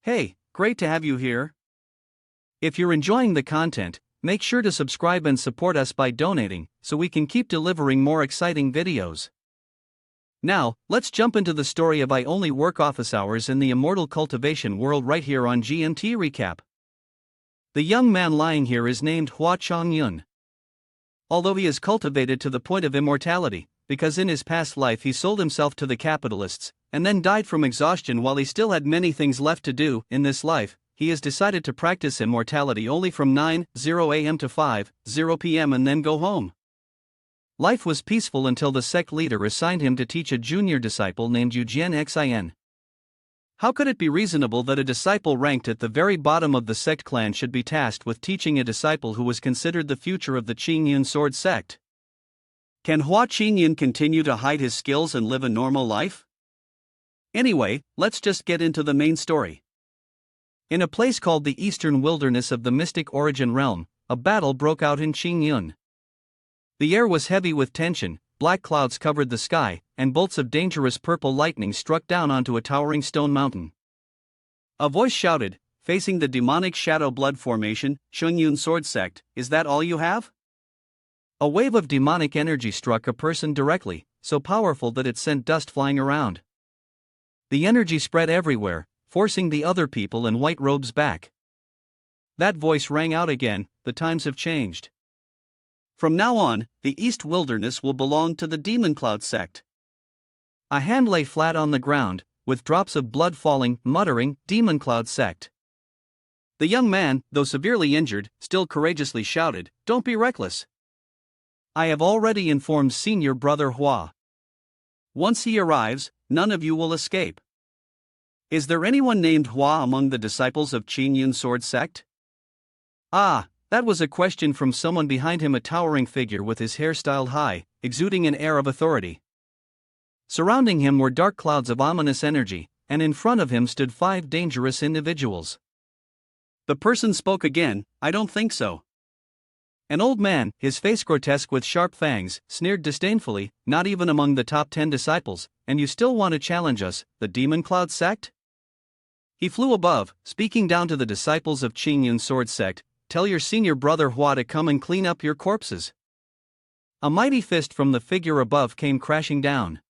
Hey, great to have you here. If you're enjoying the content, make sure to subscribe and support us by donating, so we can keep delivering more exciting videos. Now, let's jump into the story of I Only Work Office Hours in the Immortal Cultivation World right here on GMT Recap. The young man lying here is named Hua Chong Yun. Although he is cultivated to the point of immortality, because in his past life he sold himself to the capitalists, and then died from exhaustion while he still had many things left to do in this life, he has decided to practice immortality only from 9:00 a.m. to 5:00 p.m. and then go home. Life was peaceful until the sect leader assigned him to teach a junior disciple named Xin. How could it be reasonable that a disciple ranked at the very bottom of the sect clan should be tasked with teaching a disciple who was considered the future of the Qingyun sword sect? Can Hua Chong Yun continue to hide his skills and live a normal life? Anyway, let's just get into the main story. In a place called the Eastern Wilderness of the Mystic Origin Realm, a battle broke out in Qingyun. The air was heavy with tension, black clouds covered the sky, and bolts of dangerous purple lightning struck down onto a towering stone mountain. A voice shouted, facing the demonic shadow blood formation, Qingyun sword sect, is that all you have? A wave of demonic energy struck a person directly, so powerful that it sent dust flying around. The energy spread everywhere, forcing the other people in white robes back. That voice rang out again, the times have changed. From now on, the East Wilderness will belong to the Demon Cloud sect. A hand lay flat on the ground, with drops of blood falling, muttering, Demon Cloud sect. The young man, though severely injured, still courageously shouted, "Don't be reckless. I have already informed Senior Brother Hua. Once he arrives, none of you will escape." Is there anyone named Hua among the disciples of Qingyun sword sect? Ah, that was a question from someone behind him, a towering figure with his hair styled high, exuding an air of authority. Surrounding him were dark clouds of ominous energy, and in front of him stood 5 dangerous individuals. The person spoke again, "I don't think so." An old man, his face grotesque with sharp fangs, sneered disdainfully, "Not even among the top 10 disciples, and you still want to challenge us, the Demon Cloud sect?" He flew above, speaking down to the disciples of Qingyun sword sect, "Tell your senior brother Hua to come and clean up your corpses." A mighty fist from the figure above came crashing down.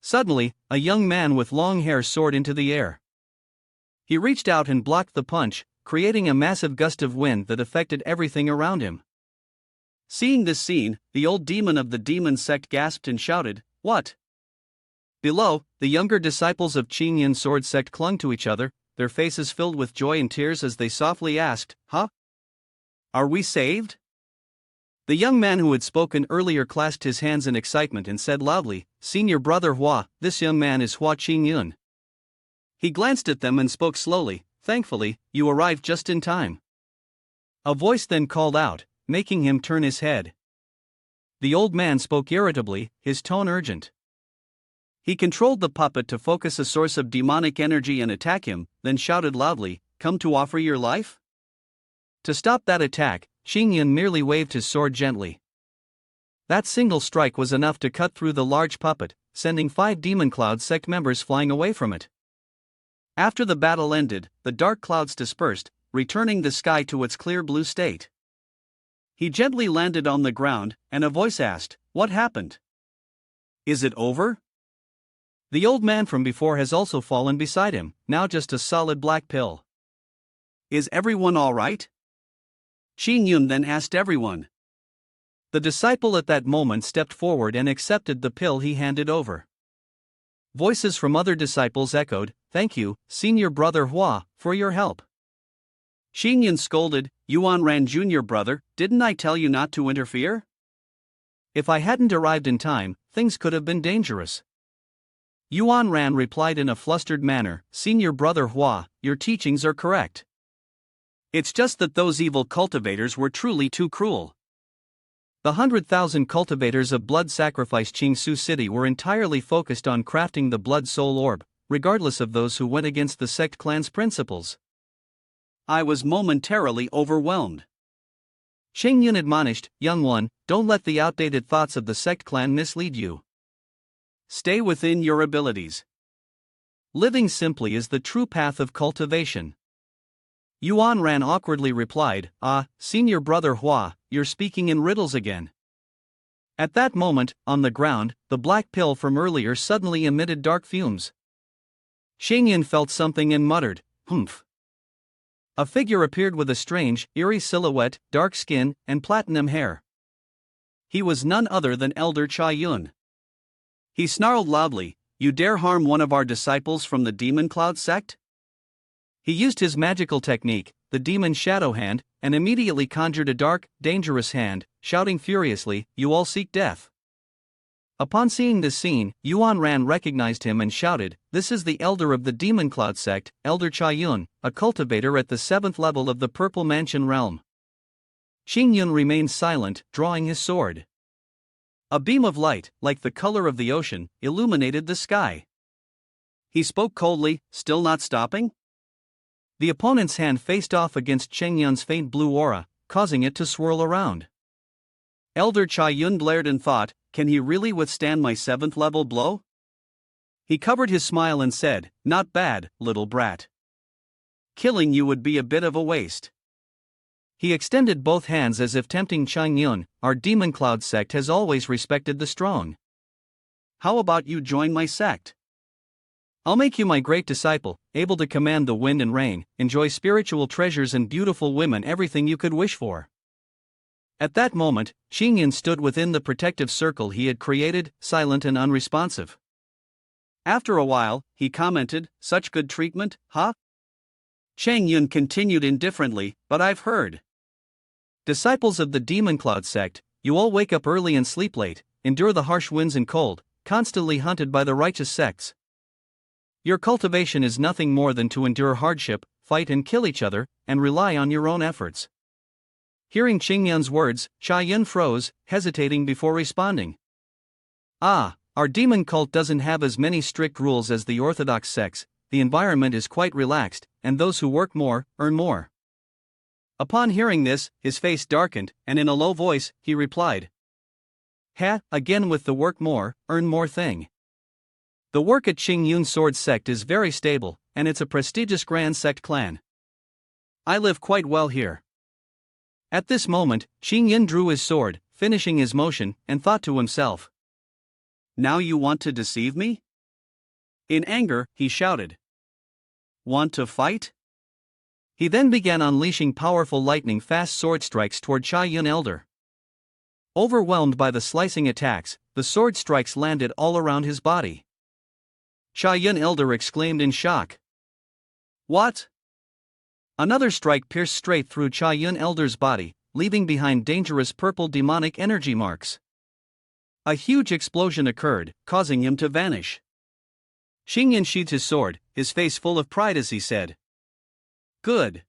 Suddenly, a young man with long hair soared into the air. He reached out and blocked the punch, creating a massive gust of wind that affected everything around him. Seeing this scene, the old demon of the demon sect gasped and shouted, "What?" Below, the younger disciples of Qingyun sword sect clung to each other, their faces filled with joy and tears as they softly asked, "Huh? Are we saved?" The young man who had spoken earlier clasped his hands in excitement and said loudly, "Senior Brother Hua, this young man is Hua Chong Yun." He glanced at them and spoke slowly, "Thankfully, you arrived just in time." A voice then called out, making him turn his head. The old man spoke irritably, his tone urgent. He controlled the puppet to focus a source of demonic energy and attack him, then shouted loudly, "Come to offer your life?" To stop that attack, Qingyun merely waved his sword gently. That single strike was enough to cut through the large puppet, sending 5 Demon Cloud sect members flying away from it. After the battle ended, the dark clouds dispersed, returning the sky to its clear blue state. He gently landed on the ground, and a voice asked, "What happened? Is it over?" The old man from before has also fallen beside him, now just a solid black pill. "Is everyone all right?" Qingyun then asked everyone. The disciple at that moment stepped forward and accepted the pill he handed over. Voices from other disciples echoed, "Thank you, Senior Brother Hua, for your help." Qingyun scolded, "Yuan Ran Junior Brother, didn't I tell you not to interfere? If I hadn't arrived in time, things could have been dangerous." Yuan Ran replied in a flustered manner, "Senior Brother Hua, your teachings are correct. It's just that those evil cultivators were truly too cruel." The 100,000 cultivators of blood sacrifice Qingsu City were entirely focused on crafting the blood soul orb, regardless of those who went against the sect clan's principles. I was momentarily overwhelmed. Qingyun admonished, "Young one, don't let the outdated thoughts of the sect clan mislead you. Stay within your abilities. Living simply is the true path of cultivation. Yuan Ran awkwardly replied, Senior brother Hua, you're speaking in riddles again. At that moment, on the ground, the black pill from earlier suddenly emitted dark fumes. Chayun felt something and muttered, "Humph." A figure appeared with a strange, eerie silhouette, dark skin, and platinum hair. He was none other than Elder Chayun. He snarled loudly, "You dare harm one of our disciples from the Demon Cloud sect?" He used his magical technique, the Demon Shadow Hand, and immediately conjured a dark, dangerous hand, shouting furiously, "You all seek death." Upon seeing this scene, Yuan Ran recognized him and shouted, "This is the elder of the Demon Cloud sect, Elder Chayun, a cultivator at the 7th level of the Purple Mansion realm." Chayun remained silent, drawing his sword. A beam of light, like the color of the ocean, illuminated the sky. He spoke coldly, still not stopping. The opponent's hand faced off against Chayun's faint blue aura, causing it to swirl around. Elder Chayun glared and thought, "Can he really withstand my 7th level blow?" He covered his smile and said, "Not bad, little brat. Killing you would be a bit of a waste." He extended both hands as if tempting Chayun. "Our Demon Cloud sect has always respected the strong. How about you join my sect? I'll make you my great disciple, able to command the wind and rain, enjoy spiritual treasures and beautiful women, everything you could wish for." At that moment, Chayun stood within the protective circle he had created, silent and unresponsive. After a while, he commented, "Such good treatment, huh?" Chayun continued indifferently, "But I've heard. Disciples of the Demon Cloud sect, you all wake up early and sleep late, endure the harsh winds and cold, constantly hunted by the righteous sects. Your cultivation is nothing more than to endure hardship, fight and kill each other, and rely on your own efforts." Hearing Chayun's words, Chayun froze, hesitating before responding. Our demon cult doesn't have as many strict rules as the orthodox sects, the environment is quite relaxed, and those who work more, earn more." Upon hearing this, his face darkened, and in a low voice, he replied, Again with the work more, earn more thing. The work at Chayun's sword sect is very stable, and it's a prestigious grand sect clan. I live quite well here." At this moment, Chayun drew his sword, finishing his motion, and thought to himself, "Now you want to deceive me?" In anger, he shouted, "Want to fight?" He then began unleashing powerful lightning-fast sword strikes toward Chayun Elder. Overwhelmed by the slicing attacks, the sword strikes landed all around his body. Chayun Elder exclaimed in shock. "What?" Another strike pierced straight through Chayun Elder's body, leaving behind dangerous purple demonic energy marks. A huge explosion occurred, causing him to vanish. Chayun sheathed his sword, his face full of pride as he said, "Good."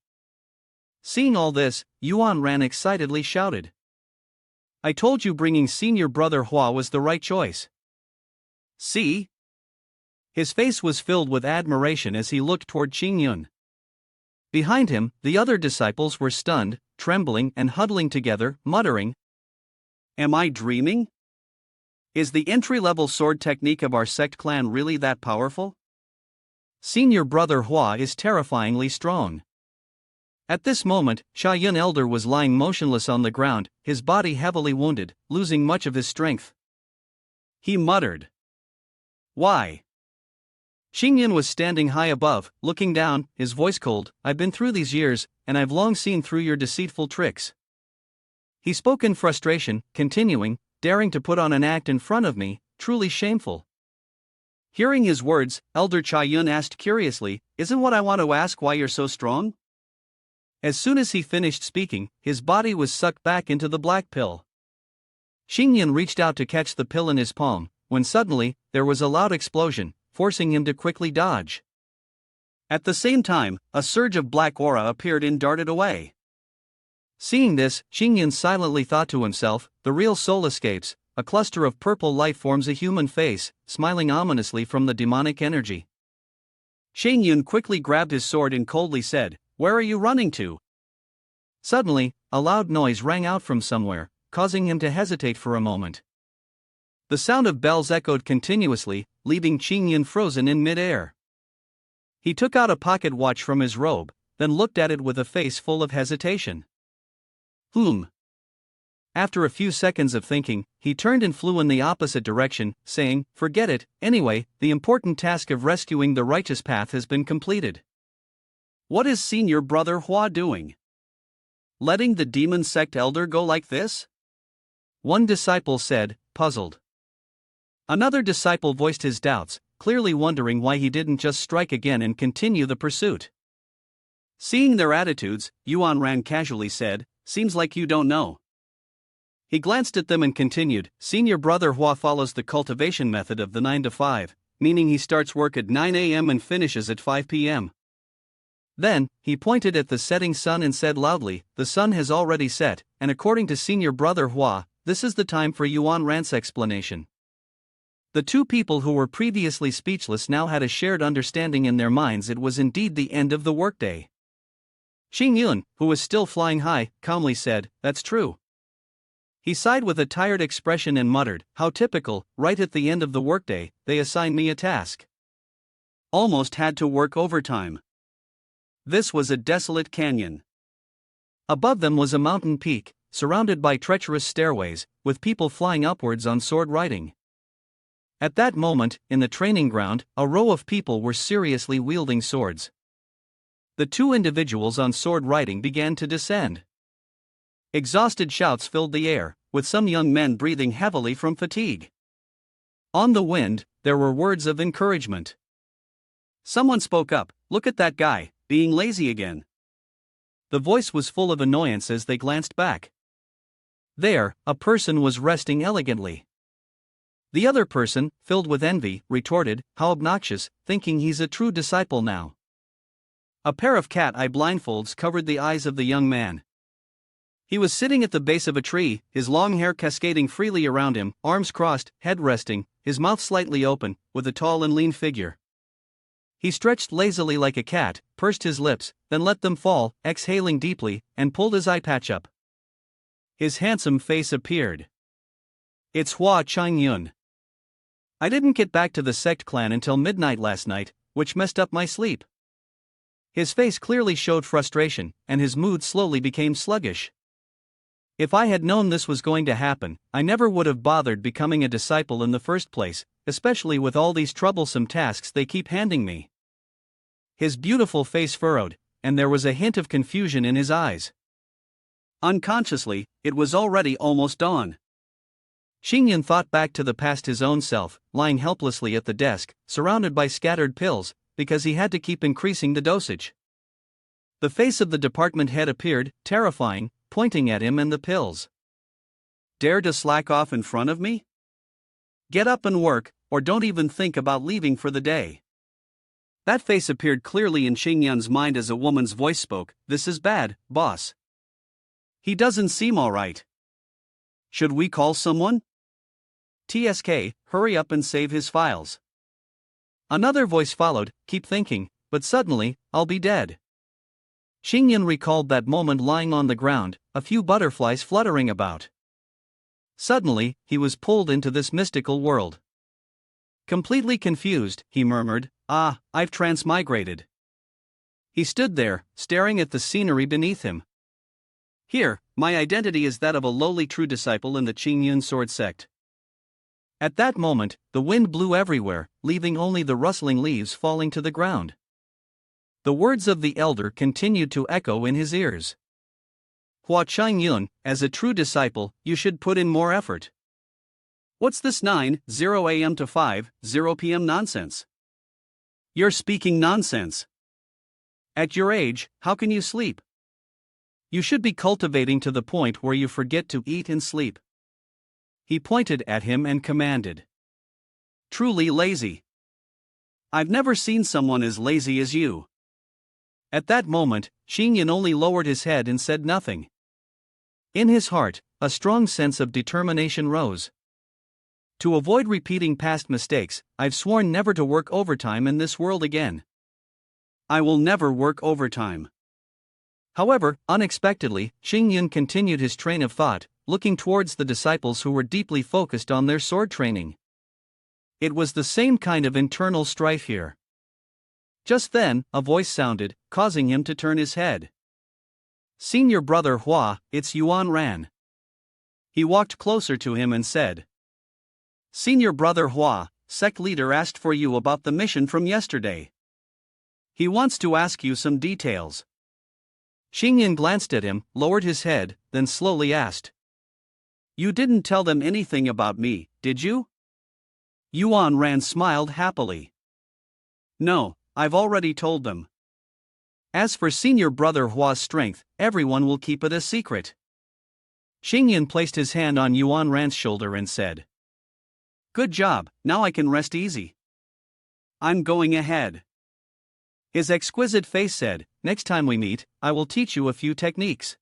Seeing all this, Yuan Ran excitedly shouted, "I told you bringing senior brother Hua was the right choice. See?" His face was filled with admiration as he looked toward Chayun. Behind him, the other disciples were stunned, trembling and huddling together, muttering, "Am I dreaming? Is the entry-level sword technique of our sect clan really that powerful? Senior brother Hua is terrifyingly strong." At this moment, Chayun Elder was lying motionless on the ground, his body heavily wounded, losing much of his strength. He muttered, "Why?" Chayun was standing high above, looking down, his voice cold, "I've been through these years, and I've long seen through your deceitful tricks." He spoke in frustration, continuing, "Daring to put on an act in front of me, truly shameful." Hearing his words, Elder Chayun asked curiously, "Isn't what I want to ask why you're so strong?" As soon as he finished speaking, his body was sucked back into the black pill. Chayun reached out to catch the pill in his palm, when suddenly, there was a loud explosion, forcing him to quickly dodge. At the same time, a surge of black aura appeared and darted away. Seeing this, Chayun silently thought to himself, "The real soul escapes." A cluster of purple light forms a human face, smiling ominously from the demonic energy. Chayun quickly grabbed his sword and coldly said, "Where are you running to?" Suddenly, a loud noise rang out from somewhere, causing him to hesitate for a moment. The sound of bells echoed continuously, leaving Chayun frozen in mid-air. He took out a pocket watch from his robe, then looked at it with a face full of hesitation. After a few seconds of thinking, he turned and flew in the opposite direction, saying, "Forget it, anyway, the important task of rescuing the righteous path has been completed." What is senior brother Hua doing? Letting the demon sect elder go like this? One disciple said, puzzled. Another disciple voiced his doubts, clearly wondering why he didn't just strike again and continue the pursuit. Seeing their attitudes, Yuan Ran casually said, "Seems like you don't know." He glanced at them and continued, "Senior brother Hua follows the cultivation method of the 9 to 5, meaning he starts work at 9 a.m. and finishes at 5 p.m. Then, he pointed at the setting sun and said loudly, "The sun has already set, and according to senior brother Hua, this is the time for Yuan Ran's explanation." The two people who were previously speechless now had a shared understanding in their minds. It was indeed the end of the workday. Chayun, who was still flying high, calmly said, "That's true." He sighed with a tired expression and muttered, "How typical, right at the end of the workday, they assign me a task." Almost had to work overtime. This was a desolate canyon. Above them was a mountain peak, surrounded by treacherous stairways, with people flying upwards on sword riding. At that moment, in the training ground, a row of people were seriously wielding swords. The two individuals on sword riding began to descend. Exhausted shouts filled the air, with some young men breathing heavily from fatigue. On the wind, there were words of encouragement. Someone spoke up, "Look at that guy, being lazy again." The voice was full of annoyance as they glanced back. There, a person was resting elegantly. The other person, filled with envy, retorted, "How obnoxious, thinking he's a true disciple now." A pair of cat-eye blindfolds covered the eyes of the young man. He was sitting at the base of a tree, his long hair cascading freely around him, arms crossed, head resting, his mouth slightly open, with a tall and lean figure. He stretched lazily like a cat, pursed his lips, then let them fall, exhaling deeply, and pulled his eye patch up. His handsome face appeared. "It's Hua Chong Yun. I didn't get back to the sect clan until midnight last night, which messed up my sleep." His face clearly showed frustration, and his mood slowly became sluggish. "If I had known this was going to happen, I never would have bothered becoming a disciple in the first place, especially with all these troublesome tasks they keep handing me." His beautiful face furrowed, and there was a hint of confusion in his eyes. Unconsciously, it was already almost dawn. Chayun thought back to the past, his own self, lying helplessly at the desk, surrounded by scattered pills, because he had to keep increasing the dosage. The face of the department head appeared, terrifying, pointing at him and the pills. "Dare to slack off in front of me? Get up and work, or don't even think about leaving for the day." That face appeared clearly in Chayun's mind as a woman's voice spoke, "This is bad, boss. He doesn't seem alright. Should we call someone? TSK, hurry up and save his files." Another voice followed, "Keep thinking, but suddenly, I'll be dead." Chayun recalled that moment lying on the ground, a few butterflies fluttering about. Suddenly, he was pulled into this mystical world. Completely confused, he murmured, "Ah, I've transmigrated." He stood there, staring at the scenery beneath him. "Here, my identity is that of a lowly true disciple in the Chayun sword sect." At that moment, the wind blew everywhere, leaving only the rustling leaves falling to the ground. The words of the elder continued to echo in his ears. "Hua Chong Yun, as a true disciple, you should put in more effort. What's this 9:0 a.m. to 5:0 p.m. nonsense? You're speaking nonsense. At your age, how can you sleep? You should be cultivating to the point where you forget to eat and sleep." He pointed at him and commanded. "Truly lazy. I've never seen someone as lazy as you." At that moment, Chayun only lowered his head and said nothing. In his heart, a strong sense of determination rose. "To avoid repeating past mistakes, I've sworn never to work overtime in this world again. I will never work overtime." However, unexpectedly, Chayun continued his train of thought, looking towards the disciples who were deeply focused on their sword training. It was the same kind of internal strife here. Just then, a voice sounded, causing him to turn his head. "Senior brother Hua, it's Yuan Ran." He walked closer to him and said, "Senior brother Hua, sect leader asked for you about the mission from yesterday. He wants to ask you some details." Xingyan glanced at him, lowered his head, then slowly asked, "You didn't tell them anything about me, did you?" Yuan Ran smiled happily. "No, I've already told them. As for senior brother Hua's strength, everyone will keep it a secret." Xingyan placed his hand on Yuan Ran's shoulder and said, "Good job, now I can rest easy. I'm going ahead." His exquisite face said, "Next time we meet, I will teach you a few techniques."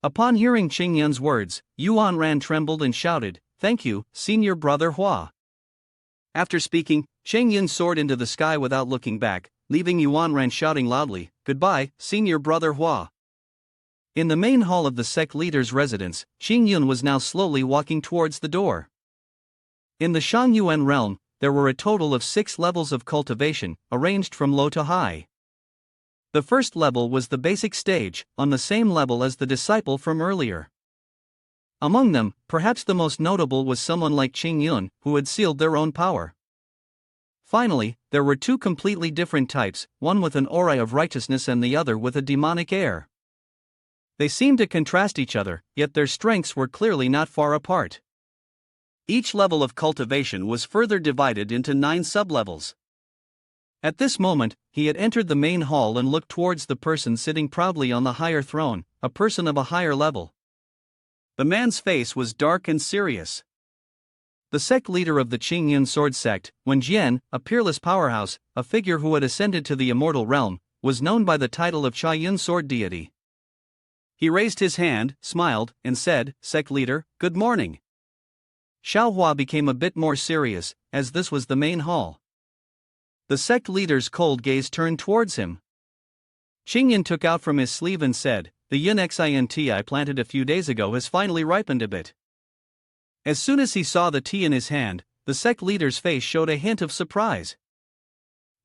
Upon hearing Xingyan's words, Yuan Ran trembled and shouted, "Thank you, senior brother Hua." After speaking, Xingyan soared into the sky without looking back, leaving Yuan Ran shouting loudly, "Goodbye, senior brother Hua." In the main hall of the sect leader's residence, Xingyan was now slowly walking towards the door. In the Shangyuan realm, there were a total of 6 levels of cultivation, arranged from low to high. The first level was the basic stage, on the same level as the disciple from earlier. Among them, perhaps the most notable was someone like Xingyan, who had sealed their own power. Finally, there were 2 completely different types, one with an aura of righteousness and the other with a demonic air. They seemed to contrast each other, yet their strengths were clearly not far apart. Each level of cultivation was further divided into 9 sublevels. At this moment, he had entered the main hall and looked towards the person sitting proudly on the higher throne, a person of a higher level. The man's face was dark and serious. The sect leader of the Qingyan sword sect, Wen Jian, a peerless powerhouse, a figure who had ascended to the immortal realm, was known by the title of Chayun sword deity. He raised his hand, smiled, and said, "Sect leader, good morning." Xiaohua became a bit more serious, as this was the main hall. The sect leader's cold gaze turned towards him. Xingyan took out from his sleeve and said, "The Yun Xint I planted a few days ago has finally ripened a bit." As soon as he saw the tea in his hand, the sect leader's face showed a hint of surprise.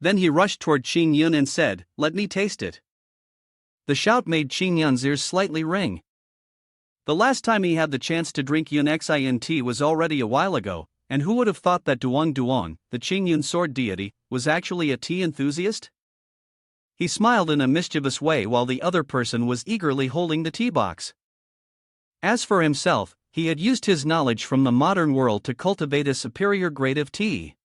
Then he rushed toward Xingyan and said, "Let me taste it." The shout made Xingyan's ears slightly ring. The last time he had the chance to drink Yun Xint was already a while ago, and who would have thought that Duong Duong, the Qingyun sword deity, was actually a tea enthusiast? He smiled in a mischievous way while the other person was eagerly holding the tea box. As for himself, he had used his knowledge from the modern world to cultivate a superior grade of tea.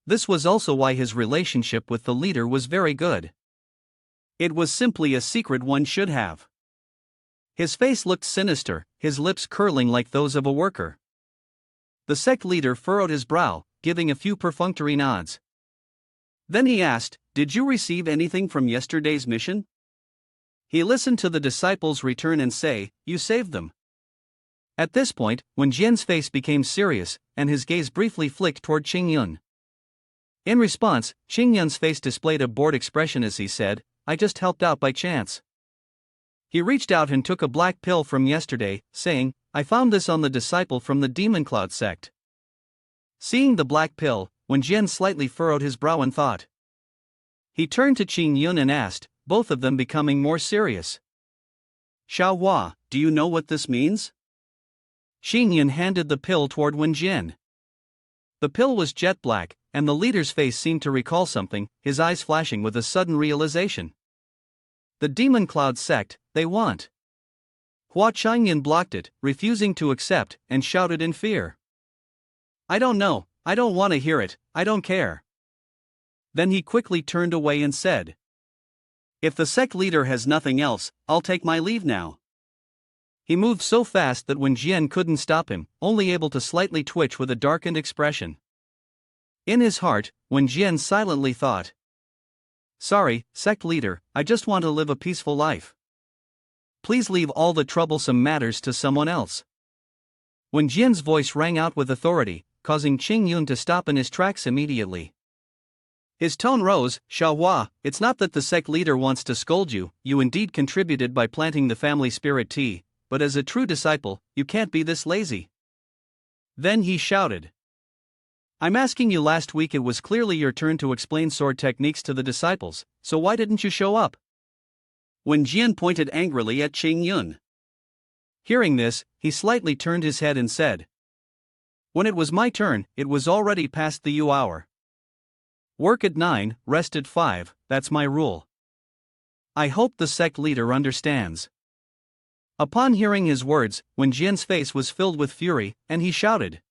This was also why his relationship with the leader was very good. It was simply a secret one should have. His face looked sinister, his lips curling like those of a worker. The sect leader furrowed his brow, giving a few perfunctory nods. Then he asked, "Did you receive anything from yesterday's mission?" He listened to the disciples return and say, "You saved them." At this point, Wen Jian's face became serious, and his gaze briefly flicked toward Xingyan. In response, Xingyan's face displayed a bored expression as he said, "I just helped out by chance." He reached out and took a black pill from yesterday, saying, "I found this on the disciple from the Demon Cloud sect." Seeing the black pill, Wen Jian slightly furrowed his brow in thought. He turned to Xingyan and asked, both of them becoming more serious, "Xiaohua, do you know what this means?" Xingyan handed the pill toward Wen Jian. The pill was jet black, and the leader's face seemed to recall something, his eyes flashing with a sudden realization. The Demon Cloud sect, they want. Hua Chong Yun blocked it, refusing to accept, and shouted in fear, "I don't know, I don't want to hear it, I don't care." Then he quickly turned away and said, "If the sect leader has nothing else, I'll take my leave now." He moved so fast that Wen Jian couldn't stop him, only able to slightly twitch with a darkened expression. In his heart, Wen Jian silently thought, "Sorry, sect leader, I just want to live a peaceful life. Please leave all the troublesome matters to someone else." Wen Jian's voice rang out with authority, causing Xingyan to stop in his tracks immediately. His tone rose, "Xiaohua, it's not that the sect leader wants to scold you, you indeed contributed by planting the family spirit tea, but as a true disciple, you can't be this lazy." Then he shouted, I'm asking you, last week it was clearly your turn to explain sword techniques to the disciples, so why didn't you show up? Wen Jian pointed angrily at Chayun. Hearing this, he slightly turned his head and said, "When it was my turn, it was already past the hour. Work at 9, rest at 5, that's my rule. I hope the sect leader understands." Upon hearing his words, Wen Jian's face was filled with fury, and he shouted,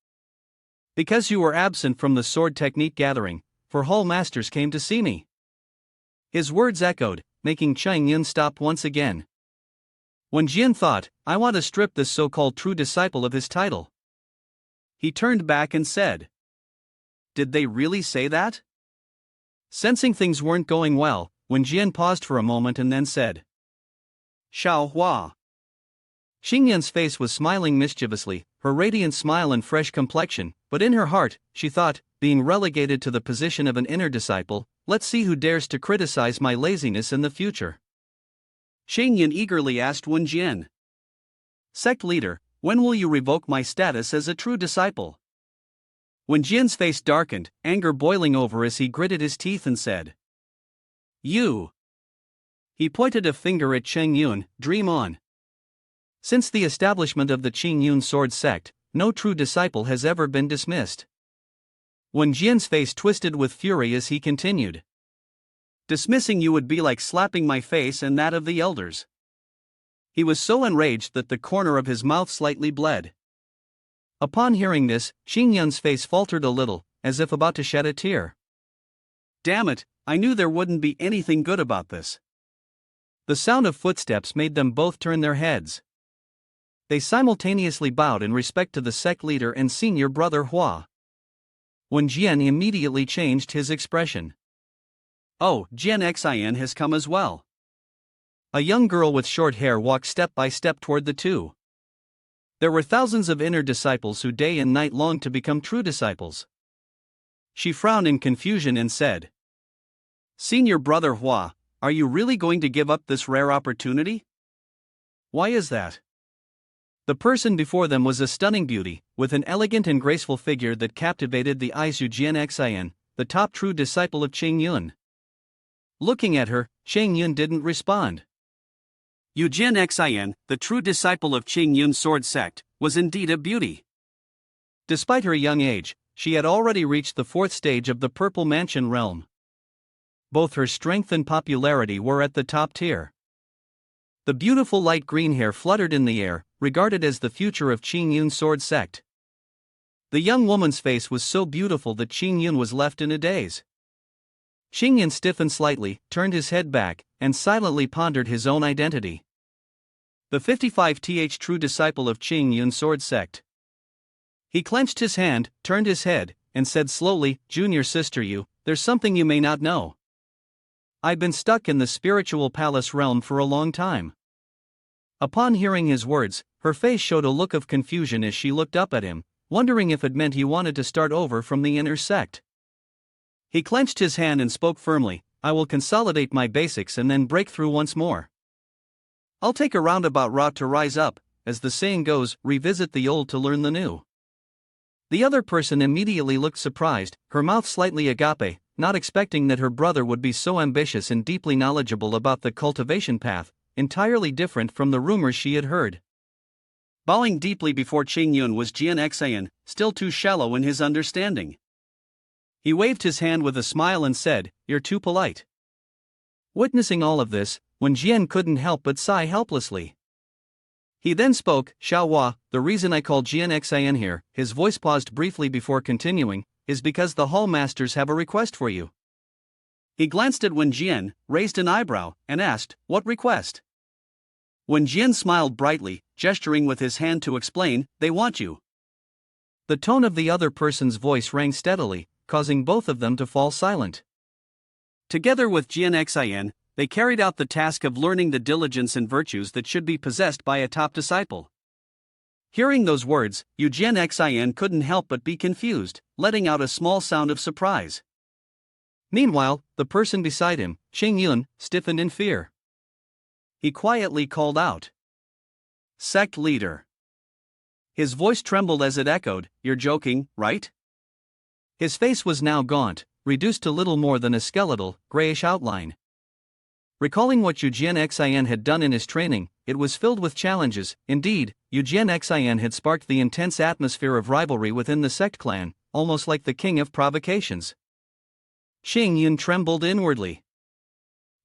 "Because you were absent from the sword technique gathering, 4 hall masters came to see me." His words echoed, making Chayun stop once again. Wen Jian thought, "I want to strip this so-called true disciple of his title." He turned back and said, "Did they really say that?" Sensing things weren't going well, Wen Jian paused for a moment and then said, "Xiao Hua." Xinyan's face was smiling mischievously, her radiant smile and fresh complexion, but in her heart, she thought, being relegated to the position of an inner disciple, let's see who dares to criticize my laziness in the future. Chayun eagerly asked Wen Jian, "Sect leader, when will you revoke my status as a true disciple?" Wen Jian's face darkened, anger boiling over as he gritted his teeth and said, "You." He pointed a finger at Chayun, "Dream on. Since the establishment of the Chayun sword sect, no true disciple has ever been dismissed." Wen Jian's face twisted with fury as he continued, "Dismissing you would be like slapping my face and that of the elders." He was so enraged that the corner of his mouth slightly bled. Upon hearing this, Xinyan's face faltered a little, as if about to shed a tear. "Damn it, I knew there wouldn't be anything good about this." The sound of footsteps made them both turn their heads. They simultaneously bowed in respect to the sect leader and senior brother Hua. Wen Jian immediately changed his expression. "Oh, Jian Xian has come as well." A young girl with short hair walked step by step toward the two. There were thousands of inner disciples who day and night longed to become true disciples. She frowned in confusion and said, "Senior brother Hua, are you really going to give up this rare opportunity?" "Why is that?" The person before them was a stunning beauty, with an elegant and graceful figure that captivated the eyes of Jian Xian, the top true disciple of Chayun. Looking at her, Chayun didn't respond. Jian Xian, the true disciple of Chayun sword sect, was indeed a beauty. Despite her young age, she had already reached the 4th stage of the Purple Mansion realm. Both her strength and popularity were at the top tier. The beautiful light green hair fluttered in the air, regarded as the future of Chayun sword sect. The young woman's face was so beautiful that Chayun was left in a daze. Chayun stiffened slightly, turned his head back, and silently pondered his own identity. The 55th true disciple of Chayun sword sect. He clenched his hand, turned his head, and said slowly, "Junior sister, there's something you may not know. I've been stuck in the spiritual palace realm for a long time." Upon hearing his words, her face showed a look of confusion as she looked up at him, wondering if it meant he wanted to start over from the inner sect. He clenched his hand and spoke firmly, "I will consolidate my basics and then break through once more. I'll take a roundabout route to rise up, as the saying goes, revisit the old to learn the new." The other person immediately looked surprised, her mouth slightly agape, not expecting that her brother would be so ambitious and deeply knowledgeable about the cultivation path, entirely different from the rumors she had heard. Bowing deeply before Chayun was Jian Xian, still too shallow in his understanding. He waved his hand with a smile and said, "You're too polite." Witnessing all of this, Wen Jian couldn't help but sigh helplessly. He then spoke, "Xiao Hua, the reason I called Jian Xian here," his voice paused briefly before continuing, "is because the hall masters have a request for you." He glanced at Wen Jian, raised an eyebrow, and asked, "What request?" Wen Jian smiled brightly, gesturing with his hand to explain, "They want you." The tone of the other person's voice rang steadily, causing both of them to fall silent. Together with Jian Xian, they carried out the task of learning the diligence and virtues that should be possessed by a top disciple. Hearing those words, Jian Xian couldn't help but be confused, letting out a small sound of surprise. Meanwhile, the person beside him, Chayun, stiffened in fear. He quietly called out, "Sect leader." His voice trembled as it echoed, "You're joking, right?" His face was now gaunt, reduced to little more than a skeletal, grayish outline. Recalling what Wuyan Xin had done in his training, it was filled with challenges. Indeed, Wuyan Xin had sparked the intense atmosphere of rivalry within the sect clan, almost like the king of provocations. Chayun trembled inwardly.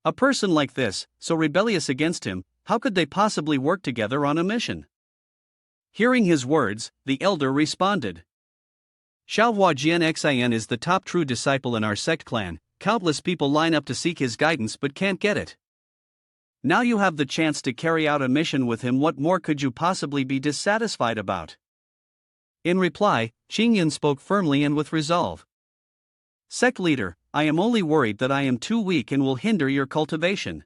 A person like this, so rebellious against him, how could they possibly work together on a mission? Hearing his words, the elder responded. Hua Chong Yun is the top true disciple in our sect clan. Countless people line up to seek his guidance but can't get it. Now you have the chance to carry out a mission with him. What more could you possibly be dissatisfied about? In reply, Chayun spoke firmly and with resolve. Sect leader, I am only worried that I am too weak and will hinder your cultivation.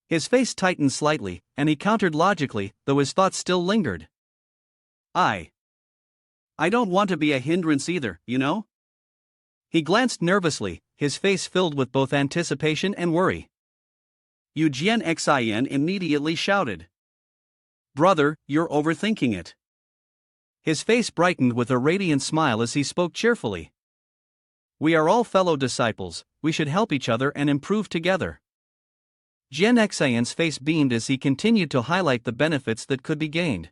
His face tightened slightly, and he countered logically, though his thoughts still lingered. I don't want to be a hindrance either, you know? He glanced nervously, his face filled with both anticipation and worry. Wuyan Xin immediately shouted. Brother, you're overthinking it. His face brightened with a radiant smile as he spoke cheerfully. We are all fellow disciples, we should help each other and improve together. Wuyan Xin's face beamed as he continued to highlight the benefits that could be gained.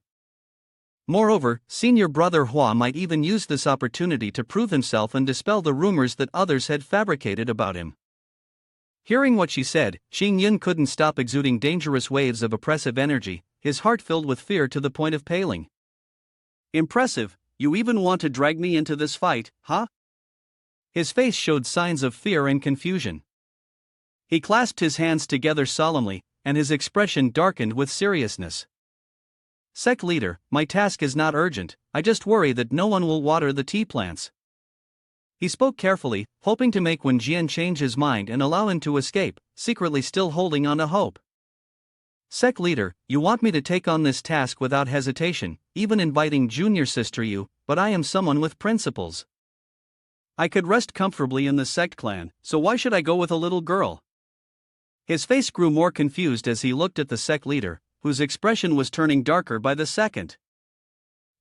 Moreover, senior brother Hua might even use this opportunity to prove himself and dispel the rumors that others had fabricated about him. Hearing what she said, Chayun couldn't stop exuding dangerous waves of oppressive energy, his heart filled with fear to the point of paling. Impressive, you even want to drag me into this fight, huh? His face showed signs of fear and confusion. He clasped his hands together solemnly, and his expression darkened with seriousness. Sect leader, my task is not urgent, I just worry that no one will water the tea plants. He spoke carefully, hoping to make Wuyan change his mind and allow him to escape, secretly still holding on to hope. Sect leader, you want me to take on this task without hesitation, even inviting junior sister Yu, but I am someone with principles. I could rest comfortably in the sect clan, so why should I go with a little girl? His face grew more confused as he looked at the sect leader, whose expression was turning darker by the second.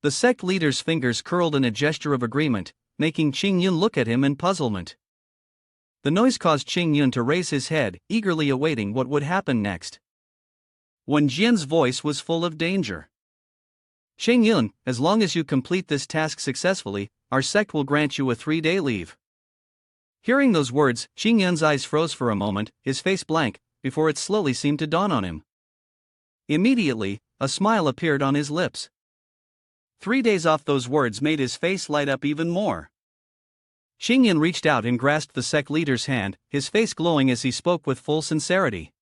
The sect leader's fingers curled in a gesture of agreement, making Chayun look at him in puzzlement. The noise caused Chayun to raise his head, eagerly awaiting what would happen next. Wuyan's voice was full of danger. Chayun, as long as you complete this task successfully, our sect will grant you a 3-day leave. Hearing those words, Chayun's eyes froze for a moment, his face blank, before it slowly seemed to dawn on him. Immediately, a smile appeared on his lips. 3 days off. Those words made his face light up even more. Chayun reached out and grasped the sect leader's hand, his face glowing as he spoke with full sincerity.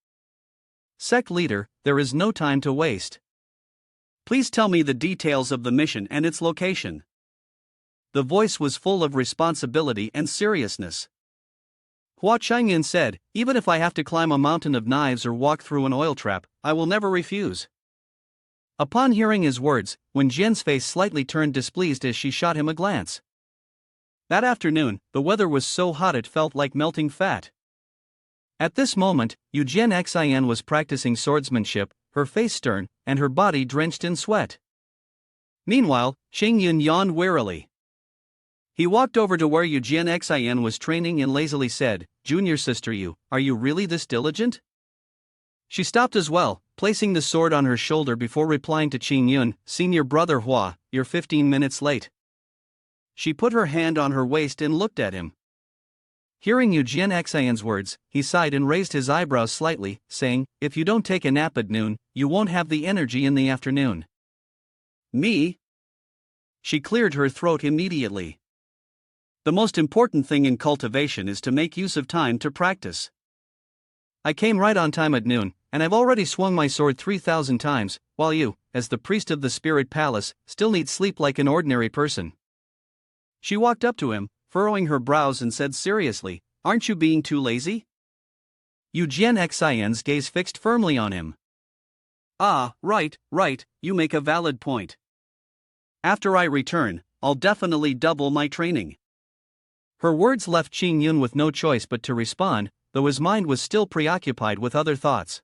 Sect leader, there is no time to waste. Please tell me the details of the mission and its location. The voice was full of responsibility and seriousness. Hua Chong Yun said, even if I have to climb a mountain of knives or walk through an oil trap, I will never refuse. Upon hearing his words, Wuyan's face slightly turned displeased as she shot him a glance. That afternoon, the weather was so hot it felt like melting fat. At this moment, Wuyan Xin was practicing swordsmanship, her face stern, and her body drenched in sweat. Meanwhile, Chayun yawned wearily. He walked over to where Wuyan Xin was training and lazily said, Junior sister Yu, are you really this diligent? She stopped as well, placing the sword on her shoulder before replying to Chayun, Senior brother Hua, you're 15 minutes late. She put her hand on her waist and looked at him. Hearing Wuyan Xin's words, he sighed and raised his eyebrows slightly, saying, if you don't take a nap at noon, you won't have the energy in the afternoon. Me? She cleared her throat immediately. The most important thing in cultivation is to make use of time to practice. I came right on time at noon, and I've already swung my sword 3,000 times, while you, as the priest of the spirit palace, still need sleep like an ordinary person. She walked up to him, furrowing her brows and said seriously, aren't you being too lazy? Wuyan Xin's gaze fixed firmly on him. Ah, right, you make a valid point. After I return, I'll definitely double my training. Her words left Chayun with no choice but to respond, though his mind was still preoccupied with other thoughts.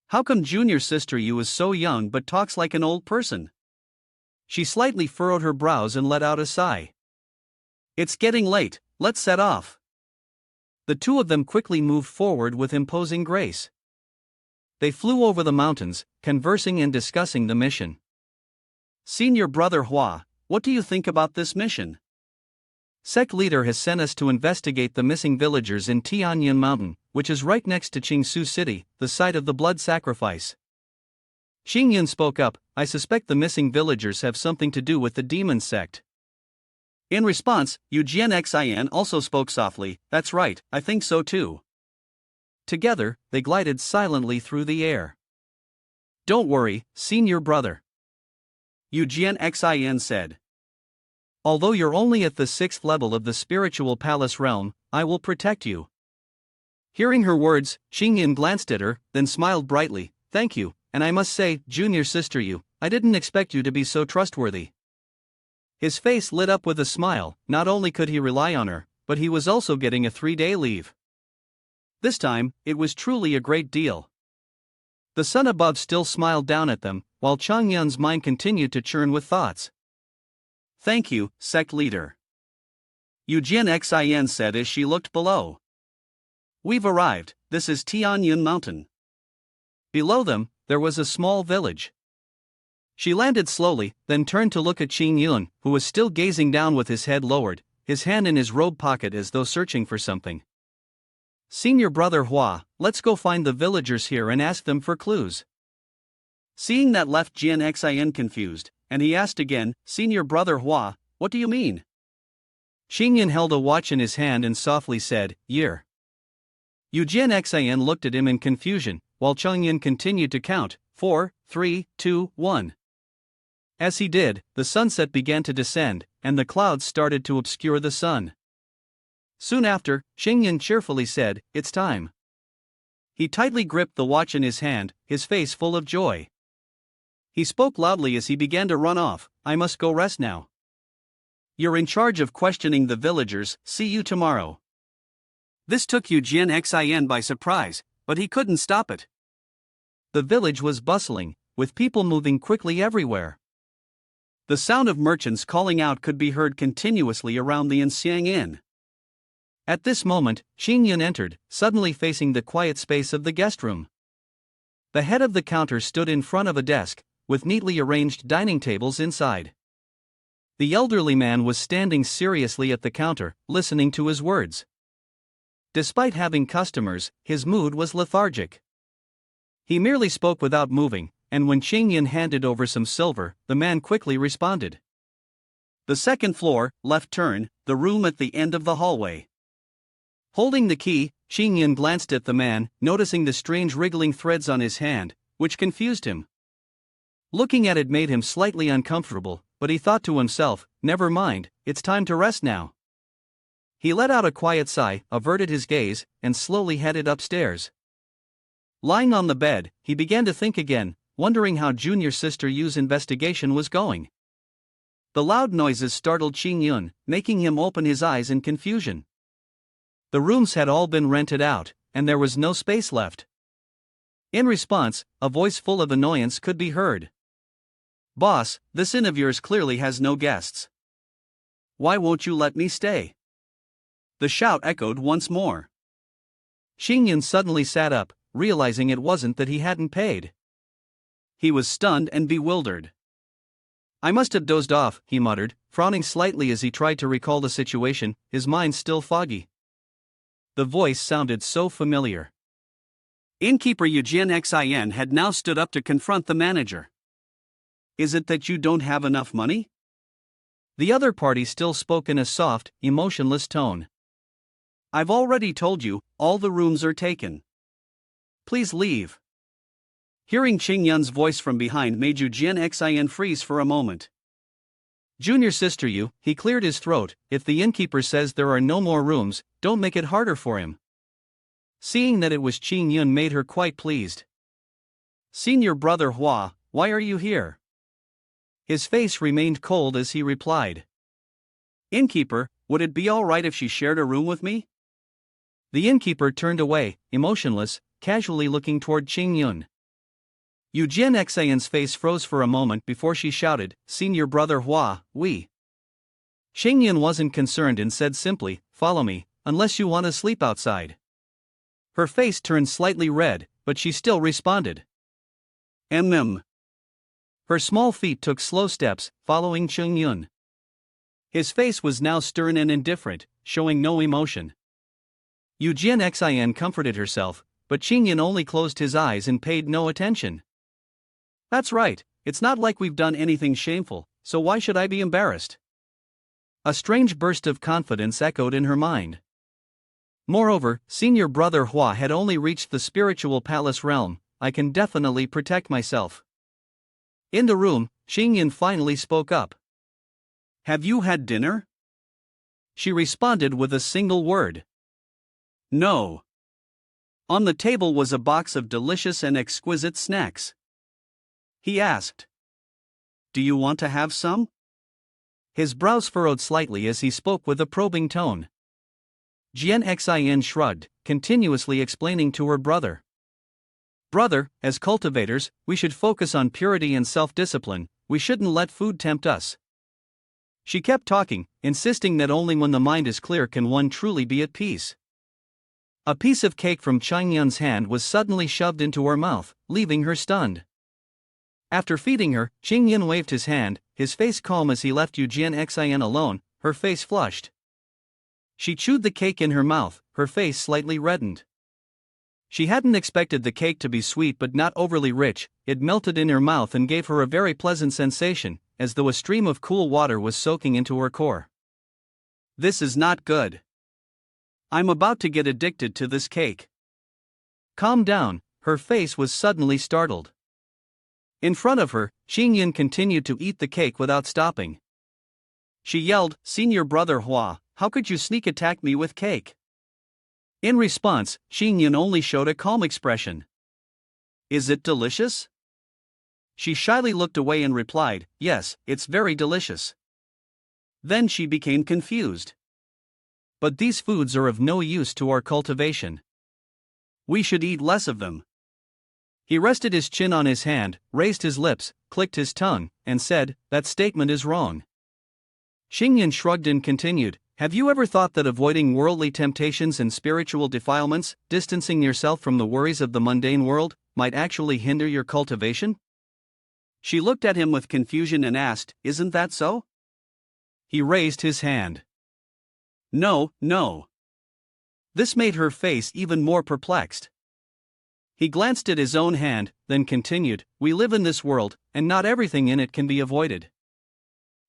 How come junior sister Yu is so young but talks like an old person? She slightly furrowed her brows and let out a sigh. It's getting late, let's set off. The two of them quickly moved forward with imposing grace. They flew over the mountains, conversing and discussing the mission. Senior brother Hua, what do you think about this mission? Sect leader has sent us to investigate the missing villagers in Wuyan Mountain, which is right next to Qingsu City, the site of the blood sacrifice. Xingyun spoke up, I suspect the missing villagers have something to do with the demon sect. In response, Yujian Xin also spoke softly, that's right, I think so too. Together, they glided silently through the air. Don't worry, senior brother. Yujian Xin said. Although you're only at the 6th level of the spiritual palace realm, I will protect you. Hearing her words, Xingyun glanced at her, then smiled brightly, thank you, and I must say, junior sister I didn't expect you to be so trustworthy. His face lit up with a smile, not only could he rely on her, but he was also getting a 3-day leave. This time, it was truly a great deal. The sun above still smiled down at them, while Chong Yun's mind continued to churn with thoughts. Thank you, sect leader. Wuyan Xin said as she looked below. We've arrived, this is Wuyan Mountain. Below them, there was a small village. She landed slowly, then turned to look at Xingyun, who was still gazing down with his head lowered, his hand in his robe pocket as though searching for something. Senior brother Hua, let's go find the villagers here and ask them for clues. Seeing that left Jian Xin confused, and he asked again, Senior brother Hua, what do you mean? Xingyun held a watch in his hand and softly said, year. Yujian Xin looked at him in confusion, while Chongyun continued to count, 4, 3, 2, 1. As he did, the sunset began to descend, and the clouds started to obscure the sun. Soon after, Xingyun cheerfully said, it's time. He tightly gripped the watch in his hand, his face full of joy. He spoke loudly as he began to run off, I must go rest now. You're in charge of questioning the villagers, see you tomorrow. This took Yujian Xin by surprise, but he couldn't stop it. The village was bustling, with people moving quickly everywhere. The sound of merchants calling out could be heard continuously around the Insiang Inn. At this moment, Xingyun entered, suddenly facing the quiet space of the guest room. The head of the counter stood in front of a desk, with neatly arranged dining tables inside. The elderly man was standing seriously at the counter, listening to his words. Despite having customers, his mood was lethargic. He merely spoke without moving, and when Xingyun handed over some silver, the man quickly responded. The second floor, left turn, the room at the end of the hallway. Holding the key, Xingyun glanced at the man, noticing the strange wriggling threads on his hand, which confused him. Looking at it made him slightly uncomfortable, but he thought to himself, never mind, it's time to rest now. He let out a quiet sigh, averted his gaze, and slowly headed upstairs. Lying on the bed, he began to think again, wondering how junior sister Yu's investigation was going. The loud noises startled Xingyun, making him open his eyes in confusion. The rooms had all been rented out, and there was no space left. In response, a voice full of annoyance could be heard. Boss, this inn of yours clearly has no guests. Why won't you let me stay? The shout echoed once more. Xingyun suddenly sat up, realizing it wasn't that he hadn't paid. He was stunned and bewildered. I must have dozed off, he muttered, frowning slightly as he tried to recall the situation, his mind still foggy. The voice sounded so familiar. Innkeeper Yujian Xin had now stood up to confront the manager. Is it that you don't have enough money? The other party still spoke in a soft, emotionless tone. I've already told you, all the rooms are taken. Please leave. Hearing Xingyun's voice from behind made Yujian Xin freeze for a moment. Junior sister Yu, he cleared his throat, if the innkeeper says there are no more rooms, don't make it harder for him. Seeing that it was Xingyun made her quite pleased. Senior brother Hua, why are you here? His face remained cold as he replied. Innkeeper, would it be all right if she shared a room with me? The innkeeper turned away, emotionless, casually looking toward Xingyun. Yujian Xin's face froze for a moment before she shouted, Senior brother Hua, we. Xingyun wasn't concerned and said simply, "Follow me, unless you want to sleep outside." Her face turned slightly red, but she still responded. Her small feet took slow steps, following Xingyun. His face was now stern and indifferent, showing no emotion. Xin comforted herself, but Xingyun only closed his eyes and paid no attention. "That's right, it's not like we've done anything shameful, so why should I be embarrassed?" A strange burst of confidence echoed in her mind. Moreover, senior brother Hua had only reached the spiritual palace realm. "I can definitely protect myself." In the room, Xingyun finally spoke up. "Have you had dinner?" She responded with a single word. "No." On the table was a box of delicious and exquisite snacks. He asked, "Do you want to have some?" His brows furrowed slightly as he spoke with a probing tone. Xin shrugged, continuously explaining to her brother. "Brother, as cultivators, we should focus on purity and self-discipline, we shouldn't let food tempt us." She kept talking, insisting that only when the mind is clear can one truly be at peace. A piece of cake from Xingyun's hand was suddenly shoved into her mouth, leaving her stunned. After feeding her, Xingyun waved his hand, his face calm as he left Xin alone, her face flushed. She chewed the cake in her mouth, her face slightly reddened. She hadn't expected the cake to be sweet but not overly rich. It melted in her mouth and gave her a very pleasant sensation, as though a stream of cool water was soaking into her core. "This is not good. I'm about to get addicted to this cake." "Calm down," her face was suddenly startled. In front of her, Xingyun continued to eat the cake without stopping. She yelled, "Senior brother Hua, how could you sneak attack me with cake?" In response, Xingyun only showed a calm expression. "Is it delicious?" She shyly looked away and replied, "Yes, it's very delicious." Then she became confused. "But these foods are of no use to our cultivation. We should eat less of them." He rested his chin on his hand, raised his lips, clicked his tongue, and said, "That statement is wrong." Xingyun shrugged and continued, "Have you ever thought that avoiding worldly temptations and spiritual defilements, distancing yourself from the worries of the mundane world, might actually hinder your cultivation?" She looked at him with confusion and asked, "Isn't that so?" He raised his hand. No. This made her face even more perplexed. He glanced at his own hand, then continued, "We live in this world, and not everything in it can be avoided.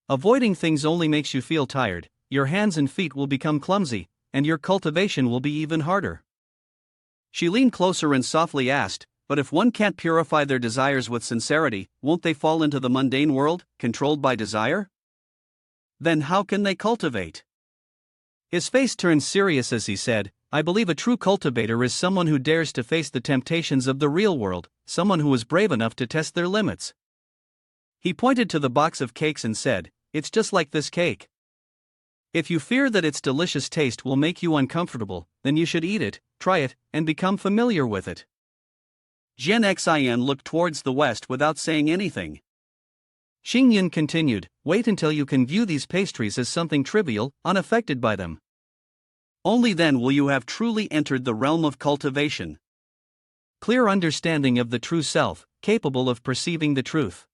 Avoiding things only makes you feel tired, your hands and feet will become clumsy, and your cultivation will be even harder." She leaned closer and softly asked, "But if one can't purify their desires with sincerity, won't they fall into the mundane world, controlled by desire? Then how can they cultivate?" His face turned serious as he said, "I believe a true cultivator is someone who dares to face the temptations of the real world, someone who is brave enough to test their limits." He pointed to the box of cakes and said, "It's just like this cake. If you fear that its delicious taste will make you uncomfortable, then you should eat it, try it, and become familiar with it." Xin looked towards the west without saying anything. Xingyun continued, "Wait until you can view these pastries as something trivial, unaffected by them. Only then will you have truly entered the realm of cultivation. Clear understanding of the true self, capable of perceiving the truth."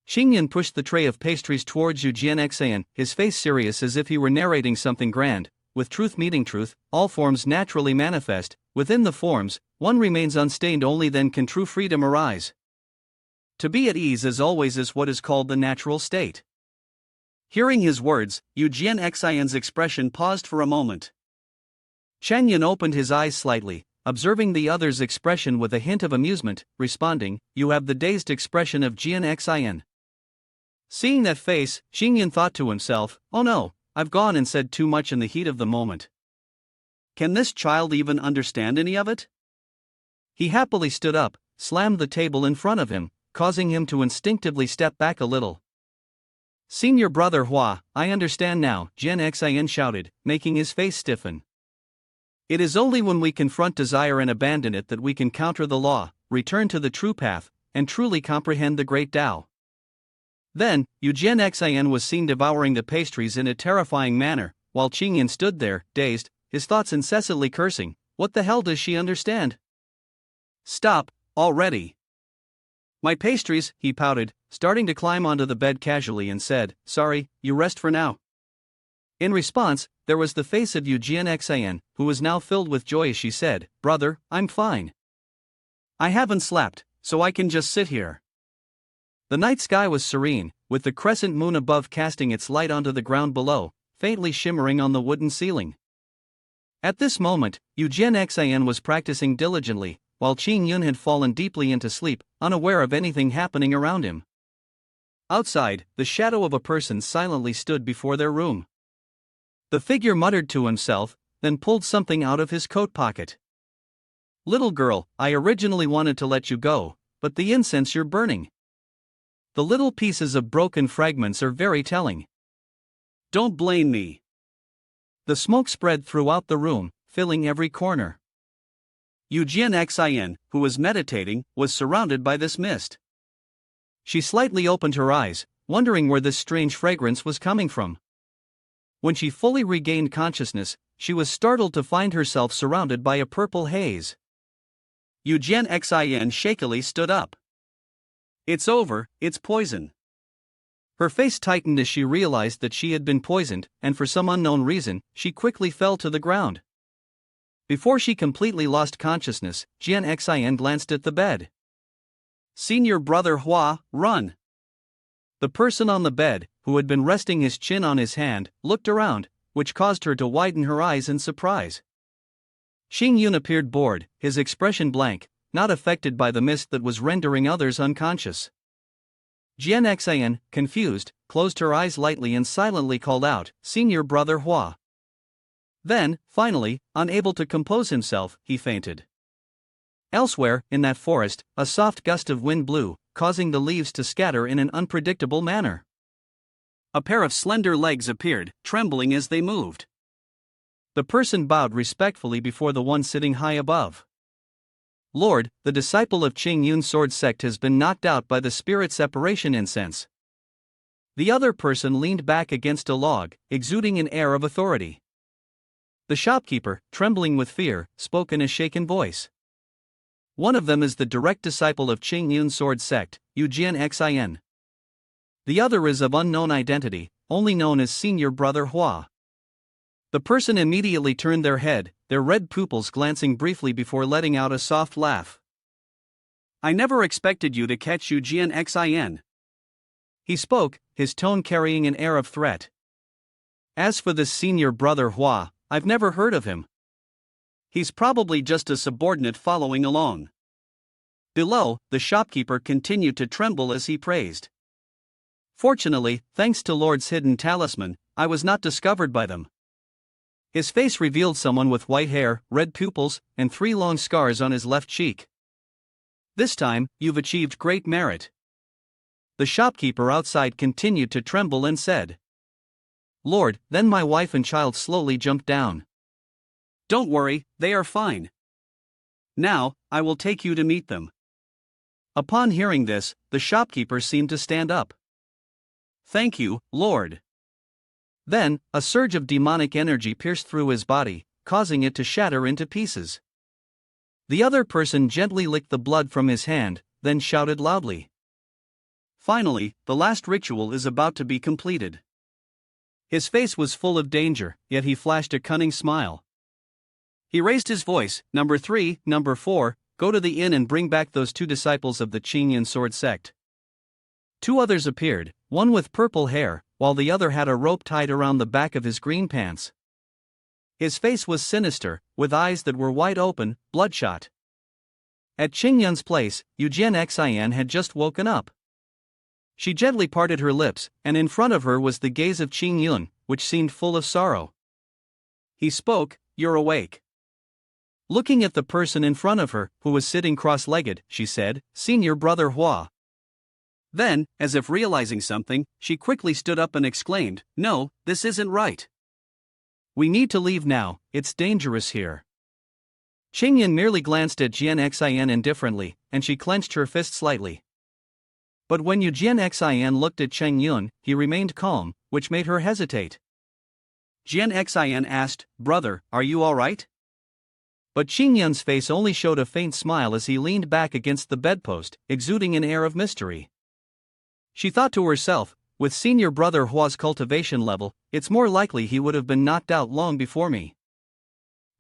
Xingyun pushed the tray of pastries towards Xin, his face serious as if he were narrating something grand. "With truth meeting truth, all forms naturally manifest. Within the forms, one remains unstained, only then can true freedom arise. To be at ease as always is what is called the natural state." Hearing his words, Xin's expression paused for a moment. Chayun opened his eyes slightly, observing the other's expression with a hint of amusement, responding, "You have the dazed expression of Xin." Seeing that face, Xingyun thought to himself, "Oh no, I've gone and said too much in the heat of the moment. Can this child even understand any of it?" He happily stood up, slammed the table in front of him, causing him to instinctively step back a little. "Senior brother Hua, I understand now," Xin shouted, making his face stiffen. "It is only when we confront desire and abandon it that we can counter the law, return to the true path, and truly comprehend the great Tao. Then, Eugen Xin was seen devouring the pastries in a terrifying manner, while Qingyan stood there, dazed, his thoughts incessantly cursing. What the hell does she understand? Stop, already. My pastries, he pouted, starting to climb onto the bed casually and said, sorry, you rest for now. In response, there was the face of Eugen Xin, who was now filled with joy as she said, brother, I'm fine. I haven't slept, so I can just sit here. The night sky was serene, with the crescent moon above casting its light onto the ground below, faintly shimmering on the wooden ceiling. At this moment, Eugen Xin was practicing diligently, while Qing had fallen deeply into sleep, unaware of anything happening around him. Outside, the shadow of a person silently stood before their room. The figure muttered to himself, then pulled something out of his coat pocket. Little girl, I originally wanted to let you go, but the incense you're burning. The little pieces of broken fragments are very telling. Don't blame me. The smoke spread throughout the room, filling every corner. Eugen Xin, who was meditating, was surrounded by this mist. She slightly opened her eyes, wondering where this strange fragrance was coming from. When she fully regained consciousness, she was startled to find herself surrounded by a purple haze. Eugen Xin shakily stood up. It's over, it's poison. Her face tightened as she realized that she had been poisoned, and for some unknown reason, she quickly fell to the ground. Before she completely lost consciousness, Jian Xin glanced at the bed. Senior brother Hua, run! The person on the bed, who had been resting his chin on his hand, looked around, which caused her to widen her eyes in surprise. Xing Yun appeared bored, his expression blank, not affected by the mist that was rendering others unconscious. Jian Xin, confused, closed her eyes lightly and silently called out, Senior brother Hua. Then, finally, unable to compose himself, he fainted. Elsewhere, in that forest, a soft gust of wind blew, causing the leaves to scatter in an unpredictable manner. A pair of slender legs appeared, trembling as they moved. The person bowed respectfully before the one sitting high above. Lord, the disciple of Qing Yun's sword sect has been knocked out by the spirit separation incense. The other person leaned back against a log, exuding an air of authority. The shopkeeper, trembling with fear, spoke in a shaken voice. One of them is the direct disciple of Qing Yun's sword sect, Eugen Xin. The other is of unknown identity, only known as Senior Brother Hua. The person immediately turned their head, their red pupils glancing briefly before letting out a soft laugh. I never expected you to catch Eugen Xin. He spoke, his tone carrying an air of threat. As for this Senior Brother Hua, I've never heard of him. He's probably just a subordinate following along. Below, the shopkeeper continued to tremble as he praised. Fortunately, thanks to Lord's hidden talisman, I was not discovered by them. His face revealed someone with white hair, red pupils, and 3 long scars on his left cheek. This time, you've achieved great merit. The shopkeeper outside continued to tremble and said. Lord, then my wife and child slowly jumped down. Don't worry, they are fine. Now, I will take you to meet them. Upon hearing this, the shopkeeper seemed to stand up. Thank you, Lord. Then, a surge of demonic energy pierced through his body, causing it to shatter into pieces. The other person gently licked the blood from his hand, then shouted loudly. Finally, the last ritual is about to be completed. His face was full of danger, yet he flashed a cunning smile. He raised his voice, Number 3, Number 4, go to the inn and bring back those 2 disciples of the Qing Yun sword sect. 2 others appeared, one with purple hair, while the other had a rope tied around the back of his green pants. His face was sinister, with eyes that were wide open, bloodshot. At Qing Yun's place, Eugen Xin had just woken up. She gently parted her lips, and in front of her was the gaze of Qing Yun, which seemed full of sorrow. He spoke, You're awake. Looking at the person in front of her, who was sitting cross-legged, she said, Senior Brother Hua. Then, as if realizing something, she quickly stood up and exclaimed, No, this isn't right. We need to leave now, it's dangerous here. Qing Yun merely glanced at Jian Xin indifferently, and she clenched her fist slightly. But when Jian Xin looked at Chayun, he remained calm, which made her hesitate. Jian Xin asked, "Brother, are you alright?" But Chayun's face only showed a faint smile as he leaned back against the bedpost, exuding an air of mystery. She thought to herself, with senior brother Hua's cultivation level, it's more likely he would have been knocked out long before me.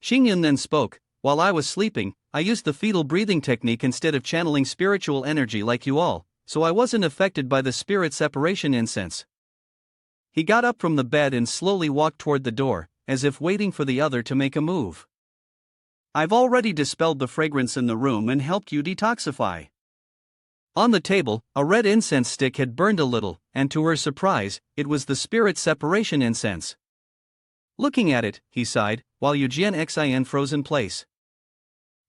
Chayun then spoke, "While I was sleeping, I used the fetal breathing technique instead of channeling spiritual energy like you all, so I wasn't affected by the spirit separation incense." He got up from the bed and slowly walked toward the door, as if waiting for the other to make a move. "I've already dispelled the fragrance in the room and helped you detoxify." On the table, a red incense stick had burned a little, and to her surprise, it was the spirit separation incense. Looking at it, he sighed, while Jian Xin froze in place.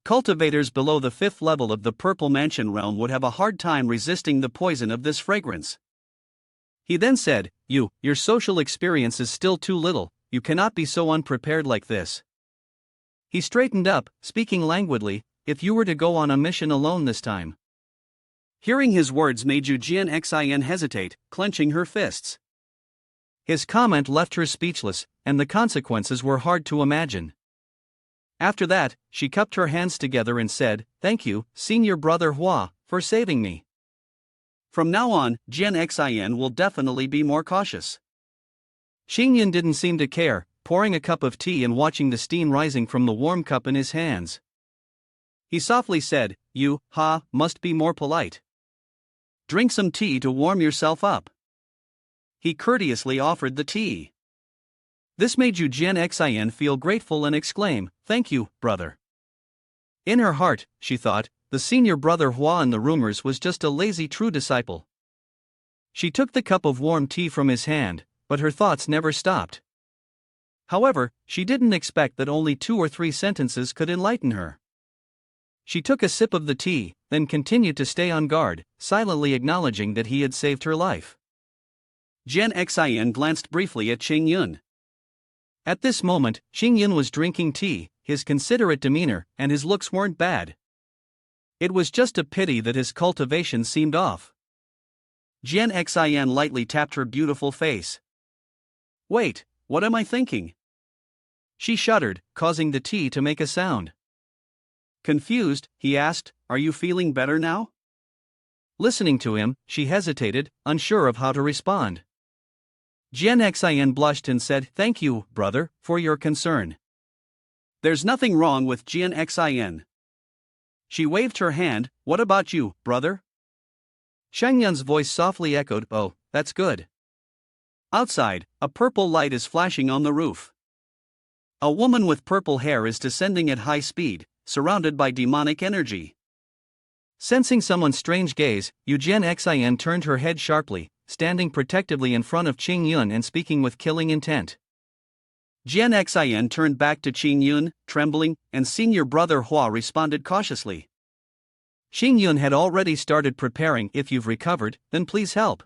Cultivators below the 5th level of the Purple Mansion realm would have a hard time resisting the poison of this fragrance. He then said, Your social experience is still too little, you cannot be so unprepared like this." He straightened up, speaking languidly, "If you were to go on a mission alone this time." Hearing his words made Jian Xin hesitate, clenching her fists. His comment left her speechless, and the consequences were hard to imagine. After that, she cupped her hands together and said, "Thank you, senior brother Hua, for saving me." From now on, Jian Xin will definitely be more cautious. Chayun didn't seem to care, pouring a cup of tea and watching the steam rising from the warm cup in his hands. He softly said, "You, must be more polite. Drink some tea to warm yourself up." He courteously offered the tea. This made Jian Xin feel grateful and exclaim, "Thank you, brother." In her heart, she thought, the senior brother Hua in the rumors was just a lazy true disciple. She took the cup of warm tea from his hand, but her thoughts never stopped. However, she didn't expect that only 2 or 3 sentences could enlighten her. She took a sip of the tea, then continued to stay on guard, silently acknowledging that he had saved her life. Jian Xin glanced briefly at Chayun. At this moment, Chayun was drinking tea, his considerate demeanor, and his looks weren't bad. It was just a pity that his cultivation seemed off. Jian Xin lightly tapped her beautiful face. "Wait, what am I thinking?" She shuddered, causing the tea to make a sound. Confused, he asked, "Are you feeling better now?" Listening to him, she hesitated, unsure of how to respond. Jian Xin blushed and said, "Thank you, brother, for your concern." "There's nothing wrong with Jian Xin." She waved her hand, "What about you, brother?" Chayun's voice softly echoed, "Oh, that's good." Outside, a purple light is flashing on the roof. A woman with purple hair is descending at high speed, surrounded by demonic energy. Sensing someone's strange gaze, Jian Xin turned her head sharply, standing protectively in front of Chayun and speaking with killing intent. Jian Xin turned back to Chayun, trembling, and senior brother Hua responded cautiously. Chayun had already started preparing. "If you've recovered, then please help.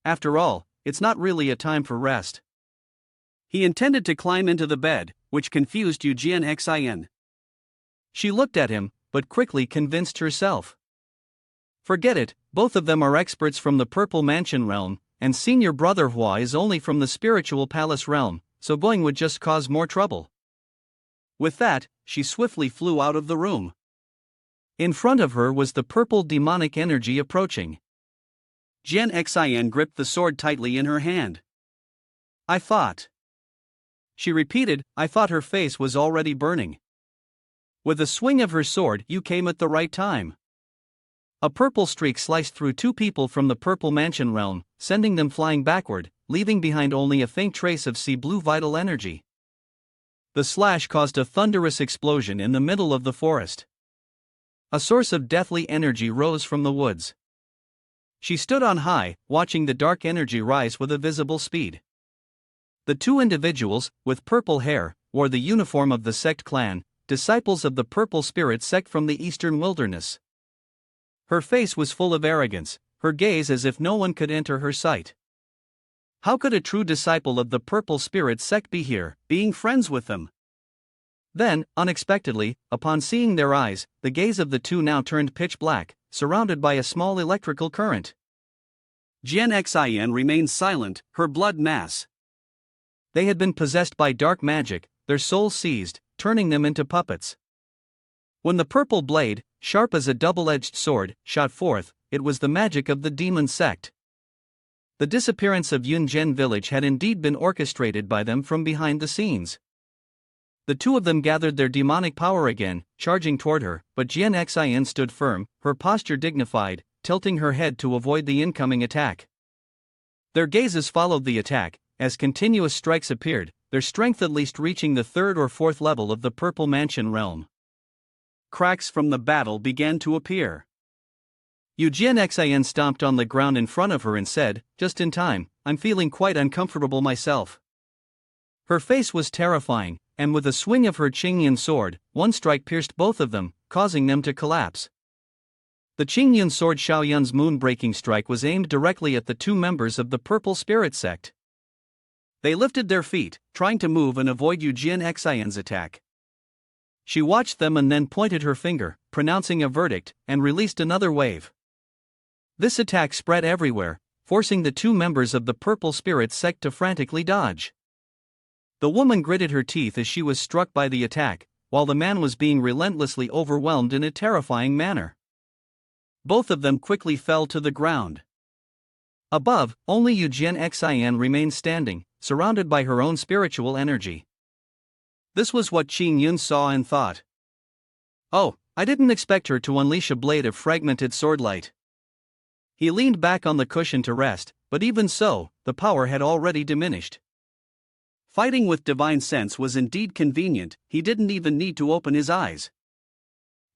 After all, it's not really a time for rest." He intended to climb into the bed, which confused Jian Xin. She looked at him, but quickly convinced herself. Forget it, both of them are experts from the Purple Mansion realm, and senior brother Hua is only from the Spiritual Palace realm, so going would just cause more trouble. With that, she swiftly flew out of the room. In front of her was the purple demonic energy approaching. Jian Xin gripped the sword tightly in her hand. "I thought." She repeated, "I thought." Her face was already burning. With a swing of her sword, "You came at the right time." A purple streak sliced through 2 people from the Purple Mansion realm, sending them flying backward, leaving behind only a faint trace of sea blue vital energy. The slash caused a thunderous explosion in the middle of the forest. A source of deathly energy rose from the woods. She stood on high, watching the dark energy rise with a visible speed. The 2 individuals, with purple hair, wore the uniform of the Sect clan, disciples of the Purple Spirit Sect from the Eastern Wilderness. Her face was full of arrogance, her gaze as if no one could enter her sight. How could a true disciple of the Purple Spirit Sect be here, being friends with them? Then, unexpectedly, upon seeing their eyes, the gaze of the 2 now turned pitch black, surrounded by a small electrical current. Jian Xin remained silent, her blood mass. They had been possessed by dark magic, their souls seized, turning them into puppets. When the purple blade, sharp as a double-edged sword, shot forth, it was the magic of the demon sect. The disappearance of Yunzhen village had indeed been orchestrated by them from behind the scenes. The two of them gathered their demonic power again, charging toward her, but Jian Xin stood firm, her posture dignified, tilting her head to avoid the incoming attack. Their gazes followed the attack, as continuous strikes appeared, their strength at least reaching the third or fourth level of the Purple Mansion realm. Cracks from the battle began to appear. Jian Xin stomped on the ground in front of her and said, "Just in time, I'm feeling quite uncomfortable myself." Her face was terrifying, and with a swing of her Qingyun sword, one strike pierced both of them, causing them to collapse. The Qingyun sword Xiaoyun's moon-breaking strike was aimed directly at the two members of the Purple Spirit sect. They lifted their feet, trying to move and avoid Jian Xin's attack. She watched them and then pointed her finger, pronouncing a verdict, and released another wave. This attack spread everywhere, forcing the two members of the Purple Spirit sect to frantically dodge. The woman gritted her teeth as she was struck by the attack, while the man was being relentlessly overwhelmed in a terrifying manner. Both of them quickly fell to the ground. Above, only Jian Xin remained standing, surrounded by her own spiritual energy. This was what Qingyun saw and thought. "Oh, I didn't expect her to unleash a blade of fragmented swordlight." He leaned back on the cushion to rest, but even so, the power had already diminished. Fighting with divine sense was indeed convenient, he didn't even need to open his eyes.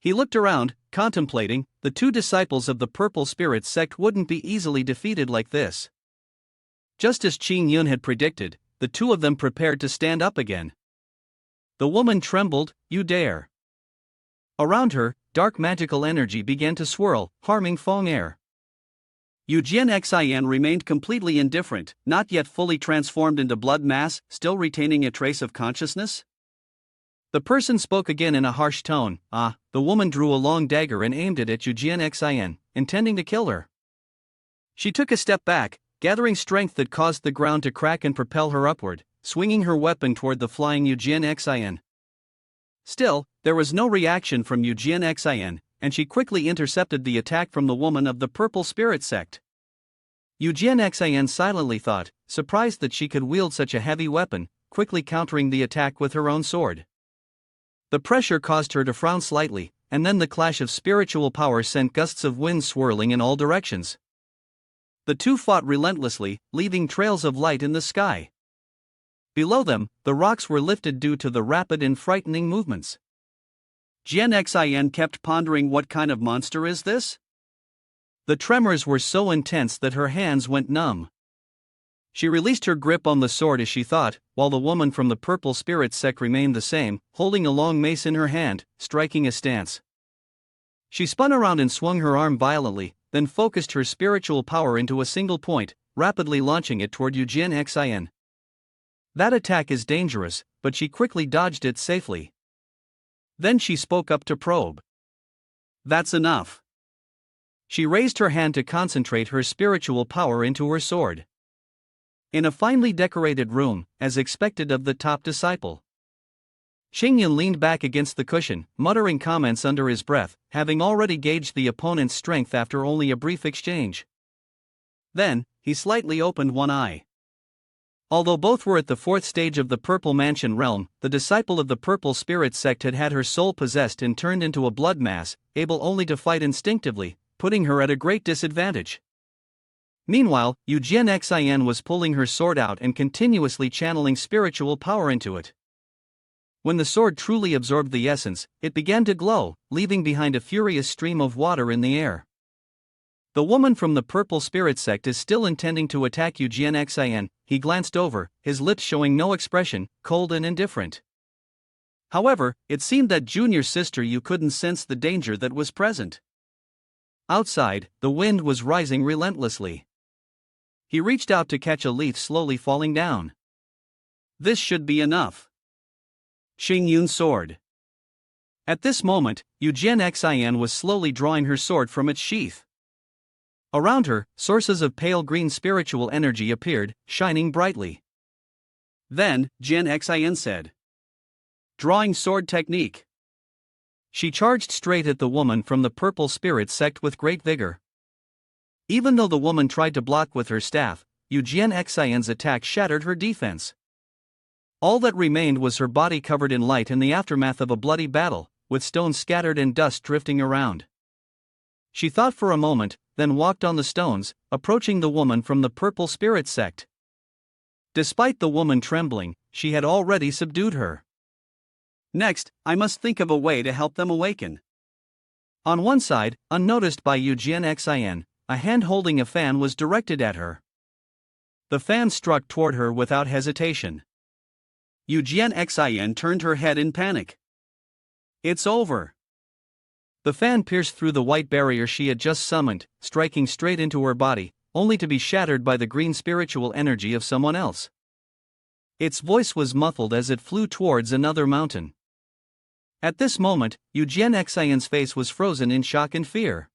He looked around, contemplating, the two disciples of the Purple Spirit sect wouldn't be easily defeated like this. Just as Qingyun had predicted, the two of them prepared to stand up again. The woman trembled, "You dare." Around her, dark magical energy began to swirl, harming Feng Air. Jian Xin remained completely indifferent, not yet fully transformed into blood mass, still retaining a trace of consciousness. The person spoke again in a harsh tone. The woman drew a long dagger and aimed it at Jian Xin, intending to kill her. She took a step back, gathering strength that caused the ground to crack and propel her upward, swinging her weapon toward the flying Jian Xin. Still, there was no reaction from Jian Xin, and she quickly intercepted the attack from the woman of the Purple Spirit sect. Jian Xin silently thought, surprised that she could wield such a heavy weapon, quickly countering the attack with her own sword. The pressure caused her to frown slightly, and then the clash of spiritual power sent gusts of wind swirling in all directions. The two fought relentlessly, leaving trails of light in the sky. Below them, the rocks were lifted due to the rapid and frightening movements. Jian Xin kept pondering, what kind of monster is this? The tremors were so intense that her hands went numb. She released her grip on the sword as she thought, while the woman from the Purple Spirit sect remained the same, holding a long mace in her hand, striking a stance. She spun around and swung her arm violently, then focused her spiritual power into a single point, rapidly launching it toward Jian Xin. That attack is dangerous, but she quickly dodged it safely. Then she spoke up to probe. "That's enough." She raised her hand to concentrate her spiritual power into her sword. In a finely decorated room, as expected of the top disciple, Qingyun leaned back against the cushion, muttering comments under his breath, having already gauged the opponent's strength after only a brief exchange. Then, he slightly opened one eye. Although both were at the fourth stage of the Purple Mansion realm, the disciple of the Purple Spirit sect had had her soul possessed and turned into a blood mass, able only to fight instinctively, putting her at a great disadvantage. Meanwhile, Jian Xin was pulling her sword out and continuously channeling spiritual power into it. When the sword truly absorbed the essence, it began to glow, leaving behind a furious stream of water in the air. The woman from the Purple Spirit sect is still intending to attack Jian Xin. He glanced over, his lips showing no expression, cold and indifferent. However, it seemed that junior sister Yu couldn't sense the danger that was present. Outside, the wind was rising relentlessly. He reached out to catch a leaf slowly falling down. This should be enough. Qingyun's sword. At this moment, Eugene was slowly drawing her sword from its sheath. Around her, sources of pale green spiritual energy appeared, shining brightly. Then, Jen said, "Drawing sword technique." She charged straight at the woman from the purple spirit sect with great vigor. Even though the woman tried to block with her staff, Eugene's attack shattered her defense. All that remained was her body covered in light in the aftermath of a bloody battle, with stones scattered and dust drifting around. She thought for a moment, then walked on the stones, approaching the woman from the purple spirit sect. Despite the woman trembling, she had already subdued her. Next, I must think of a way to help them awaken. On one side, unnoticed by Eugene, a hand holding a fan was directed at her. The fan struck toward her without hesitation. Eugene turned her head in panic. "It's over." The fan pierced through the white barrier she had just summoned, striking straight into her body, only to be shattered by the green spiritual energy of someone else. Its voice was muffled as it flew towards another mountain. At this moment, Eugene's face was frozen in shock and fear.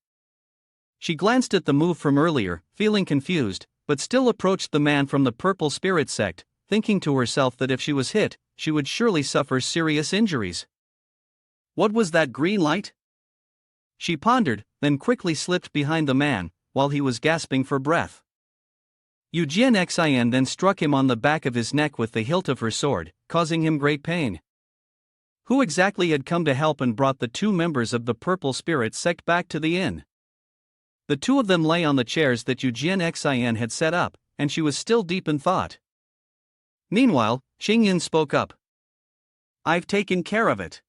She glanced at the move from earlier, feeling confused, but still approached the man from the purple spirit sect, thinking to herself that if she was hit, she would surely suffer serious injuries. What was that green light? She pondered, then quickly slipped behind the man, while he was gasping for breath. Eugene's then struck him on the back of his neck with the hilt of her sword, causing him great pain. Who exactly had come to help and brought the two members of the purple spirit sect back to the inn? The two of them lay on the chairs that Eugene's had set up, and she was still deep in thought. Meanwhile, Chayun spoke up. "I've taken care of it."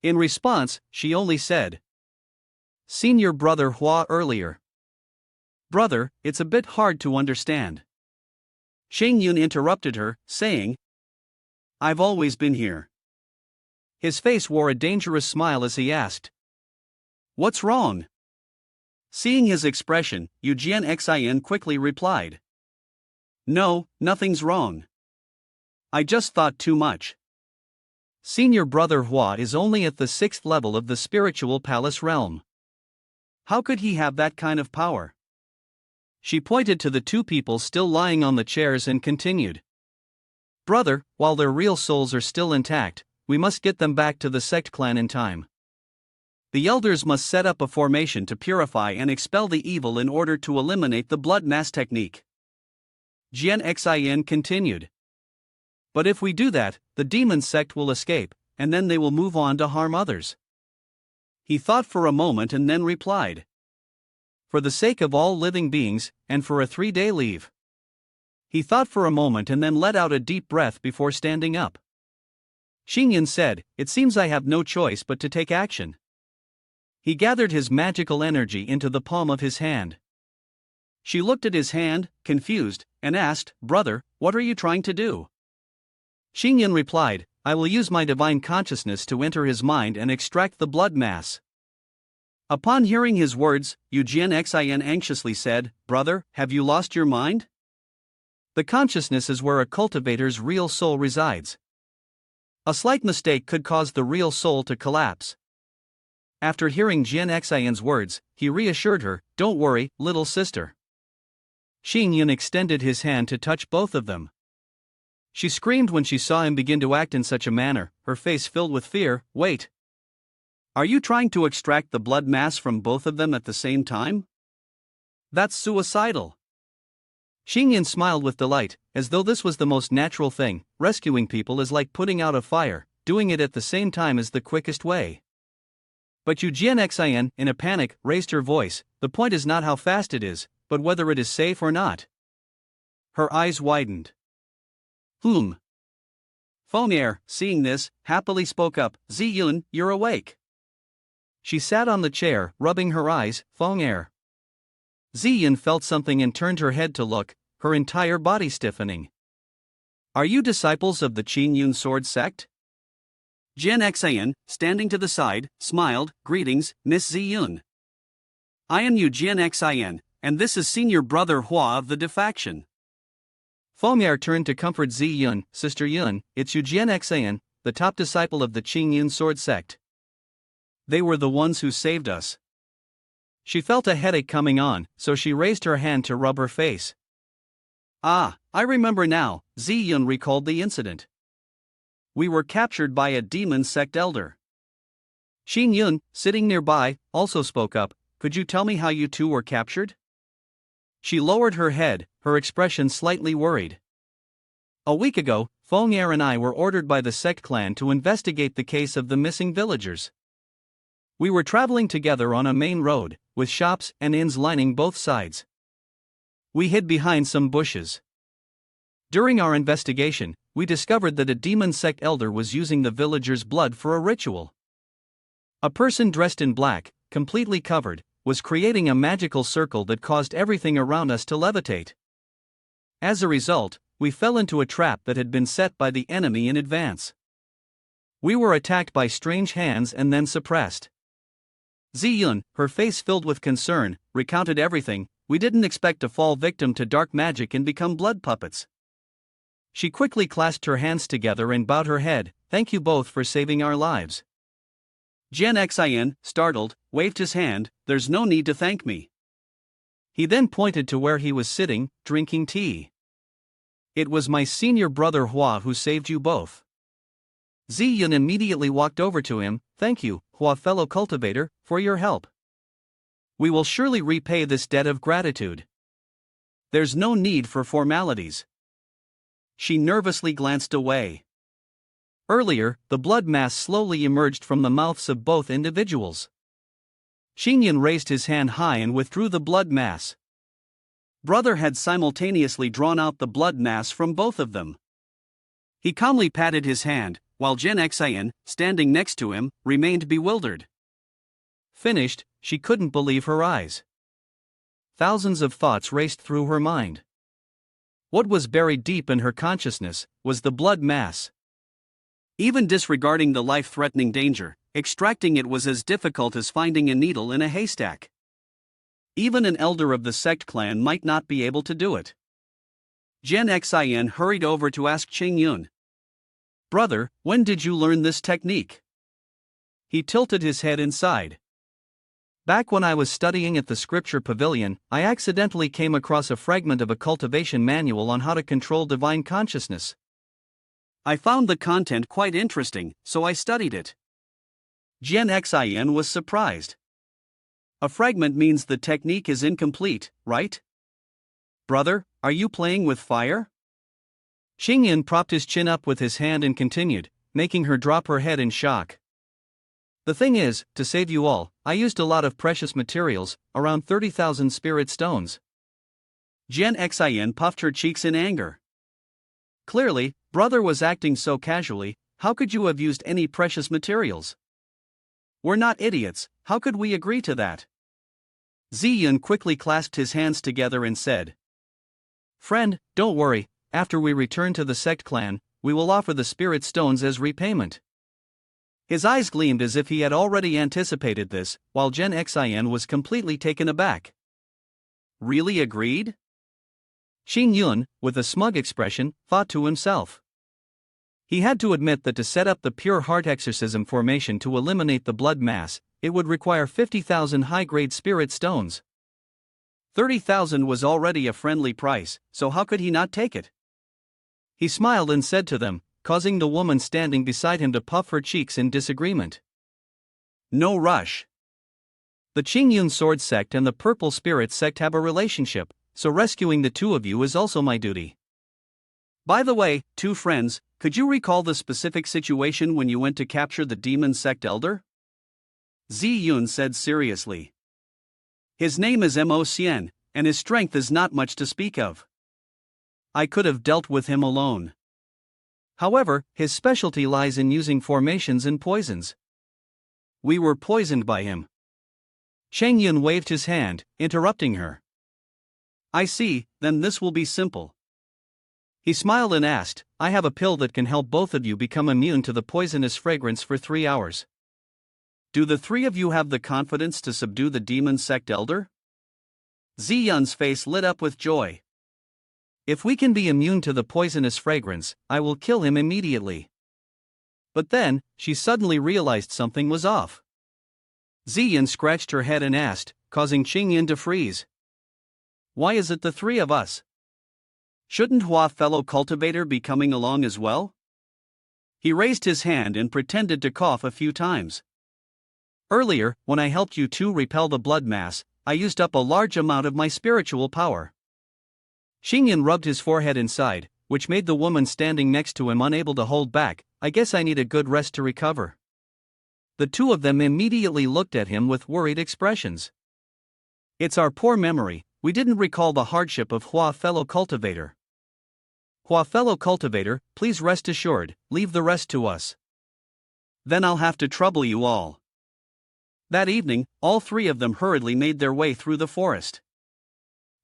In response, she only said, "Seen your brother Hua earlier." "Brother, it's a bit hard to understand." Chayun interrupted her, saying, "I've always been here." His face wore a dangerous smile as he asked, "What's wrong?" Seeing his expression, Eugen quickly replied, "No, nothing's wrong. I just thought too much." Senior brother Hua is only at the 6th level of the spiritual palace realm. How could he have that kind of power? She pointed to the two people still lying on the chairs and continued, "Brother, while their real souls are still intact, we must get them back to the sect clan in time. The elders must set up a formation to purify and expel the evil in order to eliminate the blood mass technique." Xin continued, "But if we do that, the demon sect will escape, and then they will move on to harm others." He thought for a moment and then replied, "For the sake of all living beings, and for a 3-day leave." He thought for a moment and then let out a deep breath before standing up. Xingyan said, "It seems I have no choice but to take action." He gathered his magical energy into the palm of his hand. She looked at his hand, confused, and asked, "Brother, what are you trying to do?" Xingyan replied, "I will use my divine consciousness to enter his mind and extract the blood mass." Upon hearing his words, Eugen anxiously said, "Brother, have you lost your mind?" The consciousness is where a cultivator's real soul resides. A slight mistake could cause the real soul to collapse. After hearing Jian words, he reassured her, "Don't worry, little sister." Xingyan extended his hand to touch both of them. She screamed when she saw him begin to act in such a manner, her face filled with fear. "Wait! Are you trying to extract the blood mass from both of them at the same time? That's suicidal." Xingyan smiled with delight, as though this was the most natural thing. Rescuing people is like putting out a fire, doing it at the same time is the quickest way. But Eugen in a panic, raised her voice, "The point is not how fast it is, but whether it is safe or not." Her eyes widened. Fonier, seeing this, happily spoke up, "Ziyun, you're awake." She sat on the chair, rubbing her eyes. Fonier. Ziyun felt something and turned her head to look, her entire body stiffening. "Are you disciples of the Qin sword sect?" Jian Xan, standing to the side, smiled, "Greetings, Miss Ziyun. I am Eugen Xan, and this is senior brother Hua of the defaction." Fonier turned to comfort Ziyun, "Sister Yun, it's Eugen Xan, the top disciple of the Qin sword sect. They were the ones who saved us. She felt a headache coming on, so she raised her hand to rub her face. Ah, I remember now, Ziyun recalled the incident. We were captured by a demon sect elder. Xingyun, sitting nearby, also spoke up. Could you tell me how you two were captured? She lowered her head, her expression slightly worried. A week ago, Feng'er and I were ordered by the sect clan to investigate the case of the missing villagers. We were traveling together on a main road, with shops and inns lining both sides. We hid behind some bushes. During our investigation, we discovered that a demon sect elder was using the villagers' blood for a ritual. A person dressed in black, completely covered, was creating a magical circle that caused everything around us to levitate. As a result, we fell into a trap that had been set by the enemy in advance. We were attacked by strange hands and then suppressed. Ziyun, her face filled with concern, recounted everything. We didn't expect to fall victim to dark magic and become blood puppets. She quickly clasped her hands together and bowed her head. Thank you both for saving our lives. Jian Xian, startled, waved his hand. There's no need to thank me. He then pointed to where he was sitting, drinking tea. It was my senior brother Hua who saved you both. Ziyun immediately walked over to him. Thank you, Hua fellow cultivator, for your help. We will surely repay this debt of gratitude. There's no need for formalities. She nervously glanced away. Earlier, the blood mass slowly emerged from the mouths of both individuals. Xingyun raised his hand high and withdrew the blood mass. Brother had simultaneously drawn out the blood mass from both of them. He calmly patted his hand, while Jian Xian, standing next to him, remained bewildered. Finished, she couldn't believe her eyes. Thousands of thoughts raced through her mind. What was buried deep in her consciousness was the blood mass. Even disregarding the life-threatening danger, extracting it was as difficult as finding a needle in a haystack. Even an elder of the sect clan might not be able to do it. Jian Xian hurried over to ask Xingyun. Brother, when did you learn this technique? He tilted his head inside. Back when I was studying at the scripture pavilion, I accidentally came across a fragment of a cultivation manual on how to control divine consciousness. I found the content quite interesting, so I studied it. Jian Xian was surprised. A fragment means the technique is incomplete, right? Brother, are you playing with fire? Xingyun propped his chin up with his hand and continued, making her drop her head in shock. The thing is, to save you all, I used a lot of precious materials, around 30,000 spirit stones. Jian Xian puffed her cheeks in anger. Clearly, brother was acting so casually. How could you have used any precious materials? We're not idiots, how could we agree to that? Ziyun quickly clasped his hands together and said, Friend, don't worry, after we return to the sect clan, we will offer the spirit stones as repayment. His eyes gleamed as if he had already anticipated this, while Jian Xian was completely taken aback. Really agreed? Xingyun, with a smug expression, thought to himself. He had to admit that to set up the pure heart exorcism formation to eliminate the blood mass, it would require 50,000 high-grade spirit stones. 30,000 was already a friendly price, so how could he not take it? He smiled and said to them, causing the woman standing beside him to puff her cheeks in disagreement. No rush. The Qingyun Sword Sect and the Purple Spirit Sect have a relationship, so rescuing the two of you is also my duty. By the way, two friends, could you recall the specific situation when you went to capture the demon sect elder? Ziyun said seriously. His name is Mo Xian, and his strength is not much to speak of. I could have dealt with him alone. However, his specialty lies in using formations and poisons. We were poisoned by him. Chayun waved his hand, interrupting her. I see, then this will be simple. He smiled and asked, I have a pill that can help both of you become immune to the poisonous fragrance for 3 hours. Do the three of you have the confidence to subdue the demon sect elder? Ziyun's face lit up with joy. If we can be immune to the poisonous fragrance, I will kill him immediately. But then, she suddenly realized something was off. Ziyan scratched her head and asked, causing Qingyan to freeze. Why is it the three of us? Shouldn't Hua fellow cultivator be coming along as well? He raised his hand and pretended to cough a few times. Earlier, when I helped you two repel the blood mass, I used up a large amount of my spiritual power. Qingyan rubbed his forehead inside, which made the woman standing next to him unable to hold back. I guess I need a good rest to recover. The two of them immediately looked at him with worried expressions. It's our poor memory, we didn't recall the hardship of Hua fellow cultivator. Hua fellow cultivator, please rest assured, leave the rest to us. Then I'll have to trouble you all. That evening, all three of them hurriedly made their way through the forest.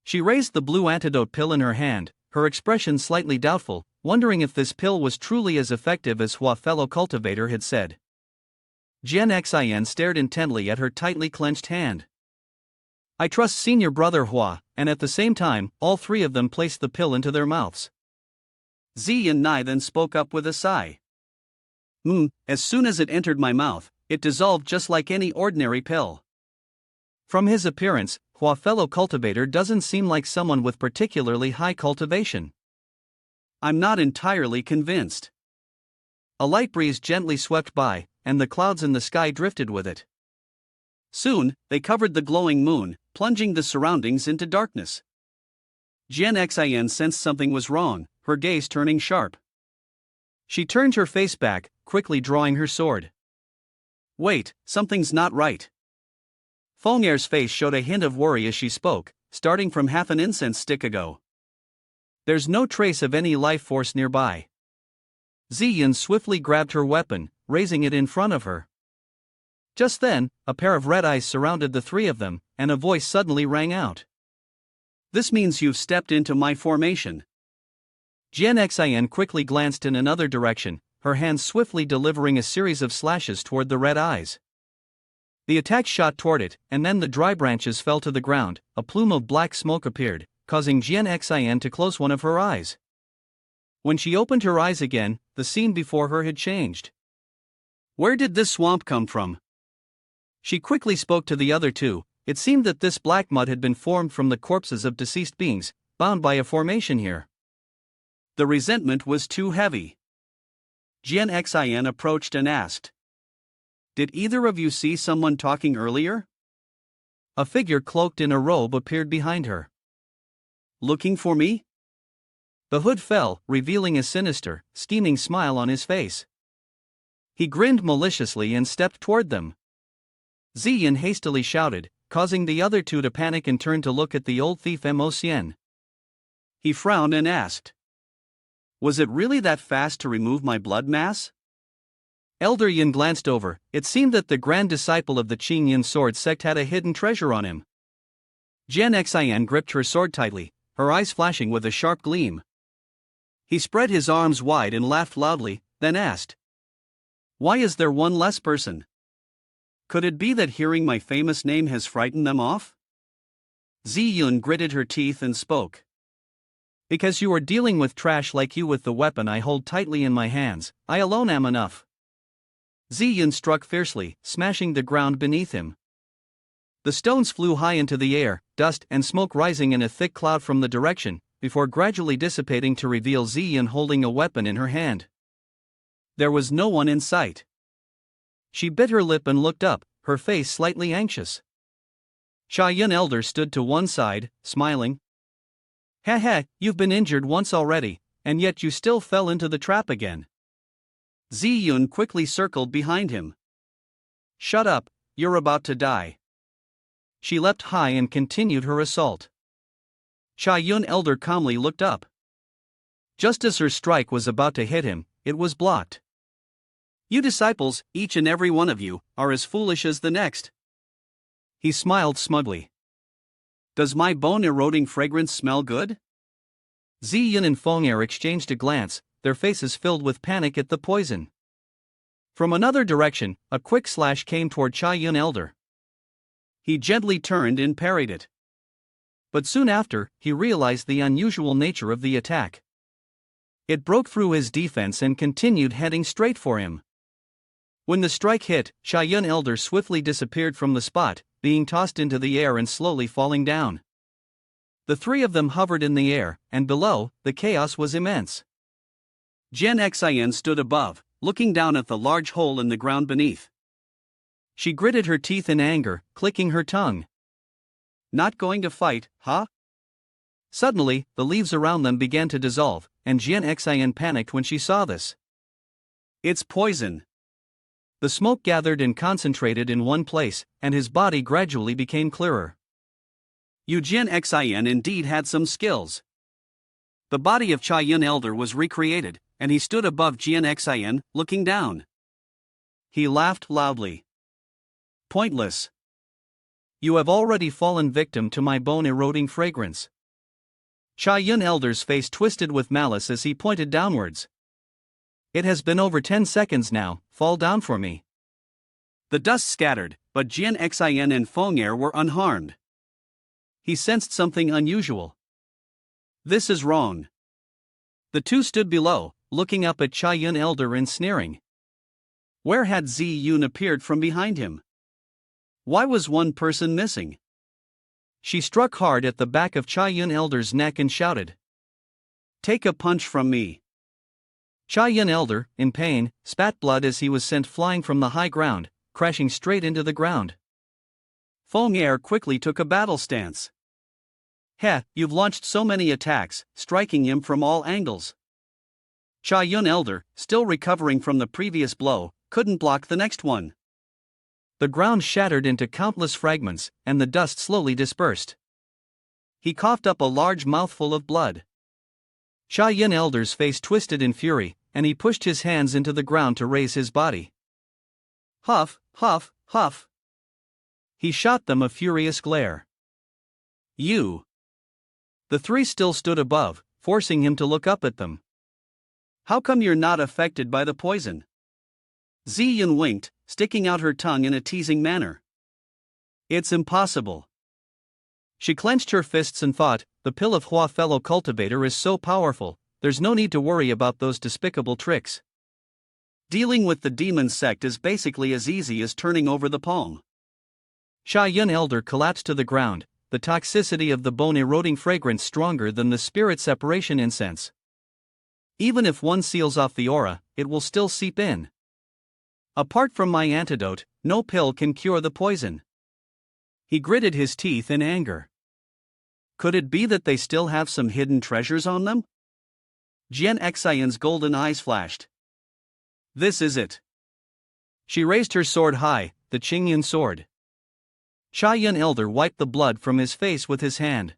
She raised the blue antidote pill in her hand, her expression slightly doubtful, wondering if this pill was truly as effective as Hua fellow cultivator had said. Jian Xin stared intently at her tightly clenched hand. I trust senior brother Hua, and at the same time, all three of them placed the pill into their mouths. Ziyan Nai then spoke up with a sigh. As soon as it entered my mouth, it dissolved just like any ordinary pill. From his appearance, Hua fellow cultivator doesn't seem like someone with particularly high cultivation. I'm not entirely convinced. A light breeze gently swept by, and the clouds in the sky drifted with it. Soon, they covered the glowing moon, plunging the surroundings into darkness. Jian Xin sensed something was wrong, her gaze turning sharp. She turned her face back, quickly drawing her sword. Wait, something's not right. Feng'er's face showed a hint of worry as she spoke, starting from half an incense stick ago. There's no trace of any life force nearby. Ziyan swiftly grabbed her weapon, raising it in front of her. Just then, a pair of red eyes surrounded the three of them, and a voice suddenly rang out. This means you've stepped into my formation. Jian Xin quickly glanced in another direction, her hands swiftly delivering a series of slashes toward the red eyes. The attack shot toward it, and then the dry branches fell to the ground. A plume of black smoke appeared, causing Jian Xin to close one of her eyes. When she opened her eyes again, the scene before her had changed. Where did this swamp come from? She quickly spoke to the other two. It seemed that this black mud had been formed from the corpses of deceased beings, bound by a formation here. The resentment was too heavy. Jian Xin approached and asked, Did either of you see someone talking earlier? A figure cloaked in a robe appeared behind her. Looking for me? The hood fell, revealing a sinister, scheming smile on his face. He grinned maliciously and stepped toward them. Ziyan hastily shouted, causing the other two to panic and turn to look at the old thief Mo. He frowned and asked, Was it really that fast to remove my blood mass? Elder Yin glanced over. It seemed that the grand disciple of the Qingyan sword sect had a hidden treasure on him. Jian Xin gripped her sword tightly, her eyes flashing with a sharp gleam. He spread his arms wide and laughed loudly, then asked, Why is there one less person? Could it be that hearing my famous name has frightened them off? Ziyun gritted her teeth and spoke. Because you are dealing with trash like you with the weapon I hold tightly in my hands, I alone am enough. Ziyun struck fiercely, smashing the ground beneath him. The stones flew high into the air, dust and smoke rising in a thick cloud from the direction, before gradually dissipating to reveal Ziyun holding a weapon in her hand. There was no one in sight. She bit her lip and looked up, her face slightly anxious. Chayun elder stood to one side, smiling. You've been injured once already, and yet you still fell into the trap again. Ziyun quickly circled behind him. Shut up, you're about to die. She leapt high and continued her assault. Chayun elder calmly looked up. Just as her strike was about to hit him, it was blocked. You disciples, each and every one of you, are as foolish as the next. He smiled smugly. Does my bone-eroding fragrance smell good? Ziyun and Feng'er exchanged a glance, their faces filled with panic at the poison. From another direction, a quick slash came toward Chayun elder. He gently turned and parried it. But soon after, he realized the unusual nature of the attack. It broke through his defense and continued heading straight for him. When the strike hit, Chayun elder swiftly disappeared from the spot, being tossed into the air and slowly falling down. The three of them hovered in the air, and below, the chaos was immense. Jian Xian stood above, looking down at the large hole in the ground beneath. She gritted her teeth in anger, clicking her tongue. Not going to fight, huh? Suddenly, the leaves around them began to dissolve, and Jian Xian panicked when she saw this. It's poison. The smoke gathered and concentrated in one place, and his body gradually became clearer. Jian Xian indeed had some skills. The body of Chayun elder was recreated, and he stood above Jian Xian, looking down. He laughed loudly. Pointless. You have already fallen victim to my bone-eroding fragrance. Chayun elder's face twisted with malice as he pointed downwards. It has been over 10 seconds now, fall down for me. The dust scattered, but Jian Xian and Feng'er were unharmed. He sensed something unusual. This is wrong. The two stood below, looking up at Chayun elder and sneering. Where had Ziyun appeared from behind him? Why was one person missing? She struck hard at the back of Chayun elder's neck and shouted. Take a punch from me. Chayun elder, in pain, spat blood as he was sent flying from the high ground, crashing straight into the ground. Feng'er quickly took a battle stance. You've launched so many attacks, striking him from all angles. Chayun elder, still recovering from the previous blow, couldn't block the next one. The ground shattered into countless fragments, and the dust slowly dispersed. He coughed up a large mouthful of blood. Chayun elder's face twisted in fury, and he pushed his hands into the ground to raise his body. Huff, huff, huff. He shot them a furious glare. You. The three still stood above, forcing him to look up at them. How come you're not affected by the poison? Ziyun winked, sticking out her tongue in a teasing manner. It's impossible. She clenched her fists and thought, the pill of Hua fellow cultivator is so powerful, there's no need to worry about those despicable tricks. Dealing with the demon sect is basically as easy as turning over the palm. Chayun elder collapsed to the ground, the toxicity of the bone-eroding fragrance stronger than the spirit separation incense. Even if one seals off the aura, it will still seep in. Apart from my antidote, no pill can cure the poison. He gritted his teeth in anger. Could it be that they still have some hidden treasures on them? Jian Xian's golden eyes flashed. This is it. She raised her sword high, the Qingyun sword. Chayun elder wiped the blood from his face with his hand.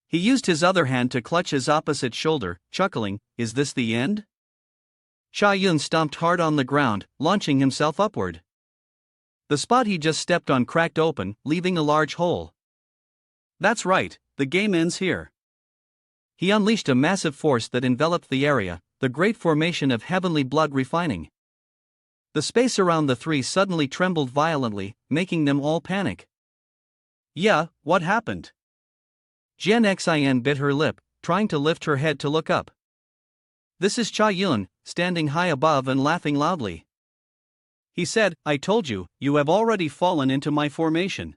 He used his other hand to clutch his opposite shoulder, chuckling, is this the end? Chayun stomped hard on the ground, launching himself upward. The spot he just stepped on cracked open, leaving a large hole. That's right, the game ends here. He unleashed a massive force that enveloped the area, the great formation of heavenly blood refining. The space around the three suddenly trembled violently, making them all panic. Yeah, what happened? Jian Xian bit her lip, trying to lift her head to look up. This is Chayun, standing high above and laughing loudly. He said, I told you, you have already fallen into my formation.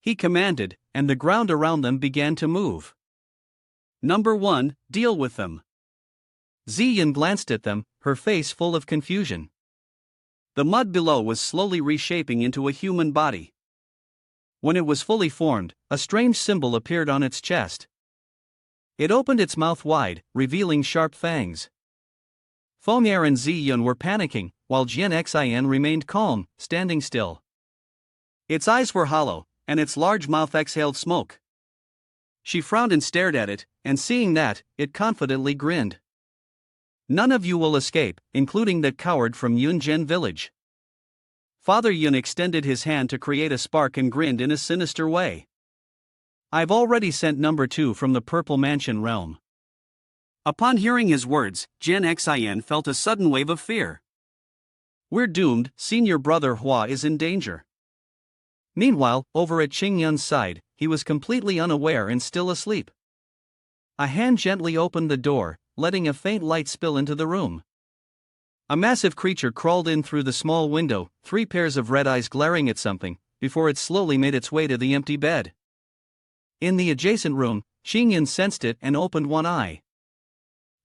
He commanded, and the ground around them began to move. Number 1, deal with them. Ziyun glanced at them, her face full of confusion. The mud below was slowly reshaping into a human body. When it was fully formed, a strange symbol appeared on its chest. It opened its mouth wide, revealing sharp fangs. Feng'er and Ziyun were panicking, while Jian Xian remained calm, standing still. Its eyes were hollow, and its large mouth exhaled smoke. She frowned and stared at it, and seeing that, it confidently grinned. None of you will escape, including that coward from Yunzhen village. Father Yun extended his hand to create a spark and grinned in a sinister way. I've already sent number 2 from the Purple Mansion realm. Upon hearing his words, Jian Xian felt a sudden wave of fear. We're doomed, senior brother Hua is in danger. Meanwhile, over at Qingyun's side, he was completely unaware and still asleep. A hand gently opened the door, letting a faint light spill into the room. A massive creature crawled in through the small window, 3 pairs of red eyes glaring at something, before it slowly made its way to the empty bed. In the adjacent room, Xingyun sensed it and opened one eye.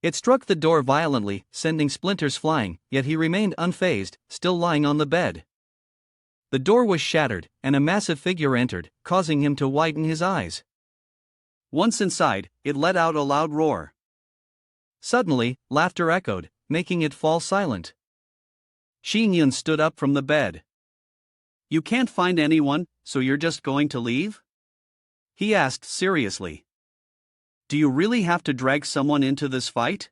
It struck the door violently, sending splinters flying, yet he remained unfazed, still lying on the bed. The door was shattered, and a massive figure entered, causing him to widen his eyes. Once inside, it let out a loud roar. Suddenly, laughter echoed, making it fall silent. Xingyun stood up from the bed. "You can't find anyone, so you're just going to leave?" he asked seriously. "Do you really have to drag someone into this fight?"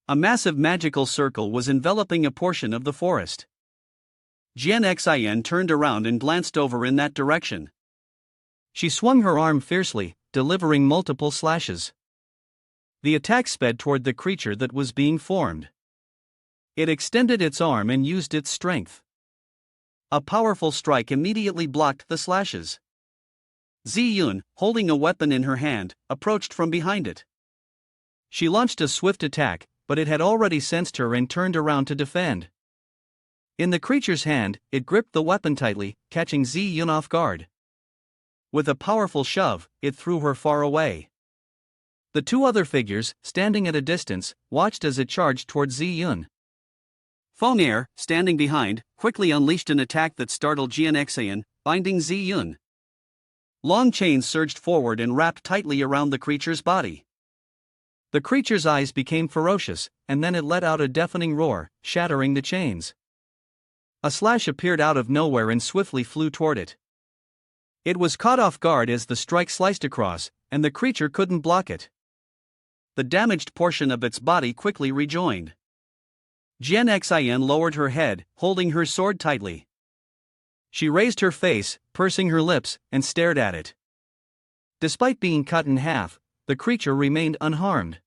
A massive magical circle was enveloping a portion of the forest. Jian Xin turned around and glanced over in that direction. She swung her arm fiercely, delivering multiple slashes. The attack sped toward the creature that was being formed. It extended its arm and used its strength. A powerful strike immediately blocked the slashes. Ziyun, holding a weapon in her hand, approached from behind it. She launched a swift attack, but it had already sensed her and turned around to defend. In the creature's hand, it gripped the weapon tightly, catching Ziyun off guard. With a powerful shove, it threw her far away. The 2 other figures, standing at a distance, watched as it charged towards Ziyun. Feng'er, standing behind, quickly unleashed an attack that startled Jian Xin, binding Ziyun. Long chains surged forward and wrapped tightly around the creature's body. The creature's eyes became ferocious, and then it let out a deafening roar, shattering the chains. A slash appeared out of nowhere and swiftly flew toward it. It was caught off guard as the strike sliced across, and the creature couldn't block it. The damaged portion of its body quickly rejoined. Jian Xin lowered her head, holding her sword tightly. She raised her face, pursing her lips, and stared at it. Despite being cut in half, the creature remained unharmed.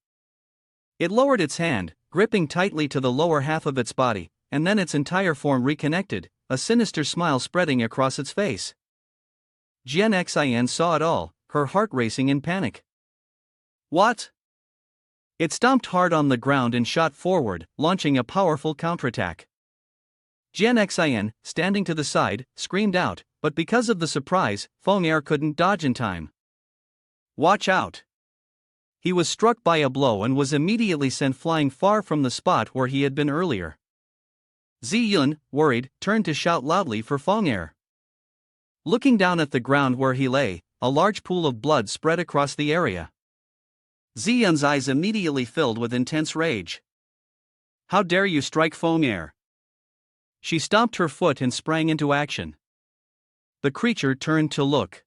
It lowered its hand, gripping tightly to the lower half of its body, and then its entire form reconnected, a sinister smile spreading across its face. Jian Xin saw it all, her heart racing in panic. "What?" It stomped hard on the ground and shot forward, launching a powerful counterattack. Jian Xin, standing to the side, screamed out, but because of the surprise, Feng'er couldn't dodge in time. "Watch out!" He was struck by a blow and was immediately sent flying far from the spot where he had been earlier. Ziyun, worried, turned to shout loudly for Feng'er. Looking down at the ground where he lay, a large pool of blood spread across the area. Ziyun's eyes immediately filled with intense rage. "How dare you strike Feng'er?" She stomped her foot and sprang into action. The creature turned to look.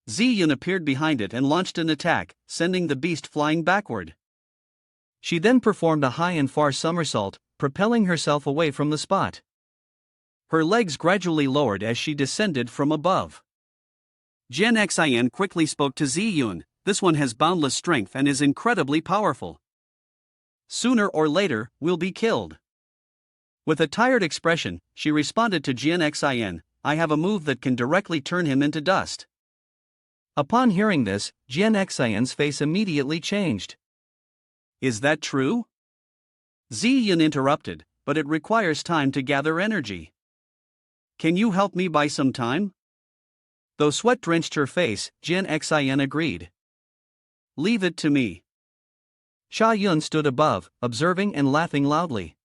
Ziyun appeared behind it and launched an attack, sending the beast flying backward. She then performed a high and far somersault, propelling herself away from the spot. Her legs gradually lowered as she descended from above. Jian Xin quickly spoke to Ziyun. "This one has boundless strength and is incredibly powerful. Sooner or later, we'll be killed." With a tired expression, she responded to Jian Xin, "I have a move that can directly turn him into dust." Upon hearing this, Jian Xin's face immediately changed. "Is that true?" Ziyun interrupted, "But it requires time to gather energy. Can you help me buy some time?" Though sweat drenched her face, Jian Xin agreed. "Leave it to me." Chayun stood above, observing and laughing loudly.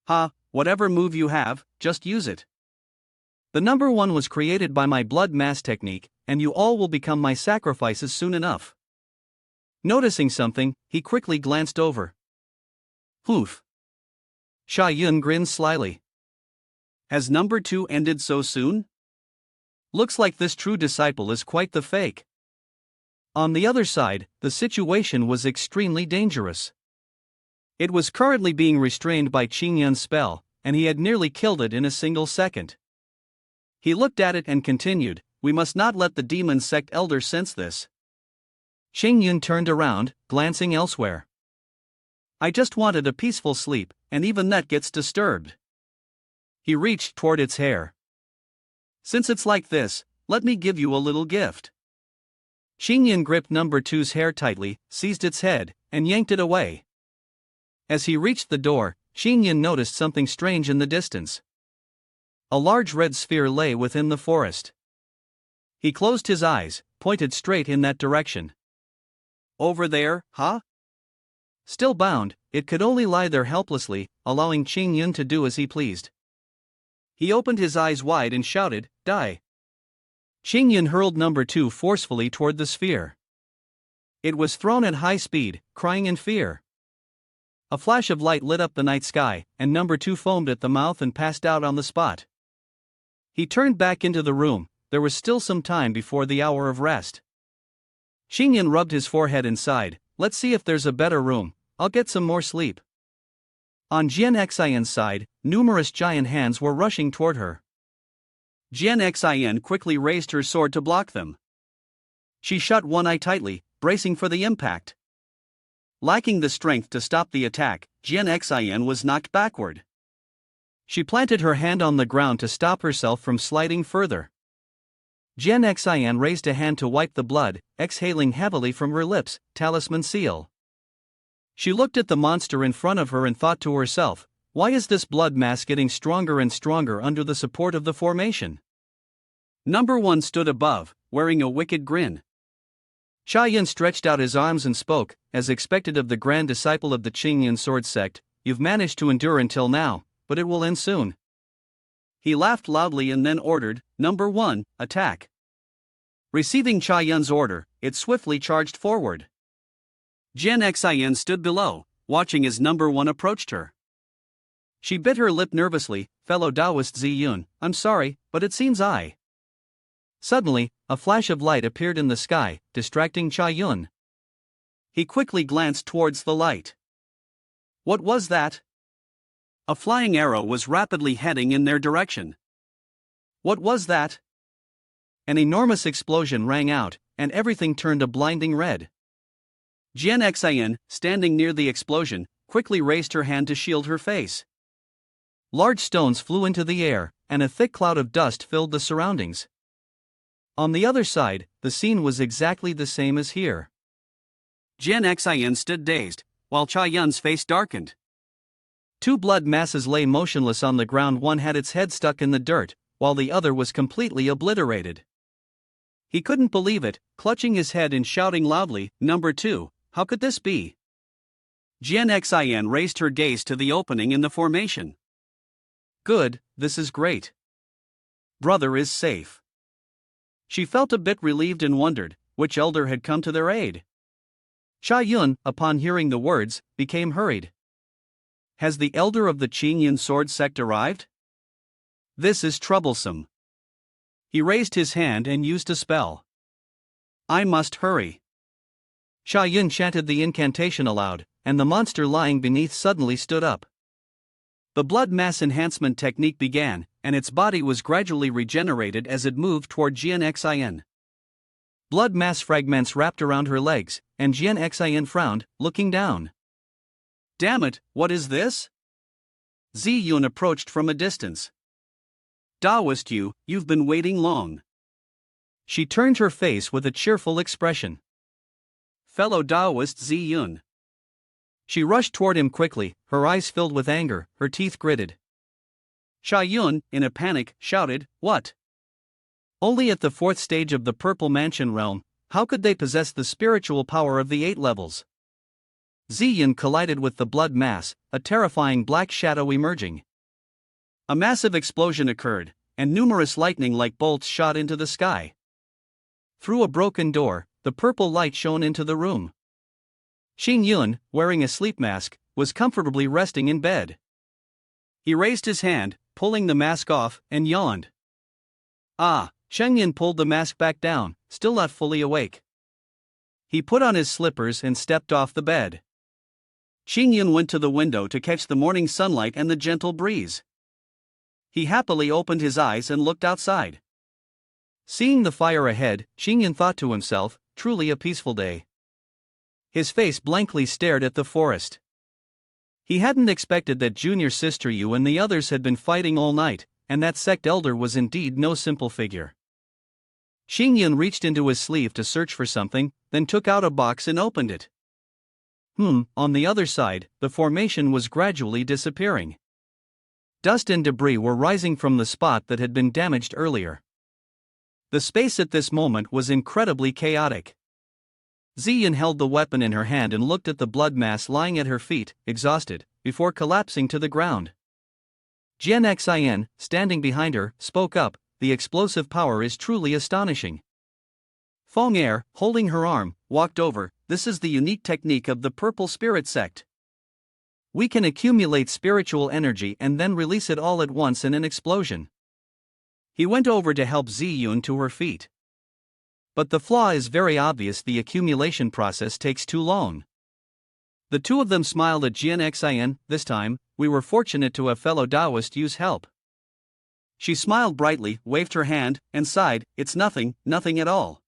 "Ha, whatever move you have, just use it. The number 1 was created by my blood mass technique, and you all will become my sacrifices soon enough." Noticing something, he quickly glanced over. "Hoof." Chayun grinned slyly. "Has number 2 ended so soon? Looks like this true disciple is quite the fake." On the other side, the situation was extremely dangerous. It was currently being restrained by Qingyun's spell, and he had nearly killed it in a single second. He looked at it and continued, "We must not let the demon sect elder sense this." Qingyun turned around, glancing elsewhere. "I just wanted a peaceful sleep, and even that gets disturbed." He reached toward its hair. "Since it's like this, let me give you a little gift." Qingyun gripped number 2's hair tightly, seized its head, and yanked it away. As he reached the door, Xinyan noticed something strange in the distance. A large red sphere lay within the forest. He closed his eyes, pointed straight in that direction. Over there, huh? Still bound, it could only lie there helplessly, allowing Xinyan to do as he pleased. He opened his eyes wide and shouted, "Die!" Xinyan hurled number 2 forcefully toward the sphere. It was thrown at high speed, crying in fear. A flash of light lit up the night sky, and number 2 foamed at the mouth and passed out on the spot. He turned back into the room. There was still some time before the hour of rest. Xinyan rubbed his forehead and sighed, "Let's see if there's a better room, I'll get some more sleep." On Jian Xian's side, numerous giant hands were rushing toward her. Jian Xian quickly raised her sword to block them. She shut one eye tightly, bracing for the impact. Lacking the strength to stop the attack, Jian Xian was knocked backward. She planted her hand on the ground to stop herself from sliding further. Jian Xian raised a hand to wipe the blood, exhaling heavily from her lips, talisman seal. She looked at the monster in front of her and thought to herself, why is this blood mass getting stronger and stronger under the support of the formation? Number 1 stood above, wearing a wicked grin. Chayun stretched out his arms and spoke, as expected of the grand disciple of the Qingyan sword sect, "You've managed to endure until now, but it will end soon." He laughed loudly and then ordered, "Number 1, attack." Receiving Chayun's order, it swiftly charged forward. Jian Xian stood below, watching as number 1 approached her. She bit her lip nervously. "Fellow Taoist Ziyun, I'm sorry, but it seems I." Suddenly, a flash of light appeared in the sky, distracting Chayun. He quickly glanced towards the light. What was that? A flying arrow was rapidly heading in their direction. What was that? An enormous explosion rang out, and everything turned a blinding red. Jian Xian, standing near the explosion, quickly raised her hand to shield her face. Large stones flew into the air, and a thick cloud of dust filled the surroundings. On the other side, the scene was exactly the same as here. Jian Xian stood dazed, while Chayun's face darkened. 2 blood masses lay motionless on the ground. One had its head stuck in the dirt, while the other was completely obliterated. He couldn't believe it, clutching his head and shouting loudly, "Number 2, how could this be?" Jian Xian raised her gaze to the opening in the formation. "Good, this is great. Brother is safe." She felt a bit relieved and wondered which elder had come to their aid. Chayun, upon hearing the words, became hurried. Has the elder of the Qingyan sword sect arrived? This is troublesome. He raised his hand and used a spell. I must hurry. Chayun chanted the incantation aloud, and the monster lying beneath suddenly stood up. The blood mass enhancement technique began, and its body was gradually regenerated as it moved toward Jian Xian. Blood mass fragments wrapped around her legs, and Jian Xian frowned, looking down. Damn it, what is this? Ziyun approached from a distance. Taoist you've been waiting long. She turned her face with a cheerful expression. Fellow Taoist Ziyun. She rushed toward him quickly, her eyes filled with anger, her teeth gritted. Chayun, in a panic, shouted, "What? Only at the 4th stage of the Purple Mansion realm, how could they possess the spiritual power of the 8 levels?" Ziyun collided with the blood mass, a terrifying black shadow emerging. A massive explosion occurred, and numerous lightning-like bolts shot into the sky. Through a broken door, the purple light shone into the room. Xinyan, wearing a sleep mask, was comfortably resting in bed. He raised his hand, pulling the mask off, and yawned. Xinyan pulled the mask back down, still not fully awake. He put on his slippers and stepped off the bed. Xinyan went to the window to catch the morning sunlight and the gentle breeze. He happily opened his eyes and looked outside. Seeing the fire ahead, Xinyan thought to himself, truly a peaceful day. His face blankly stared at the forest. He hadn't expected that Junior Sister Yu and the others had been fighting all night, and that sect elder was indeed no simple figure. Xinyan reached into his sleeve to search for something, then took out a box and opened it. On the other side, the formation was gradually disappearing. Dust and debris were rising from the spot that had been damaged earlier. The space at this moment was incredibly chaotic. Ziyun held the weapon in her hand and looked at the blood mass lying at her feet, exhausted, before collapsing to the ground. Jian Xin, standing behind her, spoke up, "The explosive power is truly astonishing." Feng Er, holding her arm, walked over, "This is the unique technique of the Purple Spirit Sect. We can accumulate spiritual energy and then release it all at once in an explosion." He went over to help Ziyun to her feet. But the flaw is very obvious: the accumulation process takes too long. The two of them smiled at Jian Xin. "This time, we were fortunate to have fellow Taoist use help." She smiled brightly, waved her hand, and sighed, "It's nothing, nothing at all.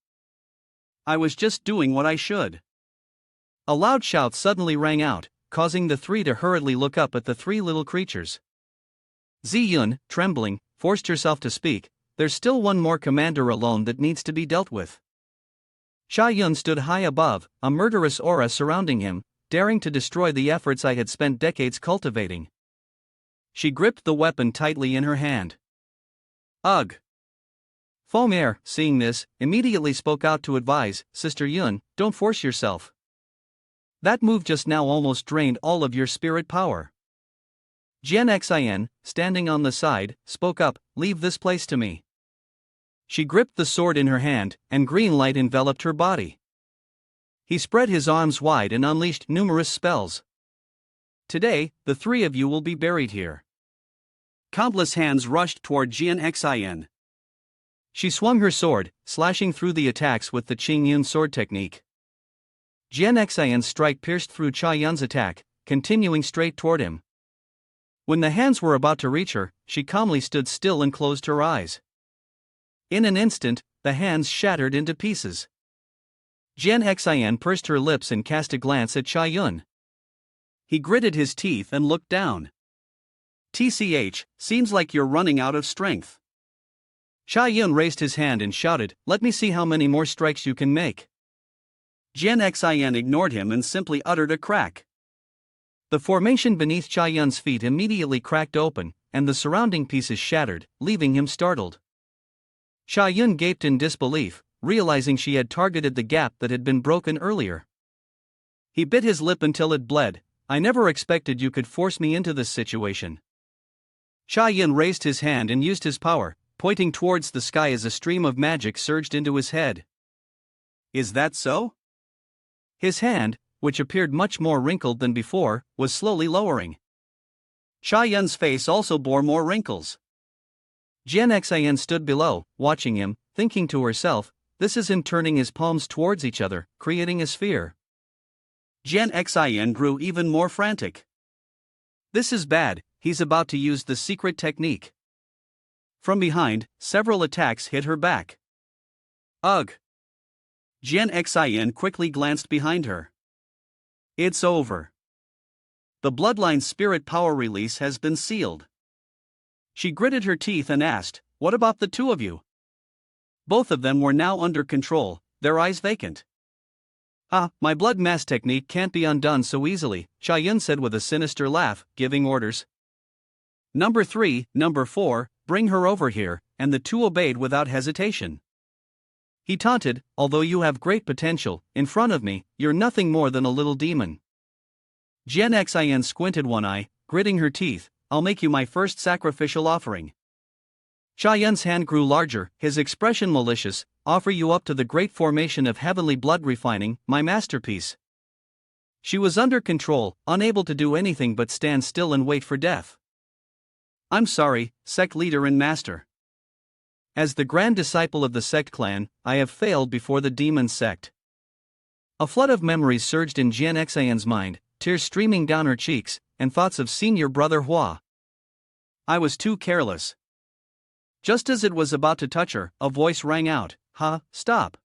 I was just doing what I should." A loud shout suddenly rang out, causing the three to hurriedly look up at the three little creatures. Ziyun, trembling, forced herself to speak, "There's still one more commander alone that needs to be dealt with." Chayun stood high above, a murderous aura surrounding him, daring to destroy the efforts I had spent decades cultivating. She gripped the weapon tightly in her hand. "Ugh!" Feng Er, seeing this, immediately spoke out to advise, "Sister Yun, don't force yourself. That move just now almost drained all of your spirit power." Jian Xin, standing on the side, spoke up, "Leave this place to me." She gripped the sword in her hand, and green light enveloped her body. He spread his arms wide and unleashed numerous spells. "Today, the three of you will be buried here." Countless hands rushed toward Jian Xin. She swung her sword, slashing through the attacks with the Qingyun sword technique. Jian Xion's strike pierced through Chayun's attack, continuing straight toward him. When the hands were about to reach her, she calmly stood still and closed her eyes. In an instant, the hands shattered into pieces. Jian Xian pursed her lips and cast a glance at Chayun. He gritted his teeth and looked down. "TCH, seems like you're running out of strength." Chayun raised his hand and shouted, "Let me see how many more strikes you can make." Jian Xian ignored him and simply uttered a crack. The formation beneath Chayun's feet immediately cracked open, and the surrounding pieces shattered, leaving him startled. Chayun gaped in disbelief, realizing she had targeted the gap that had been broken earlier. He bit his lip until it bled. "I never expected you could force me into this situation." Chayun raised his hand and used his power, pointing towards the sky as a stream of magic surged into his head. "Is that so?" His hand, which appeared much more wrinkled than before, was slowly lowering. Chayun's face also bore more wrinkles. Jian Xian stood below, watching him, thinking to herself, "This is him turning his palms towards each other, creating a sphere." Jian Xian grew even more frantic. "This is bad, he's about to use the secret technique." From behind, several attacks hit her back. "Ugh!" Jian Xian quickly glanced behind her. "It's over. The bloodline's spirit power release has been sealed." She gritted her teeth and asked, "What about the two of you?" Both of them were now under control, their eyes vacant. My blood mass technique can't be undone so easily," Chayun said with a sinister laugh, giving orders. "Number 3, number 4, bring her over here," and the two obeyed without hesitation. He taunted, "Although you have great potential, in front of me, you're nothing more than a little demon." Jian Xian squinted one eye, gritting her teeth, "I'll make you my first sacrificial offering." Chayun's hand grew larger, his expression malicious, "Offer you up to the great formation of heavenly blood refining, my masterpiece." She was under control, unable to do anything but stand still and wait for death. "I'm sorry, sect leader and master. As the grand disciple of the sect clan, I have failed before the demon sect." A flood of memories surged in Jian Xian's mind, tears streaming down her cheeks, and thoughts of senior brother Hua. "I was too careless." Just as it was about to touch her, a voice rang out, Stop."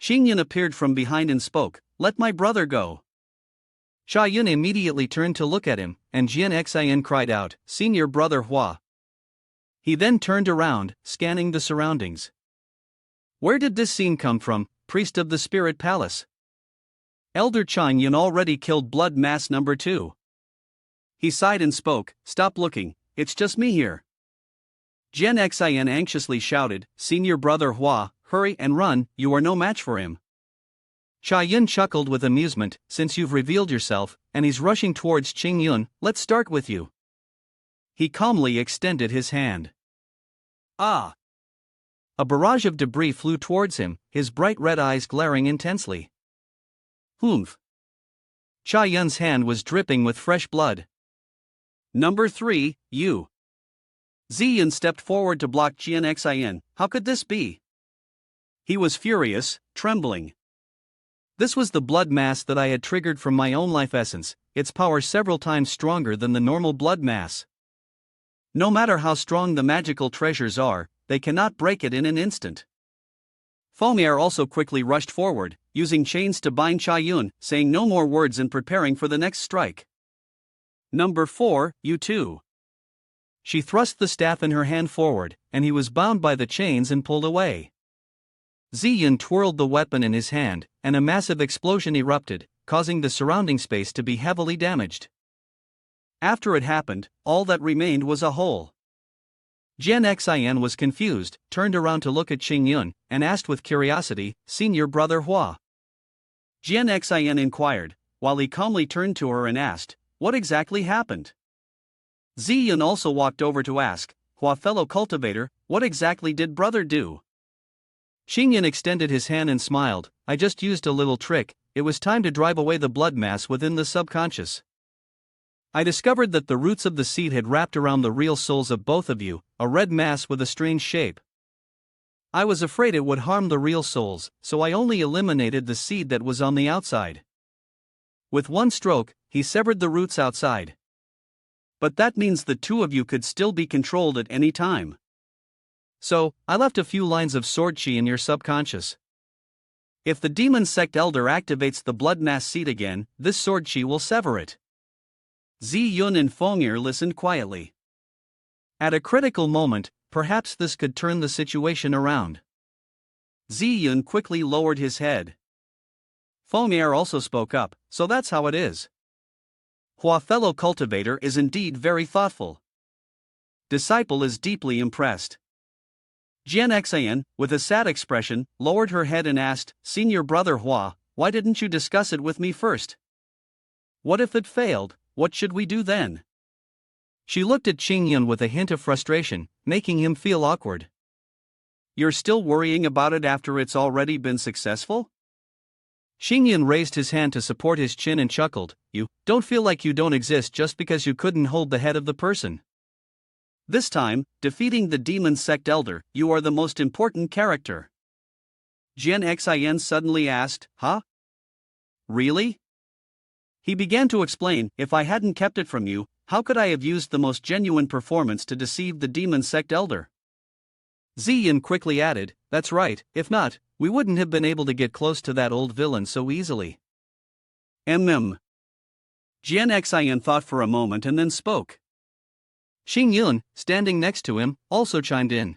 Xingyun appeared from behind and spoke, "Let my brother go." Chayun immediately turned to look at him, and Jian Xian cried out, "Senior brother Hua." He then turned around, scanning the surroundings. Where did this scene come from, priest of the spirit palace? Elder Chayun already killed blood mass number 2. He sighed and spoke, "Stop looking, it's just me here." Jian Xin anxiously shouted, "Senior brother Hua, hurry and run, you are no match for him." Chayun chuckled with amusement, "Since you've revealed yourself, and he's rushing towards Yun, let's start with you." He calmly extended his hand. Ah! A barrage of debris flew towards him, his bright red eyes glaring intensely. Humph! Chayun's hand was dripping with fresh blood. Number 3, you. Ziyan stepped forward to block Jian Xin. How could this be? He was furious, trembling. This was the blood mass that I had triggered from my own life essence, its power several times stronger than the normal blood mass. No matter how strong the magical treasures are, they cannot break it in an instant. Fomier also quickly rushed forward, using chains to bind Chayun, saying no more words and preparing for the next strike. Number 4, you too. She thrust the staff in her hand forward, and he was bound by the chains and pulled away. Ziyan twirled the weapon in his hand, and a massive explosion erupted, causing the surrounding space to be heavily damaged. After it happened, all that remained was a hole. Jian Xin was confused, turned around to look at Yun, and asked with curiosity, "Senior brother Hua?" Jian Xin inquired, while he calmly turned to her and asked, "What exactly happened?" Ziyan also walked over to ask, "Hua fellow cultivator, what exactly did brother do?" Yun extended his hand and smiled, "I just used a little trick, it was time to drive away the blood mass within the subconscious. I discovered that the roots of the seed had wrapped around the real souls of both of you, a red mass with a strange shape. I was afraid it would harm the real souls, so I only eliminated the seed that was on the outside. With one stroke, he severed the roots outside. But that means the two of you could still be controlled at any time. So, I left a few lines of sword chi in your subconscious. If the demon sect elder activates the blood mass seed again, this sword chi will sever it." Ziyun and Feng'er listened quietly. At a critical moment, perhaps this could turn the situation around. Ziyun quickly lowered his head. Feng'er also spoke up, "So that's how it is. Hua fellow cultivator is indeed very thoughtful. Disciple is deeply impressed." Jian Xin, with a sad expression, lowered her head and asked, "Senior brother Hua, why didn't you discuss it with me first? What if it failed, what should we do then?" She looked at Yun with a hint of frustration, making him feel awkward. "You're still worrying about it after it's already been successful?" Yun raised his hand to support his chin and chuckled, "You don't feel like you don't exist just because you couldn't hold the head of the person. This time, defeating the demon sect elder, you are the most important character." Jian Xin suddenly asked, "Huh? Really?" He began to explain, "If I hadn't kept it from you, how could I have used the most genuine performance to deceive the demon sect elder?" Ziyan quickly added, "That's right, if not, we wouldn't have been able to get close to that old villain so easily." Jian Xin thought for a moment and then spoke. Yun, standing next to him, also chimed in.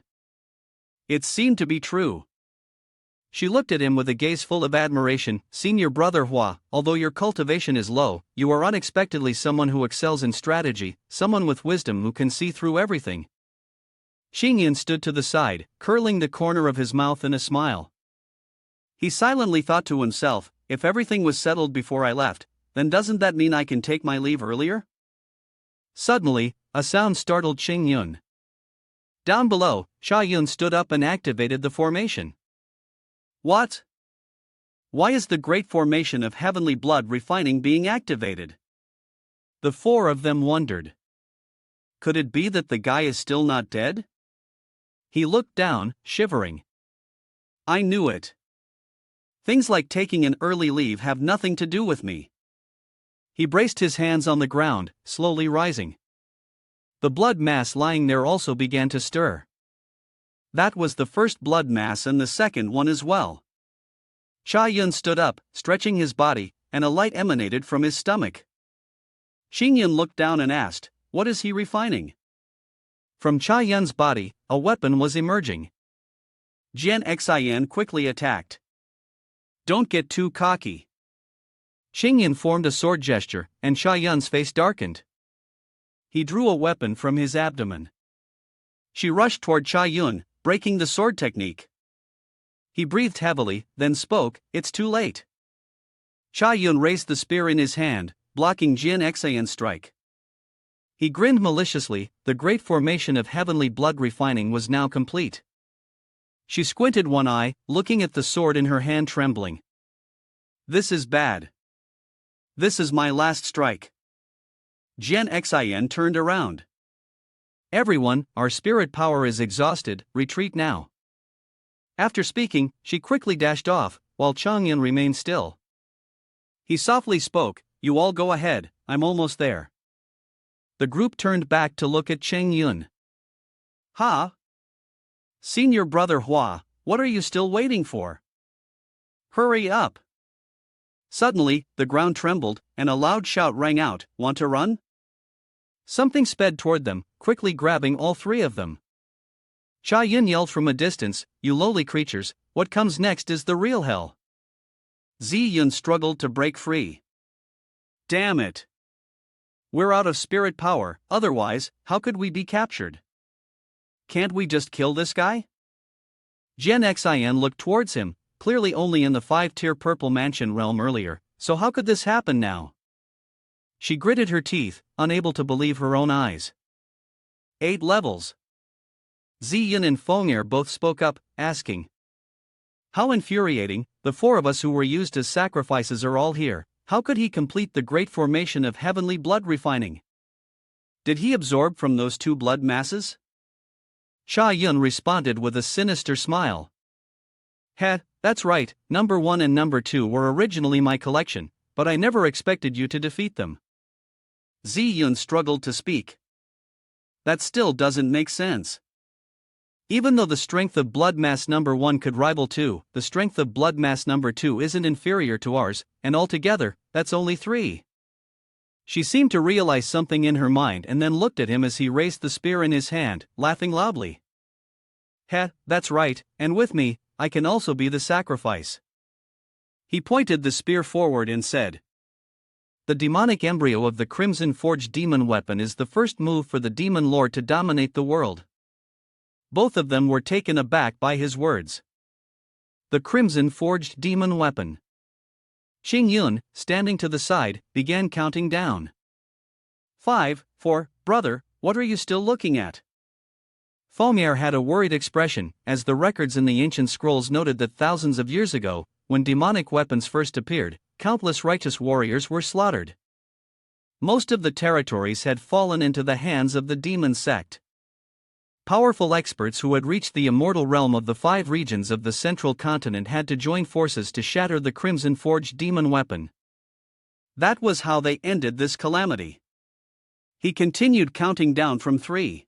It seemed to be true. She looked at him with a gaze full of admiration. "Senior brother Hua, although your cultivation is low, you are unexpectedly someone who excels in strategy, someone with wisdom who can see through everything." Yun stood to the side, curling the corner of his mouth in a smile. He silently thought to himself, "If everything was settled before I left, then doesn't that mean I can take my leave earlier?" Suddenly, a sound startled Yun. Down below, Chayun stood up and activated the formation. "What? Why is the great formation of heavenly blood refining being activated?" The four of them wondered. Could it be that the guy is still not dead? He looked down, shivering. "I knew it. Things like taking an early leave have nothing to do with me." He braced his hands on the ground, slowly rising. The blood mass lying there also began to stir. That was the first blood mass and the second one as well. Chayun stood up, stretching his body, and a light emanated from his stomach. Yun looked down and asked, "What is he refining?" From Chayun's body, a weapon was emerging. Jian Xin quickly attacked. "Don't get too cocky. Chayun formed a sword gesture, and Chayun's face darkened. He drew a weapon from his abdomen. She rushed toward Chayun, breaking the sword technique. He breathed heavily, then spoke, "It's too late." Chayun raised the spear in his hand, blocking Jin Xayan's strike. He grinned maliciously. The great formation of heavenly blood refining was now complete. She squinted one eye, looking at the sword in her hand, trembling. "This is bad. This is my last strike." Jin Xian turned around. "Everyone, our spirit power is exhausted, retreat now." After speaking, she quickly dashed off, while Chong Yun remained still. He softly spoke, "You all go ahead, I'm almost there." The group turned back to look at Chong Yun. "Ha! Senior brother Hua, what are you still waiting for? Hurry up!" Suddenly, the ground trembled, and a loud shout rang out, "Want to run?" Something sped toward them, quickly grabbing all three of them. Chayun yelled from a distance, "You lowly creatures, what comes next is the real hell." Ziyun struggled to break free. "Damn it! We're out of spirit power, otherwise, how could we be captured? Can't we just kill this guy?" Jin Xian looked towards him, clearly only in the 5-tier purple mansion realm earlier, so how could this happen now? She gritted her teeth, unable to believe her own eyes. 8 levels. Ziyun and Feng'er both spoke up, asking. "How infuriating, the 4 of us who were used as sacrifices are all here. How could he complete the great formation of heavenly blood refining? Did he absorb from those 2 blood masses?" Chayun responded with a sinister smile. "Heh, that's right, number 1 and number 2 were originally my collection, but I never expected you to defeat them." Ziyun struggled to speak. "That still doesn't make sense. Even though the strength of blood mass number 1 could rival 2, the strength of blood mass number 2 isn't inferior to ours, and altogether, that's only 3. She seemed to realize something in her mind and then looked at him as he raised the spear in his hand, laughing loudly. "Heh, that's right, and with me, I can also be the sacrifice." He pointed the spear forward and said, "The demonic embryo of the Crimson Forged demon weapon is the first move for the demon lord to dominate the world." Both of them were taken aback by his words. The Crimson Forged demon weapon. Chong Yun, standing to the side, began counting down. 5, 4, brother, what are you still looking at? Feng'er had a worried expression, as the records in the ancient scrolls noted that thousands of years ago, when demonic weapons first appeared, countless righteous warriors were slaughtered. Most of the territories had fallen into the hands of the demon sect. Powerful experts who had reached the immortal realm of the 5 regions of the central continent had to join forces to shatter the Crimson Forged demon weapon. That was how they ended this calamity. He continued counting down from 3.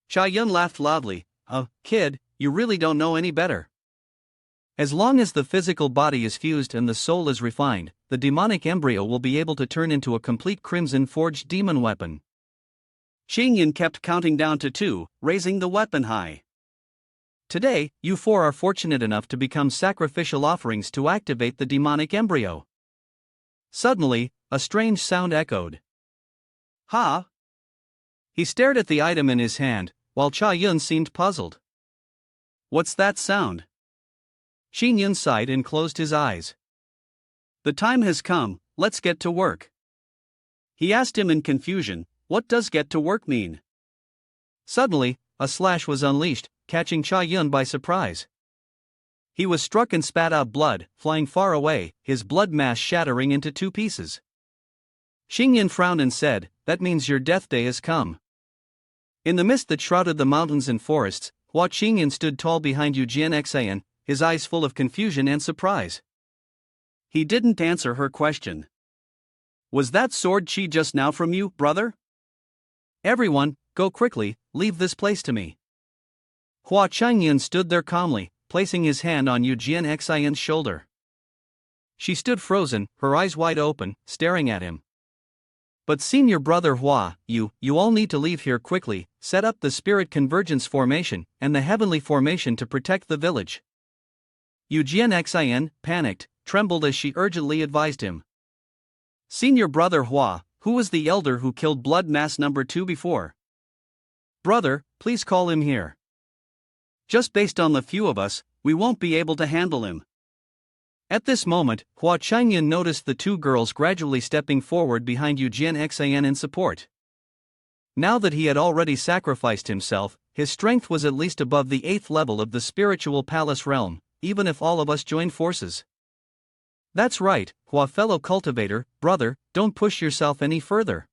Chayun laughed loudly. "Oh, kid, you really don't know any better. As long as the physical body is fused and the soul is refined, the demonic embryo will be able to turn into a complete Crimson Forged demon weapon." Chayun kept counting down to 2, raising the weapon high. "Today, you 4 are fortunate enough to become sacrificial offerings to activate the demonic embryo." Suddenly, a strange sound echoed. "Ha!" He stared at the item in his hand, while Chayun seemed puzzled. "What's that sound?" Chayun sighed and closed his eyes. "The time has come, let's get to work." He asked him in confusion, "What does get to work mean?" Suddenly, a slash was unleashed, catching Chayun by surprise. He was struck and spat out blood, flying far away, his blood mass shattering into 2 pieces. Chayun frowned and said, "That means your death day has come." In the mist that shrouded the mountains and forests, Hua Chong Yun stood tall behind Jin Xian, his eyes full of confusion and surprise. He didn't answer her question. "Was that sword chi just now from you, brother?" "Everyone, go quickly, leave this place to me." Hua Chong Yun stood there calmly, placing his hand on Jin Xian's shoulder. She stood frozen, her eyes wide open, staring at him. "But senior brother Hua, you all need to leave here quickly, set up the spirit convergence formation, and the heavenly formation to protect the village." Jin Xian, panicked, trembled as she urgently advised him. Senior brother Hua, who was the elder who killed blood mass number 2 before. Brother, please call him here. Just based on the few of us, we won't be able to handle him. At this moment, Hua Chong Yun noticed the two girls gradually stepping forward behind Eugene in support. Now that he had already sacrificed himself, his strength was at least above the 8th level of the spiritual palace realm, even if all of us joined forces. That's right, Hua fellow cultivator, brother, don't push yourself any further.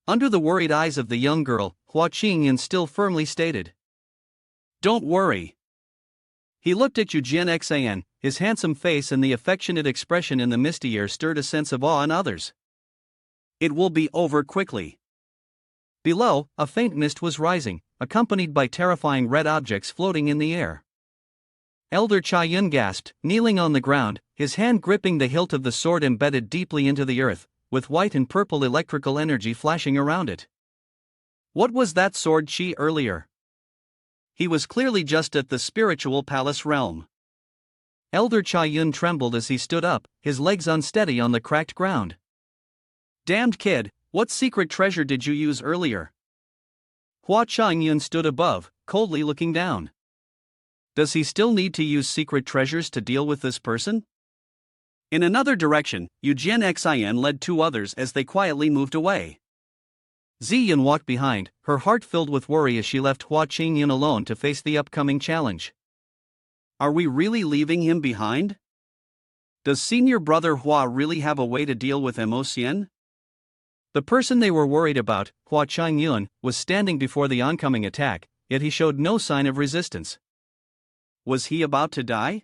Under the worried eyes of the young girl, Hua Chong Yun still firmly stated. Don't worry. He looked at Eugene, his handsome face and the affectionate expression in the misty air stirred a sense of awe in others. It will be over quickly. Below, a faint mist was rising, accompanied by terrifying red objects floating in the air. Elder Chayun gasped, kneeling on the ground, his hand gripping the hilt of the sword embedded deeply into the earth, with white and purple electrical energy flashing around it. What was that sword chi earlier? He was clearly just at the spiritual palace realm. Elder Chayun trembled as he stood up, his legs unsteady on the cracked ground. Damned kid, what secret treasure did you use earlier? Hua Chong Yun stood above, coldly looking down. Does he still need to use secret treasures to deal with this person? In another direction, Eugene led 2 others as they quietly moved away. Ziyun walked behind, her heart filled with worry as she left Hua Chong Yun alone to face the upcoming challenge. Are we really leaving him behind? Does senior brother Hua really have a way to deal with Embryo? The person they were worried about, Hua Chong Yun, was standing before the oncoming attack, yet he showed no sign of resistance. Was he about to die?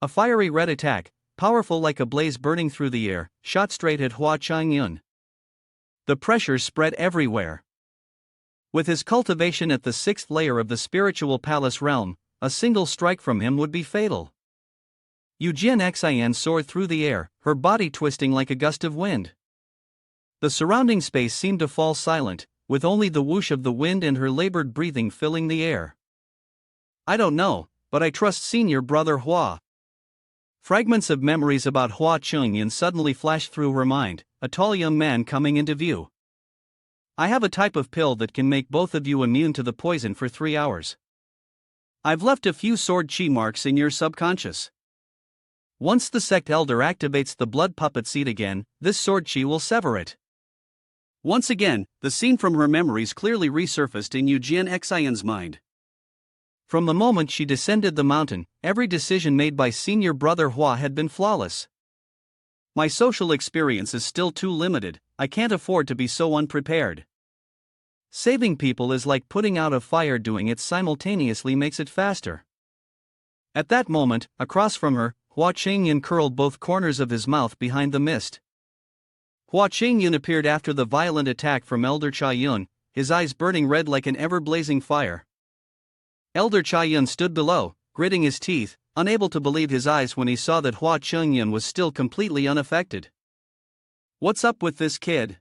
A fiery red attack, powerful like a blaze burning through the air, shot straight at Hua Chong Yun. The pressure spread everywhere. With his cultivation at the 6th layer of the spiritual palace realm, a single strike from him would be fatal. Eugene soared through the air, her body twisting like a gust of wind. The surrounding space seemed to fall silent, with only the whoosh of the wind and her labored breathing filling the air. I don't know, but I trust senior brother Hua. Fragments of memories about Hua Chong Yun suddenly flashed through her mind, a tall young man coming into view. I have a type of pill that can make both of you immune to the poison for 3 hours. I've left a few sword chi marks in your subconscious. Once the sect elder activates the blood puppet seed again, this sword chi will sever it. Once again, the scene from her memories clearly resurfaced in Eugene's mind. From the moment she descended the mountain, every decision made by senior brother Hua had been flawless. My social experience is still too limited, I can't afford to be so unprepared. Saving people is like putting out a fire, doing it simultaneously makes it faster. At that moment, across from her, Hua Chong Yun curled both corners of his mouth behind the mist. Hua Chong Yun appeared after the violent attack from Elder Chayun, his eyes burning red like an ever-blazing fire. Elder Chayun stood below, gritting his teeth, unable to believe his eyes when he saw that Hua Chong Yun was still completely unaffected. What's up with this kid?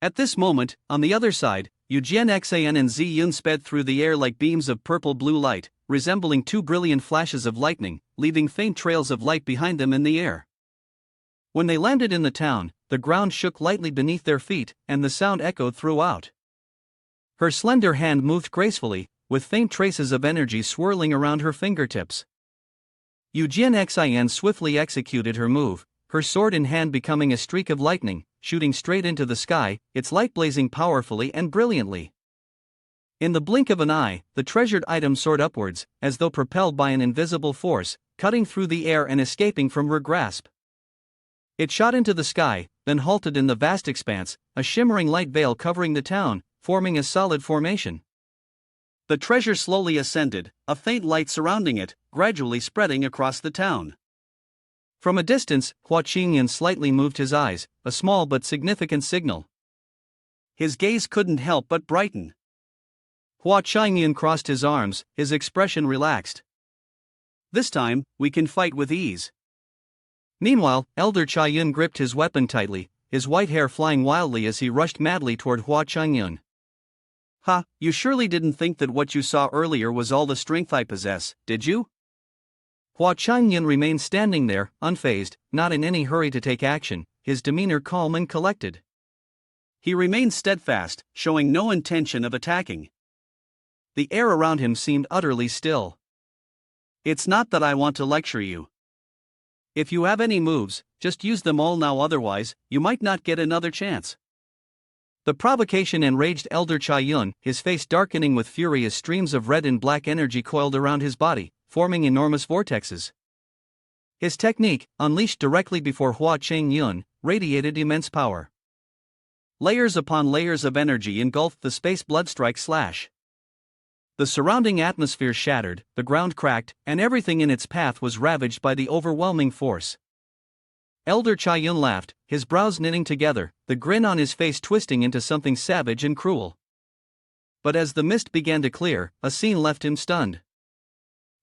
At this moment, on the other side, Eugene and Ziyun sped through the air like beams of purple-blue light, resembling 2 brilliant flashes of lightning, leaving faint trails of light behind them in the air. When they landed in the town, the ground shook lightly beneath their feet, and the sound echoed throughout. Her slender hand moved gracefully, with faint traces of energy swirling around her fingertips. Eugene swiftly executed her move, her sword in hand becoming a streak of lightning, shooting straight into the sky, its light blazing powerfully and brilliantly. In the blink of an eye, the treasured item soared upwards, as though propelled by an invisible force, cutting through the air and escaping from her grasp. It shot into the sky, then halted in the vast expanse, a shimmering light veil covering the town, forming a solid formation. The treasure slowly ascended, a faint light surrounding it, gradually spreading across the town. From a distance, Hua Chong Yun slightly moved his eyes, a small but significant signal. His gaze couldn't help but brighten. Hua Chong Yun crossed his arms, his expression relaxed. This time, we can fight with ease. Meanwhile, Elder Chayun gripped his weapon tightly, his white hair flying wildly as he rushed madly toward Hua Chong Yun. Ha, you surely didn't think that what you saw earlier was all the strength I possess, did you? Hua Chong Yun remained standing there, unfazed, not in any hurry to take action, his demeanor calm and collected. He remained steadfast, showing no intention of attacking. The air around him seemed utterly still. It's not that I want to lecture you. If you have any moves, just use them all now, otherwise, you might not get another chance. The provocation enraged Elder Chayun, his face darkening with fury as streams of red and black energy coiled around his body, forming enormous vortexes. His technique, unleashed directly before Hua Chong Yun, radiated immense power. Layers upon layers of energy engulfed the space bloodstrike slash. The surrounding atmosphere shattered, the ground cracked, and everything in its path was ravaged by the overwhelming force. Elder Chayun laughed, his brows knitting together, the grin on his face twisting into something savage and cruel. But as the mist began to clear, a scene left him stunned.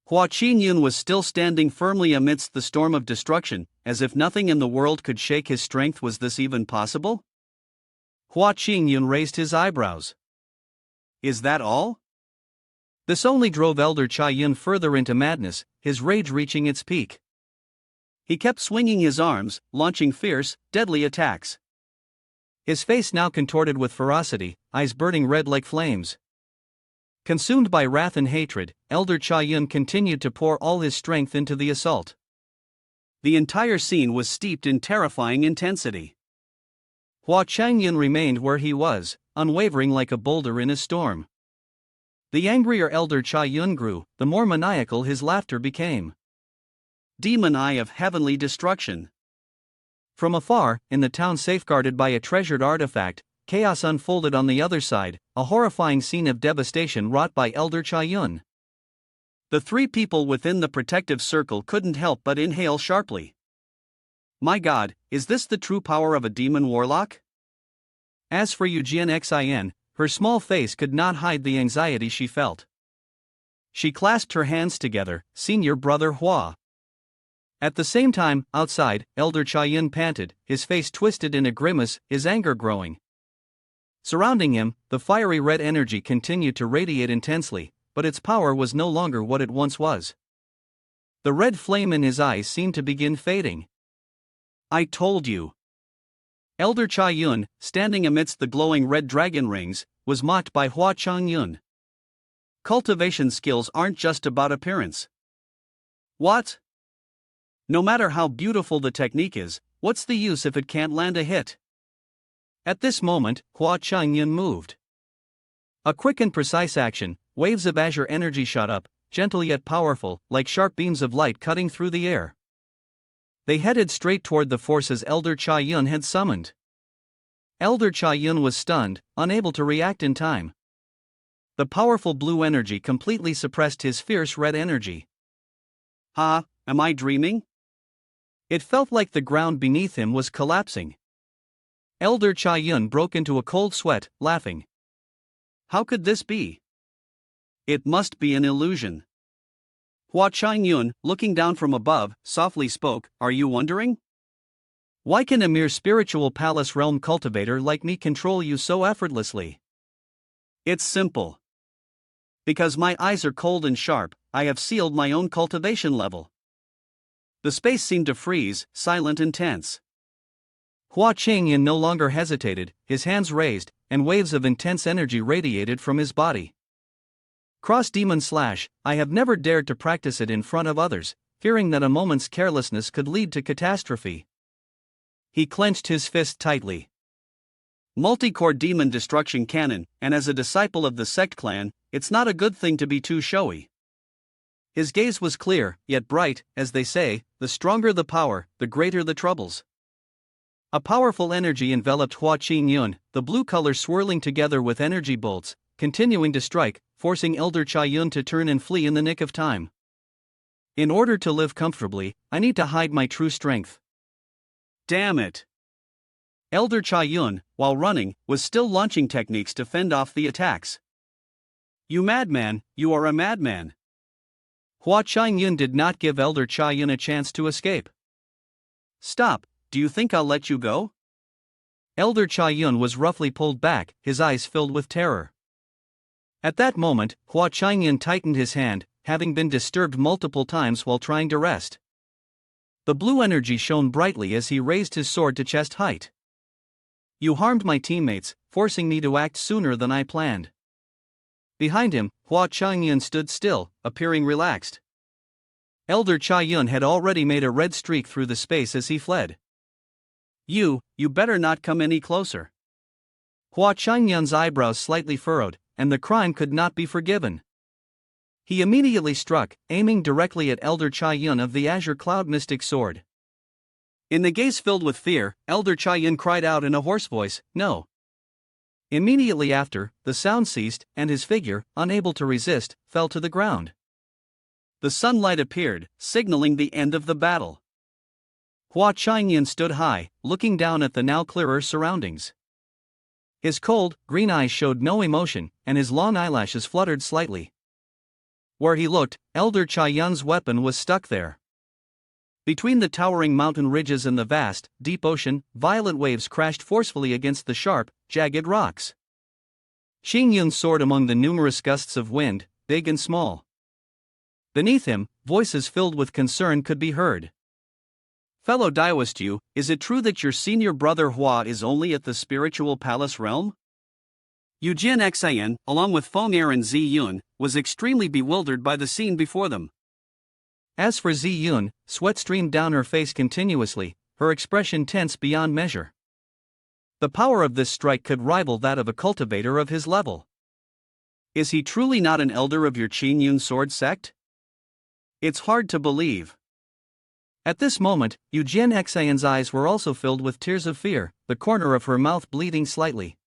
Hua Chong Yun was still standing firmly amidst the storm of destruction, as if nothing in the world could shake his strength. Was this even possible? Hua Chong Yun raised his eyebrows. Is that all? This only drove Elder Chayun further into madness, his rage reaching its peak. He kept swinging his arms, launching fierce, deadly attacks. His face now contorted with ferocity, eyes burning red like flames. Consumed by wrath and hatred, Elder Chayun continued to pour all his strength into the assault. The entire scene was steeped in terrifying intensity. Hua Chong Yun remained where he was, unwavering like a boulder in a storm. The angrier Elder Chayun grew, the more maniacal his laughter became. Demon eye of heavenly destruction. From afar, in the town safeguarded by a treasured artifact, chaos unfolded on the other side, a horrifying scene of devastation wrought by Elder Chayun. The three people within the protective circle couldn't help but inhale sharply. My God, is this the true power of a demon warlock? As for Eugene Xin, her small face could not hide the anxiety she felt. She clasped her hands together, "Senior brother Hua." At the same time, outside, Elder Chayun panted, his face twisted in a grimace, his anger growing. Surrounding him, the fiery red energy continued to radiate intensely, but its power was no longer what it once was. The red flame in his eyes seemed to begin fading. I told you. Elder Chayun, standing amidst the glowing red dragon rings, was mocked by Hua Chong Yun. Cultivation skills aren't just about appearance. What? No matter how beautiful the technique is, what's the use if it can't land a hit? At this moment, Hua Chong Yun moved. A quick and precise action, waves of azure energy shot up, gentle yet powerful, like sharp beams of light cutting through the air. They headed straight toward the forces Elder Chayun had summoned. Elder Chayun was stunned, unable to react in time. The powerful blue energy completely suppressed his fierce red energy. Am I dreaming? It felt like the ground beneath him was collapsing. Elder Chayun broke into a cold sweat, laughing. How could this be? It must be an illusion. Hua Chong Yun, looking down from above, softly spoke, "Are you wondering? Why can a mere spiritual palace realm cultivator like me control you so effortlessly?" It's simple. Because my eyes are cold and sharp, I have sealed my own cultivation level. The space seemed to freeze, silent and tense. Hua Chong Yun no longer hesitated, his hands raised, and waves of intense energy radiated from his body. Cross Demon Slash, I have never dared to practice it in front of others, fearing that a moment's carelessness could lead to catastrophe. He clenched his fist tightly. Multi-core demon destruction cannon, and as a disciple of the Sect clan, it's not a good thing to be too showy. His gaze was clear, yet bright, as they say, the stronger the power, the greater the troubles. A powerful energy enveloped Hua Chong Yun, the blue color swirling together with energy bolts, continuing to strike, forcing Elder Chayun to turn and flee in the nick of time. In order to live comfortably, I need to hide my true strength. Damn it! Elder Chayun, while running, was still launching techniques to fend off the attacks. You madman, you are a madman. Hua Chong Yun did not give Elder Chayun a chance to escape. Stop, do you think I'll let you go? Elder Chayun was roughly pulled back, his eyes filled with terror. At that moment, Hua Chong Yun tightened his hand, having been disturbed multiple times while trying to rest. The blue energy shone brightly as he raised his sword to chest height. You harmed my teammates, forcing me to act sooner than I planned. Behind him, Hua Chong Yun stood still, appearing relaxed. Elder Chayun had already made a red streak through the space as he fled. You better not come any closer. Hua Chong Yun's eyebrows slightly furrowed, and the crime could not be forgiven. He immediately struck, aiming directly at Elder Chayun of the Azure Cloud Mystic Sword. In the gaze filled with fear, Elder Chayun cried out in a hoarse voice, "No!" Immediately after, the sound ceased, and his figure, unable to resist, fell to the ground. The sunlight appeared, signaling the end of the battle. Hua Chong Yun stood high, looking down at the now clearer surroundings. His cold, green eyes showed no emotion, and his long eyelashes fluttered slightly. Where he looked, Elder Chayun's weapon was stuck there. Between the towering mountain ridges and the vast, deep ocean, violent waves crashed forcefully against the sharp, jagged rocks. Ching Yun soared among the numerous gusts of wind, big and small. Beneath him, voices filled with concern could be heard. Fellow Daoist Yu, is it true that your senior brother Hua is only at the spiritual palace realm? Eugene Xian, along with Feng Er and Zi Yun, was extremely bewildered by the scene before them. As for Zi Yun, sweat streamed down her face continuously, her expression tense beyond measure. The power of this strike could rival that of a cultivator of his level. Is he truly not an elder of your Qin Yun sword sect? It's hard to believe. At this moment, Eugene Xian's eyes were also filled with tears of fear, the corner of her mouth bleeding slightly.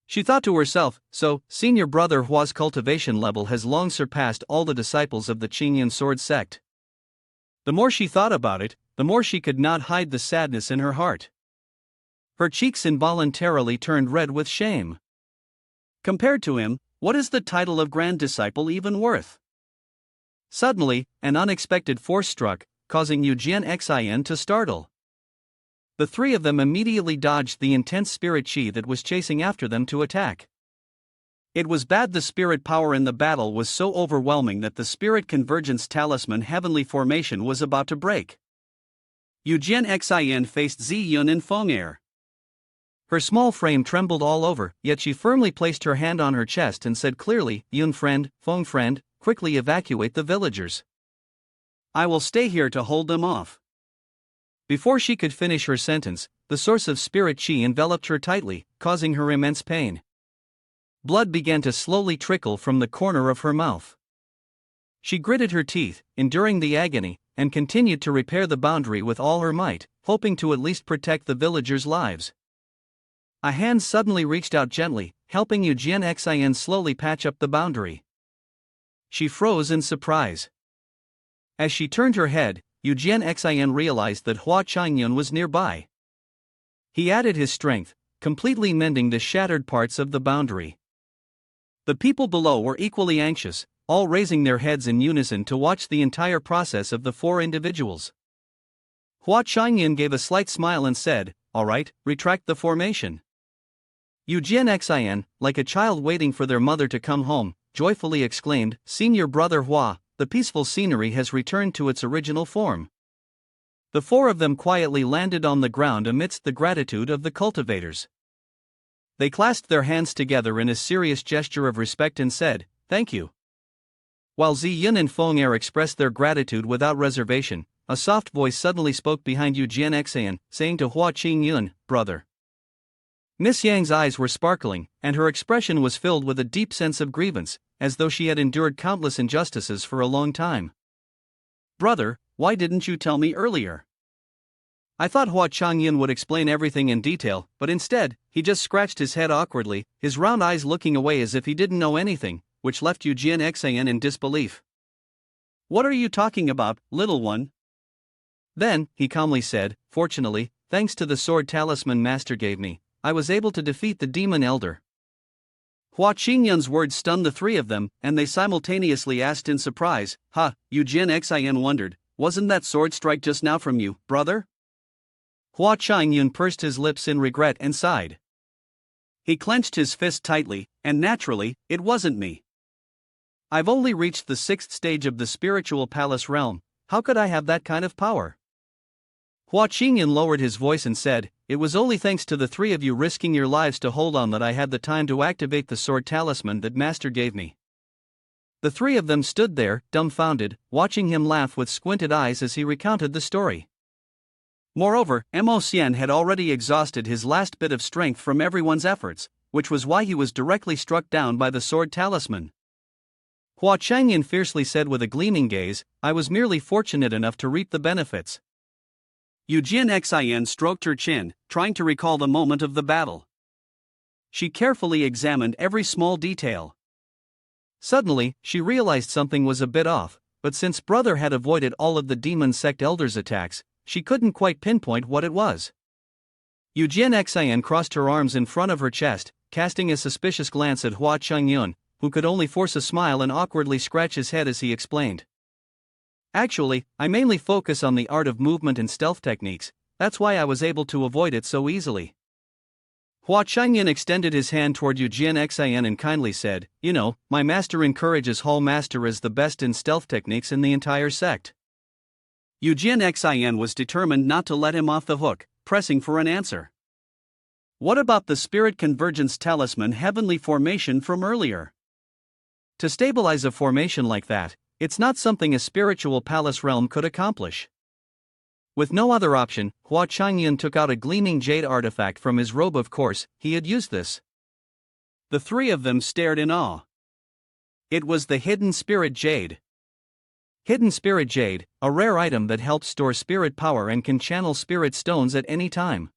She thought to herself, so, senior brother Hua's cultivation level has long surpassed all the disciples of the Qingyun sword sect. The more she thought about it, the more she could not hide the sadness in her heart. Her cheeks involuntarily turned red with shame. Compared to him, what is the title of grand disciple even worth? Suddenly, an unexpected force struck, causing Eugene Xian to startle. The three of them immediately dodged the intense spirit chi that was chasing after them to attack. It was bad. The spirit power in the battle was so overwhelming that the spirit convergence talisman heavenly formation was about to break. Eugene Xian faced Zi Yun and Feng Er. Her small frame trembled all over, yet she firmly placed her hand on her chest and said clearly, "Yun friend, Feng friend, quickly evacuate the villagers. I will stay here to hold them off." Before she could finish her sentence, the source of spirit chi enveloped her tightly, causing her immense pain. Blood began to slowly trickle from the corner of her mouth. She gritted her teeth, enduring the agony, and continued to repair the boundary with all her might, hoping to at least protect the villagers' lives. A hand suddenly reached out gently, helping Eugene Xian slowly patch up the boundary. She froze in surprise. As she turned her head, Eugene Xian realized that Hua Chong Yun was nearby. He added his strength, completely mending the shattered parts of the boundary. The people below were equally anxious, all raising their heads in unison to watch the entire process of the four individuals. Hua Chong Yun gave a slight smile and said, "All right, retract the formation." Eugene Xian, like a child waiting for their mother to come home, joyfully exclaimed, "Senior brother Hua, the peaceful scenery has returned to its original form." The four of them quietly landed on the ground amidst the gratitude of the cultivators. They clasped their hands together in a serious gesture of respect and said, "Thank you." While Zi Yun and Feng Er expressed their gratitude without reservation, a soft voice suddenly spoke behind Eugene Xian, saying to Hua Chong Yun, "Brother." Miss Yang's eyes were sparkling, and her expression was filled with a deep sense of grievance, as though she had endured countless injustices for a long time. "Brother, why didn't you tell me earlier?" I thought Hua Chong Yun would explain everything in detail, but instead, he just scratched his head awkwardly, his round eyes looking away as if he didn't know anything, which left Eugene Xian in disbelief. "What are you talking about, little one?" Then, he calmly said, "Fortunately, thanks to the sword talisman Master gave me, I was able to defeat the demon elder." Hua Qingyun's words stunned the three of them, and they simultaneously asked in surprise, Eugene Xian wondered, "Wasn't that sword strike just now from you, brother?" Hua Chong pursed his lips in regret and sighed. He clenched his fist tightly, and naturally, it wasn't me. I've only reached the 6th stage of the spiritual palace realm, how could I have that kind of power? Hua Chong Yun lowered his voice and said, "It was only thanks to the three of you risking your lives to hold on that I had the time to activate the sword talisman that Master gave me." The three of them stood there, dumbfounded, watching him laugh with squinted eyes as he recounted the story. Moreover, Mo had already exhausted his last bit of strength from everyone's efforts, which was why he was directly struck down by the sword talisman. Hua Chong Yun fiercely said with a gleaming gaze, "I was merely fortunate enough to reap the benefits." Eugene stroked her chin, trying to recall the moment of the battle. She carefully examined every small detail. Suddenly, she realized something was a bit off, but since brother had avoided all of the demon sect elders' attacks, she couldn't quite pinpoint what it was. Eugene crossed her arms in front of her chest, casting a suspicious glance at Hua Chong Yun, who could only force a smile and awkwardly scratch his head as he explained. "Actually, I mainly focus on the art of movement and stealth techniques, that's why I was able to avoid it so easily." Hua Chong Yun extended his hand toward Eugene and kindly said, "You know, my master encourages Hall Master as the best in stealth techniques in the entire sect." Eugene was determined not to let him off the hook, pressing for an answer. "What about the Spirit Convergence Talisman Heavenly Formation from earlier? To stabilize a formation like that, it's not something a spiritual palace realm could accomplish." With no other option, Hua Chong Yun took out a gleaming jade artifact from his robe. Of course, he had used this. The three of them stared in awe. It was the Hidden Spirit Jade. Hidden Spirit Jade, a rare item that helps store spirit power and can channel spirit stones at any time.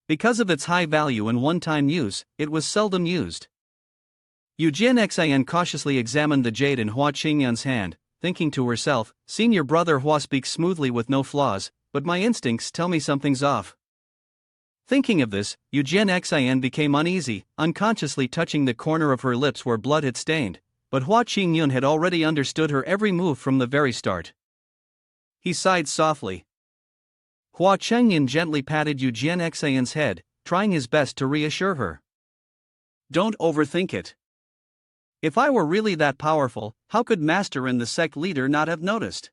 Because of its high value and one-time use, it was seldom used. Eugene cautiously examined the jade in Hua Chong Yun's hand, thinking to herself, "Senior brother Hua speaks smoothly with no flaws, but my instincts tell me something's off." Thinking of this, Eugene became uneasy, unconsciously touching the corner of her lips where blood had stained, but Hua Chong Yun had already understood her every move from the very start. He sighed softly. Hua Chong Yun gently patted Eugene's head, trying his best to reassure her. "Don't overthink it. If I were really that powerful, how could Master and the sect leader not have noticed?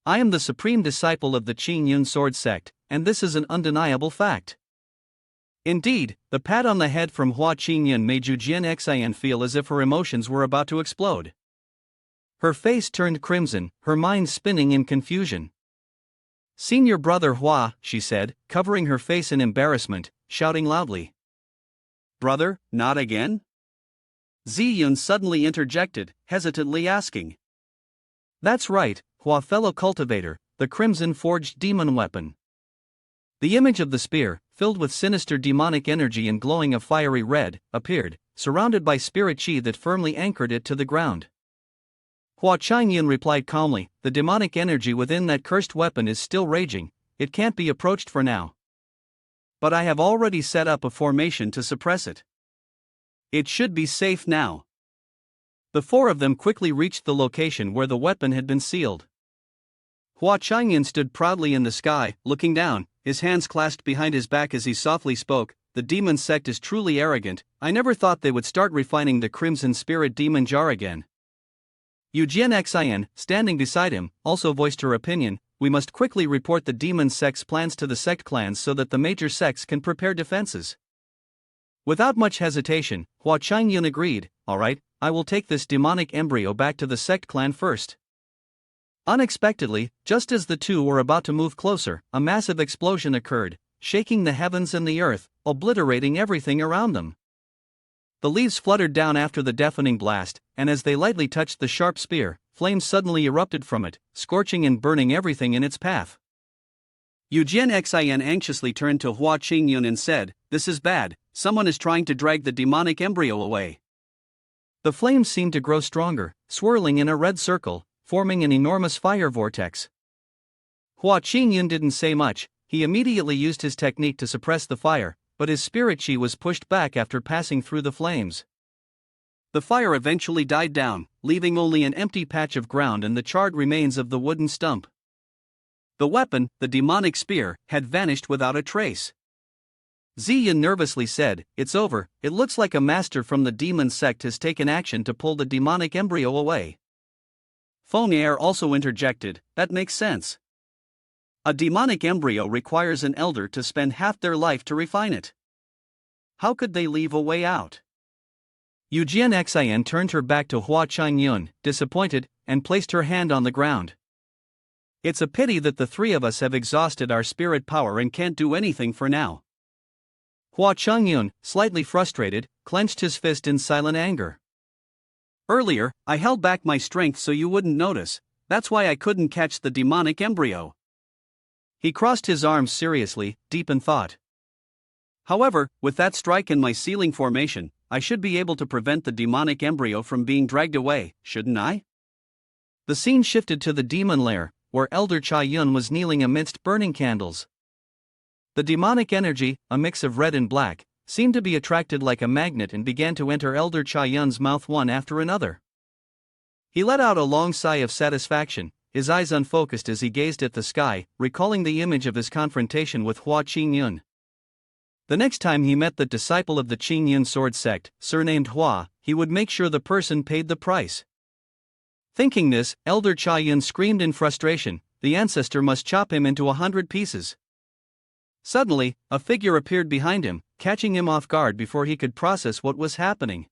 I am the supreme disciple of the Chong Yun sword sect, and this is an undeniable fact." Indeed, the pat on the head from Hua Chong Yun made Eugene feel as if her emotions were about to explode. Her face turned crimson, her mind spinning in confusion. "Senior brother Hua," she said, covering her face in embarrassment, shouting loudly. "Brother, not again?" Ziyun suddenly interjected, hesitantly asking. "That's right, Hua fellow cultivator, the crimson forged demon weapon." The image of the spear, filled with sinister demonic energy and glowing a fiery red, appeared, surrounded by spirit chi that firmly anchored it to the ground. Hua Chong Yun replied calmly, "The demonic energy within that cursed weapon is still raging, it can't be approached for now. But I have already set up a formation to suppress it. It should be safe now." The four of them quickly reached the location where the weapon had been sealed. Hua Chong Yun stood proudly in the sky, looking down, his hands clasped behind his back as he softly spoke, "The demon sect is truly arrogant, I never thought they would start refining the crimson spirit demon jar again." Eugene, standing beside him, also voiced her opinion, "We must quickly report the demon sect's plans to the sect clans so that the major sects can prepare defenses." Without much hesitation, Hua Chong Yun agreed, "All right, I will take this demonic embryo back to the sect clan first." Unexpectedly, just as the two were about to move closer, a massive explosion occurred, shaking the heavens and the earth, obliterating everything around them. The leaves fluttered down after the deafening blast, and as they lightly touched the sharp spear, flames suddenly erupted from it, scorching and burning everything in its path. Eugene anxiously turned to Hua Chong Yun and said, "This is bad, someone is trying to drag the demonic embryo away." The flames seemed to grow stronger, swirling in a red circle, forming an enormous fire vortex. Hua Chong Yun didn't say much, he immediately used his technique to suppress the fire, but his spirit chi was pushed back after passing through the flames. The fire eventually died down, leaving only an empty patch of ground and the charred remains of the wooden stump. The weapon, the demonic spear, had vanished without a trace. Ziyun nervously said, "It's over. It looks like a master from the demon sect has taken action to pull the demonic embryo away." Feng'er also interjected, "That makes sense. A demonic embryo requires an elder to spend half their life to refine it. How could they leave a way out?" Emergence turned her back to Hua Chong Yun, disappointed, and placed her hand on the ground. "It's a pity that the three of us have exhausted our spirit power and can't do anything for now." Hua Chong Yun, slightly frustrated, clenched his fist in silent anger. "Earlier, I held back my strength so you wouldn't notice. That's why I couldn't catch the demonic embryo." He crossed his arms seriously, deep in thought. "However, with that strike in my ceiling formation, I should be able to prevent the demonic embryo from being dragged away, shouldn't I?" The scene shifted to the demon lair, where Elder Chayun was kneeling amidst burning candles. The demonic energy, a mix of red and black, seemed to be attracted like a magnet and began to enter Elder Chayun's mouth one after another. He let out a long sigh of satisfaction, his eyes unfocused as he gazed at the sky, recalling the image of his confrontation with Hua Chong Yun. The next time he met the disciple of the Qingyun sword sect, surnamed Hua, he would make sure the person paid the price. Thinking this, Elder Chayun screamed in frustration, the ancestor must chop him into 100 pieces. Suddenly, a figure appeared behind him, catching him off guard before he could process what was happening.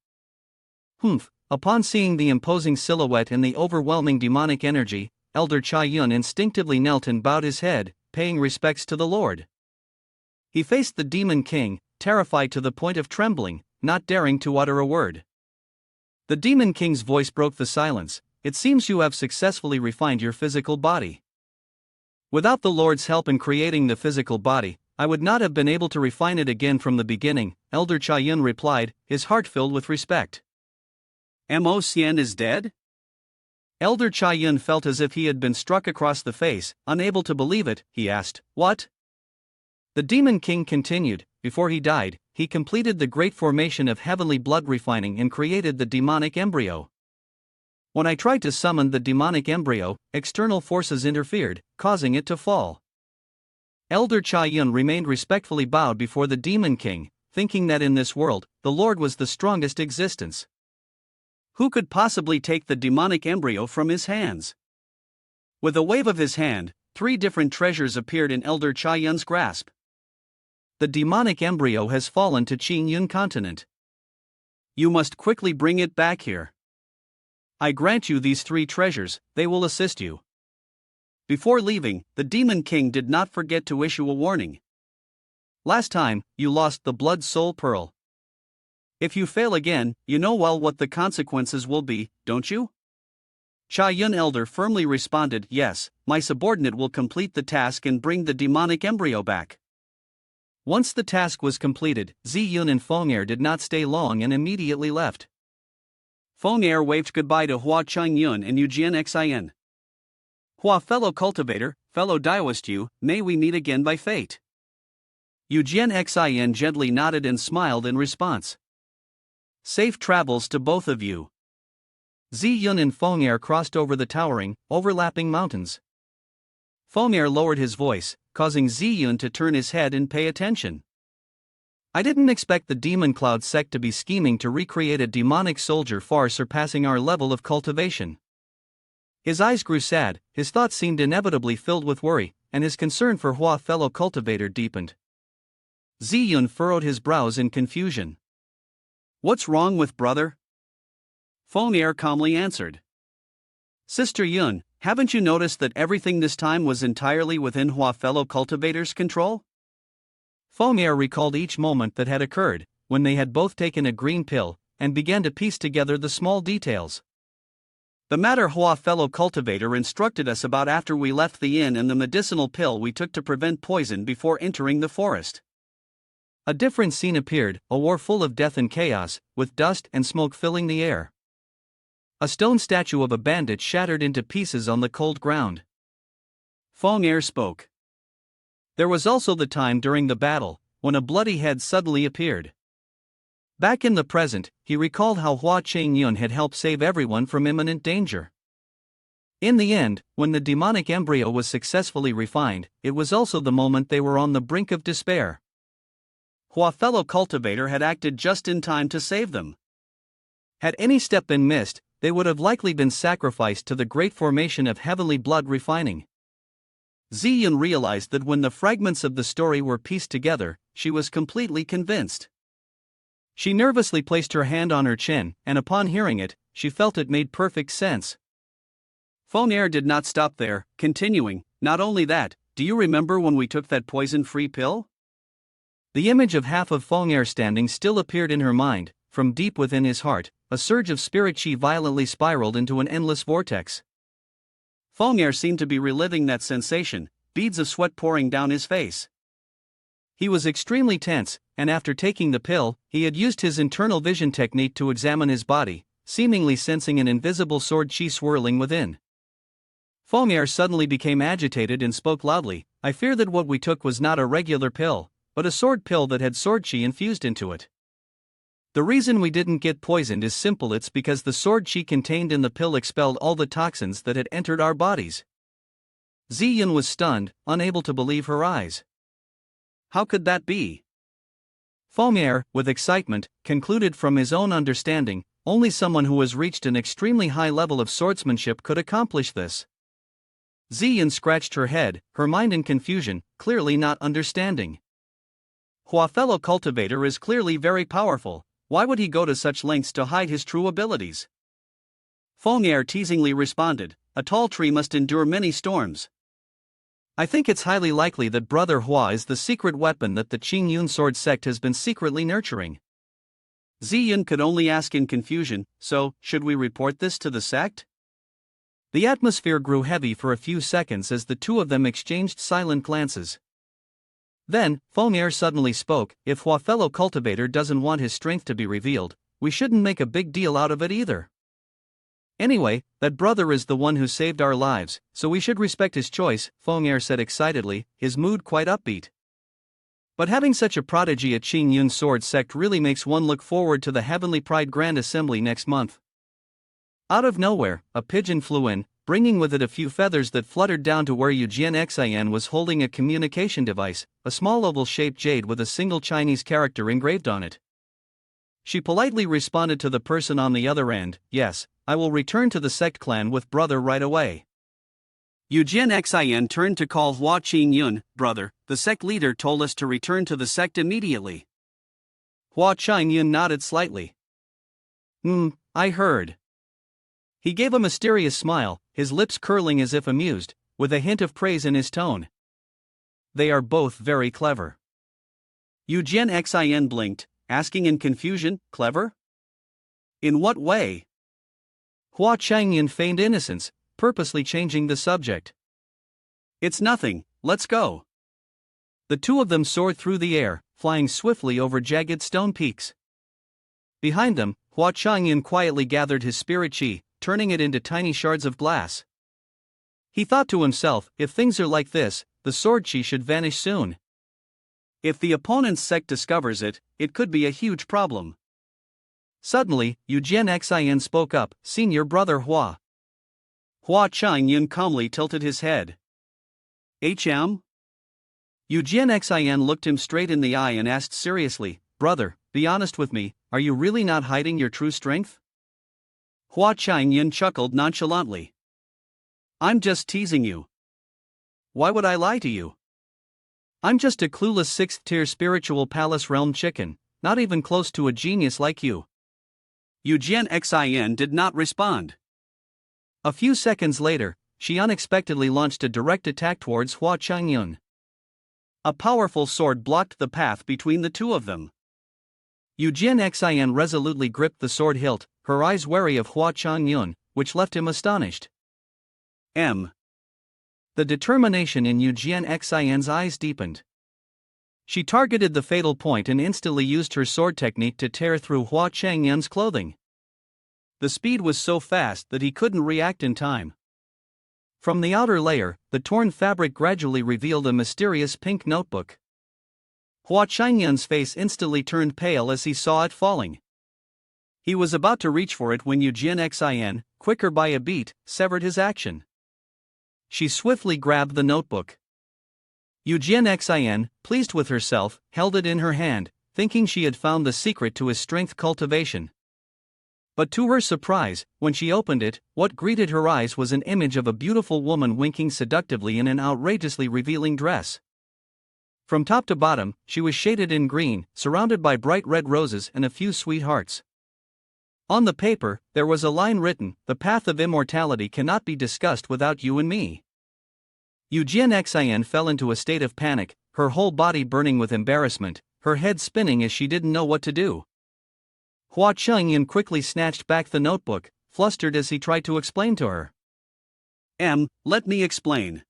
Humph! Upon seeing the imposing silhouette and the overwhelming demonic energy, Elder Chayun instinctively knelt and bowed his head, paying respects to the Lord. He faced the demon king, terrified to the point of trembling, not daring to utter a word. The demon king's voice broke the silence. "It seems you have successfully refined your physical body. Without the Lord's help in creating the physical body, I would not have been able to refine it again from the beginning," Elder Chayun replied, his heart filled with respect. "Mo Xian is dead?" Elder Chayun felt as if he had been struck across the face, unable to believe it. He asked, "What?" The demon king continued, "Before he died, he completed the great formation of heavenly blood refining and created the demonic embryo. When I tried to summon the demonic embryo, external forces interfered, causing it to fall." Elder Chayun remained respectfully bowed before the demon king, thinking that in this world, the Lord was the strongest existence. Who could possibly take the demonic embryo from his hands? With a wave of his hand, 3 different treasures appeared in Elder Chayun's grasp. "The demonic embryo has fallen to Qingyun continent. You must quickly bring it back here. I grant you these 3 treasures, they will assist you." Before leaving, the Demon King did not forget to issue a warning. "Last time, you lost the Blood Soul Pearl. If you fail again, you know well what the consequences will be, don't you?" Chayun Elder firmly responded, "Yes, my subordinate will complete the task and bring the demonic embryo back." Once the task was completed, Ziyun and Feng'er did not stay long and immediately left. Feng'er waved goodbye to Hua Chong Yun and Eugene. "Hua, fellow cultivator, fellow Daoist you, may we meet again by fate." Eugene gently nodded and smiled in response. "Safe travels to both of you." Ziyun and Feng'er crossed over the towering, overlapping mountains. Feng'er lowered his voice, causing Ziyun to turn his head and pay attention. "I didn't expect the Demon Cloud sect to be scheming to recreate a demonic soldier far surpassing our level of cultivation." His eyes grew sad, his thoughts seemed inevitably filled with worry, and his concern for Hua fellow cultivator deepened. Ziyun furrowed his brows in confusion. "What's wrong with brother?" Feng'er calmly answered. "Sister Yun, haven't you noticed that everything this time was entirely within Hua fellow cultivator's control?" Feng'er recalled each moment that had occurred, when they had both taken a green pill, and began to piece together the small details. "The matter Hua fellow cultivator instructed us about after we left the inn and the medicinal pill we took to prevent poison before entering the forest." A different scene appeared, a war full of death and chaos, with dust and smoke filling the air. A stone statue of a bandit shattered into pieces on the cold ground. Feng'er spoke. There was also the time during the battle, when a bloody head suddenly appeared. Back in the present, he recalled how Hua Chong Yun had helped save everyone from imminent danger. In the end, when the demonic embryo was successfully refined, it was also the moment they were on the brink of despair. Hua fellow cultivator had acted just in time to save them. Had any step been missed, they would have likely been sacrificed to the great formation of heavenly blood refining. Ziyun realized that when the fragments of the story were pieced together, she was completely convinced. She nervously placed her hand on her chin, and upon hearing it, she felt it made perfect sense. Fonair did not stop there, continuing, "Not only that, do you remember when we took that poison-free pill?" The image of half of Fonair standing still appeared in her mind. From deep within his heart, a surge of spirit chi violently spiraled into an endless vortex. Fonair seemed to be reliving that sensation, beads of sweat pouring down his face. He was extremely tense, and after taking the pill, he had used his internal vision technique to examine his body, seemingly sensing an invisible sword chi swirling within. Fonair suddenly became agitated and spoke loudly, "I fear that what we took was not a regular pill, but a sword pill that had sword chi infused into it. The reason we didn't get poisoned is simple, it's because the sword chi contained in the pill expelled all the toxins that had entered our bodies." Ziyun was stunned, unable to believe her eyes. How could that be? Fonair, with excitement, concluded from his own understanding, only someone who has reached an extremely high level of swordsmanship could accomplish this. Ziyun scratched her head, her mind in confusion, clearly not understanding. Hua fellow cultivator is clearly very powerful. Why would he go to such lengths to hide his true abilities? Fonair teasingly responded, "A tall tree must endure many storms." I think it's highly likely that Brother Hua is the secret weapon that the Chayun sword sect has been secretly nurturing. Ziyun could only ask in confusion, "So, should we report this to the sect?" The atmosphere grew heavy for a few seconds as the two of them exchanged silent glances. Then, Fonair suddenly spoke, "If Hua fellow cultivator doesn't want his strength to be revealed, we shouldn't make a big deal out of it either. Anyway, that brother is the one who saved our lives, so we should respect his choice," Fonair said excitedly, his mood quite upbeat. "But having such a prodigy at Chayun sword sect really makes one look forward to the Heavenly Pride Grand Assembly next month." Out of nowhere, a pigeon flew in, bringing with it a few feathers that fluttered down to where Eugene Xian was holding a communication device, a small oval-shaped jade with a single Chinese character engraved on it. She politely responded to the person on the other end, "Yes, I will return to the sect clan with brother right away." Eugene Xian turned to call Hua Chong Yun, "Brother, the sect leader told us to return to the sect immediately." Hua Chong Yun nodded slightly. I heard." He gave a mysterious smile, his lips curling as if amused, with a hint of praise in his tone. "They are both very clever." Eugene Xian blinked, asking in confusion, "Clever? In what way?" Hua Chong Yun feigned innocence, purposely changing the subject. "It's nothing, let's go." The two of them soared through the air, flying swiftly over jagged stone peaks. Behind them, Hua Chong Yun quietly gathered his spirit chi, turning it into tiny shards of glass. He thought to himself, if things are like this, the sword chi should vanish soon. If the opponent's sect discovers it, it could be a huge problem. Suddenly, Eugene Xian spoke up, "Senior brother Hua." Hua Chong Yun calmly tilted his head. "HM?" Eugene Xian looked him straight in the eye and asked seriously, "Brother, be honest with me, are you really not hiding your true strength?" Hua Chong Yun chuckled nonchalantly. "I'm just teasing you." "Why would I lie to you? I'm just a clueless 6th-tier spiritual palace realm chicken, not even close to a genius like you." Eugene Xian did not respond. A few seconds later, she unexpectedly launched a direct attack towards Hua Chong Yun. A powerful sword blocked the path between the two of them. Eugene Xian resolutely gripped the sword hilt, her eyes wary of Hua Chong Yun, which left him astonished. The determination in Eugene Xian's eyes deepened. She targeted the fatal point and instantly used her sword technique to tear through Hua Chong Yun's clothing. The speed was so fast that he couldn't react in time. From the outer layer, the torn fabric gradually revealed a mysterious pink notebook. Hua Chong Yun's face instantly turned pale as he saw it falling. He was about to reach for it when Eugene Xian, quicker by a beat, severed his action. She swiftly grabbed the notebook. Eugene Xian, pleased with herself, held it in her hand, thinking she had found the secret to his strength cultivation. But to her surprise, when she opened it, what greeted her eyes was an image of a beautiful woman winking seductively in an outrageously revealing dress. From top to bottom, she was shaded in green, surrounded by bright red roses and a few sweet hearts. On the paper, there was a line written, "The path of immortality cannot be discussed without you and me." Eugene fell into a state of panic, her whole body burning with embarrassment, her head spinning as she didn't know what to do. Hua Chong Yun quickly snatched back the notebook, flustered as he tried to explain to her. Let me explain.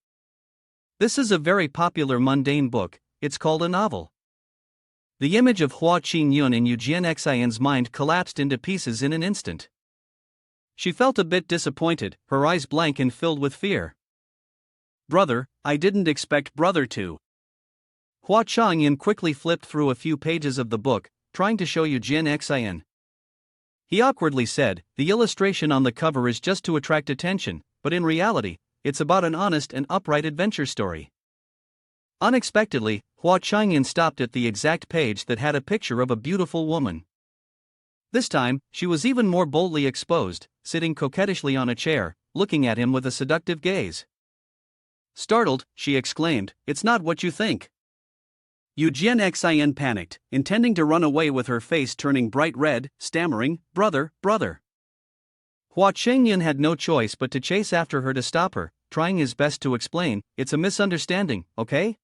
This is a very popular mundane book, it's called a novel. The image of Hua Chong Yun in Eugene's mind collapsed into pieces in an instant. She felt a bit disappointed, her eyes blank and filled with fear. Brother, I didn't expect brother to. Hua Chong Yun quickly flipped through a few pages of the book, trying to show Eugene. He awkwardly said, "The illustration on the cover is just to attract attention, but in reality, it's about an honest and upright adventure story." Unexpectedly, Hua Chong Yun stopped at the exact page that had a picture of a beautiful woman. This time, she was even more boldly exposed, sitting coquettishly on a chair, looking at him with a seductive gaze. Startled, she exclaimed, "It's not what you think." Eugene panicked, intending to run away with her face turning bright red, stammering, "Brother, brother." Hua Chong Yun had no choice but to chase after her to stop her, trying his best to explain, "It's a misunderstanding, okay?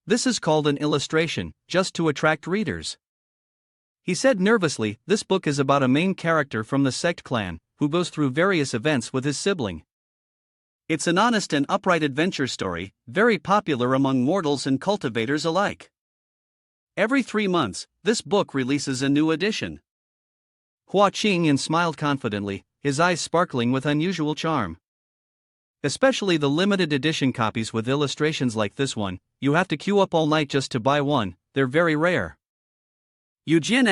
This is called an illustration, just to attract readers." He said nervously, "This book is about a main character from the Sect clan, who goes through various events with his sibling. It's an honest and upright adventure story, very popular among mortals and cultivators alike. Every 3 months, this book releases a new edition." Hua Chong Yun smiled confidently, his eyes sparkling with unusual charm. "Especially the limited edition copies with illustrations like this one, you have to queue up all night just to buy one, they're very rare." Eugene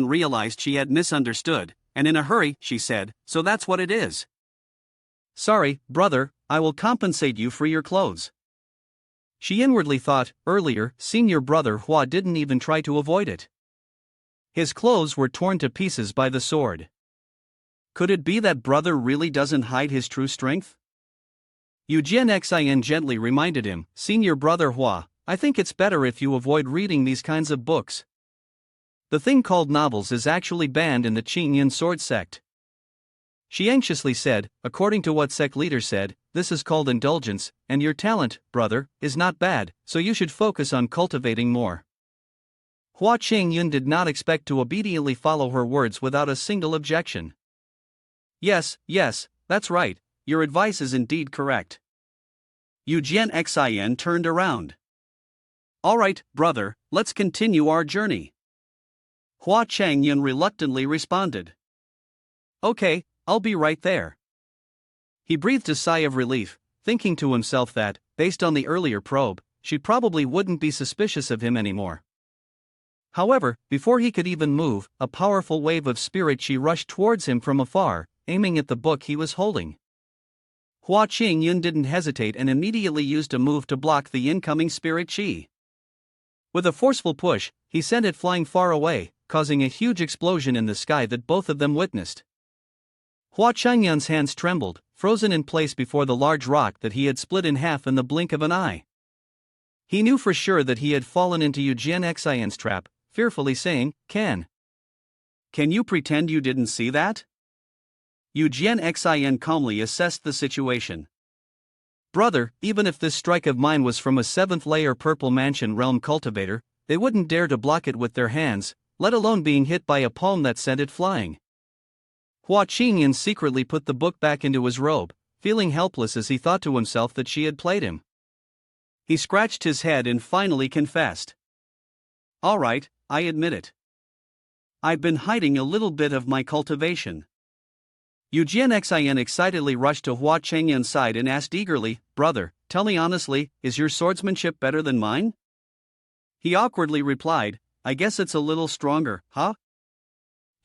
realized she had misunderstood, and in a hurry, she said, "So that's what it is." "Sorry, brother, I will compensate you for your clothes." She inwardly thought, earlier, senior brother Hua didn't even try to avoid it. His clothes were torn to pieces by the sword. Could it be that brother really doesn't hide his true strength? Eugene gently reminded him, "Senior brother Hua, I think it's better if you avoid reading these kinds of books. The thing called novels is actually banned in the Qingyan sword sect." She anxiously said, "According to what sect leader said, this is called indulgence, and your talent, brother, is not bad, so you should focus on cultivating more." Hua Chong Yun did not expect to obediently follow her words without a single objection. Yes, that's right, your advice is indeed correct." Eugene turned around. "All right, brother, let's continue our journey." Hua Chong Yun reluctantly responded. "Okay, I'll be right there." He breathed a sigh of relief, thinking to himself that, based on the earlier probe, she probably wouldn't be suspicious of him anymore. However, before he could even move, a powerful wave of spirit chi rushed towards him from afar, aiming at the book he was holding. Hua Chong Yun didn't hesitate and immediately used a move to block the incoming spirit chi. With a forceful push, he sent it flying far away, causing a huge explosion in the sky that both of them witnessed. Hua Chong Yun's hands trembled, frozen in place before the large rock that he had split in half in the blink of an eye. He knew for sure that he had fallen into Eugene's trap, fearfully saying, Can you pretend you didn't see that?" Eugene calmly assessed the situation. "Brother, even if this strike of mine was from a 7th layer purple mansion realm cultivator, they wouldn't dare to block it with their hands, let alone being hit by a palm that sent it flying." Hua Chong Yun secretly put the book back into his robe, feeling helpless as he thought to himself that she had played him. He scratched his head and finally confessed. "All right, I admit it. I've been hiding a little bit of my cultivation." Eugene excitedly rushed to Hua Chong Yun's side and asked eagerly, "Brother, tell me honestly, is your swordsmanship better than mine?" He awkwardly replied, "I guess it's a little stronger, huh?"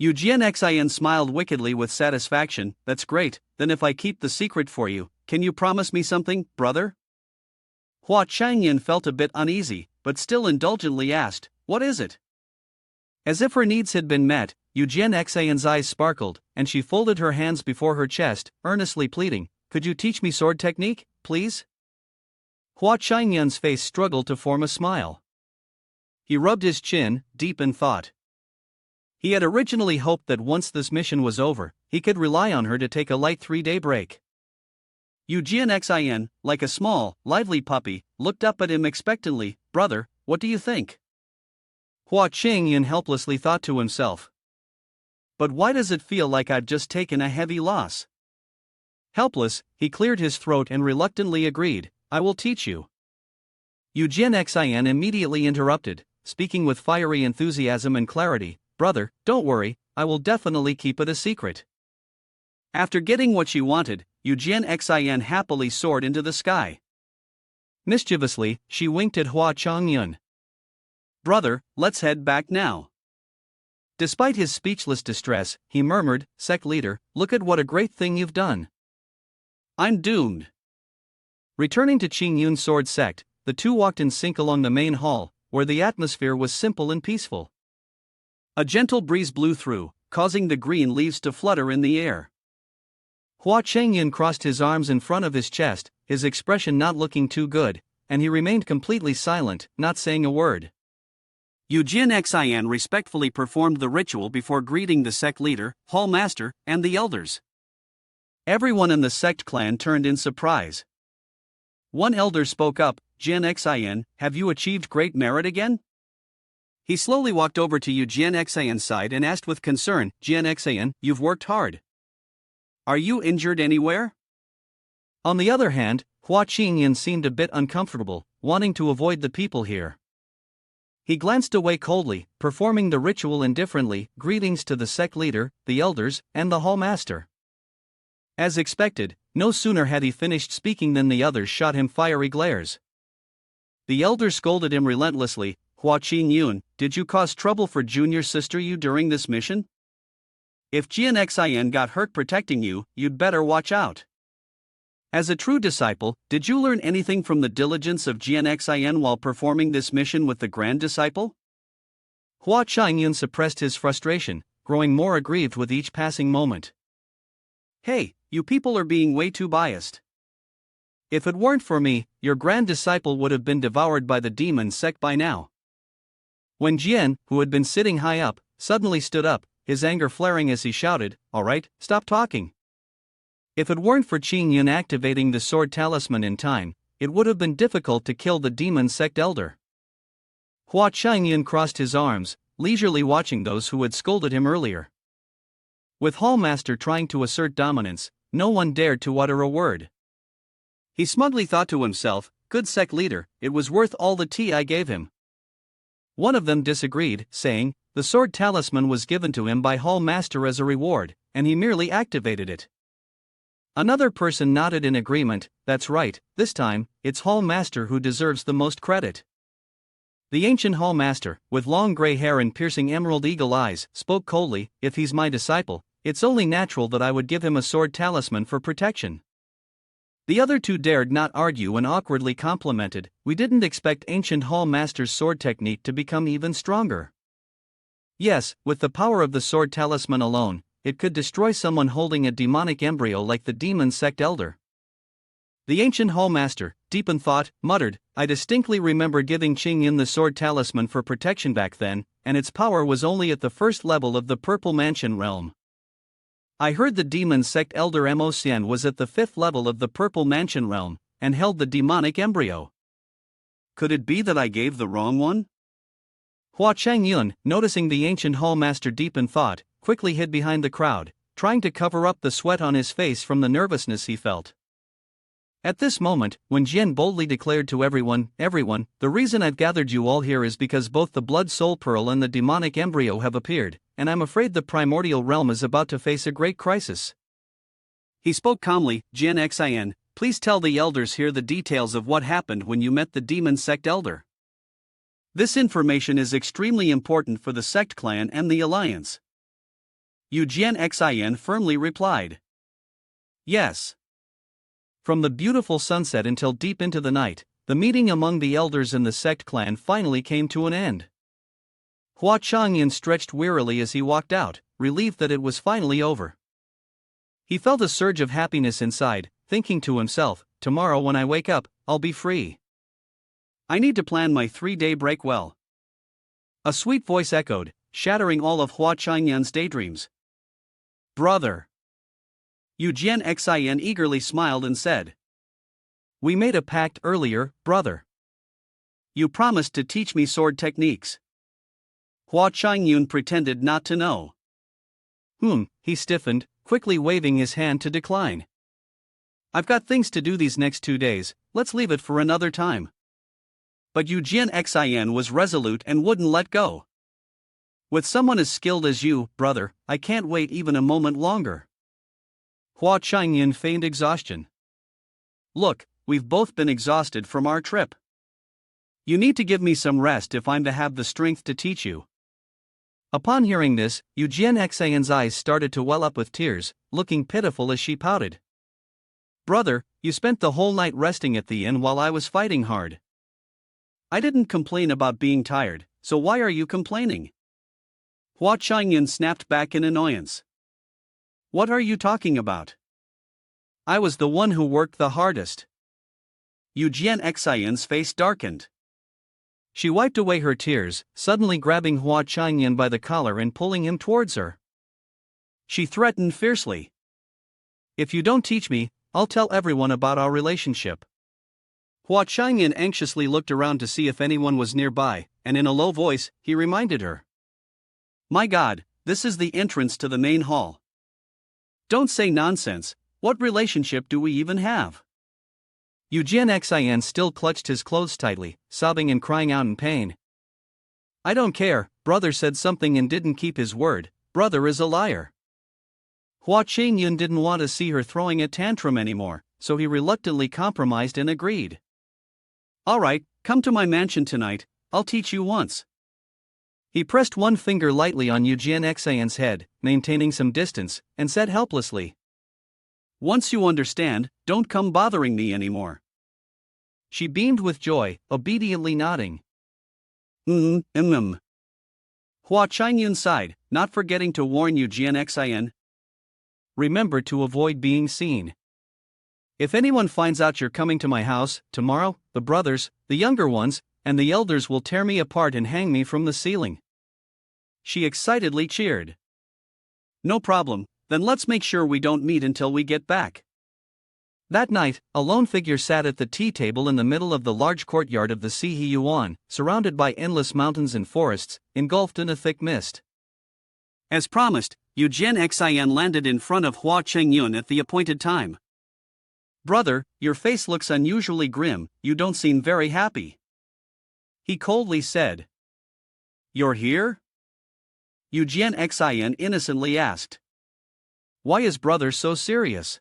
Eugene smiled wickedly with satisfaction. "That's great, then if I keep the secret for you, can you promise me something, brother?" Hua Chong Yun felt a bit uneasy, but still indulgently asked, "What is it?" As if her needs had been met, Eugene Xian's eyes sparkled, and she folded her hands before her chest, earnestly pleading, "Could you teach me sword technique, please?" Hua Chong Yun's face struggled to form a smile. He rubbed his chin, deep in thought. He had originally hoped that once this mission was over, he could rely on her to take a light 3-day break. Eugene Xian, like a small, lively puppy, looked up at him expectantly. "Brother, what do you think?" Hua Chong Yun helplessly thought to himself. "But why does it feel like I've just taken a heavy loss?" Helpless, he cleared his throat and reluctantly agreed, "I will teach you." Eugene Xian immediately interrupted, speaking with fiery enthusiasm and clarity, "Brother, don't worry, I will definitely keep it a secret." After getting what she wanted, Eugene Xian happily soared into the sky. Mischievously, she winked at Hua Chong Yun. "Brother, let's head back now." Despite his speechless distress, he murmured, "Sect leader, look at what a great thing you've done." "I'm doomed." Returning to Qingyun's sword sect, the two walked in sync along the main hall, where the atmosphere was simple and peaceful. A gentle breeze blew through, causing the green leaves to flutter in the air. Hua Chong Yun crossed his arms in front of his chest, his expression not looking too good, and he remained completely silent, not saying a word. Eugene Xian respectfully performed the ritual before greeting the sect leader, hall master, and the elders. Everyone in the sect clan turned in surprise. One elder spoke up, "Jian Xian, have you achieved great merit again?" He slowly walked over to Eugene Xian's side and asked with concern, "Jian Xian, you've worked hard. Are you injured anywhere?" On the other hand, Hua Chong Yun seemed a bit uncomfortable, wanting to avoid the people here. He glanced away coldly, performing the ritual indifferently, greetings to the sect leader, the elders, and the hall master. As expected, no sooner had he finished speaking than the others shot him fiery glares. The elders scolded him relentlessly, "Hua Chong Yun, did you cause trouble for junior sister you during this mission? If Jian Xian got hurt protecting you, you'd better watch out. As a true disciple, did you learn anything from the diligence of Jian Xian while performing this mission with the grand disciple?" Hua Chong Yun suppressed his frustration, growing more aggrieved with each passing moment. "Hey, you people are being way too biased. If it weren't for me, your grand disciple would have been devoured by the demon sect by now." When Jian, who had been sitting high up, suddenly stood up, his anger flaring as he shouted, "All right, stop talking." If it weren't for Qing Yun activating the sword talisman in time, it would have been difficult to kill the demon sect elder. Hua Chong Yun crossed his arms, leisurely watching those who had scolded him earlier. With Hallmaster trying to assert dominance, no one dared to utter a word. He smugly thought to himself, "Good sect leader, it was worth all the tea I gave him." One of them disagreed, saying, "The sword talisman was given to him by Hallmaster as a reward, and he merely activated it." Another person nodded in agreement, "That's right, this time, it's Hallmaster who deserves the most credit." The ancient Hallmaster, with long gray hair and piercing emerald eagle eyes, spoke coldly, "If he's my disciple, it's only natural that I would give him a sword talisman for protection." The other two dared not argue and awkwardly complimented, "We didn't expect ancient Hallmaster's sword technique to become even stronger." Yes, with the power of the sword talisman alone, it could destroy someone holding a demonic embryo like the demon sect elder. The ancient Hallmaster, deep in thought, muttered, "I distinctly remember giving Qing Yun the sword talisman for protection back then, and its power was only at the first level of the Purple Mansion realm. I heard the demon sect elder Emosian was at the 5th level of the Purple Mansion realm, and held the demonic embryo. Could it be that I gave the wrong one?" Hua Chong Yun, noticing the ancient Hallmaster deep in thought, quickly hid behind the crowd, trying to cover up the sweat on his face from the nervousness he felt. At this moment, when Jian boldly declared to everyone, "The reason I've gathered you all here is because both the Blood Soul Pearl and the demonic embryo have appeared, and I'm afraid the primordial realm is about to face a great crisis." He spoke calmly, "Jian Xian, please tell the elders here the details of what happened when you met the demon sect elder. This information is extremely important for the sect clan and the alliance." Eugene Xian firmly replied, "Yes." From the beautiful sunset until deep into the night, the meeting among the elders in the sect clan finally came to an end. Hua Chong Yun stretched wearily as he walked out, relieved that it was finally over. He felt a surge of happiness inside, thinking to himself, tomorrow when I wake up, I'll be free. I need to plan my 3-day break well. A sweet voice echoed, shattering all of Hua Chong Yun's daydreams. Brother. Wuyan Xin eagerly smiled and said. We made a pact earlier, brother. You promised to teach me sword techniques. Hua Chong Yun pretended not to know. He stiffened, quickly waving his hand to decline. I've got things to do these next 2 days, let's leave it for another time. But Wuyan Xin was resolute and wouldn't let go. With someone as skilled as you, brother, I can't wait even a moment longer. Hua Chong Yun feigned exhaustion. Look, we've both been exhausted from our trip. You need to give me some rest if I'm to have the strength to teach you. Upon hearing this, Wuyan Xin's eyes started to well up with tears, looking pitiful as she pouted. Brother, you spent the whole night resting at the inn while I was fighting hard. I didn't complain about being tired, so why are you complaining? Hua Chong Yun snapped back in annoyance. What are you talking about? I was the one who worked the hardest. Wuyan Xin's face darkened. She wiped away her tears, suddenly grabbing Hua Chong Yun by the collar and pulling him towards her. She threatened fiercely. If you don't teach me, I'll tell everyone about our relationship. Hua Chong Yun anxiously looked around to see if anyone was nearby, and in a low voice, he reminded her. My God, this is the entrance to the main hall. Don't say nonsense, what relationship do we even have? Wuyan Xin still clutched his clothes tightly, sobbing and crying out in pain. I don't care, brother said something and didn't keep his word, brother is a liar. Hua Chong Yun didn't want to see her throwing a tantrum anymore, so he reluctantly compromised and agreed. Alright, come to my mansion tonight, I'll teach you once. He pressed one finger lightly on Wuyan Xin's head, maintaining some distance, and said helplessly. Once you understand, don't come bothering me anymore. She beamed with joy, obediently nodding. Hua Chong Yun sighed, not forgetting to warn Wuyan Xin. Remember to avoid being seen. If anyone finds out you're coming to my house, tomorrow, the brothers, the younger ones, and the elders will tear me apart and hang me from the ceiling. She excitedly cheered. No problem. Then let's make sure we don't meet until we get back. That night, a lone figure sat at the tea table in the middle of the large courtyard of the Yuan, surrounded by endless mountains and forests, engulfed in a thick mist. As promised, Wuyan Xin landed in front of Hua Chong Yun at the appointed time. Brother, your face looks unusually grim, you don't seem very happy. He coldly said. You're here? Wuyan Xin innocently asked. Why is brother so serious?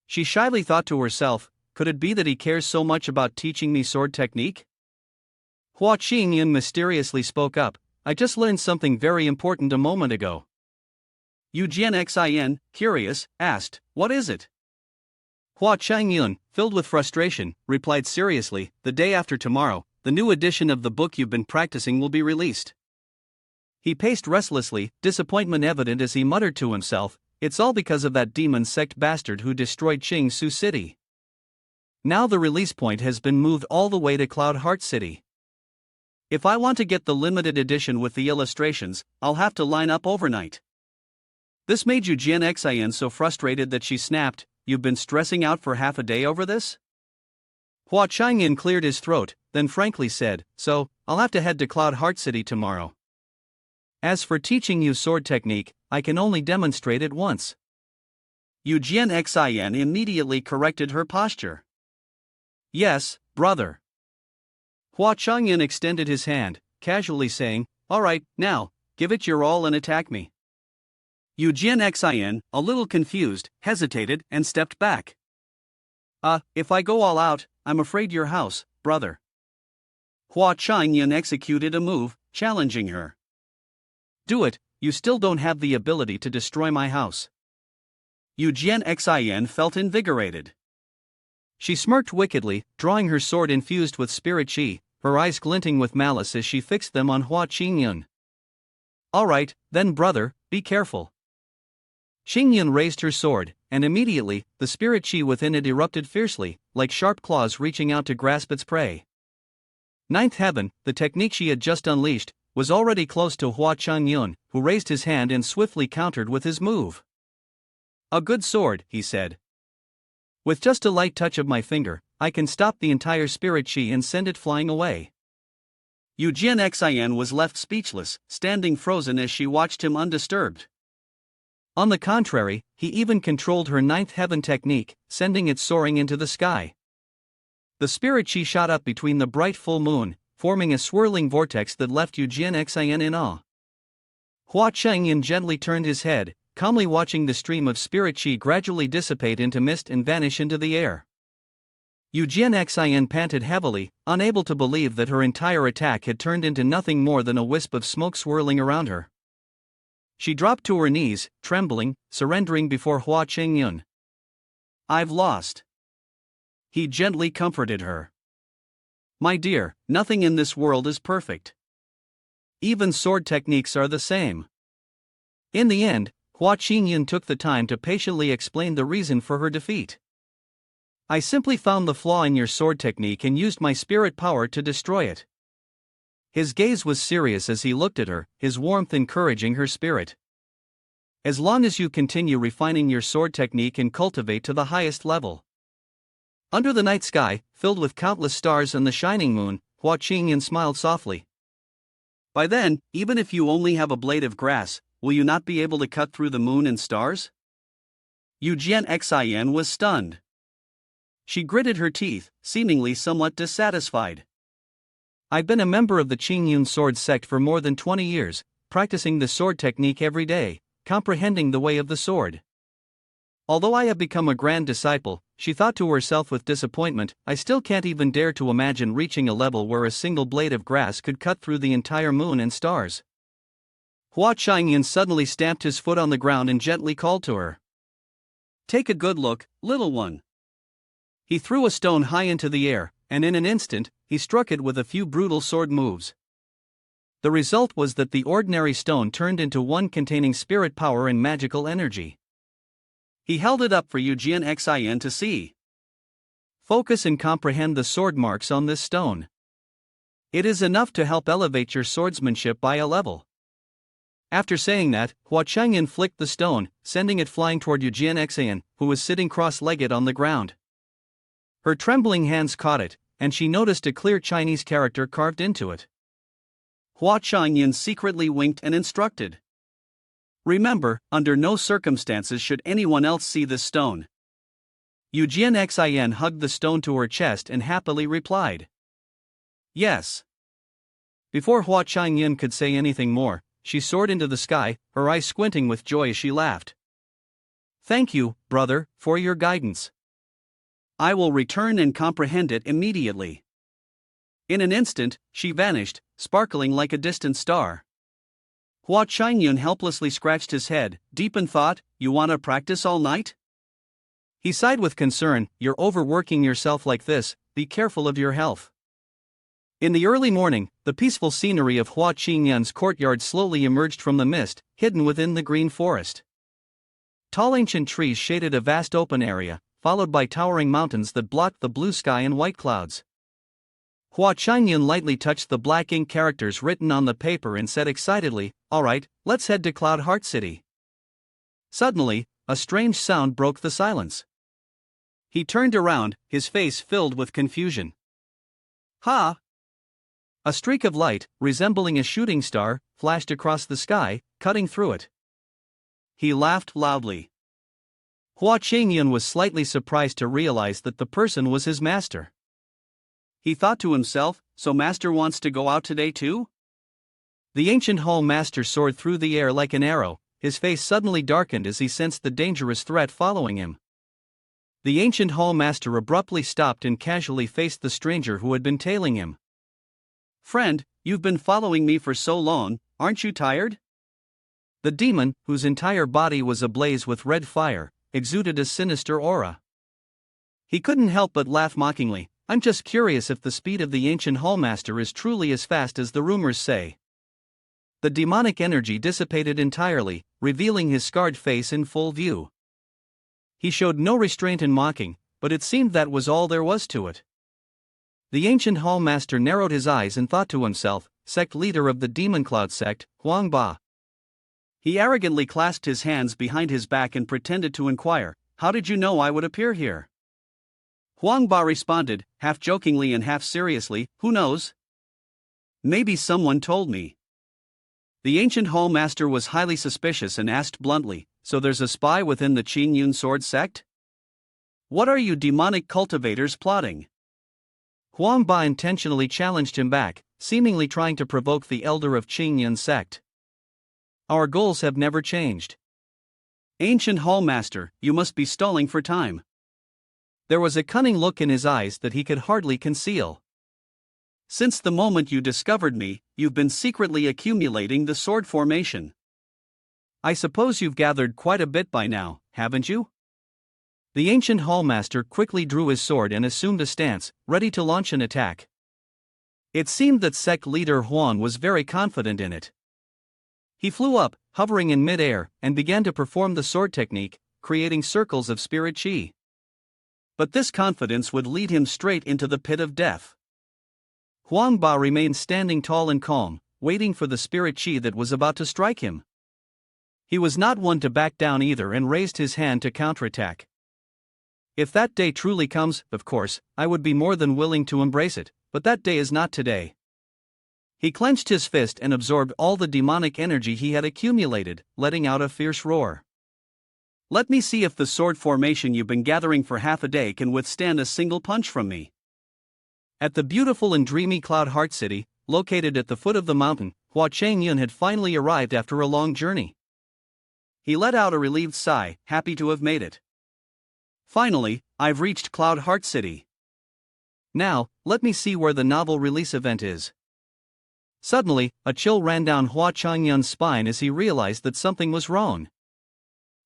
She shyly thought to herself, could it be that he cares so much about teaching me sword technique? Hua Chong Yun mysteriously spoke up, I just learned something very important a moment ago. Wuyan Xin, curious, asked, what is it? Hua Chong Yun, filled with frustration, replied seriously, the day after tomorrow, the new edition of the book you've been practicing will be released. He paced restlessly, disappointment evident as he muttered to himself, it's all because of that demon sect bastard who destroyed Qingsu City. Now the release point has been moved all the way to Cloud Heart City. If I want to get the limited edition with the illustrations, I'll have to line up overnight. This made Wuyan Xin so frustrated that she snapped, you've been stressing out for half a day over this? Hua Chong Yun cleared his throat, then frankly said, so, I'll have to head to Cloud Heart City tomorrow. As for teaching you sword technique, I can only demonstrate it once. Wuyan Xin immediately corrected her posture. Yes, brother. Hua Chong Yun extended his hand, casually saying, alright, now, give it your all and attack me. Wuyan Xin, a little confused, hesitated and stepped back. If I go all out, I'm afraid your house, brother. Hua Chong Yun executed a move, challenging her. Do it, you still don't have the ability to destroy my house. Wuyan Xin felt invigorated. She smirked wickedly, drawing her sword infused with spirit chi, her eyes glinting with malice as she fixed them on Hua Chong Yun. "Alright, then brother, be careful." Chong Yun raised her sword, and immediately, the spirit chi within it erupted fiercely, like sharp claws reaching out to grasp its prey. Ninth Heaven, the technique she had just unleashed, was already close to Hua Chong Yun, who raised his hand and swiftly countered with his move. "A good sword," he said. "With just a light touch of my finger, I can stop the entire spirit chi and send it flying away." Xian was left speechless, standing frozen as she watched him undisturbed. On the contrary, he even controlled her ninth heaven technique, sending it soaring into the sky. The spirit chi shot up between the bright full moon, forming a swirling vortex that left Xian in awe. Hua Chong Yun gently turned his head, calmly watching the stream of spirit chi gradually dissipate into mist and vanish into the air. Xian panted heavily, unable to believe that her entire attack had turned into nothing more than a wisp of smoke swirling around her. She dropped to her knees, trembling, surrendering before Hua Chong Yun. "I've lost." He gently comforted her. "My dear, nothing in this world is perfect. Even sword techniques are the same." In the end, Hua Chong Yun took the time to patiently explain the reason for her defeat. "I simply found the flaw in your sword technique and used my spirit power to destroy it." His gaze was serious as he looked at her, his warmth encouraging her spirit. "As long as you continue refining your sword technique and cultivate to the highest level." Under the night sky, filled with countless stars and the shining moon, Hua Chong Yun smiled softly. "By then, even if you only have a blade of grass, will you not be able to cut through the moon and stars?" Xian was stunned. She gritted her teeth, seemingly somewhat dissatisfied. "I've been a member of the Chong Yun sword sect for more than 20 years, practicing the sword technique every day, comprehending the way of the sword. Although I have become a grand disciple," she thought to herself with disappointment, "I still can't even dare to imagine reaching a level where a single blade of grass could cut through the entire moon and stars." Hua Chong Yun suddenly stamped his foot on the ground and gently called to her. "Take a good look, little one." He threw a stone high into the air, and in an instant, he struck it with a few brutal sword moves. The result was that the ordinary stone turned into one containing spirit power and magical energy. He held it up for Xian to see. "Focus and comprehend the sword marks on this stone. It is enough to help elevate your swordsmanship by a level." After saying that, Hua Chong Yun flicked the stone, sending it flying toward Xian, who was sitting cross-legged on the ground. Her trembling hands caught it, and she noticed a clear Chinese character carved into it. Hua Chong Yun secretly winked and instructed. "Remember, under no circumstances should anyone else see this stone." Xian hugged the stone to her chest and happily replied, "Yes." Before Hua Chong Yun could say anything more, she soared into the sky, her eyes squinting with joy as she laughed. "Thank you, brother, for your guidance. I will return and comprehend it immediately." In an instant, she vanished, sparkling like a distant star. Hua Chong Yun helplessly scratched his head, deep in thought. "You wanna practice all night?" He sighed with concern. "You're overworking yourself like this, be careful of your health." In the early morning, the peaceful scenery of Hua Chong Yun's courtyard slowly emerged from the mist, hidden within the green forest. Tall ancient trees shaded a vast open area, followed by towering mountains that blocked the blue sky and white clouds. Hua Chong Yun lightly touched the black ink characters written on the paper and said excitedly, "Alright, let's head to Cloud Heart City." Suddenly, a strange sound broke the silence. He turned around, his face filled with confusion. "Ha!" A streak of light, resembling a shooting star, flashed across the sky, cutting through it. He laughed loudly. Hua Chong Yun was slightly surprised to realize that the person was his master. He thought to himself, "So master wants to go out today too?" The ancient hall master soared through the air like an arrow, his face suddenly darkened as he sensed the dangerous threat following him. The ancient hall master abruptly stopped and casually faced the stranger who had been tailing him. "Friend, you've been following me for so long, aren't you tired?" The demon, whose entire body was ablaze with red fire, exuded a sinister aura. He couldn't help but laugh mockingly. I'm just curious if the speed of the ancient hallmaster is truly as fast as the rumors say. The demonic energy dissipated entirely, revealing his scarred face in full view. He showed no restraint in mocking, but it seemed that was all there was to it. The ancient hallmaster narrowed his eyes and thought to himself, sect leader of the Demon Cloud sect, Huang Ba. He arrogantly clasped his hands behind his back and pretended to inquire, "How did you know I would appear here?" Huang Ba responded, half jokingly and half seriously, "Who knows? Maybe someone told me." The ancient hallmaster was highly suspicious and asked bluntly, "So there's a spy within the Chayun sword sect? What are you demonic cultivators plotting?" Huang Ba intentionally challenged him back, seemingly trying to provoke the elder of Chayun sect. "Our goals have never changed." "Ancient hallmaster, you must be stalling for time." There was a cunning look in his eyes that he could hardly conceal. "Since the moment you discovered me, you've been secretly accumulating the sword formation. I suppose you've gathered quite a bit by now, haven't you?" The ancient hallmaster quickly drew his sword and assumed a stance, ready to launch an attack. It seemed that sect leader Huan was very confident in it. He flew up, hovering in mid-air, and began to perform the sword technique, creating circles of spirit chi. But this confidence would lead him straight into the pit of death. Huang Ba remained standing tall and calm, waiting for the spirit chi that was about to strike him. He was not one to back down either and raised his hand to counterattack. If that day truly comes, of course, I would be more than willing to embrace it, but that day is not today. He clenched his fist and absorbed all the demonic energy he had accumulated, letting out a fierce roar. "Let me see if the sword formation you've been gathering for half a day can withstand a single punch from me." At the beautiful and dreamy Cloud Heart City, located at the foot of the mountain, Hua Chong Yun had finally arrived after a long journey. He let out a relieved sigh, happy to have made it. "Finally, I've reached Cloud Heart City. Now, let me see where the novel release event is." Suddenly, a chill ran down Hua Chong Yun's spine as he realized that something was wrong.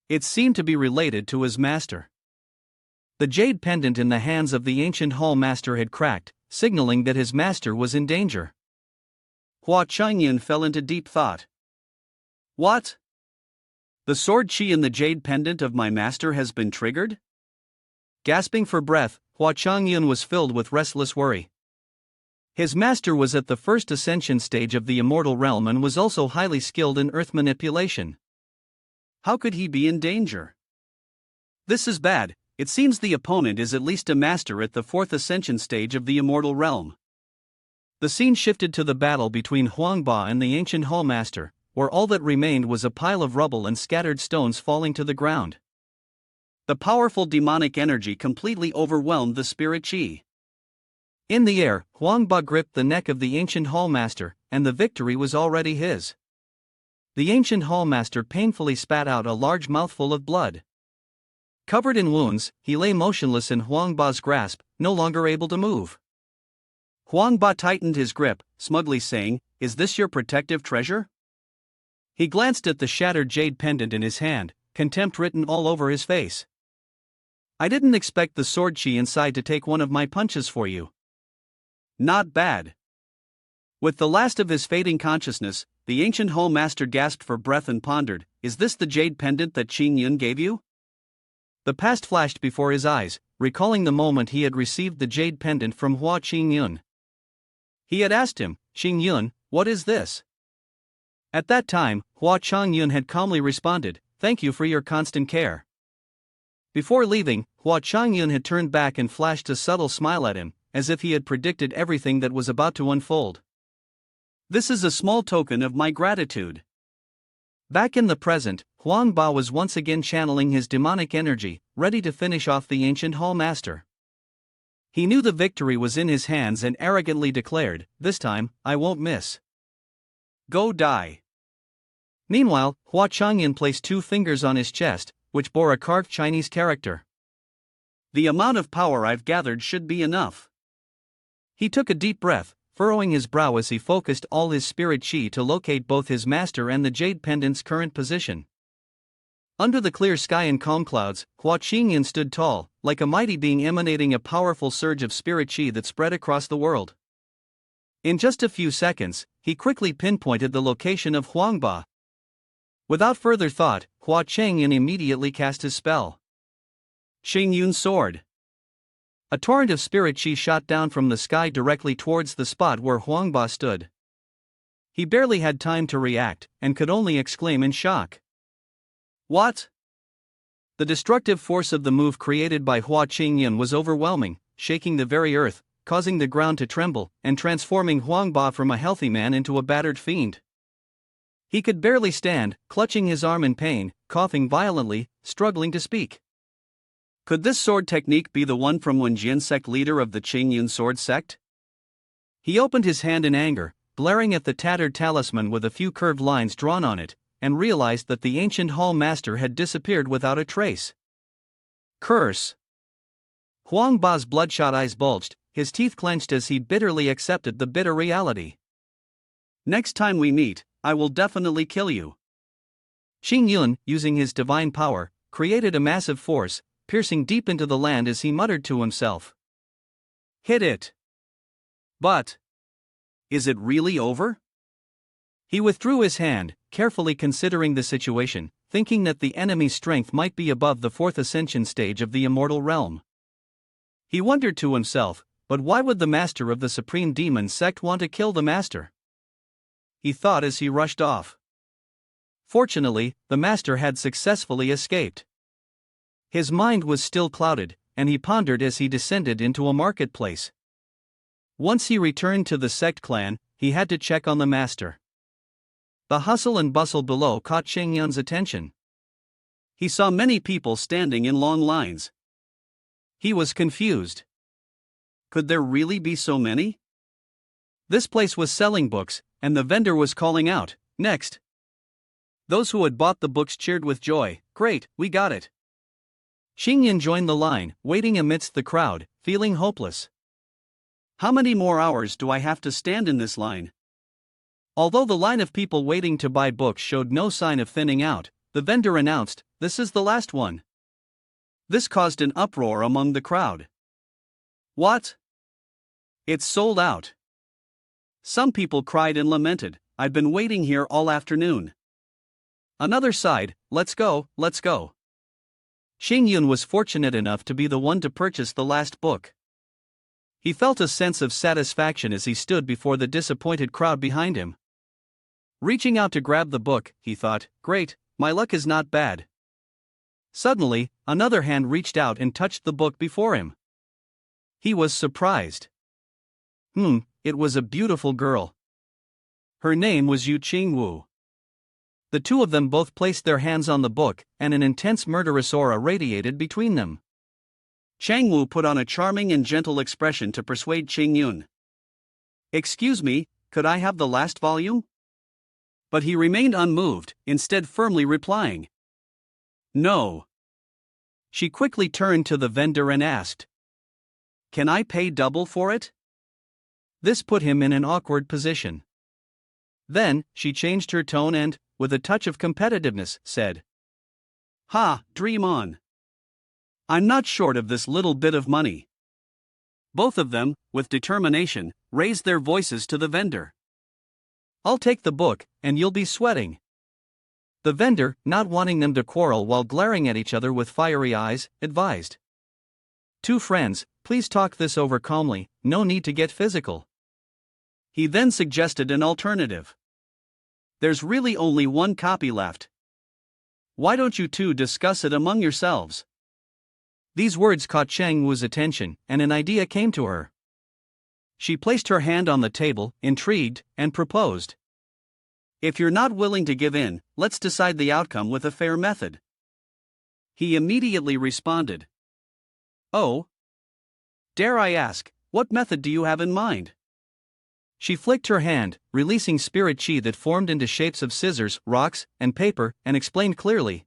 It seemed to be related to his master. The jade pendant in the hands of the ancient hall master had cracked, signaling that his master was in danger. Hua Chong Yun fell into deep thought. "What? The sword chi in the jade pendant of my master has been triggered?" Gasping for breath, Hua Chong Yun was filled with restless worry. His master was at the first ascension stage of the immortal realm and was also highly skilled in earth manipulation. How could he be in danger? This is bad. It seems the opponent is at least a master at the fourth ascension stage of the immortal realm. The scene shifted to the battle between Huang Ba and the ancient hallmaster, where all that remained was a pile of rubble and scattered stones falling to the ground. The powerful demonic energy completely overwhelmed the spirit chi. In the air, Huang Ba gripped the neck of the ancient hallmaster, and the victory was already his. The ancient hallmaster painfully spat out a large mouthful of blood. Covered in wounds, he lay motionless in Huang Ba's grasp, no longer able to move. Huang Ba tightened his grip, smugly saying, "Is this your protective treasure?" He glanced at the shattered jade pendant in his hand, contempt written all over his face. "I didn't expect the sword chi inside to take one of my punches for you." "Not bad." With the last of his fading consciousness, the ancient hall master gasped for breath and pondered, "Is this the jade pendant that Ching Yun gave you?" The past flashed before his eyes, recalling the moment he had received the jade pendant from Hua Chong Yun. He had asked him, "Ching Yun, what is this?" At that time, Hua Chong Yun had calmly responded, "Thank you for your constant care." Before leaving, Hua Chong Yun had turned back and flashed a subtle smile at him, as if he had predicted everything that was about to unfold. "This is a small token of my gratitude." Back in the present, Huang Ba was once again channeling his demonic energy, ready to finish off the ancient hall master. He knew the victory was in his hands and arrogantly declared, "This time, I won't miss. Go die." Meanwhile, Hua Chong Yun placed 2 fingers on his chest, which bore a carved Chinese character. "The amount of power I've gathered should be enough." He took a deep breath, furrowing his brow as he focused all his spirit chi to locate both his master and the jade pendant's current position. Under the clear sky and calm clouds, Hua Chong Yun stood tall, like a mighty being emanating a powerful surge of spirit chi that spread across the world. In just a few seconds, he quickly pinpointed the location of Huangba. Without further thought, Hua Chong Yun immediately cast his spell. Chong Yun's sword. A torrent of spirit chi shot down from the sky directly towards the spot where Huangba stood. He barely had time to react, and could only exclaim in shock. What? The destructive force of the move created by Hua Chong Yun was overwhelming, shaking the very earth, causing the ground to tremble, and transforming Huangba from a healthy man into a battered fiend. He could barely stand, clutching his arm in pain, coughing violently, struggling to speak. Could this sword technique be the one from Wuyan sect leader of the Chong Yun sword sect? He opened his hand in anger, glaring at the tattered talisman with a few curved lines drawn on it, and realized that the ancient hall master had disappeared without a trace. Curse! Huangba's bloodshot eyes bulged, his teeth clenched as he bitterly accepted the bitter reality. Next time we meet, I will definitely kill you. Chong Yun, using his divine power, created a massive force, piercing deep into the land as he muttered to himself. Hit it! But is it really over? He withdrew his hand, carefully considering the situation, thinking that the enemy's strength might be above the fourth ascension stage of the immortal realm. He wondered to himself, but why would the master of the supreme demon sect want to kill the master? He thought as he rushed off. Fortunately, the master had successfully escaped. His mind was still clouded, and he pondered as he descended into a marketplace. Once he returned to the sect clan, he had to check on the master. The hustle and bustle below caught Chong Yun's attention. He saw many people standing in long lines. He was confused. Could there really be so many? This place was selling books, and the vendor was calling out, "Next!" Those who had bought the books cheered with joy, "Great, we got it!" Chong Yun joined the line, waiting amidst the crowd, feeling hopeless. How many more hours do I have to stand in this line? Although the line of people waiting to buy books showed no sign of thinning out, the vendor announced, "This is the last one." This caused an uproar among the crowd. What? It's sold out. Some people cried and lamented, "I've been waiting here all afternoon." Another sighed, let's go." Chong Yun was fortunate enough to be the one to purchase the last book. He felt a sense of satisfaction as he stood before the disappointed crowd behind him. Reaching out to grab the book, he thought, "Great, my luck is not bad." Suddenly, another hand reached out and touched the book before him. He was surprised. It was a beautiful girl. Her name was Yu Qingwu. The two of them both placed their hands on the book, and an intense murderous aura radiated between them. Changwu put on a charming and gentle expression to persuade Chong Yun. "Excuse me, could I have the last volume?" But he remained unmoved, instead firmly replying, "No." She quickly turned to the vendor and asked, "Can I pay double for it?" This put him in an awkward position. Then, she changed her tone and, with a touch of competitiveness, said, "Ha, dream on. I'm not short of this little bit of money." Both of them, with determination, raised their voices to the vendor. "I'll take the book, and you'll be sweating." The vendor, not wanting them to quarrel while glaring at each other with fiery eyes, advised, "Two friends, please talk this over calmly, no need to get physical." He then suggested an alternative. "There's really only one copy left. Why don't you two discuss it among yourselves?" These words caught Chang Wu's attention, and an idea came to her. She placed her hand on the table, intrigued, and proposed, "If you're not willing to give in, let's decide the outcome with a fair method." He immediately responded, "Oh? Dare I ask, what method do you have in mind?" She flicked her hand, releasing spirit chi that formed into shapes of scissors, rocks, and paper, and explained clearly.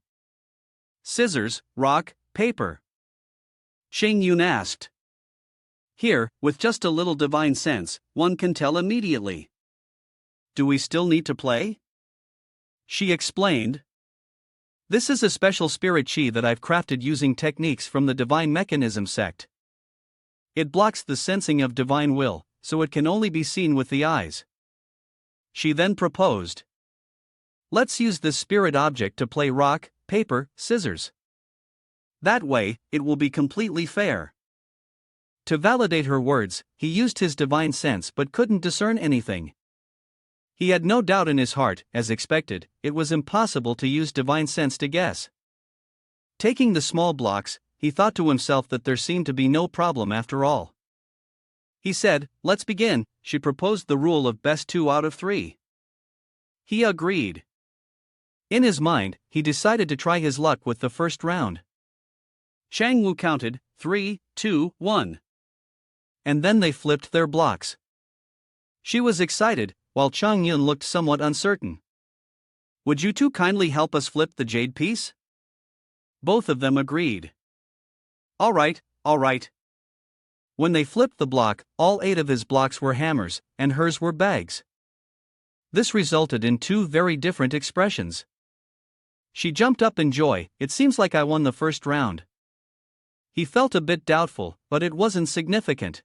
"Scissors, rock, paper." Chong Yun asked. "Here, with just a little divine sense, one can tell immediately." "Do we still need to play?" She explained. This is a special spirit chi that I've crafted using techniques from the Divine Mechanism sect. It blocks the sensing of divine will, so it can only be seen with the eyes. She then proposed. Let's use this spirit object to play rock, paper, scissors. That way, it will be completely fair. To validate her words, he used his divine sense but couldn't discern anything. He had no doubt in his heart, as expected, it was impossible to use divine sense to guess. Taking the small blocks, he thought to himself that there seemed to be no problem after all. He said, let's begin. She proposed the rule of best 2 out of 3. He agreed. In his mind, he decided to try his luck with the first round. Chang Wu counted, 3, 2, 1. And then they flipped their blocks. She was excited, while Chong Yun looked somewhat uncertain. Would you two kindly help us flip the jade piece? Both of them agreed. All right. When they flipped the block, all 8 of his blocks were hammers, and hers were bags. This resulted in 2 very different expressions. She jumped up in joy. It seems like I won the first round. He felt a bit doubtful, but it wasn't significant.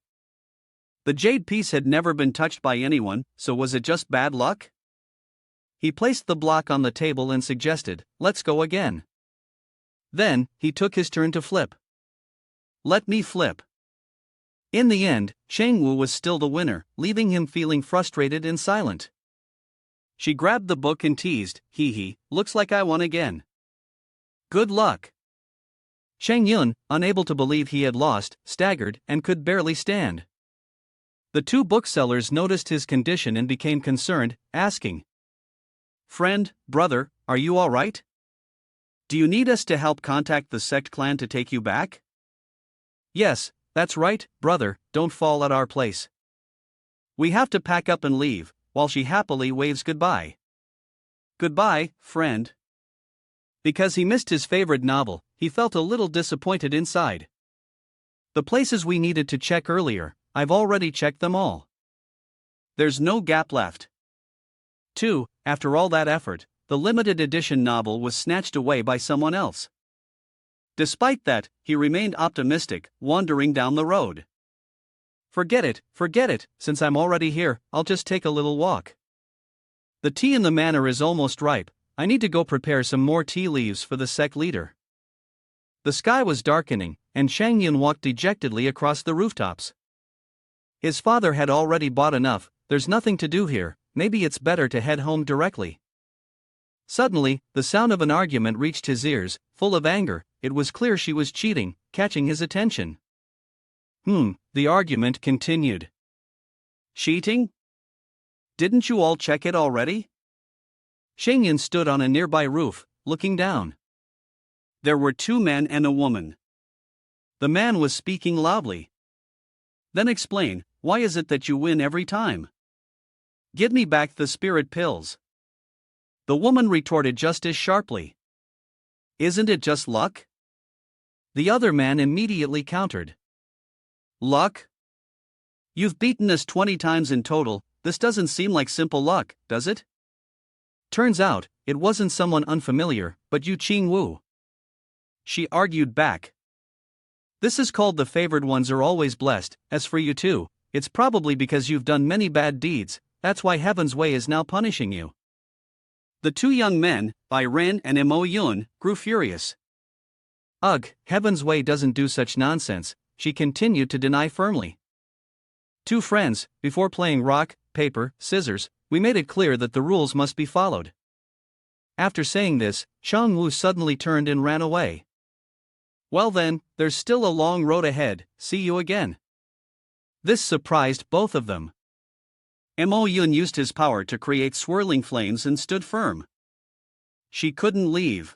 The jade piece had never been touched by anyone, so was it just bad luck? He placed the block on the table and suggested, let's go again. Then, he took his turn to flip. Let me flip. In the end, Chang Wu was still the winner, leaving him feeling frustrated and silent. She grabbed the book and teased, looks like I won again. Good luck. Chang Yun, unable to believe he had lost, staggered and could barely stand. The 2 booksellers noticed his condition and became concerned, asking, Friend, brother, are you all right? Do you need us to help contact the sect clan to take you back? Yes, that's right, brother, don't fall at our place. We have to pack up and leave, while she happily waves goodbye. Goodbye, friend. Because he missed his favorite novel, he felt a little disappointed inside. The places we needed to check earlier, I've already checked them all. There's no gap left. 2. After all that effort, the limited edition novel was snatched away by someone else. Despite that, he remained optimistic, wandering down the road. Forget it, since I'm already here, I'll just take a little walk. The tea in the manor is almost ripe, I need to go prepare some more tea leaves for the sect leader. The sky was darkening, and Chang Yun walked dejectedly across the rooftops. His father had already bought enough, there's nothing to do here, maybe it's better to head home directly. Suddenly, the sound of an argument reached his ears, full of anger. It was clear she was cheating, catching his attention. The argument continued. Cheating? Didn't you all check it already? Chang Yun stood on a nearby roof, looking down. There were 2 men and a woman. The man was speaking loudly. Then explain, why is it that you win every time? Give me back the spirit pills. The woman retorted just as sharply. Isn't it just luck? The other man immediately countered. Luck? You've beaten us 20 times in total, this doesn't seem like simple luck, does it? Turns out, it wasn't someone unfamiliar, but Yu Qing Wu. She argued back. This is called the favored ones are always blessed. As for you two, it's probably because you've done many bad deeds, that's why Heaven's Way is now punishing you. The 2 young men, Bai Ren and Mo Yun, grew furious. Ugh, Heaven's Way doesn't do such nonsense, she continued to deny firmly. 2 friends, before playing rock, paper, scissors, we made it clear that the rules must be followed. After saying this, Chang Wu suddenly turned and ran away. Well then, there's still a long road ahead, see you again. This surprised both of them. Mo Yun used his power to create swirling flames and stood firm. She couldn't leave.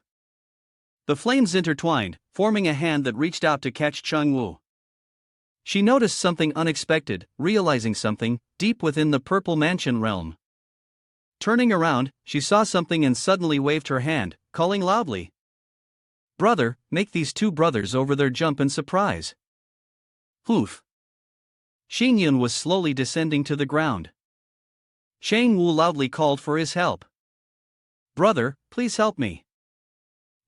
The flames intertwined, forming a hand that reached out to catch Chang Wu. She noticed something unexpected, realizing something, deep within the purple mansion realm. Turning around, she saw something and suddenly waved her hand, calling loudly. Brother, make these 2 brothers over their jump in surprise. Hoof. Chang Yun was slowly descending to the ground. Chang Wu loudly called for his help. Brother, please help me.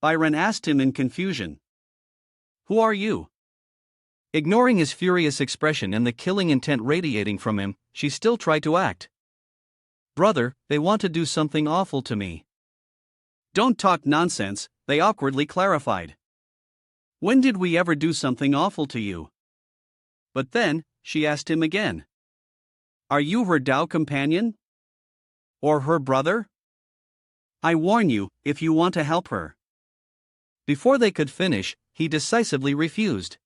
Byron asked him in confusion. Who are you? Ignoring his furious expression and the killing intent radiating from him, she still tried to act. Brother, they want to do something awful to me. Don't talk nonsense, they awkwardly clarified. When did we ever do something awful to you? But then, she asked him again. Are you her Tao companion? Or her brother? I warn you, if you want to help her. Before they could finish, he decisively refused.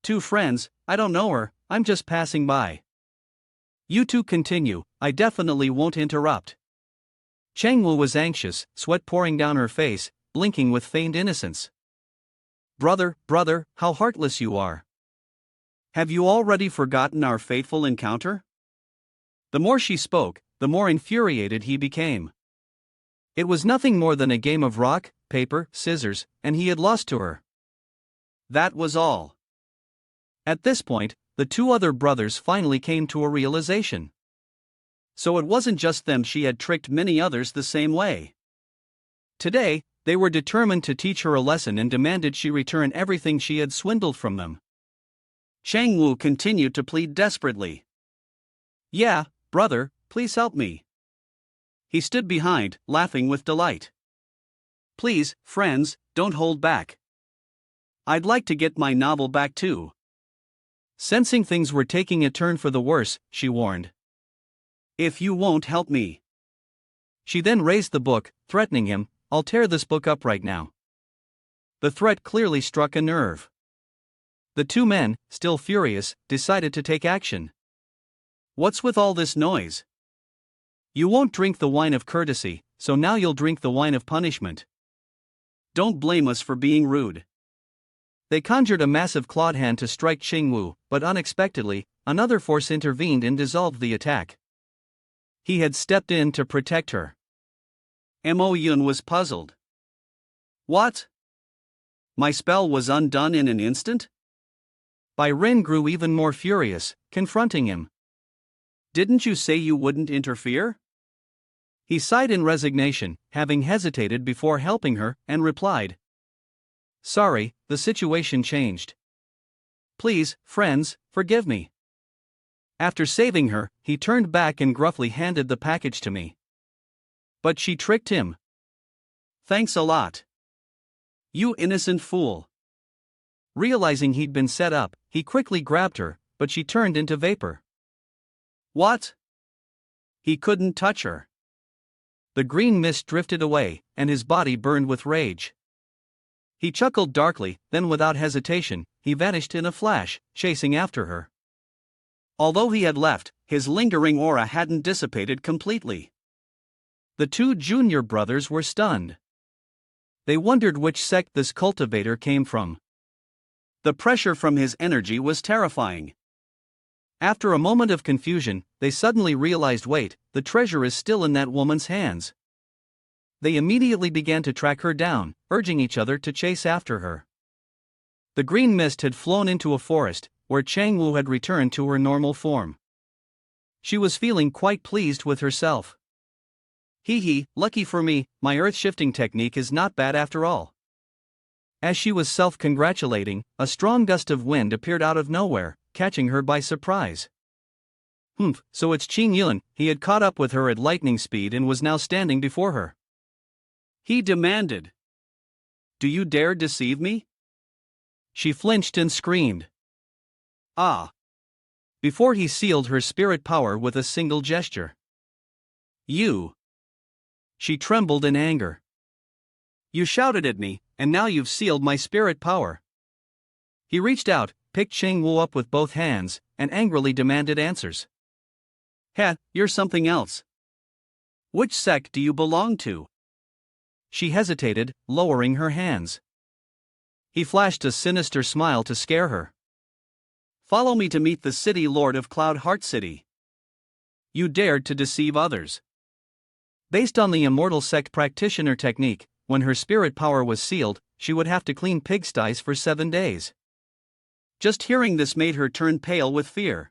Two friends, I don't know her, I'm just passing by. You two continue, I definitely won't interrupt. Changwu was anxious, sweat pouring down her face, blinking with feigned innocence. Brother, how heartless you are. Have you already forgotten our fateful encounter? The more she spoke, the more infuriated he became. It was nothing more than a game of rock, paper, scissors, and he had lost to her. That was all. At this point, the two other brothers finally came to a realization. So it wasn't just them, she had tricked many others the same way. Today, they were determined to teach her a lesson and demanded she return everything she had swindled from them. Changwu continued to plead desperately. Yeah, brother, please help me. He stood behind, laughing with delight. Please, friends, don't hold back. I'd like to get my novel back too. Sensing things were taking a turn for the worse, she warned. If you won't help me. She then raised the book, threatening him, I'll tear this book up right now. The threat clearly struck a nerve. The two men, still furious, decided to take action. What's with all this noise? You won't drink the wine of courtesy, so now you'll drink the wine of punishment. Don't blame us for being rude. They conjured a massive clawed hand to strike Changwu, but unexpectedly, another force intervened and dissolved the attack. He had stepped in to protect her. Yun was puzzled. What? My spell was undone in an instant? Byron grew even more furious, confronting him. Didn't you say you wouldn't interfere? He sighed in resignation, having hesitated before helping her, and replied. Sorry, the situation changed. Please, friends, forgive me. After saving her, he turned back and gruffly handed the package to me. But she tricked him. Thanks a lot. You innocent fool. Realizing he'd been set up, he quickly grabbed her, but she turned into vapor. What? He couldn't touch her. The green mist drifted away, and his body burned with rage. He chuckled darkly, then without hesitation, he vanished in a flash, chasing after her. Although he had left, his lingering aura hadn't dissipated completely. The two junior brothers were stunned. They wondered which sect this cultivator came from. The pressure from his energy was terrifying. After a moment of confusion, they suddenly realized, wait, the treasure is still in that woman's hands. They immediately began to track her down, urging each other to chase after her. The green mist had flown into a forest, where Changwu had returned to her normal form. She was feeling quite pleased with herself. Hee, lucky for me, my earth-shifting technique is not bad after all. As she was self-congratulating, a strong gust of wind appeared out of nowhere, catching her by surprise. So it's Chayun. He had caught up with her at lightning speed and was now standing before her. He demanded. Do you dare deceive me? She flinched and screamed. Ah! Before he sealed her spirit power with a single gesture. You! She trembled in anger. You shouted at me, and now you've sealed my spirit power. He reached out, picked Changwu up with both hands, and angrily demanded answers. You're something else. Which sect do you belong to? She hesitated, lowering her hands. He flashed a sinister smile to scare her. Follow me to meet the city lord of Cloud Heart City. You dared to deceive others. Based on the Immortal sect practitioner technique, when her spirit power was sealed, she would have to clean pigsties for 7 days. Just hearing this made her turn pale with fear.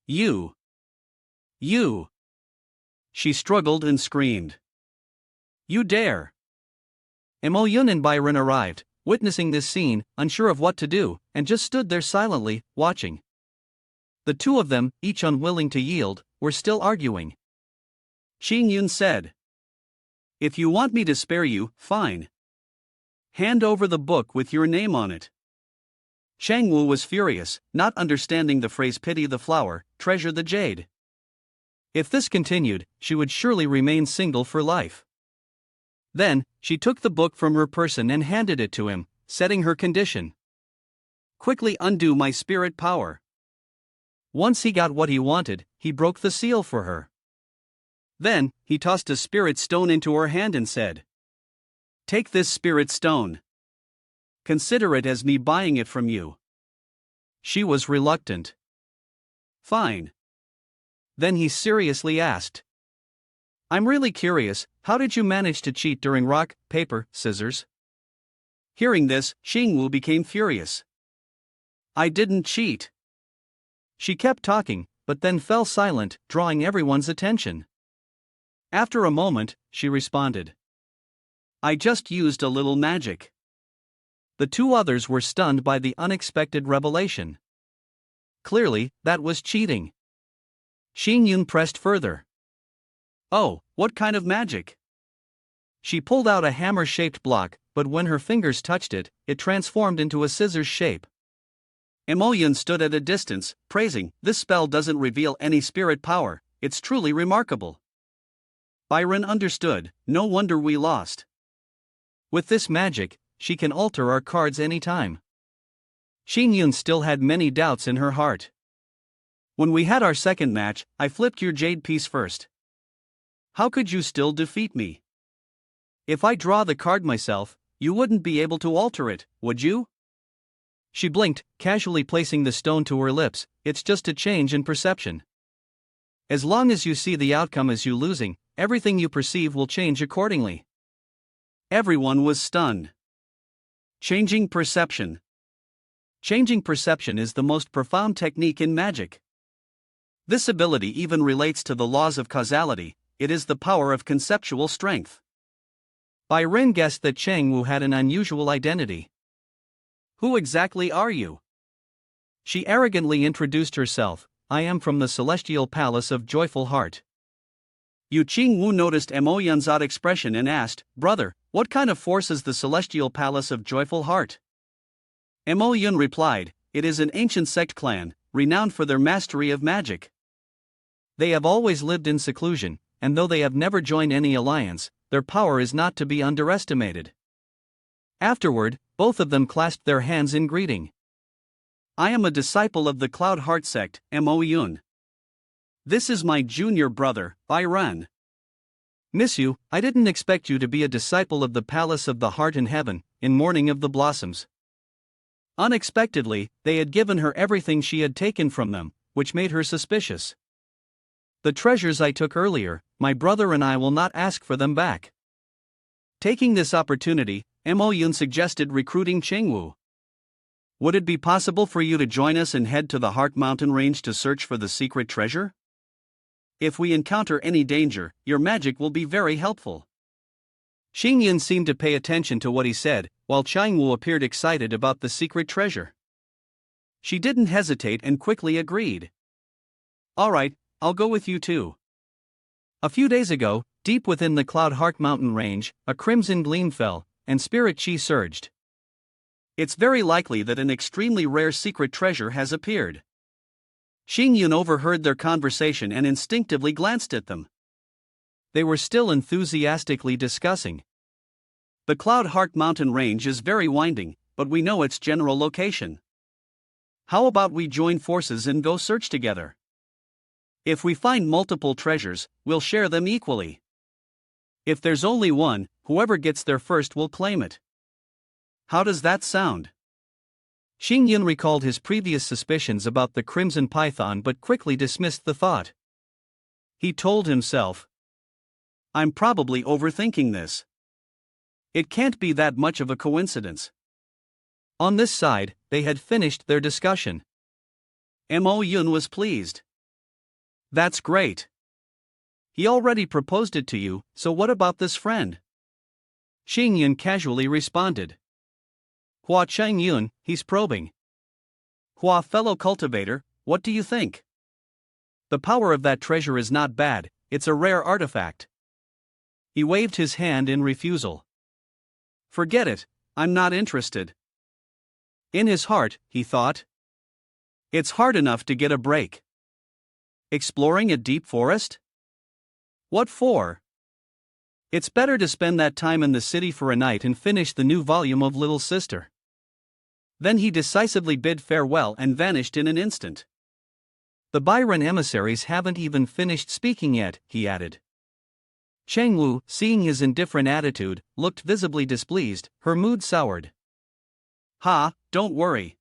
You! She struggled and screamed. You dare! Yun and Byron arrived, witnessing this scene, unsure of what to do, and just stood there silently, watching. The two of them, each unwilling to yield, were still arguing. Yun said, "If you want me to spare you, fine. Hand over the book with your name on it." Wu was furious, not understanding the phrase pity the flower, treasure the jade. If this continued, she would surely remain single for life. Then, she took the book from her person and handed it to him, setting her condition. "Quickly undo my spirit power." Once he got what he wanted, he broke the seal for her. Then, he tossed a spirit stone into her hand and said, "Take this spirit stone. Consider it as me buying it from you." She was reluctant. "Fine." Then he seriously asked, "I'm really curious, how did you manage to cheat during rock, paper, scissors?" Hearing this, Wu became furious. "I didn't cheat." She kept talking, but then fell silent, drawing everyone's attention. After a moment, she responded, "I just used a little magic." The two others were stunned by the unexpected revelation. Clearly, that was cheating. Yun pressed further. "Oh, what kind of magic?" She pulled out a hammer-shaped block, but when her fingers touched it, it transformed into a scissors shape. Yun stood at a distance, praising, "This spell doesn't reveal any spirit power, it's truly remarkable." Byron understood, "No wonder we lost." With this magic, she can alter our cards anytime. Yun still had many doubts in her heart. "When we had our second match, I flipped your jade piece first. How could you still defeat me? If I draw the card myself, you wouldn't be able to alter it, would you?" She blinked, casually placing the stone to her lips. "It's just a change in perception. As long as you see the outcome as you losing, everything you perceive will change accordingly." Everyone was stunned. Changing perception. Changing perception is the most profound technique in magic. This ability even relates to the laws of causality. It is the power of conceptual strength. Byron guessed that Wu had an unusual identity. "Who exactly are you?" She arrogantly introduced herself. "I am from the Celestial Palace of Joyful Heart." Wu noticed Yun's odd expression and asked, "Brother, what kind of force is the Celestial Palace of Joyful Heart?" Yun replied, "It is an ancient sect clan, renowned for their mastery of magic. They have always lived in seclusion, and though they have never joined any alliance, their power is not to be underestimated." Afterward, both of them clasped their hands in greeting. "I am a disciple of the Cloud Heart sect, Yun. This is my junior brother, Byron." "Miss you, I didn't expect you to be a disciple of the Palace of the Heart in Heaven, in Morning of the Blossoms." Unexpectedly, they had given her everything she had taken from them, which made her suspicious. "The treasures I took earlier, my brother and I will not ask for them back." Taking this opportunity, Yun suggested recruiting Wu. "Would it be possible for you to join us and head to the Heart Mountain range to search for the secret treasure? If we encounter any danger, your magic will be very helpful." Yun seemed to pay attention to what he said, while Wu appeared excited about the secret treasure. She didn't hesitate and quickly agreed. "All right, I'll go with you too." A few days ago, deep within the Cloud Heart Mountain range, a crimson gleam fell, and spirit chi surged. "It's very likely that an extremely rare secret treasure has appeared." Yun overheard their conversation and instinctively glanced at them. They were still enthusiastically discussing. "The Cloud Heart Mountain range is very winding, but we know its general location. How about we join forces and go search together? If we find multiple treasures, we'll share them equally. If there's only one, whoever gets there first will claim it. How does that sound?" Yun recalled his previous suspicions about the Crimson Python but quickly dismissed the thought. He told himself, "I'm probably overthinking this. It can't be that much of a coincidence." On this side, they had finished their discussion. Yun was pleased. "That's great. He already proposed it to you, so what about this friend?" Yun casually responded. Hua Chong Yun, he's probing. Hua, fellow cultivator, what do you think? The power of that treasure is not bad, it's a rare artifact. He waved his hand in refusal. Forget it, I'm not interested. In his heart, he thought. It's hard enough to get a break. Exploring a deep forest? What for? It's better to spend that time in the city for a night and finish the new volume of Little Sister. Then he decisively bid farewell and vanished in an instant. The Byron emissaries haven't even finished speaking yet, he added. Chang Wu, seeing his indifferent attitude, looked visibly displeased, her mood soured. Ha, don't worry.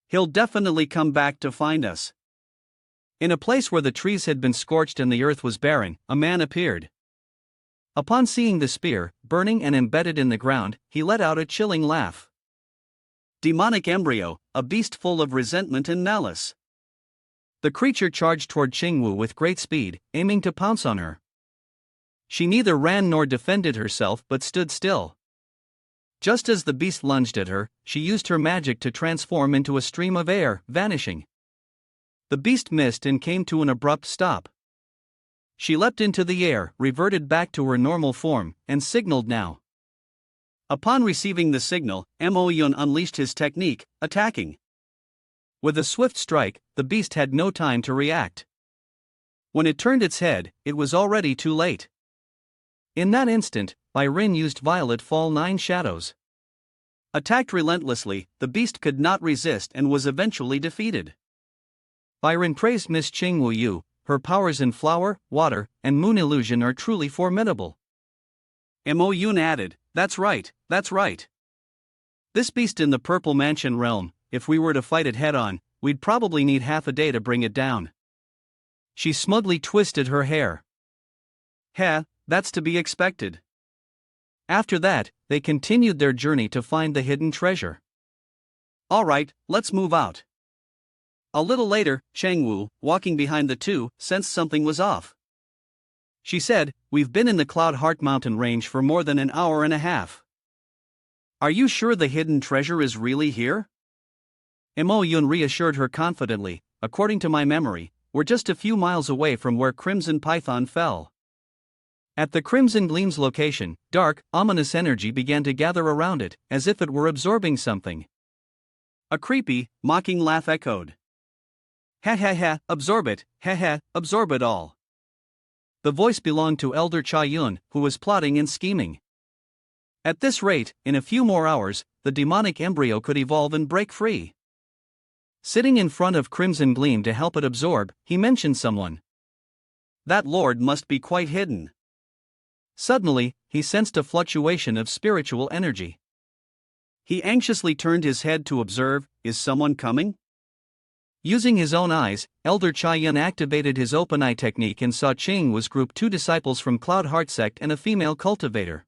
He'll definitely come back to find us. In a place where the trees had been scorched and the earth was barren, a man appeared. Upon seeing the spear, burning and embedded in the ground, he let out a chilling laugh. Demonic embryo, a beast full of resentment and malice. The creature charged toward Qingwu with great speed, aiming to pounce on her. She neither ran nor defended herself but stood still. Just as the beast lunged at her, she used her magic to transform into a stream of air, vanishing. The beast missed and came to an abrupt stop. She leapt into the air, reverted back to her normal form, and signaled now. Upon receiving the signal, Moen unleashed his technique, attacking. With a swift strike, the beast had no time to react. When it turned its head, it was already too late. In that instant, Byron used Violet Fall 9 Shadows. Attacked relentlessly, the beast could not resist and was eventually defeated. Byron praised Miss Qingwu Yu, her powers in flower, water, and moon illusion are truly formidable. Moen added, that's right. This beast in the Purple Mansion realm, if we were to fight it head-on, we'd probably need half a day to bring it down. She smugly twisted her hair. Heh, that's to be expected. After that, they continued their journey to find the hidden treasure. Alright, let's move out. A little later, Changwu, walking behind the two, sensed something was off. She said, we've been in the Cloud Heart Mountain range for more than an hour and a half. Are you sure the hidden treasure is really here? Moen reassured her confidently, according to my memory, we're just a few miles away from where Crimson Python fell. At the Crimson Gleam's location, dark, ominous energy began to gather around it, as if it were absorbing something. A creepy, mocking laugh echoed. Ha ha ha, absorb it, ha ha, absorb it all. The voice belonged to Elder Chayun, who was plotting and scheming. At this rate, in a few more hours, the demonic embryo could evolve and break free. Sitting in front of Crimson Gleam to help it absorb, he mentioned someone. That lord must be quite hidden. Suddenly, he sensed a fluctuation of spiritual energy. He anxiously turned his head to observe, is someone coming? Using his own eyes, Elder Chayun activated his open eye technique and saw Ching was Group 2 disciples from Cloud Heart Sect and a female cultivator.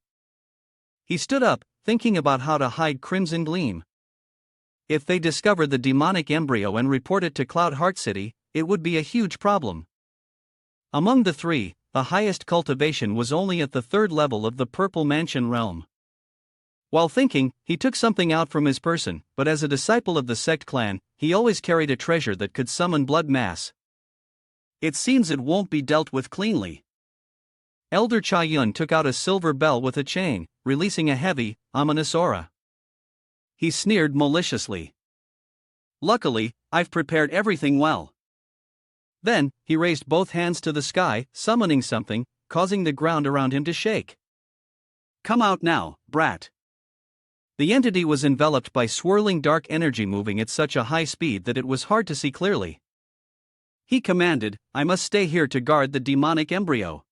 He stood up, thinking about how to hide Crimson Gleam. If they discover the demonic embryo and report it to Cloud Heart City, it would be a huge problem. Among the three, the highest cultivation was only at the 3rd level of the Purple Mansion realm. While thinking, he took something out from his person, but as a disciple of the Sect clan, he always carried a treasure that could summon blood mass. It seems it won't be dealt with cleanly. Elder Chayun took out a silver bell with a chain, releasing a heavy, ominous aura. He sneered maliciously. Luckily, I've prepared everything well. Then, he raised both hands to the sky, summoning something, causing the ground around him to shake. Come out now, brat. The entity was enveloped by swirling dark energy moving at such a high speed that it was hard to see clearly. He commanded, I must stay here to guard the demonic embryo.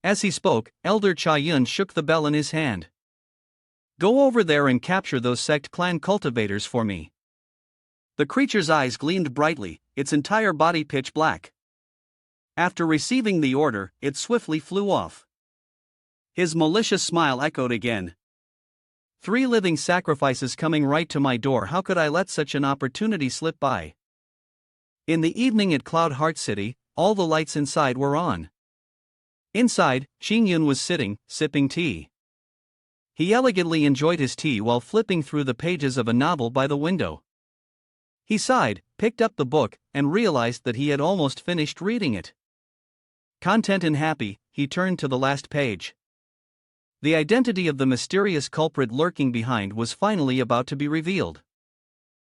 As he spoke, Elder Chayun shook the bell in his hand. Go over there and capture those Sect clan cultivators for me. The creature's eyes gleamed brightly, its entire body pitch black. After receiving the order, it swiftly flew off. His malicious smile echoed again. 3 living sacrifices coming right to my door, how could I let such an opportunity slip by? In the evening at Cloud Heart City, all the lights inside were on. Inside, Qingyun was sitting, sipping tea. He elegantly enjoyed his tea while flipping through the pages of a novel by the window. He sighed, picked up the book, and realized that he had almost finished reading it. Content and happy, he turned to the last page. The identity of the mysterious culprit lurking behind was finally about to be revealed.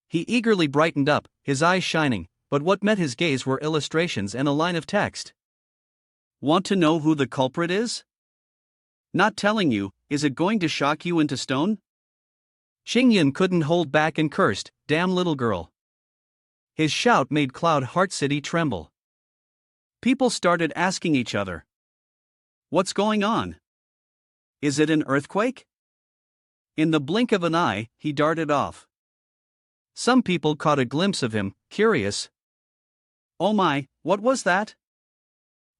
He eagerly brightened up, his eyes shining, but what met his gaze were illustrations and a line of text. Want to know who the culprit is? Not telling you, is it going to shock you into stone? Chayun couldn't hold back and cursed, "Damn little girl." His shout made Cloud Heart City tremble. People started asking each other, "What's going on? Is it an earthquake?" In the blink of an eye, he darted off. Some people caught a glimpse of him, curious. "Oh my, what was that?"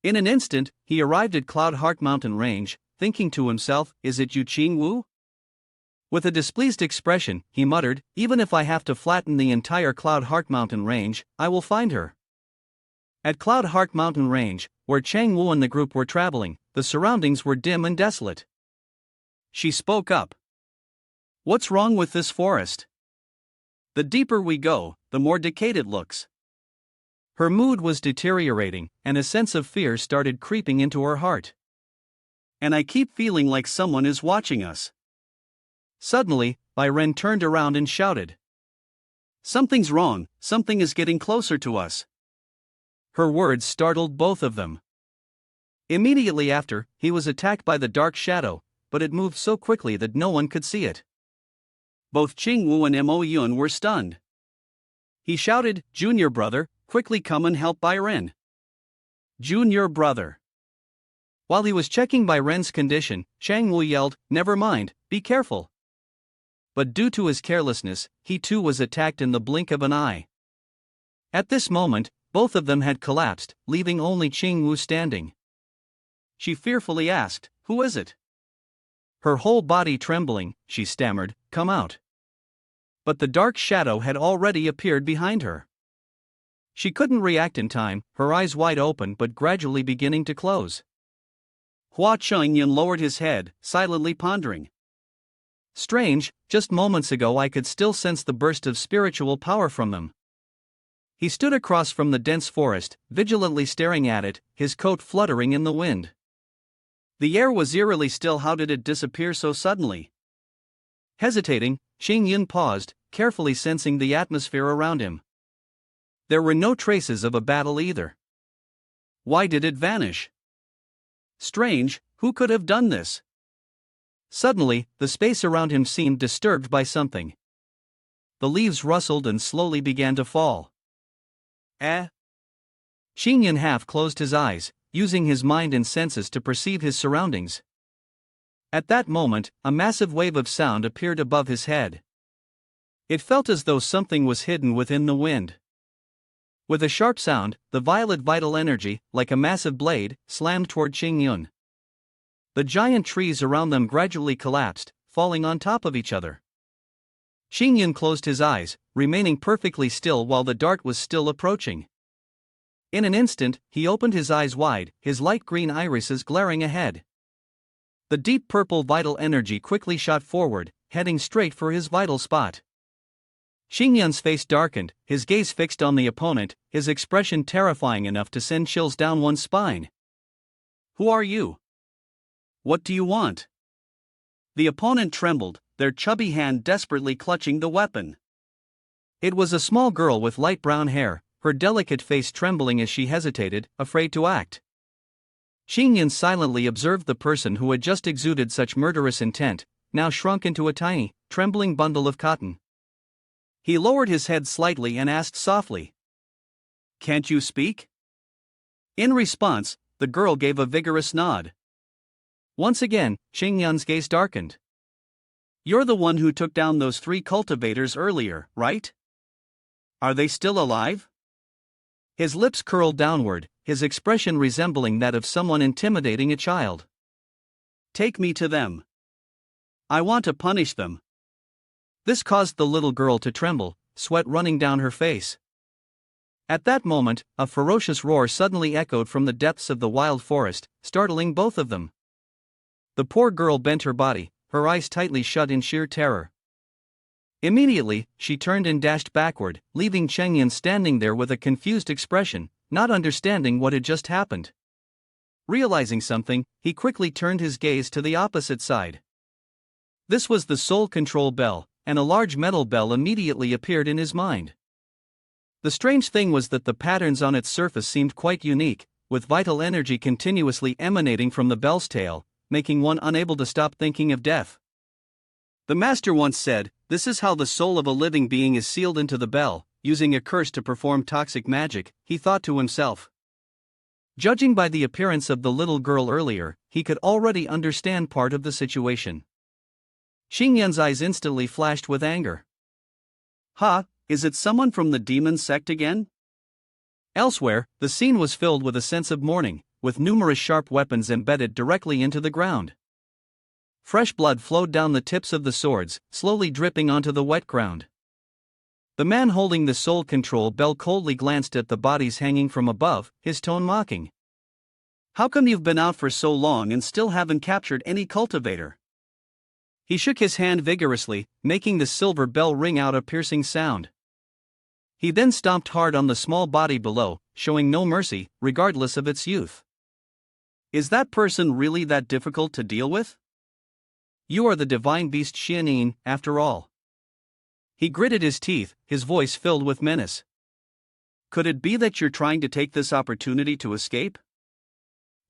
In an instant, he arrived at Cloud Heart Mountain Range, thinking to himself, "Is it Yu Qingwu?" With a displeased expression, he muttered, "Even if I have to flatten the entire Cloud Heart Mountain Range, I will find her." At Cloud Heart Mountain Range, where Chang Wu and the group were traveling, the surroundings were dim and desolate. She spoke up. "What's wrong with this forest? The deeper we go, the more decayed it looks." Her mood was deteriorating, and a sense of fear started creeping into her heart. "And I keep feeling like someone is watching us." Suddenly, Ren turned around and shouted, "Something's wrong, something is getting closer to us." Her words startled both of them. Immediately after, he was attacked by the dark shadow, but it moved so quickly that no one could see it. Both Qingwu and Mo Yun were stunned. He shouted, "Junior brother, quickly come and help Ren." Junior brother. While he was checking Ren's condition, Chang Wu yelled, "Never mind, be careful." But due to his carelessness, he too was attacked in the blink of an eye. At this moment, both of them had collapsed, leaving only Chang Wu standing. She fearfully asked, "Who is it?" Her whole body trembling, she stammered, "Come out." But the dark shadow had already appeared behind her. She couldn't react in time, her eyes wide open but gradually beginning to close. Hua Chong Yun lowered his head, silently pondering. Strange, just moments ago I could still sense the burst of spiritual power from them. He stood across from the dense forest, vigilantly staring at it, his coat fluttering in the wind. The air was eerily still. How did it disappear so suddenly? Hesitating, Chayun paused, carefully sensing the atmosphere around him. There were no traces of a battle either. Why did it vanish? Strange, who could have done this? Suddenly, the space around him seemed disturbed by something. The leaves rustled and slowly began to fall. Chayun half closed his eyes, using his mind and senses to perceive his surroundings. At that moment, a massive wave of sound appeared above his head. It felt as though something was hidden within the wind. With a sharp sound, the violet vital energy, like a massive blade, slammed toward Chayun. The giant trees around them gradually collapsed, falling on top of each other. Chayun closed his eyes, remaining perfectly still while the dart was still approaching. In an instant, he opened his eyes wide, his light green irises glaring ahead. The deep purple vital energy quickly shot forward, heading straight for his vital spot. Chayun's face darkened, his gaze fixed on the opponent, his expression terrifying enough to send chills down one's spine. "Who are you? What do you want?" The opponent trembled, their chubby hand desperately clutching the weapon. It was a small girl with light brown hair, her delicate face trembling as she hesitated, afraid to act. Chayun silently observed the person who had just exuded such murderous intent, now shrunk into a tiny, trembling bundle of cotton. He lowered his head slightly and asked softly, "Can't you speak?" In response, the girl gave a vigorous nod. Once again, Chayun's gaze darkened. "You're the one who took down those 3 cultivators earlier, right? Are they still alive?" His lips curled downward, his expression resembling that of someone intimidating a child. "Take me to them. I want to punish them." This caused the little girl to tremble, sweat running down her face. At that moment, a ferocious roar suddenly echoed from the depths of the wild forest, startling both of them. The poor girl bent her body, her eyes tightly shut in sheer terror. Immediately, she turned and dashed backward, leaving Chayun standing there with a confused expression, not understanding what had just happened. Realizing something, he quickly turned his gaze to the opposite side. This was the soul control bell, and a large metal bell immediately appeared in his mind. The strange thing was that the patterns on its surface seemed quite unique, with vital energy continuously emanating from the bell's tail, making one unable to stop thinking of death. The master once said, "This is how the soul of a living being is sealed into the bell, using a curse to perform toxic magic," he thought to himself. Judging by the appearance of the little girl earlier, he could already understand part of the situation. Xinyan's eyes instantly flashed with anger. "Ha, is it someone from the demon sect again?" Elsewhere, the scene was filled with a sense of mourning, with numerous sharp weapons embedded directly into the ground. Fresh blood flowed down the tips of the swords, slowly dripping onto the wet ground. The man holding the soul control bell coldly glanced at the bodies hanging from above, his tone mocking. "How come you've been out for so long and still haven't captured any cultivator?" He shook his hand vigorously, making the silver bell ring out a piercing sound. He then stomped hard on the small body below, showing no mercy, regardless of its youth. "Is that person really that difficult to deal with?" "You are the divine beast Xianin, after all." He gritted his teeth, his voice filled with menace. "Could it be that you're trying to take this opportunity to escape?"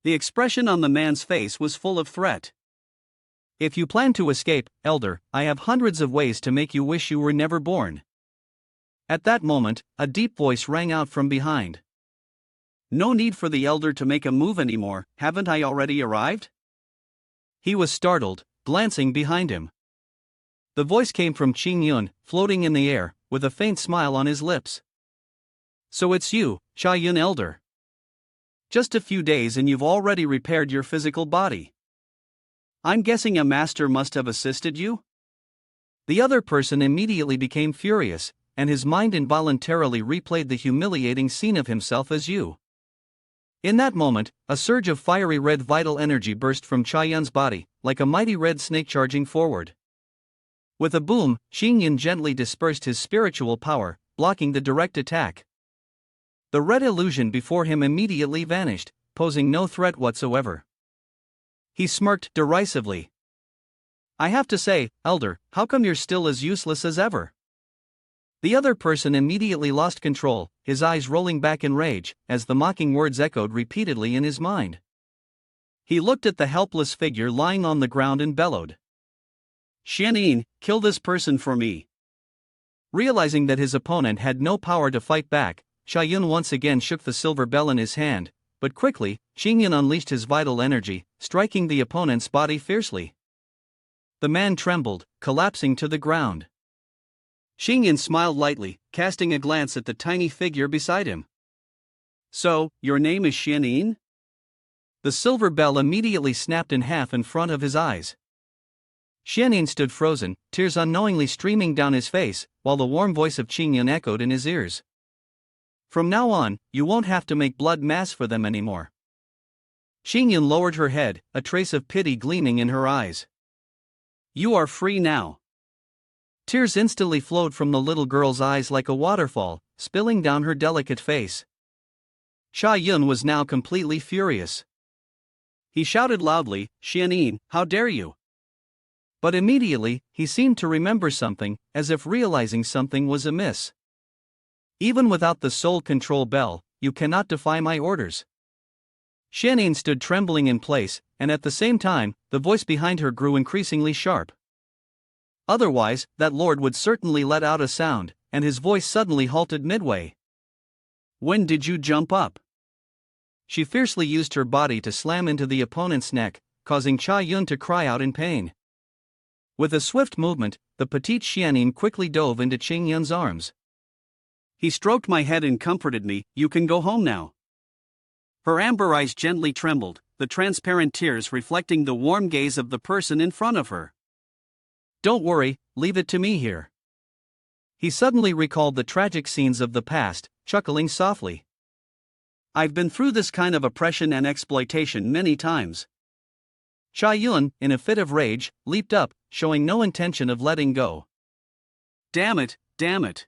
The expression on the man's face was full of threat. "If you plan to escape, Elder, I have hundreds of ways to make you wish you were never born." At that moment, a deep voice rang out from behind. "No need for the elder to make a move anymore, haven't I already arrived?" He was startled, glancing behind him. The voice came from Chayun, floating in the air, with a faint smile on his lips. "So it's you, Chayun Elder. Just a few days and you've already repaired your physical body. I'm guessing a master must have assisted you?" The other person immediately became furious, and his mind involuntarily replayed the humiliating scene of himself as you. In that moment, a surge of fiery red vital energy burst from Chayun's body, like a mighty red snake charging forward. With a boom, Xinyan gently dispersed his spiritual power, blocking the direct attack. The red illusion before him immediately vanished, posing no threat whatsoever. He smirked derisively. "I have to say, Elder, how come you're still as useless as ever?" The other person immediately lost control, his eyes rolling back in rage, as the mocking words echoed repeatedly in his mind. He looked at the helpless figure lying on the ground and bellowed. "Xianin, kill this person for me." Realizing that his opponent had no power to fight back, Chayun once again shook the silver bell in his hand, but quickly, Xinyan unleashed his vital energy, striking the opponent's body fiercely. The man trembled, collapsing to the ground. Xinyan smiled lightly, casting a glance at the tiny figure beside him. "So, your name is Xianin?" The silver bell immediately snapped in half in front of his eyes. Xianin stood frozen, tears unknowingly streaming down his face, while the warm voice of Xinyan echoed in his ears. "From now on, you won't have to make blood mass for them anymore." Xinyan lowered her head, a trace of pity gleaming in her eyes. "You are free now." Tears instantly flowed from the little girl's eyes like a waterfall, spilling down her delicate face. Chayun was now completely furious. He shouted loudly, "Xianin, how dare you!" But immediately, he seemed to remember something, as if realizing something was amiss. "Even without the soul control bell, you cannot defy my orders." Xianin stood trembling in place, and at the same time, the voice behind her grew increasingly sharp. Otherwise, that lord would certainly let out a sound, and his voice suddenly halted midway. "When did you jump up?" She fiercely used her body to slam into the opponent's neck, causing Chayun to cry out in pain. With a swift movement, the petite Xianin quickly dove into Qingyun's arms. "He stroked my head and comforted me, you can go home now." Her amber eyes gently trembled, the transparent tears reflecting the warm gaze of the person in front of her. "Don't worry, leave it to me here." He suddenly recalled the tragic scenes of the past, chuckling softly. "I've been through this kind of oppression and exploitation many times. Chayun, in a fit of rage, leaped up, showing no intention of letting go. Damn it, damn it.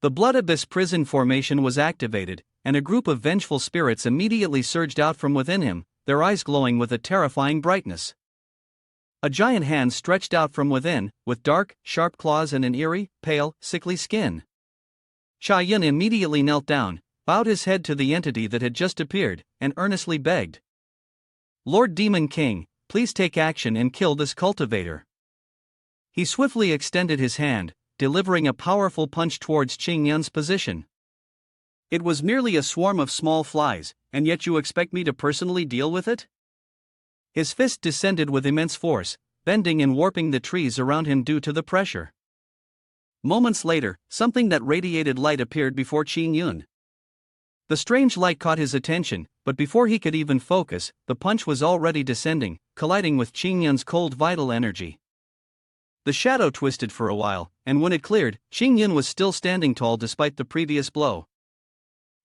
The Blood Abyss prison formation was activated, and a group of vengeful spirits immediately surged out from within him, their eyes glowing with a terrifying brightness. A giant hand stretched out from within, with dark, sharp claws and an eerie, pale, sickly skin. Chayun immediately knelt down, bowed his head to the entity that had just appeared, and earnestly begged. Lord Demon King, please take action and kill this cultivator. He swiftly extended his hand, delivering a powerful punch towards Qingyun's position. It was merely a swarm of small flies, and yet you expect me to personally deal with it? His fist descended with immense force, bending and warping the trees around him due to the pressure. Moments later, something that radiated light appeared before Qingyun. The strange light caught his attention, but before he could even focus, the punch was already descending, colliding with Qingyun's cold vital energy. The shadow twisted for a while, and when it cleared, Qingyun was still standing tall despite the previous blow.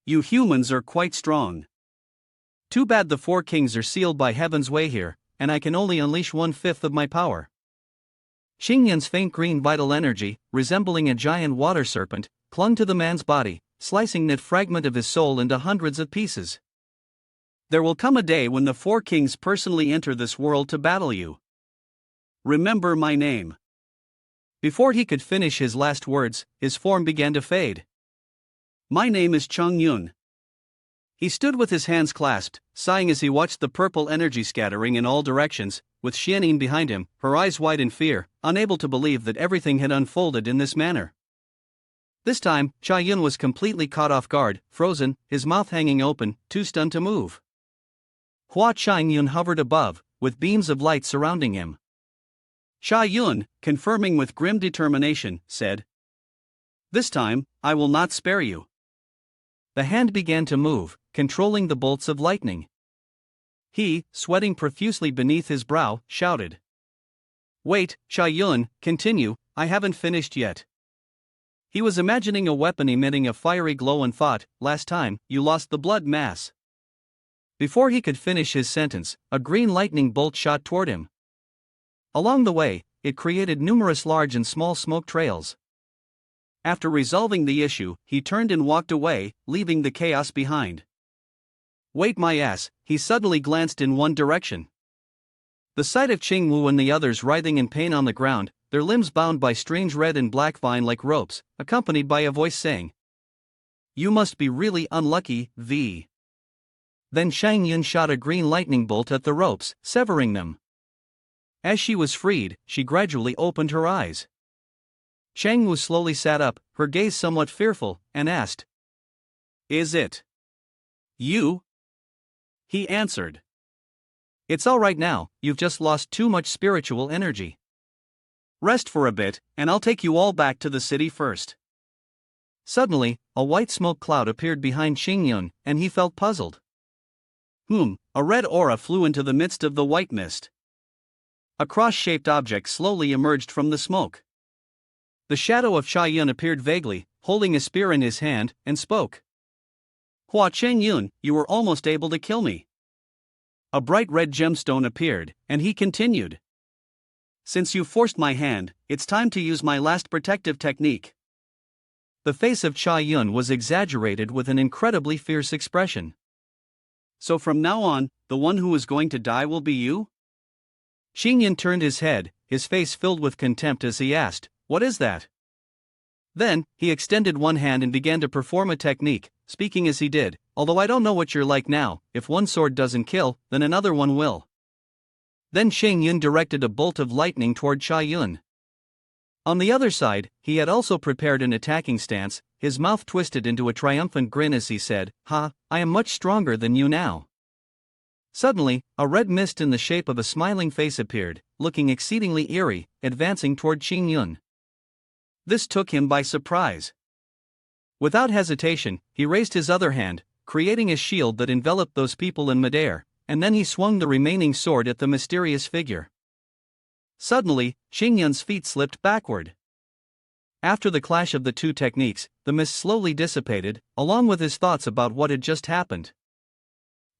You humans are quite strong. Too bad the four kings are sealed by heaven's way here, and I can only unleash 1/5 of my power. Qingyun's faint green vital energy, resembling a giant water serpent, clung to the man's body, slicing that fragment of his soul into hundreds of pieces. There will come a day when the four kings personally enter this world to battle you. Remember my name. Before he could finish his last words, his form began to fade. My name is Chong Yun. He stood with his hands clasped, sighing as he watched the purple energy scattering in all directions, with Xianyin behind him, her eyes wide in fear, unable to believe that everything had unfolded in this manner. This time, Chayun was completely caught off guard, frozen, his mouth hanging open, too stunned to move. Hua Chong Yun hovered above, with beams of light surrounding him. Chayun, confirming with grim determination, said, "This time, I will not spare you." The hand began to move, controlling the bolts of lightning. He, sweating profusely beneath his brow, shouted, "Wait, Chayun, continue, I haven't finished yet." He was imagining a weapon emitting a fiery glow and thought, last time, you lost the blood mass. Before he could finish his sentence, a green lightning bolt shot toward him. Along the way, it created numerous large and small smoke trails. After resolving the issue, he turned and walked away, leaving the chaos behind. Wait my ass, he suddenly glanced in one direction. The sight of Qingwu and the others writhing in pain on the ground, their limbs bound by strange red and black vine-like ropes, accompanied by a voice saying, "You must be really unlucky, V." Then Chayun shot a green lightning bolt at the ropes, severing them. As she was freed, she gradually opened her eyes. Changwu slowly sat up, her gaze somewhat fearful, and asked, "Is it you?" He answered, "It's all right now, you've just lost too much spiritual energy. Rest for a bit, and I'll take you all back to the city first." Suddenly, a white smoke cloud appeared behind Qingyun, and he felt puzzled. A red aura flew into the midst of the white mist. A cross-shaped object slowly emerged from the smoke. The shadow of Chayun appeared vaguely, holding a spear in his hand, and spoke. "Hua Chong Yun, you were almost able to kill me." A bright red gemstone appeared, and he continued. "Since you forced my hand, it's time to use my last protective technique." The face of Chayun was exaggerated with an incredibly fierce expression. "So from now on, the one who is going to die will be you?" Qingyun turned his head, his face filled with contempt as he asked, "What is that?" Then, he extended one hand and began to perform a technique, speaking as he did, "Although I don't know what you're like now, if one sword doesn't kill, then another one will." Then Qingyun directed a bolt of lightning toward Chayun. On the other side, he had also prepared an attacking stance, his mouth twisted into a triumphant grin as he said, "Ha, I am much stronger than you now." Suddenly, a red mist in the shape of a smiling face appeared, looking exceedingly eerie, advancing toward Qingyun. This took him by surprise. Without hesitation, he raised his other hand, creating a shield that enveloped those people in midair, and then he swung the remaining sword at the mysterious figure. Suddenly, Qingyun's feet slipped backward. After the clash of the two techniques, the mist slowly dissipated, along with his thoughts about what had just happened.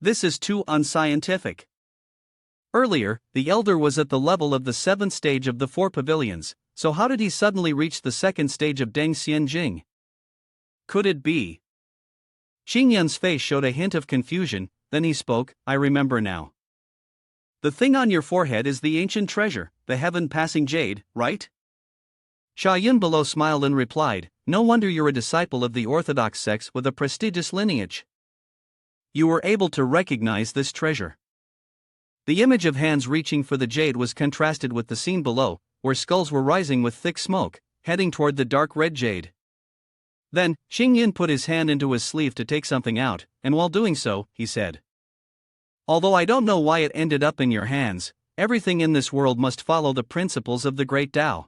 This is too unscientific. Earlier, the elder was at the level of the 7th stage of the 4 pavilions, so how did he suddenly reach the 2nd stage of Deng Xianjing? Could it be? Xingyun's face showed a hint of confusion, then he spoke, I remember now. The thing on your forehead is the ancient treasure, the heaven-passing jade, right? Chayun below smiled and replied, no wonder you're a disciple of the orthodox sects with a prestigious lineage. You were able to recognize this treasure. The image of hands reaching for the jade was contrasted with the scene below, where skulls were rising with thick smoke, heading toward the dark red jade. Then, Xingyun put his hand into his sleeve to take something out, and while doing so, he said, although I don't know why it ended up in your hands, everything in this world must follow the principles of the great Tao.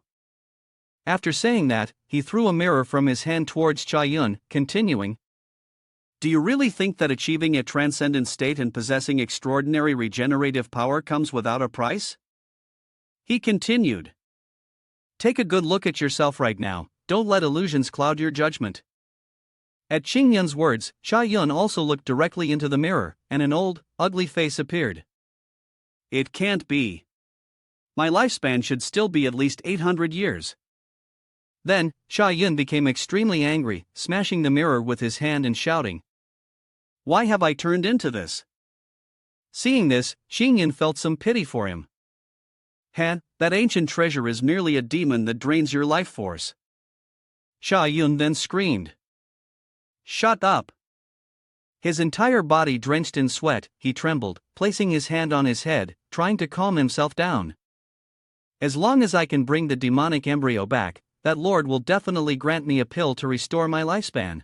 After saying that, he threw a mirror from his hand towards Chayun, continuing, do you really think that achieving a transcendent state and possessing extraordinary regenerative power comes without a price? He continued, take a good look at yourself right now, don't let illusions cloud your judgment. At Xingyun's words, Chayun also looked directly into the mirror, and an old, ugly face appeared. It can't be. My lifespan should still be at least 800 years. Then, Chayun became extremely angry, smashing the mirror with his hand and shouting, why have I turned into this? Seeing this, Xingyun felt some pity for him. Han, that ancient treasure is merely a demon that drains your life force. Chayun then screamed. Shut up! His entire body drenched in sweat, he trembled, placing his hand on his head, trying to calm himself down. As long as I can bring the demonic embryo back, that Lord will definitely grant me a pill to restore my lifespan.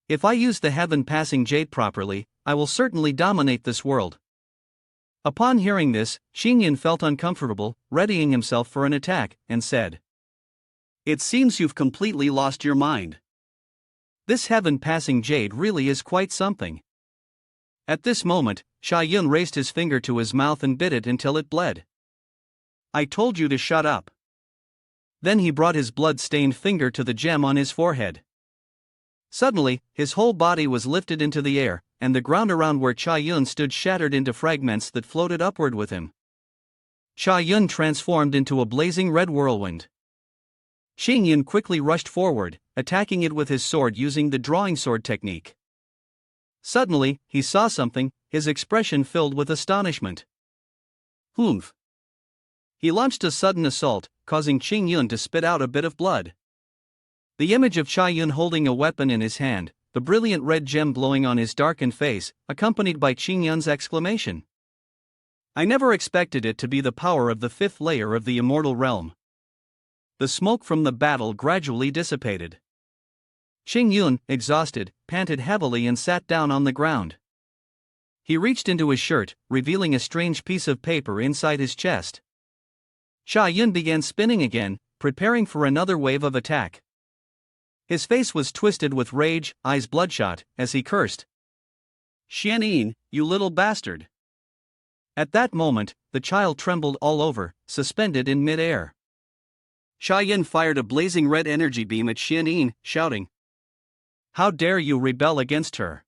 If I use the heaven-passing jade properly, I will certainly dominate this world. Upon hearing this, Xingyun felt uncomfortable, readying himself for an attack, and said, it seems you've completely lost your mind. This heaven-passing jade really is quite something. At this moment, Chayun raised his finger to his mouth and bit it until it bled. I told you to shut up. Then he brought his blood-stained finger to the gem on his forehead. Suddenly, his whole body was lifted into the air, and the ground around where Chayun stood shattered into fragments that floated upward with him. Chayun transformed into a blazing red whirlwind. Xingyun quickly rushed forward, attacking it with his sword using the drawing sword technique. Suddenly, he saw something, his expression filled with astonishment. Humph! He launched a sudden assault, causing Xingyun to spit out a bit of blood. The image of Chayun holding a weapon in his hand, the brilliant red gem glowing on his darkened face, accompanied by Xingyun's exclamation. I never expected it to be the power of the 5th layer of the immortal realm. The smoke from the battle gradually dissipated. Xingyun, exhausted, panted heavily and sat down on the ground. He reached into his shirt, revealing a strange piece of paper inside his chest. Chayun began spinning again, preparing for another wave of attack. His face was twisted with rage, eyes bloodshot, as he cursed. Xianin, you little bastard! At that moment, the child trembled all over, suspended in mid-air. Chayun fired a blazing red energy beam at Xianin, shouting, how dare you rebel against her?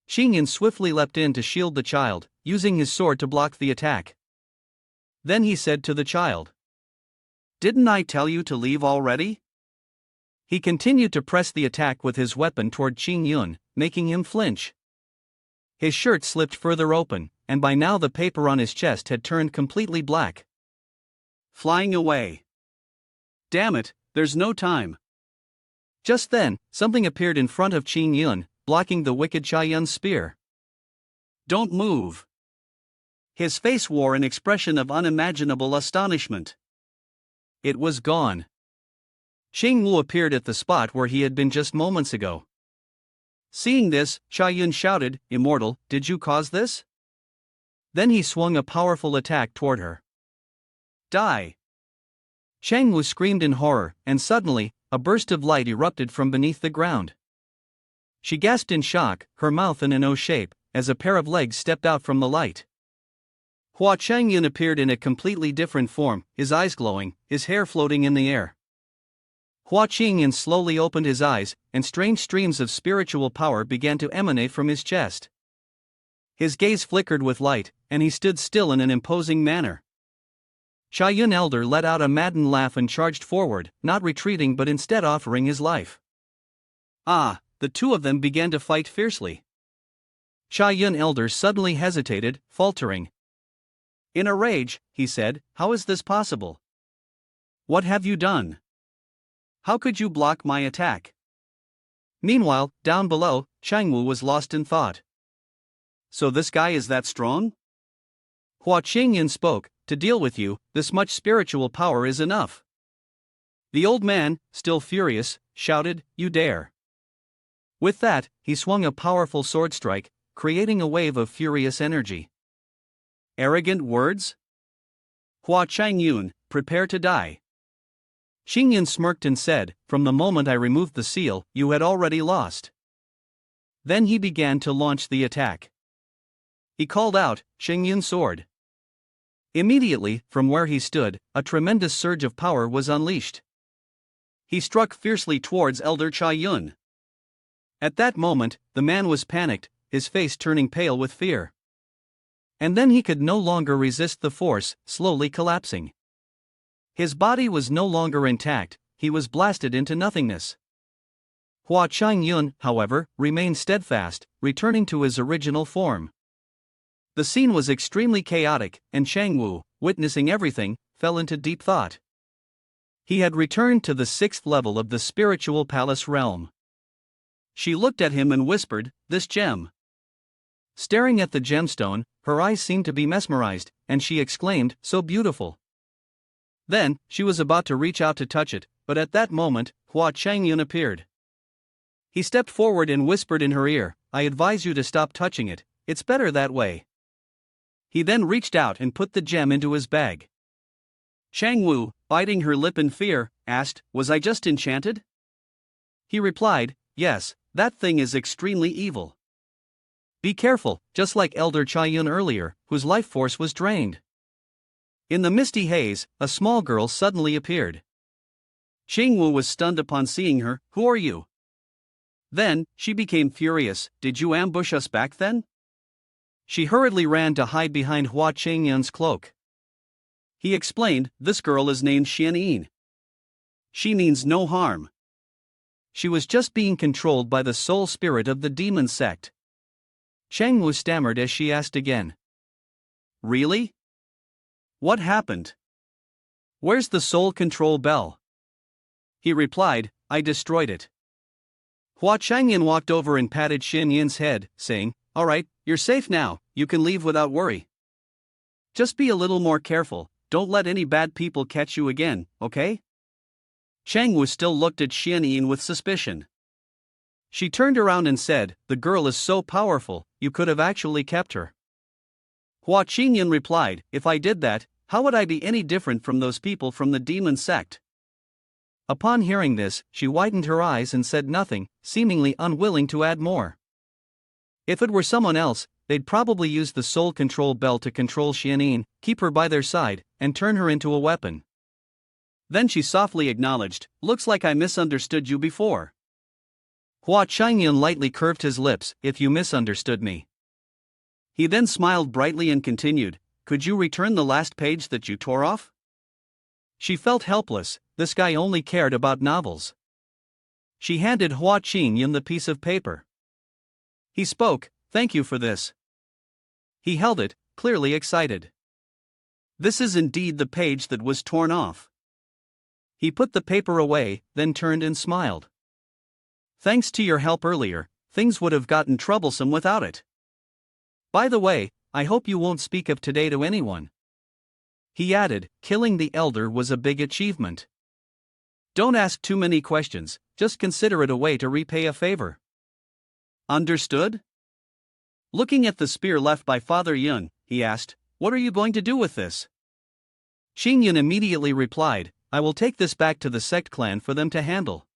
Xingyun swiftly leapt in to shield the child, using his sword to block the attack. Then he said to the child, didn't I tell you to leave already? He continued to press the attack with his weapon toward Xingyun, making him flinch. His shirt slipped further open, and by now the paper on his chest had turned completely black. Flying away. Damn it, there's no time. Just then, something appeared in front of Xingyun, blocking the wicked Chayun's spear. Don't move. His face wore an expression of unimaginable astonishment. It was gone. Xingwu appeared at the spot where he had been just moments ago. Seeing this, Chayun shouted, Immortal, did you cause this? Then he swung a powerful attack toward her. Die! Shangwu screamed in horror, and suddenly, a burst of light erupted from beneath the ground. She gasped in shock, her mouth in an O shape, as a pair of legs stepped out from the light. Hua Chong Yun appeared in a completely different form, his eyes glowing, his hair floating in the air. Hua Chong Yun slowly opened his eyes, and strange streams of spiritual power began to emanate from his chest. His gaze flickered with light, and he stood still in an imposing manner. Chayun elder let out a maddened laugh and charged forward, not retreating but instead offering his life. The two of them began to fight fiercely. Chayun elder suddenly hesitated, faltering. In a rage, he said, "How is this possible? What have you done? How could you block my attack?" Meanwhile, down below, Changwu was lost in thought. So this guy is that strong? Hua Chong Yun spoke, "To deal with you, this much spiritual power is enough." The old man, still furious, shouted, "You dare!" With that, he swung a powerful sword strike, creating a wave of furious energy. Arrogant words? Hua Chong Yun, prepare to die. Ching Yun smirked and said, "From the moment I removed the seal, you had already lost." Then he began to launch the attack. He called out, "Ching Yun's sword." Immediately, from where he stood, a tremendous surge of power was unleashed. He struck fiercely towards Elder Chayun. At that moment, the man was panicked, his face turning pale with fear. And then he could no longer resist the force, slowly collapsing. His body was no longer intact, he was blasted into nothingness. Hua Chong Yun, however, remained steadfast, returning to his original form. The scene was extremely chaotic, and Changwu, witnessing everything, fell into deep thought. He had returned to the 6th level of the spiritual palace realm. She looked at him and whispered, "This gem." Staring at the gemstone, her eyes seemed to be mesmerized, and she exclaimed, "So beautiful." Then, she was about to reach out to touch it, but at that moment, Hua Chong Yun appeared. He stepped forward and whispered in her ear, "I advise you to stop touching it, it's better that way." He then reached out and put the gem into his bag. Changwu, biting her lip in fear, asked, "Was I just enchanted?" He replied, "Yes, that thing is extremely evil. Be careful, just like Elder Chayun earlier, whose life force was drained." In the misty haze, a small girl suddenly appeared. Changwu was stunned upon seeing her. "Who are you?" Then, she became furious, "Did you ambush us back then?" She hurriedly ran to hide behind Hua Chong Yun's cloak. He explained, "This girl is named Xianyin. She means no harm. She was just being controlled by the soul spirit of the demon sect." Changwu stammered as she asked again. "Really? What happened? Where's the soul control bell?" He replied, "I destroyed it." Hua Chong Yun walked over and patted Xianyin's head, saying, "All right, you're safe now, you can leave without worry. Just be a little more careful, don't let any bad people catch you again, okay?" Changwu still looked at Xianyin with suspicion. She turned around and said, "The girl is so powerful, you could have actually kept her." Hua Chong Yun replied, "If I did that, how would I be any different from those people from the demon sect?" Upon hearing this, she widened her eyes and said nothing, seemingly unwilling to add more. If it were someone else, they'd probably use the soul control bell to control Xianyin, keep her by their side, and turn her into a weapon. Then she softly acknowledged, "Looks like I misunderstood you before." Hua Chong Yun lightly curved his lips, "If you misunderstood me." He then smiled brightly and continued, "Could you return the last page that you tore off?" She felt helpless, this guy only cared about novels. She handed Hua Chong Yun the piece of paper. He spoke, "Thank you for this." He held it, clearly excited. "This is indeed the page that was torn off." He put the paper away, then turned and smiled. "Thanks to your help earlier, things would have gotten troublesome without it. By the way, I hope you won't speak of today to anyone." He added, "Killing the elder was a big achievement. Don't ask too many questions, just consider it a way to repay a favor." "Understood?" Looking at the spear left by Father Yun, he asked, "What are you going to do with this?" Xing Yun immediately replied, "I will take this back to the sect clan for them to handle."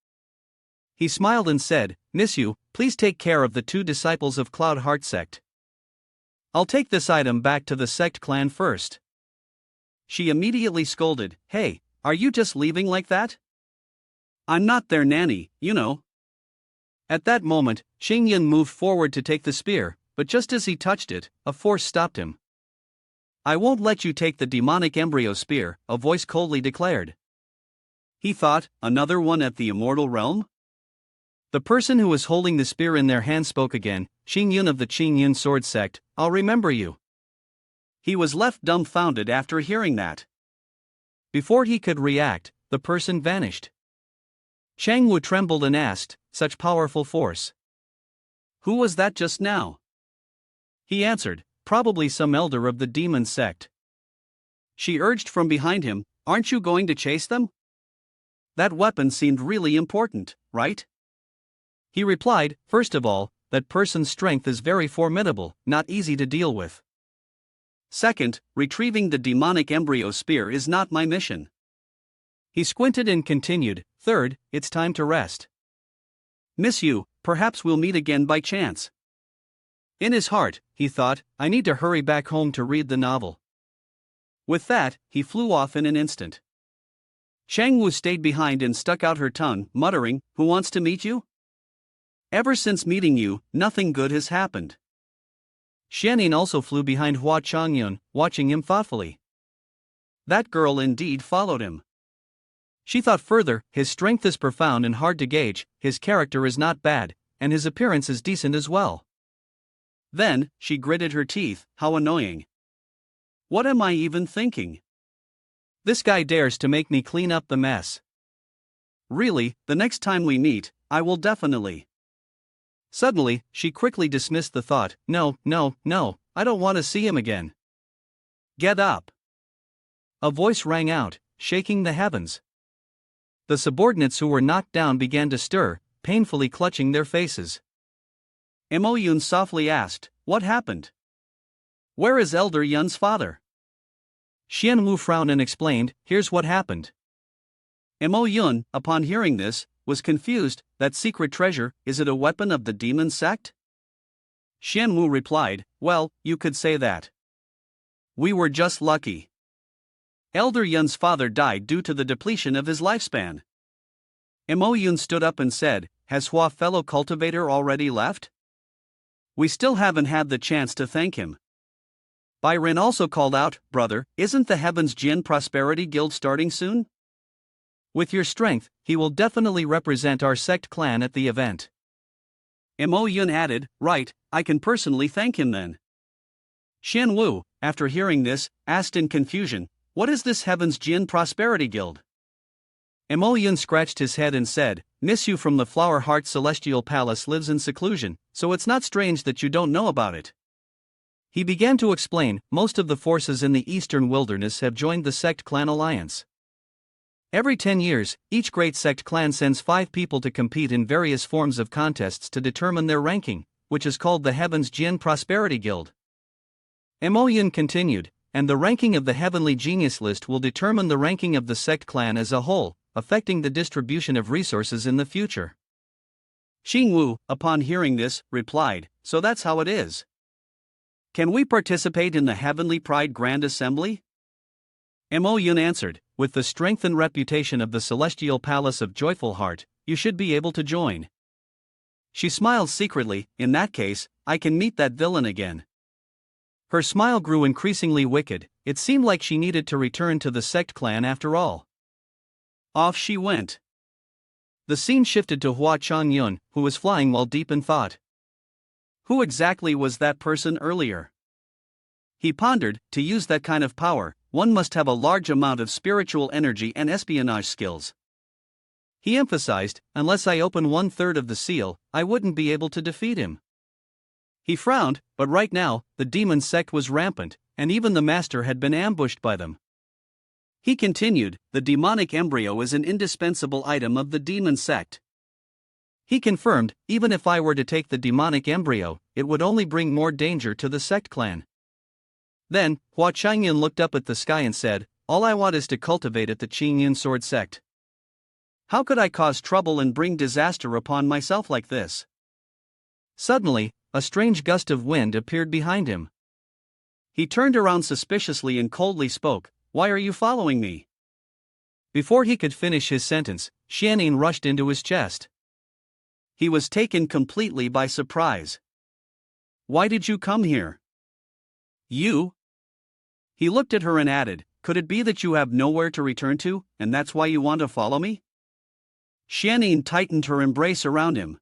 He smiled and said, "Miss Yu, please take care of the 2 disciples of Cloud Heart sect. I'll take this item back to the sect clan first." She immediately scolded, "Hey, are you just leaving like that? I'm not their nanny, you know." At that moment, Xing Yun moved forward to take the spear, but just as he touched it, a force stopped him. "I won't let you take the demonic embryo spear," a voice coldly declared. He thought, another one at the immortal realm? The person who was holding the spear in their hand spoke again, "Chayun of the Chayun sword sect, I'll remember you." He was left dumbfounded after hearing that. Before he could react, the person vanished. Chang Wu trembled and asked, "Such powerful force? Who was that just now?" He answered, "Probably some elder of the demon sect." She urged from behind him, "Aren't you going to chase them? That weapon seemed really important, right?" He replied, "First of all, that person's strength is very formidable, not easy to deal with. Second, retrieving the demonic embryo spear is not my mission." He squinted and continued, "Third, it's time to rest. Miss you, perhaps we'll meet again by chance." In his heart, he thought, "I need to hurry back home to read the novel." With that, he flew off in an instant. Chang Wu stayed behind and stuck out her tongue, muttering, "Who wants to meet you? Ever since meeting you, nothing good has happened." Xianyin also flew behind Hua Chong Yun, watching him thoughtfully. That girl indeed followed him. She thought further, his strength is profound and hard to gauge, his character is not bad, and his appearance is decent as well. Then, she gritted her teeth, how annoying. What am I even thinking? This guy dares to make me clean up the mess. Really, the next time we meet, I will definitely. Suddenly, she quickly dismissed the thought, no, I don't want to see him again. Get up. A voice rang out, shaking the heavens. The subordinates who were knocked down began to stir, painfully clutching their faces. Yun softly asked, "What happened? Where is Elder Yun's father?" Xian Wu frowned and explained, "Here's what happened." Yun, upon hearing this, was confused. That secret treasure, is it a weapon of the demon sect? Xian Wu replied, "Well, you could say that. We were just lucky. Elder Yun's father died due to the depletion of his lifespan." Yun stood up and said, "Has Hua fellow cultivator already left? We still haven't had the chance to thank him." Byron also called out, "Brother, isn't the Heaven's Jin Prosperity Guild starting soon? With your strength, he will definitely represent our sect clan at the event." Yun added, "Right, I can personally thank him then." Xian Wu, after hearing this, asked in confusion, "What is this Heaven's Jin Prosperity Guild?" Yun scratched his head and said, "Miss you from the Flower Heart Celestial Palace lives in seclusion, so it's not strange that you don't know about it." He began to explain, most of the forces in the eastern wilderness have joined the sect clan alliance. Every 10 years, each great sect clan sends 5 people to compete in various forms of contests to determine their ranking, which is called the Heaven's Jin Prosperity Guild. Yun continued, and the ranking of the Heavenly Genius List will determine the ranking of the sect clan as a whole, affecting the distribution of resources in the future. Xing Wu, upon hearing this, replied, "So that's how it is. Can we participate in the Heavenly Pride Grand Assembly?" Yun answered, "With the strength and reputation of the Celestial Palace of Joyful Heart, you should be able to join." She smiled secretly, "In that case, I can meet that villain again." Her smile grew increasingly wicked, it seemed like she needed to return to the sect clan after all. Off she went. The scene shifted to Hua Chong Yun, who was flying while deep in thought. Who exactly was that person earlier? He pondered, to use that kind of power, one must have a large amount of spiritual energy and espionage skills. He emphasized, unless I open 1/3 of the seal, I wouldn't be able to defeat him. He frowned, but right now, the demon sect was rampant, and even the master had been ambushed by them. He continued, the demonic embryo is an indispensable item of the demon sect. He confirmed, even if I were to take the demonic embryo, it would only bring more danger to the sect clan. Then, Hua Chong Yun looked up at the sky and said, "All I want is to cultivate at the Chayun sword sect. How could I cause trouble and bring disaster upon myself like this?" Suddenly, a strange gust of wind appeared behind him. He turned around suspiciously and coldly spoke, "Why are you following me?" Before he could finish his sentence, Xianyin rushed into his chest. He was taken completely by surprise. Why did you come here? You? He looked at her and added, could it be that you have nowhere to return to, and that's why you want to follow me? Xianyin tightened her embrace around him.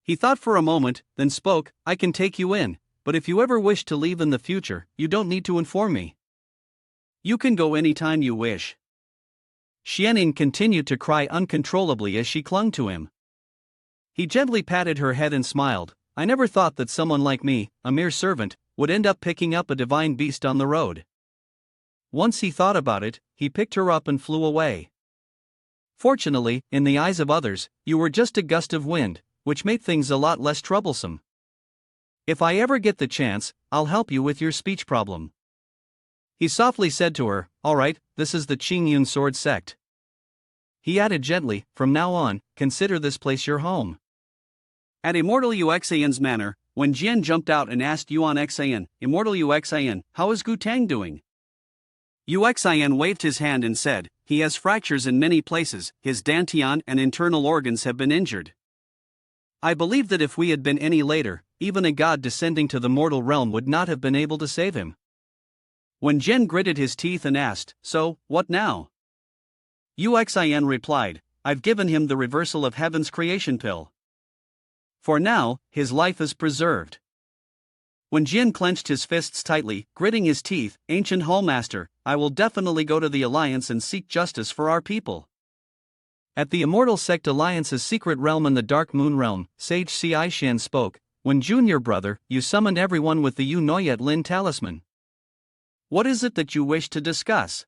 He thought for a moment, then spoke, I can take you in, but if you ever wish to leave in the future, you don't need to inform me. You can go anytime you wish. Xianyin continued to cry uncontrollably as she clung to him. He gently patted her head and smiled, I never thought that someone like me, a mere servant, would end up picking up a divine beast on the road. Once he thought about it, he picked her up and flew away. Fortunately, in the eyes of others, you were just a gust of wind, which made things a lot less troublesome. If I ever get the chance, I'll help you with your speech problem. He softly said to her, all right, this is the Chayun sword sect. He added gently, from now on, consider this place your home. At Immortal Uxan's manor, when Jian jumped out and asked Yuan Xan, Immortal Uxan, how is Gu Tang doing? Uxan waved his hand and said, he has fractures in many places, his dantian and internal organs have been injured. I believe that if we had been any later, even a god descending to the mortal realm would not have been able to save him. When Jian gritted his teeth and asked, so, what now? Uxan replied, I've given him the reversal of heaven's creation pill. For now, his life is preserved. When Jian clenched his fists tightly, gritting his teeth, Ancient Hallmaster, I will definitely go to the Alliance and seek justice for our people. At the Immortal Sect Alliance's secret realm in the Dark Moon Realm, Sage Xiaishan spoke, when Junior Brother, you summoned everyone with the Yu Noyet Lin talisman. What is it that you wish to discuss?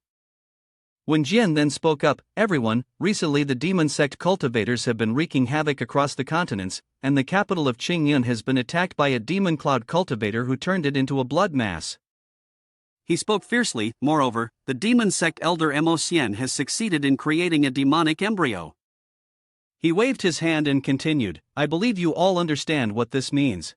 When Jian then spoke up, everyone, recently the demon sect cultivators have been wreaking havoc across the continents, and the capital of Chayun has been attacked by a demon cloud cultivator who turned it into a blood mass. He spoke fiercely, moreover, the demon sect elder Emocien has succeeded in creating a demonic embryo. He waved his hand and continued, I believe you all understand what this means.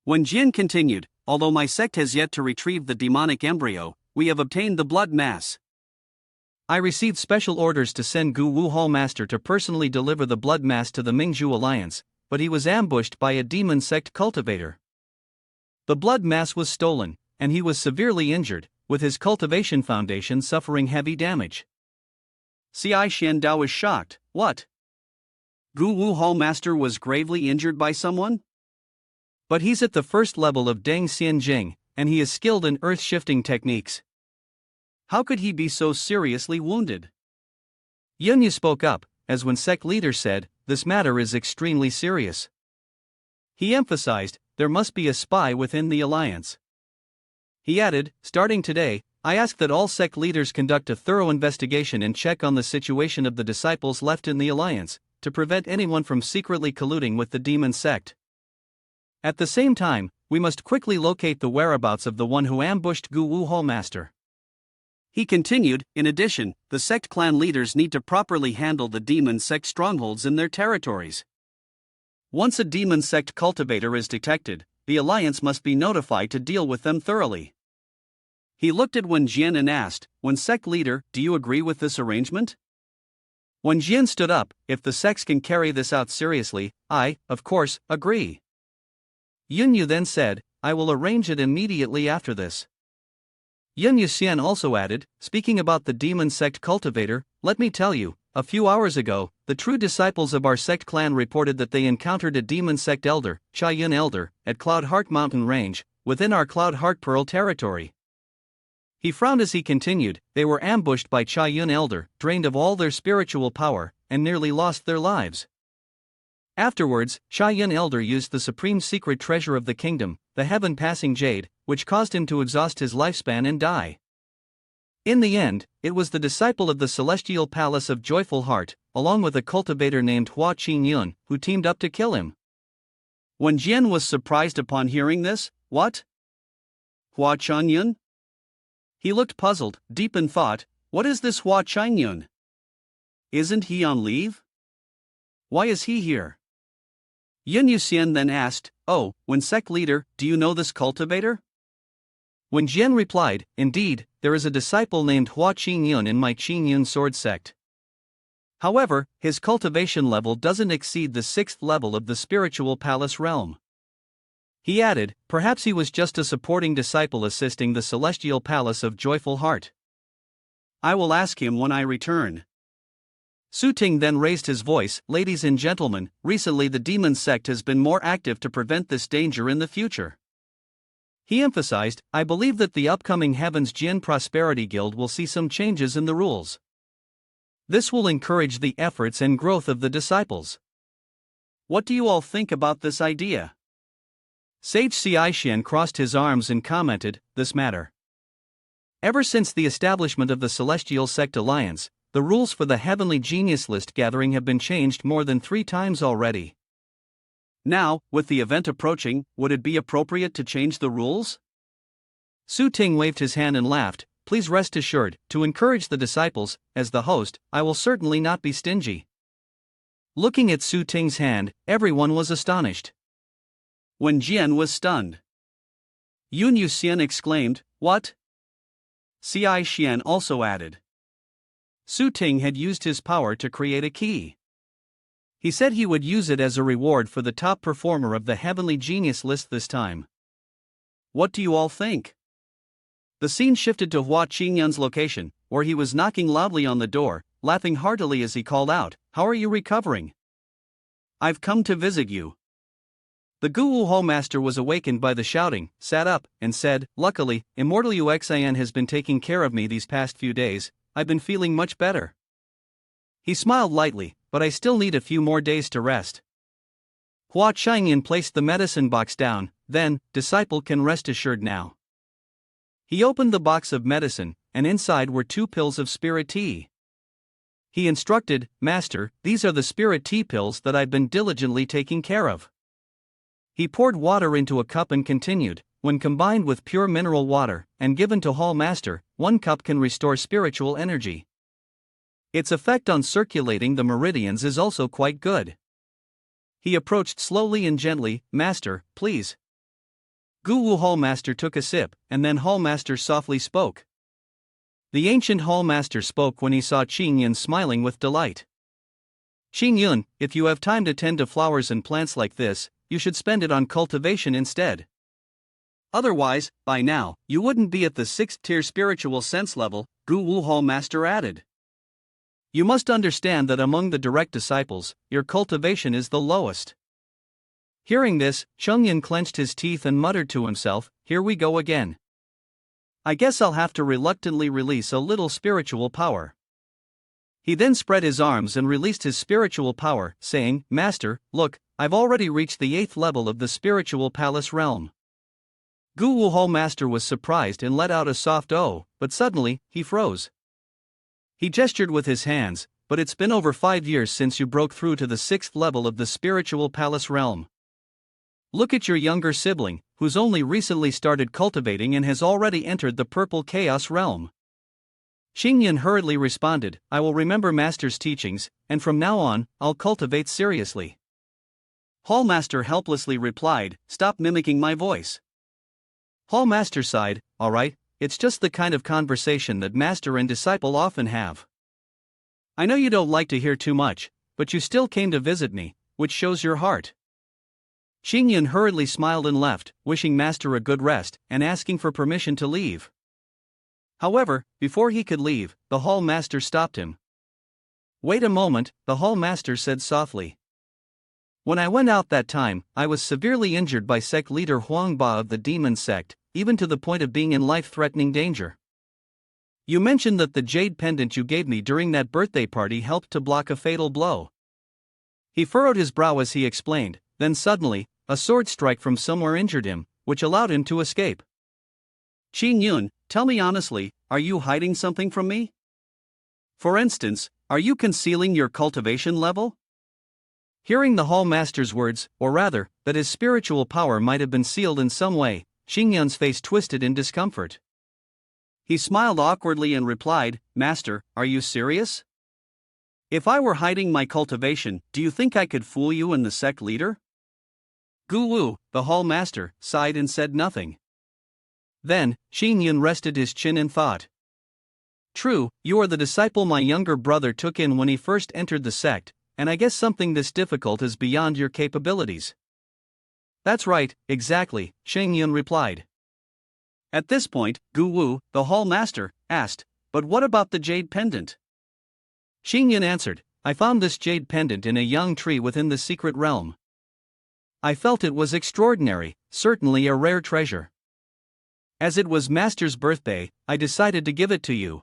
When Jian continued, although my sect has yet to retrieve the demonic embryo, we have obtained the blood mass. I received special orders to send Gu Wu Hallmaster to personally deliver the blood mass to the Mingzhu Alliance, but he was ambushed by a demon sect cultivator. The blood mass was stolen, and he was severely injured, with his cultivation foundation suffering heavy damage. Xi Shen Dao was shocked, what? Gu Wu Hallmaster was gravely injured by someone? But he's at the first level of Deng Xian Jing, and he is skilled in earth-shifting techniques. How could he be so seriously wounded? Yunyu spoke up, as when sect leader said, this matter is extremely serious. He emphasized, there must be a spy within the alliance. He added, starting today, I ask that all sect leaders conduct a thorough investigation and check on the situation of the disciples left in the alliance, to prevent anyone from secretly colluding with the demon sect. At the same time, we must quickly locate the whereabouts of the one who ambushed Gu Wu Hallmaster. He continued, in addition, the sect clan leaders need to properly handle the demon sect strongholds in their territories. Once a demon sect cultivator is detected, the alliance must be notified to deal with them thoroughly. He looked at Wen Jian and asked, Wen sect leader, do you agree with this arrangement? Wen Jian stood up, if the sects can carry this out seriously, I, of course, agree. Yunyu then said, I will arrange it immediately after this. Yunyu Xian also added, speaking about the demon sect cultivator, let me tell you, a few hours ago, the true disciples of our sect clan reported that they encountered a demon sect elder, Chayun elder, at Cloud Heart Mountain Range, within our Cloud Heart Pearl territory. He frowned as he continued, they were ambushed by Chayun elder, drained of all their spiritual power, and nearly lost their lives. Afterwards, Chayun elder used the supreme secret treasure of the kingdom, the heaven-passing jade, which caused him to exhaust his lifespan and die. In the end, it was the disciple of the celestial palace of Joyful Heart, along with a cultivator named Hua Chong Yun, who teamed up to kill him. When Jian was surprised upon hearing this, what? Hua Chong Yun? He looked puzzled, deep in thought, what is this Hua Chong Yun? Isn't he on leave? Why is he here? Yun Yuxian then asked, oh, when sect leader, do you know this cultivator? When Jian replied, indeed, there is a disciple named Hua Chong Yun in my Chayun sword sect. However, his cultivation level doesn't exceed the 6th level of the spiritual palace realm. He added, perhaps he was just a supporting disciple assisting the celestial palace of Joyful Heart. I will ask him when I return. Su Ting then raised his voice, ladies and gentlemen, recently the demon sect has been more active to prevent this danger in the future. He emphasized, I believe that the upcoming Heaven's Jin Prosperity Guild will see some changes in the rules. This will encourage the efforts and growth of the disciples. What do you all think about this idea? Sage Xiaxian crossed his arms and commented, this matter. Ever since the establishment of the Celestial Sect Alliance, the rules for the Heavenly Genius List gathering have been changed more than 3 times already. Now, with the event approaching, would it be appropriate to change the rules? Su Ting waved his hand and laughed, please rest assured, to encourage the disciples, as the host, I will certainly not be stingy. Looking at Su Ting's hand, everyone was astonished. When Jian was stunned. Yun Yuxian exclaimed, what? Xiaxian also added. Su Ting had used his power to create a key. He said he would use it as a reward for the top performer of the Heavenly Genius List this time. What do you all think? The scene shifted to Hua Chong Yun's location, where he was knocking loudly on the door, laughing heartily as he called out, how are you recovering? I've come to visit you. The Gu Wuho master was awakened by the shouting, sat up, and said, luckily, Immortal Uxian has been taking care of me these past few days, I've been feeling much better. He smiled lightly, but I still need a few more days to rest. Hua Chong Yun placed the medicine box down, then, disciple can rest assured now. He opened the box of medicine, and inside were 2 pills of spirit tea. He instructed, Master, these are the spirit tea pills that I've been diligently taking care of. He poured water into a cup and continued, when combined with pure mineral water, and given to Hall Master, 1 cup can restore spiritual energy. Its effect on circulating the meridians is also quite good. He approached slowly and gently, Master, please. Gu Wu Hall Master took a sip, and then Hall Master softly spoke. The ancient Hall Master spoke when he saw Qing Yun smiling with delight. Qing Yun, if you have time to tend to flowers and plants like this, you should spend it on cultivation instead. Otherwise, by now, you wouldn't be at the 6th tier spiritual sense level, Gu Wu Hall Master added. You must understand that among the direct disciples, your cultivation is the lowest. Hearing this, Chong Yun clenched his teeth and muttered to himself, here we go again. I guess I'll have to reluctantly release a little spiritual power. He then spread his arms and released his spiritual power, saying, Master, look, I've already reached the 8th level of the spiritual palace realm. Gu Wu Hall Master was surprised and let out a soft oh, but suddenly, he froze. He gestured with his hands, but it's been over 5 years since you broke through to the 6th level of the spiritual palace realm. Look at your younger sibling, who's only recently started cultivating and has already entered the purple chaos realm. Qing Yun hurriedly responded, I will remember Master's teachings, and from now on, I'll cultivate seriously. Hall Master helplessly replied, stop mimicking my voice. Hall Master sighed, all right, it's just the kind of conversation that Master and disciple often have. I know you don't like to hear too much, but you still came to visit me, which shows your heart. Qing Yun hurriedly smiled and left, wishing Master a good rest, and asking for permission to leave. However, before he could leave, the Hall Master stopped him. Wait a moment, the Hall Master said softly. When I went out that time, I was severely injured by sect leader Huang Ba of the demon sect, even to the point of being in life-threatening danger. You mentioned that the jade pendant you gave me during that birthday party helped to block a fatal blow. He furrowed his brow as he explained, then suddenly, a sword strike from somewhere injured him, which allowed him to escape. Qing Yun, tell me honestly, are you hiding something from me? For instance, are you concealing your cultivation level? Hearing the Hall Master's words, or rather, that his spiritual power might have been sealed in some way, Qing Yun's face twisted in discomfort. He smiled awkwardly and replied, Master, are you serious? If I were hiding my cultivation, do you think I could fool you and the sect leader? Gu Wu, the Hall Master, sighed and said nothing. Then, Qing Yun rested his chin in thought. True, you are the disciple my younger brother took in when he first entered the sect, and I guess something this difficult is beyond your capabilities. That's right, exactly, Chayun Yun replied. At this point, Gu Wu, the hall master, asked, "But what about the jade pendant?" Chayun Yun answered, I found this jade pendant in a young tree within the secret realm. I felt it was extraordinary, certainly a rare treasure. As it was Master's birthday, I decided to give it to you.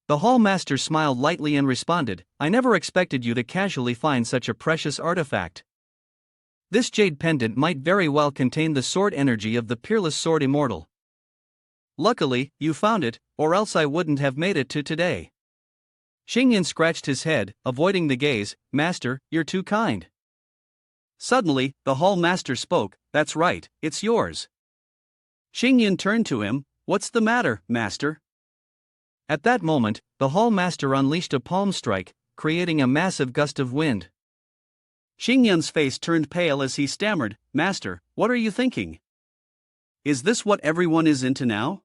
The hall master smiled lightly and responded, I never expected you to casually find such a precious artifact. This jade pendant might very well contain the sword energy of the peerless sword Immortal. Luckily, you found it, or else I wouldn't have made it to today. Chayun Yun scratched his head, avoiding the gaze. Master, you're too kind. Suddenly, the hall master spoke, That's right, it's yours. Chayun Yun turned to him, What's the matter, master? At that moment, the hall master unleashed a palm strike, creating a massive gust of wind. Chayun Yun's face turned pale as he stammered, Master, what are you thinking? Is this what everyone is into now?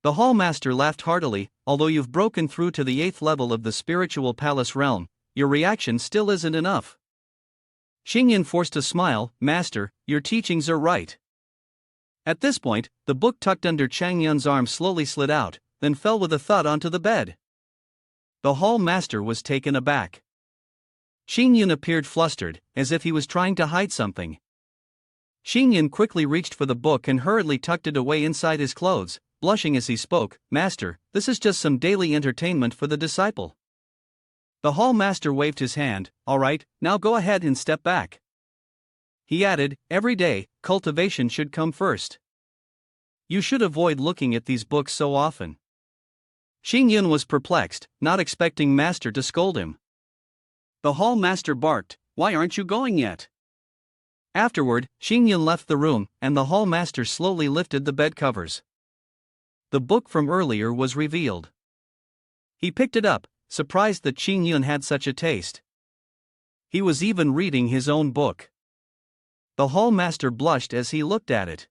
The hall master laughed heartily. Although you've broken through to the 8th level of the spiritual palace realm, your reaction still isn't enough. Chayun Yun forced a smile. Master, your teachings are right. At this point, the book tucked under Chayun Yun's arm slowly slid out, then fell with a thud onto the bed. The hall master was taken aback. Chayun Yun appeared flustered, as if he was trying to hide something. Chayun Yun quickly reached for the book and hurriedly tucked it away inside his clothes, blushing as he spoke, Master, this is just some daily entertainment for the disciple. The hall master waved his hand, All right, now go ahead and step back. He added, Every day, cultivation should come first. You should avoid looking at these books so often. Chayun Yun was perplexed, not expecting Master to scold him. The hall master barked, Why aren't you going yet? Afterward, Chayun Yun left the room, and the hall master slowly lifted the bed covers. The book from earlier was revealed. He picked it up, surprised that Chayun Yun had such a taste. He was even reading his own book. The hall master blushed as he looked at it.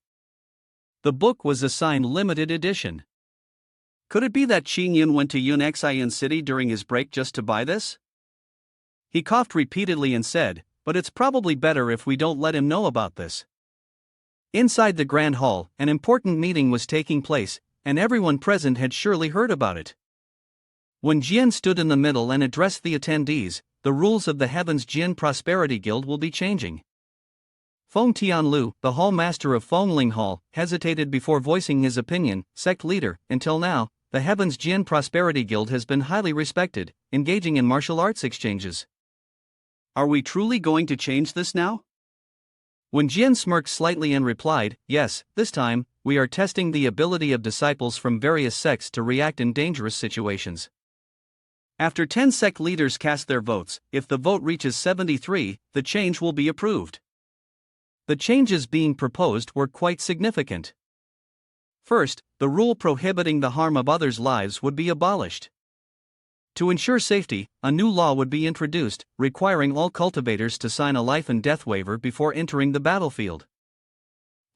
The book was assigned limited edition. Could it be that Chayun Yun went to Unxian City during his break just to buy this? He coughed repeatedly and said, But it's probably better if we don't let him know about this. Inside the grand hall, an important meeting was taking place, and everyone present had surely heard about it. When Jian stood in the middle and addressed the attendees, the rules of the Heaven's Jin Prosperity Guild will be changing. Feng Tianlu, the hall master of Fengling Hall, hesitated before voicing his opinion. Sect leader, until now, the Heaven's Jin Prosperity Guild has been highly respected, engaging in martial arts exchanges. Are we truly going to change this now? When Jian smirked slightly and replied, Yes, this time, we are testing the ability of disciples from various sects to react in dangerous situations. After 10 sect leaders cast their votes, if the vote reaches 73, the change will be approved. The changes being proposed were quite significant. First, the rule prohibiting the harm of others' lives would be abolished. To ensure safety, a new law would be introduced, requiring all cultivators to sign a life and death waiver before entering the battlefield.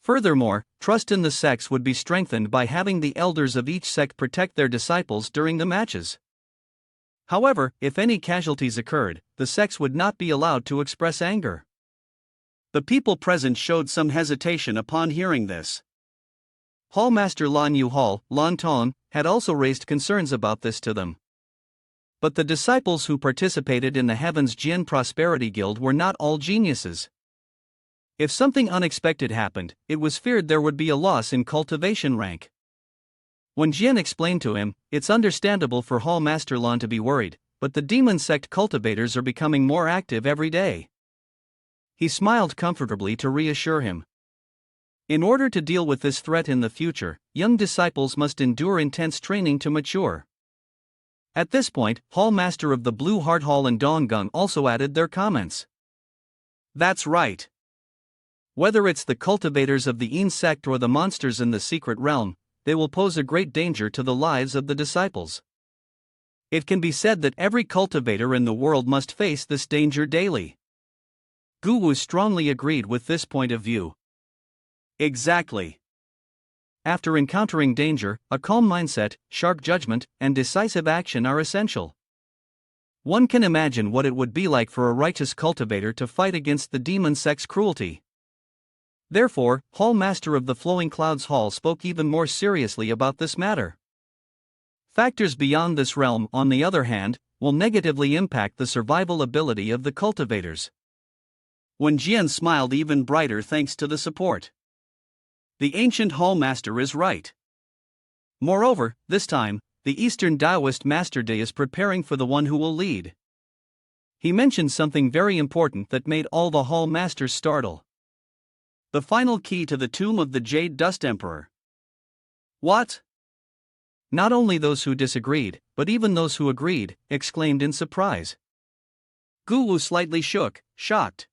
Furthermore, trust in the sects would be strengthened by having the elders of each sect protect their disciples during the matches. However, if any casualties occurred, the sects would not be allowed to express anger. The people present showed some hesitation upon hearing this. Hallmaster Lan Yu Hall, Lan Ton, had also raised concerns about this to them. But the disciples who participated in the Heaven's Jin Prosperity Guild were not all geniuses. If something unexpected happened, it was feared there would be a loss in cultivation rank. When Jian explained to him, it's understandable for Hall Master Lan to be worried, but the demon sect cultivators are becoming more active every day. He smiled comfortably to reassure him. In order to deal with this threat in the future, young disciples must endure intense training to mature. At this point, Hall Master of the Blue Heart Hall and Donggung also added their comments. That's right. Whether it's the cultivators of the Yin sect or the monsters in the secret realm, they will pose a great danger to the lives of the disciples. It can be said that every cultivator in the world must face this danger daily. Gu Wu strongly agreed with this point of view. Exactly. After encountering danger, a calm mindset, sharp judgment, and decisive action are essential. One can imagine what it would be like for a righteous cultivator to fight against the demon sect's cruelty. Therefore, Hall Master of the Flowing Clouds Hall spoke even more seriously about this matter. Factors beyond this realm, on the other hand, will negatively impact the survival ability of the cultivators. Wen Jian smiled even brighter thanks to the support. The ancient Hall Master is right. Moreover, this time, the Eastern Taoist Master Day is preparing for the one who will lead. He mentioned something very important that made all the Hall Masters startle. The final key to the tomb of the Jade Dust Emperor. What? Not only those who disagreed, but even those who agreed, exclaimed in surprise. Gu Wu slightly shook, shocked.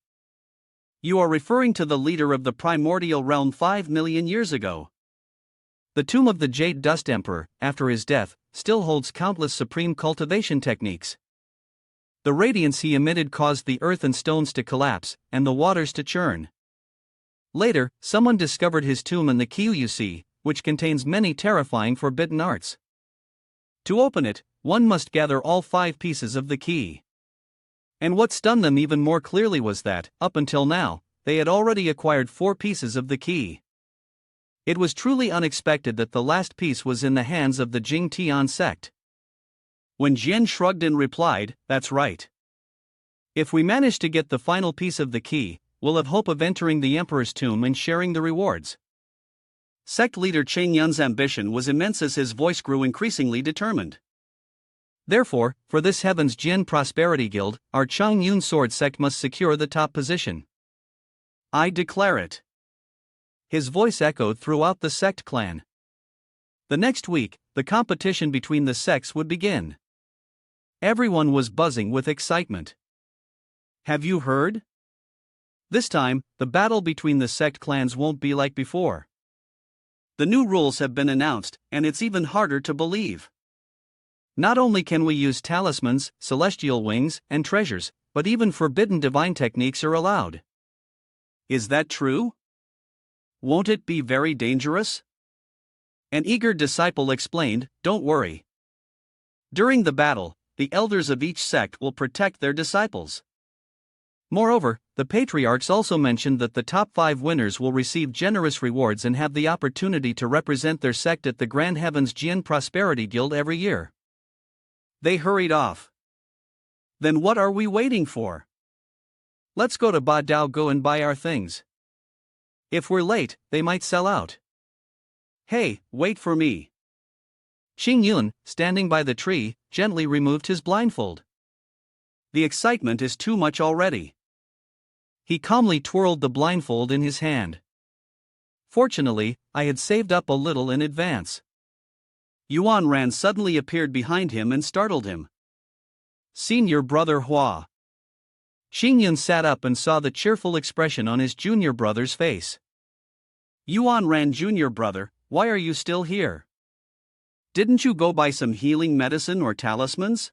You are referring to the leader of the primordial realm 5 million years ago. The tomb of the Jade Dust Emperor, after his death, still holds countless supreme cultivation techniques. The radiance he emitted caused the earth and stones to collapse, and the waters to churn. Later, someone discovered his tomb in the Kyuyusi, which contains many terrifying forbidden arts. To open it, one must gather all 5 pieces of the key. And what stunned them even more clearly was that, up until now, they had already acquired 4 pieces of the key. It was truly unexpected that the last piece was in the hands of the Jing Tian sect. When Jian shrugged and replied, "That's right. If we manage to get the final piece of the key, we'll have hope of entering the Emperor's tomb and sharing the rewards." Sect leader Cheng Yun's ambition was immense as his voice grew increasingly determined. Therefore, for this Heaven's Jian Prosperity Guild, our Chang Yun Sword sect must secure the top position. I declare it. His voice echoed throughout the sect clan. The next week, the competition between the sects would begin. Everyone was buzzing with excitement. Have you heard? This time, the battle between the sect clans won't be like before. The new rules have been announced, and it's even harder to believe. Not only can we use talismans, celestial wings, and treasures, but even forbidden divine techniques are allowed. Is that true? Won't it be very dangerous? An eager disciple explained, "Don't worry. During the battle, the elders of each sect will protect their disciples." Moreover, the patriarchs also mentioned that the top 5 winners will receive generous rewards and have the opportunity to represent their sect at the Grand Heavens Jian Prosperity Guild every year. They hurried off. Then what are we waiting for? Let's go to Ba Dao Go and buy our things. If we're late, they might sell out. Hey, wait for me. Xing Yun, standing by the tree, gently removed his blindfold. The excitement is too much already. He calmly twirled the blindfold in his hand. Fortunately, I had saved up a little in advance. Yuan Ran suddenly appeared behind him and startled him. Senior brother Hua. Xing Yun sat up and saw the cheerful expression on his junior brother's face. Yuan Ran junior brother, why are you still here? Didn't you go buy some healing medicine or talismans?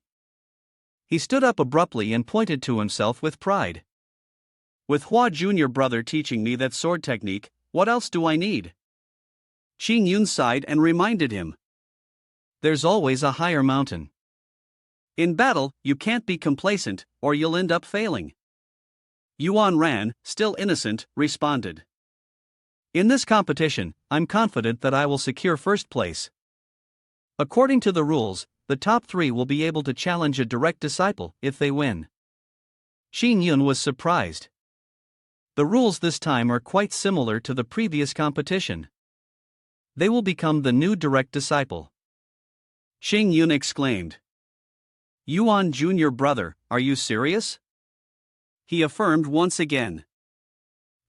He stood up abruptly and pointed to himself with pride. With Hua junior brother teaching me that sword technique, what else do I need? Xing Yun sighed and reminded him. There's always a higher mountain. In battle, you can't be complacent, or you'll end up failing. Yuan Ran, still innocent, responded. In this competition, I'm confident that I will secure first place. According to the rules, the top 3 will be able to challenge a direct disciple if they win. Xing Yun was surprised. The rules this time are quite similar to the previous competition. They will become the new direct disciple. Xing Yun exclaimed. Yuan junior brother, are you serious? He affirmed once again.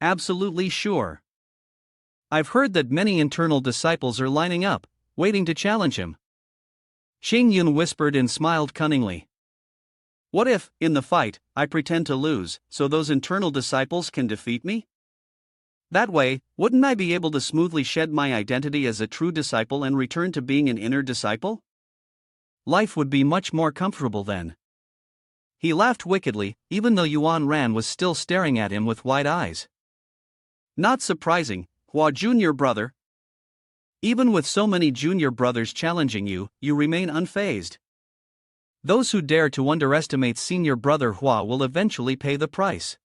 Absolutely sure. I've heard that many internal disciples are lining up, waiting to challenge him. Xing Yun whispered and smiled cunningly. What if, in the fight, I pretend to lose, so those internal disciples can defeat me? That way, wouldn't I be able to smoothly shed my identity as a true disciple and return to being an inner disciple? Life would be much more comfortable then. He laughed wickedly, even though Yuan Ran was still staring at him with wide eyes. Not surprising, Hua junior brother. Even with so many junior brothers challenging you, you remain unfazed. Those who dare to underestimate senior brother Hua will eventually pay the price.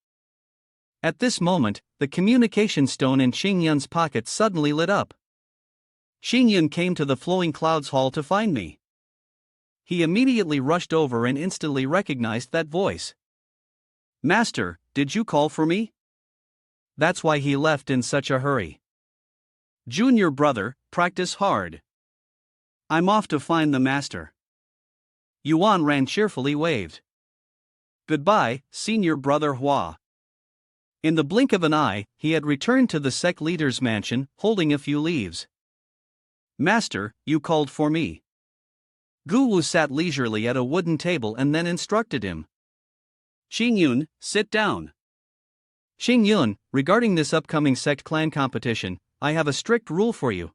At this moment, the communication stone in Xingyun's pocket suddenly lit up. Xingyun came to the flowing clouds hall to find me. He immediately rushed over and instantly recognized that voice. Master, did you call for me? That's why he left in such a hurry. Junior brother, practice hard. I'm off to find the master. Yuan Ran cheerfully waved. Goodbye, senior brother Hua. In the blink of an eye, he had returned to the sect leader's mansion, holding a few leaves. Master, you called for me. Gu Wu sat leisurely at a wooden table and then instructed him. Xingyun, sit down. Xingyun, regarding this upcoming sect clan competition, I have a strict rule for you.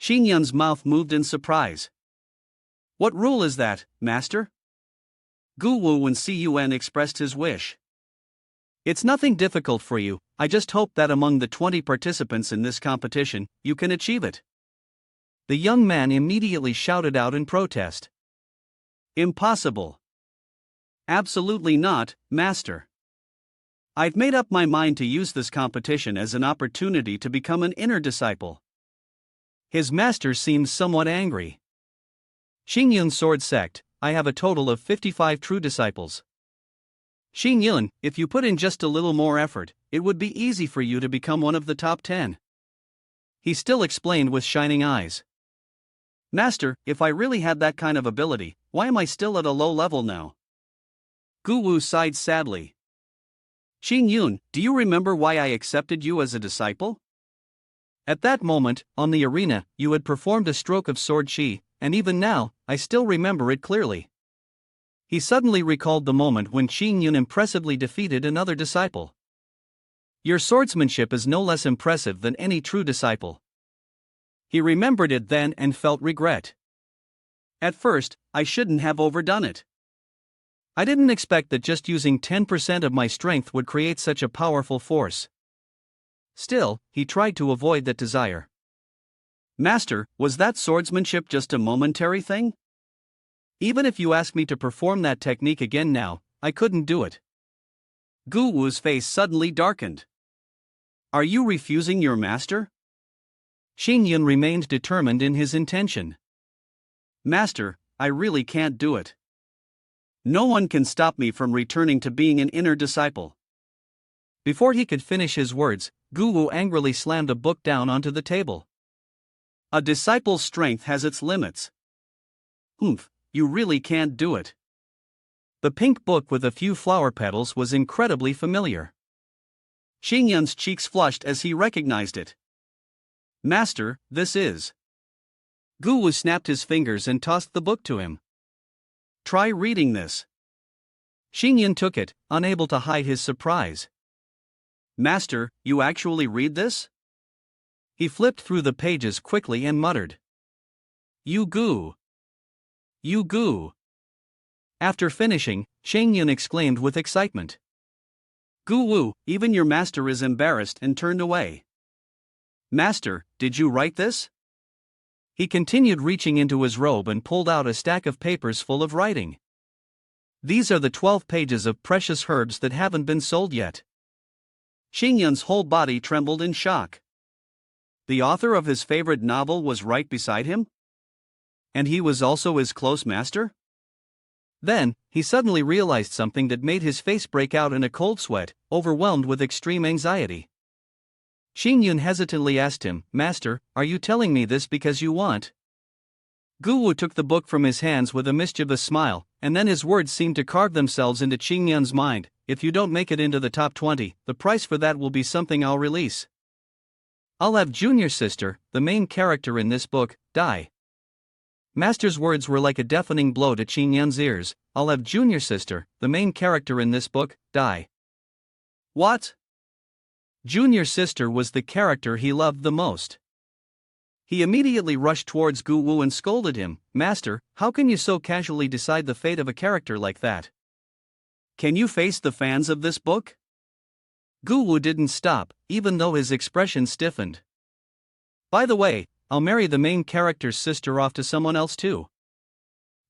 Xingyun's mouth moved in surprise. What rule is that, master? Gu Wu and Cun expressed his wish. It's nothing difficult for you, I just hope that among the 20 participants in this competition, you can achieve it. The young man immediately shouted out in protest. Impossible. Absolutely not, master. I've made up my mind to use this competition as an opportunity to become an inner disciple. His master seemed somewhat angry. Xingyun Sword Sect, I have a total of 55 true disciples. Xingyun, if you put in just a little more effort, it would be easy for you to become one of the top 10. He still explained with shining eyes. Master, if I really had that kind of ability, why am I still at a low level now? Gu Wu sighed sadly. Xingyun, do you remember why I accepted you as a disciple? At that moment, on the arena, you had performed a stroke of sword chi, and even now, I still remember it clearly. He suddenly recalled the moment when Xingyun impressively defeated another disciple. Your swordsmanship is no less impressive than any true disciple. He remembered it then and felt regret. At first, I shouldn't have overdone it. I didn't expect that just using 10% of my strength would create such a powerful force. Still, he tried to avoid that desire. Master, was that swordsmanship just a momentary thing? Even if you ask me to perform that technique again now, I couldn't do it. Gu Wu's face suddenly darkened. Are you refusing your master? Xingyun remained determined in his intention. Master, I really can't do it. No one can stop me from returning to being an inner disciple. Before he could finish his words, Gu Wu angrily slammed a book down onto the table. A disciple's strength has its limits. Humph, you really can't do it. The pink book with a few flower petals was incredibly familiar. Xingyun's cheeks flushed as he recognized it. Master, this is. Gu Wu snapped his fingers and tossed the book to him. Try reading this. Xingyun took it, unable to hide his surprise. Master, you actually read this? He flipped through the pages quickly and muttered. You Gu. You Gu. After finishing, Xingyun exclaimed with excitement. Gu Wu, even your master is embarrassed and turned away. Master, did you write this? He continued reaching into his robe and pulled out a stack of papers full of writing. These are the 12 pages of precious herbs that haven't been sold yet. Xingyun's whole body trembled in shock. The author of his favorite novel was right beside him? And he was also his close master? Then, he suddenly realized something that made his face break out in a cold sweat, overwhelmed with extreme anxiety. Xingyun hesitantly asked him, Master, are you telling me this because you want? Gu Wu took the book from his hands with a mischievous smile, and then his words seemed to carve themselves into Xingyun's mind. If you don't make it into the top 20, the price for that will be something I'll release. I'll have Junior Sister, the main character in this book, die. Master's words were like a deafening blow to Xingyun's ears. I'll have Junior Sister, the main character in this book, die. What? Junior Sister was the character he loved the most. He immediately rushed towards Gu Wu and scolded him, Master, how can you so casually decide the fate of a character like that? Can you face the fans of this book? Gu Wu didn't stop, even though his expression stiffened. By the way, I'll marry the main character's sister off to someone else too.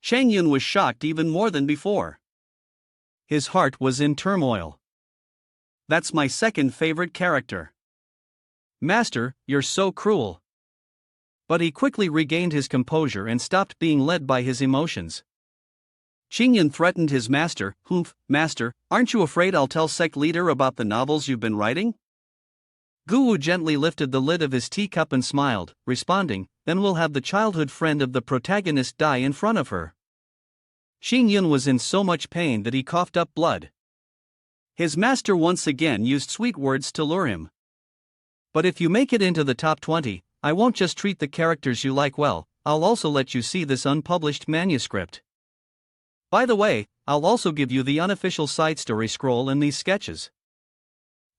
Xingyun was shocked even more than before. His heart was in turmoil. That's my second favorite character. Master, you're so cruel. But he quickly regained his composure and stopped being led by his emotions. Chayun threatened his master. Humph, master, aren't you afraid I'll tell sect leader about the novels you've been writing? Guwu gently lifted the lid of his teacup and smiled, responding, then we'll have the childhood friend of the protagonist die in front of her. Chayun was in so much pain that he coughed up blood. His master once again used sweet words to lure him. But if you make it into the top 20, I won't just treat the characters you like well, I'll also let you see this unpublished manuscript. By the way, I'll also give you the unofficial side story scroll and these sketches.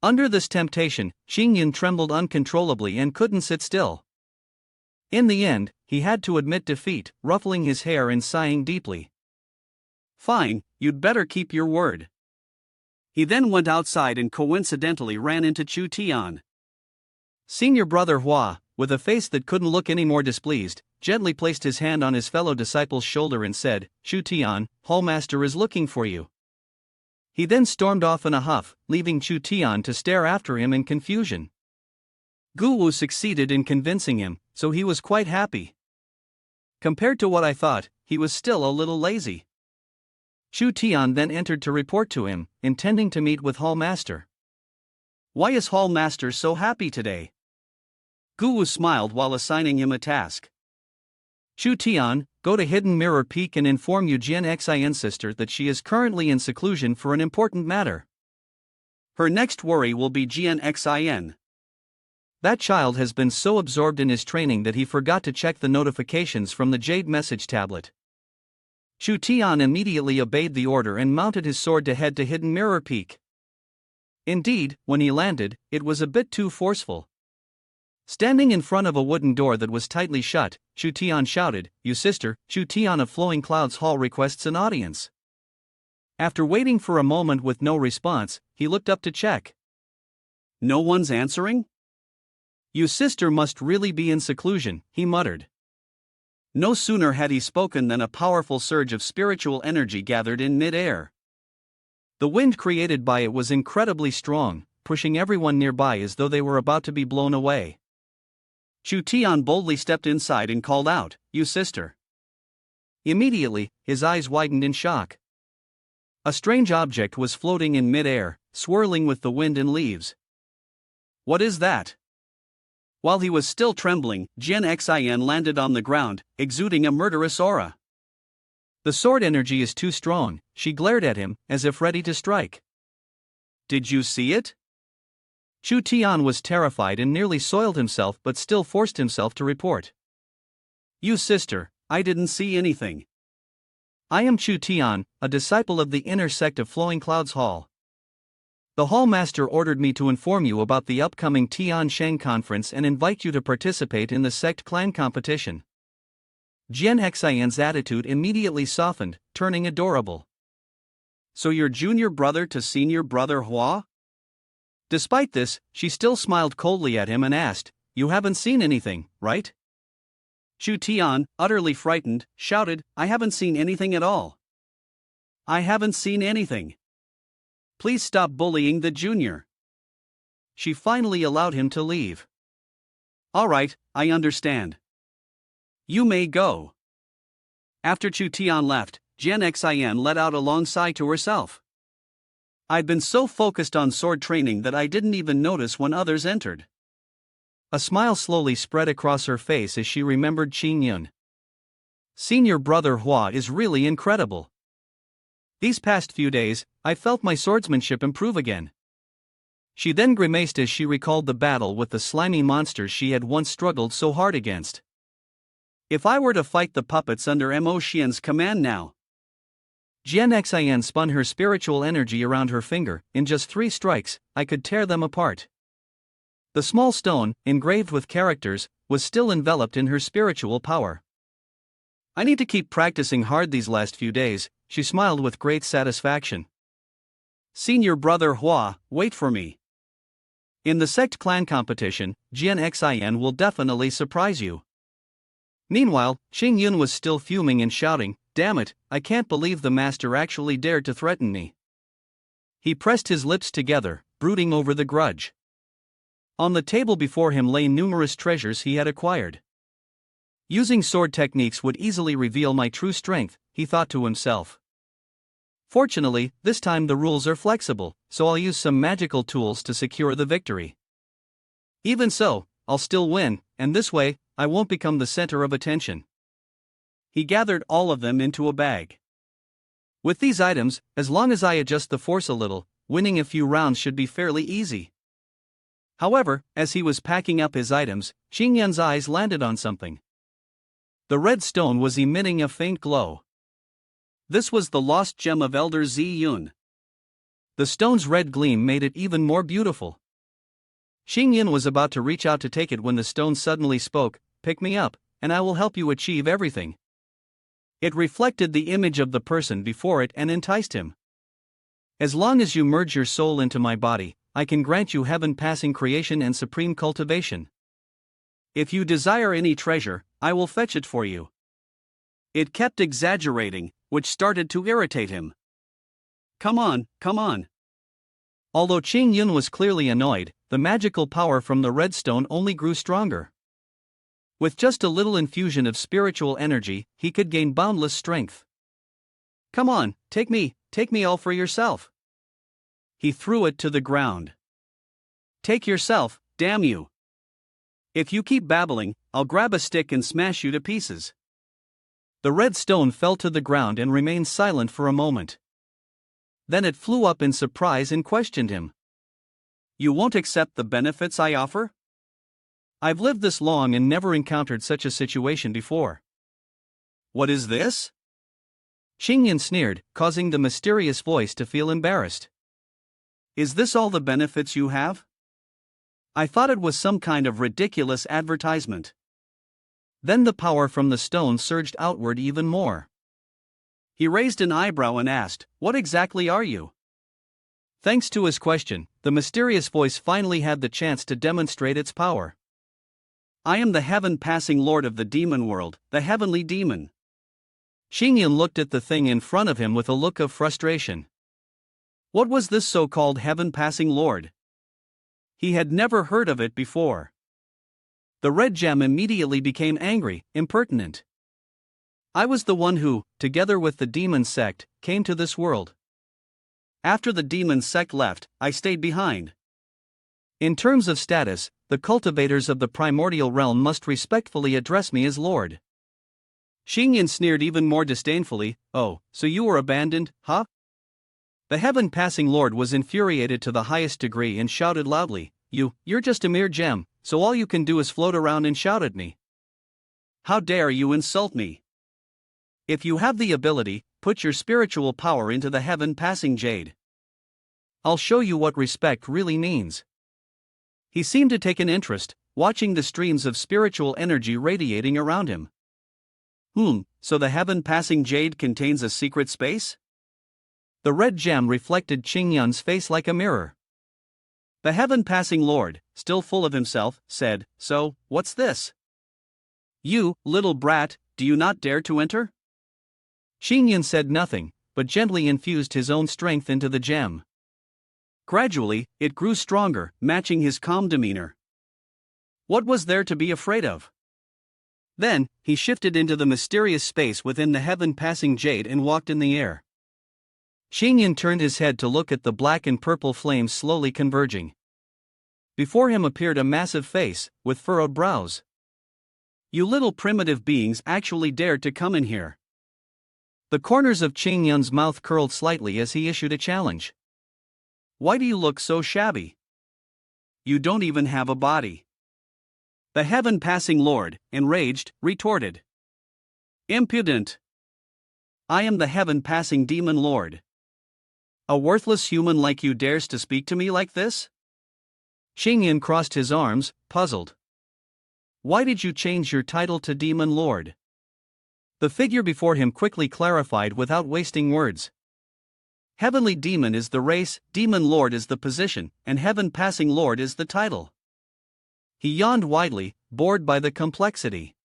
Under this temptation, Chayun trembled uncontrollably and couldn't sit still. In the end, he had to admit defeat, ruffling his hair and sighing deeply. Fine, you'd better keep your word. He then went outside and coincidentally ran into Tian. Senior brother Hua, with a face that couldn't look any more displeased, gently placed his hand on his fellow disciple's shoulder and said, Tian, Hallmaster is looking for you. He then stormed off in a huff, leaving Tian to stare after him in confusion. Guwu succeeded in convincing him, so he was quite happy. Compared to what I thought, he was still a little lazy. Tian then entered to report to him, intending to meet with Hallmaster. Why is Hallmaster so happy today? Guwu smiled while assigning him a task. Tian, go to Hidden Mirror Peak and inform Eugene Xin's sister that she is currently in seclusion for an important matter. Her next worry will be Jian Xin. That child has been so absorbed in his training that he forgot to check the notifications from the Jade message tablet. Tian immediately obeyed the order and mounted his sword to head to Hidden Mirror Peak. Indeed, when he landed, it was a bit too forceful. Standing in front of a wooden door that was tightly shut, Tian shouted, "You sister, Tian of Flowing Clouds Hall requests an audience." After waiting for a moment with no response, he looked up to check. No one's answering? "You sister must really be in seclusion," he muttered. No sooner had he spoken than a powerful surge of spiritual energy gathered in mid-air. The wind created by it was incredibly strong, pushing everyone nearby as though they were about to be blown away. Tian boldly stepped inside and called out, "You sister." Immediately, his eyes widened in shock. A strange object was floating in mid-air, swirling with the wind and leaves. What is that? While he was still trembling, Jian Xin landed on the ground, exuding a murderous aura. The sword energy is too strong, she glared at him, as if ready to strike. Did you see it? Tian was terrified and nearly soiled himself but still forced himself to report. You sister, I didn't see anything. I am Tian, a disciple of the inner sect of Flowing Clouds Hall. The Hallmaster ordered me to inform you about the upcoming Tian Sheng conference and invite you to participate in the Sect Clan Competition. Jian Xin's attitude immediately softened, turning adorable. So you're junior brother to senior brother Hua? Despite this, she still smiled coldly at him and asked, "You haven't seen anything, right?" Tian, utterly frightened, shouted, "I haven't seen anything at all. I haven't seen anything. Please stop bullying the junior." She finally allowed him to leave. All right, I understand. You may go. After Tian left, Jian Xin let out a long sigh to herself. I'd been so focused on sword training that I didn't even notice when others entered. A smile slowly spread across her face as she remembered Chayun. Senior brother Hua is really incredible. These past few days, I felt my swordsmanship improve again. She then grimaced as she recalled the battle with the slimy monsters she had once struggled so hard against. If I were to fight the puppets under Emotion's command now. Jian Xin spun her spiritual energy around her finger. In just 3 strikes, I could tear them apart. The small stone, engraved with characters, was still enveloped in her spiritual power. I need to keep practicing hard these last few days, she smiled with great satisfaction. Senior brother Hua, wait for me. In the Sect Clan Competition, Jian Xin will definitely surprise you. Meanwhile, Chayun was still fuming and shouting, "Damn it, I can't believe the master actually dared to threaten me." He pressed his lips together, brooding over the grudge. On the table before him lay numerous treasures he had acquired. Using sword techniques would easily reveal my true strength, he thought to himself. Fortunately, this time the rules are flexible, so I'll use some magical tools to secure the victory. Even so, I'll still win, and this way, I won't become the center of attention. He gathered all of them into a bag. With these items, as long as I adjust the force a little, winning a few rounds should be fairly easy. However, as he was packing up his items, Xinyan's eyes landed on something. The red stone was emitting a faint glow. This was the lost gem of Elder Ziyun. The stone's red gleam made it even more beautiful. Xingyan was about to reach out to take it when the stone suddenly spoke, "Pick me up, and I will help you achieve everything." It reflected the image of the person before it and enticed him. "As long as you merge your soul into my body, I can grant you heaven-passing creation and supreme cultivation. If you desire any treasure, I will fetch it for you." It kept exaggerating, which started to irritate him. Come on, come on." Although Xinyan was clearly annoyed, the magical power from the red stone only grew stronger. With just a little infusion of spiritual energy, he could gain boundless strength. "Come on, take me all for yourself." He threw it to the ground. "Take yourself, damn you. If you keep babbling, I'll grab a stick and smash you to pieces." The red stone fell to the ground and remained silent for a moment. Then it flew up in surprise and questioned him. "You won't accept the benefits I offer? I've lived this long and never encountered such a situation before." "What is this?" Xingyan sneered, causing the mysterious voice to feel embarrassed. "Is this all the benefits you have? I thought it was some kind of ridiculous advertisement." Then the power from the stone surged outward even more. He raised an eyebrow and asked, "What exactly are you?" Thanks to his question, the mysterious voice finally had the chance to demonstrate its power. "I am the heaven-passing lord of the demon world, the heavenly demon." Xingyan looked at the thing in front of him with a look of frustration. What was this so-called heaven-passing lord? He had never heard of it before. The red gem immediately became angry, impertinent. "I was the one who, together with the demon sect, came to this world. After the demon sect left, I stayed behind. In terms of status, the cultivators of the primordial realm must respectfully address me as lord." Xingyan sneered even more disdainfully. "Oh, so you were abandoned, huh?" The heaven-passing lord was infuriated to the highest degree and shouted loudly, You're just a mere gem, so all you can do is float around and shout at me. How dare you insult me? If you have the ability, put your spiritual power into the heaven-passing jade. I'll show you what respect really means." He seemed to take an interest, watching the streams of spiritual energy radiating around him. So the heaven-passing jade contains a secret space? The red gem reflected Xingyan's face like a mirror. The heaven-passing lord, still full of himself, said, "So, what's this? You, little brat, do you not dare to enter?" Xingyan said nothing, but gently infused his own strength into the gem. Gradually, it grew stronger, matching his calm demeanor. What was there to be afraid of? Then, he shifted into the mysterious space within the heaven-passing jade and walked in the air. Xingyan turned his head to look at the black and purple flames slowly converging. Before him appeared a massive face, with furrowed brows. "You little primitive beings actually dared to come in here." The corners of Xingyan's mouth curled slightly as he issued a challenge. "Why do you look so shabby? You don't even have a body." The heaven-passing lord, enraged, retorted. "Impudent! I am the heaven-passing demon lord. A worthless human like you dares to speak to me like this?" Xingyan crossed his arms, puzzled. "Why did you change your title to Demon Lord?" The figure before him quickly clarified without wasting words. "Heavenly Demon is the race, Demon Lord is the position, and Heaven-Passing Lord is the title." He yawned widely, bored by the complexity.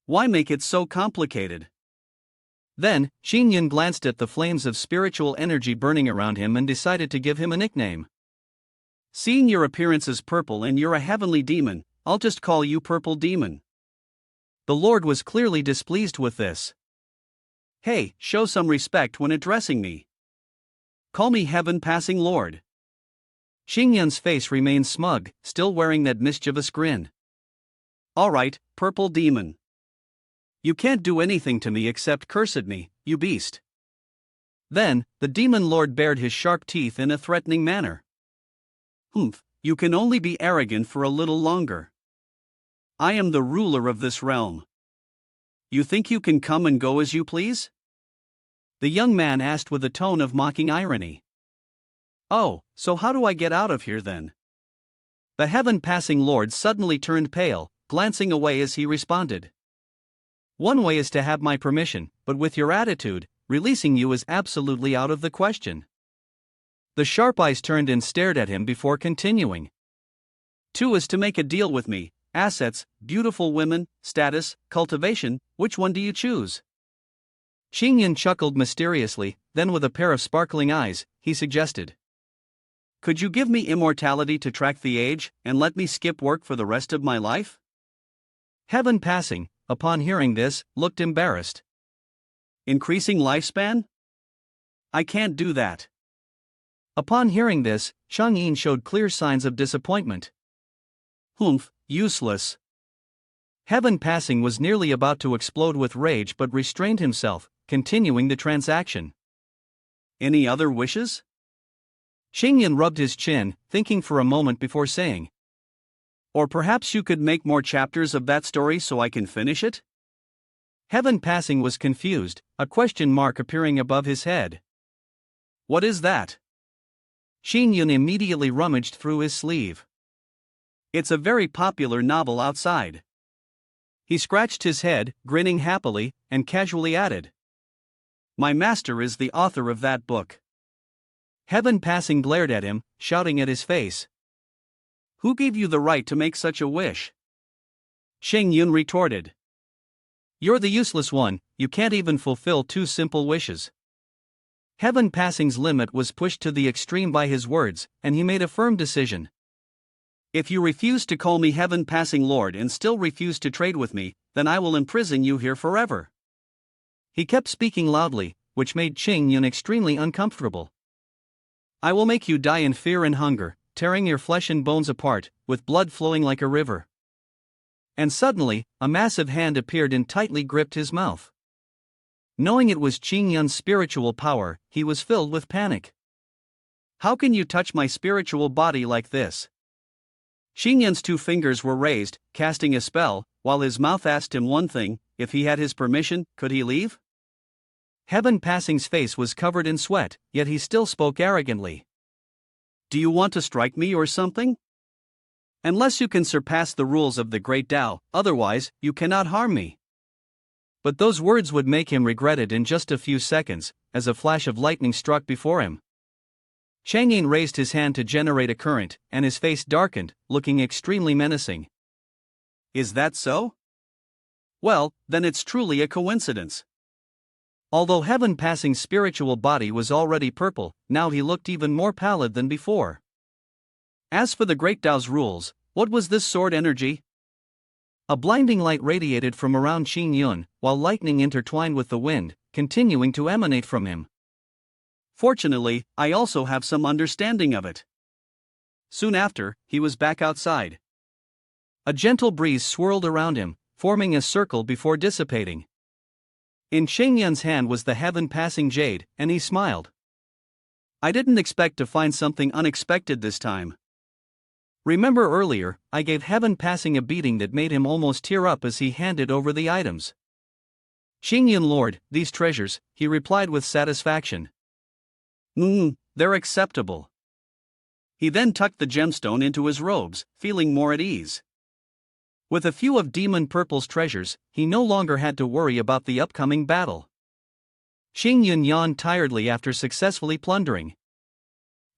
Why make it so complicated? Then, Xingyan glanced at the flames of spiritual energy burning around him and decided to give him a nickname. Seeing your appearance is purple and you're a heavenly demon, I'll just call you Purple Demon. The Lord was clearly displeased with this. Hey, show some respect when addressing me. Call me Heaven Passing Lord. Xingyun's face remained smug, still wearing that mischievous grin. Alright, Purple Demon. You can't do anything to me except curse at me, you beast. Then, the demon lord bared his sharp teeth in a threatening manner. Humph, you can only be arrogant for a little longer. I am the ruler of this realm. You think you can come and go as you please? The young man asked with a tone of mocking irony. Oh, so how do I get out of here then? The heaven-passing lord suddenly turned pale, glancing away as he responded. One way is to have my permission, but with your attitude, releasing you is absolutely out of the question. The sharp eyes turned and stared at him before continuing. Two is to make a deal with me, assets, beautiful women, status, cultivation, which one do you choose? Xingyun chuckled mysteriously, then with a pair of sparkling eyes, he suggested. Could you give me immortality to track the age, and let me skip work for the rest of my life? Heaven Passing, upon hearing this, looked embarrassed. Increasing lifespan? I can't do that. Upon hearing this, Changyin showed clear signs of disappointment. Humph, useless. Heaven Passing was nearly about to explode with rage but restrained himself, continuing the transaction. Any other wishes? Xingyan rubbed his chin, thinking for a moment before saying. Or perhaps you could make more chapters of that story so I can finish it? Heaven Passing was confused, a question mark appearing above his head. What is that? Xingyun immediately rummaged through his sleeve. It's a very popular novel outside. He scratched his head, grinning happily, and casually added. My master is the author of that book. Heaven Passing glared at him, shouting at his face. Who gave you the right to make such a wish? Xingyun retorted. You're the useless one, you can't even fulfill two simple wishes. Heaven Passing's limit was pushed to the extreme by his words, and he made a firm decision. If you refuse to call me Heaven Passing Lord and still refuse to trade with me, then I will imprison you here forever. He kept speaking loudly, which made Xingyun extremely uncomfortable. I will make you die in fear and hunger, tearing your flesh and bones apart, with blood flowing like a river. And suddenly, a massive hand appeared and tightly gripped his mouth. Knowing it was Xingyun's spiritual power, he was filled with panic. How can you touch my spiritual body like this? Xingyun's two fingers were raised, casting a spell, while his mouth asked him one thing: if he had his permission, could he leave? Heaven Passing's face was covered in sweat, yet he still spoke arrogantly. Do you want to strike me or something? Unless you can surpass the rules of the Great Tao, otherwise, you cannot harm me. But those words would make him regret it in just a few seconds, as a flash of lightning struck before him. Changyin raised his hand to generate a current, and his face darkened, looking extremely menacing. Is that so? Well, then it's truly a coincidence. Although Heaven Passing's spiritual body was already purple, now he looked even more pallid than before. As for the Great Tao's rules, what was this sword energy? A blinding light radiated from around Xingyun, while lightning intertwined with the wind, continuing to emanate from him. Fortunately, I also have some understanding of it. Soon after, he was back outside. A gentle breeze swirled around him, forming a circle before dissipating. In Xingyun's hand was the Heaven Passing jade, and he smiled. I didn't expect to find something unexpected this time. Remember earlier, I gave Heaven Passing a beating that made him almost tear up as he handed over the items. Xingyun Lord, these treasures, he replied with satisfaction. They're acceptable. He then tucked the gemstone into his robes, feeling more at ease. With a few of Demon Purple's treasures, he no longer had to worry about the upcoming battle. Xingyun yawned tiredly after successfully plundering.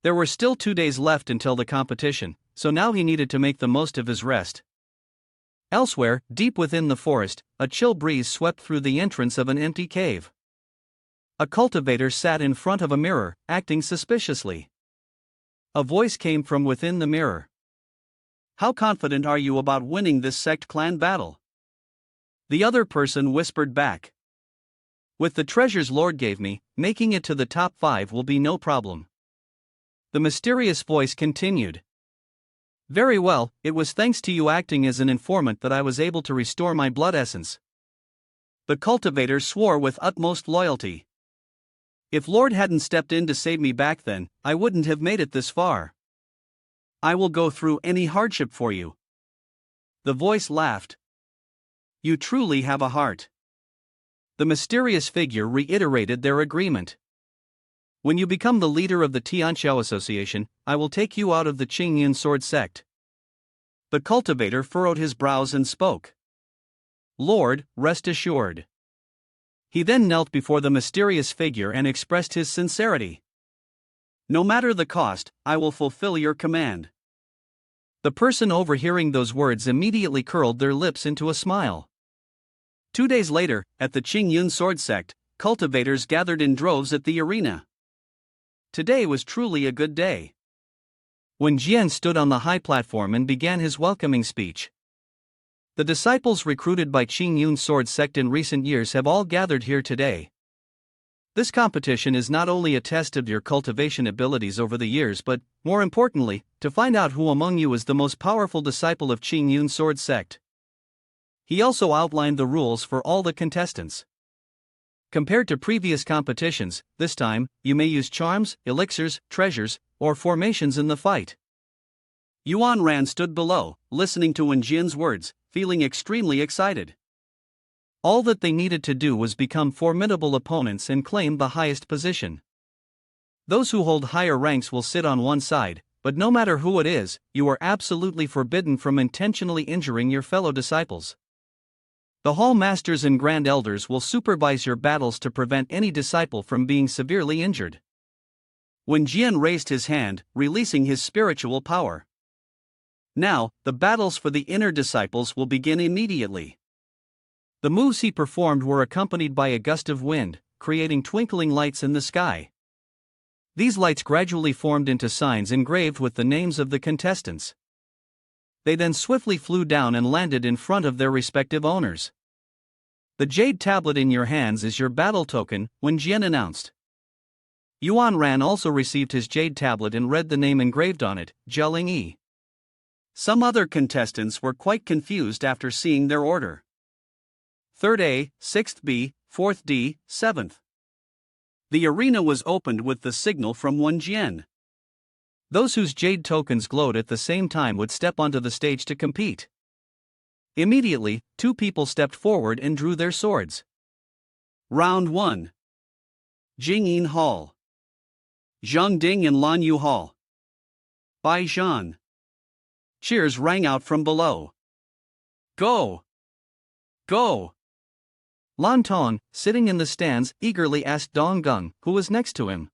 There were still 2 days left until the competition, so now he needed to make the most of his rest. Elsewhere, deep within the forest, a chill breeze swept through the entrance of an empty cave. A cultivator sat in front of a mirror, acting suspiciously. A voice came from within the mirror. How confident are you about winning this sect clan battle? The other person whispered back. With the treasures Lord gave me, making it to the top 5 will be no problem. The mysterious voice continued. Very well, it was thanks to you acting as an informant that I was able to restore my blood essence. The cultivator swore with utmost loyalty. If Lord hadn't stepped in to save me back then, I wouldn't have made it this far. I will go through any hardship for you. The voice laughed. You truly have a heart. The mysterious figure reiterated their agreement. When you become the leader of the Tianqiao Association, I will take you out of the Qingyun sword sect. The cultivator furrowed his brows and spoke. Lord, rest assured. He then knelt before the mysterious figure and expressed his sincerity. No matter the cost, I will fulfill your command. The person overhearing those words immediately curled their lips into a smile. 2 days later, at the Qingyun sword sect, cultivators gathered in droves at the arena. Today was truly a good day. When Jian stood on the high platform and began his welcoming speech. The disciples recruited by Qingyun sword sect in recent years have all gathered here today. This competition is not only a test of your cultivation abilities over the years but, more importantly, to find out who among you is the most powerful disciple of Qingyun sword sect. He also outlined the rules for all the contestants. Compared to previous competitions, this time, you may use charms, elixirs, treasures, or formations in the fight. Yuan Ran stood below, listening to Wen Jian's words, feeling extremely excited. All that they needed to do was become formidable opponents and claim the highest position. Those who hold higher ranks will sit on one side, but no matter who it is, you are absolutely forbidden from intentionally injuring your fellow disciples. The hall masters and grand elders will supervise your battles to prevent any disciple from being severely injured. When Jian raised his hand, releasing his spiritual power. Now, the battles for the inner disciples will begin immediately. The moves he performed were accompanied by a gust of wind, creating twinkling lights in the sky. These lights gradually formed into signs engraved with the names of the contestants. They then swiftly flew down and landed in front of their respective owners. The jade tablet in your hands is your battle token, Wen Jian announced. Yuan Ran also received his jade tablet and read the name engraved on it, Jialing Yi. Some other contestants were quite confused after seeing their order. 3rd A, 6th B, 4th D, 7th. The arena was opened with the signal from Wen Jian. Those whose jade tokens glowed at the same time would step onto the stage to compete. Immediately, 2 people stepped forward and drew their swords. Round 1. Jingyin Hall. Zhang Ding and Lan Yu Hall. Bai Zhan. Cheers rang out from below. Go! Go! Lan Tong, sitting in the stands, eagerly asked Dong Gung, who was next to him.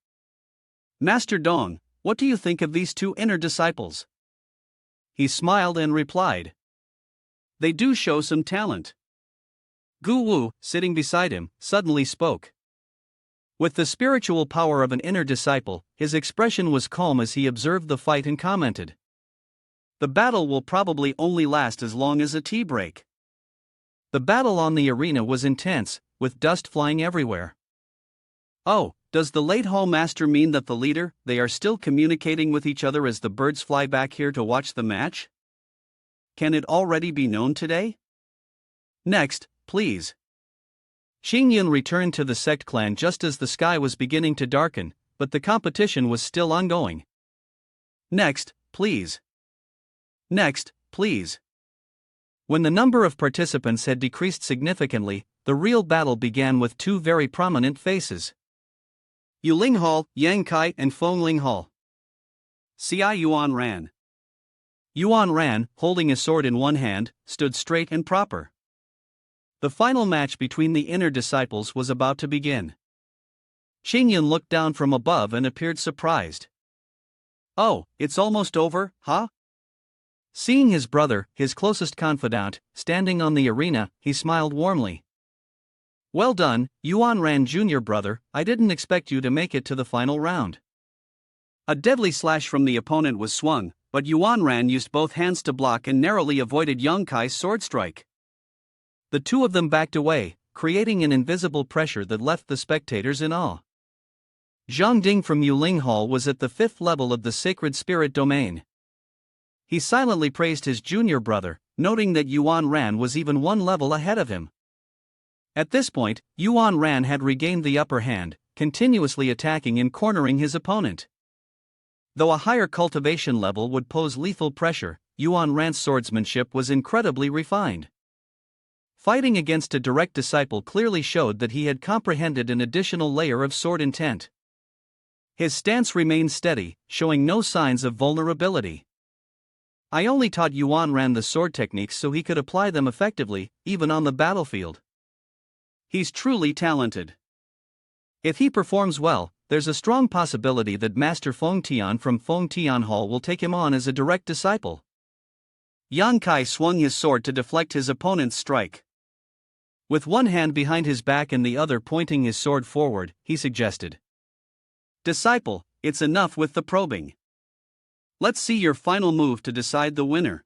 Master Dong, what do you think of these 2 inner disciples? He smiled and replied. They do show some talent. Gu Wu, sitting beside him, suddenly spoke. With the spiritual power of an inner disciple, his expression was calm as he observed the fight and commented. The battle will probably only last as long as a tea break. The battle on the arena was intense, with dust flying everywhere. Oh, does the late hall master mean that the leader, they are still communicating with each other as the birds fly back here to watch the match? Can it already be known today? Next, please. Qingyun returned to the sect clan just as the sky was beginning to darken, but the competition was still ongoing. Next, please. Next, please. When the number of participants had decreased significantly, the real battle began with 2 very prominent faces. Yuling Hall, Yang Kai and Fengling Hall. Ci Yuan Ran. Yuan Ran, holding a sword in one hand, stood straight and proper. The final match between the inner disciples was about to begin. Qingyun looked down from above and appeared surprised. Oh, it's almost over, huh? Seeing his brother, his closest confidant, standing on the arena, he smiled warmly. Well done, Yuan Ran Jr. brother, I didn't expect you to make it to the final round. A deadly slash from the opponent was swung, but Yuan Ran used both hands to block and narrowly avoided Yang Kai's sword strike. The two of them backed away, creating an invisible pressure that left the spectators in awe. Zhang Ding from Yuling Hall was at the 5th level of the Sacred Spirit domain. He silently praised his junior brother, noting that Yuan Ran was even one level ahead of him. At this point, Yuan Ran had regained the upper hand, continuously attacking and cornering his opponent. Though a higher cultivation level would pose lethal pressure, Yuan Ran's swordsmanship was incredibly refined. Fighting against a direct disciple clearly showed that he had comprehended an additional layer of sword intent. His stance remained steady, showing no signs of vulnerability. I only taught Yuan Ran the sword techniques so he could apply them effectively, even on the battlefield. He's truly talented. If he performs well, there's a strong possibility that Master Feng Tian from Feng Tian Hall will take him on as a direct disciple. Yang Kai swung his sword to deflect his opponent's strike. With one hand behind his back and the other pointing his sword forward, he suggested, "Disciple, it's enough with the probing. Let's see your final move to decide the winner."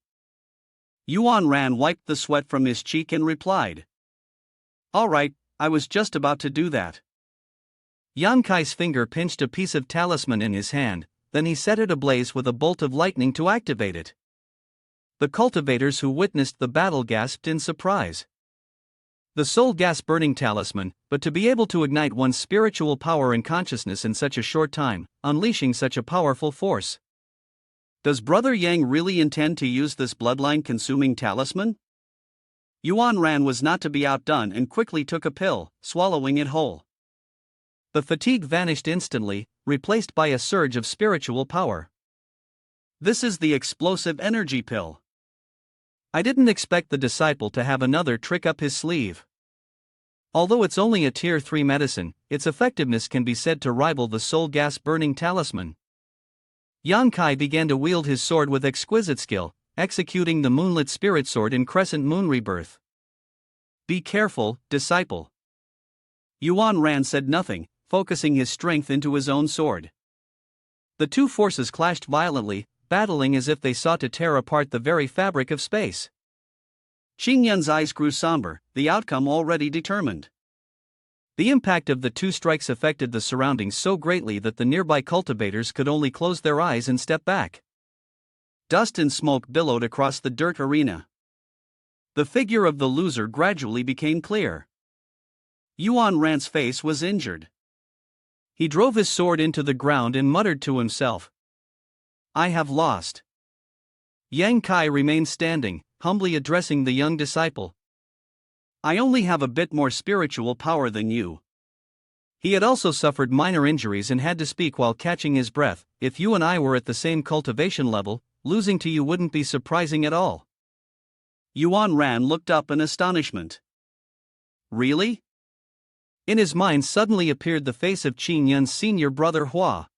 Yuan Ran wiped the sweat from his cheek and replied, "All right, I was just about to do that." Yang Kai's finger pinched a piece of talisman in his hand, then he set it ablaze with a bolt of lightning to activate it. The cultivators who witnessed the battle gasped in surprise. The soul gas-burning talisman, but to be able to ignite one's spiritual power and consciousness in such a short time, unleashing such a powerful force. Does Brother Yang really intend to use this bloodline-consuming talisman? Yuan Ran was not to be outdone and quickly took a pill, swallowing it whole. The fatigue vanished instantly, replaced by a surge of spiritual power. This is the explosive energy pill. I didn't expect the disciple to have another trick up his sleeve. Although it's only a Tier 3 medicine, its effectiveness can be said to rival the soul gas-burning talisman. Yang Kai began to wield his sword with exquisite skill, executing the moonlit spirit sword in Crescent Moon Rebirth. "Be careful, disciple." Yuan Ran said nothing, focusing his strength into his own sword. The two forces clashed violently, battling as if they sought to tear apart the very fabric of space. Qingyun's eyes grew somber, the outcome already determined. The impact of the two strikes affected the surroundings so greatly that the nearby cultivators could only close their eyes and step back. Dust and smoke billowed across the dirt arena. The figure of the loser gradually became clear. Yuan Ran's face was injured. He drove his sword into the ground and muttered to himself, "I have lost." Yang Kai remained standing, humbly addressing the young disciple. "I only have a bit more spiritual power than you." He had also suffered minor injuries and had to speak while catching his breath. "If you and I were at the same cultivation level, losing to you wouldn't be surprising at all." Yuan Ran looked up in astonishment. "Really?" In his mind suddenly appeared the face of Qin Yun's senior brother Hua.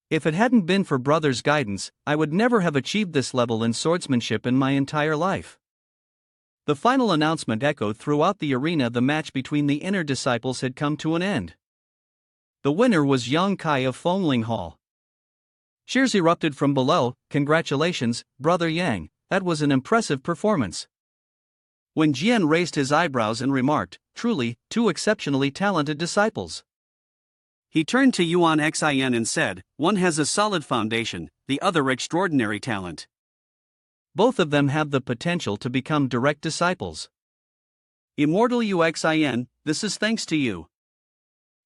"If it hadn't been for brother's guidance, I would never have achieved this level in swordsmanship in my entire life." The final announcement echoed throughout the arena. The match between the inner disciples had come to an end. The winner was Yang Kai of Fengling Hall. Cheers erupted from below. "Congratulations, Brother Yang, that was an impressive performance." When Jian raised his eyebrows and remarked, "Truly, two exceptionally talented disciples," he turned to Yuan Xin and said, "One has a solid foundation, the other extraordinary talent. Both of them have the potential to become direct disciples. Immortal Xin, this is thanks to you."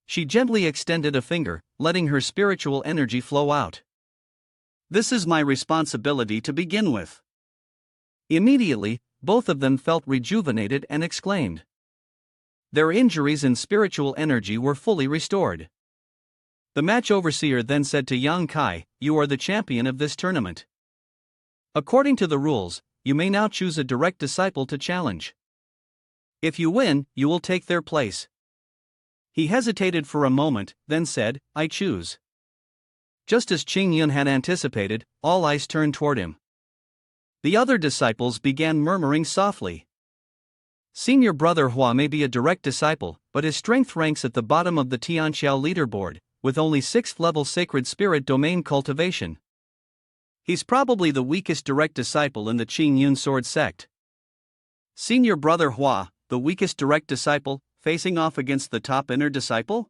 She gently extended a finger, letting her spiritual energy flow out. "This is my responsibility to begin with." Immediately, both of them felt rejuvenated and exclaimed. Their injuries and spiritual energy were fully restored. The match overseer then said to Yang Kai, "You are the champion of this tournament. According to the rules, you may now choose a direct disciple to challenge. If you win, you will take their place." He hesitated for a moment, then said, "I choose." Just as Qing Yun had anticipated, all eyes turned toward him. The other disciples began murmuring softly. Senior brother Hua may be a direct disciple, but his strength ranks at the bottom of the Tianxiao leaderboard, with only 6th level sacred spirit domain cultivation. He's probably the weakest direct disciple in the Chayun sword sect. Senior brother Hua, the weakest direct disciple, facing off against the top inner disciple?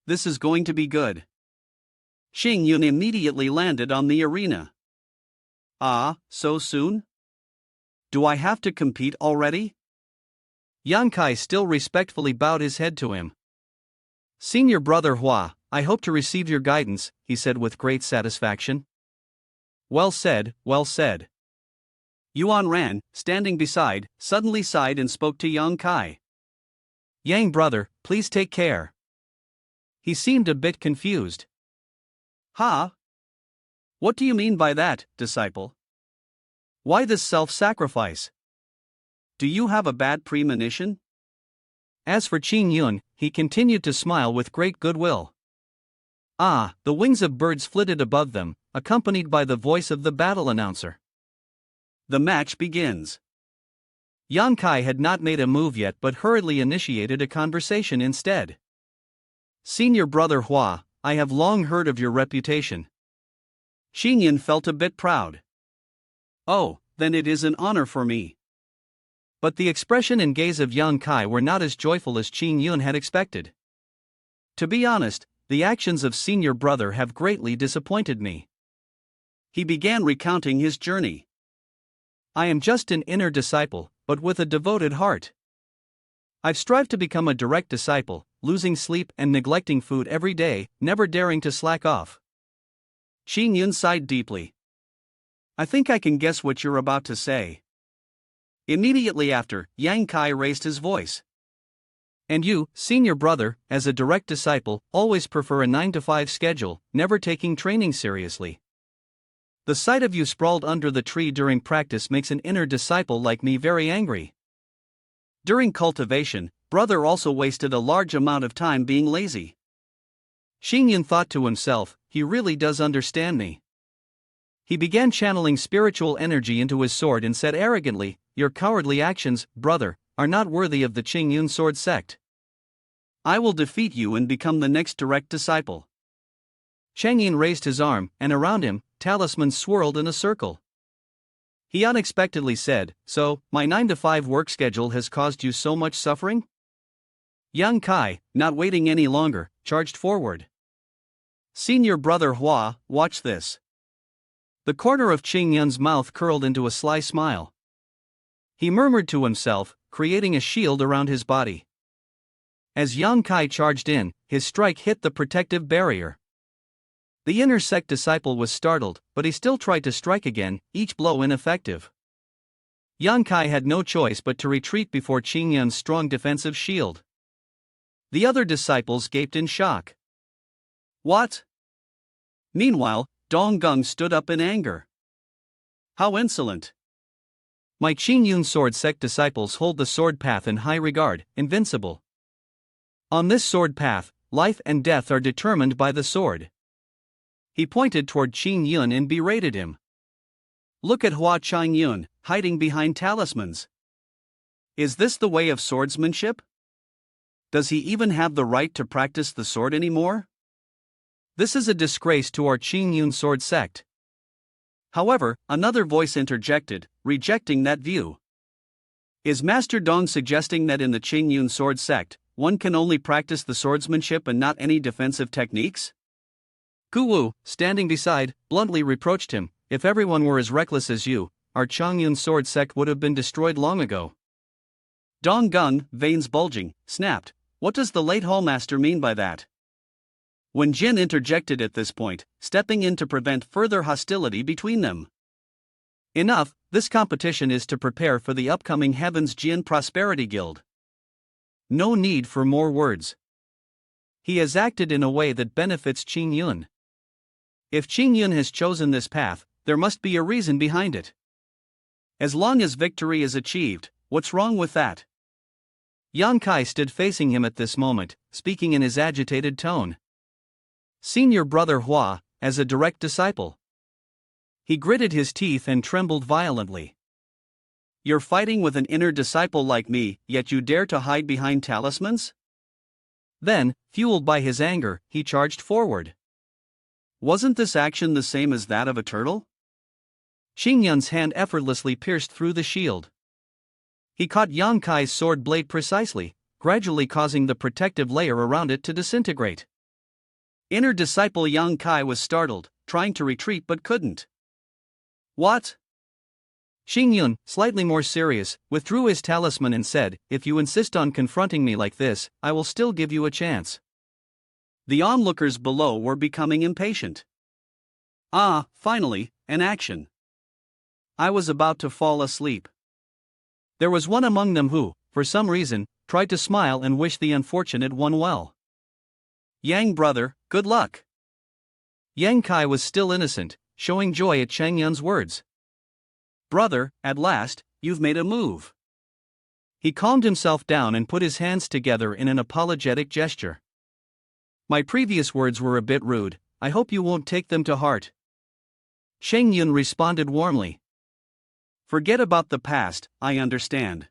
This is going to be good. Chayun immediately landed on the arena. Ah, so soon? Do I have to compete already? Yang Kai still respectfully bowed his head to him. Senior brother Hua, I hope to receive your guidance, he said with great satisfaction. Well said, well said. Yuan Ran, standing beside, suddenly sighed and spoke to Yang Kai. Yang brother, please take care. He seemed a bit confused. Ha? What do you mean by that, disciple? Why this self-sacrifice? Do you have a bad premonition? As for Chayun, he continued to smile with great goodwill. Ah, the wings of birds flitted above them, accompanied by the voice of the battle announcer. The match begins. Yang Kai had not made a move yet but hurriedly initiated a conversation instead. Senior brother Hua, I have long heard of your reputation. Chayun felt a bit proud. Oh, then it is an honor for me. But the expression and gaze of Yang Kai were not as joyful as Chayun had expected. To be honest, the actions of senior brother have greatly disappointed me. He began recounting his journey. I am just an inner disciple, but with a devoted heart. I've strived to become a direct disciple, losing sleep and neglecting food every day, never daring to slack off. Chayun sighed deeply. I think I can guess what you're about to say. Immediately after, Yang Kai raised his voice. And you, senior brother, as a direct disciple, always prefer a 9-to-5 schedule, never taking training seriously. The sight of you sprawled under the tree during practice makes an inner disciple like me very angry. During cultivation, brother also wasted a large amount of time being lazy. Chayun thought to himself, he really does understand me. He began channeling spiritual energy into his sword and said arrogantly, your cowardly actions, brother, are not worthy of the Chayun sword sect. I will defeat you and become the next direct disciple. Chayun raised his arm, and around him, talismans swirled in a circle. He unexpectedly said, so, my 9-to-5 work schedule has caused you so much suffering? Yang Kai, not waiting any longer, charged forward. Senior brother Hua, watch this. The corner of Chayun's mouth curled into a sly smile. He murmured to himself, creating a shield around his body. As Yang Kai charged in, his strike hit the protective barrier. The inner sect disciple was startled, but he still tried to strike again, each blow ineffective. Yang Kai had no choice but to retreat before Chayun's strong defensive shield. The other disciples gaped in shock. What? Meanwhile, Donggung stood up in anger. How insolent! My Chayun sword sect disciples hold the sword path in high regard, invincible. On this sword path, life and death are determined by the sword. He pointed toward Chayun and berated him. Look at Hua Chong Yun, hiding behind talismans. Is this the way of swordsmanship? Does he even have the right to practice the sword anymore? This is a disgrace to our Chayun sword sect. However, another voice interjected, rejecting that view. Is Master Dong suggesting that in the Chayun sword sect, one can only practice the swordsmanship and not any defensive techniques? Guwu, standing beside, bluntly reproached him, if everyone were as reckless as you, our Chayun sword sect would have been destroyed long ago. Donggung, veins bulging, snapped, what does the late hallmaster mean by that? When Jin interjected at this point, stepping in to prevent further hostility between them. Enough, this competition is to prepare for the upcoming Heaven's Jin Prosperity Guild. No need for more words. He has acted in a way that benefits Chayun. If Chayun has chosen this path, there must be a reason behind it. As long as victory is achieved, what's wrong with that? Yang Kai stood facing him at this moment, speaking in his agitated tone. Senior brother Hua, as a direct disciple. He gritted his teeth and trembled violently. You're fighting with an inner disciple like me, yet you dare to hide behind talismans? Then, fueled by his anger, he charged forward. Wasn't this action the same as that of a turtle? Xingyun's hand effortlessly pierced through the shield. He caught Yang Kai's sword blade precisely, gradually causing the protective layer around it to disintegrate. Inner disciple Yang Kai was startled, trying to retreat but couldn't. What? Xingyun, slightly more serious, withdrew his talisman and said, "If you insist on confronting me like this, I will still give you a chance." The onlookers below were becoming impatient. Ah, finally, an action. I was about to fall asleep. There was one among them who, for some reason, tried to smile and wish the unfortunate one well. Yang brother, good luck. Yang Kai was still innocent, showing joy at Changyun's words. Brother, at last, you've made a move. He calmed himself down and put his hands together in an apologetic gesture. My previous words were a bit rude, I hope you won't take them to heart. Changyun responded warmly. Forget about the past, I understand.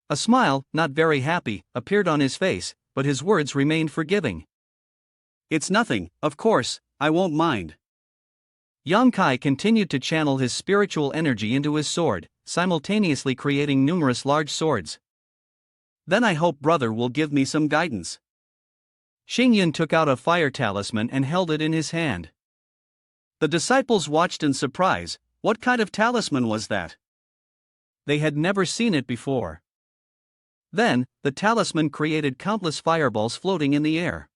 A smile, not very happy, appeared on his face, but his words remained forgiving. It's nothing, of course, I won't mind. Yang Kai continued to channel his spiritual energy into his sword, simultaneously creating numerous large swords. Then I hope brother will give me some guidance. Xingyun took out a fire talisman and held it in his hand. The disciples watched in surprise. What kind of talisman was that? They had never seen it before. Then, the talisman created countless fireballs floating in the air.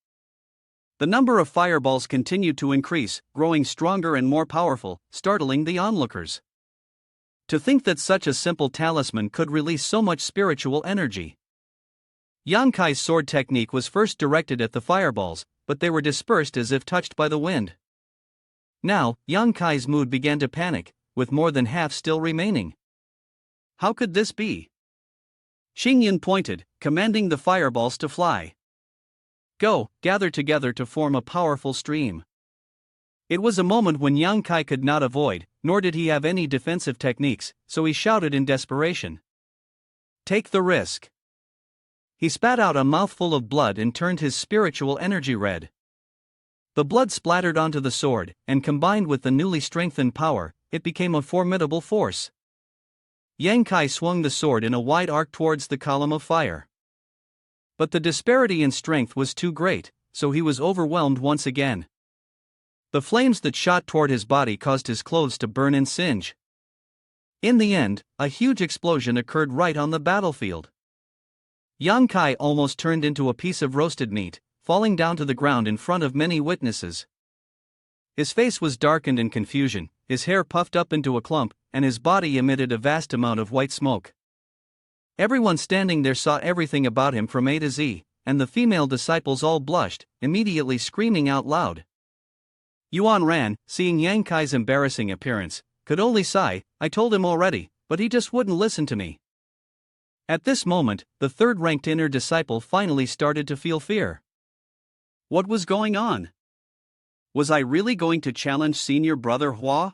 The number of fireballs continued to increase, growing stronger and more powerful, startling the onlookers. To think that such a simple talisman could release so much spiritual energy. Yang Kai's sword technique was first directed at the fireballs, but they were dispersed as if touched by the wind. Now, Yang Kai's mood began to panic, with more than half still remaining. How could this be? Xingyun pointed, commanding the fireballs to fly. Go, gather together to form a powerful stream. It was a moment when Yang Kai could not avoid, nor did he have any defensive techniques, so he shouted in desperation. Take the risk. He spat out a mouthful of blood and turned his spiritual energy red. The blood splattered onto the sword, and combined with the newly strengthened power, it became a formidable force. Yang Kai swung the sword in a wide arc towards the column of fire. But the disparity in strength was too great, so he was overwhelmed once again. The flames that shot toward his body caused his clothes to burn and singe. In the end, a huge explosion occurred right on the battlefield. Yang Kai almost turned into a piece of roasted meat, falling down to the ground in front of many witnesses. His face was darkened in confusion, his hair puffed up into a clump, and his body emitted a vast amount of white smoke. Everyone standing there saw everything about him from A to Z, and the female disciples all blushed, immediately screaming out loud. Yuan Ran, seeing Yang Kai's embarrassing appearance, could only sigh, I told him already, but he just wouldn't listen to me. At this moment, the third-ranked inner disciple finally started to feel fear. What was going on? Was I really going to challenge senior brother Hua?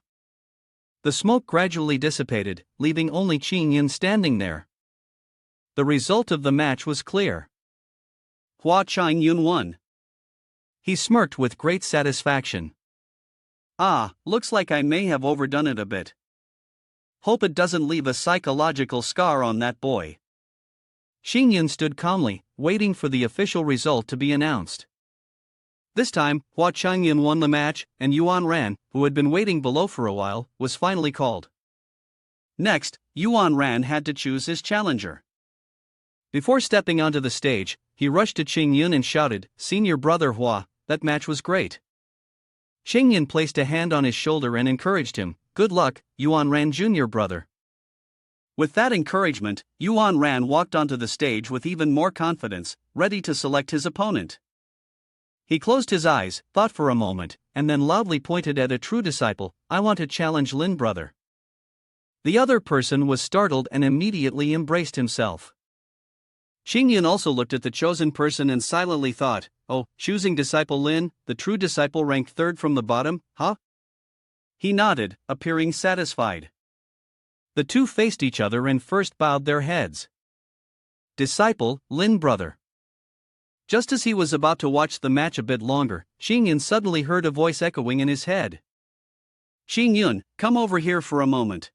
The smoke gradually dissipated, leaving only Qing standing there. The result of the match was clear. Hua Chong Yun won. He smirked with great satisfaction. Ah, looks like I may have overdone it a bit. Hope it doesn't leave a psychological scar on that boy. Xingyun stood calmly, waiting for the official result to be announced. This time, Hua Chong Yun won the match, and Yuan Ran, who had been waiting below for a while, was finally called. Next, Yuan Ran had to choose his challenger. Before stepping onto the stage, he rushed to Qingyun and shouted, Senior brother Hua, that match was great. Qingyun placed a hand on his shoulder and encouraged him, Good luck, Yuan Ran Jr. brother. With that encouragement, Yuan Ran walked onto the stage with even more confidence, ready to select his opponent. He closed his eyes, thought for a moment, and then loudly pointed at a true disciple, I want to challenge Lin brother. The other person was startled and immediately embraced himself. Qingyun also looked at the chosen person and silently thought, oh, choosing disciple Lin, the true disciple ranked third from the bottom, huh? He nodded, appearing satisfied. The two faced each other and first bowed their heads. Disciple, Lin brother. Just as he was about to watch the match a bit longer, Xingyun suddenly heard a voice echoing in his head. "Xingyun, come over here for a moment."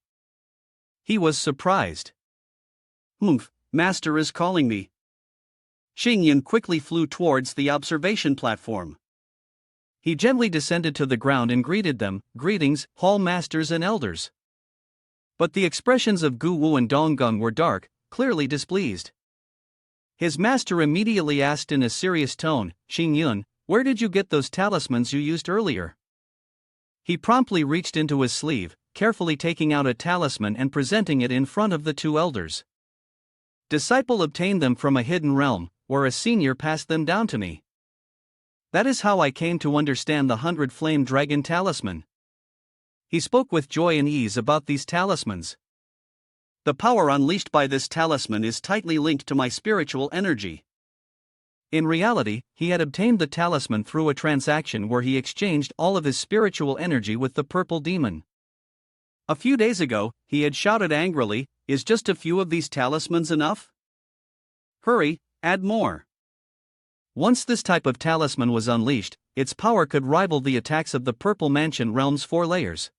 He was surprised. Master is calling me." Xingyun quickly flew towards the observation platform. He gently descended to the ground and greeted them, "Greetings, hall masters and elders." But the expressions of Gu Wu and Donggung were dark, clearly displeased. His master immediately asked in a serious tone, "Xingyun, where did you get those talismans you used earlier?" He promptly reached into his sleeve, carefully taking out a talisman and presenting it in front of the two elders. "Disciple obtained them from a hidden realm, where a senior passed them down to me. That is how I came to understand the 100 Flame Dragon talisman." He spoke with joy and ease about these talismans. "The power unleashed by this talisman is tightly linked to my spiritual energy." In reality, he had obtained the talisman through a transaction where he exchanged all of his spiritual energy with the purple demon. A few days ago, he had shouted angrily, "Is just a few of these talismans enough? Hurry, add more." Once this type of talisman was unleashed, its power could rival the attacks of the Purple Mansion Realm's 4 layers.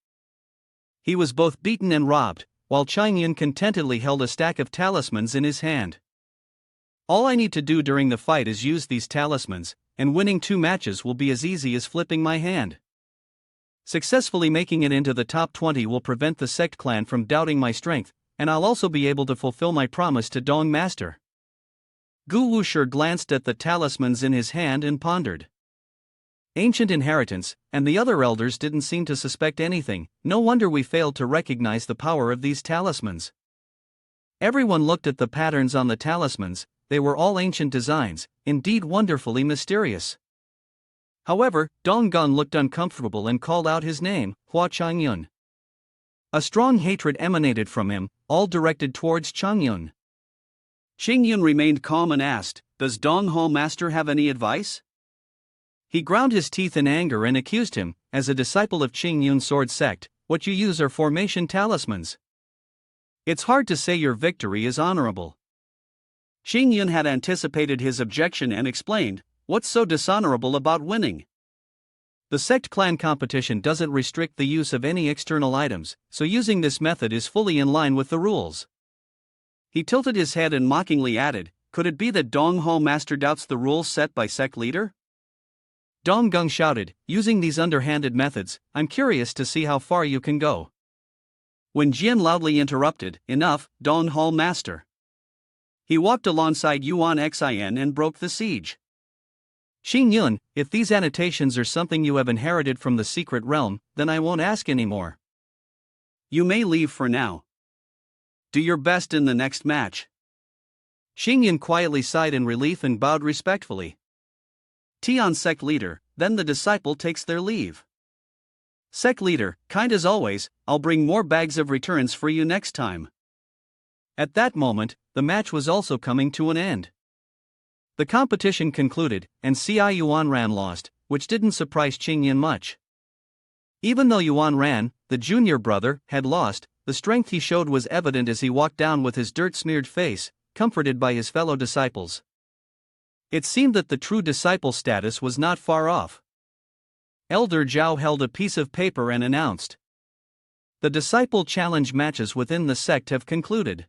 He was both beaten and robbed, while Chayun contentedly held a stack of talismans in his hand. "All I need to do during the fight is use these talismans, and winning 2 matches will be as easy as flipping my hand. Successfully making it into the top 20 will prevent the Sect clan from doubting my strength, and I'll also be able to fulfill my promise to Dong Master." Gu Wushi glanced at the talismans in his hand and pondered. Ancient inheritance, and the other elders didn't seem to suspect anything. No wonder we failed to recognize the power of these talismans. Everyone looked at the patterns on the talismans. They were all ancient designs, indeed wonderfully mysterious. However, Donggun looked uncomfortable and called out his name, Hua Chong Yun. A strong hatred emanated from him, all directed towards Chayun. Xingyun remained calm and asked, "Does Dong Hall Master have any advice?" He ground his teeth in anger and accused him, "As a disciple of Qingyun's sword sect, what you use are formation talismans. It's hard to say your victory is honorable." Xingyun had anticipated his objection and explained, "What's so dishonorable about winning? The Sect clan competition doesn't restrict the use of any external items, so using this method is fully in line with the rules." He tilted his head and mockingly added, "Could it be that Dong Hall Master doubts the rules set by Sect leader?" Donggung shouted, "Using these underhanded methods, I'm curious to see how far you can go." When Jian loudly interrupted, "Enough, Dong Hall Master." He walked alongside Yuan Xin and broke the siege. "Xingyun, if these annotations are something you have inherited from the secret realm, then I won't ask anymore. You may leave for now. Do your best in the next match." Xingyun quietly sighed in relief and bowed respectfully. Tian Sect leader, then the disciple takes their leave. "Sect leader, kind as always, I'll bring more bags of returns for you next time." At that moment, the match was also coming to an end. The competition concluded, and Ci Yuan Ran lost, which didn't surprise Xingyun much. Even though Yuan Ran, the junior brother, had lost, the strength he showed was evident as he walked down with his dirt-smeared face, comforted by his fellow disciples. It seemed that the true disciple status was not far off. Elder Zhao held a piece of paper and announced, "The disciple challenge matches within the sect have concluded.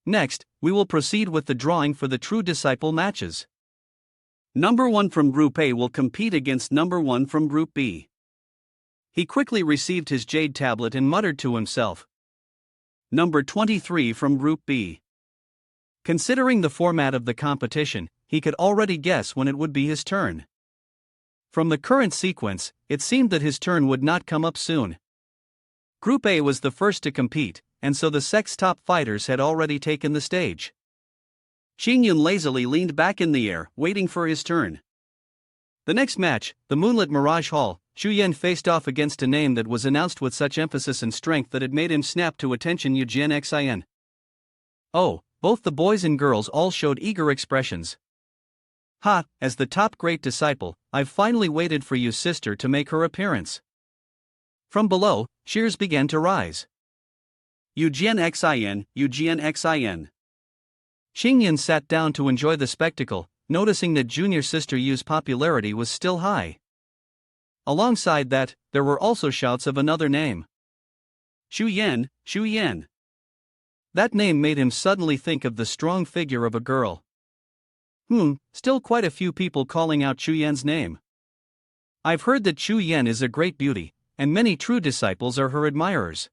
Next, we will proceed with the drawing for the true disciple matches. Number 1 from Group A will compete against number 1 from Group B." He quickly received his jade tablet and muttered to himself, "Number 23 from Group B." Considering the format of the competition, he could already guess when it would be his turn. From the current sequence, it seemed that his turn would not come up soon. Group A was the first to compete, and so the sect's top fighters had already taken the stage. Xingyun lazily leaned back in the air, waiting for his turn. The next match, the Moonlit Mirage Hall, Chuyen faced off against a name that was announced with such emphasis and strength that it made him snap to attention. Yujian Xin. Oh, both the boys and girls all showed eager expressions. "Ha, as the top great disciple, I've finally waited for you sister to make her appearance." From below, cheers began to rise. Yujian Xin, Yujian Xin. Xingyun sat down to enjoy the spectacle, noticing that junior sister Yu's popularity was still high. Alongside that, there were also shouts of another name. Chuyen, Chuyen. That name made him suddenly think of the strong figure of a girl. Still quite a few people calling out Chuyen's name. I've heard that Chuyen is a great beauty, and many true disciples are her admirers.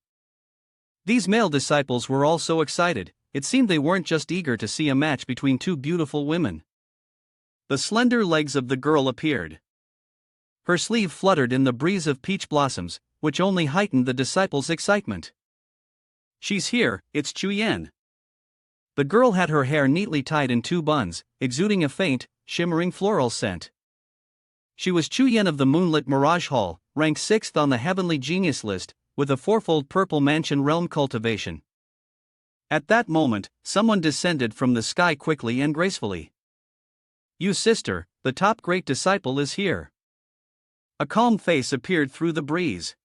These male disciples were all so excited, it seemed they weren't just eager to see a match between two beautiful women. The slender legs of the girl appeared. Her sleeve fluttered in the breeze of peach blossoms, which only heightened the disciples' excitement. She's here, it's Chuyen. The girl had her hair neatly tied in two buns, exuding a faint, shimmering floral scent. She was Chuyen of the moonlit Mirage Hall, ranked 6th on the Heavenly Genius list, with a fourfold purple mansion realm cultivation. At that moment, someone descended from the sky quickly and gracefully. "You sister, the top great disciple is here." A calm face appeared through the breeze.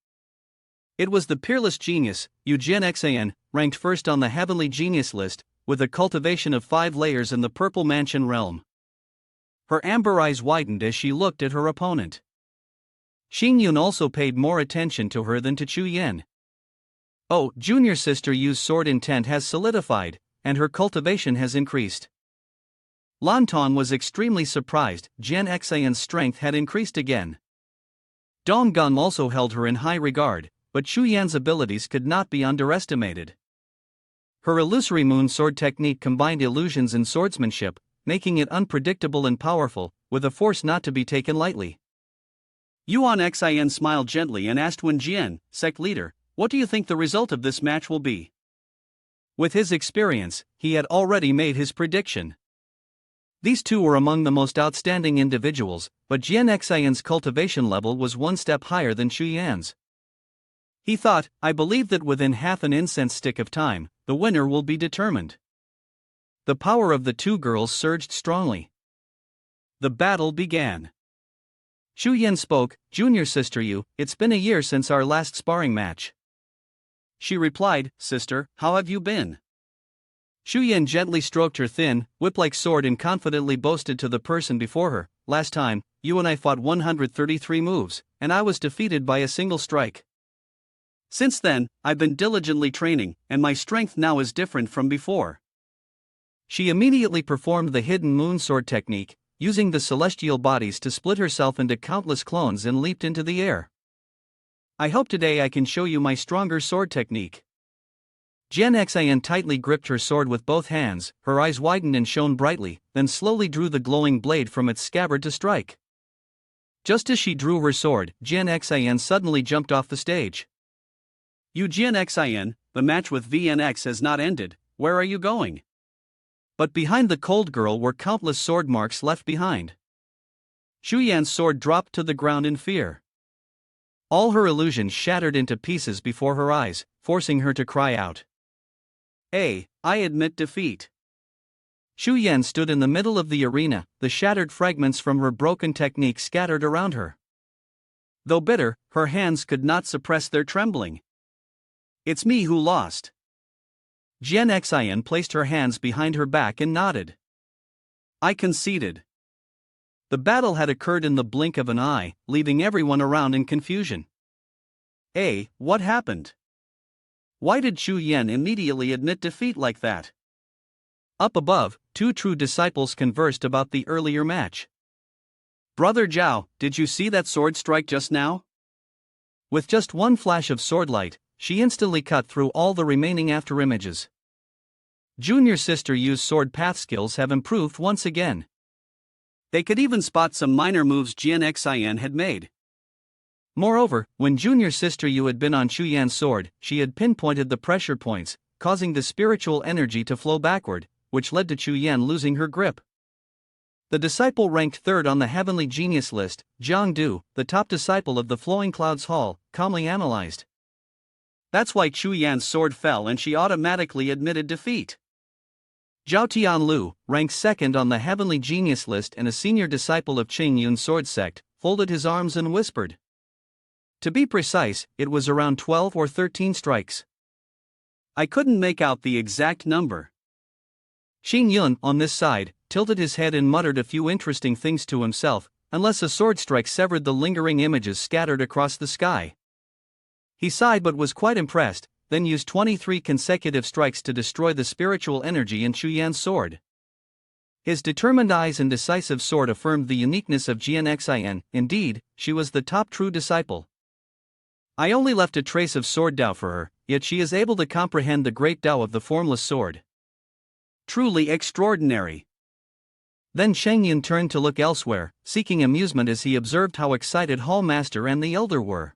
It was the peerless genius, Eugene Xan, ranked 1st on the Heavenly Genius list, with a cultivation of 5 layers in the purple mansion realm. Her amber eyes widened as she looked at her opponent. Xingyun also paid more attention to her than to Chuyen. Oh, junior sister Yu's sword intent has solidified, and her cultivation has increased. Lanton was extremely surprised. Jian Xan's strength had increased again. Dong Gun also held her in high regard, but Chuyen's abilities could not be underestimated. Her illusory moon sword technique combined illusions and swordsmanship, making it unpredictable and powerful, with a force not to be taken lightly. Yuan Xian smiled gently and asked Wen Jian, sect leader, what do you think the result of this match will be? With his experience, he had already made his prediction. These two were among the most outstanding individuals, but Jian Xian's cultivation level was one step higher than Chuyen's. He thought, I believe that within half an incense stick of time, the winner will be determined. The power of the two girls surged strongly. The battle began. Chuyen spoke, "Junior sister Yu, it's been a year since our last sparring match." She replied, "Sister, how have you been?" Chuyen gently stroked her thin, whip-like sword and confidently boasted to the person before her, "Last time, you and I fought 133 moves, and I was defeated by a single strike. Since then, I've been diligently training, and my strength now is different from before." She immediately performed the hidden moon sword technique, using the celestial bodies to split herself into countless clones and leaped into the air. "I hope today I can show you my stronger sword technique." Jian Xian tightly gripped her sword with both hands, her eyes widened and shone brightly, then slowly drew the glowing blade from its scabbard to strike. Just as she drew her sword, Jian Xian suddenly jumped off the stage. "You Jian Xian, the match with VNX has not ended, where are you going?" But behind the cold girl were countless sword marks left behind. Chuyen's sword dropped to the ground in fear. All her illusions shattered into pieces before her eyes, forcing her to cry out. I admit defeat." Chuyen stood in the middle of the arena, the shattered fragments from her broken technique scattered around her. Though bitter, her hands could not suppress their trembling. "It's me who lost." Jian Xian placed her hands behind her back and nodded. "I conceded." The battle had occurred in the blink of an eye, leaving everyone around in confusion. What happened? Why did Chuyen immediately admit defeat like that? Up above, two true disciples conversed about the earlier match. "Brother Zhao, did you see that sword strike just now?" With just one flash of sword light, she instantly cut through all the remaining afterimages. Junior sister Yu's sword path skills have improved once again. They could even spot some minor moves Jian Xian had made. Moreover, when junior sister Yu had been on Chuyen's sword, she had pinpointed the pressure points, causing the spiritual energy to flow backward, which led to Chuyen losing her grip. The disciple ranked 3rd on the Heavenly Genius list, Zhang Du, the top disciple of the Flowing Clouds Hall, calmly analyzed. That's why Chuyen's sword fell and she automatically admitted defeat. Zhao Tianlu, ranked 2nd on the Heavenly Genius list and a senior disciple of Qingyun's sword sect, folded his arms and whispered. To be precise, it was around 12 or 13 strikes. I couldn't make out the exact number. Qingyun, on this side, tilted his head and muttered a few interesting things to himself, unless a sword strike severed the lingering images scattered across the sky. He sighed but was quite impressed, then used 23 consecutive strikes to destroy the spiritual energy in Chuyan's sword. His determined eyes and decisive sword affirmed the uniqueness of Jian. Indeed, she was the top true disciple. I only left a trace of sword Tao for her, yet she is able to comprehend the great Tao of the formless sword. Truly extraordinary. Then Chayun turned to look elsewhere, seeking amusement as he observed how excited Hall Master and the Elder were.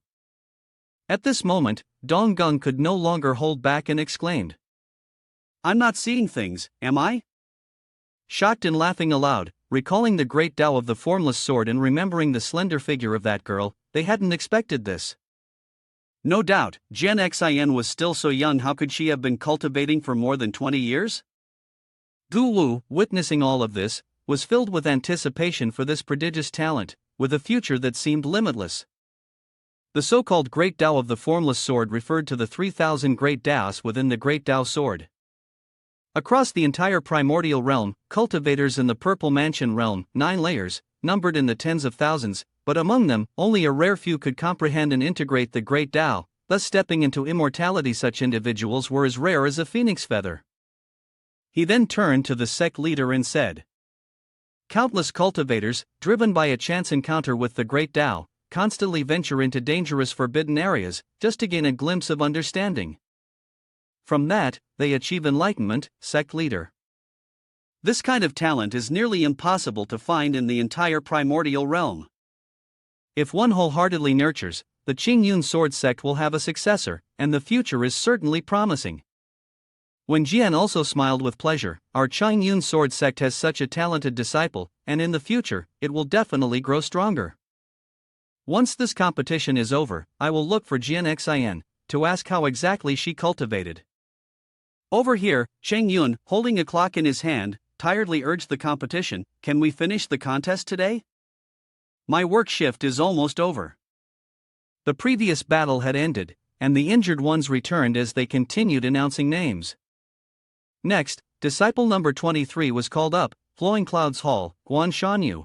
At this moment, Dong Gung could no longer hold back and exclaimed, I'm not seeing things, am I? Shocked and laughing aloud, recalling the great Tao of the formless sword and remembering the slender figure of that girl, they hadn't expected this. No doubt, Jian was still so young. How could she have been cultivating for more than 20 years? Gu Wu, witnessing all of this, was filled with anticipation for this prodigious talent, with a future that seemed limitless. The so-called Great Tao of the Formless Sword referred to the 3,000 Great Taos within the Great Tao Sword. Across the entire primordial realm, cultivators in the Purple Mansion realm, 9 layers, numbered in the tens of thousands, but among them, only a rare few could comprehend and integrate the Great Tao, thus stepping into immortality. Such individuals were as rare as a phoenix feather. He then turned to the sect leader and said, Countless cultivators, driven by a chance encounter with the Great Tao, constantly venture into dangerous forbidden areas, just to gain a glimpse of understanding. From that, they achieve enlightenment, sect leader. This kind of talent is nearly impossible to find in the entire primordial realm. If one wholeheartedly nurtures, the Qingyun sword sect will have a successor, and the future is certainly promising. When Jian also smiled with pleasure, our Qingyun sword sect has such a talented disciple, and in the future, it will definitely grow stronger. Once this competition is over, I will look for Jian to ask how exactly she cultivated. Over here, Chayun, holding a clock in his hand, tiredly urged the competition, Can we finish the contest today? My work shift is almost over. The previous battle had ended, and the injured ones returned as they continued announcing names. Next, disciple number 23 was called up, Flowing Clouds Hall, Hua Chong Yun.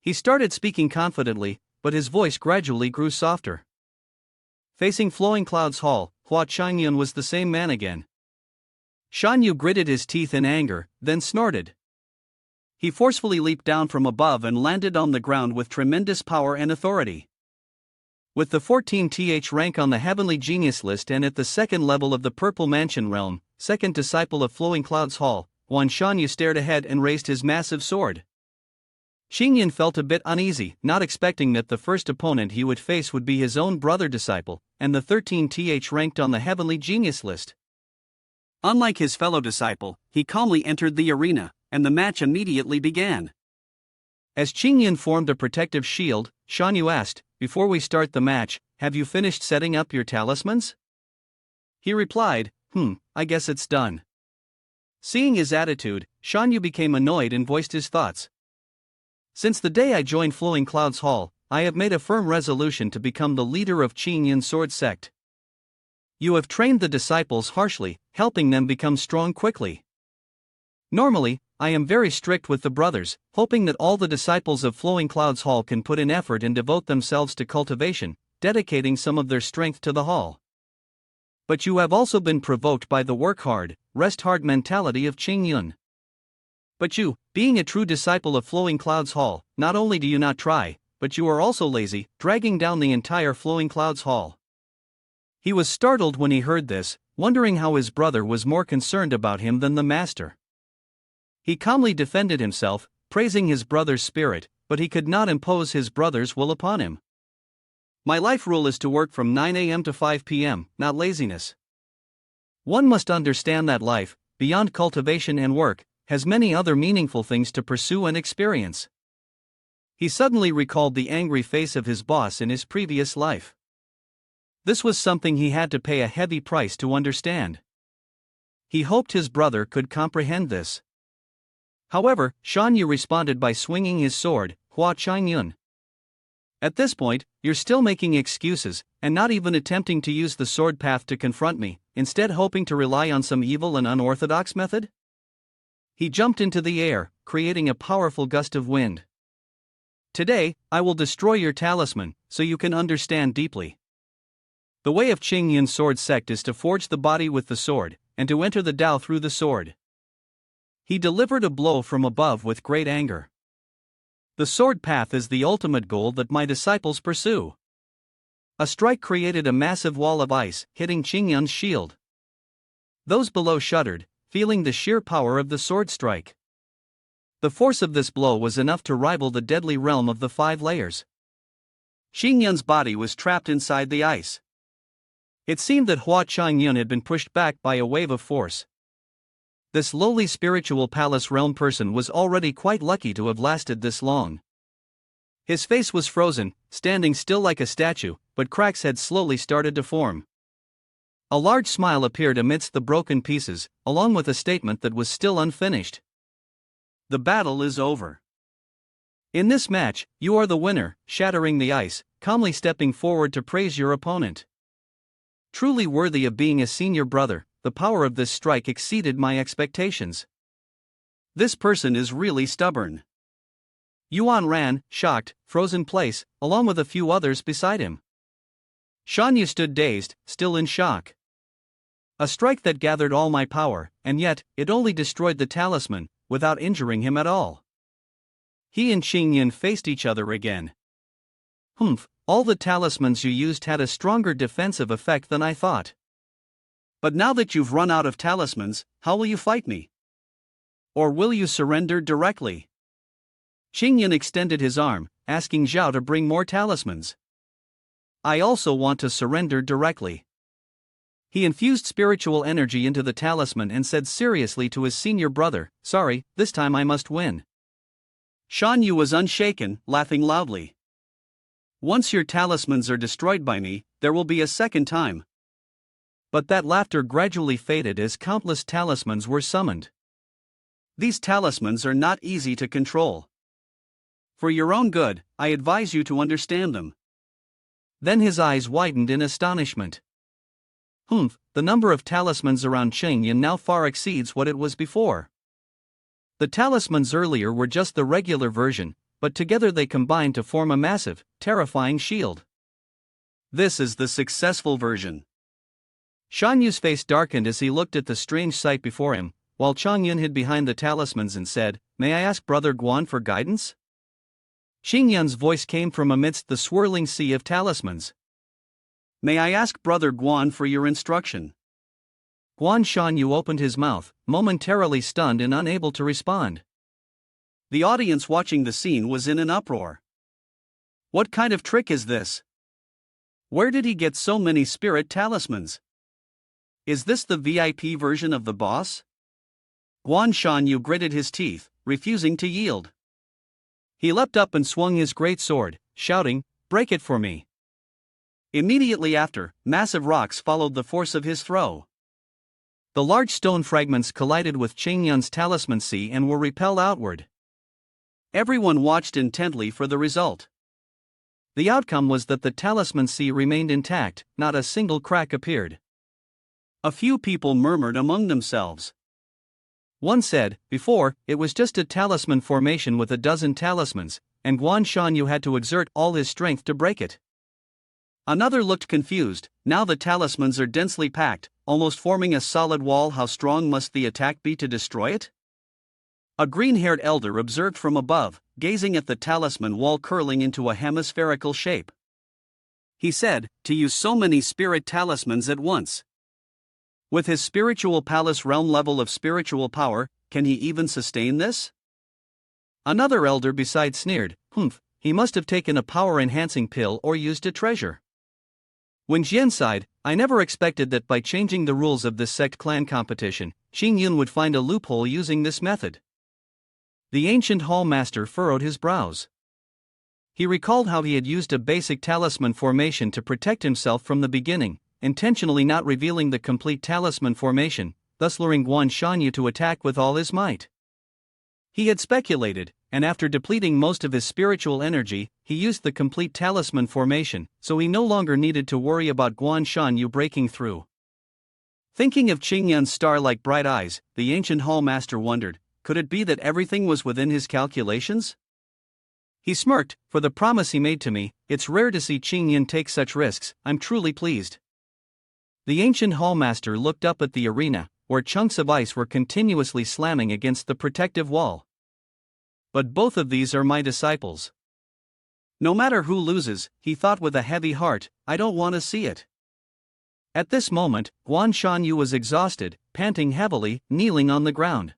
He started speaking confidently, but his voice gradually grew softer. Facing Flowing Clouds Hall, Hua Chong Yun was the same man again. Shan Yu gritted his teeth in anger, then snorted. He forcefully leaped down from above and landed on the ground with tremendous power and authority. With the 14th rank on the Heavenly Genius list and at the second level of the Purple Mansion realm, second disciple of Flowing Clouds Hall, Shan Yu stared ahead and raised his massive sword. Xingyan felt a bit uneasy, not expecting that the first opponent he would face would be his own brother disciple, and the 13th ranked on the Heavenly Genius list. Unlike his fellow disciple, he calmly entered the arena, and the match immediately began. As Xingyan formed a protective shield, Shan Yu asked, Before we start the match, have you finished setting up your talismans? He replied, I guess it's done. Seeing his attitude, Shan Yu became annoyed and voiced his thoughts. Since the day I joined Flowing Clouds Hall, I have made a firm resolution to become the leader of Qingyun Sword Sect. You have trained the disciples harshly, helping them become strong quickly. Normally, I am very strict with the brothers, hoping that all the disciples of Flowing Clouds Hall can put in effort and devote themselves to cultivation, dedicating some of their strength to the hall. But you have also been provoked by the work hard, rest hard mentality of Qingyun. But you, being a true disciple of Flowing Clouds Hall, not only do you not try, but you are also lazy, dragging down the entire Flowing Clouds Hall. He was startled when he heard this, wondering how his brother was more concerned about him than the master. He calmly defended himself, praising his brother's spirit, but he could not impose his brother's will upon him. My life rule is to work from 9 a.m. to 5 p.m., not laziness. One must understand that life, beyond cultivation and work, has many other meaningful things to pursue and experience. He suddenly recalled the angry face of his boss in his previous life. This was something he had to pay a heavy price to understand. He hoped his brother could comprehend this. However, Shan Yu responded by swinging his sword, Hua Chong Yun. At this point, you're still making excuses, and not even attempting to use the sword path to confront me, instead hoping to rely on some evil and unorthodox method? He jumped into the air, creating a powerful gust of wind. Today, I will destroy your talisman, so you can understand deeply. The way of Qingyun's sword sect is to forge the body with the sword, and to enter the Tao through the sword. He delivered a blow from above with great anger. The sword path is the ultimate goal that my disciples pursue. A strike created a massive wall of ice, hitting Qingyun's shield. Those below shuddered, feeling the sheer power of the sword strike. The force of this blow was enough to rival the deadly realm of the 5 layers. Qingyun's body was trapped inside the ice. It seemed that Hua Chong Yun had been pushed back by a wave of force. This lowly spiritual palace realm person was already quite lucky to have lasted this long. His face was frozen, standing still like a statue, but cracks had slowly started to form. A large smile appeared amidst the broken pieces, along with a statement that was still unfinished. The battle is over. In this match, you are the winner, shattering the ice, calmly stepping forward to praise your opponent. Truly worthy of being a senior brother, the power of this strike exceeded my expectations. This person is really stubborn. Yuan ran, shocked, frozen place, along with a few others beside him. Shan Yu stood dazed, still in shock. A strike that gathered all my power, and yet, it only destroyed the talisman, without injuring him at all. He and Qingyun faced each other again. All the talismans you used had a stronger defensive effect than I thought. But now that you've run out of talismans, how will you fight me? Or will you surrender directly? Qingyun extended his arm, asking Zhao to bring more talismans. I also want to surrender directly. He infused spiritual energy into the talisman and said seriously to his senior brother, "Sorry, this time I must win." Shan Yu was unshaken, laughing loudly. Once your talismans are destroyed by me, there will be a second time. But that laughter gradually faded as countless talismans were summoned. These talismans are not easy to control. For your own good, I advise you to understand them. Then his eyes widened in astonishment. The number of talismans around Qingyun now far exceeds what it was before. The talismans earlier were just the regular version, but together they combined to form a massive, terrifying shield. This is the successful version. Shan Yu's face darkened as he looked at the strange sight before him, while Chong Yun hid behind the talismans and said, "May I ask Brother Guan for guidance?" Qingyun's voice came from amidst the swirling sea of talismans. "May I ask Brother Guan for your instruction?" Guan Shan Yu opened his mouth, momentarily stunned and unable to respond. The audience watching the scene was in an uproar. What kind of trick is this? Where did he get so many spirit talismans? Is this the VIP version of the boss? Guan Shan Yu gritted his teeth, refusing to yield. He leapt up and swung his great sword, shouting, "Break it for me." Immediately after, massive rocks followed the force of his throw. The large stone fragments collided with Qingyun's talisman sea and were repelled outward. Everyone watched intently for the result. The outcome was that the talisman sea remained intact, not a single crack appeared. A few people murmured among themselves. One said, "Before, it was just a talisman formation with a dozen talismans, and Guan Shan Yu had to exert all his strength to break it." Another looked confused. "Now the talismans are densely packed, almost forming a solid wall. How strong must the attack be to destroy it?" A green-haired elder observed from above, gazing at the talisman wall curling into a hemispherical shape. He said, "To use so many spirit talismans at once. With his spiritual palace realm level of spiritual power, can he even sustain this?" Another elder beside sneered, He must have taken a power-enhancing pill or used a treasure." When Jian sighed, "I never expected that by changing the rules of this sect clan competition, Qingyun would find a loophole using this method." The ancient hall master furrowed his brows. He recalled how he had used a basic talisman formation to protect himself from the beginning, intentionally not revealing the complete talisman formation, thus luring Guan Shan Yu to attack with all his might. He had speculated, and after depleting most of his spiritual energy, he used the complete talisman formation, so he no longer needed to worry about Guan Shan Yu breaking through. Thinking of Qingyun's star-like bright eyes, the ancient hall master wondered, Could it be that everything was within his calculations? He smirked, for the promise he made to me. It's rare to see Ching Yun take such risks. I'm truly pleased. The ancient hallmaster looked up at the arena, where chunks of ice were continuously slamming against the protective wall. But both of these are my disciples. No matter who loses, he thought with a heavy heart, I don't want to see it. At this moment, Guan Shanyu was exhausted, panting heavily, kneeling on the ground.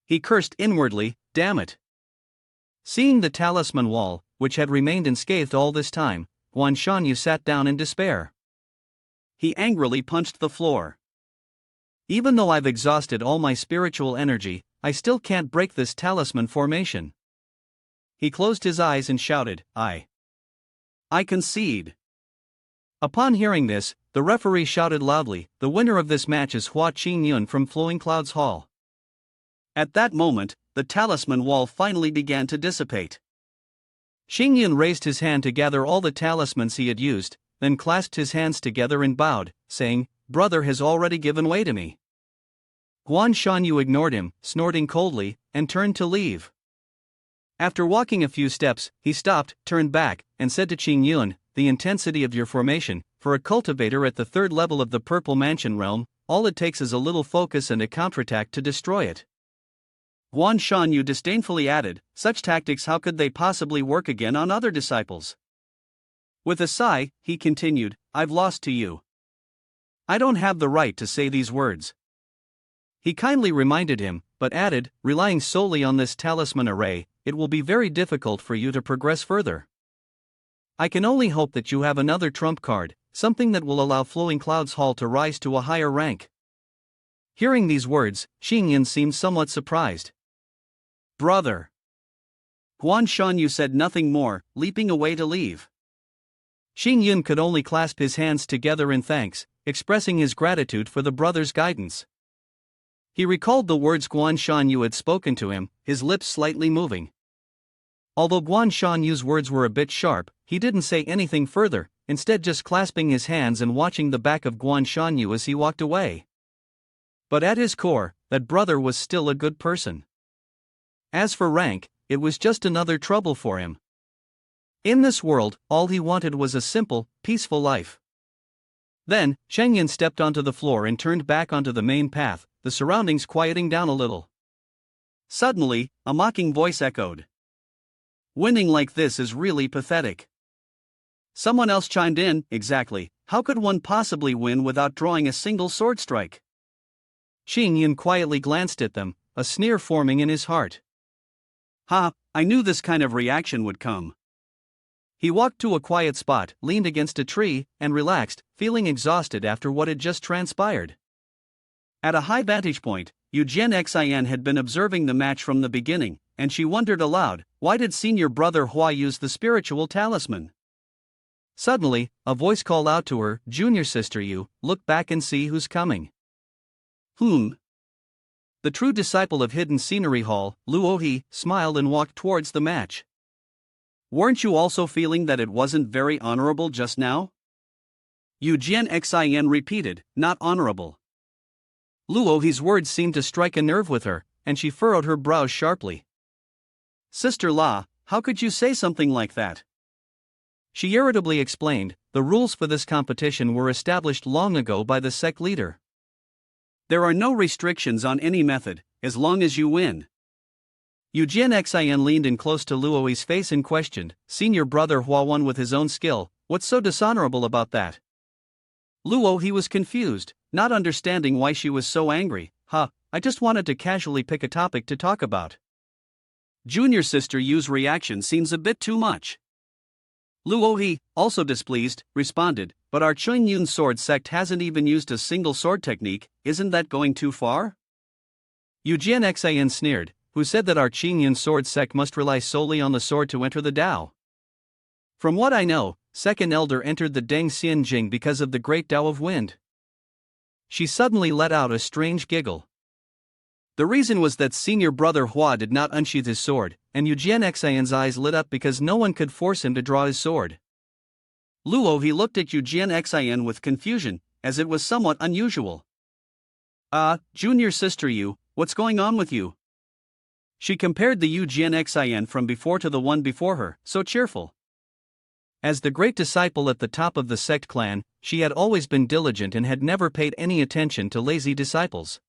He cursed inwardly, damn it. Seeing the talisman wall, which had remained unscathed all this time, Guan Shanyu sat down in despair. He angrily punched the floor. Even though I've exhausted all my spiritual energy, I still can't break this talisman formation. He closed his eyes and shouted, I concede. Upon hearing this, the referee shouted loudly, the winner of this match is Hua Chong Yun from Flowing Clouds Hall. At that moment, the talisman wall finally began to dissipate. Chong Yun raised his hand to gather all the talismans he had used, then clasped his hands together and bowed, saying, Brother has already given way to me. Guan Shanyu ignored him, snorting coldly, and turned to leave. After walking a few steps, he stopped, turned back, and said to Chong Yun, the intensity of your formation, for a cultivator at the third level of the Purple Mansion realm, all it takes is a little focus and a counterattack to destroy it. Guan Shanyu disdainfully added, such tactics, how could they possibly work again on other disciples? With a sigh, he continued, I've lost to you. I don't have the right to say these words. He kindly reminded him, but added, relying solely on this talisman array, it will be very difficult for you to progress further. I can only hope that you have another trump card, something that will allow Flowing Clouds Hall to rise to a higher rank. Hearing these words, Chong Yun seemed somewhat surprised. Brother. Guan Shanyu said nothing more, leaping away to leave. Chong Yun could only clasp his hands together in thanks, expressing his gratitude for the brother's guidance. He recalled the words Guan Shanyu had spoken to him, his lips slightly moving. Although Guan Shanyu's words were a bit sharp, he didn't say anything further, instead just clasping his hands and watching the back of Guan Shanyu as he walked away. But at his core, that brother was still a good person. As for rank, it was just another trouble for him. In this world, all he wanted was a simple, peaceful life. Then, Chong Yun stepped onto the floor and turned back onto the main path, the surroundings quieting down a little. Suddenly, a mocking voice echoed. Winning like this is really pathetic. Someone else chimed in, exactly, how could one possibly win without drawing a single sword strike? Chong Yun quietly glanced at them, a sneer forming in his heart. Ha, I knew this kind of reaction would come. He walked to a quiet spot, leaned against a tree, and relaxed, feeling exhausted after what had just transpired. At a high vantage point, Eugene Xin had been observing the match from the beginning, and she wondered aloud, why did senior brother Hua use the spiritual talisman? Suddenly, a voice called out to her, Junior sister you, look back and see who's coming. The true disciple of Hidden Scenery Hall, Luohi, smiled and walked towards the match. Weren't you also feeling that it wasn't very honorable just now? Eugene Xin repeated, not honorable. Luohi's words seemed to strike a nerve with her, and she furrowed her brows sharply. Sister La, how could you say something like that? She irritably explained, the rules for this competition were established long ago by the sect leader. There are no restrictions on any method, as long as you win. Eugene Xin leaned in close to Luohi's face and questioned, senior brother Hua won with his own skill, what's so dishonorable about that? Luohi was confused, not understanding why she was so angry. I just wanted to casually pick a topic to talk about. Junior sister Yu's reaction seems a bit too much. Luohi, also displeased, responded, but our Chong Yun sword sect hasn't even used a single sword technique, isn't that going too far? Eugene Xin sneered, who said that our Chong Yun sword sect must rely solely on the sword to enter the Tao. From what I know, second elder entered the Deng Xian Jing because of the great Tao of wind. She suddenly let out a strange giggle. The reason was that senior brother Hua did not unsheath his sword, and Eugene Xin's eyes lit up because no one could force him to draw his sword. Luohi looked at Eugene Xin with confusion, as it was somewhat unusual. Junior sister Yu, what's going on with you? She compared the Emergence from before to the one before her, so cheerful. As the great disciple at the top of the sect clan, she had always been diligent and had never paid any attention to lazy disciples.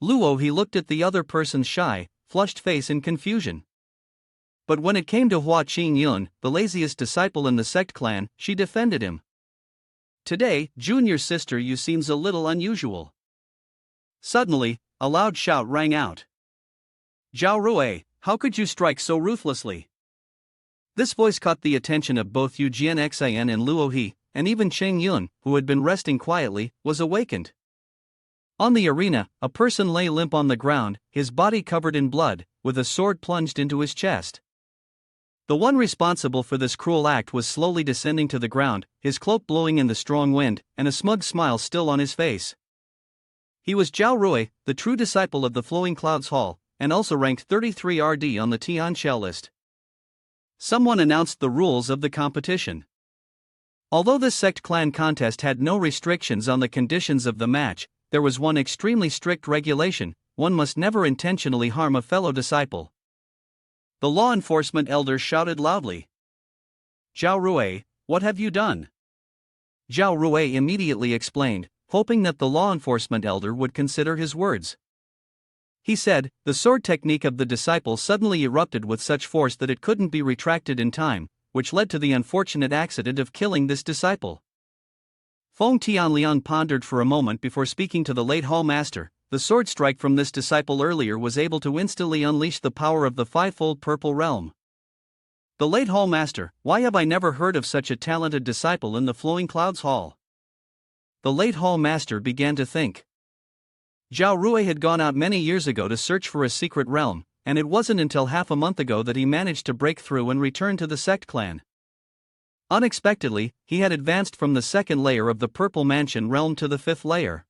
Luo he looked at the other person's shy, flushed face in confusion. But when it came to Hua Chong Yun, the laziest disciple in the sect clan, she defended him. Today, junior sister, you seems a little unusual. Suddenly, a loud shout rang out. Zhao Rui, how could you strike so ruthlessly? This voice caught the attention of both Emergence and Luo He, and even Chong Yun, who had been resting quietly, was awakened. On the arena, a person lay limp on the ground, his body covered in blood, with a sword plunged into his chest. The one responsible for this cruel act was slowly descending to the ground, his cloak blowing in the strong wind, and a smug smile still on his face. He was Zhao Rui, the true disciple of the Flowing Clouds Hall, and also ranked 33 RD on the Tian shell list. Someone announced the rules of the competition. Although this sect clan contest had no restrictions on the conditions of the match, there was one extremely strict regulation: one must never intentionally harm a fellow disciple. The law enforcement elder shouted loudly. Zhao Rui, what have you done? Zhao Rui immediately explained, hoping that the law enforcement elder would consider his words. He said, the sword technique of the disciple suddenly erupted with such force that it couldn't be retracted in time, which led to the unfortunate accident of killing this disciple. Feng Tianliang pondered for a moment before speaking to the late hall master. The sword strike from this disciple earlier was able to instantly unleash the power of the fivefold purple realm. The late hall master, why have I never heard of such a talented disciple in the Flowing Clouds Hall? The late hall master began to think. Zhao Rui had gone out many years ago to search for a secret realm, and it wasn't until half a month ago that he managed to break through and return to the sect clan. Unexpectedly, he had advanced from the second layer of the Purple Mansion realm to the fifth layer.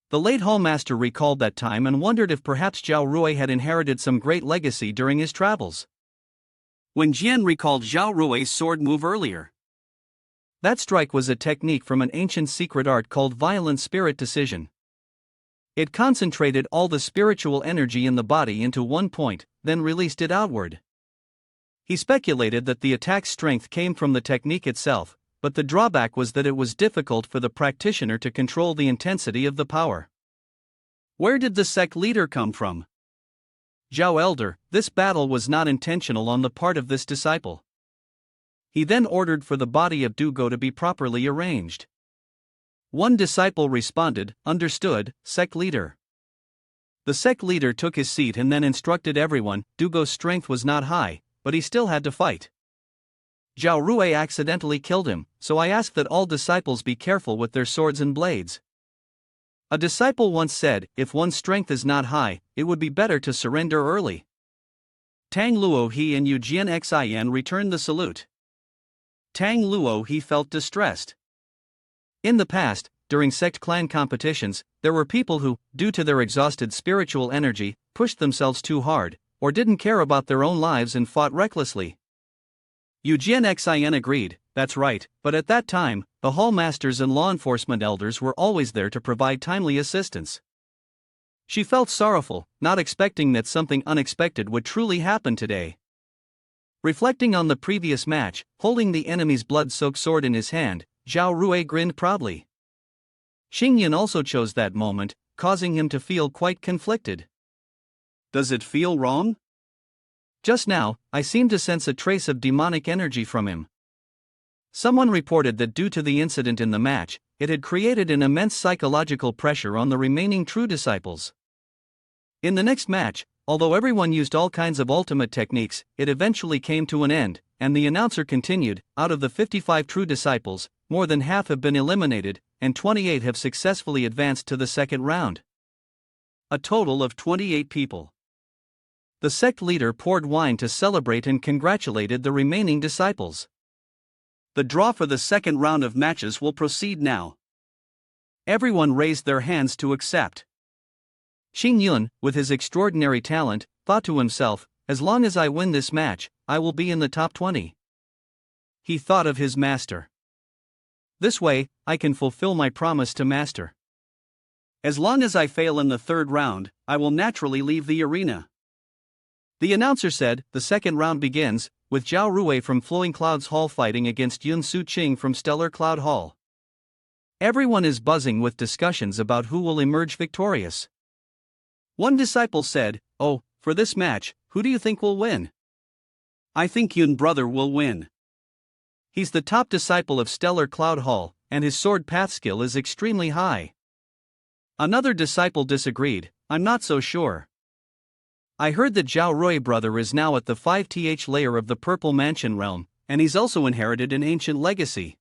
The late hallmaster recalled that time and wondered if perhaps Zhao Rui had inherited some great legacy during his travels. When Jian recalled Zhao Rui's sword move earlier. That strike was a technique from an ancient secret art called violent spirit decision. It concentrated all the spiritual energy in the body into one point, then released it outward. He speculated that the attack's strength came from the technique itself, but the drawback was that it was difficult for the practitioner to control the intensity of the power. Where did the sect leader come from? Zhao Elder, this battle was not intentional on the part of this disciple. He then ordered for the body of Dugo to be properly arranged. One disciple responded, understood, sect leader. The sect leader took his seat and then instructed everyone. Dugo's strength was not high, but he still had to fight. Zhao Rui accidentally killed him, so I ask that all disciples be careful with their swords and blades. A disciple once said, if one's strength is not high, it would be better to surrender early. Tang Luo He and Emergence returned the salute. Tang Luo He felt distressed. In the past, during sect clan competitions, there were people who, due to their exhausted spiritual energy, pushed themselves too hard, or didn't care about their own lives and fought recklessly. Emergence agreed, that's right, but at that time, the hall masters and law enforcement elders were always there to provide timely assistance. She felt sorrowful, not expecting that something unexpected would truly happen today. Reflecting on the previous match, holding the enemy's blood-soaked sword in his hand, Zhao Rui grinned proudly. Xingyan also chose that moment, causing him to feel quite conflicted. Does it feel wrong? Just now, I seem to sense a trace of demonic energy from him. Someone reported that due to the incident in the match, it had created an immense psychological pressure on the remaining true disciples. In the next match, although everyone used all kinds of ultimate techniques, it eventually came to an end, and the announcer continued, out of the 55 true disciples, more than half have been eliminated, and 28 have successfully advanced to the second round. A total of 28 people. The sect leader poured wine to celebrate and congratulated the remaining disciples. The draw for the second round of matches will proceed now. Everyone raised their hands to accept. Xing Yun, with his extraordinary talent, thought to himself, as long as I win this match, I will be in the top 20. He thought of his master. This way, I can fulfill my promise to master. As long as I fail in the third round, I will naturally leave the arena. The announcer said, the second round begins, with Zhao Ruwei from Flowing Clouds Hall fighting against Yun Su Qing from Stellar Cloud Hall. Everyone is buzzing with discussions about who will emerge victorious. One disciple said, "Oh, for this match, who do you think will win?" "I think Yun brother will win. He's the top disciple of Stellar Cloud Hall, and his sword path skill is extremely high." Another disciple disagreed, "I'm not so sure. I heard that Zhao Rui brother is now at the 5th layer of the Purple Mansion realm, and he's also inherited an ancient legacy.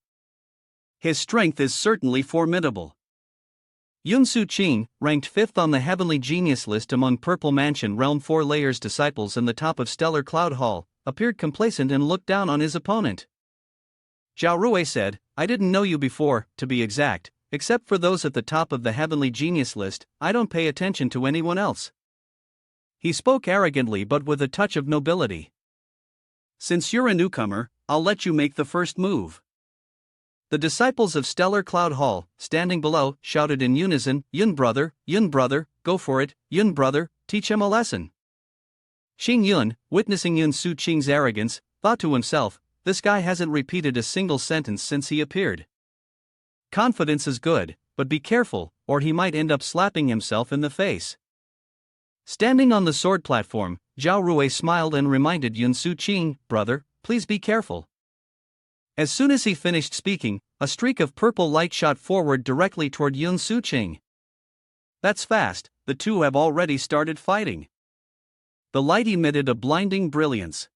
His strength is certainly formidable." Yun Su Qing, ranked 5th on the Heavenly Genius list among Purple Mansion realm 4 layers disciples and the top of Stellar Cloud Hall, appeared complacent and looked down on his opponent. Zhao Rui said, "I didn't know you before, to be exact, except for those at the top of the Heavenly Genius list. I don't pay attention to anyone else." He spoke arrogantly but with a touch of nobility. "Since you're a newcomer, I'll let you make the first move." The disciples of Stellar Cloud Hall, standing below, shouted in unison, Yun brother, go for it, Yun brother, teach him a lesson." Xing Yun, witnessing Yun Su Qing's arrogance, thought to himself, this guy hasn't repeated a single sentence since he appeared. Confidence is good, but be careful, or he might end up slapping himself in the face. Standing on the sword platform, Zhao Rui smiled and reminded Yun Su Qing, "Brother, please be careful." As soon as he finished speaking, a streak of purple light shot forward directly toward Yun Su Qing. "That's fast, the two have already started fighting." The light emitted a blinding brilliance.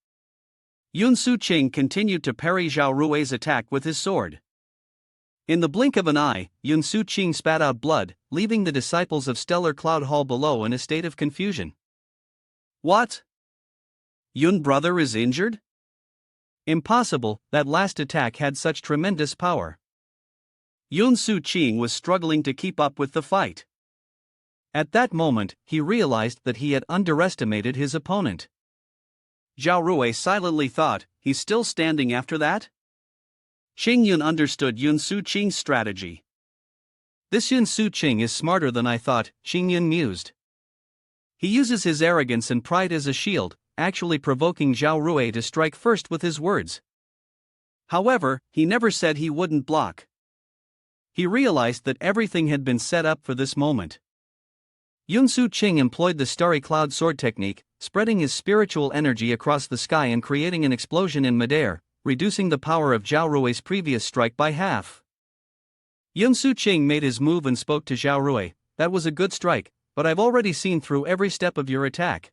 Yun Su Qing continued to parry Zhao Rui's attack with his sword. In the blink of an eye, Yun Su Qing spat out blood, leaving the disciples of Stellar Cloud Hall below in a state of confusion. "What? Yun brother is injured?" Impossible, that last attack had such tremendous power. Yun Su Qing was struggling to keep up with the fight. At that moment, he realized that he had underestimated his opponent. Zhao Rui silently thought, he's still standing after that? Xing Yun understood Yun Su Qing's strategy. This Yun Su Qing is smarter than I thought, Xing Yun mused. He uses his arrogance and pride as a shield, actually provoking Zhao Rui to strike first with his words. However, he never said he wouldn't block. He realized that everything had been set up for this moment. Yun Su Qing employed the Starry Cloud Sword technique, spreading his spiritual energy across the sky and creating an explosion in midair, reducing the power of Zhao Rui's previous strike by half. Yun Su Qing made his move and spoke to Zhao Rui, "That was a good strike, but I've already seen through every step of your attack."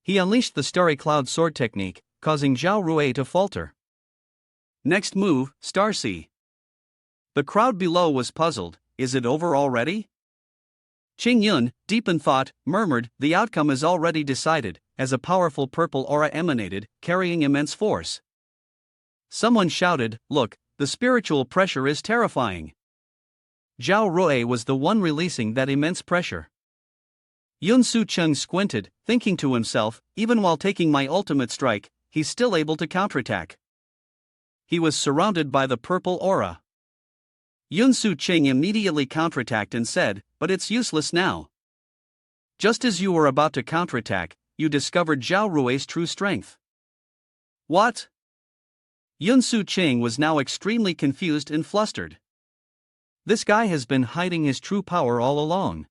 He unleashed the Starry Cloud Sword technique, causing Zhao Rui to falter. Next move, Starsea. The crowd below was puzzled, is it over already? Xing Yun, deep in thought, murmured, "The outcome is already decided," as a powerful purple aura emanated, carrying immense force. Someone shouted, "Look, the spiritual pressure is terrifying." Zhao Rui was the one releasing that immense pressure. Yun Su Qing squinted, thinking to himself, even while taking my ultimate strike, he's still able to counterattack. He was surrounded by the purple aura. Yun Su Qing immediately counterattacked and said, "But it's useless now." Just as you were about to counterattack, you discovered Zhao Rui's true strength. What? Yun Su Qing was now extremely confused and flustered. This guy has been hiding his true power all along.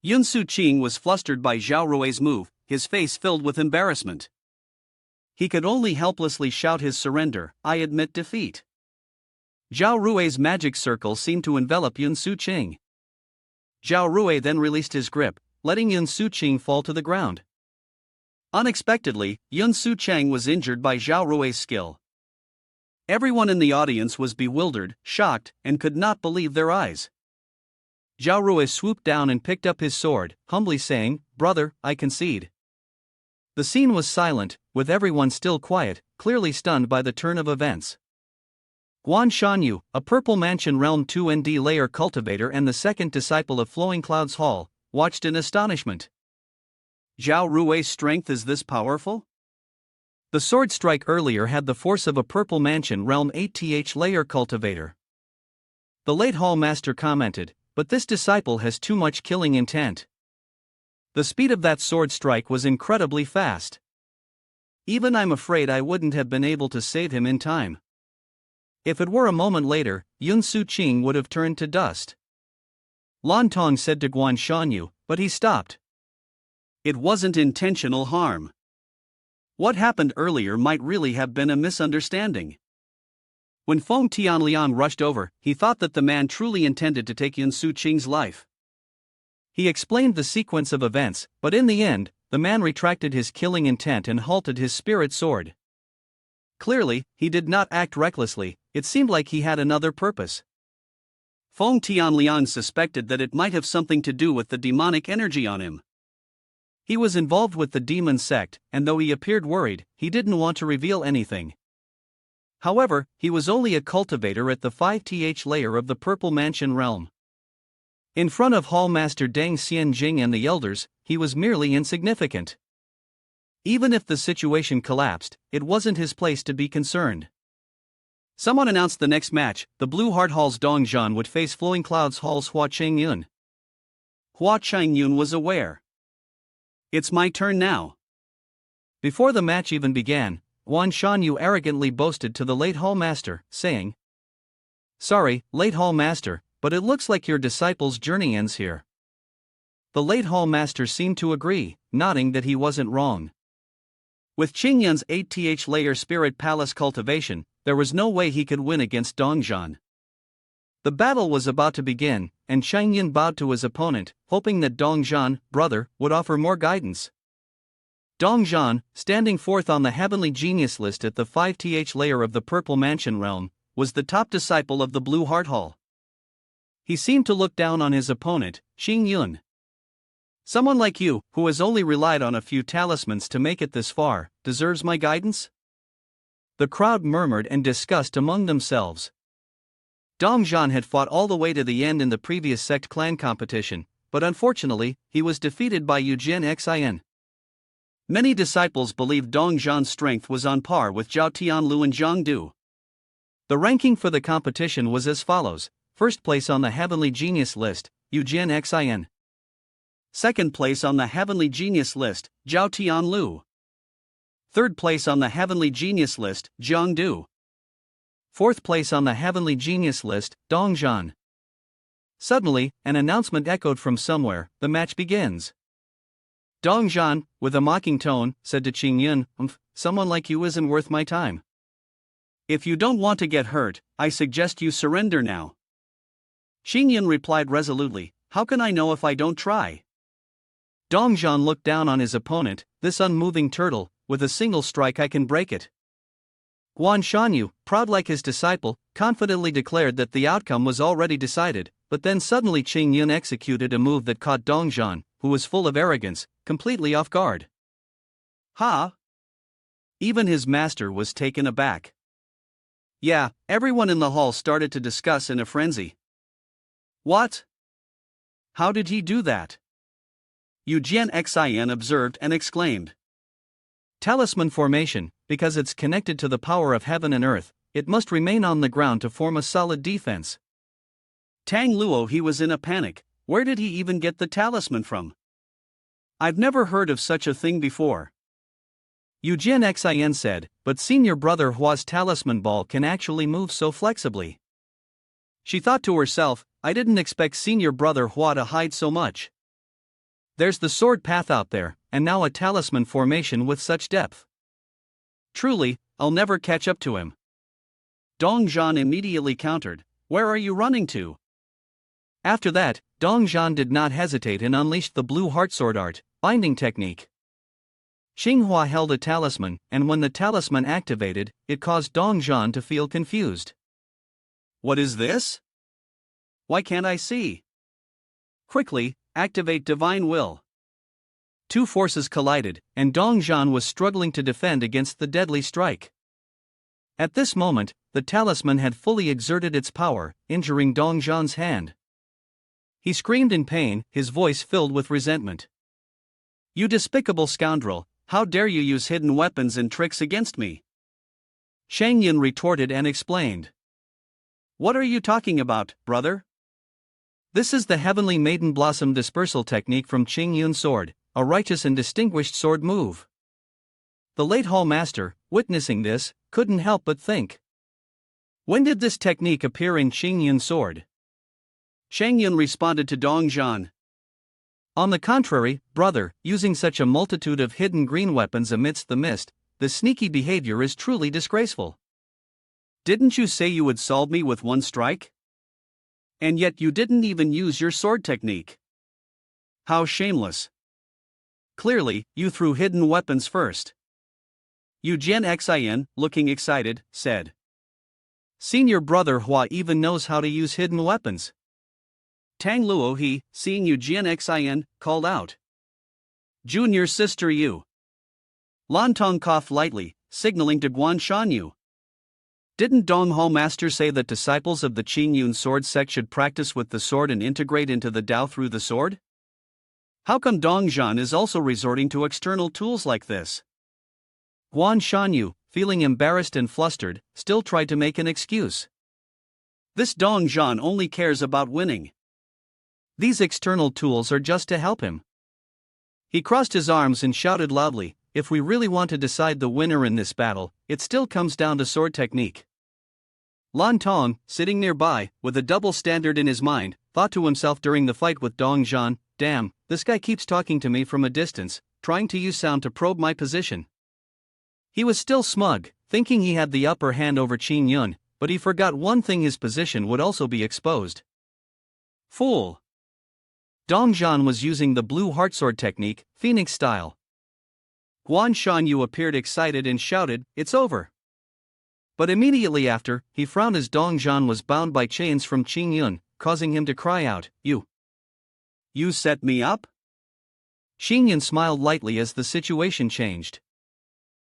Yun Su Qing was flustered by Zhao Rui's move, his face filled with embarrassment. He could only helplessly shout his surrender, "I admit defeat." Zhao Rui's magic circle seemed to envelop Yun Su Qing. Zhao Rui then released his grip, letting Yun Su Qing fall to the ground. Unexpectedly, Yun Su Qing was injured by Zhao Rui's skill. Everyone in the audience was bewildered, shocked, and could not believe their eyes. Zhao Rui swooped down and picked up his sword, humbly saying, "Brother, I concede." The scene was silent, with everyone still quiet, clearly stunned by the turn of events. Guan Shanyu, a Purple Mansion Realm 2 ND layer cultivator and the second disciple of Flowing Clouds Hall, watched in astonishment. Zhao Rui's strength is this powerful? The sword strike earlier had the force of a Purple Mansion Realm 8th layer cultivator. The late Hall Master commented, "But this disciple has too much killing intent." The speed of that sword strike was incredibly fast. Even I'm afraid I wouldn't have been able to save him in time. If it were a moment later, Yun Su Qing would have turned to dust. Lan Tong said to Guan Shanyu, but he stopped. It wasn't intentional harm. What happened earlier might really have been a misunderstanding. When Feng Tianliang rushed over, he thought that the man truly intended to take Yun Su Qing's life. He explained the sequence of events, but in the end, the man retracted his killing intent and halted his spirit sword. Clearly, he did not act recklessly, it seemed like he had another purpose. Feng Tianliang suspected that it might have something to do with the demonic energy on him. He was involved with the demon sect, and though he appeared worried, he didn't want to reveal anything. However, he was only a cultivator at the 5th layer of the Purple Mansion realm. In front of Hall Master Deng Xianjing and the elders, he was merely insignificant. Even if the situation collapsed, it wasn't his place to be concerned. Someone announced the next match. The Blue Heart Hall's Dong Zhan would face Flowing Clouds Hall's Hua Chong Yun. Hua Chong Yun was aware. It's my turn now. Before the match even began, Guan Shanyu arrogantly boasted to the late Hall Master, saying, "Sorry, late Hall Master, but it looks like your disciple's journey ends here." The late Hall Master seemed to agree, nodding that he wasn't wrong. With Qing Yun's 8th layer Spirit Palace cultivation, there was no way he could win against Dong Zhan. The battle was about to begin, and Qing Yun bowed to his opponent, hoping that Dong Zhan, brother, would offer more guidance. Dong Zhan, standing fourth on the Heavenly Genius list at the 5th layer of the Purple Mansion realm, was the top disciple of the Blue Heart Hall. He seemed to look down on his opponent, Qing Yun. "Someone like you, who has only relied on a few talismans to make it this far, deserves my guidance?" The crowd murmured and discussed among themselves. Dong Zhan had fought all the way to the end in the previous Sect Clan competition, but unfortunately, he was defeated by Eugene Xin. Many disciples believed Dong Zhan's strength was on par with Zhao Tianlu and Zhang Du. The ranking for the competition was as follows: first place on the Heavenly Genius list, Eugene Xin. Second place on the Heavenly Genius list, Zhao Tianlu. Third place on the Heavenly Genius list, Zhang Du. Fourth place on the Heavenly Genius list, Dong Zhan. Suddenly, an announcement echoed from somewhere: "The match begins." Dong Zhan, with a mocking tone, said to Qing Yun, "Someone like you isn't worth my time. If you don't want to get hurt, I suggest you surrender now." Qing Yun replied resolutely, "How can I know if I don't try?" Dong Zhan looked down on his opponent, "This unmoving turtle, with a single strike I can break it." Guan Shanyu, proud like his disciple, confidently declared that the outcome was already decided, but then suddenly Qing Yun executed a move that caught Dong Zhan, who was full of arrogance, completely off guard. "Ha!" Even his master was taken aback. Yeah, everyone in the hall started to discuss in a frenzy. "What? How did he do that?" Eugene Xin observed and exclaimed. "Talisman formation, because it's connected to the power of heaven and earth, it must remain on the ground to form a solid defense." Tang Luo, he was in a panic. Where did he even get the talisman from? "I've never heard of such a thing before." Eugene Xin said, "But senior brother Hua's talisman ball can actually move so flexibly." She thought to herself, "I didn't expect senior brother Hua to hide so much. There's the sword path out there, and now a talisman formation with such depth. Truly, I'll never catch up to him." Dong Zhan immediately countered, "Where are you running to?" After that, Dong Zhan did not hesitate and unleashed the Blue Heart Sword art, binding technique. Xinghua held a talisman, and when the talisman activated, it caused Dong Zhan to feel confused. "What is this? Why can't I see?" Quickly, activate Divine Will. Two forces collided, and Dong Zhan was struggling to defend against the deadly strike. At this moment, the talisman had fully exerted its power, injuring Dong Zhan's hand. He screamed in pain, his voice filled with resentment. "You despicable scoundrel, how dare you use hidden weapons and tricks against me?" Shang Yun retorted and explained. "What are you talking about, brother? This is the Heavenly Maiden Blossom Dispersal technique from Qing Yun's sword, a righteous and distinguished sword move. The late Hall Master, witnessing this, couldn't help but think. When did this technique appear in Yun's sword? Yun responded to Dongzhan. On the contrary, brother, using such a multitude of hidden green weapons amidst the mist, the sneaky behavior is truly disgraceful. Didn't you say you would solve me with one strike? And yet you didn't even use your sword technique. How shameless. Clearly, you threw hidden weapons first. Xin, looking excited, said. Senior brother Hua even knows how to use hidden weapons. Tang Luo He, seeing Xin, called out. Junior sister Yu. Lan Tong coughed lightly, signaling to Guan Shanyu. Didn't Dong Hall Master say that disciples of the Yun sword sect should practice with the sword and integrate into the Tao through the sword? How come Dongzhan is also resorting to external tools like this? Guan Shanyu, feeling embarrassed and flustered, still tried to make an excuse. This Dongzhan only cares about winning. These external tools are just to help him. He crossed his arms and shouted loudly, if we really want to decide the winner in this battle, it still comes down to sword technique. Lan Tong, sitting nearby, with a double standard in his mind, thought to himself during the fight with Dongzhan, damn, this guy keeps talking to me from a distance, trying to use sound to probe my position. He was still smug, thinking he had the upper hand over Yun, but he forgot one thing: his position would also be exposed. Fool! Dongzhan was using the blue heartsword technique, Phoenix style. Guan Shanyu appeared excited and shouted, it's over. But immediately after, he frowned as Dongzhan was bound by chains from Yun, causing him to cry out, You set me up? Yun smiled lightly as the situation changed.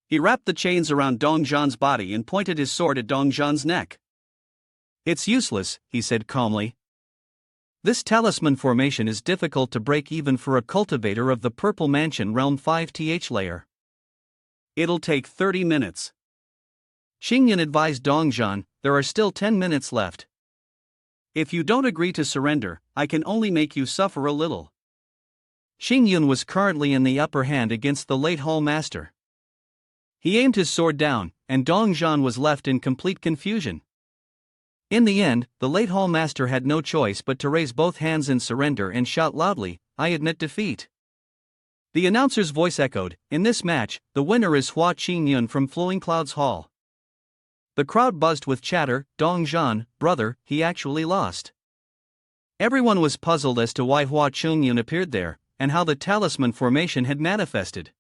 He wrapped the chains around Dongzhan's body and pointed his sword at Dongzhan's neck. It's useless, he said calmly. This talisman formation is difficult to break even for a cultivator of the Purple Mansion Realm 5th layer. It'll take 30 minutes. Yun advised Dongzhan, there are still 10 minutes left. If you don't agree to surrender, I can only make you suffer a little. Yun was currently in the upper hand against the late Hall Master. He aimed his sword down, and Dongzhan was left in complete confusion. In the end, the late Hall Master had no choice but to raise both hands in surrender and shout loudly, I admit defeat. The announcer's voice echoed, in this match, the winner is Hua Chong Yun from Flowing Clouds Hall. The crowd buzzed with chatter, Dongzhan, brother, he actually lost. Everyone was puzzled as to why Hua Chong Yun appeared there, and how the talisman formation had manifested.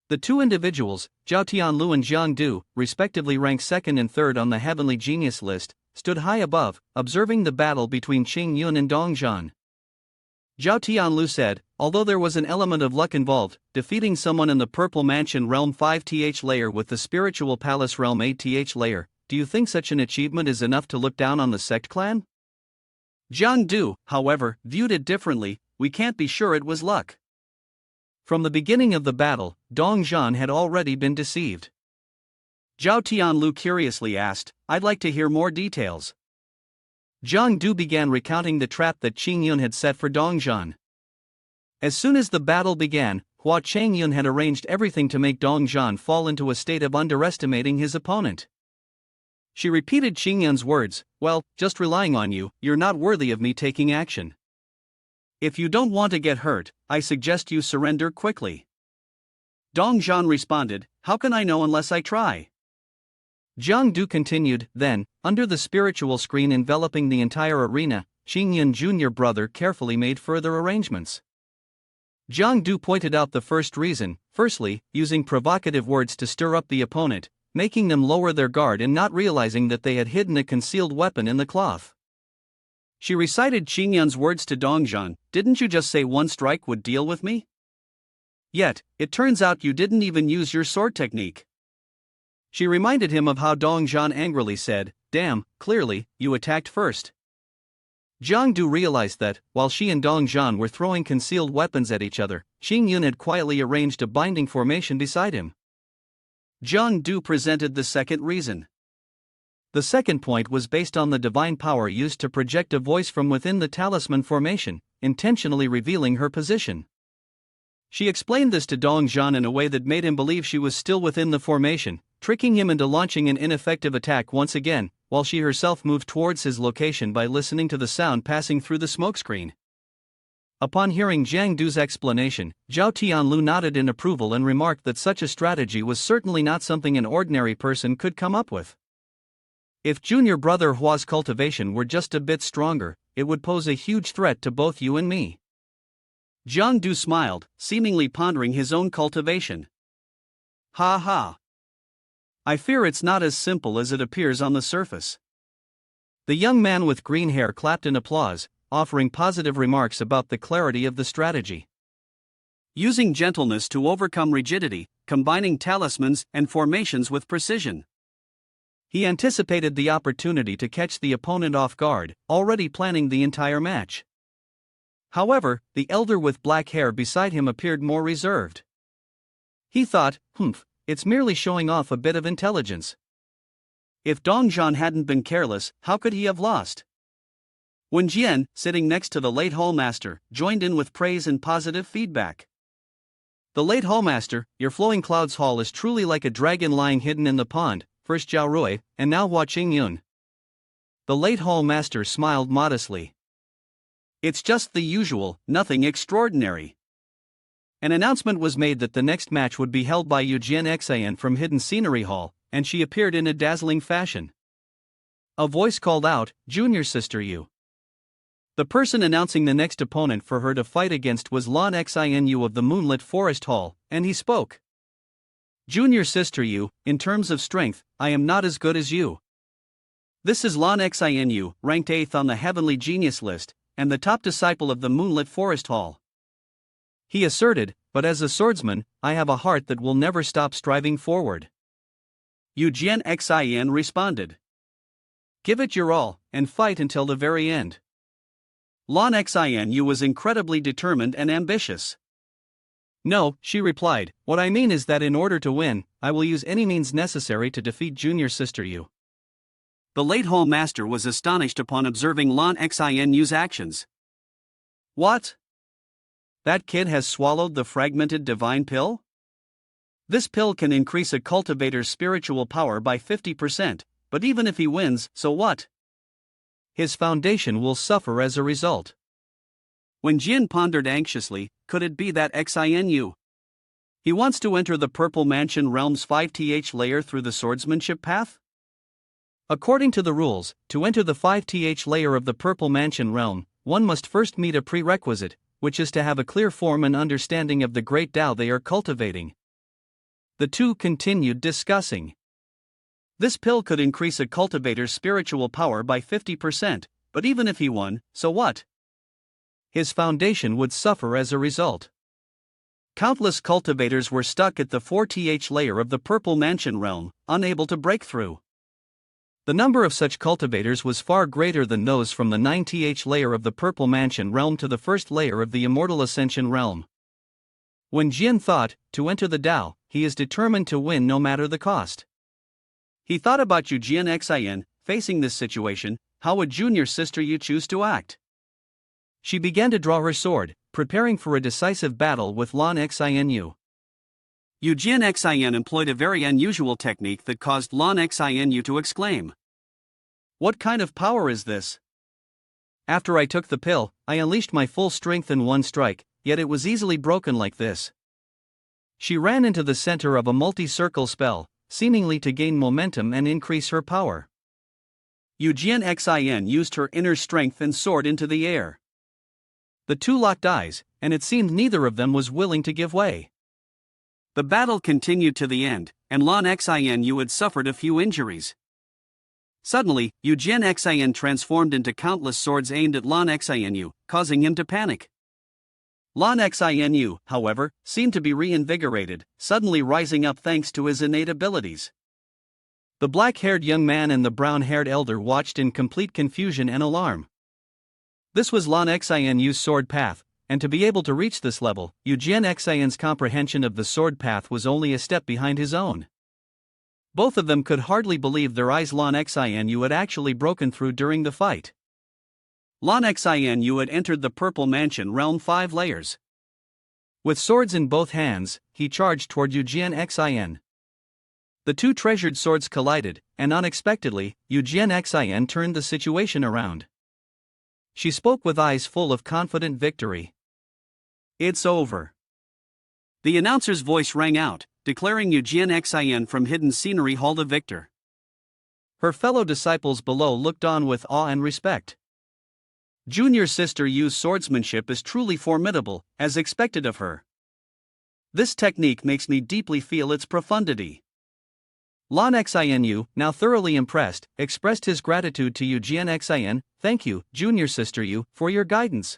The two individuals, Zhao Tianlu and Jiang Du, respectively ranked second and third on the Heavenly Genius list, stood high above, observing the battle between Yun and Dongzhan. Zhao Tianlu said, although there was an element of luck involved, defeating someone in the Purple Mansion Realm 5th layer with the Spiritual Palace Realm 8th layer, do you think such an achievement is enough to look down on the sect clan? Jiang Du, however, viewed it differently, we can't be sure it was luck. From the beginning of the battle, Dongzhan had already been deceived. Zhao Tianlu curiously asked, I'd like to hear more details. Jiang Du began recounting the trap that Yun had set for Dongzhan. As soon as the battle began, Hua Chong Yun had arranged everything to make Dongzhan fall into a state of underestimating his opponent. She repeated Yun's words, well, just relying on you, you're not worthy of me taking action. If you don't want to get hurt, I suggest you surrender quickly. Dongzhan responded, how can I know unless I try? Jiang Du continued, then, under the spiritual screen enveloping the entire arena, Yun's junior brother carefully made further arrangements. Jiang Du pointed out the first reason, firstly, using provocative words to stir up the opponent, making them lower their guard and not realizing that they had hidden a concealed weapon in the cloth. She recited Yun's words to Dongzhan, didn't you just say one strike would deal with me? Yet, it turns out you didn't even use your sword technique. She reminded him of how Dongzhan angrily said, damn, clearly, you attacked first. Jiang Du realized that, while she and Dongzhan were throwing concealed weapons at each other, Yun had quietly arranged a binding formation beside him. Jiang Du presented the second reason. The second point was based on the divine power used to project a voice from within the talisman formation, intentionally revealing her position. She explained this to Dong Zhan in a way that made him believe she was still within the formation, tricking him into launching an ineffective attack once again, while she herself moved towards his location by listening to the sound passing through the smokescreen. Upon hearing Jiang Du's explanation, Zhao Tianlu nodded in approval and remarked that such a strategy was certainly not something an ordinary person could come up with. If junior brother Hua's cultivation were just a bit stronger, it would pose a huge threat to both you and me. Jiang Du smiled, seemingly pondering his own cultivation. Ha ha. I fear it's not as simple as it appears on the surface. The young man with green hair clapped in applause, offering positive remarks about the clarity of the strategy. Using gentleness to overcome rigidity, combining talismans and formations with precision. He anticipated the opportunity to catch the opponent off guard, already planning the entire match. However, the elder with black hair beside him appeared more reserved. He thought, it's merely showing off a bit of intelligence. If Dong Zhan hadn't been careless, how could he have lost? Wen Jian, sitting next to the late hallmaster, joined in with praise and positive feedback. The late hallmaster, your flowing clouds hall is truly like a dragon lying hidden in the pond, first Zhao Rui, and now Hua Chong Yun. The late hallmaster smiled modestly. It's just the usual, nothing extraordinary. An announcement was made that the next match would be held by Yujian Xian from Hidden Scenery Hall, and she appeared in a dazzling fashion. A voice called out, "Junior sister Yu." The person announcing the next opponent for her to fight against was Lan Xin of the Moonlit Forest Hall, and he spoke. "Junior sister Yu, in terms of strength, I am not as good as you. This is Lan Xin, ranked 8th on the Heavenly Genius list, and the top disciple of the Moonlit Forest Hall," he asserted, "but as a swordsman, I have a heart that will never stop striving forward." Yujian Xian responded. "Give it your all, and fight until the very end." Lan Xin was incredibly determined and ambitious. "No," she replied, "what I mean is that in order to win, I will use any means necessary to defeat junior sister Yu." The late hall master was astonished upon observing Lan Xinu's actions. What? That kid has swallowed the fragmented divine pill? This pill can increase a cultivator's spiritual power by 50%, but even if he wins, so what? His foundation will suffer as a result. When Jin pondered anxiously, could it be that Xinu? He wants to enter the Purple Mansion Realm's 5th layer through the swordsmanship path? According to the rules, to enter the 5th layer of the Purple Mansion Realm, one must first meet a prerequisite, which is to have a clear form and understanding of the great Tao they are cultivating. The two continued discussing. This pill could increase a cultivator's spiritual power by 50%, but even if he won, so what? His foundation would suffer as a result. Countless cultivators were stuck at the 4th layer of the Purple Mansion Realm, unable to break through. The number of such cultivators was far greater than those from the 9th layer of the Purple Mansion Realm to the first layer of the Immortal Ascension Realm. When Jin thought, to enter the Tao, he is determined to win no matter the cost. He thought about Yujian Xian, facing this situation, how would junior sister Yu choose to act? She began to draw her sword, preparing for a decisive battle with Lan Xinu. Yujian Xian employed a very unusual technique that caused Lan Xinu to exclaim. What kind of power is this? After I took the pill, I unleashed my full strength in one strike, yet it was easily broken like this. She ran into the center of a multi-circle spell, seemingly to gain momentum and increase her power. Yujian Xin used her inner strength and soared into the air. The two locked eyes, and it seemed neither of them was willing to give way. The battle continued to the end, and Lan Xinu had suffered a few injuries. Suddenly, Yujian Xian transformed into countless swords aimed at Lan Xinu, causing him to panic. Lan Xinu, however, seemed to be reinvigorated, suddenly rising up thanks to his innate abilities. The black-haired young man and the brown-haired elder watched in complete confusion and alarm. This was Lan Xinu's sword path, and to be able to reach this level, Yujian Xian's comprehension of the sword path was only a step behind his own. Both of them could hardly believe their eyes. Lan Xinu had actually broken through during the fight. Lan Xinu had entered the Purple Mansion Realm 5 layers. With swords in both hands, he charged toward Eugen Xin. The two treasured swords collided, and unexpectedly, Eugen Xin turned the situation around. She spoke with eyes full of confident victory. It's over. The announcer's voice rang out, declaring Eugen Xin from Hidden Scenery Hall the victor. Her fellow disciples below looked on with awe and respect. Junior sister Yu's swordsmanship is truly formidable, as expected of her. This technique makes me deeply feel its profundity. Lan Xiu, now thoroughly impressed, expressed his gratitude to Eugen Xin. Thank you, junior sister Yu, for your guidance.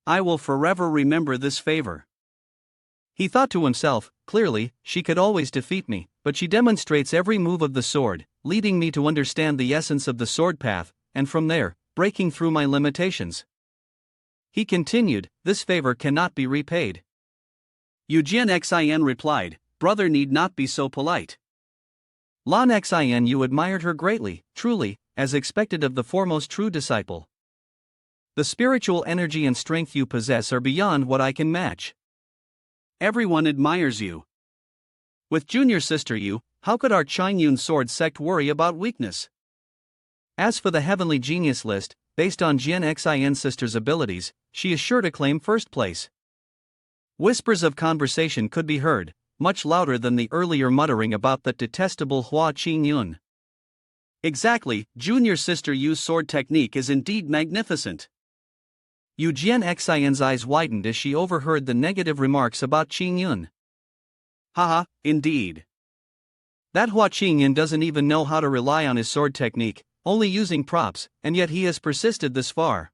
I will forever remember this favor. He thought to himself, clearly, she could always defeat me, but she demonstrates every move of the sword, leading me to understand the essence of the sword path, and from there, breaking through my limitations. He continued, this favor cannot be repaid. Eugen Xin replied, brother need not be so polite. Lan Xiu admired her greatly, truly, as expected of the foremost true disciple. The spiritual energy and strength you possess are beyond what I can match. Everyone admires you. With junior sister Yu, how could our Chayun sword sect worry about weakness? As for the heavenly genius list, based on Jian Xin's sister's abilities, she is sure to claim first place. Whispers of conversation could be heard, much louder than the earlier muttering about that detestable Hua Chong Yun. Exactly, junior sister Yu's sword technique is indeed magnificent. Eugen Xin's eyes widened as she overheard the negative remarks about Chong Yun. Haha, indeed. That Hua Chong Yun doesn't even know how to rely on his sword technique, only using props, and yet he has persisted this far.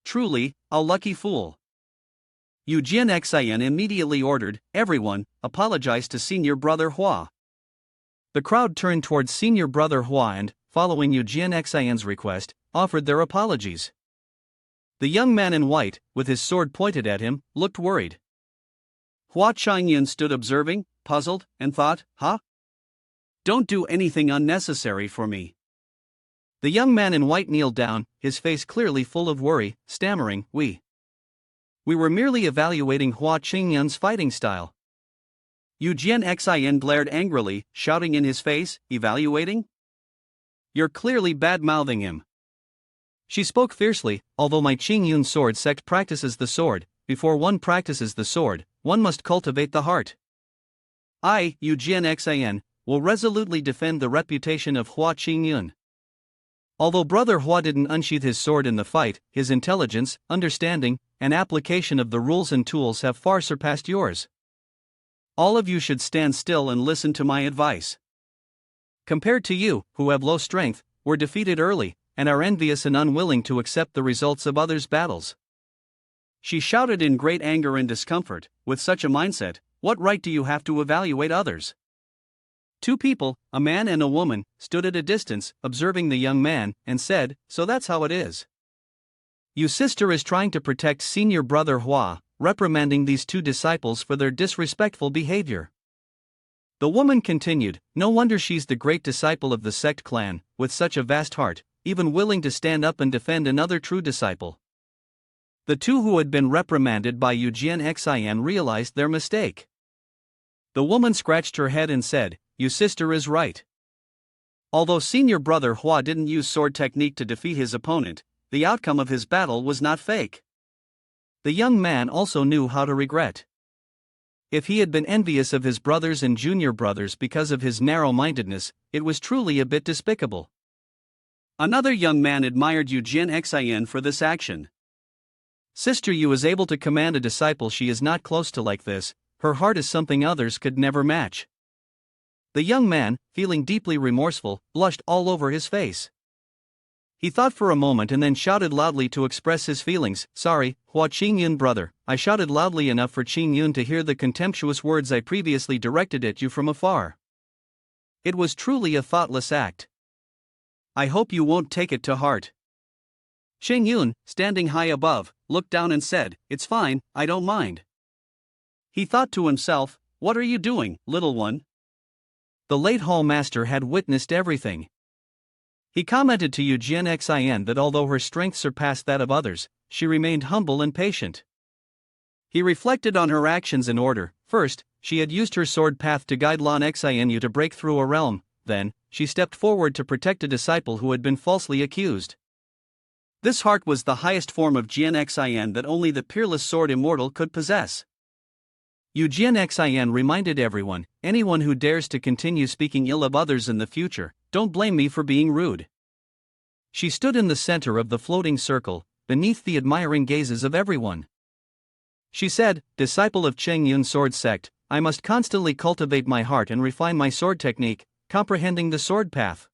Truly, a lucky fool. Eugen Xin immediately ordered, everyone, apologize to senior brother Hua. The crowd turned towards senior brother Hua and, following Eugen Xin's request, offered their apologies. The young man in white, with his sword pointed at him, looked worried. Hua Chong Yun stood observing, puzzled, and thought, huh? Don't do anything unnecessary for me. The young man in white kneeled down, his face clearly full of worry, stammering, We were merely evaluating Hua Chong Yun's fighting style. Eugen Xin glared angrily, shouting in his face, evaluating? You're clearly bad-mouthing him. She spoke fiercely, although my Chong Yun sword sect practices the sword, before one practices the sword, one must cultivate the heart. I, Eugen Xin, will resolutely defend the reputation of Hua Chong Yun. Although brother Hua didn't unsheath his sword in the fight, his intelligence, understanding, and application of the rules and tools have far surpassed yours. All of you should stand still and listen to my advice. Compared to you, who have low strength, were defeated early, and are envious and unwilling to accept the results of others' battles. She shouted in great anger and discomfort, with such a mindset, what right do you have to evaluate others? Two people, a man and a woman, stood at a distance, observing the young man, and said, so that's how it is. Your sister is trying to protect senior brother Hua, reprimanding these two disciples for their disrespectful behavior. The woman continued, no wonder she's the great disciple of the sect clan, with such a vast heart, even willing to stand up and defend another true disciple. The two who had been reprimanded by Eugen Xin realized their mistake. The woman scratched her head and said, your sister is right. Although senior brother Hua didn't use sword technique to defeat his opponent, the outcome of his battle was not fake. The young man also knew how to regret. If he had been envious of his brothers and junior brothers because of his narrow-mindedness, it was truly a bit despicable. Another young man admired Eugen Xin for this action. Sister Yu is able to command a disciple she is not close to like this, her heart is something others could never match. The young man, feeling deeply remorseful, blushed all over his face. He thought for a moment and then shouted loudly to express his feelings, sorry, Hua Chong Yun brother, I shouted loudly enough for Chong Yun to hear the contemptuous words I previously directed at you from afar. It was truly a thoughtless act. I hope you won't take it to heart. Chong Yun, standing high above, looked down and said, it's fine, I don't mind. He thought to himself, what are you doing, little one? The late hall master had witnessed everything. He commented to Eugen Xin that although her strength surpassed that of others, she remained humble and patient. He reflected on her actions in order. First, she had used her sword path to guide Lan Xianyu to break through a realm. Then, she stepped forward to protect a disciple who had been falsely accused. This heart was the highest form of Jian Xian that only the peerless sword Immortal could possess. Jian Xian reminded everyone, anyone who dares to continue speaking ill of others in the future, don't blame me for being rude. She stood in the center of the floating circle, beneath the admiring gazes of everyone. She said, disciple of Chayun sword sect, I must constantly cultivate my heart and refine my sword technique, comprehending the sword path.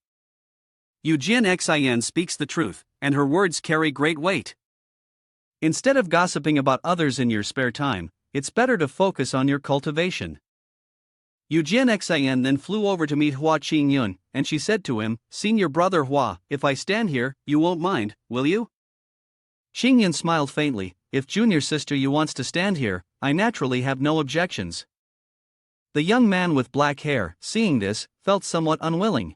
Jian Xian speaks the truth, and her words carry great weight. Instead of gossiping about others in your spare time, it's better to focus on your cultivation. Jian Xian then flew over to meet Hua Chong Yun, and she said to him, Senior brother Hua, if I stand here, you won't mind, will you? Chong Yun smiled faintly, if junior sister Yu wants to stand here, I naturally have no objections. The young man with black hair, seeing this, felt somewhat unwilling.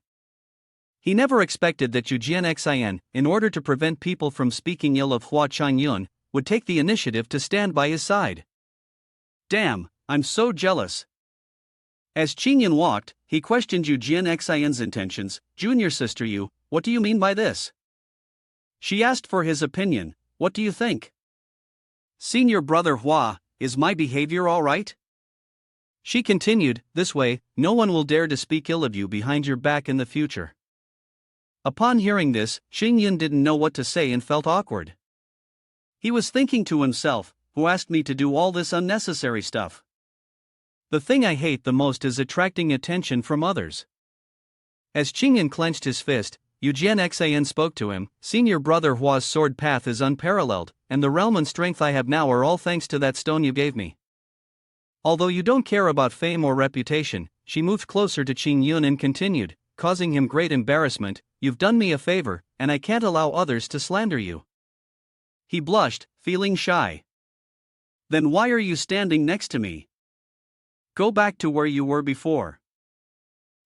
He never expected that Jian Xian, in order to prevent people from speaking ill of Hua Chong Yun, would take the initiative to stand by his side. Damn, I'm so jealous. As Chong Yun walked, he questioned Jian Xian's intentions. Junior sister Yu, what do you mean by this? She asked for his opinion. What do you think? Senior brother Hua, is my behavior all right? She continued, this way, no one will dare to speak ill of you behind your back in the future. Upon hearing this, Chong Yun didn't know what to say and felt awkward. He was thinking to himself, who asked me to do all this unnecessary stuff? The thing I hate the most is attracting attention from others. As Chong Yun clenched his fist, Jian Xian spoke to him, Senior brother Hua's sword path is unparalleled, and the realm and strength I have now are all thanks to that stone you gave me. Although you don't care about fame or reputation, she moved closer to Chong Yun and continued, causing him great embarrassment, you've done me a favor, and I can't allow others to slander you. He blushed, feeling shy. Then why are you standing next to me? Go back to where you were before.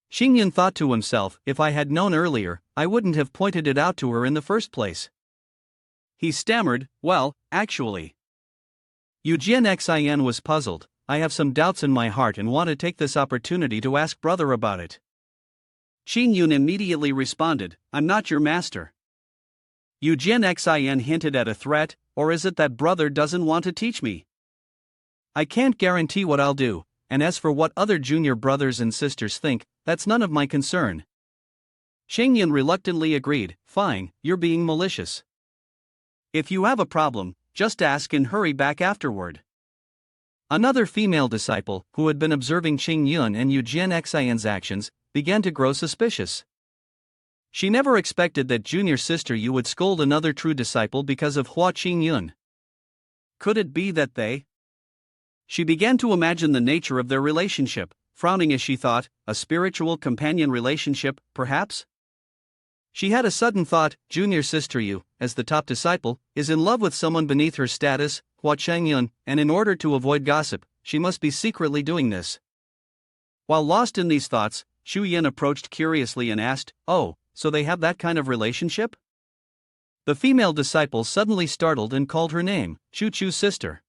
Chong Yun thought to himself, if I had known earlier, I wouldn't have pointed it out to her in the first place. He stammered, well, actually. Jian Xian was puzzled, I have some doubts in my heart and want to take this opportunity to ask brother about it. Chong Yun immediately responded, I'm not your master. Jian Xian hinted at a threat, or is it that brother doesn't want to teach me? I can't guarantee what I'll do, and as for what other junior brothers and sisters think, that's none of my concern. Chong Yun reluctantly agreed, fine, you're being malicious. If you have a problem, just ask and hurry back afterward. Another female disciple, who had been observing Chong Yun and Jian Xian's actions, began to grow suspicious. She never expected that junior sister Yu would scold another true disciple because of Hua Chong Yun. Could it be that they? She began to imagine the nature of their relationship, frowning as she thought, a spiritual companion relationship, perhaps? She had a sudden thought, junior sister Yu, as the top disciple, is in love with someone beneath her status, Hua Chong Yun, and in order to avoid gossip, she must be secretly doing this. While lost in these thoughts, Shu Yan approached curiously and asked, oh, so they have that kind of relationship? The female disciple suddenly startled and called her name, Chu Chu's sister.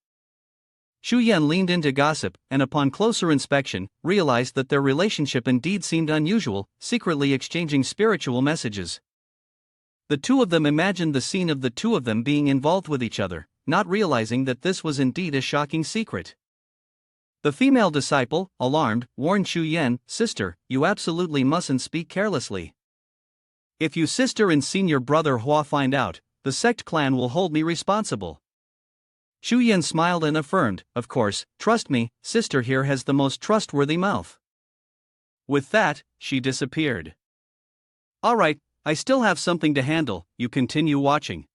Shu Yan leaned in to gossip, and upon closer inspection, realized that their relationship indeed seemed unusual, secretly exchanging spiritual messages. The two of them imagined the scene of the two of them being involved with each other, not realizing that this was indeed a shocking secret. The female disciple, alarmed, warned Shu Yan, sister, you absolutely mustn't speak carelessly. If you sister and senior brother Hua find out, the sect clan will hold me responsible. Shu Yan smiled and affirmed, of course, trust me, sister here has the most trustworthy mouth. With that, she disappeared. Alright, I still have something to handle, you continue watching.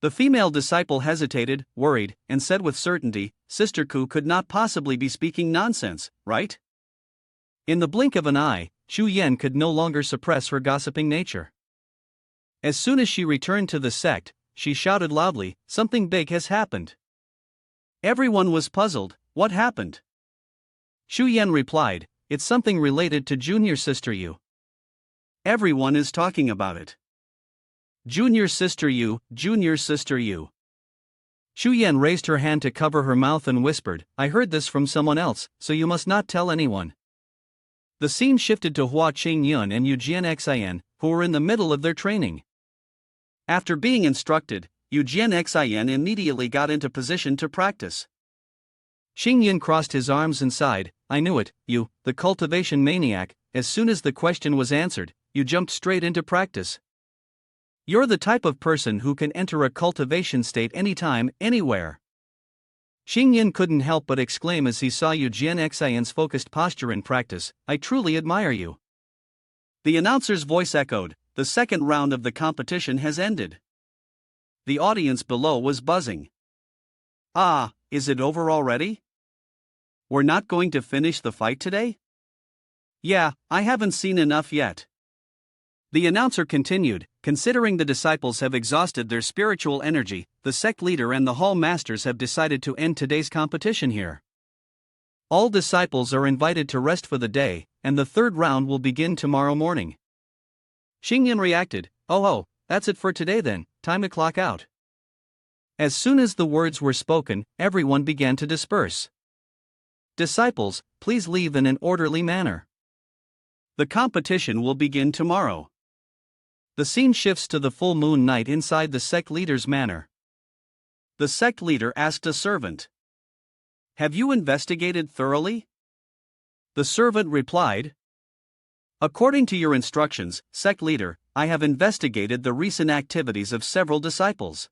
The female disciple hesitated, worried, and said with certainty, Sister Ku could not possibly be speaking nonsense, right? In the blink of an eye, Shu Yan could no longer suppress her gossiping nature. As soon as she returned to the sect, she shouted loudly, something big has happened. Everyone was puzzled, what happened? Shu Yan replied, it's something related to junior sister Yu. Everyone is talking about it. Junior sister Yu, junior sister Yu. Shu Yan raised her hand to cover her mouth and whispered, "I heard this from someone else, so you must not tell anyone." The scene shifted to Hua Chong Yun and Wuyan Mountain, who were in the middle of their training. After being instructed, Wuyan Mountain immediately got into position to practice. Xing Yun crossed his arms and sighed, "I knew it, you, the cultivation maniac. As soon as the question was answered, you jumped straight into practice. You're the type of person who can enter a cultivation state anytime, anywhere." Xing Yun couldn't help but exclaim as he saw Wuyan Mountain's focused posture in practice, "I truly admire you." The announcer's voice echoed, "The second round of the competition has ended." The audience below was buzzing. "Ah, is it over already? We're not going to finish the fight today?" "Yeah, I haven't seen enough yet." The announcer continued, "Considering the disciples have exhausted their spiritual energy, the sect leader and the hall masters have decided to end today's competition here. All disciples are invited to rest for the day, and the third round will begin tomorrow morning." Xing Yun reacted, Oh, that's it for today then, time to clock out." As soon as the words were spoken, everyone began to disperse. "Disciples, please leave in an orderly manner. The competition will begin tomorrow." The scene shifts to the full moon night inside the sect leader's manor. The sect leader asked a servant, "Have you investigated thoroughly?" The servant replied, "According to your instructions, sect leader, I have investigated the recent activities of several disciples."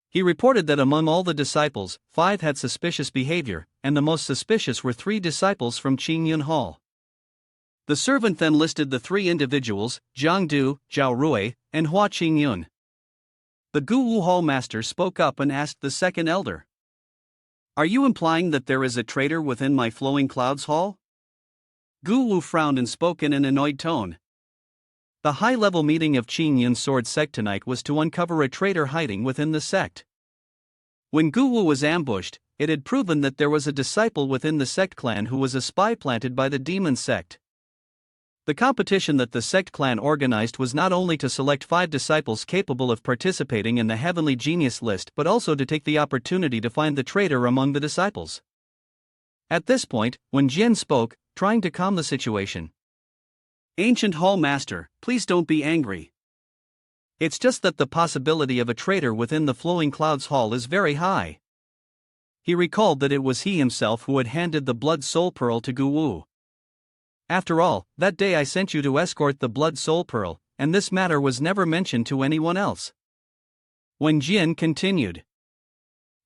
He reported that among all the disciples, 5 had suspicious behavior, and the most suspicious were 3 disciples from Qingyun Hall. The servant then listed the 3 individuals, Zhang Du, Zhao Rui, and Hua Chong Yun. The Guwu Hall master spoke up and asked the second elder, "Are you implying that there is a traitor within my Flowing Clouds Hall?" Guwu frowned and spoke in an annoyed tone. The high-level meeting of Qingyun Sword Sect tonight was to uncover a traitor hiding within the sect. When Guwu was ambushed, it had proven that there was a disciple within the sect clan who was a spy planted by the demon sect. The competition that the sect clan organized was not only to select 5 disciples capable of participating in the Heavenly Genius list but also to take the opportunity to find the traitor among the disciples. At this point, when Jian spoke, trying to calm the situation, "Ancient Hall Master, please don't be angry. It's just that the possibility of a traitor within the Flowing Clouds Hall is very high." He recalled that it was he himself who had handed the Blood Soul Pearl to Guwu. "After all, that day I sent you to escort the Blood Soul Pearl, and this matter was never mentioned to anyone else." When Jian continued,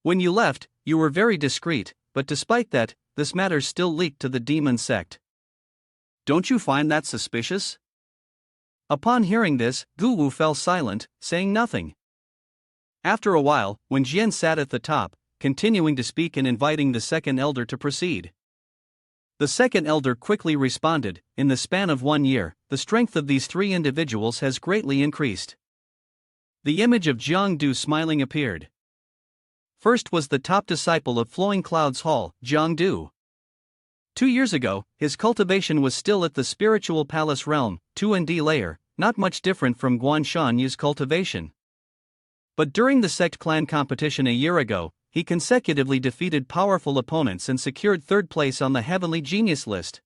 "When you left, you were very discreet, but despite that, this matter still leaked to the demon sect. Don't you find that suspicious?" Upon hearing this, Guwu fell silent, saying nothing. After a while, when Jian sat at the top, continuing to speak and inviting the second elder to proceed, the second elder quickly responded, "In the span of 1 year, the strength of these 3 individuals has greatly increased." The image of Zhang Du smiling appeared. First was the top disciple of Flowing Clouds Hall, Zhang Du. 2 years ago, his cultivation was still at the spiritual palace realm, 2D layer, not much different from Guanshan Yu's cultivation. But during the sect clan competition a year ago, he consecutively defeated powerful opponents and secured 3rd place on the Heavenly Genius list.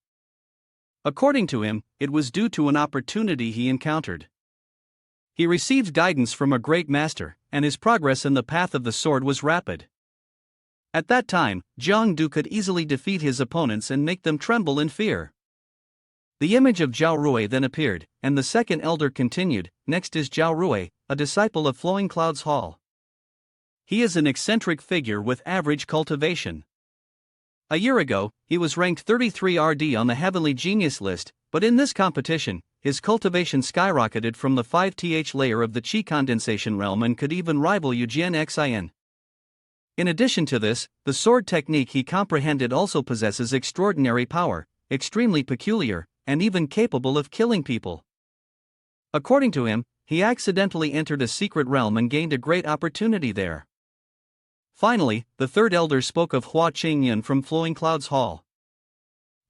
According to him, it was due to an opportunity he encountered. He received guidance from a great master, and his progress in the path of the sword was rapid. At that time, Zhang Du could easily defeat his opponents and make them tremble in fear. The image of Zhao Rui then appeared, and the second elder continued, "Next is Zhao Rui, a disciple of Flowing Clouds Hall. He is an eccentric figure with average cultivation. A year ago, he was ranked 33 RD on the Heavenly Genius list, but in this competition, his cultivation skyrocketed from the 5th layer of the Qi condensation realm and could even rival Wuyan Mountain. In addition to this, the sword technique he comprehended also possesses extraordinary power, extremely peculiar, and even capable of killing people. According to him, he accidentally entered a secret realm and gained a great opportunity there." Finally, the third elder spoke of Hua Chong Yun from Flowing Clouds Hall.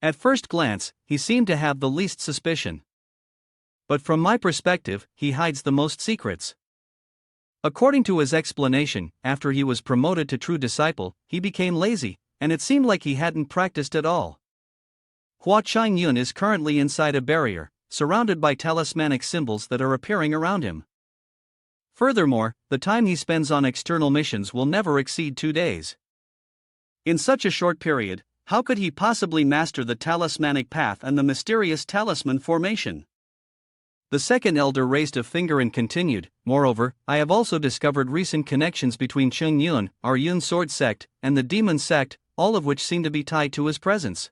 "At first glance, he seemed to have the least suspicion. But from my perspective, he hides the most secrets. According to his explanation, after he was promoted to true disciple, he became lazy, and it seemed like he hadn't practiced at all. Hua Chong Yun is currently inside a barrier, surrounded by talismanic symbols that are appearing around him. Furthermore, the time he spends on external missions will never exceed 2 days. In such a short period, how could he possibly master the talismanic path and the mysterious talisman formation? The second elder raised a finger and continued, "Moreover, I have also discovered recent connections between Chong Yun, our Yun sword sect, and the demon sect, all of which seem to be tied to his presence.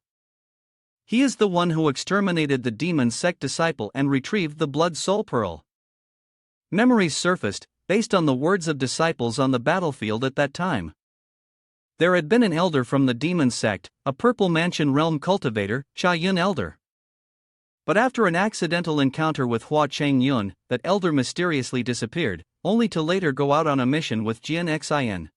He is the one who exterminated the demon sect disciple and retrieved the blood soul pearl." Memories surfaced, based on the words of disciples on the battlefield at that time. There had been an elder from the demon sect, a purple mansion realm cultivator, Chayun elder. But after an accidental encounter with Hua Chong Yun, that elder mysteriously disappeared, only to later go out on a mission with Jian Xin.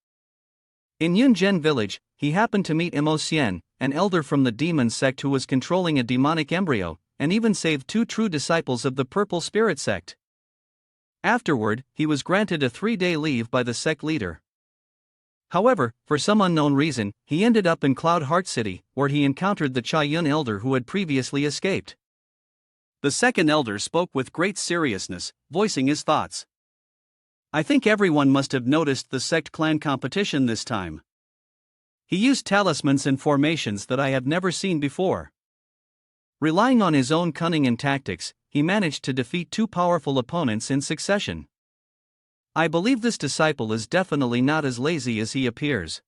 In Yunzhen village, he happened to meet Emergence, an elder from the demon sect who was controlling a demonic embryo, and even saved 2 true disciples of the purple spirit sect. Afterward, he was granted a 3-day leave by the sect leader. However, for some unknown reason, he ended up in Cloud Heart City, where he encountered the Chayun elder who had previously escaped. The second elder spoke with great seriousness, voicing his thoughts. "I think everyone must have noticed the sect clan competition this time. He used talismans and formations that I have never seen before. Relying on his own cunning and tactics, he managed to defeat 2 powerful opponents in succession. I believe this disciple is definitely not as lazy as he appears.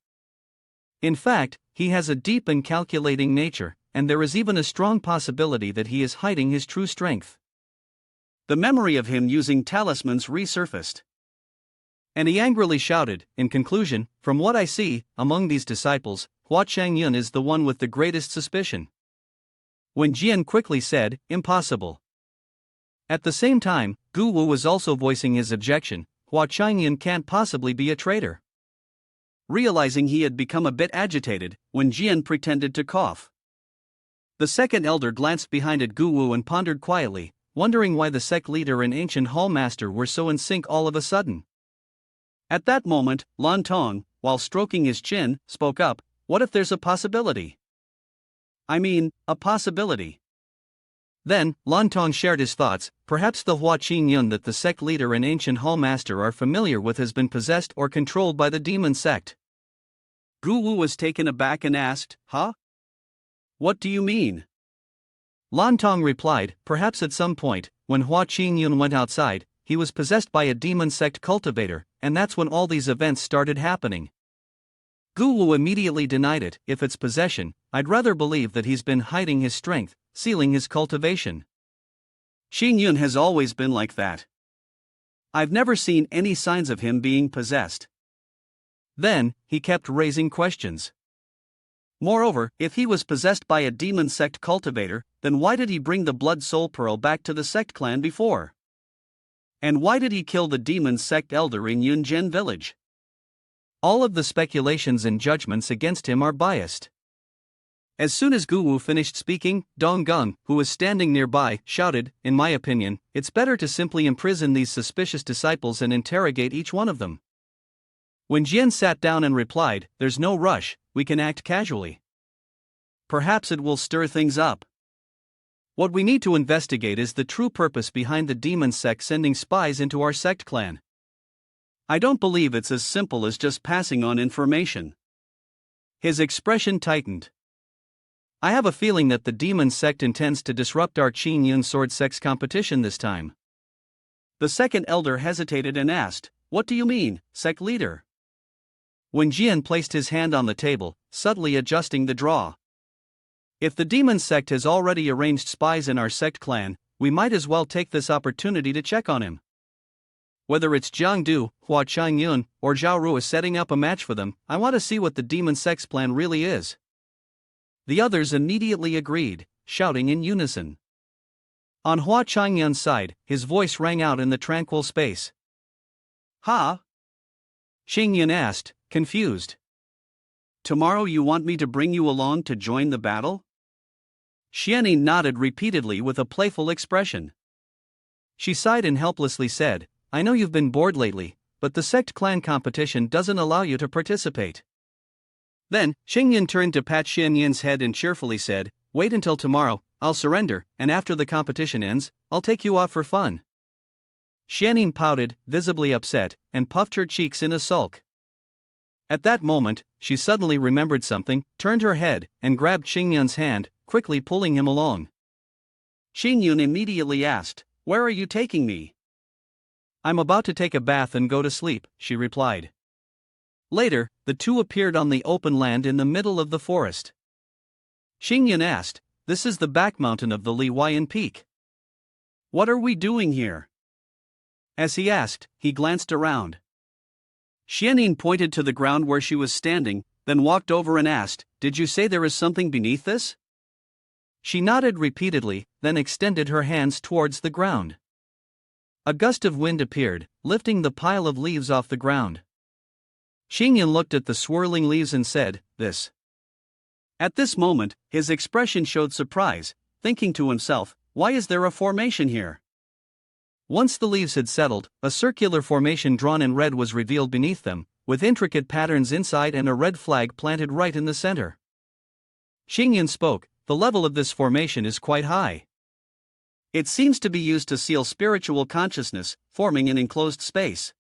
In fact, he has a deep and calculating nature, and there is even a strong possibility that he is hiding his true strength." The memory of him using talismans resurfaced. And he angrily shouted, in conclusion, "From what I see, among these disciples, Hua Chong Yun is the one with the greatest suspicion." When Jian quickly said, "Impossible." At the same time, Gu Wu was also voicing his objection, "Hua Chong Yun can't possibly be a traitor." Realizing he had become a bit agitated, when Jian pretended to cough. The second elder glanced behind at Gu Wu and pondered quietly, wondering why the sect leader and ancient hall master were so in sync all of a sudden. At that moment, Lan Tong, while stroking his chin, spoke up, "What if there's a possibility? A possibility." Then, Lan Tong shared his thoughts. "Perhaps the Hua Chong Yun that the sect leader and ancient hall master are familiar with has been possessed or controlled by the demon sect." Gu Wu was taken aback and asked, "Huh? What do you mean?" Lan Tong replied, "Perhaps at some point, when Hua Chong Yun went outside, he was possessed by a demon sect cultivator, and that's when all these events started happening." Gu Wu immediately denied it. "If it's possession, I'd rather believe that he's been hiding his strength, sealing his cultivation. Chong Yun has always been like that. I've never seen any signs of him being possessed." Then, he kept raising questions. Moreover, if he was possessed by a demon sect cultivator, then why did he bring the blood soul pearl back to the sect clan before? And why did he kill the demon sect elder in Yunzhen village? All of the speculations and judgments against him are biased. As soon as Gu Wu finished speaking, Dong Gung, who was standing nearby, shouted, "In my opinion, it's better to simply imprison these suspicious disciples and interrogate each one of them." When Jian sat down and replied, "There's no rush, we can act casually. Perhaps it will stir things up. What we need to investigate is the true purpose behind the demon sect sending spies into our sect clan. I don't believe it's as simple as just passing on information." His expression tightened. "I have a feeling that the demon sect intends to disrupt our Chong Yun sword sect's competition this time." The second elder hesitated and asked, "What do you mean, sect leader?" When Jian placed his hand on the table, subtly adjusting the draw. "If the demon sect has already arranged spies in our sect clan, we might as well take this opportunity to check on him. Whether it's Jiang Du, Hua Chong Yun, or Zhao Ru is setting up a match for them, I want to see what the demon sect's plan really is." The others immediately agreed, shouting in unison. On Hua Chong Yun's side, his voice rang out in the tranquil space. "Ha?" Chong Yun asked, confused. "Tomorrow you want me to bring you along to join the battle?" Xianyi nodded repeatedly with a playful expression. She sighed and helplessly said, "I know you've been bored lately, but the sect clan competition doesn't allow you to participate. Then, Xingyun turned to pat Xianyin's head and cheerfully said, "Wait until tomorrow, I'll surrender, and after the competition ends, I'll take you out for fun." Xianyin pouted, visibly upset, and puffed her cheeks in a sulk. At that moment, she suddenly remembered something, turned her head, and grabbed Xingyun's hand, quickly pulling him along. Xingyun immediately asked, "Where are you taking me?" "I'm about to take a bath and go to sleep," she replied. Later, the two appeared on the open land in the middle of the forest. Xingyun asked, "This is the back mountain of the Li Huayan Peak. What are we doing here?" As he asked, he glanced around. Xianyin pointed to the ground where she was standing, then walked over and asked, "Did you say there is something beneath this?" She nodded repeatedly, then extended her hands towards the ground. A gust of wind appeared, lifting the pile of leaves off the ground. Xingyun looked at the swirling leaves and said, "This." At this moment, his expression showed surprise, thinking to himself, "Why is there a formation here?" Once the leaves had settled, a circular formation drawn in red was revealed beneath them, with intricate patterns inside and a red flag planted right in the center. Xingyun spoke, "The level of this formation is quite high. It seems to be used to seal spiritual consciousness, forming an enclosed space."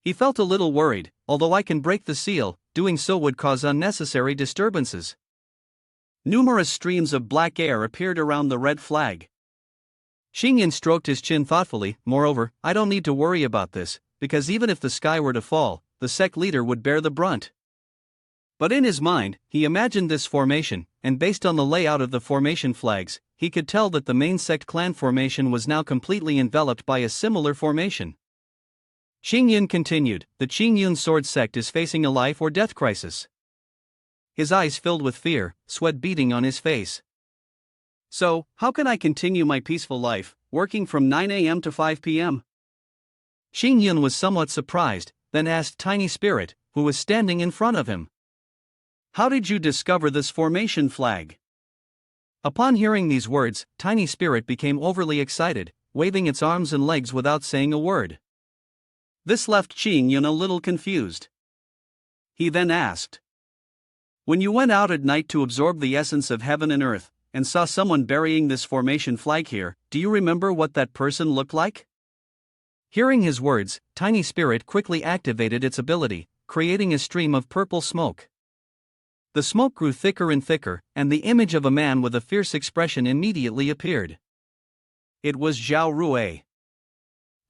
He felt a little worried. "Although I can break the seal, doing so would cause unnecessary disturbances." Numerous streams of black air appeared around the red flag. Xingyun stroked his chin thoughtfully. "Moreover, I don't need to worry about this, because even if the sky were to fall, the sect leader would bear the brunt." But in his mind, he imagined this formation, and based on the layout of the formation flags, he could tell that the main sect clan formation was now completely enveloped by a similar formation. Xingyun continued, "The Qingyun sword sect is facing a life or death crisis." His eyes filled with fear, sweat beading on his face. "So, how can I continue my peaceful life, working from 9 a.m. to 5 p.m.? Xingyun was somewhat surprised, then asked Tiny Spirit, who was standing in front of him, "How did you discover this formation flag?" Upon hearing these words, Tiny Spirit became overly excited, waving its arms and legs without saying a word. This left Xingyun a little confused. He then asked, "When you went out at night to absorb the essence of heaven and earth, and saw someone burying this formation flag here, do you remember what that person looked like?" Hearing his words, Tiny Spirit quickly activated its ability, creating a stream of purple smoke. The smoke grew thicker and thicker, and the image of a man with a fierce expression immediately appeared. It was Zhao Rui.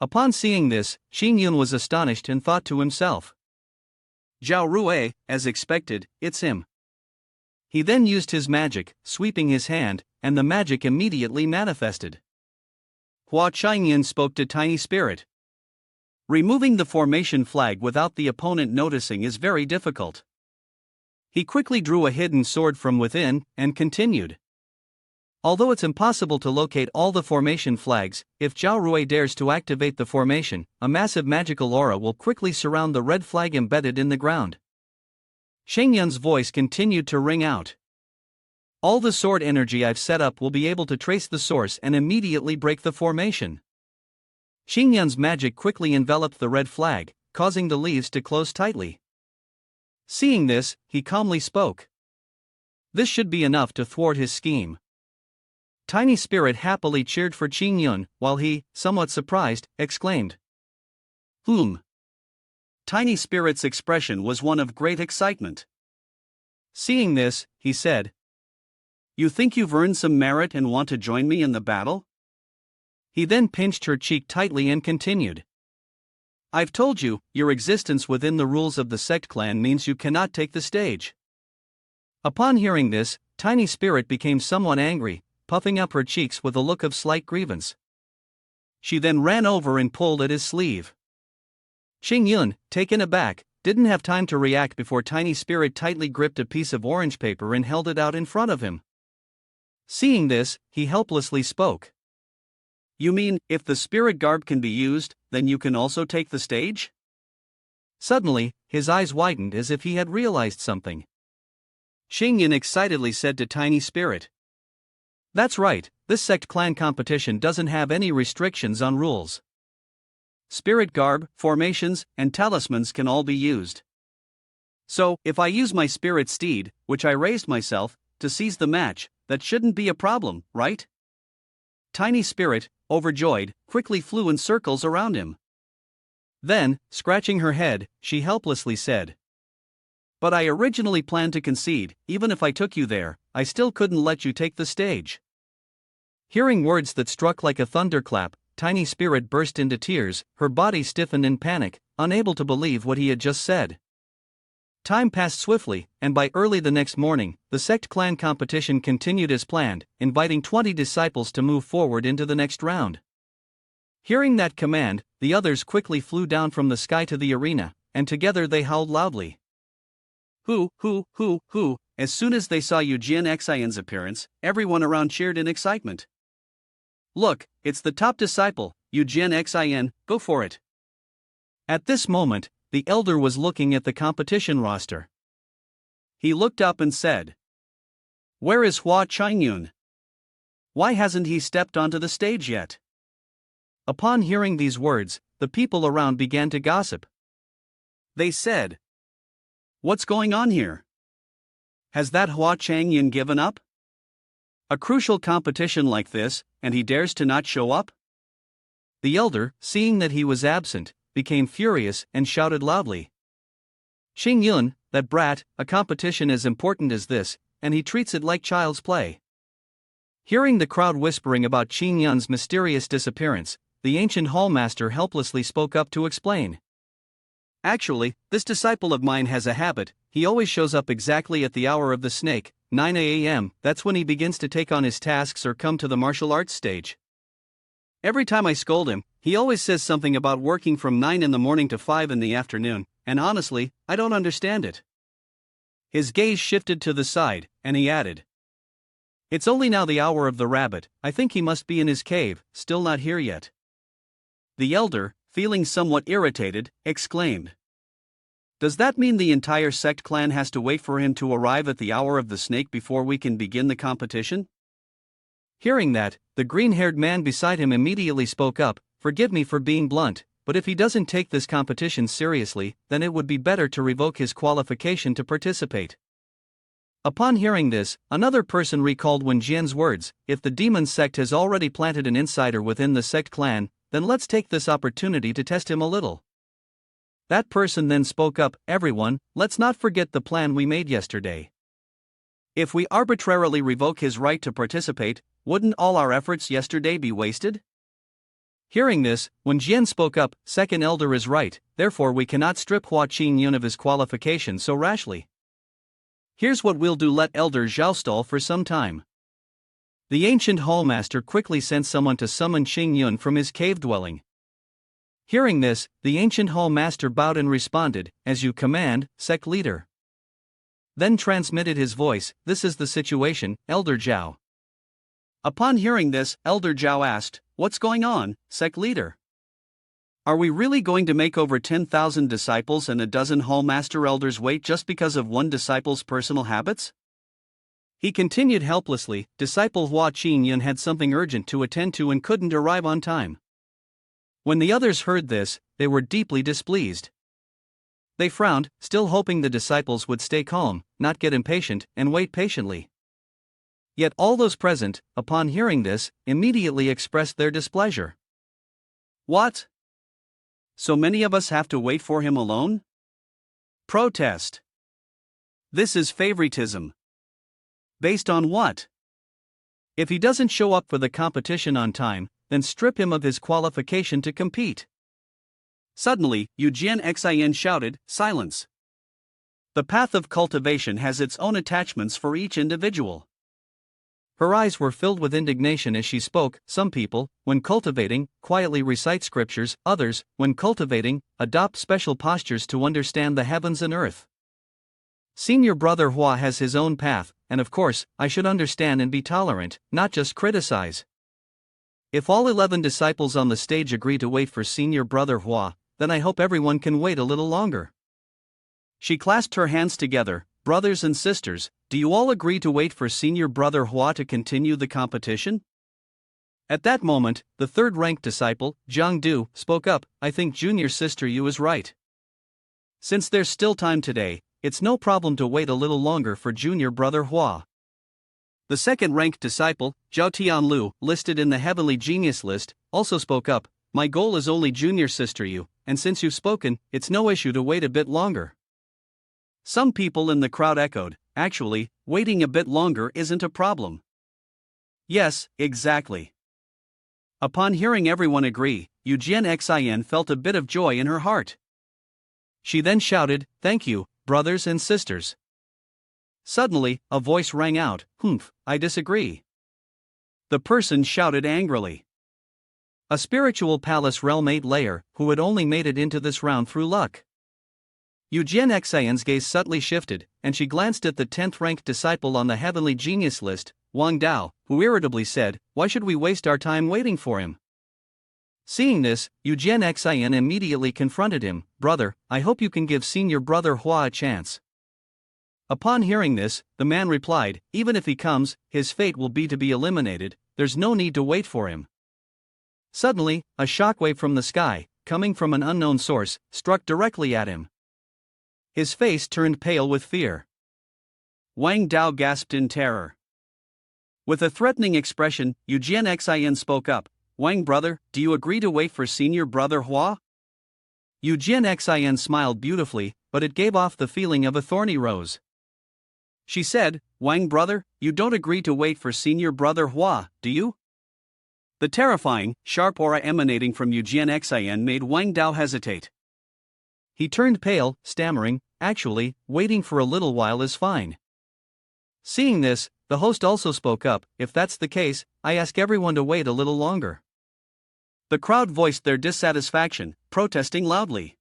Upon seeing this, Xingyun was astonished and thought to himself, "Zhao Rui, as expected, it's him." He then used his magic, sweeping his hand, and the magic immediately manifested. Hua Chong Yun spoke to Tiny Spirit. Removing the formation flag without the opponent noticing is very difficult. He quickly drew a hidden sword from within, and continued. Although it's impossible to locate all the formation flags, if Zhao Rui dares to activate the formation, a massive magical aura will quickly surround the red flag embedded in the ground. Xingyun's voice continued to ring out. "All the sword energy I've set up will be able to trace the source and immediately break the formation." Xingyun's magic quickly enveloped the red flag, causing the leaves to close tightly. Seeing this, he calmly spoke. This should be enough to thwart his scheme. Tiny Spirit happily cheered for Xingyun, while he, somewhat surprised, exclaimed, Tiny Spirit's expression was one of great excitement. Seeing this, he said, "You think you've earned some merit and want to join me in the battle?" He then pinched her cheek tightly and continued. "I've told you, your existence within the rules of the sect clan means you cannot take the stage." Upon hearing this, Tiny Spirit became somewhat angry, puffing up her cheeks with a look of slight grievance. She then ran over and pulled at his sleeve. Xingyun, taken aback, didn't have time to react before Tiny Spirit tightly gripped a piece of orange paper and held it out in front of him. Seeing this, he helplessly spoke. "You mean, if the spirit garb can be used, then you can also take the stage?" Suddenly, his eyes widened as if he had realized something. Xingyun excitedly said to Tiny Spirit, "That's right, this sect clan competition doesn't have any restrictions on rules. Spirit garb, formations, and talismans can all be used. So, if I use my spirit steed, which I raised myself, to seize the match, that shouldn't be a problem, right? Tiny Spirit, overjoyed, quickly flew in circles around him. Then, scratching her head, she helplessly said, "But I originally planned to concede. Even if I took you there, I still couldn't let you take the stage." Hearing words that struck like a thunderclap, Tiny Spirit burst into tears, her body stiffened in panic, unable to believe what he had just said. Time passed swiftly, and by early the next morning, the Sect Clan competition continued as planned, inviting 20 disciples to move forward into the next round. Hearing that command, the others quickly flew down from the sky to the arena, and together they howled loudly. Hoo! As soon as they saw Wuyan Mountain's appearance, everyone around cheered in excitement. "Look, it's the top disciple, Wuyan Mountain, go for it." At this moment, the elder was looking at the competition roster. He looked up and said, "Where is Hua Chong Yun? Why hasn't he stepped onto the stage yet?" Upon hearing these words, the people around began to gossip. They said, "What's going on here? Has that Hua Chong Yun given up? A crucial competition like this, and he dares to not show up?" The elder, seeing that he was absent, became furious and shouted loudly, "Chong Yun, that brat, a competition as important as this, and he treats it like child's play." Hearing the crowd whispering about Chong Yun's mysterious disappearance, the ancient hallmaster helplessly spoke up to explain. "Actually, this disciple of mine has a habit. He always shows up exactly at the hour of the snake, 9 a.m., that's when he begins to take on his tasks or come to the martial arts stage. Every time I scold him, he always says something about working from 9 in the morning to 5 in the afternoon, and honestly, I don't understand it." His gaze shifted to the side, and he added, "It's only now the hour of the rabbit. I think he must be in his cave, still not here yet." The elder, feeling somewhat irritated, exclaimed, "Does that mean the entire Sect clan has to wait for him to arrive at the hour of the snake before we can begin the competition?" Hearing that, the green-haired man beside him immediately spoke up, "Forgive me for being blunt, but if he doesn't take this competition seriously, then it would be better to revoke his qualification to participate." Upon hearing this, another person recalled Wen Jian's words, "If the demon sect has already planted an insider within the Sect clan, then let's take this opportunity to test him a little." That person then spoke up, "Everyone, let's not forget the plan we made yesterday. If we arbitrarily revoke his right to participate, wouldn't all our efforts yesterday be wasted?" Hearing this, Wen Jian spoke up, "Second elder is right, therefore we cannot strip Hua Chong Yun of his qualification so rashly. Here's what we'll do: let Elder Zhao stall for some time." The ancient hallmaster quickly sent someone to summon Chong Yun from his cave dwelling. Hearing this, the ancient hallmaster bowed and responded, "As you command, sect leader." Then transmitted his voice, "This is the situation, Elder Zhao." Upon hearing this, Elder Zhao asked, "What's going on, sect leader? Are we really going to make over 10,000 disciples and a dozen hallmaster elders wait just because of one disciple's personal habits?" He continued helplessly, "Disciple Hua Chong Yun had something urgent to attend to and couldn't arrive on time." When the others heard this, they were deeply displeased. They frowned, still hoping the disciples would stay calm, not get impatient, and wait patiently. Yet all those present, upon hearing this, immediately expressed their displeasure. "What? So many of us have to wait for him alone? Protest. This is favoritism. Based on what? If he doesn't show up for the competition on time, then strip him of his qualification to compete." Suddenly, Wuyan Mountain shouted, "Silence! The path of cultivation has its own attachments for each individual." Her eyes were filled with indignation as she spoke. "Some people, when cultivating, quietly recite scriptures, others, when cultivating, adopt special postures to understand the heavens and earth. Senior brother Hua has his own path, and of course, I should understand and be tolerant, not just criticize. If all 11 disciples on the stage agree to wait for senior brother Hua, then I hope everyone can wait a little longer." She clasped her hands together. "Brothers and sisters, do you all agree to wait for senior brother Hua to continue the competition?" At that moment, the third-ranked disciple, Jiang Du, spoke up. I think junior sister Yu is right. Since there's still time today, it's no problem to wait a little longer for junior brother Hua. The second-ranked disciple, Zhao Tianlu, listed in the Heavenly Genius list, also spoke up. My goal is only junior sister Yu, and since you've spoken, it's no issue to wait a bit longer. Some people in the crowd echoed, actually, waiting a bit longer isn't a problem. Yes, exactly. Upon hearing everyone agree, Yujian Xin felt a bit of joy in her heart. She then shouted, thank you, brothers and sisters. Suddenly, a voice rang out, humph, I disagree. The person shouted angrily. A spiritual palace realm 8 layer, who had only made it into this round through luck. Yujian Xin's gaze subtly shifted, and she glanced at the 10th-ranked disciple on the Heavenly Genius list, Wang Dao, who irritably said, why should we waste our time waiting for him? Seeing this, Yujian Xin immediately confronted him, brother, I hope you can give senior brother Hua a chance. Upon hearing this, the man replied, even if he comes, his fate will be to be eliminated, there's no need to wait for him. Suddenly, a shockwave from the sky, coming from an unknown source, struck directly at him. His face turned pale with fear. Wang Dao gasped in terror. With a threatening expression, Yujian Xin spoke up, Wang brother, do you agree to wait for senior brother Hua? Yujian Xin smiled beautifully, but it gave off the feeling of a thorny rose. She said, Wang brother, you don't agree to wait for senior brother Hua, do you? The terrifying, sharp aura emanating from Yujian Xin made Wang Dao hesitate. He turned pale, stammering, actually, waiting for a little while is fine. Seeing this, the host also spoke up, if that's the case, I ask everyone to wait a little longer. The crowd voiced their dissatisfaction, protesting loudly.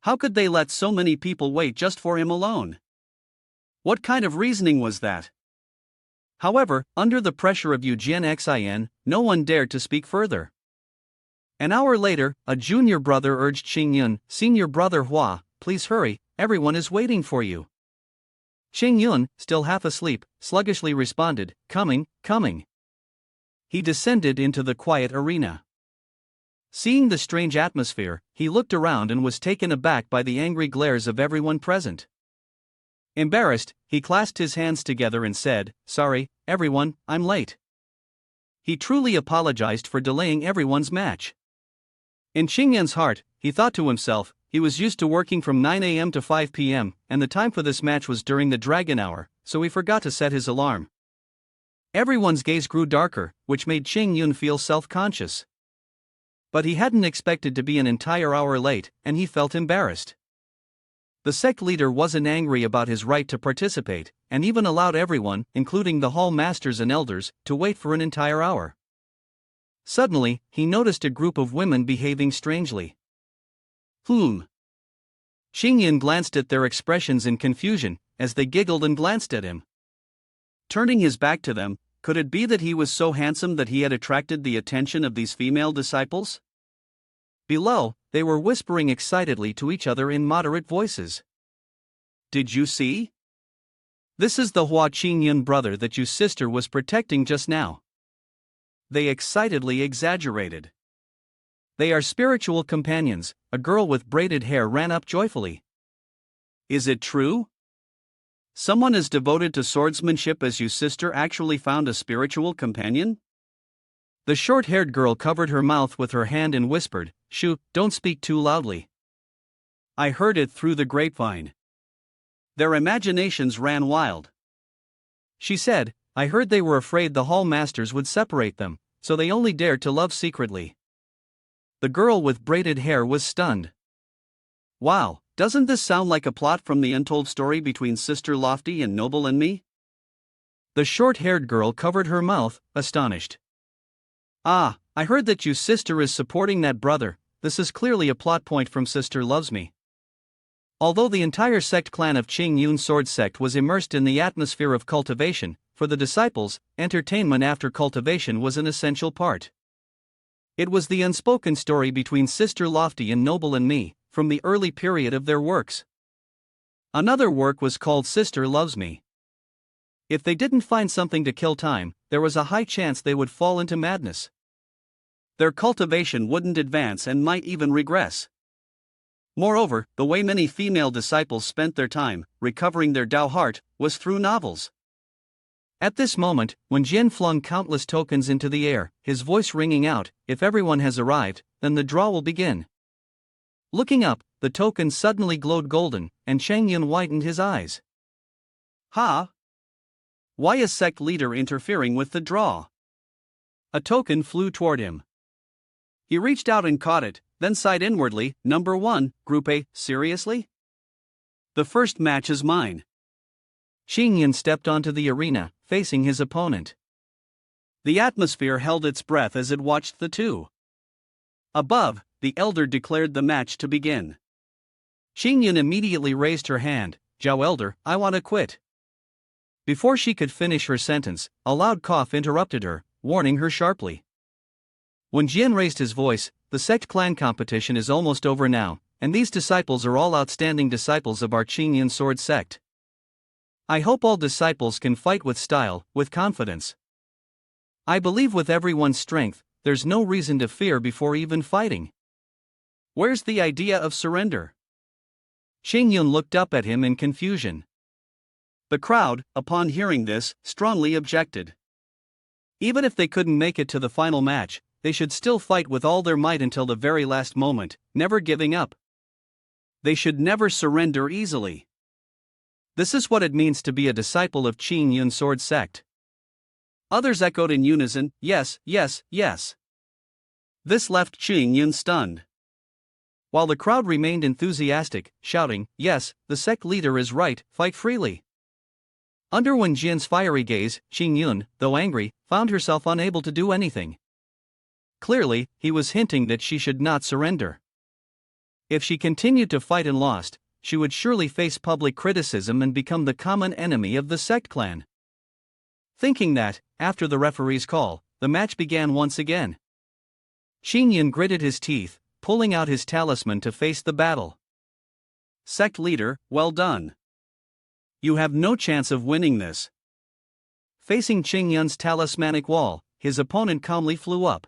How could they let so many people wait just for him alone? What kind of reasoning was that? However, under the pressure of Yujian Xin, no one dared to speak further. An hour later, a junior brother urged Yun, senior brother Hua, please hurry, everyone is waiting for you. Yun, still half asleep, sluggishly responded, coming, coming. He descended into the quiet arena. Seeing the strange atmosphere, he looked around and was taken aback by the angry glares of everyone present. Embarrassed, he clasped his hands together and said, sorry, everyone, I'm late. He truly apologized for delaying everyone's match. In Yun's heart, he thought to himself, he was used to working from 9 a.m. to 5 p.m., and the time for this match was during the dragon hour, so he forgot to set his alarm. Everyone's gaze grew darker, which made Yun feel self-conscious. But he hadn't expected to be an entire hour late, and he felt embarrassed. The sect leader wasn't angry about his right to participate, and even allowed everyone, including the hall masters and elders, to wait for an entire hour. Suddenly, he noticed a group of women behaving strangely. Yun glanced at their expressions in confusion, as they giggled and glanced at him. Turning his back to them, could it be that he was so handsome that he had attracted the attention of these female disciples? Below, they were whispering excitedly to each other in moderate voices. Did you see? This is the Hua Chong Yun brother that your sister was protecting just now. They excitedly exaggerated. They are spiritual companions, a girl with braided hair ran up joyfully. Is it true? Someone as devoted to swordsmanship as your sister actually found a spiritual companion? The short-haired girl covered her mouth with her hand and whispered, Shoo, don't speak too loudly. I heard it through the grapevine. Their imaginations ran wild. She said, I heard they were afraid the hall masters would separate them, so they only dared to love secretly. The girl with braided hair was stunned. Wow, doesn't this sound like a plot from the untold story between Sister Lofty and Noble and me? The short-haired girl covered her mouth, astonished. Ah, I heard that your sister is supporting that brother. This is clearly a plot point from Sister Loves Me. Although the entire sect clan of Chong Yun Sword Sect was immersed in the atmosphere of cultivation, for the disciples, entertainment after cultivation was an essential part. It was the unspoken story between Sister Lofty and Noble and me, from the early period of their works. Another work was called Sister Loves Me. If they didn't find something to kill time, there was a high chance they would fall into madness. Their cultivation wouldn't advance and might even regress. Moreover, the way many female disciples spent their time, recovering their Tao heart, was through novels. At this moment, when Jian flung countless tokens into the air, his voice ringing out, "If everyone has arrived, then the draw will begin." Looking up, the tokens suddenly glowed golden, and Chayun widened his eyes. "Ha! Why is sect leader interfering with the draw?" A token flew toward him. He reached out and caught it, then sighed inwardly. "Number 1, Group A, seriously? The first match is mine." Chayun stepped onto the arena, facing his opponent. The atmosphere held its breath as it watched the two. Above, the elder declared the match to begin. Chayun immediately raised her hand. "Zhao elder, I want to quit." Before she could finish her sentence, a loud cough interrupted her, warning her sharply. When Jian raised his voice, "The sect clan competition is almost over now, and these disciples are all outstanding disciples of our Chayun sword sect. I hope all disciples can fight with style, with confidence. I believe with everyone's strength, there's no reason to fear before even fighting. Where's the idea of surrender?" Chayun looked up at him in confusion. The crowd, upon hearing this, strongly objected. Even if they couldn't make it to the final match, they should still fight with all their might until the very last moment, never giving up. They should never surrender easily. This is what it means to be a disciple of Chayun sword sect. Others echoed in unison, "Yes, yes, yes." This left Chayun stunned. While the crowd remained enthusiastic, shouting, "Yes, the sect leader is right, fight freely." Under Wen Jian's fiery gaze, Chayun, though angry, found herself unable to do anything. Clearly, he was hinting that she should not surrender. If she continued to fight and lost, she would surely face public criticism and become the common enemy of the sect clan. Thinking that, after the referee's call, the match began once again. Chayun gritted his teeth, pulling out his talisman to face the battle. "Sect leader, well done. You have no chance of winning this." Facing Chayun's talismanic wall, his opponent calmly flew up.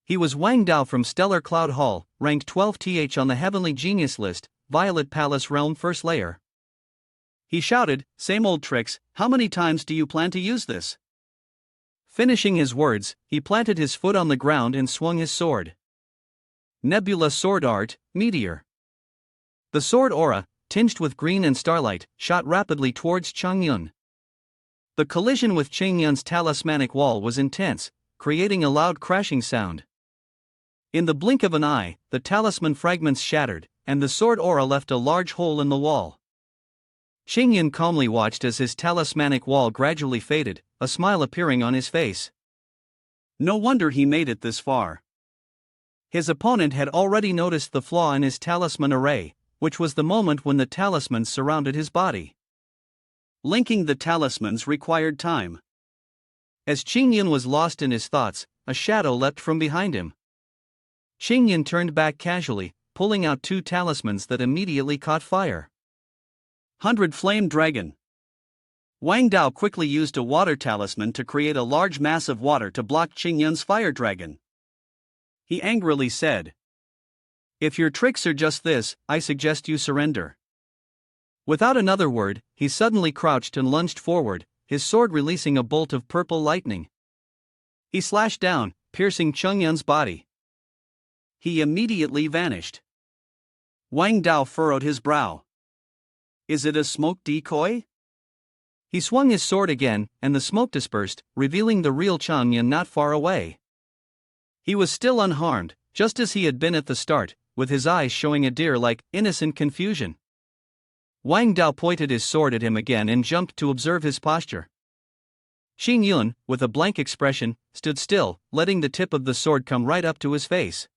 He was Wang Dao from Stellar Cloud Hall, ranked 12th on the Heavenly Genius list, Violet Palace Realm First Layer. He shouted, "Same old tricks, how many times do you plan to use this?" Finishing his words, he planted his foot on the ground and swung his sword. Nebula Sword Art, Meteor. The sword aura, tinged with green and starlight, shot rapidly towards Chayun. The collision with Chayun's talismanic wall was intense, creating a loud crashing sound. In the blink of an eye, the talisman fragments shattered, and the sword aura left a large hole in the wall. Chayun calmly watched as his talismanic wall gradually faded, a smile appearing on his face. No wonder he made it this far. His opponent had already noticed the flaw in his talisman array, which was the moment when the talismans surrounded his body. Linking the talismans required time. As Chayun was lost in his thoughts, a shadow leapt from behind him. Chayun turned back casually, pulling out 2 talismans that immediately caught fire. 100 Flame Dragon. Wang Dao quickly used a water talisman to create a large mass of water to block Chayun's fire dragon. He angrily said, "If your tricks are just this, I suggest you surrender." Without another word, he suddenly crouched and lunged forward, his sword releasing a bolt of purple lightning. He slashed down, piercing Chayun's body. He immediately vanished. Wang Dao furrowed his brow. Is it a smoke decoy? He swung his sword again, and the smoke dispersed, revealing the real Chayun not far away. He was still unharmed, just as he had been at the start, with his eyes showing a deer-like, innocent confusion. Wang Dao pointed his sword at him again and jumped to observe his posture. Chayun, with a blank expression, stood still, letting the tip of the sword come right up to his face.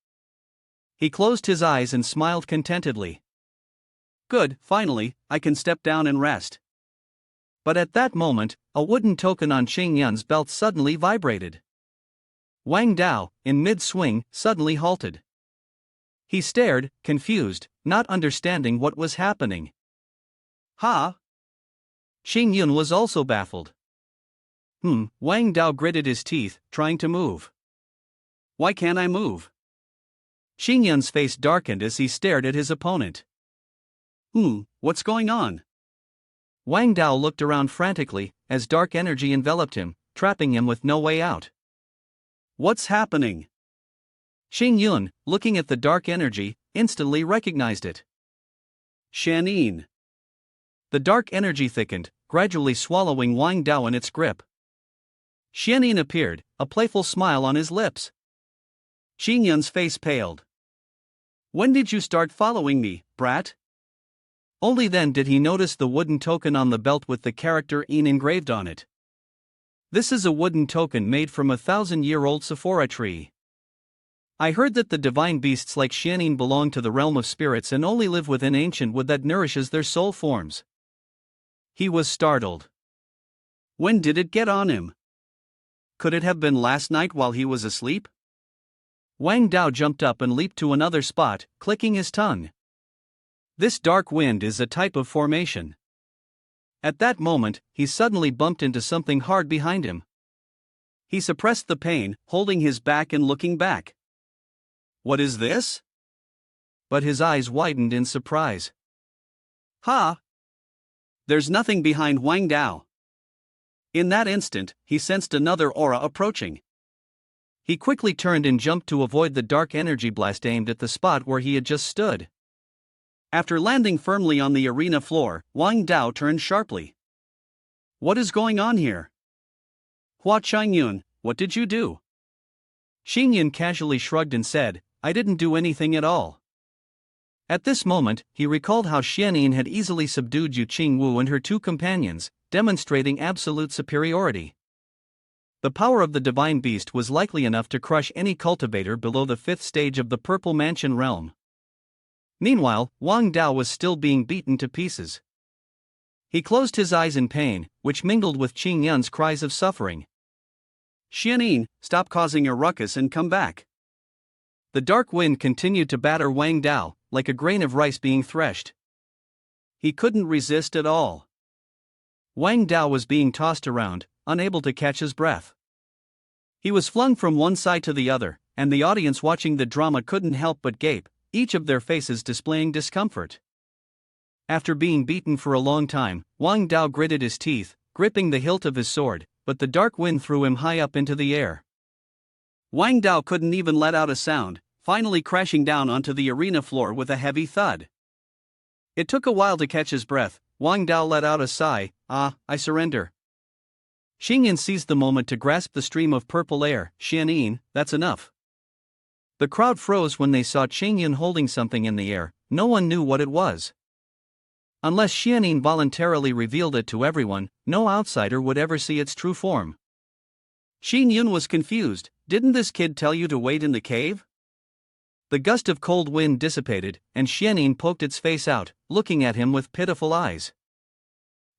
He closed his eyes and smiled contentedly. Good, finally, I can step down and rest. But at that moment, a wooden token on Chayun's belt suddenly vibrated. Wang Dao, in mid-swing, suddenly halted. He stared, confused, not understanding what was happening. Ha! Chayun was also baffled. Wang Dao gritted his teeth, trying to move. Why can't I move? Xingyun's face darkened as he stared at his opponent. What's going on? Wang Dao looked around frantically, as dark energy enveloped him, trapping him with no way out. What's happening? Xingyun, looking at the dark energy, instantly recognized it. Shanin. The dark energy thickened, gradually swallowing Wang Dao in its grip. Xianin appeared, a playful smile on his lips. Xingyun's face paled. When did you start following me, brat? Only then did he notice the wooden token on the belt with the character "in" engraved on it. This is a wooden token made from a 1,000-year-old Sephora tree. I heard that the divine beasts like Xianin belong to the realm of spirits and only live within ancient wood that nourishes their soul forms. He was startled. When did it get on him? Could it have been last night while he was asleep? Wang Dao jumped up and leaped to another spot, clicking his tongue. This dark wind is a type of formation. At that moment, he suddenly bumped into something hard behind him. He suppressed the pain, holding his back and looking back. What is this? But his eyes widened in surprise. Ha! There's nothing behind Wang Dao. In that instant, he sensed another aura approaching. He quickly turned and jumped to avoid the dark energy blast aimed at the spot where he had just stood. After landing firmly on the arena floor, Wang Dao turned sharply. What is going on here? Hua Chong Yun, what did you do? Xingyun casually shrugged and said, I didn't do anything at all. At this moment, he recalled how Xianin had easily subdued Yu Qingwu and her two companions, demonstrating absolute superiority. The power of the divine beast was likely enough to crush any cultivator below the 5th stage of the Purple Mansion realm. Meanwhile, Wang Dao was still being beaten to pieces. He closed his eyes in pain, which mingled with Xingyun's cries of suffering. Xianin, stop causing a ruckus and come back. The dark wind continued to batter Wang Dao, like a grain of rice being threshed. He couldn't resist at all. Wang Dao was being tossed around, unable to catch his breath. He was flung from one side to the other, and the audience watching the drama couldn't help but gape, each of their faces displaying discomfort. After being beaten for a long time, Wang Dao gritted his teeth, gripping the hilt of his sword, but the dark wind threw him high up into the air. Wang Dao couldn't even let out a sound, finally crashing down onto the arena floor with a heavy thud. It took a while to catch his breath. Wang Dao let out a sigh. I surrender. Xingyun seized the moment to grasp the stream of purple air. Xianin, that's enough. The crowd froze when they saw Xingyun holding something in the air. No one knew what it was. Unless Xianin voluntarily revealed it to everyone, no outsider would ever see its true form. Xingyun was confused. Didn't this kid tell you to wait in the cave? The gust of cold wind dissipated, and Xianin poked its face out, looking at him with pitiful eyes.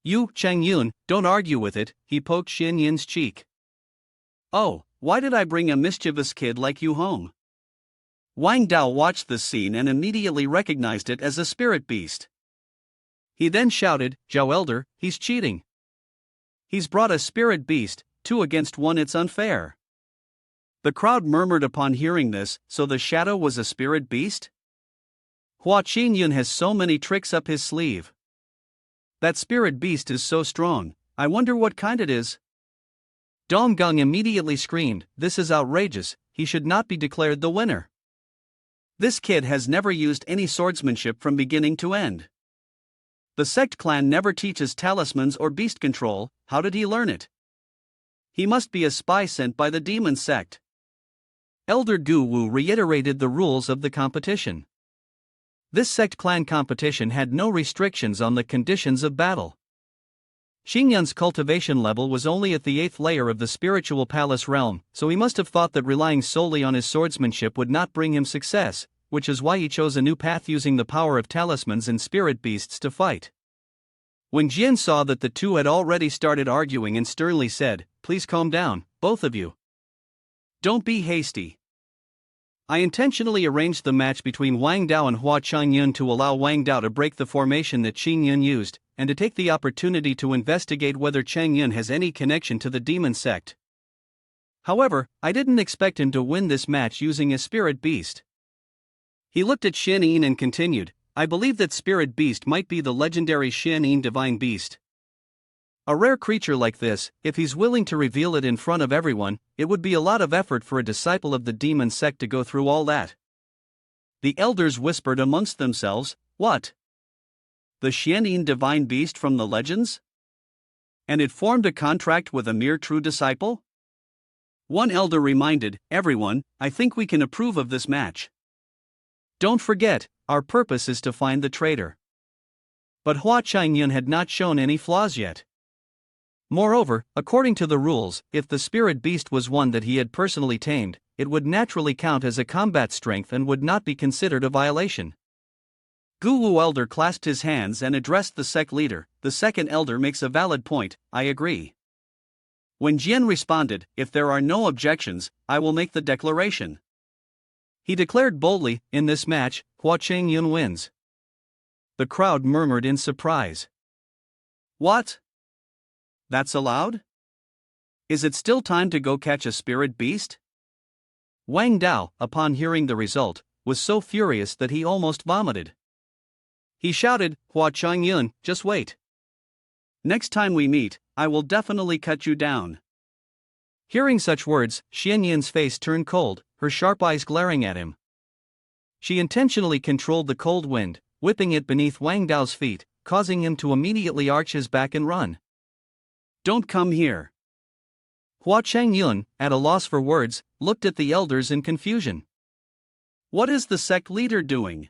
You, Chayun, don't argue with it, he poked Xingyun's cheek. Oh, why did I bring a mischievous kid like you home? Wang Dao watched this scene and immediately recognized it as a spirit beast. He then shouted, Zhao Elder, he's cheating. He's brought a spirit beast, 2 against 1, it's unfair. The crowd murmured upon hearing this, so the shadow was a spirit beast? Hua Chong Yun has so many tricks up his sleeve. That spirit beast is so strong, I wonder what kind it is. Dong Gung immediately screamed, this is outrageous, he should not be declared the winner. This kid has never used any swordsmanship from beginning to end. The Sect clan never teaches talismans or beast control, how did he learn it? He must be a spy sent by the demon sect. Elder Gu Wu reiterated the rules of the competition. This Sect clan competition had no restrictions on the conditions of battle. Xingyun's cultivation level was only at the 8th layer of the spiritual palace realm, so he must have thought that relying solely on his swordsmanship would not bring him success, which is why he chose a new path using the power of talismans and spirit beasts to fight. When Jian saw that the two had already started arguing and sternly said, please calm down, both of you. Don't be hasty. I intentionally arranged the match between Wang Dao and Hua Chong Yun to allow Wang Dao to break the formation that Xingyun used, and to take the opportunity to investigate whether Chayun has any connection to the demon sect. However, I didn't expect him to win this match using a spirit beast. He looked at Chayun and continued, I believe that spirit beast might be the legendary Chayun divine beast. A rare creature like this, if he's willing to reveal it in front of everyone, it would be a lot of effort for a disciple of the demon sect to go through all that. The elders whispered amongst themselves, what? The Chayun divine beast from the legends? And it formed a contract with a mere true disciple? One elder reminded everyone, I think we can approve of this match. Don't forget, our purpose is to find the traitor. But Hua Chong Yun had not shown any flaws yet. Moreover, according to the rules, if the spirit beast was one that he had personally tamed, it would naturally count as a combat strength and would not be considered a violation. Gu Wu elder clasped his hands and addressed the sect leader. The second elder makes a valid point, I agree. When Jian responded, if there are no objections, I will make the declaration. He declared boldly, in this match, Hua Chong Yun wins. The crowd murmured in surprise. What? That's allowed? Is it still time to go catch a spirit beast? Wang Dao, upon hearing the result, was so furious that he almost vomited. He shouted, Hua Chong Yun, just wait. Next time we meet, I will definitely cut you down. Hearing such words, Xianyin's face turned cold, her sharp eyes glaring at him. She intentionally controlled the cold wind, whipping it beneath Wang Dao's feet, causing him to immediately arch his back and run. Don't come here. Hua Chong Yun, at a loss for words, looked at the elders in confusion. What is the sect leader doing?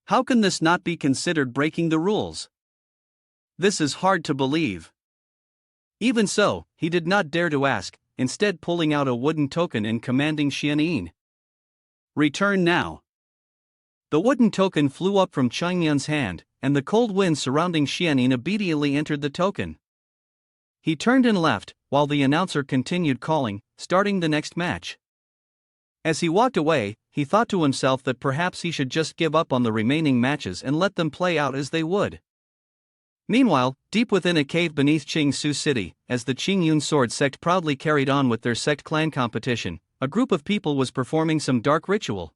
How can this not be considered breaking the rules? This is hard to believe. Even so, he did not dare to ask, instead pulling out a wooden token and commanding Xianyun. Return now. The wooden token flew up from Chong Yun's hand, and the cold wind surrounding Xianyun obediently entered the token. He turned and left, while the announcer continued calling, starting the next match. As he walked away, he thought to himself that perhaps he should just give up on the remaining matches and let them play out as they would. Meanwhile, deep within a cave beneath Qingsu City, as the Qingyun Sword sect proudly carried on with their sect clan competition, a group of people was performing some dark ritual.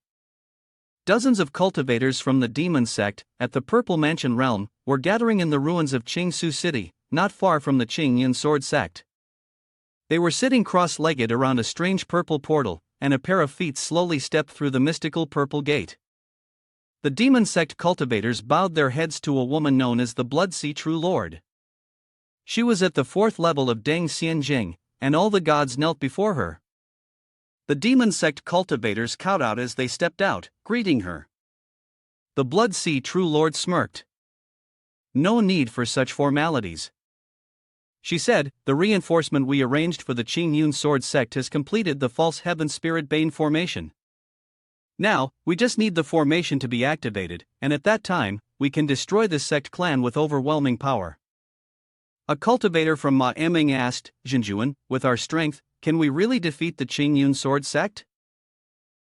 Dozens of cultivators from the demon sect, at the Purple Mansion realm, were gathering in the ruins of Qingsu City, not far from the Qingyun Sword sect. They were sitting cross-legged around a strange purple portal, and a pair of feet slowly stepped through the mystical purple gate. The demon sect cultivators bowed their heads to a woman known as the Blood Sea True Lord. She was at the 4th level of Deng Xianjing, and all the gods knelt before her. The demon sect cultivators kowed out as they stepped out, greeting her. The Blood Sea True Lord smirked. No need for such formalities. She said, the reinforcement we arranged for the Qingyun Sword sect has completed the False Heaven Spirit Bane formation. Now, we just need the formation to be activated, and at that time, we can destroy this sect clan with overwhelming power. A cultivator from Ma Eming asked, Jinjuan, with our strength, can we really defeat the Qingyun Sword sect?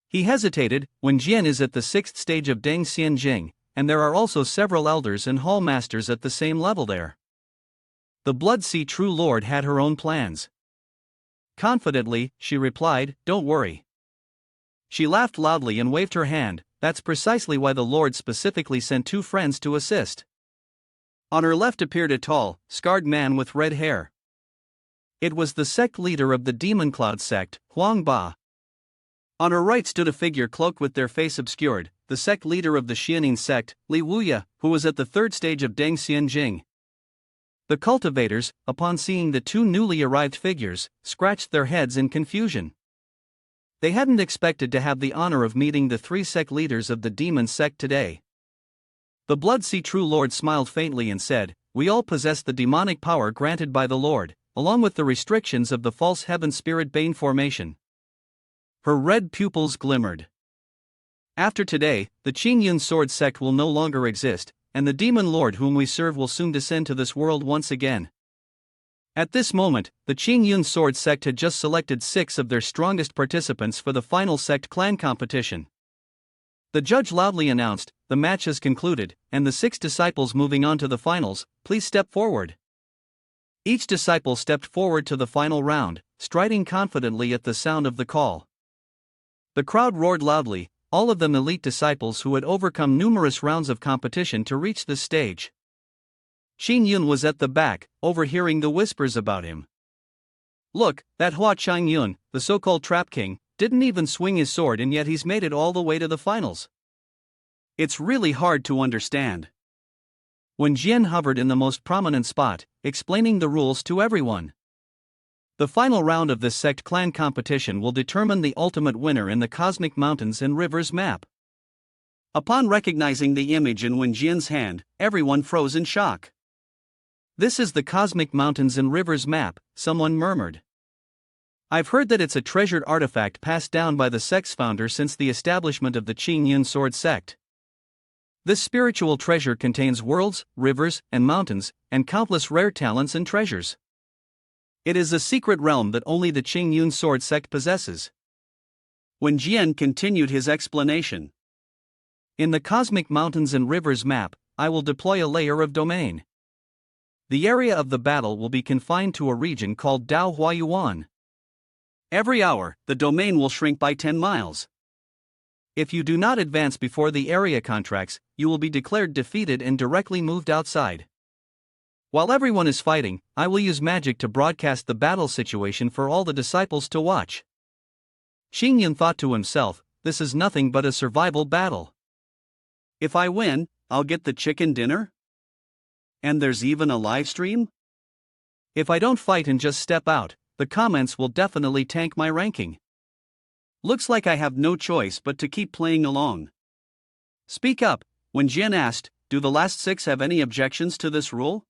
He hesitated. When Jian is at the 6th stage of Deng Xianjing, and there are also several elders and hall masters at the same level there. The Blood Sea True Lord had her own plans. Confidently, she replied, don't worry. She laughed loudly and waved her hand. That's precisely why the Lord specifically sent 2 friends to assist. On her left appeared a tall, scarred man with red hair. It was the sect leader of the Demon Cloud sect, Huang Ba. On her right stood a figure cloaked with their face obscured, the sect leader of the Xianin sect, Li Wuya, who was at the 3rd stage of Deng Xianjing. The cultivators, upon seeing the 2 newly arrived figures, scratched their heads in confusion. They hadn't expected to have the honor of meeting the 3 sect leaders of the demon sect today. The Blood Sea True Lord smiled faintly and said, we all possess the demonic power granted by the Lord, along with the restrictions of the False Heaven Spirit Bane formation. Her red pupils glimmered. After today, the Qingyun Sword sect will no longer exist, and the demon lord whom we serve will soon descend to this world once again. At this moment, the Qingyun Sword sect had just selected 6 of their strongest participants for the final sect clan competition. The judge loudly announced, "The match has concluded, and the 6 disciples moving on to the finals, please step forward." Each disciple stepped forward to the final round, striding confidently at the sound of the call. The crowd roared loudly, all of them elite disciples who had overcome numerous rounds of competition to reach this stage. Chayun was at the back, overhearing the whispers about him. "Look, that Hua Chong Yun, the so-called trap king, didn't even swing his sword and yet he's made it all the way to the finals. It's really hard to understand." When Jian hovered in the most prominent spot, explaining the rules to everyone. The final round of this sect clan competition will determine the ultimate winner in the Cosmic Mountains and Rivers map. Upon recognizing the image in Wen Jian's hand, everyone froze in shock. "This is the Cosmic Mountains and Rivers map," someone murmured. "I've heard that it's a treasured artifact passed down by the sect's founder since the establishment of the Chayun sword sect. This spiritual treasure contains worlds, rivers, and mountains, and countless rare talents and treasures. It is a secret realm that only the Chayun sword sect possesses." When Jian continued his explanation. "In the Cosmic Mountains and Rivers map, I will deploy a layer of domain. The area of the battle will be confined to a region called Dao Huayuan. Every hour, the domain will shrink by 10 miles. If you do not advance before the area contracts, you will be declared defeated and directly moved outside. While everyone is fighting, I will use magic to broadcast the battle situation for all the disciples to watch." Chayun thought to himself, "This is nothing but a survival battle. If I win, I'll get the chicken dinner? And there's even a live stream? If I don't fight and just step out, the comments will definitely tank my ranking. Looks like I have no choice but to keep playing along. Speak up." When Jian asked, "Do the last 6 have any objections to this rule?"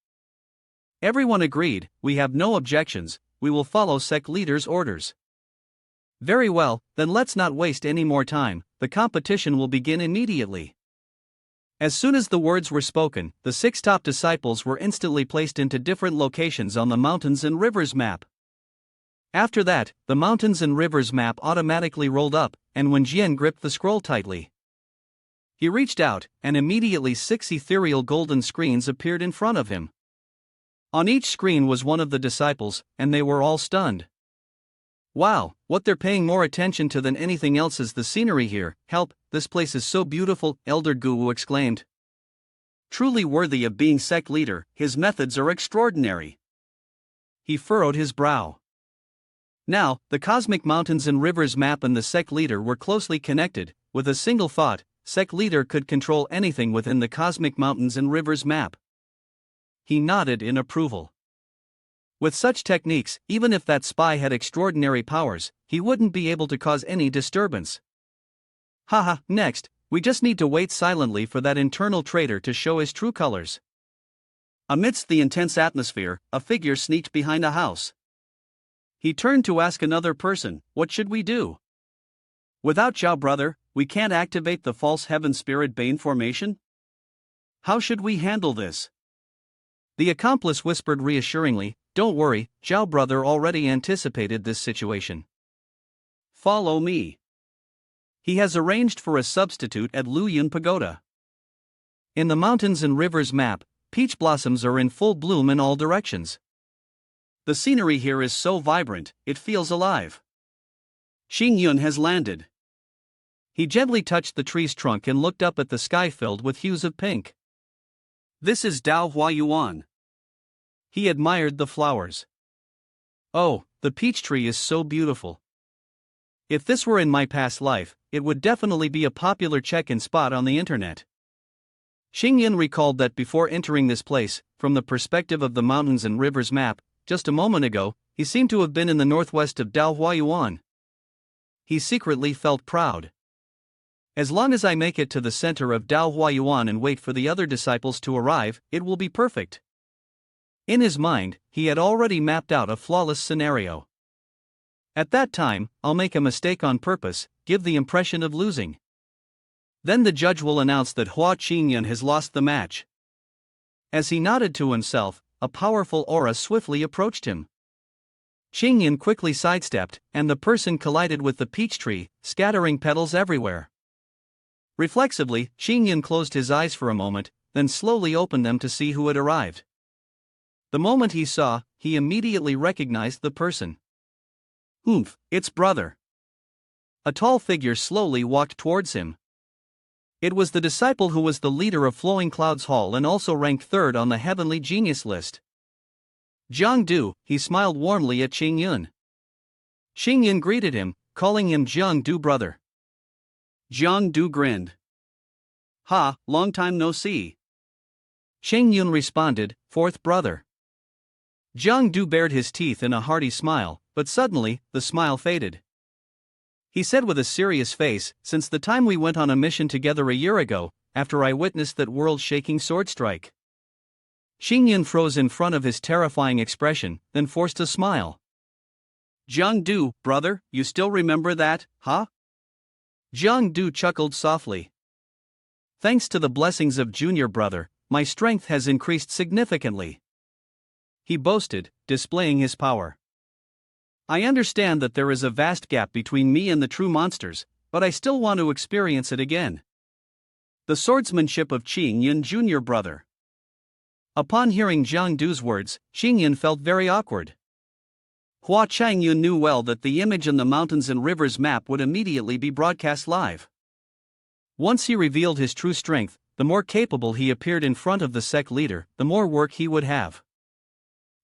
Everyone agreed, "We have no objections, we will follow sect leader's orders." "Very well, then let's not waste any more time, the competition will begin immediately." As soon as the words were spoken, the 6 top disciples were instantly placed into different locations on the Mountains and Rivers map. After that, the Mountains and Rivers map automatically rolled up, and when Jian gripped the scroll tightly, he reached out, and immediately 6 ethereal golden screens appeared in front of him. On each screen was one of the disciples, and they were all stunned. "Wow, what they're paying more attention to than anything else is the scenery here. Help, this place is so beautiful," Elder Gu exclaimed. Truly worthy of being sect leader, his methods are extraordinary. He furrowed his brow. Now, the Cosmic Mountains and Rivers map and the sect leader were closely connected. With a single thought, sect leader could control anything within the Cosmic Mountains and Rivers map. He nodded in approval. With such techniques, even if that spy had extraordinary powers, he wouldn't be able to cause any disturbance. Haha, next, we just need to wait silently for that internal traitor to show his true colors. Amidst the intense atmosphere, a figure sneaked behind a house. He turned to ask another person, "What should we do? Without Zhao brother, we can't activate the false heaven spirit Bane formation? How should we handle this?" The accomplice whispered reassuringly, "Don't worry, Zhao brother already anticipated this situation. Follow me. He has arranged for a substitute at Luoyun Pagoda. In the Mountains and Rivers map, peach blossoms are in full bloom in all directions. The scenery here is so vibrant, it feels alive. Chayun has landed." He gently touched the tree's trunk and looked up at the sky filled with hues of pink. "This is Dao Huayuan." He admired the flowers. "Oh, the peach tree is so beautiful. If this were in my past life, it would definitely be a popular check-in spot on the internet." Chayun recalled that before entering this place, from the perspective of the Mountains and Rivers map, just a moment ago, he seemed to have been in the northwest of Dao Huayuan. He secretly felt proud. As long as I make it to the center of Dao Huayuan and wait for the other disciples to arrive, it will be perfect. In his mind, he had already mapped out a flawless scenario. At that time, I'll make a mistake on purpose, give the impression of losing. Then the judge will announce that Hua Chong Yun has lost the match. As he nodded to himself, a powerful aura swiftly approached him. Chong Yun quickly sidestepped, and the person collided with the peach tree, scattering petals everywhere. Reflexively, Chayun closed his eyes for a moment, then slowly opened them to see who had arrived. The moment he saw, he immediately recognized the person. It's brother. A tall figure slowly walked towards him. It was the disciple who was the leader of Flowing Clouds Hall and also ranked third on the Heavenly Genius list. Jiangdu, he smiled warmly at Chayun. Chayun greeted him, calling him Jiangdu brother. Jiangdu grinned. Ha, long time no see. Chayun responded, fourth brother. Jiangdu bared his teeth in a hearty smile, but suddenly, the smile faded. He said with a serious face, since the time we went on a mission together a year ago, after I witnessed that world-shaking sword strike. Chayun froze in front of his terrifying expression, then forced a smile. Jiangdu, brother, you still remember that, huh? Jiangdu chuckled softly. Thanks to the blessings of junior brother, my strength has increased significantly. He boasted, displaying his power. I understand that there is a vast gap between me and the true monsters, but I still want to experience it again. The swordsmanship of Chayun junior brother. Upon hearing Jiangdu's words, Chayun felt very awkward. Hua Chong Yun knew well that the image on the mountains and rivers map would immediately be broadcast live. Once he revealed his true strength, the more capable he appeared in front of the sect leader, the more work he would have.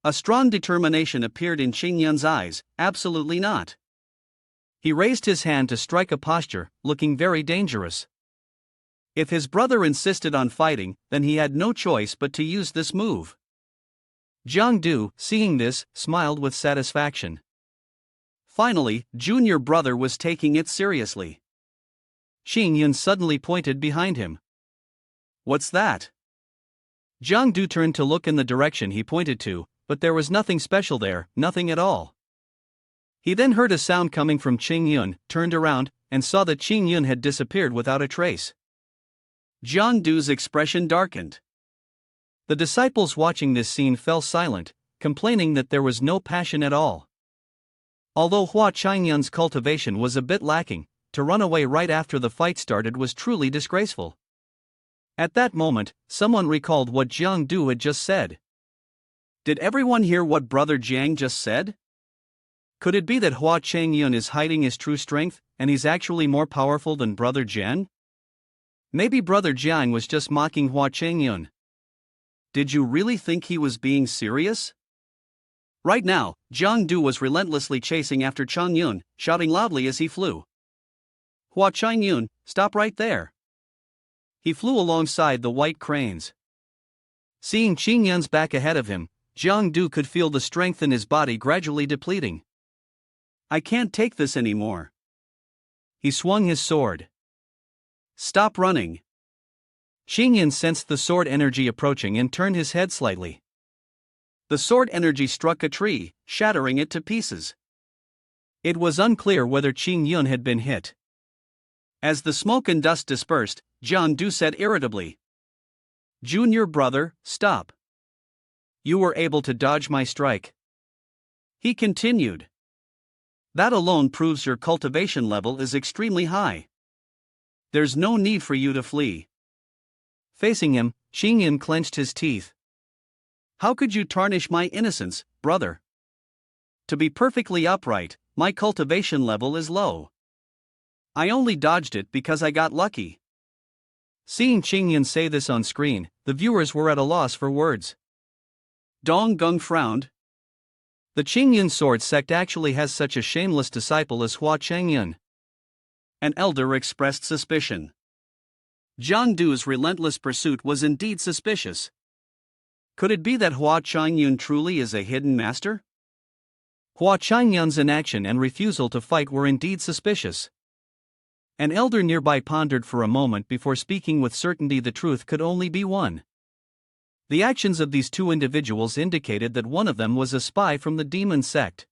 A strong determination appeared in Chayun's eyes. Absolutely not. He raised his hand to strike a posture, looking very dangerous. If his brother insisted on fighting, then he had no choice but to use this move. Jiangdu, seeing this, smiled with satisfaction. Finally, junior brother was taking it seriously. Chayun suddenly pointed behind him. What's that? Jiangdu turned to look in the direction he pointed to, but there was nothing special there, nothing at all. He then heard a sound coming from Chayun, turned around, and saw that Chayun had disappeared without a trace. Jiangdu's expression darkened. The disciples watching this scene fell silent, complaining that there was no passion at all. Although Hua Chong Yun's cultivation was a bit lacking, to run away right after the fight started was truly disgraceful. At that moment, someone recalled what Jiangdu had just said. Did everyone hear what Brother Jiang just said? Could it be that Hua Chong Yun is hiding his true strength, and he's actually more powerful than Brother Jiang? Maybe Brother Jiang was just mocking Hua Chong Yun. Did you really think he was being serious? Right now, Jiangdu was relentlessly chasing after Chong Yun, shouting loudly as he flew. Hua Chong Yun, stop right there. He flew alongside the white cranes. Seeing Chong Yun's back ahead of him, Jiangdu could feel the strength in his body gradually depleting. I can't take this anymore. He swung his sword. Stop running. Chong Yun sensed the sword energy approaching and turned his head slightly. The sword energy struck a tree, shattering it to pieces. It was unclear whether Chong Yun had been hit. As the smoke and dust dispersed, Jiangdu said irritably, Junior brother, stop. You were able to dodge my strike. He continued. That alone proves your cultivation level is extremely high. There's no need for you to flee. Facing him, Chong Yun clenched his teeth. How could you tarnish my innocence, brother? To be perfectly upright, my cultivation level is low. I only dodged it because I got lucky. Seeing Chong Yun say this on screen, the viewers were at a loss for words. Dong Gung frowned. The Chong Yun sword sect actually has such a shameless disciple as Hua Chong Yun. An elder expressed suspicion. Jiangdu's relentless pursuit was indeed suspicious. Could it be that Hua Chong Yun truly is a hidden master? Hua Chong Yun's inaction and refusal to fight were indeed suspicious. An elder nearby pondered for a moment before speaking with certainty. The truth could only be one. The actions of these two individuals indicated that one of them was a spy from the demon sect.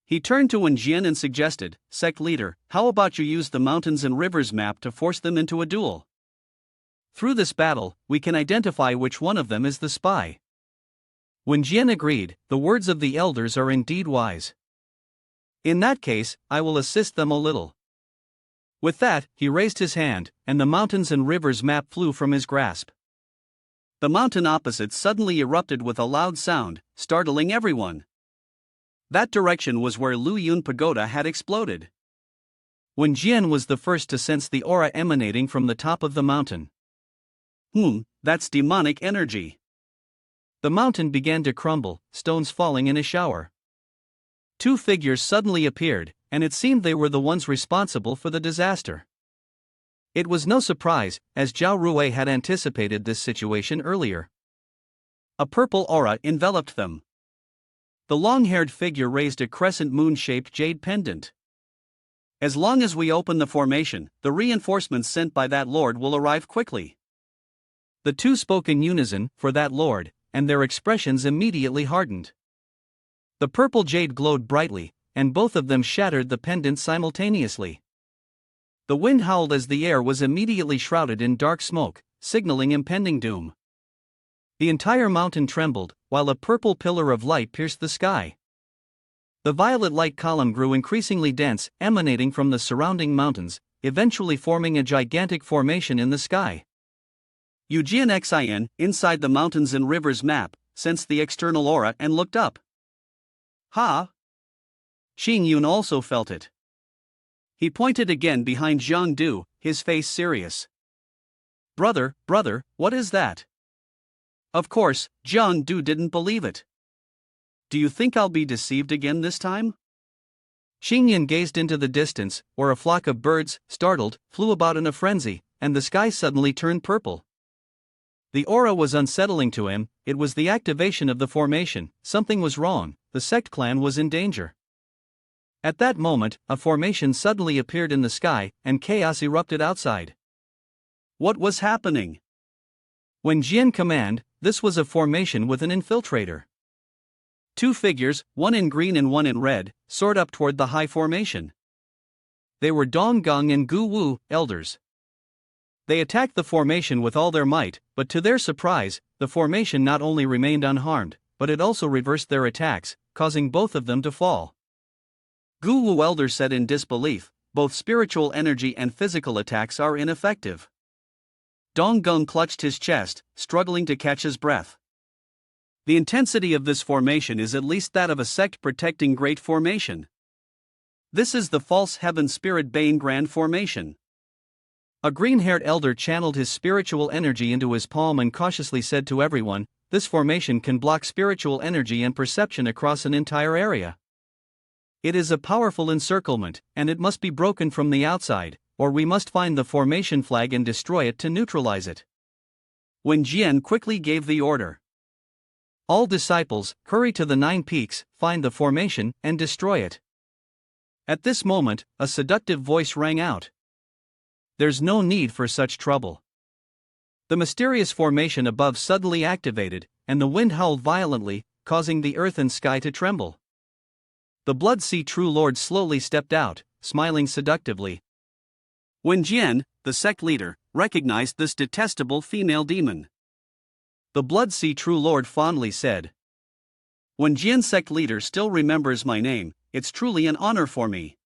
He turned to Wenjian and suggested, Sect leader, how about you use the mountains and rivers map to force them into a duel? Through this battle, we can identify which one of them is the spy. Wenjian agreed, the words of the elders are indeed wise. In that case, I will assist them a little. With that, he raised his hand, and the mountains and rivers map flew from his grasp. The mountain opposite suddenly erupted with a loud sound, startling everyone. That direction was where Lu Yun Pagoda had exploded. Wen Jian was the first to sense the aura emanating from the top of the mountain. That's demonic energy. The mountain began to crumble, stones falling in a shower. Two figures suddenly appeared, and it seemed they were the ones responsible for the disaster. It was no surprise, as Zhao Rui had anticipated this situation earlier. A purple aura enveloped them. The long-haired figure raised a crescent moon-shaped jade pendant. As long as we open the formation, the reinforcements sent by that lord will arrive quickly. The two spoke in unison, for that lord, and their expressions immediately hardened. The purple jade glowed brightly, and both of them shattered the pendant simultaneously. The wind howled as the air was immediately shrouded in dark smoke, signaling impending doom. The entire mountain trembled, while a purple pillar of light pierced the sky. The violet light column grew increasingly dense, emanating from the surrounding mountains, eventually forming a gigantic formation in the sky. Eugen Xin, inside the mountains and rivers map, sensed the external aura and looked up. Ha! Xing Yun also felt it. He pointed again behind Zhang Du, his face serious. Brother, what is that? Of course, Zhang Du didn't believe it. Do you think I'll be deceived again this time? Xing Yun gazed into the distance, where a flock of birds, startled, flew about in a frenzy, and the sky suddenly turned purple. The aura was unsettling to him. It was the activation of the formation. Something was wrong, the sect clan was in danger. At that moment, a formation suddenly appeared in the sky, and chaos erupted outside. What was happening? When Jian commanded, this was a formation with an infiltrator. Two figures, one in green and one in red, soared up toward the high formation. They were Dong Geng and Gu Wu, elders. They attacked the formation with all their might, but to their surprise, the formation not only remained unharmed, but it also reversed their attacks, causing both of them to fall. Gu Wu elder said in disbelief, both spiritual energy and physical attacks are ineffective. Dong Geng clutched his chest, struggling to catch his breath. The intensity of this formation is at least that of a sect protecting great formation. This is the false heaven spirit Bane Grand formation. A green-haired elder channeled his spiritual energy into his palm and cautiously said to everyone, this formation can block spiritual energy and perception across an entire area. It is a powerful encirclement, and it must be broken from the outside, or we must find the formation flag and destroy it to neutralize it. Wen Jian quickly gave the order. All disciples, hurry to the 9 peaks, find the formation, and destroy it. At this moment, a seductive voice rang out. There's no need for such trouble. The mysterious formation above suddenly activated, and the wind howled violently, causing the earth and sky to tremble. The Blood Sea True Lord slowly stepped out, smiling seductively. Wen Jian, the sect leader, recognized this detestable female demon. The Blood Sea True Lord fondly said, Wen Jian sect leader still remembers my name, it's truly an honor for me.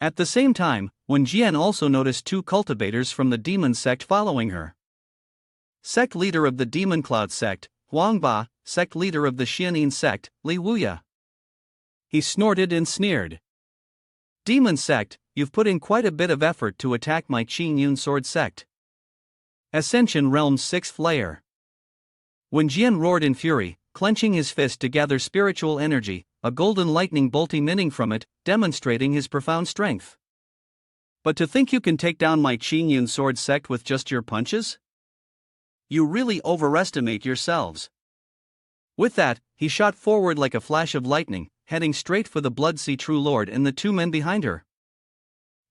At the same time, Wen Jian also noticed 2 cultivators from the demon sect following her. Sect leader of the Demon Cloud sect, Huang Ba, sect leader of the Xianin sect, Li Wuya. He snorted and sneered. Demon sect, you've put in quite a bit of effort to attack my Qing Yun sword sect. Ascension Realm's 6th layer. Wen Jian roared in fury, clenching his fist to gather spiritual energy, a golden lightning bolt emitting from it, demonstrating his profound strength. But to think you can take down my Qing Yun sword sect with just your punches? You really overestimate yourselves. With that, he shot forward like a flash of lightning, heading straight for the Blood Sea True Lord and the 2 men behind her.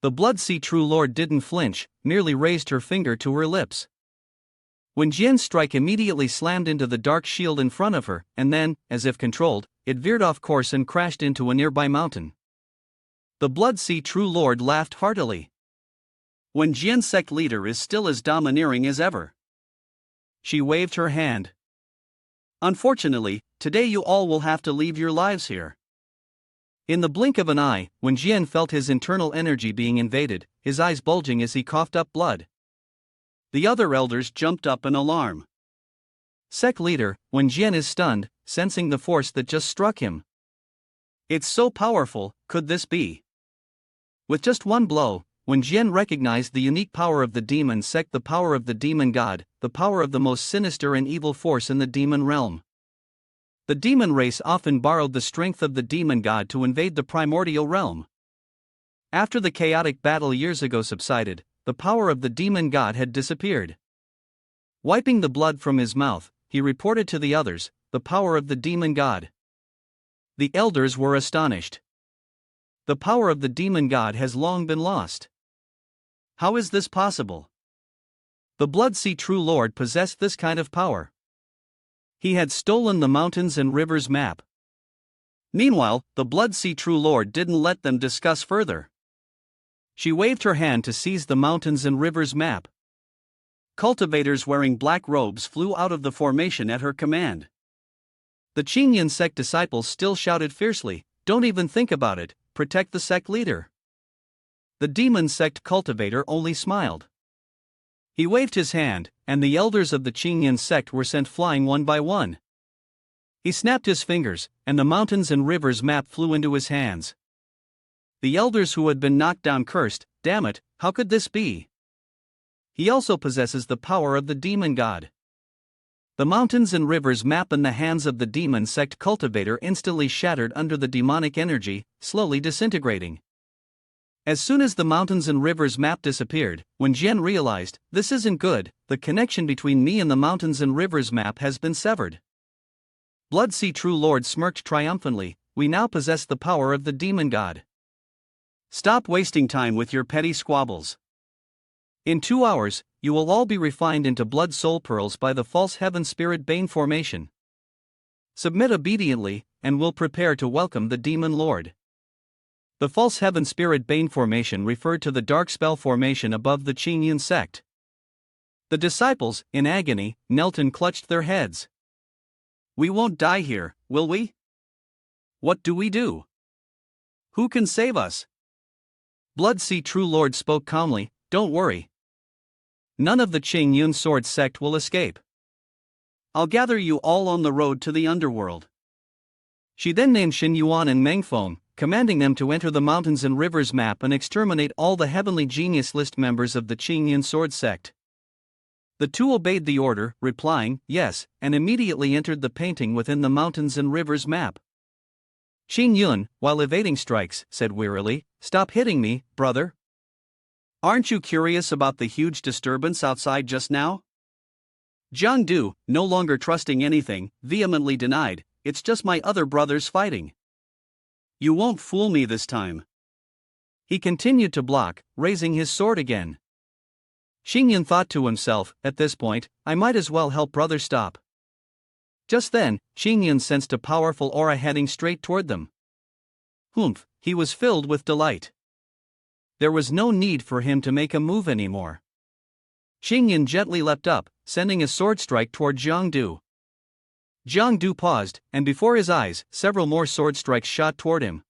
The Blood Sea True Lord didn't flinch, merely raised her finger to her lips. Wen Jian's strike immediately slammed into the dark shield in front of her, and then, as if controlled, it veered off course and crashed into a nearby mountain. The Blood Sea True Lord laughed heartily. Wen Jian's sect leader is still as domineering as ever. She waved her hand. Unfortunately, today you all will have to leave your lives here. In the blink of an eye, when Jian felt his internal energy being invaded, his eyes bulging as he coughed up blood. The other elders jumped up in alarm. Sect leader, when Jian is stunned, sensing the force that just struck him. It's so powerful, could this be? With just one blow, when Jian recognized the unique power of the demon sect, the power of the demon god, the power of the most sinister and evil force in the demon realm. The demon race often borrowed the strength of the demon god to invade the primordial realm. After the chaotic battle years ago subsided, the power of the demon god had disappeared. Wiping the blood from his mouth, he reported to the others, the power of the demon god. The elders were astonished. The power of the demon god has long been lost. How is this possible? The Blood Sea True Lord possessed this kind of power. He had stolen the mountains and rivers map. Meanwhile, the Blood Sea True Lord didn't let them discuss further. She waved her hand to seize the mountains and rivers map. Cultivators wearing black robes flew out of the formation at her command. The Chayun sect disciples still shouted fiercely, "Don't even think about it, protect the sect leader." The demon sect cultivator only smiled. He waved his hand, and the elders of the Chayun sect were sent flying one by one. He snapped his fingers, and the mountains and rivers map flew into his hands. The elders who had been knocked down cursed, "Damn it, how could this be? He also possesses the power of the demon god." The mountains and rivers map in the hands of the demon sect cultivator instantly shattered under the demonic energy, slowly disintegrating. As soon as the mountains and rivers map disappeared, when Jian realized, "This isn't good, the connection between me and the mountains and rivers map has been severed." Blood Sea True Lord smirked triumphantly, "We now possess the power of the demon god. Stop wasting time with your petty squabbles. In 2 hours, you will all be refined into blood soul pearls by the false heaven spirit bane formation. Submit obediently, and we'll prepare to welcome the demon lord." The false heaven spirit bane formation referred to the dark spell formation above the Chayun sect. The disciples, in agony, knelt and clutched their heads. We won't die here, will we? What do we do? Who can save us? Blood Sea True Lord spoke calmly, "Don't worry. None of the Chayun sword sect will escape. I'll gather you all on the road to the underworld." She then named Xin Yuan and Mengfeng, commanding them to enter the mountains and rivers map and exterminate all the Heavenly Genius List members of the Chayun sword sect. The two obeyed the order, replying, "Yes," and immediately entered the painting within the mountains and rivers map. Chayun, while evading strikes, said wearily, "Stop hitting me, brother. Aren't you curious about the huge disturbance outside just now?" Jiang Du, no longer trusting anything, vehemently denied, "It's just my other brothers fighting. You won't fool me this time." He continued to block, raising his sword again. Chayun thought to himself, "At this point, I might as well help brother stop." Just then, Chayun sensed a powerful aura heading straight toward them. Humph, he was filled with delight. There was no need for him to make a move anymore. Chayun gently leapt up, sending a sword strike toward Jiang Du. Jiang Du paused, and before his eyes, several more sword strikes shot toward him.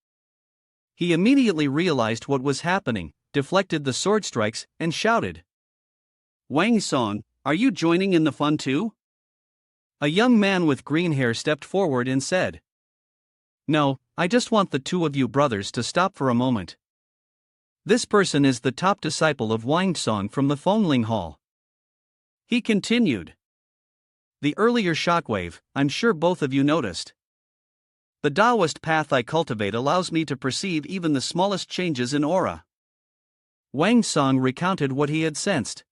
He immediately realized what was happening, deflected the sword strikes, and shouted, "Wang Song, are you joining in the fun too?" A young man with green hair stepped forward and said, "No, I just want the two of you brothers to stop for a moment. This person is the top disciple of Wang Song from the Fengling Hall." He continued, "The earlier shockwave, I'm sure both of you noticed. The Taoist path I cultivate allows me to perceive even the smallest changes in aura." Wang Song recounted what he had sensed.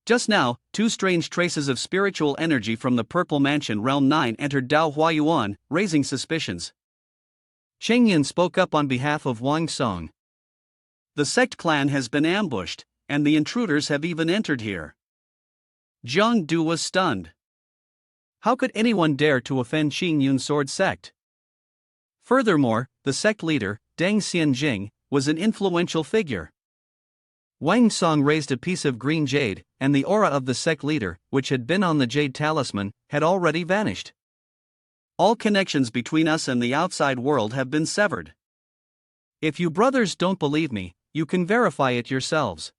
"Just now, two strange traces of spiritual energy from the Purple Mansion Realm 9 entered Dao Huayuan, raising suspicions." Chayun spoke up on behalf of Wang Song. "The sect clan has been ambushed, and the intruders have even entered here." Jiang Du was stunned. How could anyone dare to offend Chayun sword sect? Furthermore, the sect leader, Deng Xianjing, was an influential figure. Wang Song raised a piece of green jade, and the aura of the sect leader, which had been on the jade talisman, had already vanished. "All connections between us and the outside world have been severed." If you brothers don't believe me, you can verify it yourselves.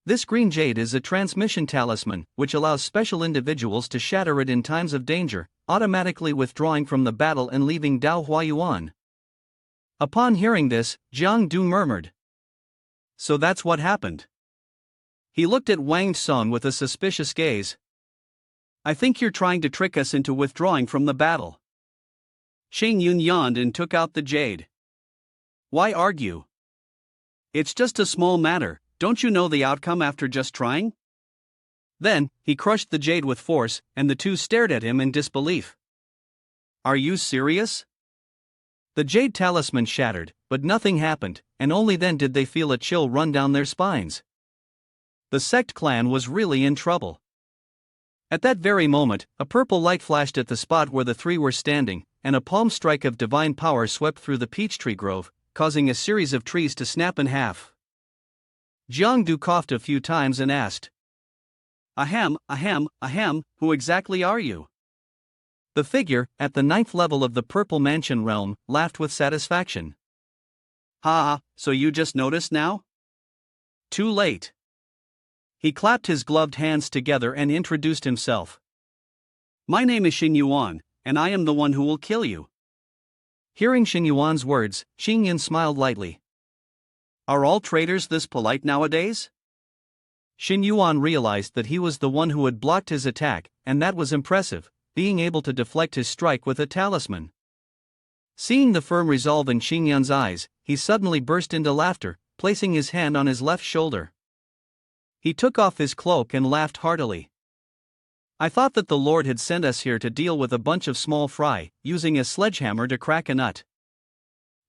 This green jade is a transmission talisman, which allows special individuals to shatter it in times of danger, automatically withdrawing from the battle and leaving Dao Hua Yuan. Upon hearing this, Jiang Du murmured. So that's what happened. He looked at Wang Song with a suspicious gaze. I think you're trying to trick us into withdrawing from the battle. Chayun yawned and took out the jade. Why argue? It's just a small matter, don't you know the outcome after just trying? Then, he crushed the jade with force, and the two stared at him in disbelief. Are you serious? The jade talisman shattered, but nothing happened, and only then did they feel a chill run down their spines. The Sect clan was really in trouble. At that very moment, a purple light flashed at the spot where the three were standing, and a palm strike of divine power swept through the peach tree grove, causing a series of trees to snap in half. Jiang Du coughed a few times and asked, Ahem, who exactly are you? The figure, at the 9th level of the Purple Mansion realm, laughed with satisfaction. Ha, so you just noticed now? Too late. He clapped his gloved hands together and introduced himself. My name is Xin Yuan, and I am the one who will kill you. Hearing Xin Yuan's words, Xingyan smiled lightly. Are all traitors this polite nowadays? Xin Yuan realized that he was the one who had blocked his attack, and that was impressive, being able to deflect his strike with a talisman. Seeing the firm resolve in Xingyan's eyes, he suddenly burst into laughter, placing his hand on his left shoulder. He took off his cloak and laughed heartily. I thought that the Lord had sent us here to deal with a bunch of small fry, using a sledgehammer to crack a nut.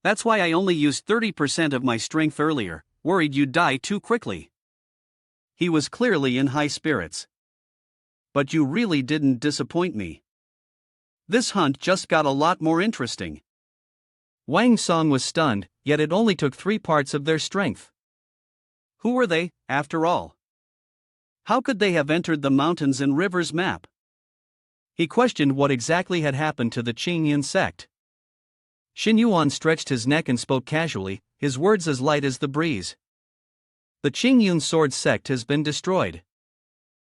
That's why I only used 30% of my strength earlier, worried you'd die too quickly. He was clearly in high spirits. But you really didn't disappoint me. This hunt just got a lot more interesting. Wang Song was stunned, yet it only took 3 parts of their strength. Who were they, after all? How could they have entered the mountains and rivers map? He questioned what exactly had happened to the Qingyan sect. Xin Yuan stretched his neck and spoke casually, his words as light as the breeze. The Qingyun sword sect has been destroyed.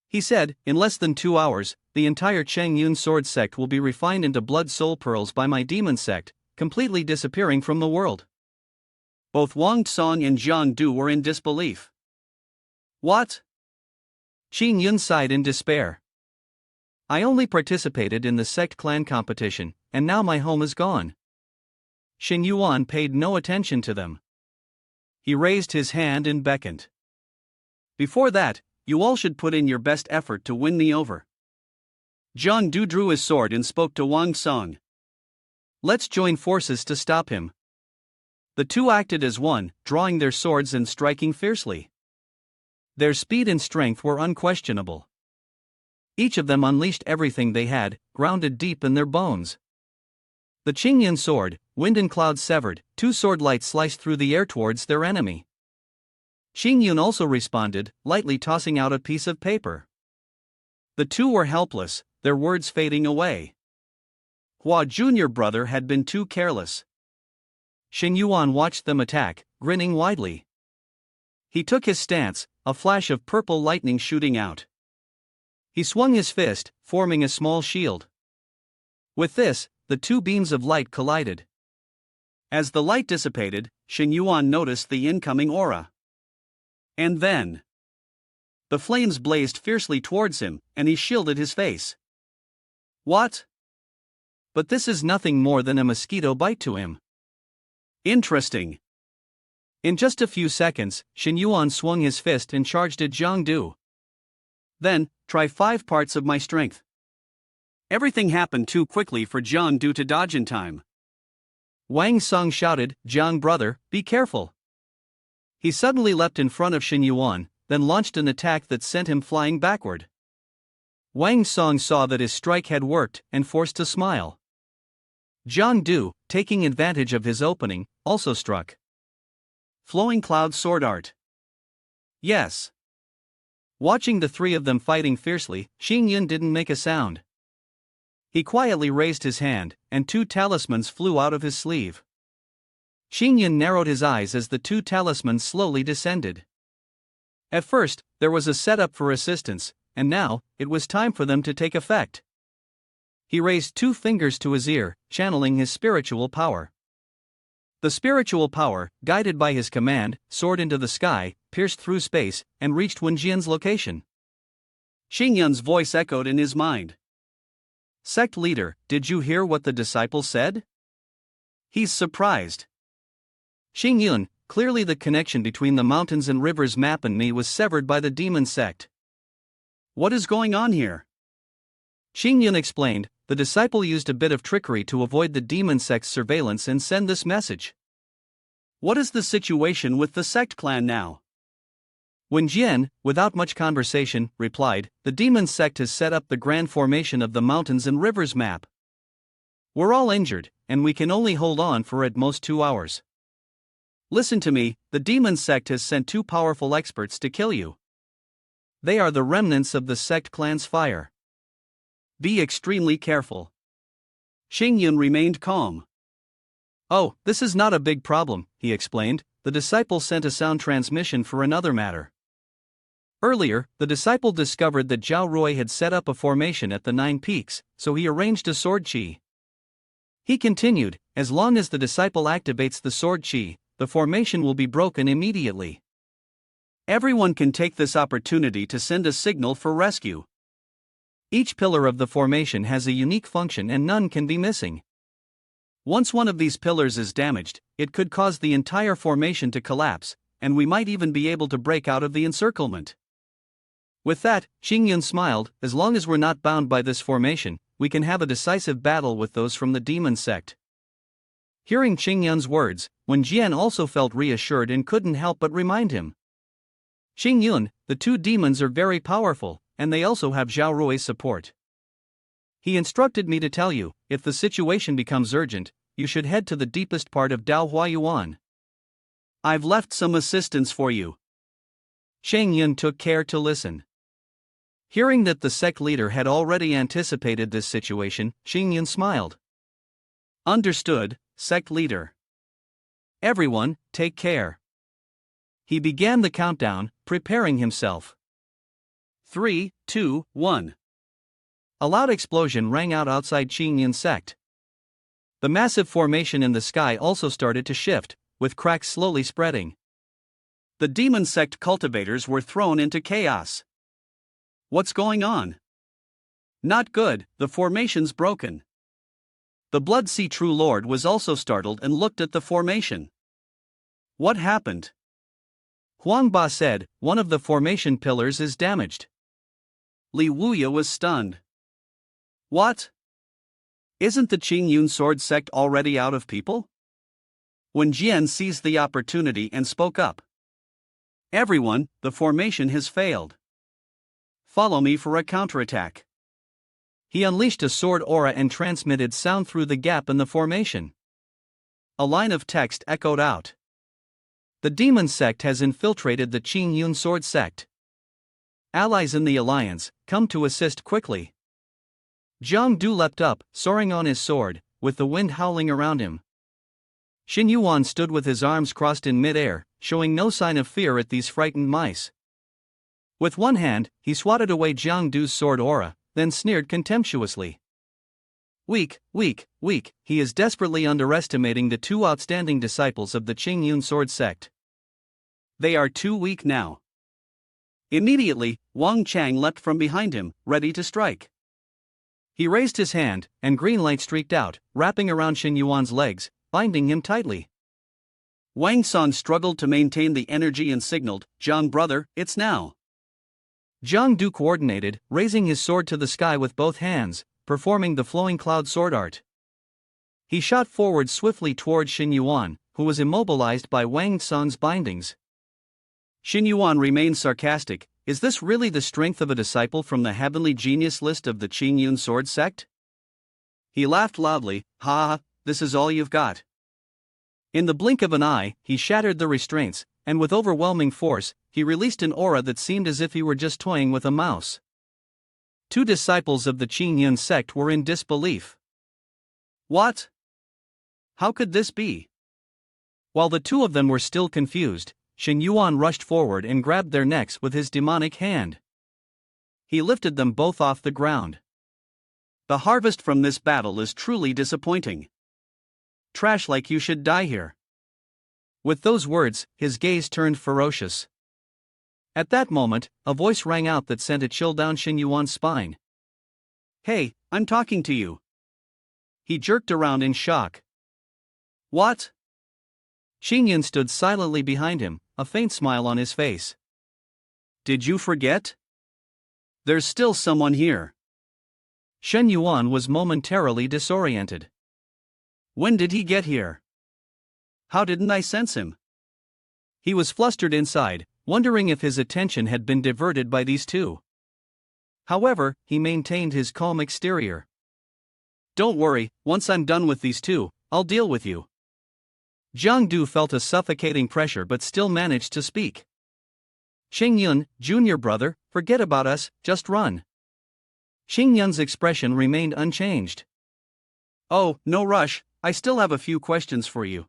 He said, in less than 2 hours, the entire Qingyun sword sect will be refined into blood soul pearls by my demon sect, completely disappearing from the world. Both Wang Song and Jiang Du were in disbelief. What? Qingyun sighed in despair. I only participated in the Sect clan competition, and now my home is gone. Xin Yuan paid no attention to them. He raised his hand and beckoned. Before that, you all should put in your best effort to win me over. Jiang Du drew his sword and spoke to Wang Song. Let's join forces to stop him. The two acted as one, drawing their swords and striking fiercely. Their speed and strength were unquestionable. Each of them unleashed everything they had, grounded deep in their bones. The Qingyan sword, wind and cloud severed, 2 sword lights sliced through the air towards their enemy. Qingyun also responded, lightly tossing out a piece of paper. The two were helpless, their words fading away. Hua Jr. brother had been too careless. Xin Yuan watched them attack, grinning widely. He took his stance, a flash of purple lightning shooting out. He swung his fist, forming a small shield. With this, the 2 beams of light collided. As the light dissipated, Xin Yuan noticed the incoming aura. And then, the flames blazed fiercely towards him, and he shielded his face. What? But this is nothing more than a mosquito bite to him. Interesting. In just a few seconds, Xin Yuan swung his fist and charged at Jiang Du. Then, try 5 parts of my strength. Everything happened too quickly for Jiang Du to dodge in time. Wang Song shouted, Jiang brother, be careful. He suddenly leapt in front of Xin Yuan, then launched an attack that sent him flying backward. Wang Song saw that his strike had worked and forced a smile. Jiang Du, taking advantage of his opening, also struck. Flowing Cloud Sword Art. Yes. Watching the 3 of them fighting fiercely, Xingyan didn't make a sound. He quietly raised his hand, and 2 talismans flew out of his sleeve. Xingyun narrowed his eyes as the two talismans slowly descended. At first, there was a setup for assistance, and now, it was time for them to take effect. He raised 2 fingers to his ear, channeling his spiritual power. The spiritual power, guided by his command, soared into the sky, pierced through space, and reached Wenjian's location. Xingyun's voice echoed in his mind. Sect leader, did you hear what the disciple said? He's surprised. Xingyun, clearly the connection between the mountains and rivers map and me was severed by the demon sect. What is going on here? Xingyun explained, the disciple used a bit of trickery to avoid the demon sect's surveillance and send this message. What is the situation with the sect clan now? Wenjian, without much conversation, replied, the demon sect has set up the grand formation of the mountains and rivers map. We're all injured, and we can only hold on for at most 2 hours. Listen to me, the demon sect has sent 2 powerful experts to kill you. They are the remnants of the sect clan's fire. Be extremely careful. Xingyun remained calm. Oh, this is not a big problem, he explained. The disciple sent a sound transmission for another matter. Earlier, the disciple discovered that Zhao Rui had set up a formation at the 9 peaks, so he arranged a sword chi. He continued, as long as the disciple activates the sword chi, the formation will be broken immediately. Everyone can take this opportunity to send a signal for rescue. Each pillar of the formation has a unique function and none can be missing. Once one of these pillars is damaged, it could cause the entire formation to collapse, and we might even be able to break out of the encirclement. With that, Xingyun smiled, as long as we're not bound by this formation, we can have a decisive battle with those from the demon sect. Hearing Xingyun's words, Wenjian also felt reassured and couldn't help but remind him. Xingyun, the 2 demons are very powerful, and they also have Zhao Rui's support. He instructed me to tell you, if the situation becomes urgent, you should head to the deepest part of Dao Huayuan. I've left some assistance for you. Xingyun took care to listen. Hearing that the sect leader had already anticipated this situation, Xingyun smiled. Understood, sect leader. Everyone, take care. He began the countdown, preparing himself. 3, 2, 1. A loud explosion rang out outside Xingyun's sect. The massive formation in the sky also started to shift, with cracks slowly spreading. The demon sect cultivators were thrown into chaos. What's going on? Not good, the formation's broken. The Blood Sea True Lord was also startled and looked at the formation. What happened? Huang Ba said, one of the formation pillars is damaged. Li Wuya was stunned. What? Isn't the Qingyun sword sect already out of people? Wenjian seized the opportunity and spoke up. Everyone, the formation has failed. Follow me for a counterattack. He unleashed a sword aura and transmitted sound through the gap in the formation. A line of text echoed out. The demon sect has infiltrated the Qingyun sword sect. Allies in the alliance, come to assist quickly. Zhang Du leapt up, soaring on his sword, with the wind howling around him. Xin Yuan stood with his arms crossed in mid-air, showing no sign of fear at these frightened mice. With one hand, he swatted away Zhang Du's sword aura, then sneered contemptuously. Weak, weak, weak, he is desperately underestimating the 2 outstanding disciples of the Qingyun sword sect. They are too weak now. Immediately, Wang Chang leapt from behind him, ready to strike. He raised his hand, and green light streaked out, wrapping around Xin Yuan's legs, binding him tightly. Wang San struggled to maintain the energy and signaled, Zhang brother, it's now. Zhang Du coordinated, raising his sword to the sky with both hands, performing the flowing cloud sword art. He shot forward swiftly toward Xin Yuan, who was immobilized by Wang San's bindings. Xin Yuan remained sarcastic, is this really the strength of a disciple from the heavenly genius list of the Qingyun sword sect? He laughed loudly, ha ha, this is all you've got. In the blink of an eye, he shattered the restraints, and with overwhelming force, he released an aura that seemed as if he were just toying with a mouse. 2 disciples of the Qingyun sect were in disbelief. What? How could this be? While the two of them were still confused, Xing Yuan rushed forward and grabbed their necks with his demonic hand. He lifted them both off the ground. The harvest from this battle is truly disappointing. Trash like you should die here. With those words, his gaze turned ferocious. At that moment, a voice rang out that sent a chill down Xing Yuan's spine. Hey, I'm talking to you. He jerked around in shock. What? Xing Yun stood silently behind him, a faint smile on his face. Did you forget? There's still someone here. Xing Yuan was momentarily disoriented. When did he get here? How didn't I sense him? He was flustered inside, wondering if his attention had been diverted by these two. However, he maintained his calm exterior. Don't worry, once I'm done with these two, I'll deal with you. Jiang Du felt a suffocating pressure but still managed to speak. Xing Yun, junior brother, forget about us, just run. Xing Yun's expression remained unchanged. Oh, no rush, I still have a few questions for you.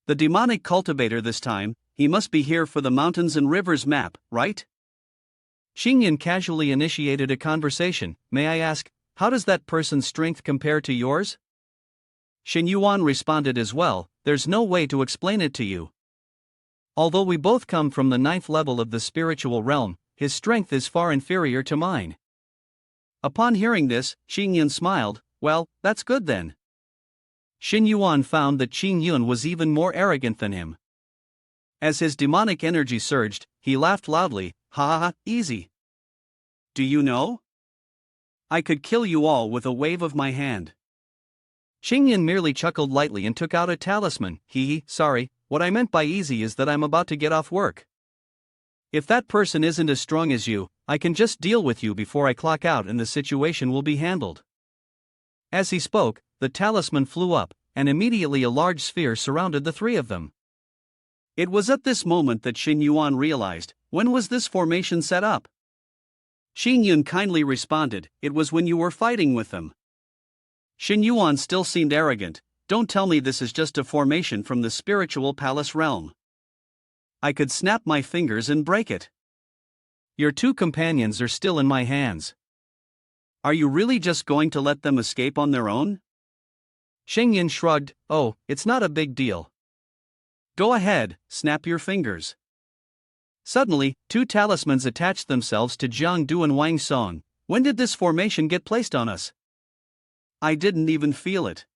The demonic cultivator this time, he must be here for the mountains and rivers map, right? Xing Yun casually initiated a conversation. May I ask, how does that person's strength compare to yours? Xing Yuan responded as well, there's no way to explain it to you. Although we both come from the 9th level of the spiritual realm, his strength is far inferior to mine. Upon hearing this, Xing Yun smiled. Well, that's good then. Xing Yuan found that Xing Yun was even more arrogant than him. As his demonic energy surged, he laughed loudly. Ha ha ha, easy. Do you know? I could kill you all with a wave of my hand. Xing Yun merely chuckled lightly and took out a talisman. Sorry, what I meant by easy is that I'm about to get off work. If that person isn't as strong as you, I can just deal with you before I clock out and the situation will be handled. As he spoke, the talisman flew up, and immediately a large sphere surrounded the three of them. It was at this moment that Xing Yuan realized, when was this formation set up? Xing Yun kindly responded, it was when you were fighting with them. Xing Yuan still seemed arrogant. Don't tell me this is just a formation from the spiritual palace realm. I could snap my fingers and break it. Your two companions are still in my hands. Are you really just going to let them escape on their own? Xing Yun shrugged. Oh, it's not a big deal. Go ahead, snap your fingers. Suddenly, two talismans attached themselves to Jiang Du and Wang Song. When did this formation get placed on us? I didn't even feel it.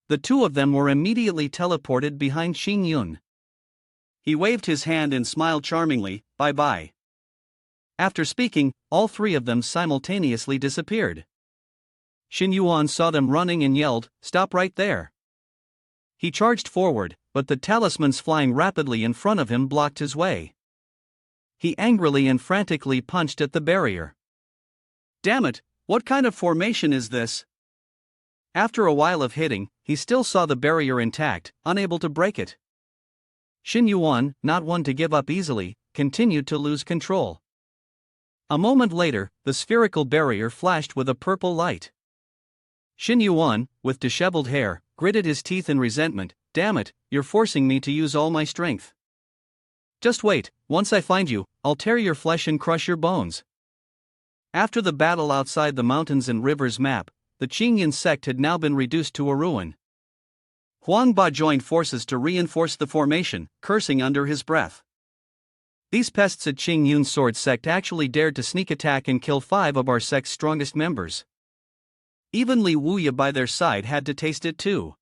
The two of them were immediately teleported behind Xing Yun. He waved his hand and smiled charmingly, bye-bye. After speaking, all three of them simultaneously disappeared. Xing Yuan saw them running and yelled, "Stop right there!" He charged forward, but the talismans flying rapidly in front of him blocked his way. He angrily and frantically punched at the barrier. Damn it, what kind of formation is this? After a while of hitting, he still saw the barrier intact, unable to break it. Xing Yuan, not one to give up easily, continued to lose control. A moment later, the spherical barrier flashed with a purple light. Xing Yuan, with disheveled hair, gritted his teeth in resentment. Damn it, you're forcing me to use all my strength. Just wait, once I find you, I'll tear your flesh and crush your bones. After the battle outside the mountains and rivers map, the Qingyan sect had now been reduced to a ruin. Huang Ba joined forces to reinforce the formation, cursing under his breath. These pests at Qingyun Sword Sect actually dared to sneak attack and kill 5 of our sect's strongest members. Even Li Wuya by their side had to taste it too.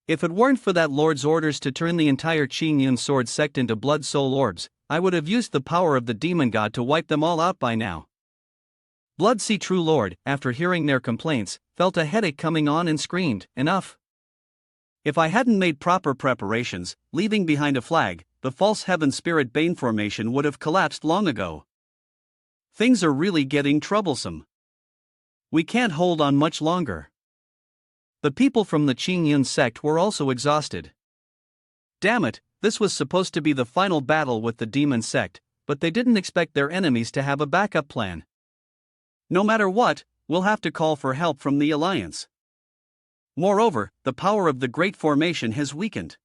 If it weren't for that lord's orders to turn the entire Qingyun Sword Sect into blood soul orbs, I would have used the power of the demon god to wipe them all out by now. Blood Sea True Lord, after hearing their complaints, felt a headache coming on and screamed, "Enough!" If I hadn't made proper preparations, leaving behind a flag, the false heaven spirit Bane formation would have collapsed long ago. Things are really getting troublesome. We can't hold on much longer. The people from the Qingyun sect were also exhausted. Damn it, this was supposed to be the final battle with the demon sect, but they didn't expect their enemies to have a backup plan. No matter what, we'll have to call for help from the alliance. Moreover, the power of the Great Formation has weakened.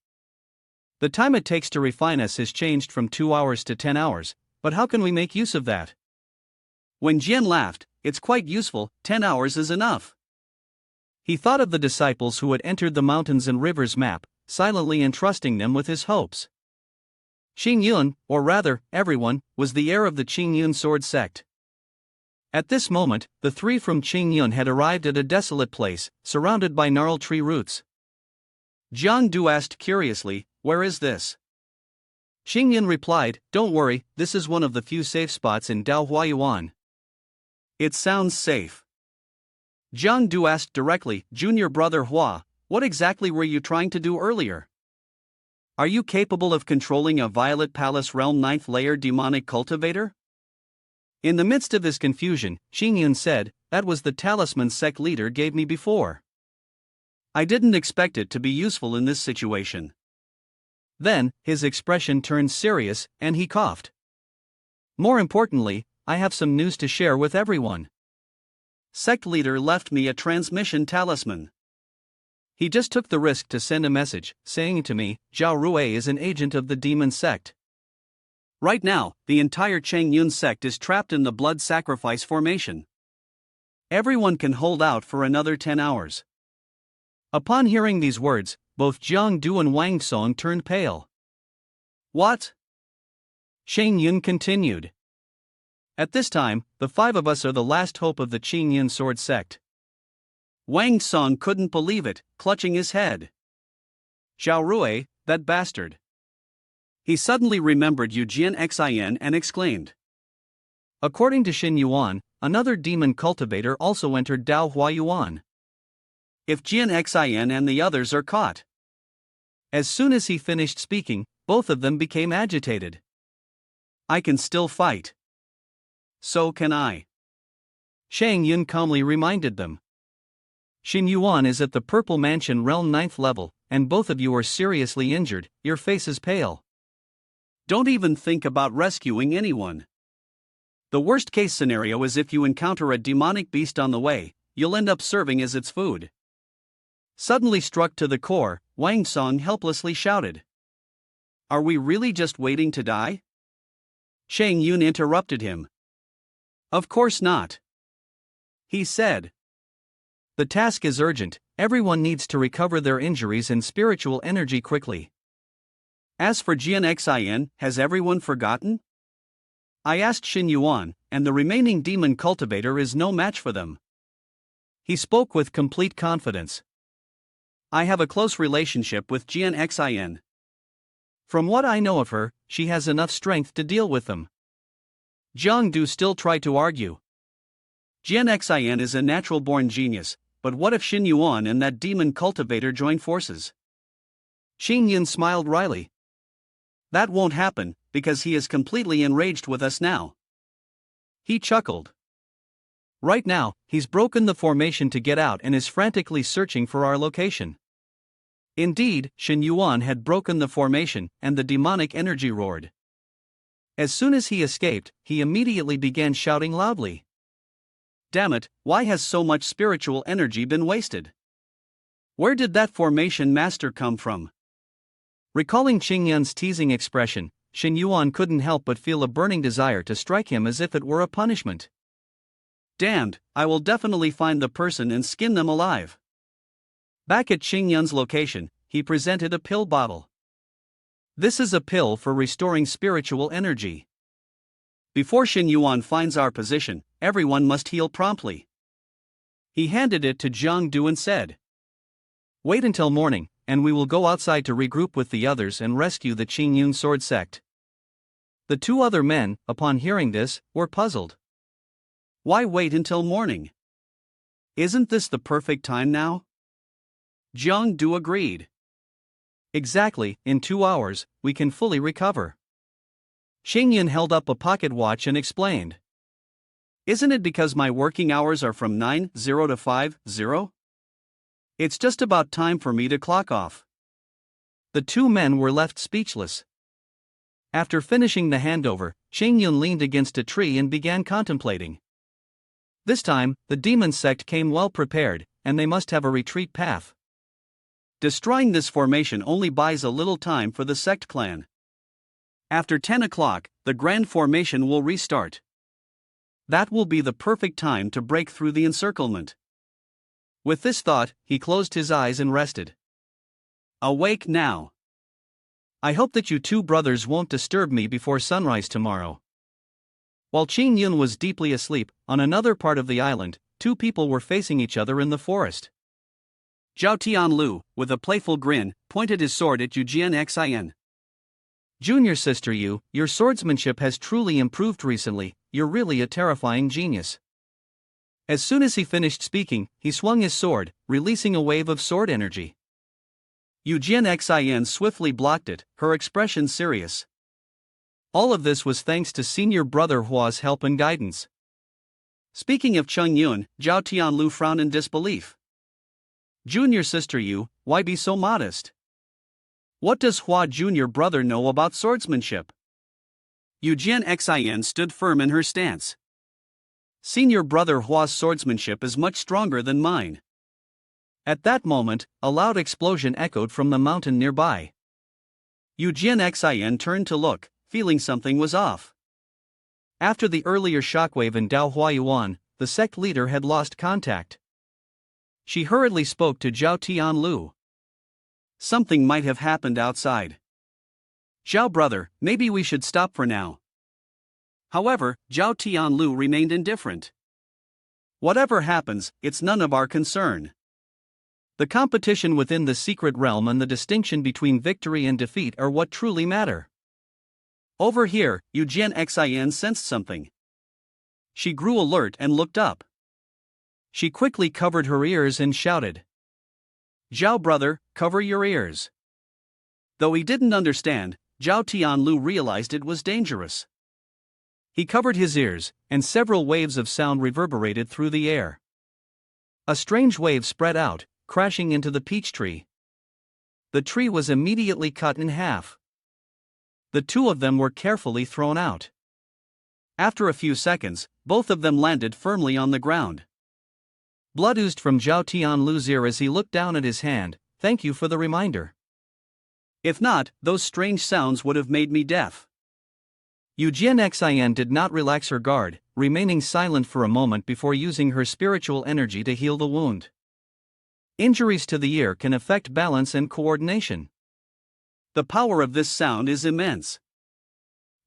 The time it takes to refine us has changed from 2 hours to 10 hours, but how can we make use of that? When Jian laughed, it's quite useful, 10 hours is enough. He thought of the disciples who had entered the mountains and rivers map, silently entrusting them with his hopes. Chayun, or rather, everyone, was the heir of the Chayun sword sect. At this moment, the three from Chayun had arrived at a desolate place, surrounded by gnarled tree roots. Jiang Du asked curiously, "Where is this?" Chayun replied, "Don't worry, this is one of the few safe spots in Dao Huayuan." "It sounds safe." Jiang Du asked directly, "Junior brother Hua, what exactly were you trying to do earlier? Are you capable of controlling a Violet Palace Realm 9th layer demonic cultivator?" In the midst of his confusion, Chayun said, "That was the talisman sect leader gave me before. I didn't expect it to be useful in this situation." Then, his expression turned serious, and he coughed. "More importantly, I have some news to share with everyone. Sect leader left me a transmission talisman. He just took the risk to send a message, saying to me, Zhao Rui is an agent of the demon sect. Right now, the entire Chayun sect is trapped in the blood sacrifice formation. Everyone can hold out for another 10 hours. Upon hearing these words, both Jiang Du and Wang Song turned pale. What? Chayun continued. At this time, the 5 of us are the last hope of the Chayun sword sect. Wang Song couldn't believe it, clutching his head. Zhao Rui, that bastard. He suddenly remembered Jian Xin and exclaimed. According to Xin Yuan, another demon cultivator also entered Dao Huayuan. If Jian Xin and the others are caught. As soon as he finished speaking, both of them became agitated. I can still fight. So can I. Chayun calmly reminded them. Xin Yuan is at the Purple Mansion Realm 9th level, and both of you are seriously injured, your face is pale. Don't even think about rescuing anyone. The worst case scenario is if you encounter a demonic beast on the way, you'll end up serving as its food. Suddenly struck to the core, Wang Song helplessly shouted. Are we really just waiting to die? Chayun interrupted him. Of course not. He said. The task is urgent, everyone needs to recover their injuries and spiritual energy quickly. As for Jian Xin, has everyone forgotten? I asked Xin Yuan, and the remaining demon cultivator is no match for them. He spoke with complete confidence. I have a close relationship with Jian Xin. From what I know of her, she has enough strength to deal with them. Jiang Du still tried to argue. Jian Xin is a natural-born genius, but what if Xin Yuan and that demon cultivator join forces? Chayun smiled wryly. That won't happen, because he is completely enraged with us now. He chuckled. Right now, he's broken the formation to get out and is frantically searching for our location. Indeed, Xin Yuan had broken the formation, and the demonic energy roared. As soon as he escaped, he immediately began shouting loudly. Damn it, why has so much spiritual energy been wasted? Where did that formation master come from? Recalling Chayun's teasing expression, Xin Yuan couldn't help but feel a burning desire to strike him as if it were a punishment. Damned, I will definitely find the person and skin them alive. Back at Chayun's location, he presented a pill bottle. This is a pill for restoring spiritual energy. Before Xin Yuan finds our position, everyone must heal promptly. He handed it to Jiang Du and said, Wait until morning, and we will go outside to regroup with the others and rescue the Chayun sword sect. The 2 other men, upon hearing this, were puzzled. Why wait until morning? Isn't this the perfect time now? Jiang Du agreed. Exactly, in 2 hours, we can fully recover. Chayun held up a pocket watch and explained. Isn't it because my working hours are from 9:00 to 5:00? It's just about time for me to clock off. The 2 men were left speechless. After finishing the handover, Chayun leaned against a tree and began contemplating. This time, the demon sect came well prepared, and they must have a retreat path. Destroying this formation only buys a little time for the Sect clan. After 10 o'clock, the grand formation will restart. That will be the perfect time to break through the encirclement. With this thought, he closed his eyes and rested. Awake now. I hope that you two brothers won't disturb me before sunrise tomorrow. While Chayun was deeply asleep, on another part of the island, two people were facing each other in the forest. Zhao Tianlu, with a playful grin, pointed his sword at Xin. Junior sister Yu, your swordsmanship has truly improved recently, you're really a terrifying genius. As soon as he finished speaking, he swung his sword, releasing a wave of sword energy. Xin swiftly blocked it, her expression serious. All of this was thanks to senior brother Hua's help and guidance. Speaking of Chong Yun, Zhao Tianlu frowned in disbelief. Junior sister Yu, why be so modest? What does Hua junior brother know about swordsmanship? Xin stood firm in her stance. Senior brother Hua's swordsmanship is much stronger than mine. At that moment, a loud explosion echoed from the mountain nearby. Xin turned to look, feeling something was off. After the earlier shockwave in Dao Huayuan, the sect leader had lost contact. She hurriedly spoke to Zhao Tianlu. Something might have happened outside. Zhao brother, maybe we should stop for now. However, Zhao Tianlu remained indifferent. Whatever happens, it's none of our concern. The competition within the secret realm and the distinction between victory and defeat are what truly matter. Over here, Xin sensed something. She grew alert and looked up. She quickly covered her ears and shouted. Zhao brother, cover your ears. Though he didn't understand, Zhao Tianlu realized it was dangerous. He covered his ears, and several waves of sound reverberated through the air. A strange wave spread out, crashing into the peach tree. The tree was immediately cut in half. The two of them were carefully thrown out. After a few seconds, both of them landed firmly on the ground. Blood oozed from Zhao Tianlu's ear as he looked down at his hand. Thank you for the reminder. If not, those strange sounds would have made me deaf. Xin did not relax her guard, remaining silent for a moment before using her spiritual energy to heal the wound. Injuries to the ear can affect balance and coordination. The power of this sound is immense.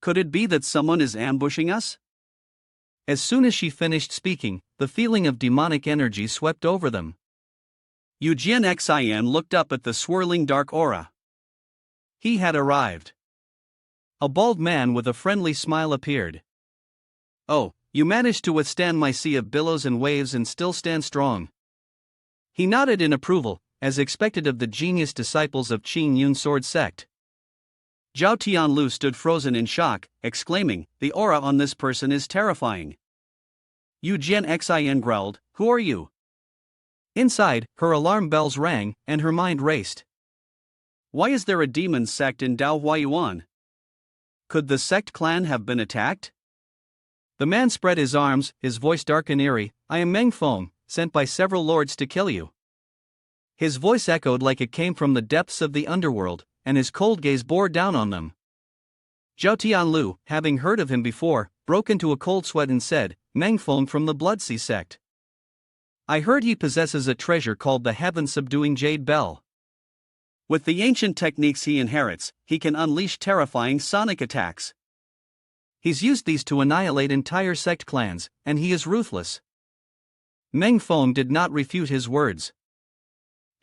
Could it be that someone is ambushing us? As soon as she finished speaking, the feeling of demonic energy swept over them. Xin looked up at the swirling dark aura. He had arrived. A bald man with a friendly smile appeared. Oh, you managed to withstand my sea of billows and waves and still stand strong. He nodded in approval, as expected of the genius disciples of Chayun sword sect. Zhao Tianlu stood frozen in shock, exclaiming, the aura on this person is terrifying. Xin growled, who are you? Inside, her alarm bells rang, and her mind raced. Why is there a demon sect in Dao Huayuan? Could the sect clan have been attacked? The man spread his arms, his voice dark and eerie. I am Meng Feng, sent by several lords to kill you. His voice echoed like it came from the depths of the underworld, and his cold gaze bore down on them. Zhao Tianlu, having heard of him before, broke into a cold sweat and said, Meng Feng from the Bloodsea sect. I heard he possesses a treasure called the heaven-subduing Jade Bell. With the ancient techniques he inherits, he can unleash terrifying sonic attacks. He's used these to annihilate entire sect clans, and he is ruthless. Meng Feng did not refute his words.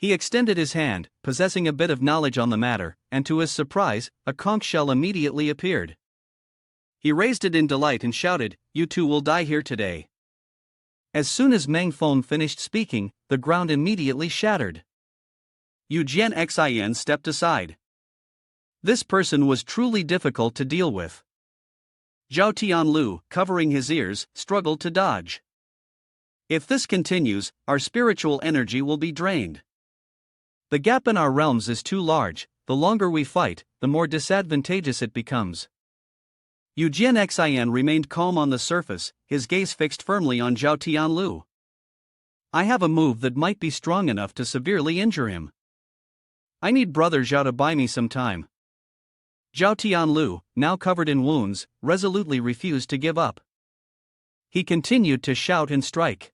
He extended his hand, possessing a bit of knowledge on the matter, and to his surprise, a conch shell immediately appeared. He raised it in delight and shouted, you two will die here today. As soon as Meng Feng finished speaking, the ground immediately shattered. Xin stepped aside. This person was truly difficult to deal with. Zhao Tianlu, covering his ears, struggled to dodge. If this continues, our spiritual energy will be drained. The gap in our realms is too large. The longer we fight, the more disadvantageous it becomes. Xin remained calm on the surface, his gaze fixed firmly on Zhao Tianlu. I have a move that might be strong enough to severely injure him. I need Brother Zhao to buy me some time. Zhao Tianlu, now covered in wounds, resolutely refused to give up. He continued to shout and strike.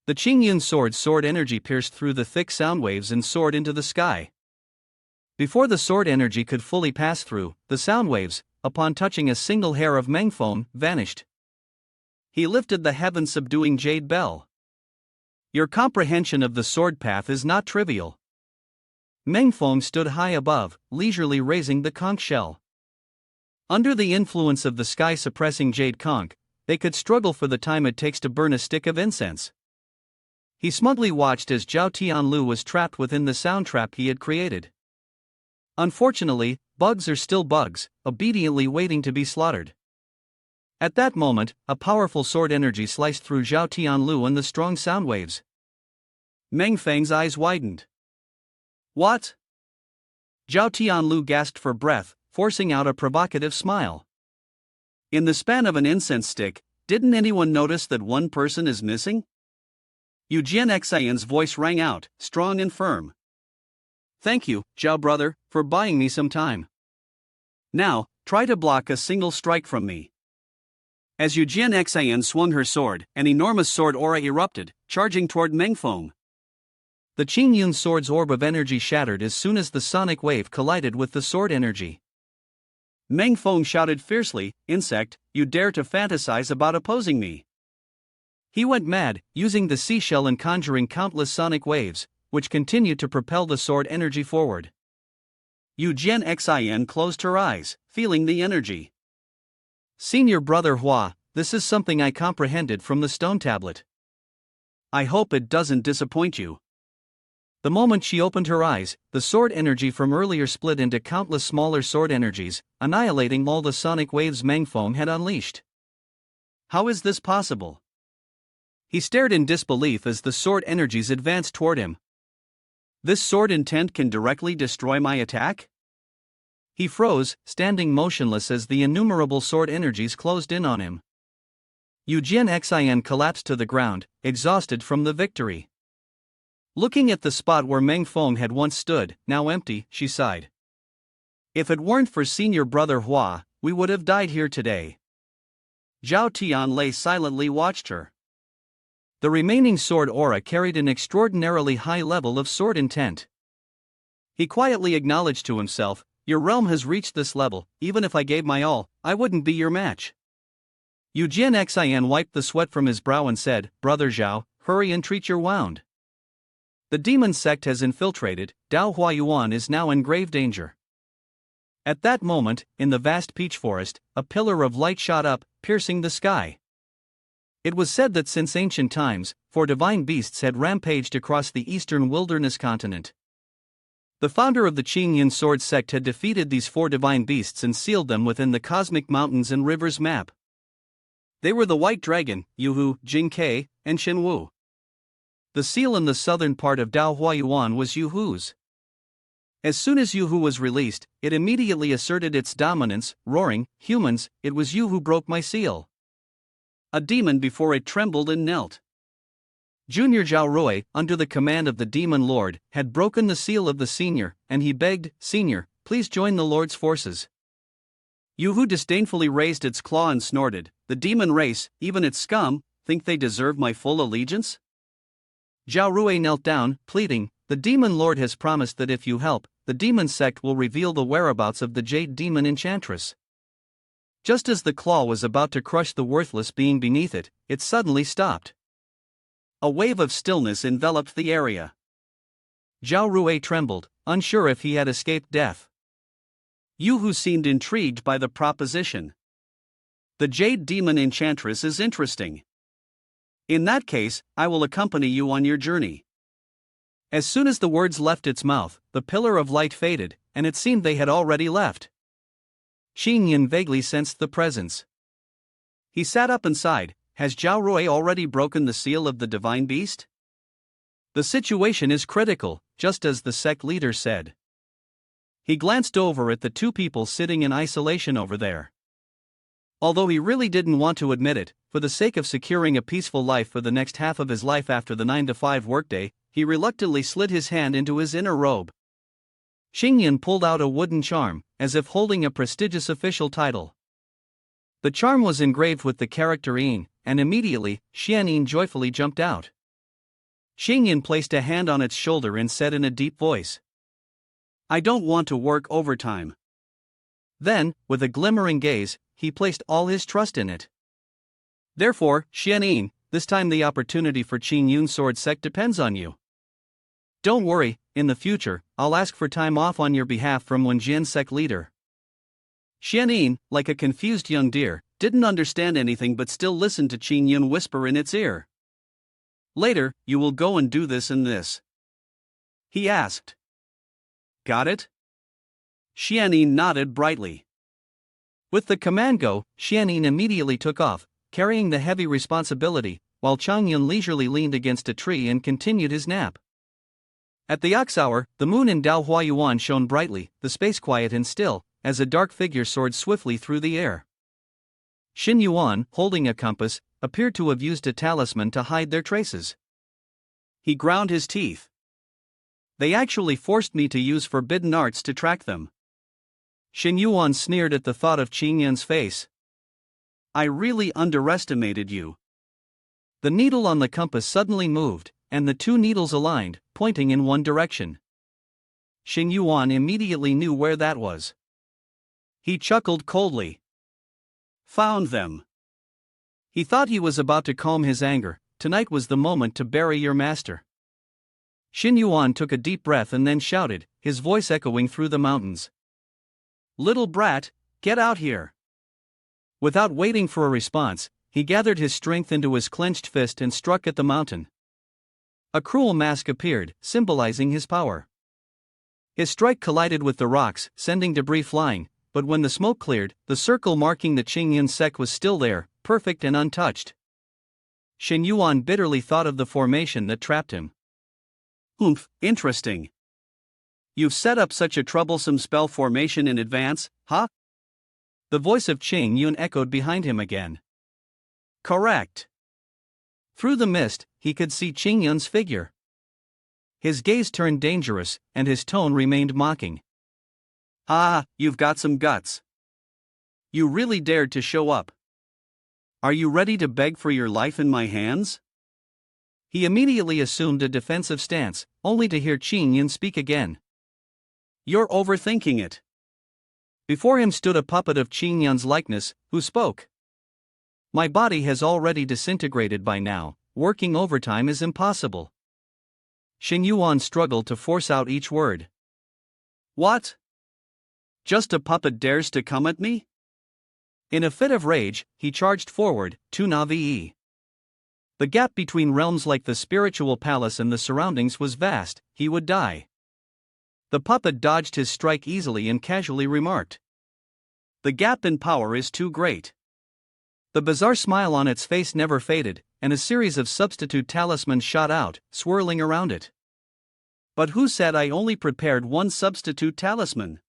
The Qingyun sword energy pierced through the thick sound waves and soared into the sky. Before the sword energy could fully pass through, the sound waves, upon touching a single hair of Meng foam, vanished. He lifted the heaven-subduing jade bell. Your comprehension of the sword path is not trivial. Meng foam stood high above, leisurely raising the conch shell. Under the influence of the sky-suppressing jade conch, they could struggle for the time it takes to burn a stick of incense. He smugly watched as Zhao Tianlu was trapped within the sound trap he had created. Unfortunately, bugs are still bugs, obediently waiting to be slaughtered. At that moment, a powerful sword energy sliced through Zhao Tianlu and the strong sound waves. Meng Feng's eyes widened. What? Zhao Tianlu gasped for breath, forcing out a provocative smile. In the span of an incense stick, didn't anyone notice that one person is missing? Yujian Xian's voice rang out, strong and firm. Thank you, Zhao brother, for buying me some time. Now, try to block a single strike from me. As Yujian Xian swung her sword, an enormous sword aura erupted, charging toward Meng Foam. The Qingyun sword's orb of energy shattered as soon as the sonic wave collided with the sword energy. Meng Foam shouted fiercely, "Insect, you dare to fantasize about opposing me!" He went mad, using the seashell and conjuring countless sonic waves, which continued to propel the sword energy forward. Yujian Xian closed her eyes, feeling the energy. Senior brother Hua, this is something I comprehended from the stone tablet. I hope it doesn't disappoint you. The moment she opened her eyes, the sword energy from earlier split into countless smaller sword energies, annihilating all the sonic waves Meng Foam had unleashed. How is this possible? He stared in disbelief as the sword energies advanced toward him. This sword intent can directly destroy my attack? He froze, standing motionless as the innumerable sword energies closed in on him. Yujian Xian collapsed to the ground, exhausted from the victory. Looking at the spot where Meng Foam had once stood, now empty, she sighed. If it weren't for senior brother Hua, we would have died here today. Zhao Tian lay silently watched her. The remaining sword aura carried an extraordinarily high level of sword intent. He quietly acknowledged to himself, your realm has reached this level, even if I gave my all, I wouldn't be your match. Yujian Xian wiped the sweat from his brow and said, Brother Zhao, hurry and treat your wound. The demon sect has infiltrated, Dao Huayuan is now in grave danger. At that moment, in the vast peach forest, a pillar of light shot up, piercing the sky. It was said that since ancient times, 4 divine beasts had rampaged across the eastern wilderness continent. The founder of the Qingyun sword sect had defeated these 4 divine beasts and sealed them within the cosmic mountains and rivers map. They were the White Dragon, Yuhu, Jingke, and Shenwu. The seal in the southern part of Dao Huayuan was Yuhu's. As soon as Yuhu was released, it immediately asserted its dominance, roaring, humans, it was you who broke my seal. A demon before it trembled and knelt. Junior Zhao Rui, under the command of the demon lord, had broken the seal of the senior, and he begged, Senior, please join the lord's forces. Yuhu disdainfully raised its claw and snorted, the demon race, even its scum, think they deserve my full allegiance? Zhao Rui knelt down, pleading, the demon lord has promised that if you help, the demon sect will reveal the whereabouts of the jade demon enchantress. Just as the claw was about to crush the worthless being beneath it, it suddenly stopped. A wave of stillness enveloped the area. Zhao Rui trembled, unsure if he had escaped death. Yuhu seemed intrigued by the proposition. The jade demon enchantress is interesting. In that case, I will accompany you on your journey. As soon as the words left its mouth, the pillar of light faded, and it seemed they had already left. Qingyun vaguely sensed the presence. He sat up and sighed, has Zhao Rui already broken the seal of the divine beast? The situation is critical, just as the sect leader said. He glanced over at the 2 people sitting in isolation over there. Although he really didn't want to admit it, for the sake of securing a peaceful life for the next half of his life after the 9-to-5 workday, he reluctantly slid his hand into his inner robe. Xingyun pulled out a wooden charm, as if holding a prestigious official title. The charm was engraved with the character Yin, and immediately, Xianyin joyfully jumped out. Xingyun placed a hand on its shoulder and said in a deep voice, I don't want to work overtime. Then, with a glimmering gaze, he placed all his trust in it. Therefore, Xianyin, this time the opportunity for Qing Yun Sword Sect depends on you. Don't worry, in the future, I'll ask for time off on your behalf from Wenjian Sect leader. Xianyin, like a confused young deer, didn't understand anything but still listened to Qing Yun whisper in its ear. Later, you will go and do this and this. He asked. Got it? Xianyin nodded brightly. With the command go, Xianyin immediately took off, carrying the heavy responsibility, while Changyun leisurely leaned against a tree and continued his nap. At the ox hour, the moon in Dao Huayuan shone brightly, the space quiet and still, as a dark figure soared swiftly through the air. Xin Yuan, holding a compass, appeared to have used a talisman to hide their traces. He ground his teeth. They actually forced me to use forbidden arts to track them. Xin Yuan sneered at the thought of Qing Yun's face. I really underestimated you. The needle on the compass suddenly moved, and the two needles aligned, pointing in one direction. Xin Yuan immediately knew where that was. He chuckled coldly. Found them. He thought he was about to calm his anger. Tonight was the moment to bury your master. Xin Yuan took a deep breath and then shouted, his voice echoing through the mountains. Little brat, get out here. Without waiting for a response, he gathered his strength into his clenched fist and struck at the mountain. A cruel mask appeared, symbolizing his power. His strike collided with the rocks, sending debris flying, but when the smoke cleared, the circle marking the Qing Yun sect was still there, perfect and untouched. Xin Yuan bitterly thought of the formation that trapped him. Interesting. You've set up such a troublesome spell formation in advance, huh? The voice of Qing Yun echoed behind him again. Correct. Through the mist, he could see Qing Yun's figure. His gaze turned dangerous, and his tone remained mocking. Ah, you've got some guts. You really dared to show up. Are you ready to beg for your life in my hands? He immediately assumed a defensive stance, only to hear Qing Yun speak again. You're overthinking it. Before him stood a puppet of Qing Yun's likeness, who spoke. My body has already disintegrated by now, working overtime is impossible. Xin Yuan struggled to force out each word. What? Just a puppet dares to come at me? In a fit of rage, he charged forward, to Navi. The gap between realms like the spiritual palace and the surroundings was vast, he would die. The puppet dodged his strike easily and casually remarked. The gap in power is too great. The bizarre smile on its face never faded, and a series of substitute talismans shot out, swirling around it. But who said I only prepared one substitute talisman?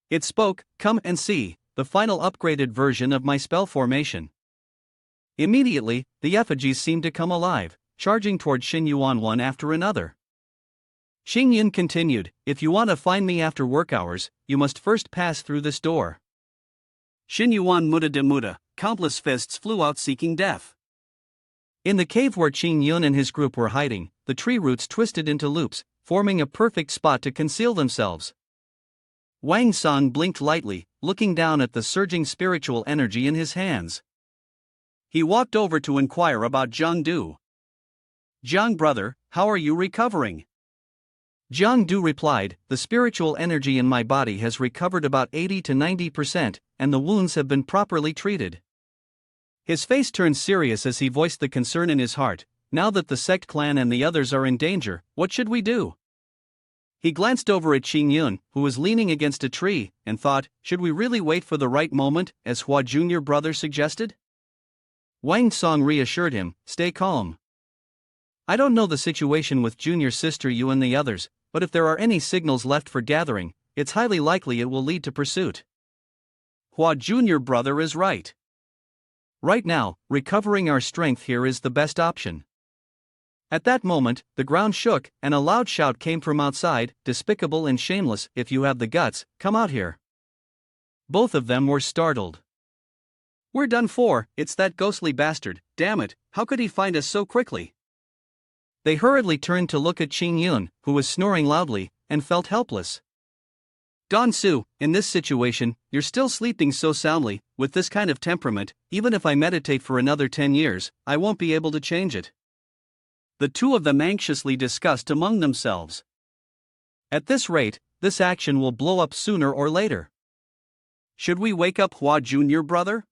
It spoke, come and see, the final upgraded version of my spell formation. Immediately, the effigies seemed to come alive, charging toward Xin Yuan one after another. Qing Yun continued, if you want to find me after work hours, you must first pass through this door. Xin Yuan muda de muda, countless fists flew out seeking death. In the cave where Qing Yun and his group were hiding, the tree roots twisted into loops, forming a perfect spot to conceal themselves. Wang Song blinked lightly, looking down at the surging spiritual energy in his hands. He walked over to inquire about Zhang Du. Zhang brother, how are you recovering? Zhang Du replied, the spiritual energy in my body has recovered about 80 to 90%, and the wounds have been properly treated. His face turned serious as he voiced the concern in his heart. Now that the sect clan and the others are in danger, what should we do? He glanced over at Qing Yun, who was leaning against a tree, and thought, should we really wait for the right moment, as Hua Jr. brother suggested? Wang Song reassured him, stay calm. I don't know the situation with junior sister you and the others, but if there are any signals left for gathering, it's highly likely it will lead to pursuit. Hua Jr. brother is right. Right now, recovering our strength here is the best option. At that moment, the ground shook, and a loud shout came from outside, "Despicable and shameless, if you have the guts, come out here." Both of them were startled. "We're done for, it's that ghostly bastard, damn it, how could he find us so quickly?" They hurriedly turned to look at Chayun, who was snoring loudly, and felt helpless. "Don Su, in this situation, you're still sleeping so soundly. With this kind of temperament, even if I meditate for another 10 years, I won't be able to change it." The two of them anxiously discussed among themselves. "At this rate, this action will blow up sooner or later. Should we wake up Hua Jr. brother?"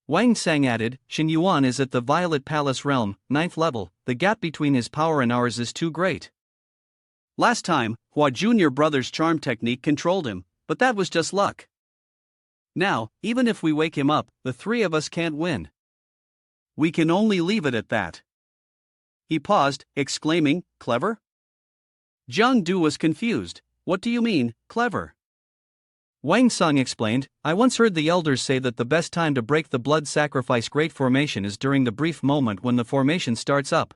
Wang Sang added, "Shen Yuan is at the Violet Palace realm, 9th level, the gap between his power and ours is too great." Last time, Hua Jr. brother's charm technique controlled him, but that was just luck. Now, even if we wake him up, the three of us can't win. We can only leave it at that." He paused, exclaiming, "Clever?" Jiang Du was confused. "What do you mean, clever?" Wang Sang explained, "I once heard the elders say that the best time to break the blood sacrifice great formation is during the brief moment when the formation starts up."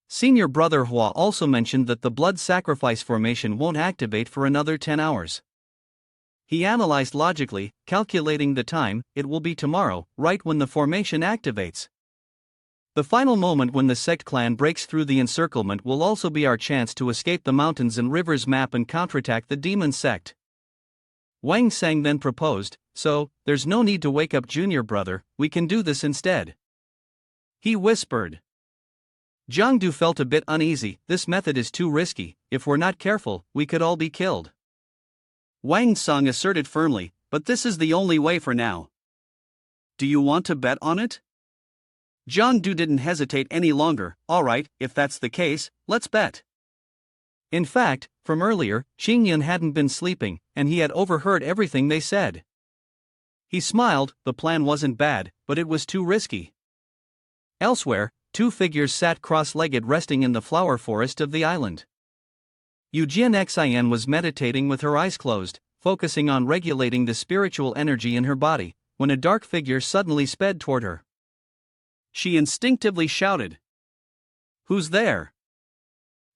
Senior brother Hua also mentioned that the blood sacrifice formation won't activate for another 10 hours. He analyzed logically, calculating the time, it will be tomorrow, right when the formation activates. The final moment when the Sect clan breaks through the encirclement will also be our chance to escape the mountains and rivers map and counterattack the demon sect. Wang Sang then proposed, "So, there's no need to wake up junior brother, we can do this instead." He whispered. Jiang Du felt a bit uneasy. "This method is too risky, if we're not careful, we could all be killed." Wang Sang asserted firmly, "But this is the only way for now. Do you want to bet on it?" Jiang Du didn't hesitate any longer. "Alright, if that's the case, let's bet." In fact, from earlier, Chayun hadn't been sleeping, and he had overheard everything they said. He smiled. The plan wasn't bad, but it was too risky. Elsewhere, two figures sat cross-legged resting in the flower forest of the island. Eugene was meditating with her eyes closed, focusing on regulating the spiritual energy in her body, when a dark figure suddenly sped toward her. She instinctively shouted, "Who's there?"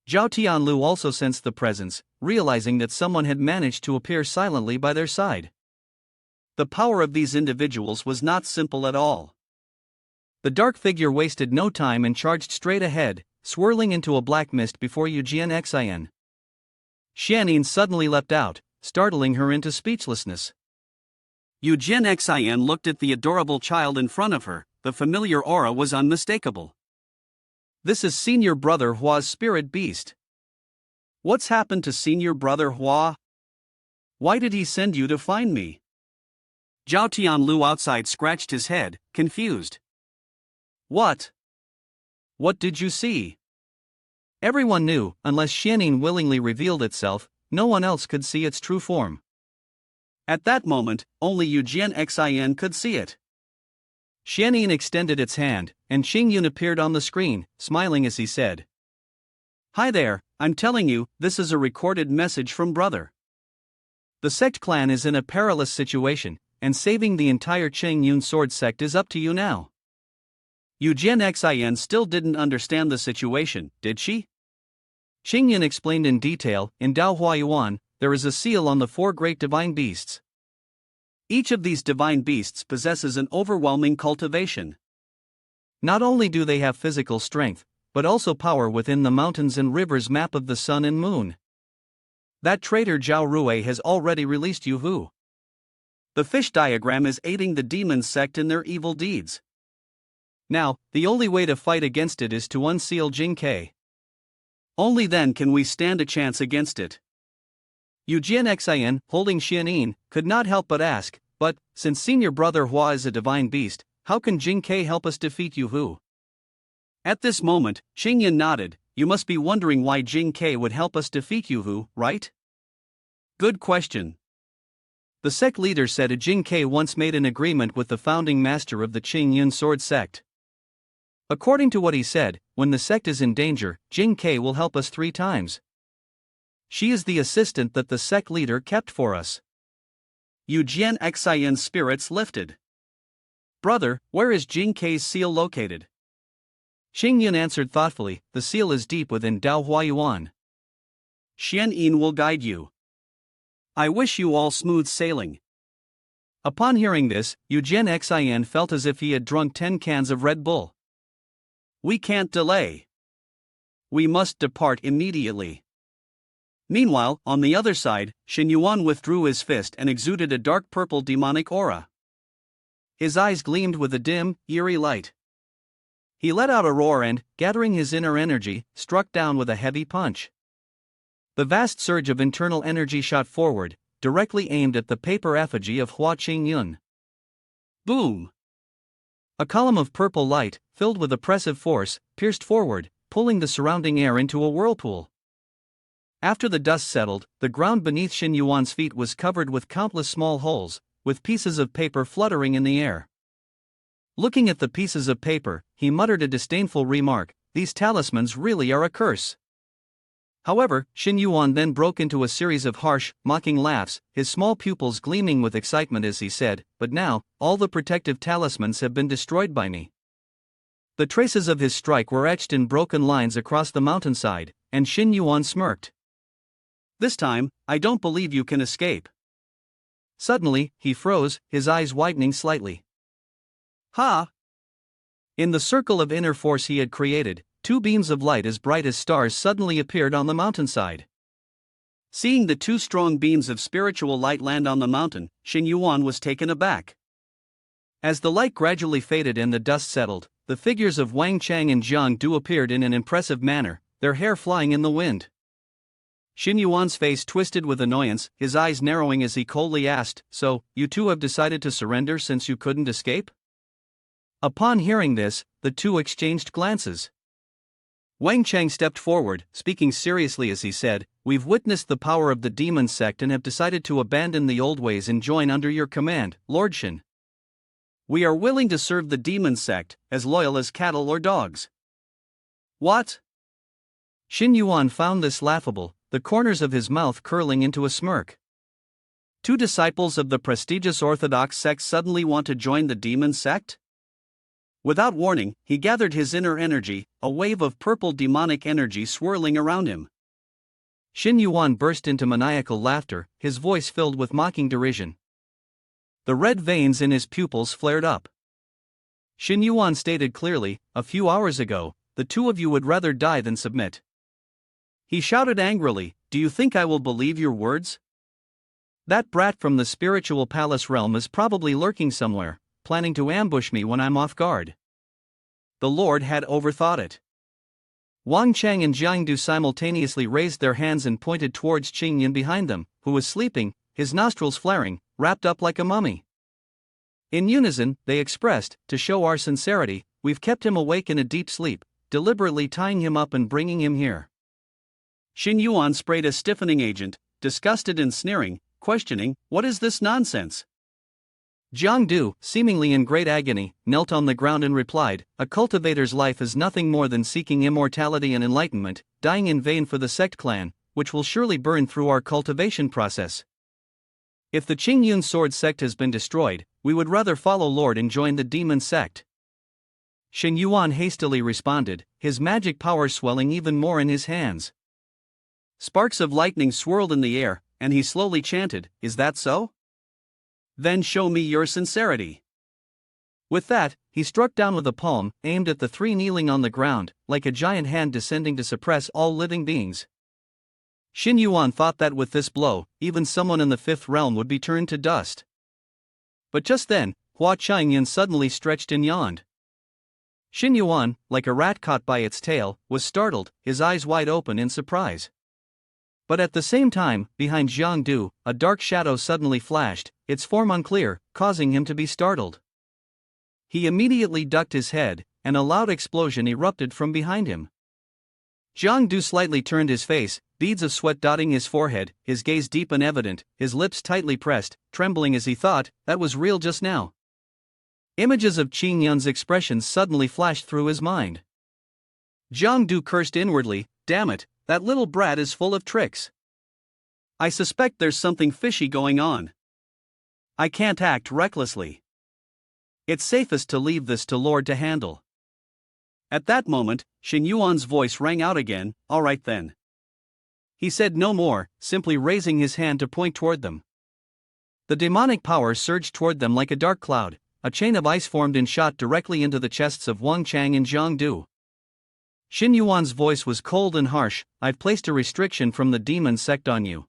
Zhao Tianlu also sensed the presence, realizing that someone had managed to appear silently by their side. The power of these individuals was not simple at all. The dark figure wasted no time and charged straight ahead, swirling into a black mist before Eugene. Xianyin suddenly leapt out, startling her into speechlessness. Eugene looked at the adorable child in front of her. The familiar aura was unmistakable. "This is senior brother Hua's spirit beast." "What's happened to senior brother Hua? Why did he send you to find me?" Zhao Tianlu outside scratched his head, confused. What did you see?" Everyone knew, unless Xianyin willingly revealed itself, no one else could see its true form. At that moment, only Eugene could see it. Xianyin extended its hand, and Chayun appeared on the screen, smiling as he said, "Hi there, I'm telling you, this is a recorded message from brother. The Sect clan is in a perilous situation, and saving the entire Chayun sword sect is up to you now." Eugene still didn't understand the situation, did she? Chayun explained in detail, "In Dao Hua Yuan, there is a seal on the 4 great divine beasts. Each of these divine beasts possesses an overwhelming cultivation. Not only do they have physical strength, but also power within the mountains and rivers map of the sun and moon. That traitor Zhao Rui has already released Yuhu. The fish diagram is aiding the demon sect in their evil deeds. Now, the only way to fight against it is to unseal Jingke. Only then can we stand a chance against it." Eugene, holding Xianyin, could not help but ask, "But, since senior brother Hua is a divine beast, how can Jingke help us defeat Yuhu?" At this moment, Chayun nodded. "You must be wondering why Jingke would help us defeat Yuhu, right?" "Good question." The sect leader said Jingke once made an agreement with the founding master of the Chayun sword sect. According to what he said, when the sect is in danger, Jingke will help us 3 times. She is the assistant that the sect leader kept for us. Eugene spirits lifted. "Brother, where is Jingke's seal located?" Xing Yun answered thoughtfully, the seal is deep within Dao Hua Yuan. Xian Yin will guide you. I wish you all smooth sailing. Upon hearing this, Eugen Xin felt as if he had drunk 10 cans of Red Bull. We can't delay. We must depart immediately. Meanwhile, on the other side, Xin Yuan withdrew his fist and exuded a dark purple demonic aura. His eyes gleamed with a dim, eerie light. He let out a roar and, gathering his inner energy, struck down with a heavy punch. The vast surge of internal energy shot forward, directly aimed at the paper effigy of Hua Chong Yun. Boom! A column of purple light, filled with oppressive force, pierced forward, pulling the surrounding air into a whirlpool. After the dust settled, the ground beneath Xin Yuan's feet was covered with countless small holes, with pieces of paper fluttering in the air. Looking at the pieces of paper, he muttered a disdainful remark, "These talismans really are a curse." However, Xin Yuan then broke into a series of harsh, mocking laughs, his small pupils gleaming with excitement as he said, "But now, all the protective talismans have been destroyed by me." The traces of his strike were etched in broken lines across the mountainside, and Xin Yuan smirked. This time, I don't believe you can escape. Suddenly, he froze, his eyes widening slightly. Ha! In the circle of inner force he had created, 2 beams of light as bright as stars suddenly appeared on the mountainside. Seeing the 2 strong beams of spiritual light land on the mountain, Xin Yuan was taken aback. As the light gradually faded and the dust settled, the figures of Wang Chang and Jiang Du appeared in an impressive manner, their hair flying in the wind. Xin Yuan's face twisted with annoyance, his eyes narrowing as he coldly asked, "So, you two have decided to surrender since you couldn't escape?" Upon hearing this, the two exchanged glances. Wang Chang stepped forward, speaking seriously as he said, "We've witnessed the power of the demon sect and have decided to abandon the old ways and join under your command, Lord Xin. We are willing to serve the demon sect, as loyal as cattle or dogs." What? Xin Yuan found this laughable, the corners of his mouth curling into a smirk. 2 disciples of the prestigious Orthodox sect suddenly want to join the demon sect? Without warning, he gathered his inner energy, a wave of purple demonic energy swirling around him. Xin Yuan burst into maniacal laughter, his voice filled with mocking derision. The red veins in his pupils flared up. Xin Yuan stated clearly, "A few hours ago, the 2 of you would rather die than submit." He shouted angrily, "Do you think I will believe your words? That brat from the spiritual palace realm is probably lurking somewhere, planning to ambush me when I'm off guard." The Lord had overthought it. Wang Chang and Jiang Du simultaneously raised their hands and pointed towards Xing Yun behind them, who was sleeping, his nostrils flaring, wrapped up like a mummy. In unison, they expressed, "To show our sincerity, we've kept him awake in a deep sleep, deliberately tying him up and bringing him here." Xin Yuan sprayed a stiffening agent, disgusted and sneering, questioning, "What is this nonsense?" Jiang Du, seemingly in great agony, knelt on the ground and replied, "A cultivator's life is nothing more than seeking immortality and enlightenment, dying in vain for the sect clan, which will surely burn through our cultivation process. If the Qingyun sword sect has been destroyed, we would rather follow Lord and join the demon sect." Xin Yuan hastily responded, his magic power swelling even more in his hands. Sparks of lightning swirled in the air, and he slowly chanted, "Is that so? Then show me your sincerity." With that, he struck down with a palm, aimed at the 3 kneeling on the ground, like a giant hand descending to suppress all living beings. Xin Yuan thought that with this blow, even someone in the 5th realm would be turned to dust. But just then, Hua Chong Yun suddenly stretched and yawned. Xin Yuan, like a rat caught by its tail, was startled, his eyes wide open in surprise. But at the same time, behind Jiang Du, a dark shadow suddenly flashed, its form unclear, causing him to be startled. He immediately ducked his head, and a loud explosion erupted from behind him. Jiang Du slightly turned his face, beads of sweat dotting his forehead, his gaze deep and evident, his lips tightly pressed, trembling as he thought, "That was real just now." Images of Qing Yun's expressions suddenly flashed through his mind. Jiang Du cursed inwardly, "Damn it, that little brat is full of tricks. I suspect there's something fishy going on. I can't act recklessly. It's safest to leave this to Lord to handle." At that moment, Xing Yuan's voice rang out again, "All right then." He said no more, simply raising his hand to point toward them. The demonic power surged toward them like a dark cloud. A chain of ice formed and shot directly into the chests of Wang Chang and Zhang Du. Xin Yuan's voice was cold and harsh. "I've placed a restriction from the demon sect on you.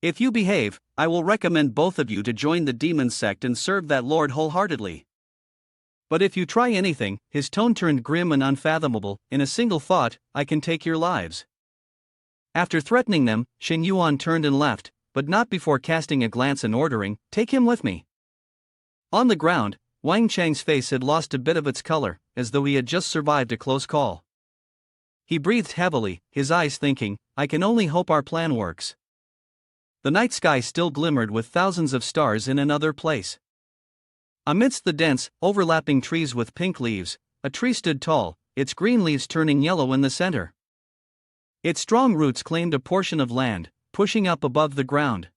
If you behave, I will recommend both of you to join the demon sect and serve that lord wholeheartedly. But if you try anything," his tone turned grim and unfathomable, "in a single thought, I can take your lives." After threatening them, Xin Yuan turned and left, but not before casting a glance and ordering, "Take him with me." On the ground, Wang Chang's face had lost a bit of its color, as though he had just survived a close call. He breathed heavily, his eyes thinking, "I can only hope our plan works." The night sky still glimmered with thousands of stars in another place. Amidst the dense, overlapping trees with pink leaves, a tree stood tall, its green leaves turning yellow in the center. Its strong roots claimed a portion of land, pushing up above the ground.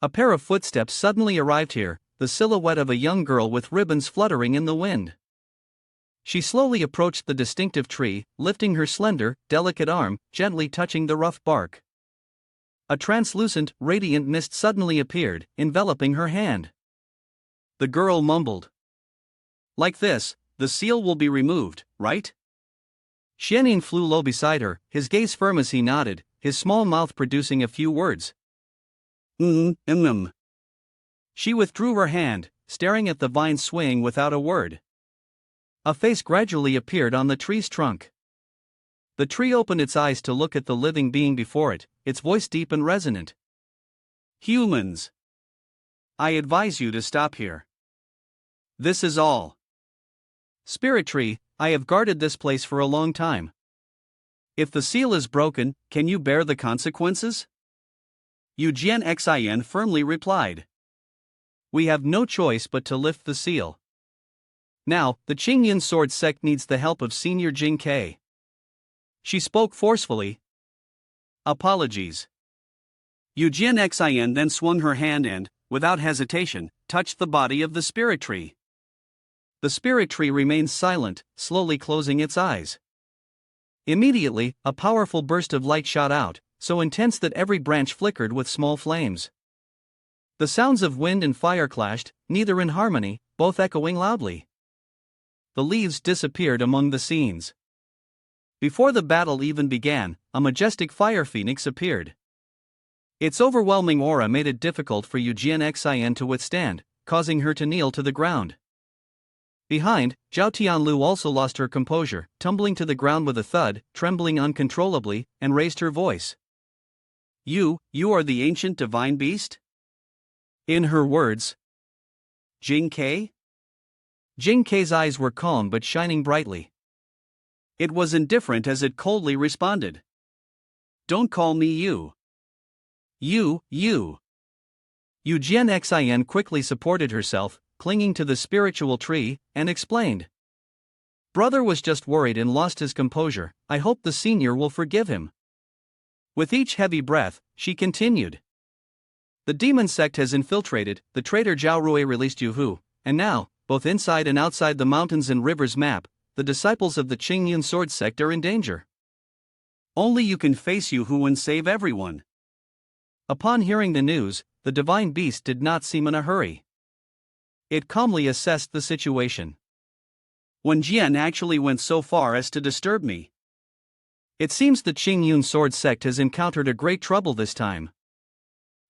A pair of footsteps suddenly arrived here, the silhouette of a young girl with ribbons fluttering in the wind. She slowly approached the distinctive tree, lifting her slender, delicate arm, gently touching the rough bark. A translucent, radiant mist suddenly appeared, enveloping her hand. The girl mumbled. "Like this, the seal will be removed, right?" Xianyin flew low beside her, his gaze firm as he nodded, his small mouth producing a few words. She withdrew her hand, staring at the vine swaying without a word. A face gradually appeared on the tree's trunk. The tree opened its eyes to look at the living being before it, its voice deep and resonant. "Humans, I advise you to stop here. This is all. Spirit tree, I have guarded this place for a long time. If the seal is broken, can you bear the consequences?" Yu Jian firmly replied. "We have no choice but to lift the seal. Now, the Qingyun sword sect needs the help of Senior Jing Ke." She spoke forcefully. "Apologies." Yu Jian then swung her hand and, without hesitation, touched the body of the spirit tree. The spirit tree remained silent, slowly closing its eyes. Immediately, a powerful burst of light shot out, so intense that every branch flickered with small flames. The sounds of wind and fire clashed, neither in harmony, both echoing loudly. The leaves disappeared among the scenes. Before the battle even began, a majestic fire phoenix appeared. Its overwhelming aura made it difficult for Yu Jian to withstand, causing her to kneel to the ground. Behind, Zhao Tianlu also lost her composure, tumbling to the ground with a thud, trembling uncontrollably, and raised her voice. You are the ancient divine beast?" In her words, "Jing Ke?" Jing Ke's eyes were calm but shining brightly. It was indifferent as it coldly responded. "Don't call me you. You. Yu Jian quickly supported herself, clinging to the spiritual tree, and explained. "Brother was just worried and lost his composure. I hope the senior will forgive him." With each heavy breath, she continued. "The demon sect has infiltrated, the traitor Zhao Rui released Yuhu, and now, both inside and outside the mountains and rivers map, the disciples of the Qingyun sword sect are in danger. Only you can face Yuhu and save everyone." Upon hearing the news, the divine beast did not seem in a hurry. It calmly assessed the situation. "When Jian actually went so far as to disturb me. It seems the Qingyun sword sect has encountered a great trouble this time.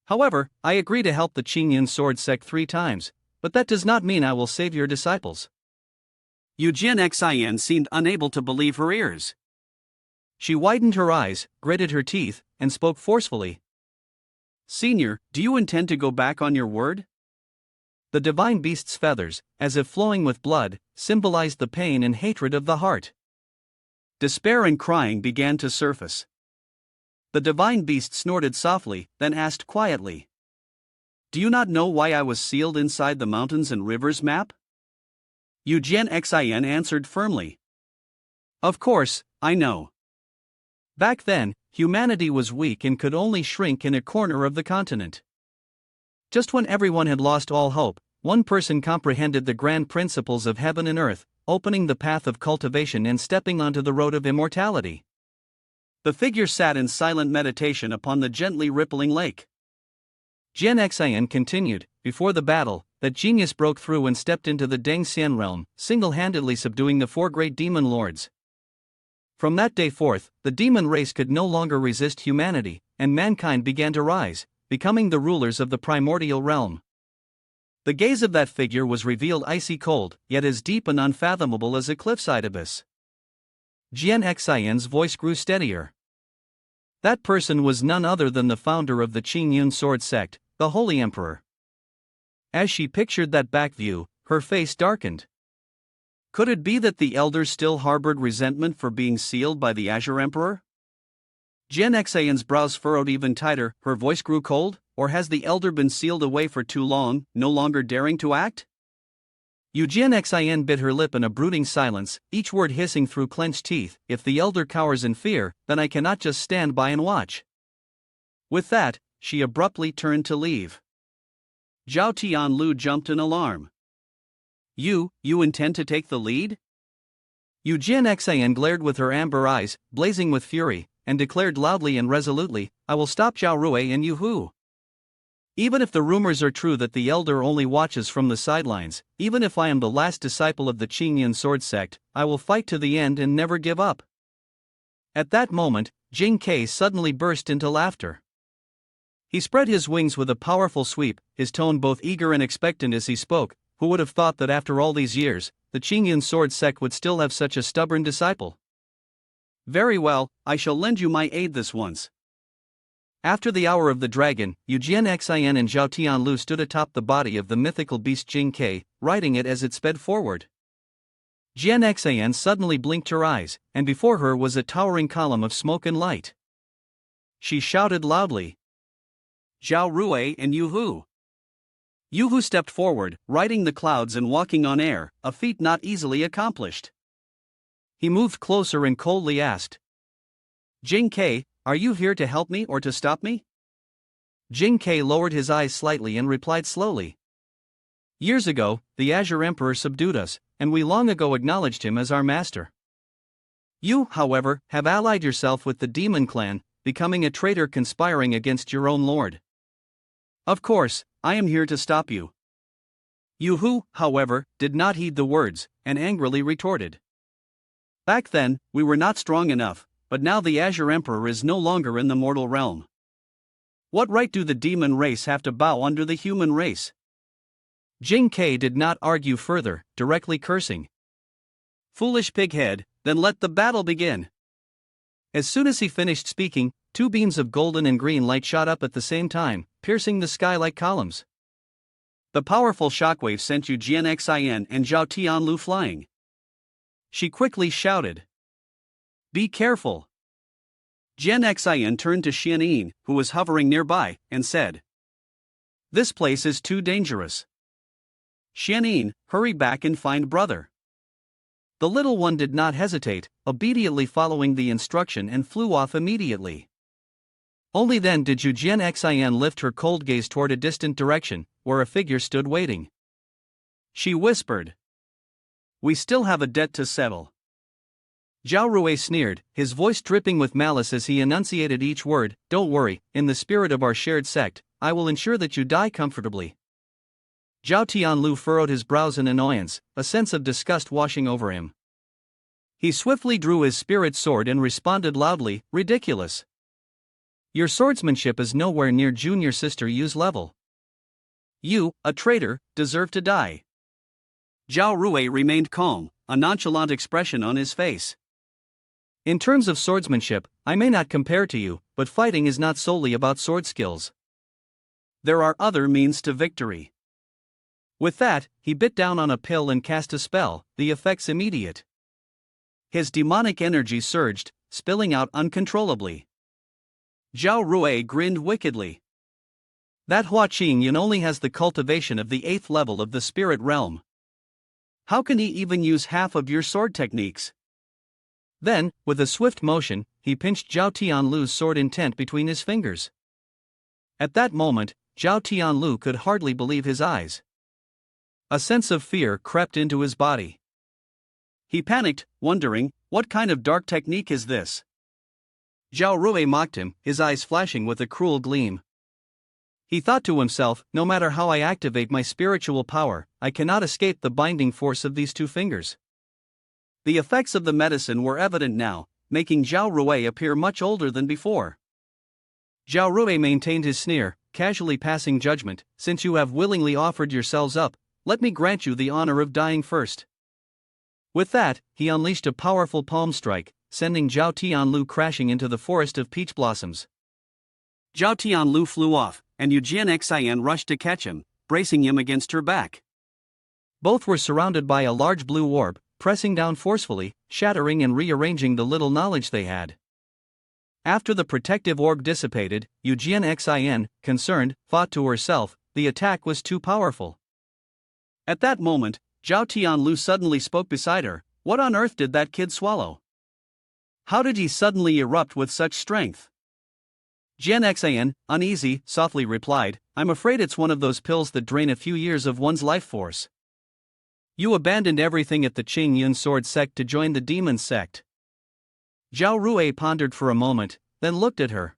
However, I agree to help the Qingyun sword sect 3 times, but that does not mean I will save your disciples." Yu Jian seemed unable to believe her ears. She widened her eyes, gritted her teeth, and spoke forcefully. "Senior, do you intend to go back on your word?" The divine beast's feathers, as if flowing with blood, symbolized the pain and hatred of the heart. Despair and crying began to surface. The divine beast snorted softly, then asked quietly. "Do you not know why I was sealed inside the mountains and rivers map?" Yu Jian answered firmly. "Of course, I know. Back then, humanity was weak and could only shrink in a corner of the continent. Just when everyone had lost all hope, one person comprehended the grand principles of heaven and earth, opening the path of cultivation and stepping onto the road of immortality. The figure sat in silent meditation upon the gently rippling lake. Jian Xian continued, before the battle, that genius broke through and stepped into the Deng Xian realm, single-handedly subduing the 4 great demon lords. From that day forth, the demon race could no longer resist humanity, and mankind began to rise, becoming the rulers of the primordial realm. The gaze of that figure was revealed icy cold, yet as deep and unfathomable as a cliffside abyss. Jian Xian's voice grew steadier. That person was none other than the founder of the Qingyun sword sect, the Holy Emperor. As she pictured that back view, her face darkened. Could it be that the elders still harbored resentment for being sealed by the Azure Emperor? Jian Xian's brows furrowed even tighter, her voice grew cold. Or has the elder been sealed away for too long, no longer daring to act? Jian Xian bit her lip in a brooding silence, each word hissing through clenched teeth. If the elder cowers in fear, then I cannot just stand by and watch. With that, she abruptly turned to leave. Zhao Tianlu jumped in alarm. You intend to take the lead? Jian Xian glared with her amber eyes, blazing with fury, and declared loudly and resolutely, I will stop Zhao Rui and Yu Hu. Even if the rumors are true that the elder only watches from the sidelines, even if I am the last disciple of the Qingyun sword sect, I will fight to the end and never give up. At that moment, Jing Kai suddenly burst into laughter. He spread his wings with a powerful sweep, his tone both eager and expectant as he spoke. Who would have thought that after all these years, the Qingyun sword sect would still have such a stubborn disciple? Very well, I shall lend you my aid this once. After the hour of the dragon, Jian Xian and Zhao Tianlu stood atop the body of the mythical beast Jing Kai, riding it as it sped forward. Jian Xian suddenly blinked her eyes, and before her was a towering column of smoke and light. She shouted loudly, Zhao Rui and Yu Hu. Yu Hu stepped forward, riding the clouds and walking on air, a feat not easily accomplished. He moved closer and coldly asked, Jing Kai, are you here to help me or to stop me? Jing Kai lowered his eyes slightly and replied slowly. Years ago, the Azure Emperor subdued us, and we long ago acknowledged him as our master. You, however, have allied yourself with the demon clan, becoming a traitor conspiring against your own lord. Of course, I am here to stop you. Yu Hu, however, did not heed the words, and angrily retorted. Back then, we were not strong enough. But now the Azure Emperor is no longer in the mortal realm. What right do the demon race have to bow under the human race? Jing Kai did not argue further, directly cursing. Foolish pighead, then let the battle begin. As soon as he finished speaking, 2 beams of golden and green light shot up at the same time, piercing the sky like columns. The powerful shockwave sent Jian Xian and Zhao Tianlu flying. She quickly shouted, Be careful. Jian Xian turned to Xianyin, who was hovering nearby, and said, This place is too dangerous. Xianyin, hurry back and find brother. The little one did not hesitate, obediently following the instruction and flew off immediately. Only then did Jian Xian lift her cold gaze toward a distant direction, where a figure stood waiting. She whispered, We still have a debt to settle. Zhao Rui sneered, his voice dripping with malice as he enunciated each word, Don't worry, in the spirit of our shared sect, I will ensure that you die comfortably. Zhao Tianlu furrowed his brows in annoyance, a sense of disgust washing over him. He swiftly drew his spirit sword and responded loudly, Ridiculous. Your swordsmanship is nowhere near junior sister Yu's level. You, a traitor, deserve to die. Zhao Rui remained calm, a nonchalant expression on his face. In terms of swordsmanship, I may not compare to you, but fighting is not solely about sword skills. There are other means to victory. With that, he bit down on a pill and cast a spell, the effects immediate. His demonic energy surged, spilling out uncontrollably. Zhao Rui grinned wickedly. That Hua Chong Yun only has the cultivation of the 8th level of the spirit realm. How can he even use half of your sword techniques? Then, with a swift motion, he pinched Zhao Tianlu's sword intent between his fingers. At that moment, Zhao Tianlu could hardly believe his eyes. A sense of fear crept into his body. He panicked, wondering, what kind of dark technique is this? Zhao Rui mocked him, his eyes flashing with a cruel gleam. He thought to himself, no matter how I activate my spiritual power, I cannot escape the binding force of these two fingers. The effects of the medicine were evident now, making Zhao Rui appear much older than before. Zhao Rui maintained his sneer, casually passing judgment, since you have willingly offered yourselves up, let me grant you the honor of dying first. With that, he unleashed a powerful palm strike, sending Zhao Tianlu crashing into the forest of peach blossoms. Zhao Tianlu flew off, and Yujian Xian rushed to catch him, bracing him against her back. Both were surrounded by a large blue orb, pressing down forcefully, shattering and rearranging the little knowledge they had. After the protective orb dissipated, Yujian Xian, concerned, thought to herself, the attack was too powerful. At that moment, Zhao Tianlu suddenly spoke beside her, what on earth did that kid swallow? How did he suddenly erupt with such strength? Jian Xian, uneasy, softly replied, I'm afraid it's one of those pills that drain a few years of one's life force. You abandoned everything at the Qingyun sword sect to join the demon sect. Zhao Rui pondered for a moment, then looked at her.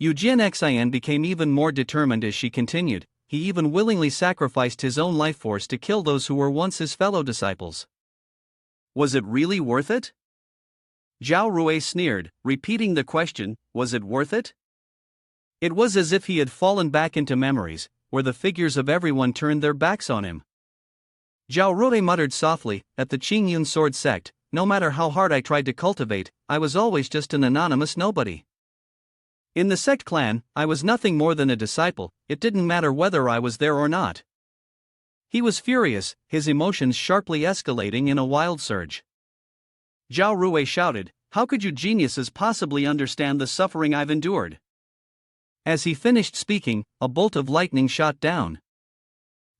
Yujian Xian became even more determined as she continued, he even willingly sacrificed his own life force to kill those who were once his fellow disciples. Was it really worth it? Zhao Rui sneered, repeating the question, was it worth it? It was as if he had fallen back into memories, where the figures of everyone turned their backs on him. Zhao Rui muttered softly, at the Qingyun sword sect, no matter how hard I tried to cultivate, I was always just an anonymous nobody. In the sect clan, I was nothing more than a disciple, it didn't matter whether I was there or not. He was furious, his emotions sharply escalating in a wild surge. Zhao Rui shouted, how could you geniuses possibly understand the suffering I've endured? As he finished speaking, a bolt of lightning shot down.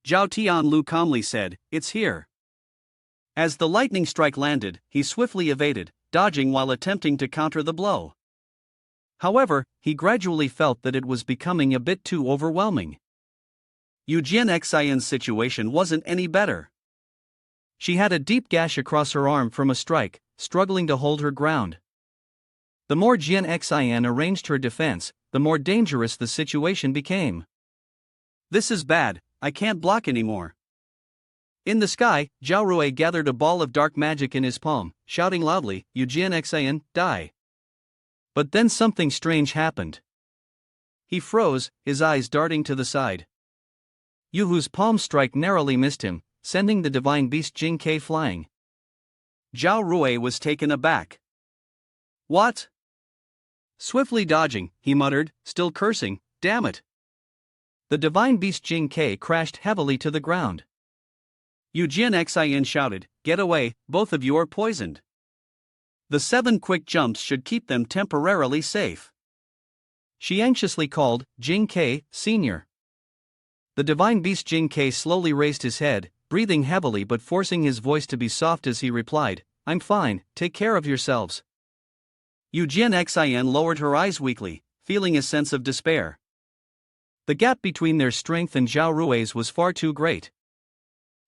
Zhao Tianlu calmly said, it's here. As the lightning strike landed, he swiftly evaded, dodging while attempting to counter the blow. However, he gradually felt that it was becoming a bit too overwhelming. Yujian Xian's situation wasn't any better. She had a deep gash across her arm from a strike, struggling to hold her ground. The more Jian Xian arranged her defense, the more dangerous the situation became. This is bad, I can't block anymore. In the sky, Zhao Rui gathered a ball of dark magic in his palm, shouting loudly, Yujian Xian, die. But then something strange happened. He froze, his eyes darting to the side. Yu Hu's palm strike narrowly missed him, sending the divine beast Jing Ke flying. Zhao Rui was taken aback. What? Swiftly dodging, he muttered, still cursing, damn it. The divine beast Jing Ke crashed heavily to the ground. Yujian Xian shouted, get away, both of you are poisoned. The 7 quick jumps should keep them temporarily safe. She anxiously called, Jing Ke, Senior. The divine beast Jing Ke slowly raised his head, breathing heavily but forcing his voice to be soft as he replied, I'm fine, take care of yourselves. Yujian Xian lowered her eyes weakly, feeling a sense of despair. The gap between their strength and Zhao Rui's was far too great.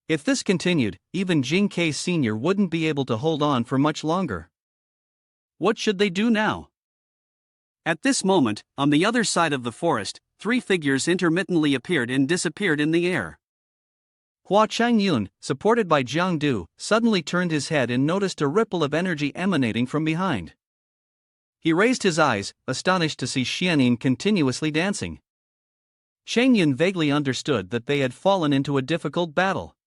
If this continued, even Jing Ke Sr. wouldn't be able to hold on for much longer. What should they do now? At this moment, on the other side of the forest, 3 figures intermittently appeared and disappeared in the air. Hua Chong Yun, supported by Jiang Du, suddenly turned his head and noticed a ripple of energy emanating from behind. He raised his eyes, astonished to see Xianyin continuously dancing. Chang Yun vaguely understood that they had fallen into a difficult battle.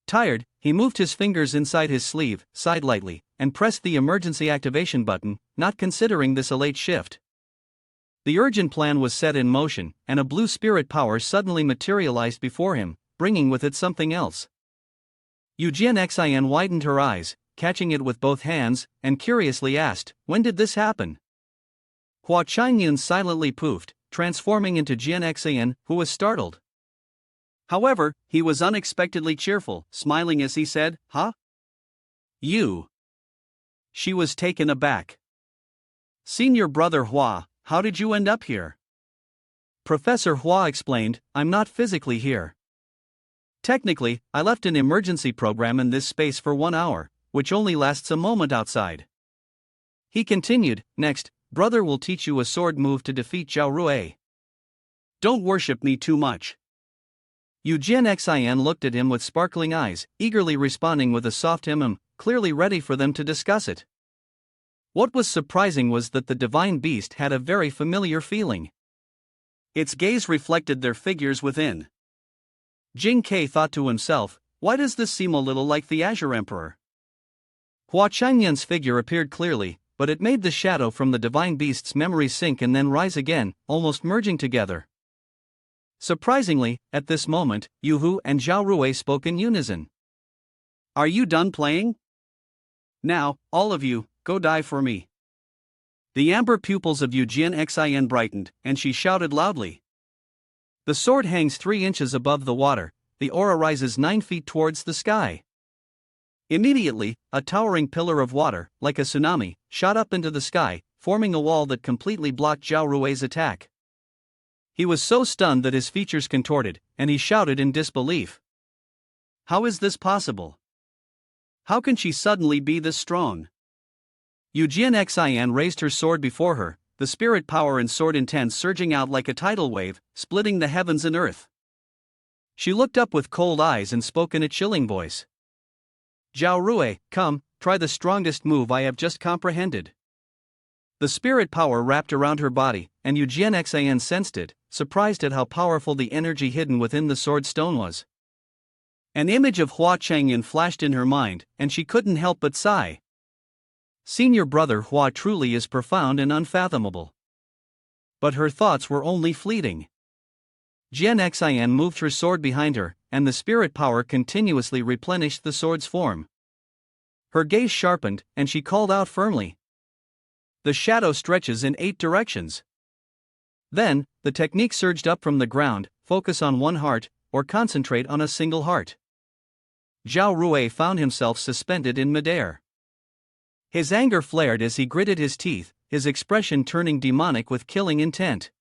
Tired, he moved his fingers inside his sleeve, sighed lightly, and pressed the emergency activation button, not considering this a late shift. The urgent plan was set in motion, and a blue spirit power suddenly materialized before him, bringing with it something else. Yujian Xian widened her eyes, catching it with both hands, and curiously asked, when did this happen? Hua Chong Yun silently poofed, transforming into Jian Xian, who was startled. However, he was unexpectedly cheerful, smiling as he said, huh? You. She was taken aback. Senior brother Hua, how did you end up here? Professor Hua explained, I'm not physically here. Technically, I left an emergency program in this space for 1 hour, which only lasts a moment outside. He continued, next, brother will teach you a sword move to defeat Zhao Rui. Don't worship me too much. Eugene Xin looked at him with sparkling eyes, eagerly responding with a soft clearly ready for them to discuss it. What was surprising was that the divine beast had a very familiar feeling. Its gaze reflected their figures within. Jing Kai thought to himself, why does this seem a little like the Azure Emperor? Hua Chong Yun's figure appeared clearly, but it made the shadow from the divine beast's memory sink and then rise again, almost merging together. Surprisingly, at this moment, Yu Hu and Zhao Rui spoke in unison. Are you done playing? Now, all of you, go die for me. The amber pupils of Eugene Xin brightened, and she shouted loudly. The sword hangs 3 inches above the water, the aura rises 9 feet towards the sky. Immediately, a towering pillar of water, like a tsunami, shot up into the sky, forming a wall that completely blocked Zhao Rui's attack. He was so stunned that his features contorted, and he shouted in disbelief. How is this possible? How can she suddenly be this strong? Eugene Xin raised her sword before her, the spirit power and sword intent surging out like a tidal wave, splitting the heavens and earth. She looked up with cold eyes and spoke in a chilling voice. Zhao Rui, come, try the strongest move I have just comprehended. The spirit power wrapped around her body, and Eugene Xin sensed it, surprised at how powerful the energy hidden within the sword stone was. An image of Hua Chong Yun flashed in her mind, and she couldn't help but sigh. Senior brother Hua truly is profound and unfathomable. But her thoughts were only fleeting. Jian Xin moved her sword behind her, and the spirit power continuously replenished the sword's form. Her gaze sharpened, and she called out firmly. The shadow stretches in 8 directions. Then, the technique surged up from the ground, focus on one heart, or concentrate on a single heart. Zhao Rui found himself suspended in midair. His anger flared as he gritted his teeth, his expression turning demonic with killing intent.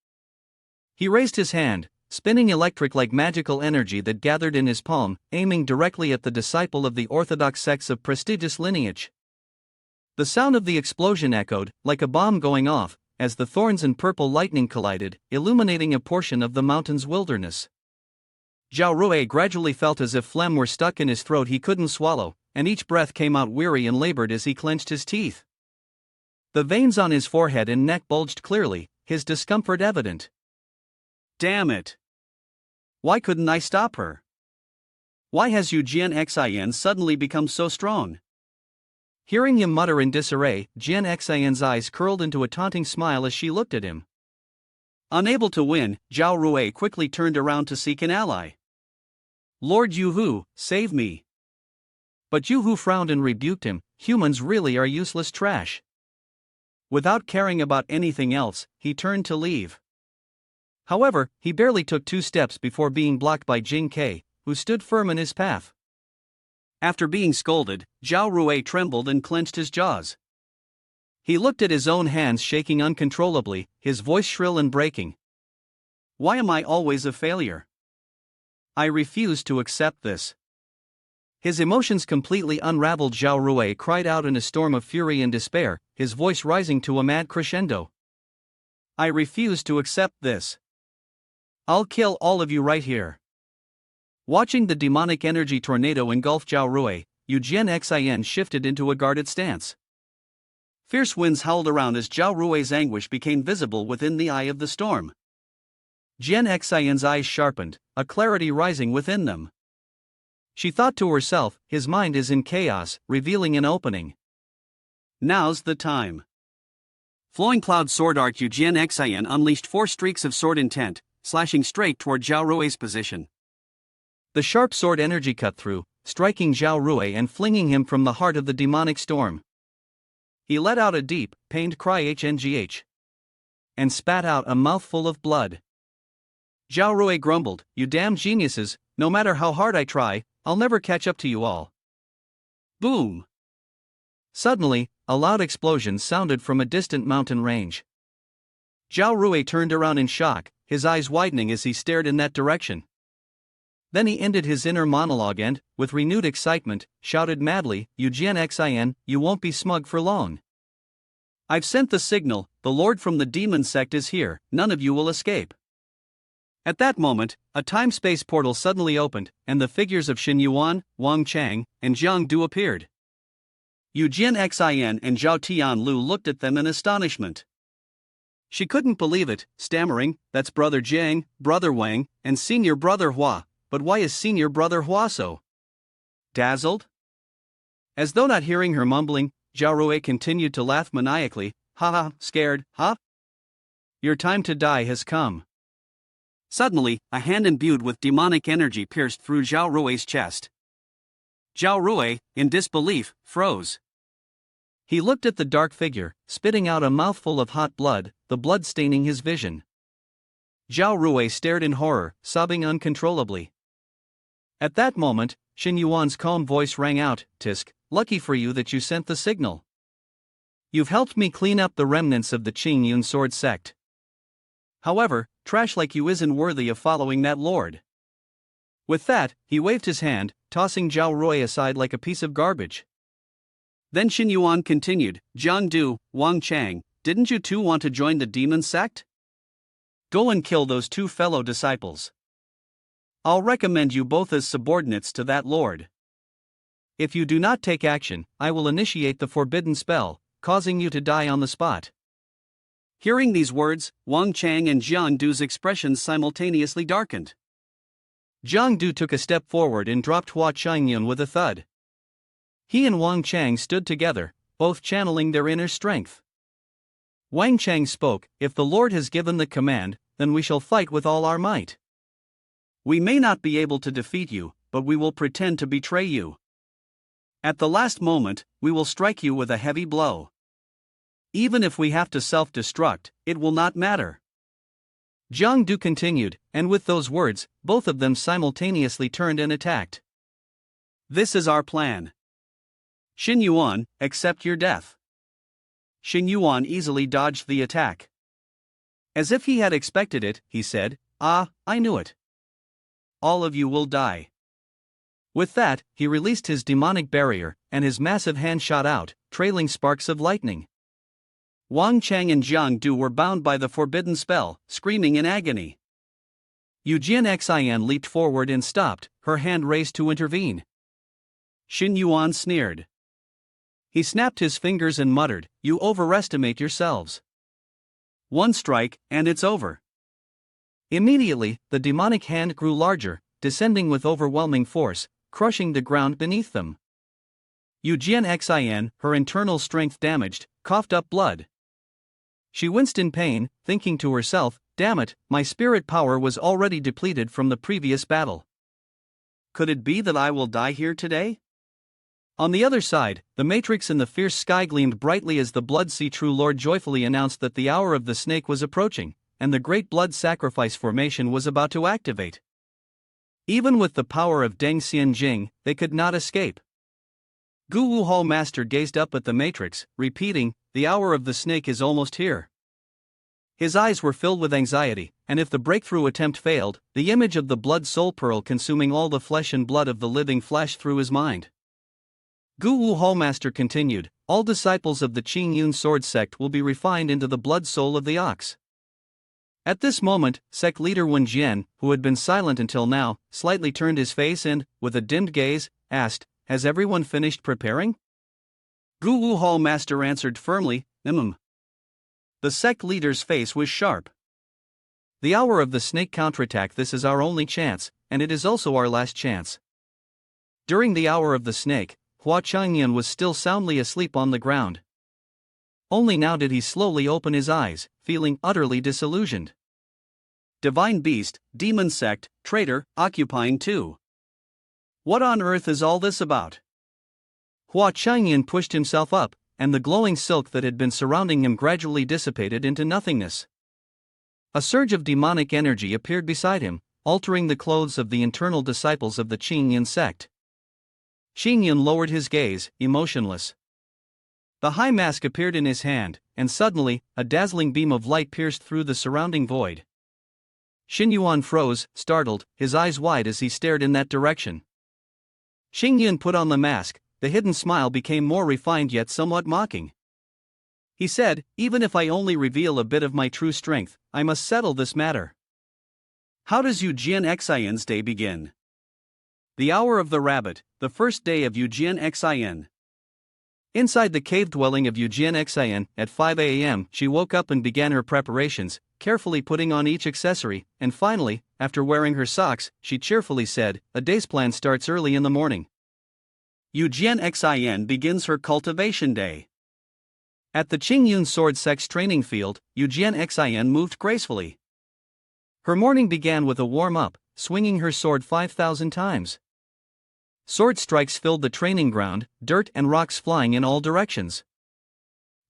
He raised his hand, spinning electric-like magical energy that gathered in his palm, aiming directly at the disciple of the orthodox sects of prestigious lineage. The sound of the explosion echoed, like a bomb going off, as the thorns and purple lightning collided, illuminating a portion of the mountain's wilderness. Zhao Rui gradually felt as if phlegm were stuck in his throat he couldn't swallow, and each breath came out weary and labored as he clenched his teeth. The veins on his forehead and neck bulged clearly, his discomfort evident. Damn it! Why couldn't I stop her? Why has Eugene Xin suddenly become so strong? Hearing him mutter in disarray, Jian Xin's eyes curled into a taunting smile as she looked at him. Unable to win, Zhao Rui quickly turned around to seek an ally. Lord Yu Hu, save me. But Yu Hu frowned and rebuked him, humans really are useless trash. Without caring about anything else, he turned to leave. However, he barely took 2 steps before being blocked by Jing Kai, who stood firm in his path. After being scolded, Zhao Rui trembled and clenched his jaws. He looked at his own hands shaking uncontrollably, his voice shrill and breaking. Why am I always a failure? I refuse to accept this. His emotions completely unraveled. Zhao Rui cried out in a storm of fury and despair, his voice rising to a mad crescendo. I refuse to accept this. I'll kill all of you right here. Watching the demonic energy tornado engulf Zhao Rui, Eugene Xin shifted into a guarded stance. Fierce winds howled around as Zhao Rui's anguish became visible within the eye of the storm. Jian Xin's eyes sharpened, a clarity rising within them. She thought to herself, his mind is in chaos, revealing an opening. Now's the time. Flowing cloud sword arc Eugene Xin unleashed 4 streaks of sword intent, slashing straight toward Zhao Rui's position. The sharp sword energy cut through, striking Zhao Rui and flinging him from the heart of the demonic storm. He let out a deep, pained cry and spat out a mouthful of blood. Zhao Rui grumbled, "You damn geniuses, no matter how hard I try, I'll never catch up to you all." Boom! Suddenly, a loud explosion sounded from a distant mountain range. Zhao Rui turned around in shock, his eyes widening as he stared in that direction. Then he ended his inner monologue and, with renewed excitement, shouted madly, Xin, you won't be smug for long. I've sent the signal, the Lord from the demon sect is here, none of you will escape. At that moment, a time-space portal suddenly opened, and the figures of Xin Yuan, Wang Chang, and Jiang Du appeared. Xin and Zhao Tianlu looked at them in astonishment. She couldn't believe it, stammering, that's Brother Jiang, Brother Wang, and Senior Brother Hua, but why is Senior Brother Hua so dazzled? As though not hearing her mumbling, Zhao Rui continued to laugh maniacally, ha ha, scared, huh? Your time to die has come. Suddenly, a hand imbued with demonic energy pierced through Zhao Rui's chest. Zhao Rui, in disbelief, froze. He looked at the dark figure, spitting out a mouthful of hot blood, the blood staining his vision. Zhao Rui stared in horror, sobbing uncontrollably. At that moment, Xin Yuan's calm voice rang out, Tisk, lucky for you that you sent the signal. You've helped me clean up the remnants of the Qingyun sword sect. However, trash like you isn't worthy of following that lord. With that, he waved his hand, tossing Zhao Rui aside like a piece of garbage. Then Xin Yuan continued, Jiang Du, Wang Chang, didn't you two want to join the demon sect? Go and kill those two fellow disciples. I'll recommend you both as subordinates to that lord. If you do not take action, I will initiate the forbidden spell, causing you to die on the spot. Hearing these words, Wang Chang and Jiang Du's expressions simultaneously darkened. Jiang Du took a step forward and dropped Hua Chong Yun with a thud. He and Wang Chang stood together, both channeling their inner strength. Wang Chang spoke, if the Lord has given the command, then we shall fight with all our might. We may not be able to defeat you, but we will pretend to betray you. At the last moment, we will strike you with a heavy blow. Even if we have to self-destruct, it will not matter. Jiang Du continued, and with those words, both of them simultaneously turned and attacked. This is our plan. Xin Yuan, accept your death. Xin Yuan easily dodged the attack. As if he had expected it, he said, I knew it. All of you will die. With that, he released his demonic barrier, and his massive hand shot out, trailing sparks of lightning. Wang Chang and Jiang Du were bound by the forbidden spell, screaming in agony. Xin leaped forward and stopped, her hand raised to intervene. Xin Yuan sneered. He snapped his fingers and muttered, you overestimate yourselves. One strike, and it's over. Immediately, the demonic hand grew larger, descending with overwhelming force, crushing the ground beneath them. Xin, her internal strength damaged, coughed up blood. She winced in pain, thinking to herself, damn it, my spirit power was already depleted from the previous battle. Could it be that I will die here today? On the other side, the matrix in the fierce sky gleamed brightly as the Blood Sea True Lord joyfully announced that the hour of the snake was approaching, and the great blood sacrifice formation was about to activate. Even with the power of Deng Xianjing, they could not escape. Gu Wuhao Master gazed up at the matrix, repeating, the hour of the snake is almost here. His eyes were filled with anxiety, and if the breakthrough attempt failed, the image of the blood soul pearl consuming all the flesh and blood of the living flashed through his mind. Gu Wuhao Master continued, all disciples of the Qingyun sword sect will be refined into the blood soul of the ox. At this moment, sect leader Wen Jian, who had been silent until now, slightly turned his face and, with a dimmed gaze, asked, has everyone finished preparing? Gu Wuhao Master answered firmly, The sect leader's face was sharp. The hour of the snake counterattack, this is our only chance, and it is also our last chance. During the hour of the snake, Hua Chong Yun was still soundly asleep on the ground. Only now did he slowly open his eyes, feeling utterly disillusioned. Divine beast, demon sect, traitor, occupying 2. What on earth is all this about? Hua Chong Yun pushed himself up, and the glowing silk that had been surrounding him gradually dissipated into nothingness. A surge of demonic energy appeared beside him, altering the clothes of the internal disciples of the Qingyun sect. Qingyun lowered his gaze, emotionless. The high mask appeared in his hand, and suddenly, a dazzling beam of light pierced through the surrounding void. Xin Yuan froze, startled, his eyes wide as he stared in that direction. Xingyun put on the mask, the hidden smile became more refined yet somewhat mocking. He said, even if I only reveal a bit of my true strength, I must settle this matter. How does Wuyan Xin's day begin? The hour of the rabbit, the first day of Wuyan Xin. Inside the cave dwelling of Wuyan Xin, at 5 a.m., she woke up and began her preparations, carefully putting on each accessory, and finally, after wearing her socks, she cheerfully said, a day's plan starts early in the morning. Wuyan Xin begins her cultivation day. At the Chayun Sword Sect's training field, Wuyan Xin moved gracefully. Her morning began with a warm-up, swinging her sword 5,000 times. Sword strikes filled the training ground, dirt and rocks flying in all directions.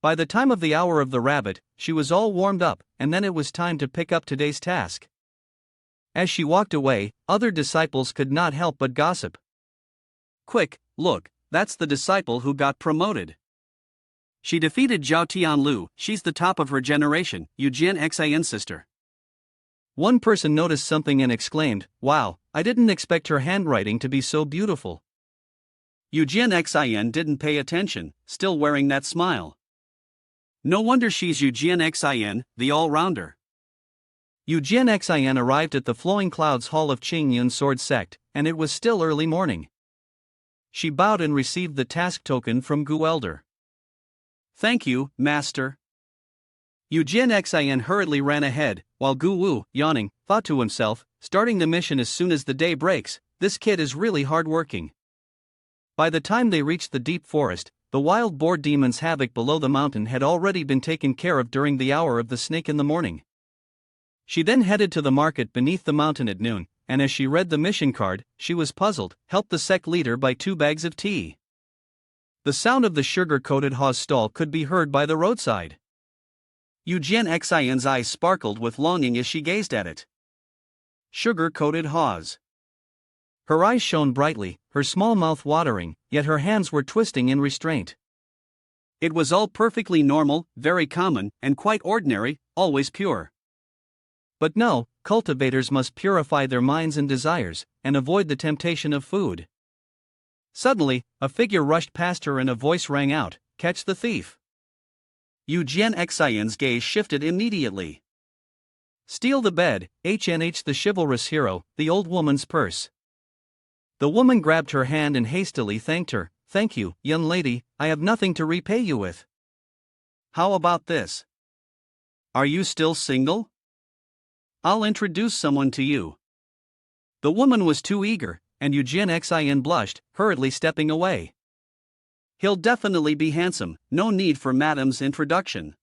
By the time of the hour of the rabbit, she was all warmed up, and then it was time to pick up today's task. As she walked away, other disciples could not help but gossip. Quick, look, that's the disciple who got promoted. She defeated Zhao Tianlu, she's the top of her generation, Wuyan Xin's sister. One person noticed something and exclaimed, wow, I didn't expect her handwriting to be so beautiful. Wuyan Xin didn't pay attention, still wearing that smile. No wonder she's Wuyan Xin, the all-rounder. Wuyan Xin arrived at the Flowing Clouds Hall of Chayun Sword Sect, and it was still early morning. She bowed and received the task token from Gu Elder. Thank you, Master. Wuyan Xin hurriedly ran ahead, while Gu Wu, yawning, thought to himself, starting the mission as soon as the day breaks, this kid is really hard-working. By the time they reached the deep forest, the wild boar demon's havoc below the mountain had already been taken care of during the hour of the snake in the morning. She then headed to the market beneath the mountain at noon, and as she read the mission card, she was puzzled, helped the sect leader buy 2 bags of tea. The sound of the sugar-coated Ha's stall could be heard by the roadside. Wuyan Xin's eyes sparkled with longing as she gazed at it. Sugar-coated Ha's. Her eyes shone brightly, her small mouth watering, yet her hands were twisting in restraint. It was all perfectly normal, very common, and quite ordinary, always pure. But no, cultivators must purify their minds and desires, and avoid the temptation of food. Suddenly, a figure rushed past her and a voice rang out, catch the thief. Wuyan Xin's gaze shifted immediately. Steal the bed, HNH the chivalrous hero, the old woman's purse. The woman grabbed her hand and hastily thanked her, thank you, young lady, I have nothing to repay you with. How about this? Are you still single? I'll introduce someone to you. The woman was too eager, and Wuyan Xin blushed, hurriedly stepping away. He'll definitely be handsome, no need for Madame's introduction.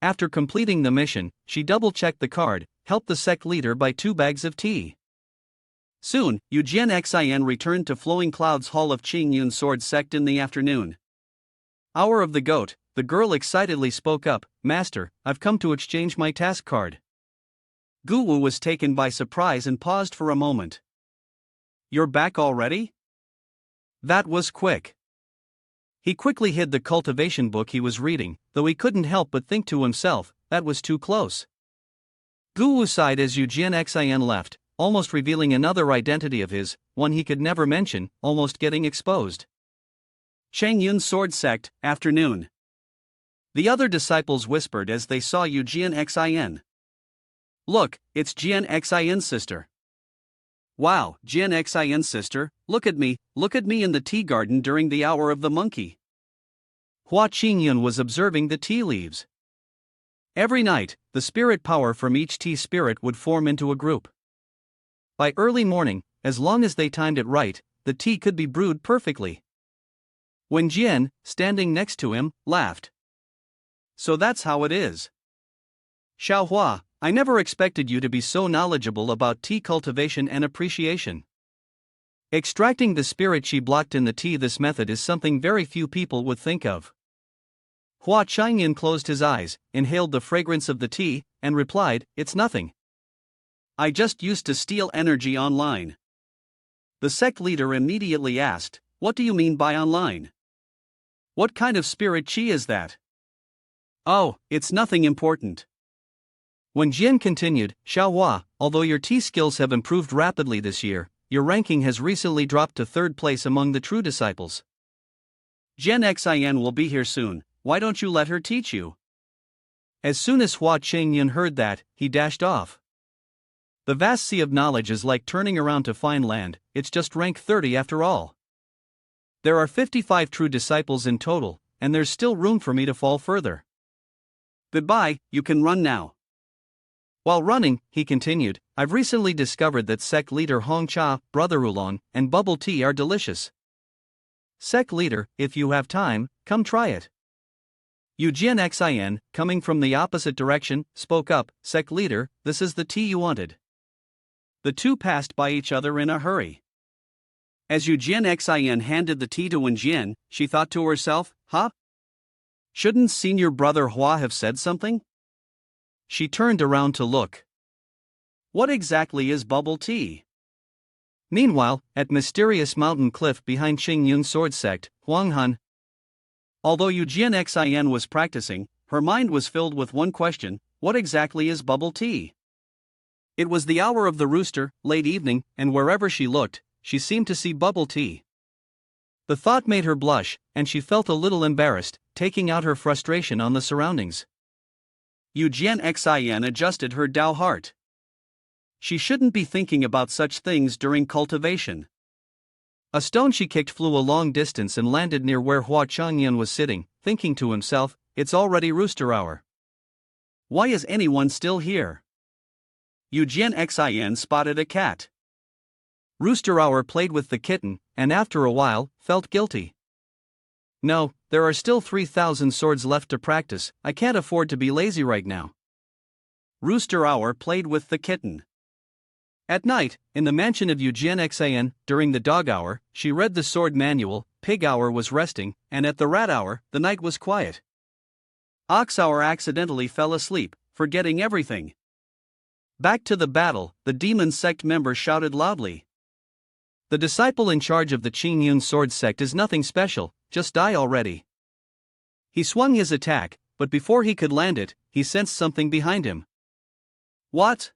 After completing the mission, she double-checked the card, helped the sect leader buy 2 bags of tea. Soon, Wuyan Xin returned to Flowing Clouds Hall of Chayun Sword Sect in the afternoon. Hour of the goat, the girl excitedly spoke up, Master, I've come to exchange my task card. Gu Wu was taken by surprise and paused for a moment. You're back already? That was quick. He quickly hid the cultivation book he was reading, though he couldn't help but think to himself, that was too close. Gu Wu sighed as Wuyan Xin left, almost revealing another identity of his, one he could never mention, almost getting exposed. Chayun Sword Sect, afternoon. The other disciples whispered as they saw Wuyan Xin. Look, it's Wuyan Xin's sister. Wow, Wuyan Xin's sister, look at me in the tea garden during the hour of the monkey. Hua Chong Yun was observing the tea leaves. Every night, the spirit power from each tea spirit would form into a group. By early morning, as long as they timed it right, the tea could be brewed perfectly. When Jian, standing next to him, laughed. So that's how it is. Xiao Hua, I never expected you to be so knowledgeable about tea cultivation and appreciation. Extracting the spirit she blocked in the tea. This method is something very few people would think of. Hua Chong Yun closed his eyes, inhaled the fragrance of the tea, and replied, it's nothing. I just used to steal energy online. The sect leader immediately asked, what do you mean by online? What kind of spirit chi is that? Oh, it's nothing important. When Jian continued, Xiaohua, although your tea skills have improved rapidly this year, your ranking has recently dropped to third place among the true disciples. Jian Xin will be here soon, why don't you let her teach you? As soon as Hua Chong Yun heard that, he dashed off. The vast sea of knowledge is like turning around to find land, it's just rank 30 after all. There are 55 true disciples in total, and there's still room for me to fall further. Goodbye, you can run now. While running, he continued, I've recently discovered that sect leader Hong Cha, brother oolong, and bubble tea are delicious. Sect leader, if you have time, come try it. Jian Xin, coming from the opposite direction, spoke up, Sect leader, this is the tea you wanted. The two passed by each other in a hurry. As Jian Xin handed the tea to Wenjian, she thought to herself, huh? Shouldn't senior brother Hua have said something? She turned around to look. What exactly is bubble tea? Meanwhile, at mysterious mountain cliff behind Qingyun's sword sect, Huanghan. Although Jian Xin was practicing, her mind was filled with one question, what exactly is bubble tea? It was the hour of the rooster, late evening, and wherever she looked, she seemed to see bubble tea. The thought made her blush, and she felt a little embarrassed, taking out her frustration on the surroundings. Jian Xin adjusted her Dao heart. She shouldn't be thinking about such things during cultivation. A stone she kicked flew a long distance and landed near where Hua Chong Yun was sitting, thinking to himself, it's already rooster hour. Why is anyone still here? Jian Xin spotted a cat. Rooster hour played with the kitten, and after a while, felt guilty. No, there are still 3,000 swords left to practice, I can't afford to be lazy right now. Rooster hour played with the kitten. At night, in the mansion of Jian Xin, during the dog hour, she read the sword manual, pig hour was resting, and at the rat hour, the night was quiet. Ox hour accidentally fell asleep, forgetting everything. Back to the battle, the demon sect member shouted loudly. The disciple in charge of the Qingyun sword sect is nothing special, just die already. He swung his attack, but before he could land it, he sensed something behind him. What?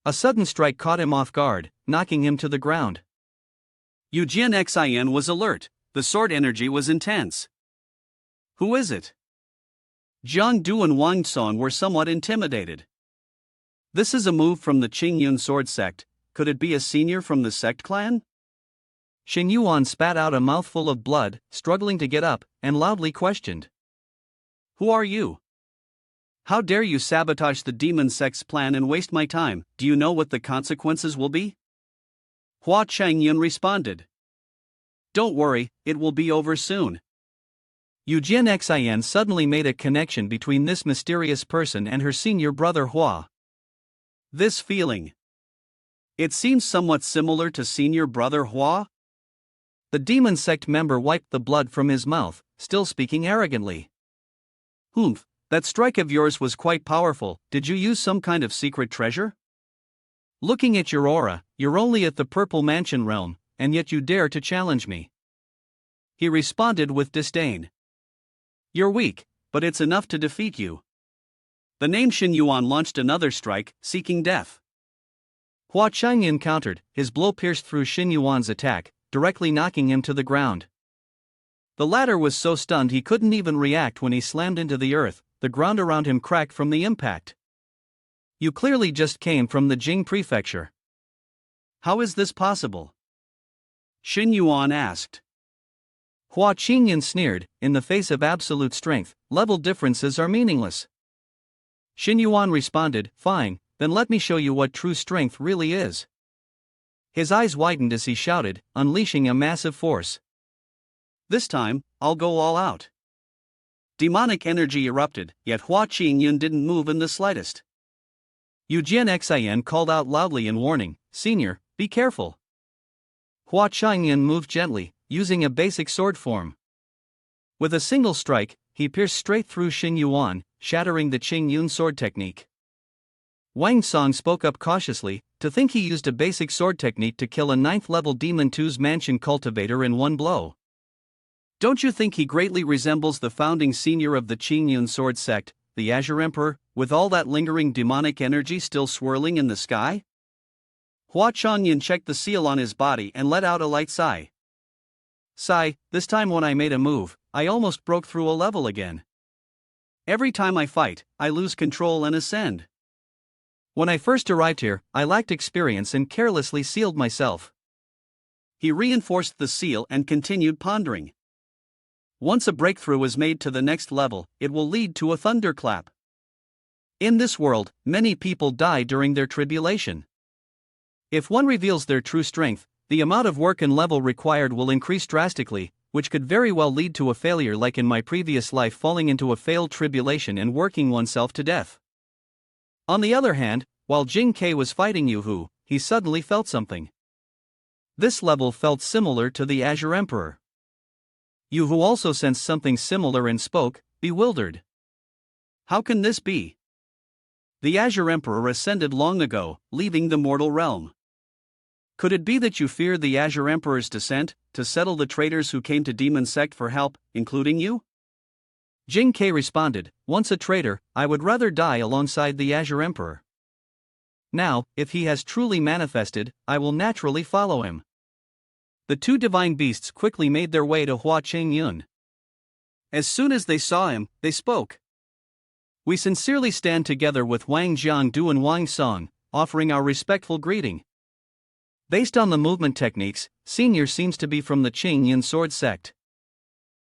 A sudden strike caught him off guard, knocking him to the ground. Jian Xin was alert, the sword energy was intense. Who is it? Jiang Du and Wang Song were somewhat intimidated. This is a move from the Qingyun sword sect, could it be a senior from the sect clan? Xin Yuan spat out a mouthful of blood, struggling to get up, and loudly questioned. Who are you? How dare you sabotage the demon sect's plan and waste my time, do you know what the consequences will be? Hua Chong Yun responded. Don't worry, it will be over soon. Jian Xin suddenly made a connection between this mysterious person and her senior brother Hua. This feeling. It seems somewhat similar to senior brother Hua. The demon sect member wiped the blood from his mouth, still speaking arrogantly. Humph, that strike of yours was quite powerful, did you use some kind of secret treasure? Looking at your aura, you're only at the Purple Mansion realm, and yet you dare to challenge me. He responded with disdain. You're weak, but it's enough to defeat you. The name Xin Yuan launched another strike, seeking death. Hua Chong Yun countered, his blow pierced through Xin Yuan's attack, directly knocking him to the ground. The latter was so stunned he couldn't even react when he slammed into the earth, the ground around him cracked from the impact. You clearly just came from the Jing prefecture. How is this possible? Xin Yuan asked. Hua Chong Yun sneered, in the face of absolute strength, level differences are meaningless. Xin Yuan responded, fine, then let me show you what true strength really is. His eyes widened as he shouted, unleashing a massive force. This time, I'll go all out. Demonic energy erupted, yet Hua Chong Yun didn't move in the slightest. Jian Xin called out loudly in warning, Senior, be careful. Hua Chong Yun moved gently, using a basic sword form. With a single strike, he pierced straight through Xin Yuan, shattering the Qingyun sword technique. Wang Song spoke up cautiously, to think he used a basic sword technique to kill a 9th-level Demon 2's mansion cultivator in one blow. Don't you think he greatly resembles the founding senior of the Qingyun sword sect, the Azure Emperor, with all that lingering demonic energy still swirling in the sky? Hua Chong Yun checked the seal on his body and let out a light sigh. This time when I made a move, I almost broke through a level again. Every time I fight, I lose control and ascend. When I first arrived here, I lacked experience and carelessly sealed myself. He reinforced the seal and continued pondering. Once a breakthrough is made to the next level, it will lead to a thunderclap. In this world, many people die during their tribulation. If one reveals their true strength, the amount of work and level required will increase drastically, which could very well lead to a failure like in my previous life, falling into a failed tribulation and working oneself to death. On the other hand, while Jing Ke was fighting Yu-Hu, he suddenly felt something. This level felt similar to the Azure Emperor. Yu-Hu also sensed something similar and spoke, bewildered. How can this be? The Azure Emperor ascended long ago, leaving the mortal realm. Could it be that you fear the Azure Emperor's descent, to settle the traitors who came to Demon Sect for help, including you? Jing Ke responded, once a traitor, I would rather die alongside the Azure Emperor. Now, if he has truly manifested, I will naturally follow him. The two divine beasts quickly made their way to Hua Chong Yun. As soon as they saw him, they spoke. We sincerely stand together with Wang Jiangdu and Wang Song, offering our respectful greeting. Based on the movement techniques, Senior seems to be from the Chong Yun Sword Sect.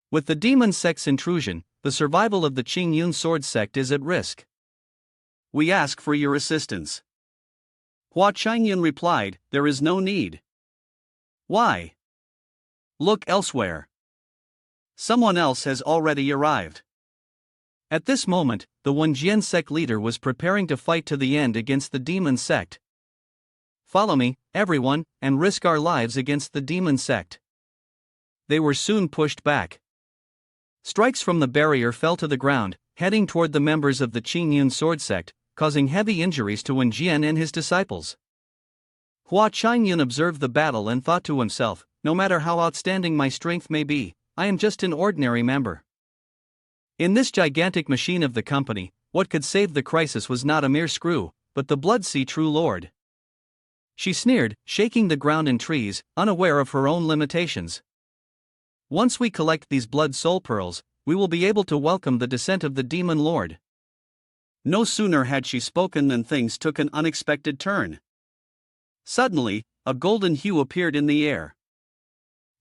With the Demon Sect's intrusion, the survival of the Chong Yun Sword Sect is at risk. We ask for your assistance. Hua Chong Yun replied, there is no need. Why? Look elsewhere. Someone else has already arrived. At this moment, the Wenjian sect leader was preparing to fight to the end against the Demon Sect. Follow me, everyone, and risk our lives against the Demon Sect. They were soon pushed back. Strikes from the barrier fell to the ground, heading toward the members of the Chong Yun Sword Sect, causing heavy injuries to Wenjian and his disciples. Hua Chong Yun observed the battle and thought to himself, no matter how outstanding my strength may be, I am just an ordinary member. In this gigantic machine of the company, what could save the crisis was not a mere screw, but the Blood Sea True Lord. She sneered, shaking the ground and trees, unaware of her own limitations. Once we collect these blood soul pearls, we will be able to welcome the descent of the Demon Lord. No sooner had she spoken than things took an unexpected turn. Suddenly, a golden hue appeared in the air.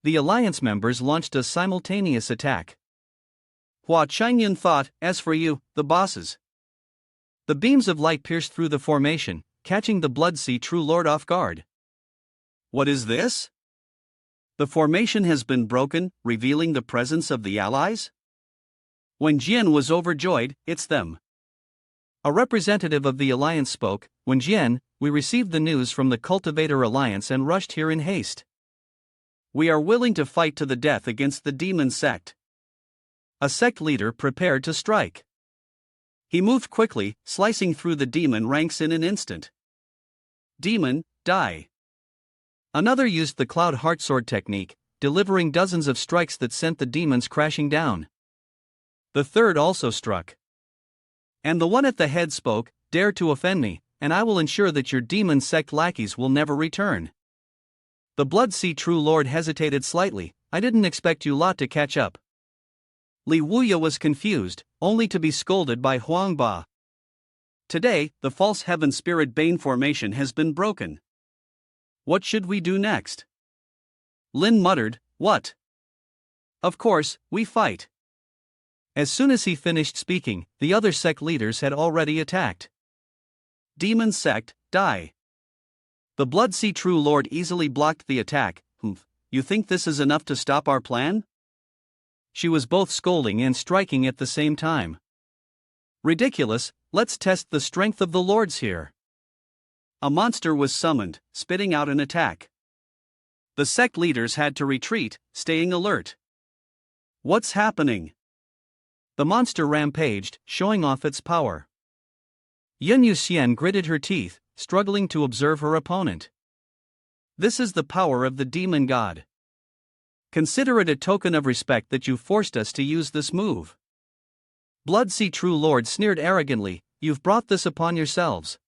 The Alliance members launched a simultaneous attack. Hua Chong Yun thought, as for you, the bosses. The beams of light pierced through the formation, catching the Blood Sea True Lord off guard. What is this? The formation has been broken, revealing the presence of the allies? When Jian was overjoyed, it's them. A representative of the Alliance spoke, when Jian, we received the news from the Cultivator Alliance and rushed here in haste. We are willing to fight to the death against the Demon Sect. A sect leader prepared to strike. He moved quickly, slicing through the demon ranks in an instant. Demon, die. Another used the Cloud Heartsword technique, delivering dozens of strikes that sent the demons crashing down. The third also struck. And the one at the head spoke, dare to offend me, and I will ensure that your Demon Sect lackeys will never return. The Blood Sea True Lord hesitated slightly, I didn't expect you lot to catch up. Li Wuya was confused, only to be scolded by Huang Ba. Today, the false heaven spirit Bane formation has been broken. What should we do next? Lin muttered, what? Of course, we fight. As soon as he finished speaking, the other sect leaders had already attacked. Demon Sect, die. The Blood Sea True Lord easily blocked the attack. You think this is enough to stop our plan? She was both scolding and striking at the same time. Ridiculous, let's test the strength of the lords here. A monster was summoned, spitting out an attack. The sect leaders had to retreat, staying alert. What's happening? The monster rampaged, showing off its power. Yun Yuxian gritted her teeth, struggling to observe her opponent. This is the power of the demon god. Consider it a token of respect that you forced us to use this move. Blood Sea True Lord sneered arrogantly, "You've brought this upon yourselves.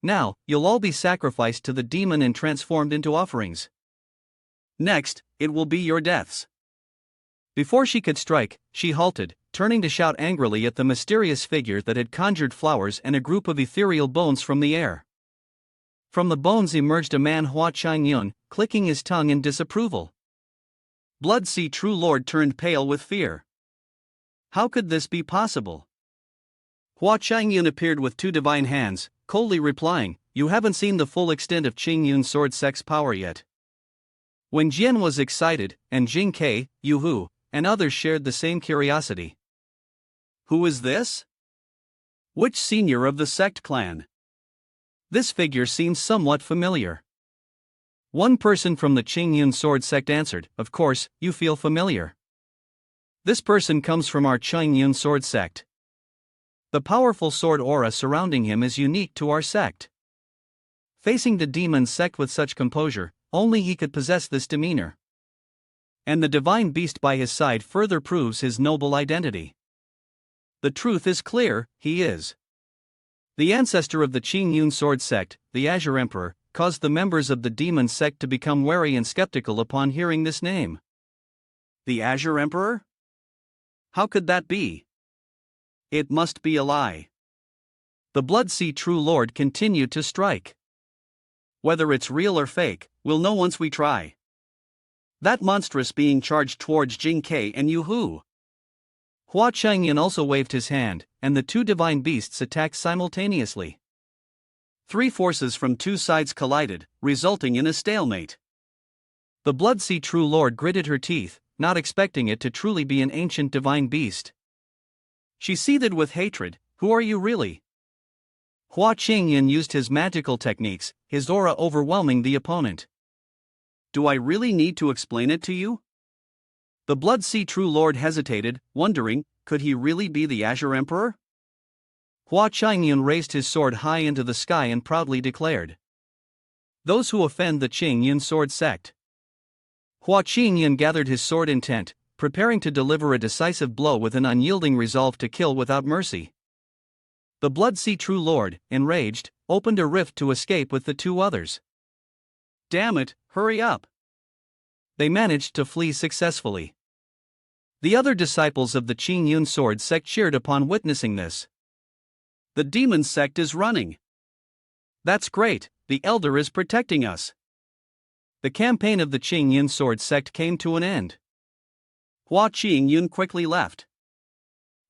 Now, you'll all be sacrificed to the demon and transformed into offerings. Next, it will be your deaths." Before she could strike, she halted, turning to shout angrily at the mysterious figure that had conjured flowers and a group of ethereal bones from the air. From the bones emerged a man, Hua Chong Yun, clicking his tongue in disapproval. Blood Sea True Lord turned pale with fear. How could this be possible? Hua Chong Yun appeared with two divine hands, coldly replying, "You haven't seen the full extent of Ching Yun's sword sect's power yet." When Jian was excited, and Jing Kai, Yu Hu, and others shared the same curiosity. Who is this? Which senior of the sect clan? This figure seems somewhat familiar. One person from the Ching Yun sword sect answered, "Of course, you feel familiar. This person comes from our Ching Yun sword sect. The powerful sword aura surrounding him is unique to our sect." Facing the demon sect with such composure, only he could possess this demeanor. And the divine beast by his side further proves his noble identity. The truth is clear, he is the ancestor of the Ching Yun sword sect, the Azure Emperor, caused the members of the demon sect to become wary and skeptical upon hearing this name. The Azure Emperor? How could that be? It must be a lie. The Blood Sea True Lord continued to strike. Whether it's real or fake, we'll know once we try. That monstrous being charged towards Jing Kai and Yu Hu. Hua Chong Yun also waved his hand, and the two divine beasts attacked simultaneously. Three forces from two sides collided, resulting in a stalemate. The Blood Sea True Lord gritted her teeth, not expecting it to truly be an ancient divine beast. She seethed with hatred. "Who are you really?" Hua Chong Yun used his magical techniques, his aura overwhelming the opponent. "Do I really need to explain it to you?" The Blood Sea True Lord hesitated, wondering, could he really be the Azure Emperor? Hua Chong Yun raised his sword high into the sky and proudly declared, "Those who offend the Ching Yun sword sect." Hua Chong Yun gathered his sword intent, preparing to deliver a decisive blow with an unyielding resolve to kill without mercy. The Blood Sea True Lord, enraged, opened a rift to escape with the two others. "Damn it, hurry up!" They managed to flee successfully. The other disciples of the Ching Yun sword sect cheered upon witnessing this. "The demon sect is running. That's great, the elder is protecting us." The campaign of the Ching Yun sword sect came to an end. Hua Chong Yun quickly left.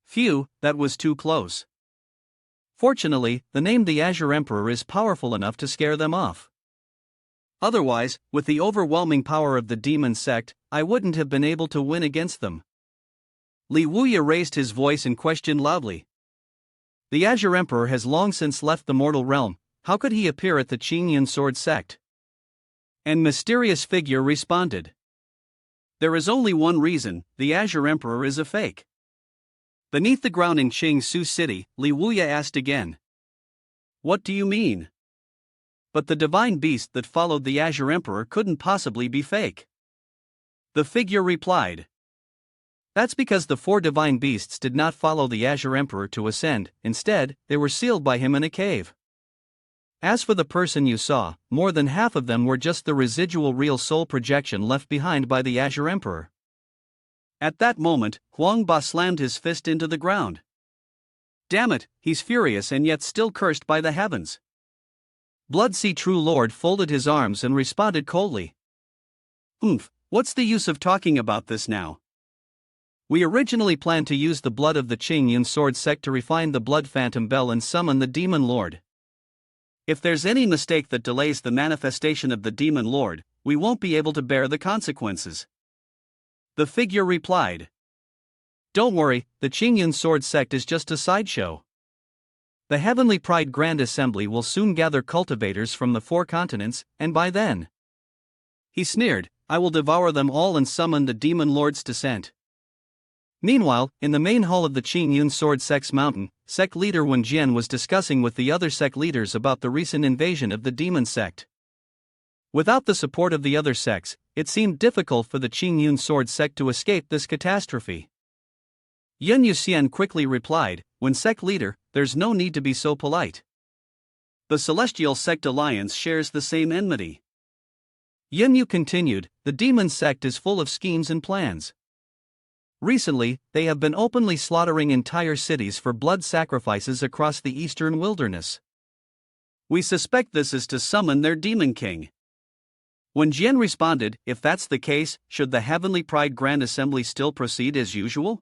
Phew, that was too close. Fortunately, the name the Azure Emperor is powerful enough to scare them off. Otherwise, with the overwhelming power of the demon sect, I wouldn't have been able to win against them. Li Wuya raised his voice and questioned loudly. The Azure Emperor has long since left the mortal realm, how could he appear at the Ching Yun sword sect? And mysterious figure responded. There is only one reason, the Azure Emperor is a fake. Beneath the ground in Qingsu City, Li Wuya asked again. What do you mean? But the divine beast that followed the Azure Emperor couldn't possibly be fake. The figure replied. That's because the four divine beasts did not follow the Azure Emperor to ascend, instead, they were sealed by him in a cave. As for the person you saw, more than half of them were just the residual real soul projection left behind by the Azure Emperor. At that moment, Huang Ba slammed his fist into the ground. Damn it, he's furious and yet still cursed by the heavens. Blood Sea True Lord folded his arms and responded coldly. What's the use of talking about this now? We originally planned to use the blood of the Ching Yun sword sect to refine the blood phantom bell and summon the demon lord. If there's any mistake that delays the manifestation of the demon lord, we won't be able to bear the consequences. The figure replied. Don't worry, the Ching Yun sword sect is just a sideshow. The Heavenly Pride Grand Assembly will soon gather cultivators from the four continents, and by then, he sneered, I will devour them all and summon the demon lord's descent. Meanwhile, in the main hall of the Ching Yun sword sect's mountain, sect leader Wen Jian was discussing with the other sect leaders about the recent invasion of the demon sect. Without the support of the other sects, it seemed difficult for the Ching Yun sword sect to escape this catastrophe. Yun Yuxian quickly replied, when sect leader, there's no need to be so polite. The Celestial Sect Alliance shares the same enmity. Yun Yu continued, the demon sect is full of schemes and plans. Recently, they have been openly slaughtering entire cities for blood sacrifices across the eastern wilderness. We suspect this is to summon their demon king. When Jian responded, if that's the case, should the Heavenly Pride Grand Assembly still proceed as usual?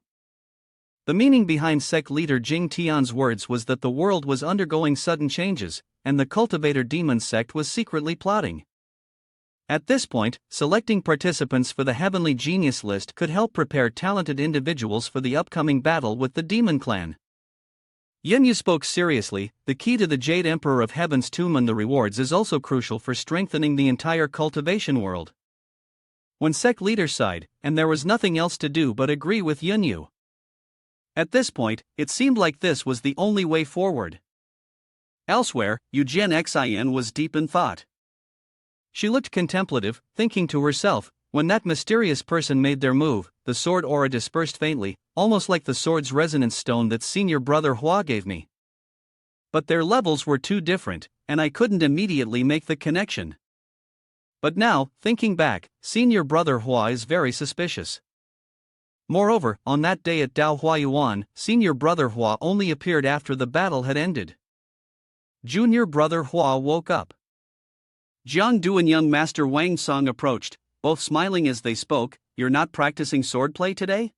The meaning behind sect leader Jing Tian's words was that the world was undergoing sudden changes, and the cultivator demon sect was secretly plotting. At this point, selecting participants for the Heavenly Genius list could help prepare talented individuals for the upcoming battle with the Demon Clan. Yun Yu spoke seriously, the key to the Jade Emperor of Heaven's tomb and the rewards is also crucial for strengthening the entire cultivation world. When sect leader sighed, and there was nothing else to do but agree with Yun Yu. At this point, it seemed like this was the only way forward. Elsewhere, Eugen Xin was deep in thought. She looked contemplative, thinking to herself, when that mysterious person made their move, the sword aura dispersed faintly, almost like the sword's resonance stone that senior brother Hua gave me. But their levels were too different, and I couldn't immediately make the connection. But now, thinking back, senior brother Hua is very suspicious. Moreover, on that day at Dao Huayuan, senior brother Hua only appeared after the battle had ended. Junior brother Hua woke up. Jiang Du and young master Wang Song approached, both smiling as they spoke. You're not practicing swordplay today?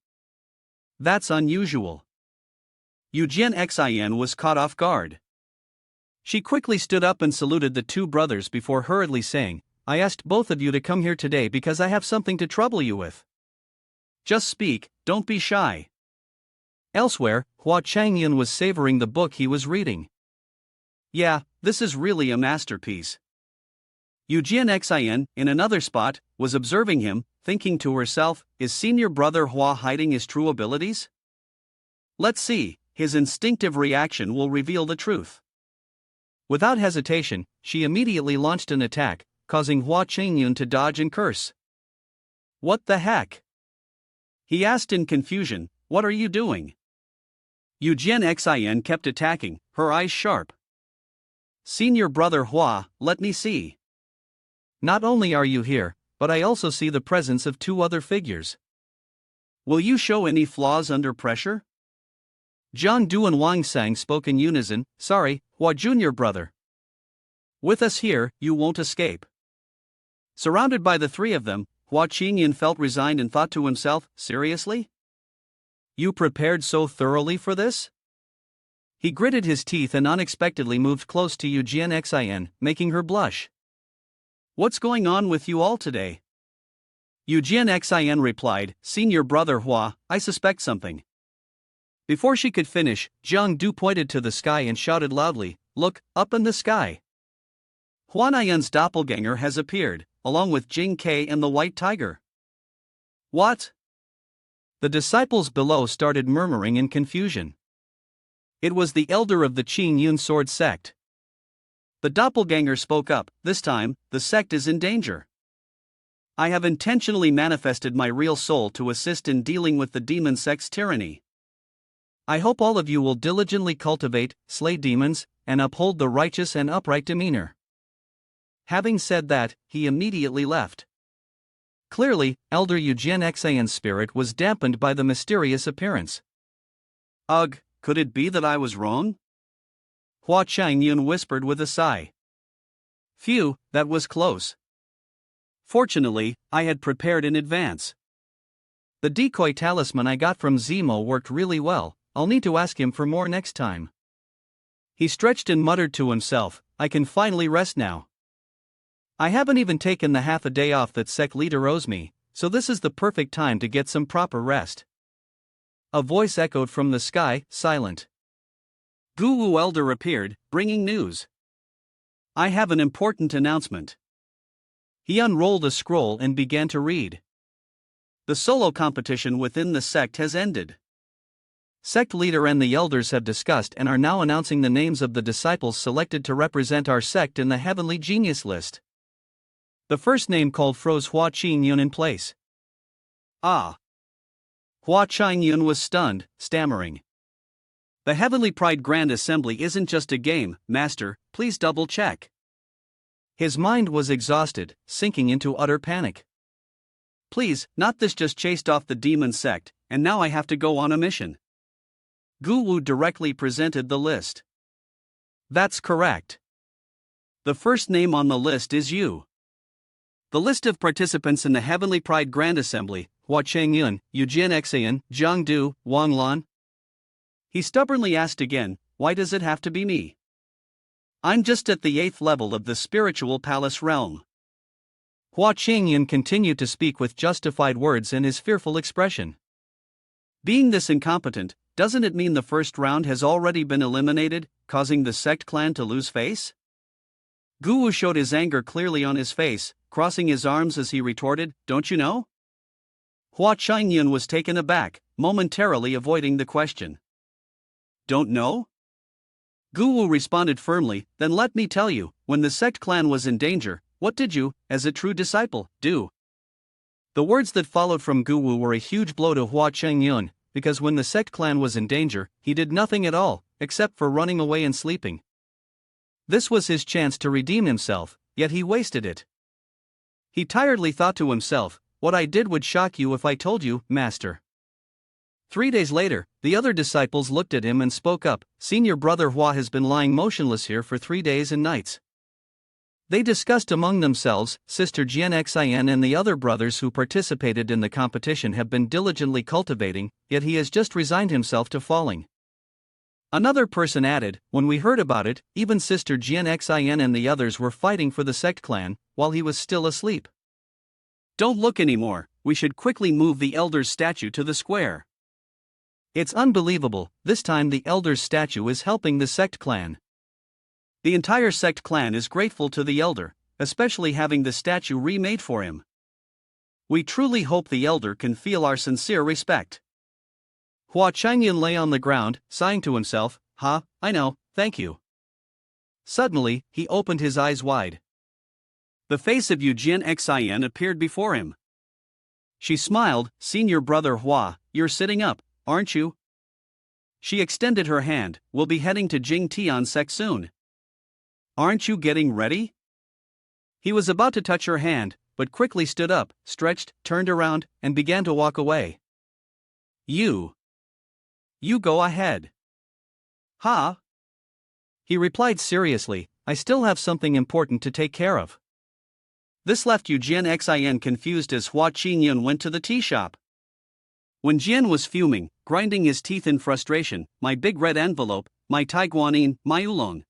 That's unusual. Eugen Xin was caught off guard. She quickly stood up and saluted the two brothers before hurriedly saying, I asked both of you to come here today because I have something to trouble you with. Just speak, don't be shy. Elsewhere, Hua Chong Yun was savoring the book he was reading. Yeah, this is really a masterpiece. Eugen Xin, in another spot, was observing him, thinking to herself, is senior brother Hua hiding his true abilities? Let's see, his instinctive reaction will reveal the truth. Without hesitation, she immediately launched an attack, causing Hua Chong Yun to dodge and curse. What the heck? He asked in confusion, what are you doing? Eugen Xin kept attacking, her eyes sharp. Senior brother Hua, let me see. Not only are you here, but I also see the presence of two other figures. Will you show any flaws under pressure? Jiang Du and Wang Sang spoke in unison, sorry, Hua Junior brother. With us here, you won't escape. Surrounded by the three of them, Hua Qingyun felt resigned and thought to himself, seriously? You prepared so thoroughly for this? He gritted his teeth and unexpectedly moved close to Eugen Xin, making her blush. What's going on with you all today? Eugen Xin replied, senior brother Hua, I suspect something. Before she could finish, Jiang Du pointed to the sky and shouted loudly, look, up in the sky. Huanyan's doppelganger has appeared, along with Jing Ke and the white tiger. What? The disciples below started murmuring in confusion. It was the elder of the Qing Yun sword sect. The doppelganger spoke up, this time, the sect is in danger. I have intentionally manifested my real soul to assist in dealing with the demon sect's tyranny. I hope all of you will diligently cultivate, slay demons, and uphold the righteous and upright demeanor. Having said that, he immediately left. Clearly, Elder Eugen Xion's spirit was dampened by the mysterious appearance. Ugh, could it be that I was wrong? Hua Chong Yun whispered with a sigh. Phew, that was close. Fortunately, I had prepared in advance. The decoy talisman I got from Zemo worked really well, I'll need to ask him for more next time. He stretched and muttered to himself, I can finally rest now. I haven't even taken the half a day off that sect leader owes me, so this is the perfect time to get some proper rest. A voice echoed from the sky, silent. Gu Elder appeared, bringing news. I have an important announcement. He unrolled a scroll and began to read. The solo competition within the sect has ended. Sect leader and the elders have discussed and are now announcing the names of the disciples selected to represent our sect in the Heavenly Genius list. The first name called froze Hua Chong Yun in place. Ah. Hua Chong Yun was stunned, stammering. The Heavenly Pride Grand Assembly isn't just a game, Master, please double check. His mind was exhausted, sinking into utter panic. Please, not this just chased off the demon sect, and now I have to go on a mission. Gu Wu directly presented the list. That's correct. The first name on the list is you. The list of participants in the Heavenly Pride Grand Assembly: Hua Chong Yun, Eugene Xayan, Zhang Du, Wang Lan. He stubbornly asked again, why does it have to be me? I'm just at the 8th level of the spiritual palace realm. Hua Chong Yun continued to speak with justified words in his fearful expression. Being this incompetent, doesn't it mean the first round has already been eliminated, causing the sect clan to lose face? Gu Wu showed his anger clearly on his face, crossing his arms as he retorted, don't you know? Hua Chong Yun was taken aback, momentarily avoiding the question. Don't know? Gu Wu responded firmly, then let me tell you, when the sect clan was in danger, what did you, as a true disciple, do? The words that followed from Gu Wu were a huge blow to Hua Chong Yun, because when the sect clan was in danger, he did nothing at all, except for running away and sleeping. This was his chance to redeem himself, yet he wasted it. He tiredly thought to himself, what I did would shock you if I told you, Master. 3 days later, the other disciples looked at him and spoke up, Senior Brother Hua has been lying motionless here for 3 days and nights. They discussed among themselves, Sister Jian Xian and the other brothers who participated in the competition have been diligently cultivating, yet he has just resigned himself to falling. Another person added, when we heard about it, even Sister Jian Xian and the others were fighting for the sect clan, while he was still asleep. Don't look anymore, we should quickly move the elder's statue to the square. It's unbelievable, this time the elder's statue is helping the sect clan. The entire sect clan is grateful to the elder, especially having the statue remade for him. We truly hope the elder can feel our sincere respect. Hua Chong Yun lay on the ground, sighing to himself, I know, thank you. Suddenly, he opened his eyes wide. The face of Eugene Xian appeared before him. She smiled, Senior Brother Hua, you're sitting up, aren't you? She extended her hand, we'll be heading to Jing Tian Sect soon. Aren't you getting ready? He was about to touch her hand, but quickly stood up, stretched, turned around, and began to walk away. You go ahead. Ha! He replied seriously, I still have something important to take care of. This left Eugene Xian confused as Hua Chong Yun went to the tea shop. When Jian was fuming, grinding his teeth in frustration, my big red envelope, my taiguanin, my oolong.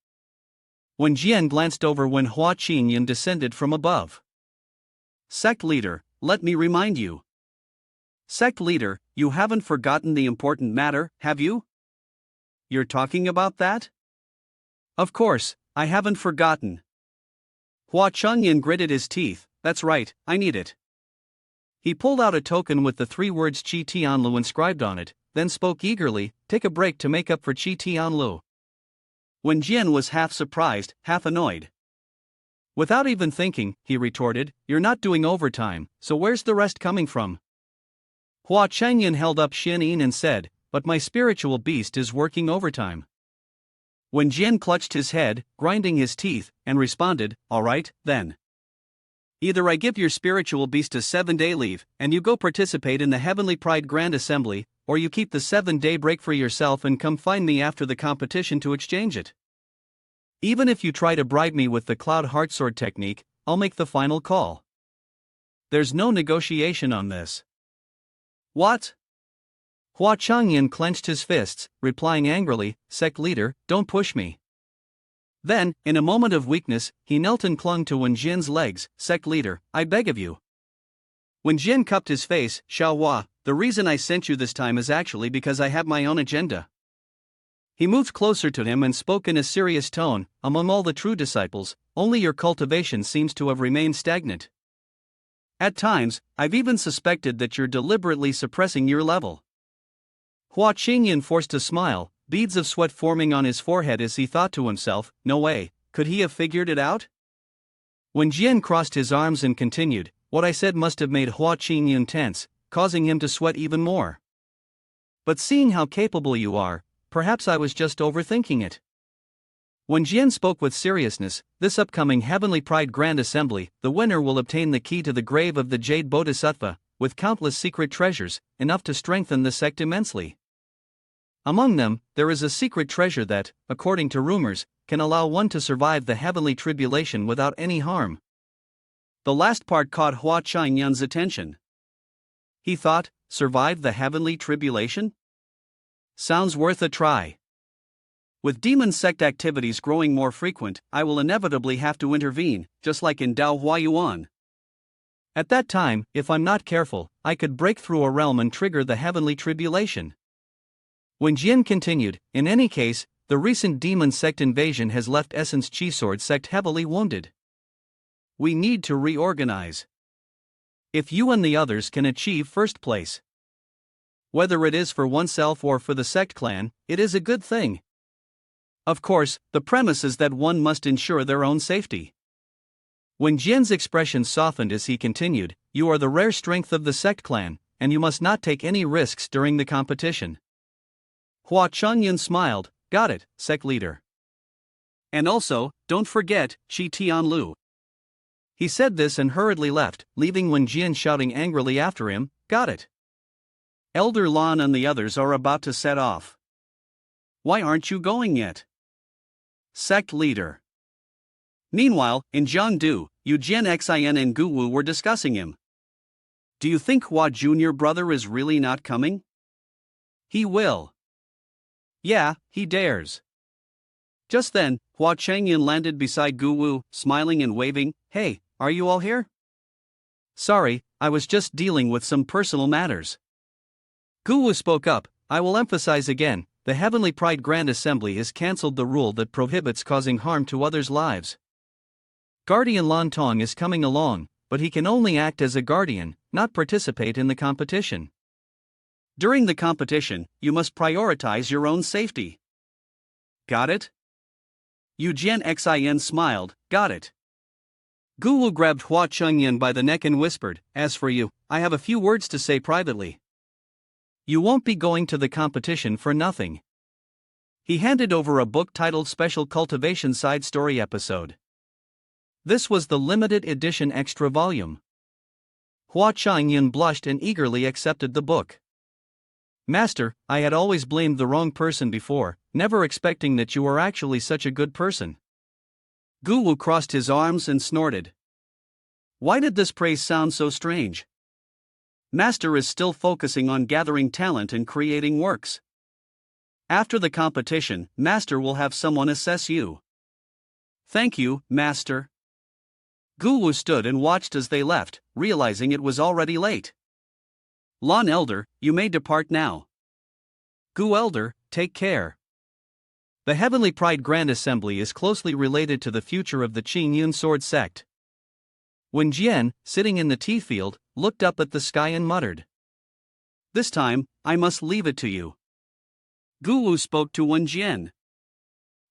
When Jian glanced over when Hua Chong Yun descended from above. Sect leader, let me remind you. Sect leader, you haven't forgotten the important matter, have you? You're talking about that? Of course, I haven't forgotten. Hua Chong Yun gritted his teeth, that's right, I need it. He pulled out a token with the 3 words Chi Tianlu inscribed on it, then spoke eagerly, take a break to make up for Chi Tianlu. When Jian was half surprised, half annoyed. Without even thinking, he retorted, you're not doing overtime, so where's the rest coming from? Hua Chong Yun held up Xin Yin and said, but my spiritual beast is working overtime. When Jian clutched his head, grinding his teeth, and responded, all right, then. Either I give your spiritual beast a 7-day leave, and you go participate in the Heavenly Pride Grand Assembly, or you keep the 7-day break for yourself and come find me after the competition to exchange it. Even if you try to bribe me with the Cloud Heartsword technique, I'll make the final call. There's no negotiation on this. What? Hua Chong Yun clenched his fists, replying angrily, Sect leader, don't push me. Then, in a moment of weakness, he knelt and clung to Wen Jin's legs, Sect leader, I beg of you. When Jin cupped his face, Xiao Hua, the reason I sent you this time is actually because I have my own agenda. He moved closer to him and spoke in a serious tone, among all the true disciples, only your cultivation seems to have remained stagnant. At times, I've even suspected that you're deliberately suppressing your level. Hua Chong Yun forced a smile, beads of sweat forming on his forehead as he thought to himself, no way, could he have figured it out? When Jian crossed his arms and continued, what I said must have made Hua Chong Yun tense, causing him to sweat even more. But seeing how capable you are, perhaps I was just overthinking it. When Jian spoke with seriousness, this upcoming Heavenly Pride Grand Assembly, the winner will obtain the key to the grave of the Jade Bodhisattva, with countless secret treasures, enough to strengthen the sect immensely. Among them, there is a secret treasure that, according to rumors, can allow one to survive the heavenly tribulation without any harm. The last part caught Hua Chong Yun's attention. He thought, survive the heavenly tribulation? Sounds worth a try. With demon sect activities growing more frequent, I will inevitably have to intervene, just like in Dao Hua Yuan. At that time, if I'm not careful, I could break through a realm and trigger the heavenly tribulation. When Jian continued, in any case, the recent demon sect invasion has left Essence Chi Sword sect heavily wounded. We need to reorganize. If you and the others can achieve first place, whether it is for oneself or for the sect clan, it is a good thing. Of course, the premise is that one must ensure their own safety. When Jian's expression softened as he continued, you are the rare strength of the sect clan, and you must not take any risks during the competition. Hua Chong Yun smiled, got it, sect leader. And also, don't forget, Shi Tianlu. He said this and hurriedly left, leaving Wen Jian shouting angrily after him, got it. Elder Lan and the others are about to set off. Why aren't you going yet? Sect leader. Meanwhile, in Jiangdu, Eugen Xin and Gu Wu were discussing him. Do you think Hua Jr. brother is really not coming? He will. Yeah, he dares. Just then, Hua Chong Yun landed beside Gu Wu, smiling and waving, hey, are you all here? Sorry, I was just dealing with some personal matters. Gu Wu spoke up, I will emphasize again, the Heavenly Pride Grand Assembly has cancelled the rule that prohibits causing harm to others' lives. Guardian Lan Tong is coming along, but he can only act as a guardian, not participate in the competition. During the competition, you must prioritize your own safety. Got it? Eugen Xin smiled, got it. Gu Wu grabbed Hua Chong Yun by the neck and whispered, as for you, I have a few words to say privately. You won't be going to the competition for nothing. He handed over a book titled Special Cultivation Side Story Episode. This was the limited edition extra volume. Hua Chong Yun blushed and eagerly accepted the book. Master, I had always blamed the wrong person before, never expecting that you were actually such a good person. Gu Wu crossed his arms and snorted. Why did this praise sound so strange? Master is still focusing on gathering talent and creating works. After the competition, Master will have someone assess you. Thank you, Master. Gu Wu stood and watched as they left, realizing it was already late. Lan Elder, you may depart now. Gu Elder, take care. The Heavenly Pride Grand Assembly is closely related to the future of the Qing Yun Sword sect. When Jian, sitting in the tea field, looked up at the sky and muttered, This time, I must leave it to you. Gu Wu spoke to Wen Jian.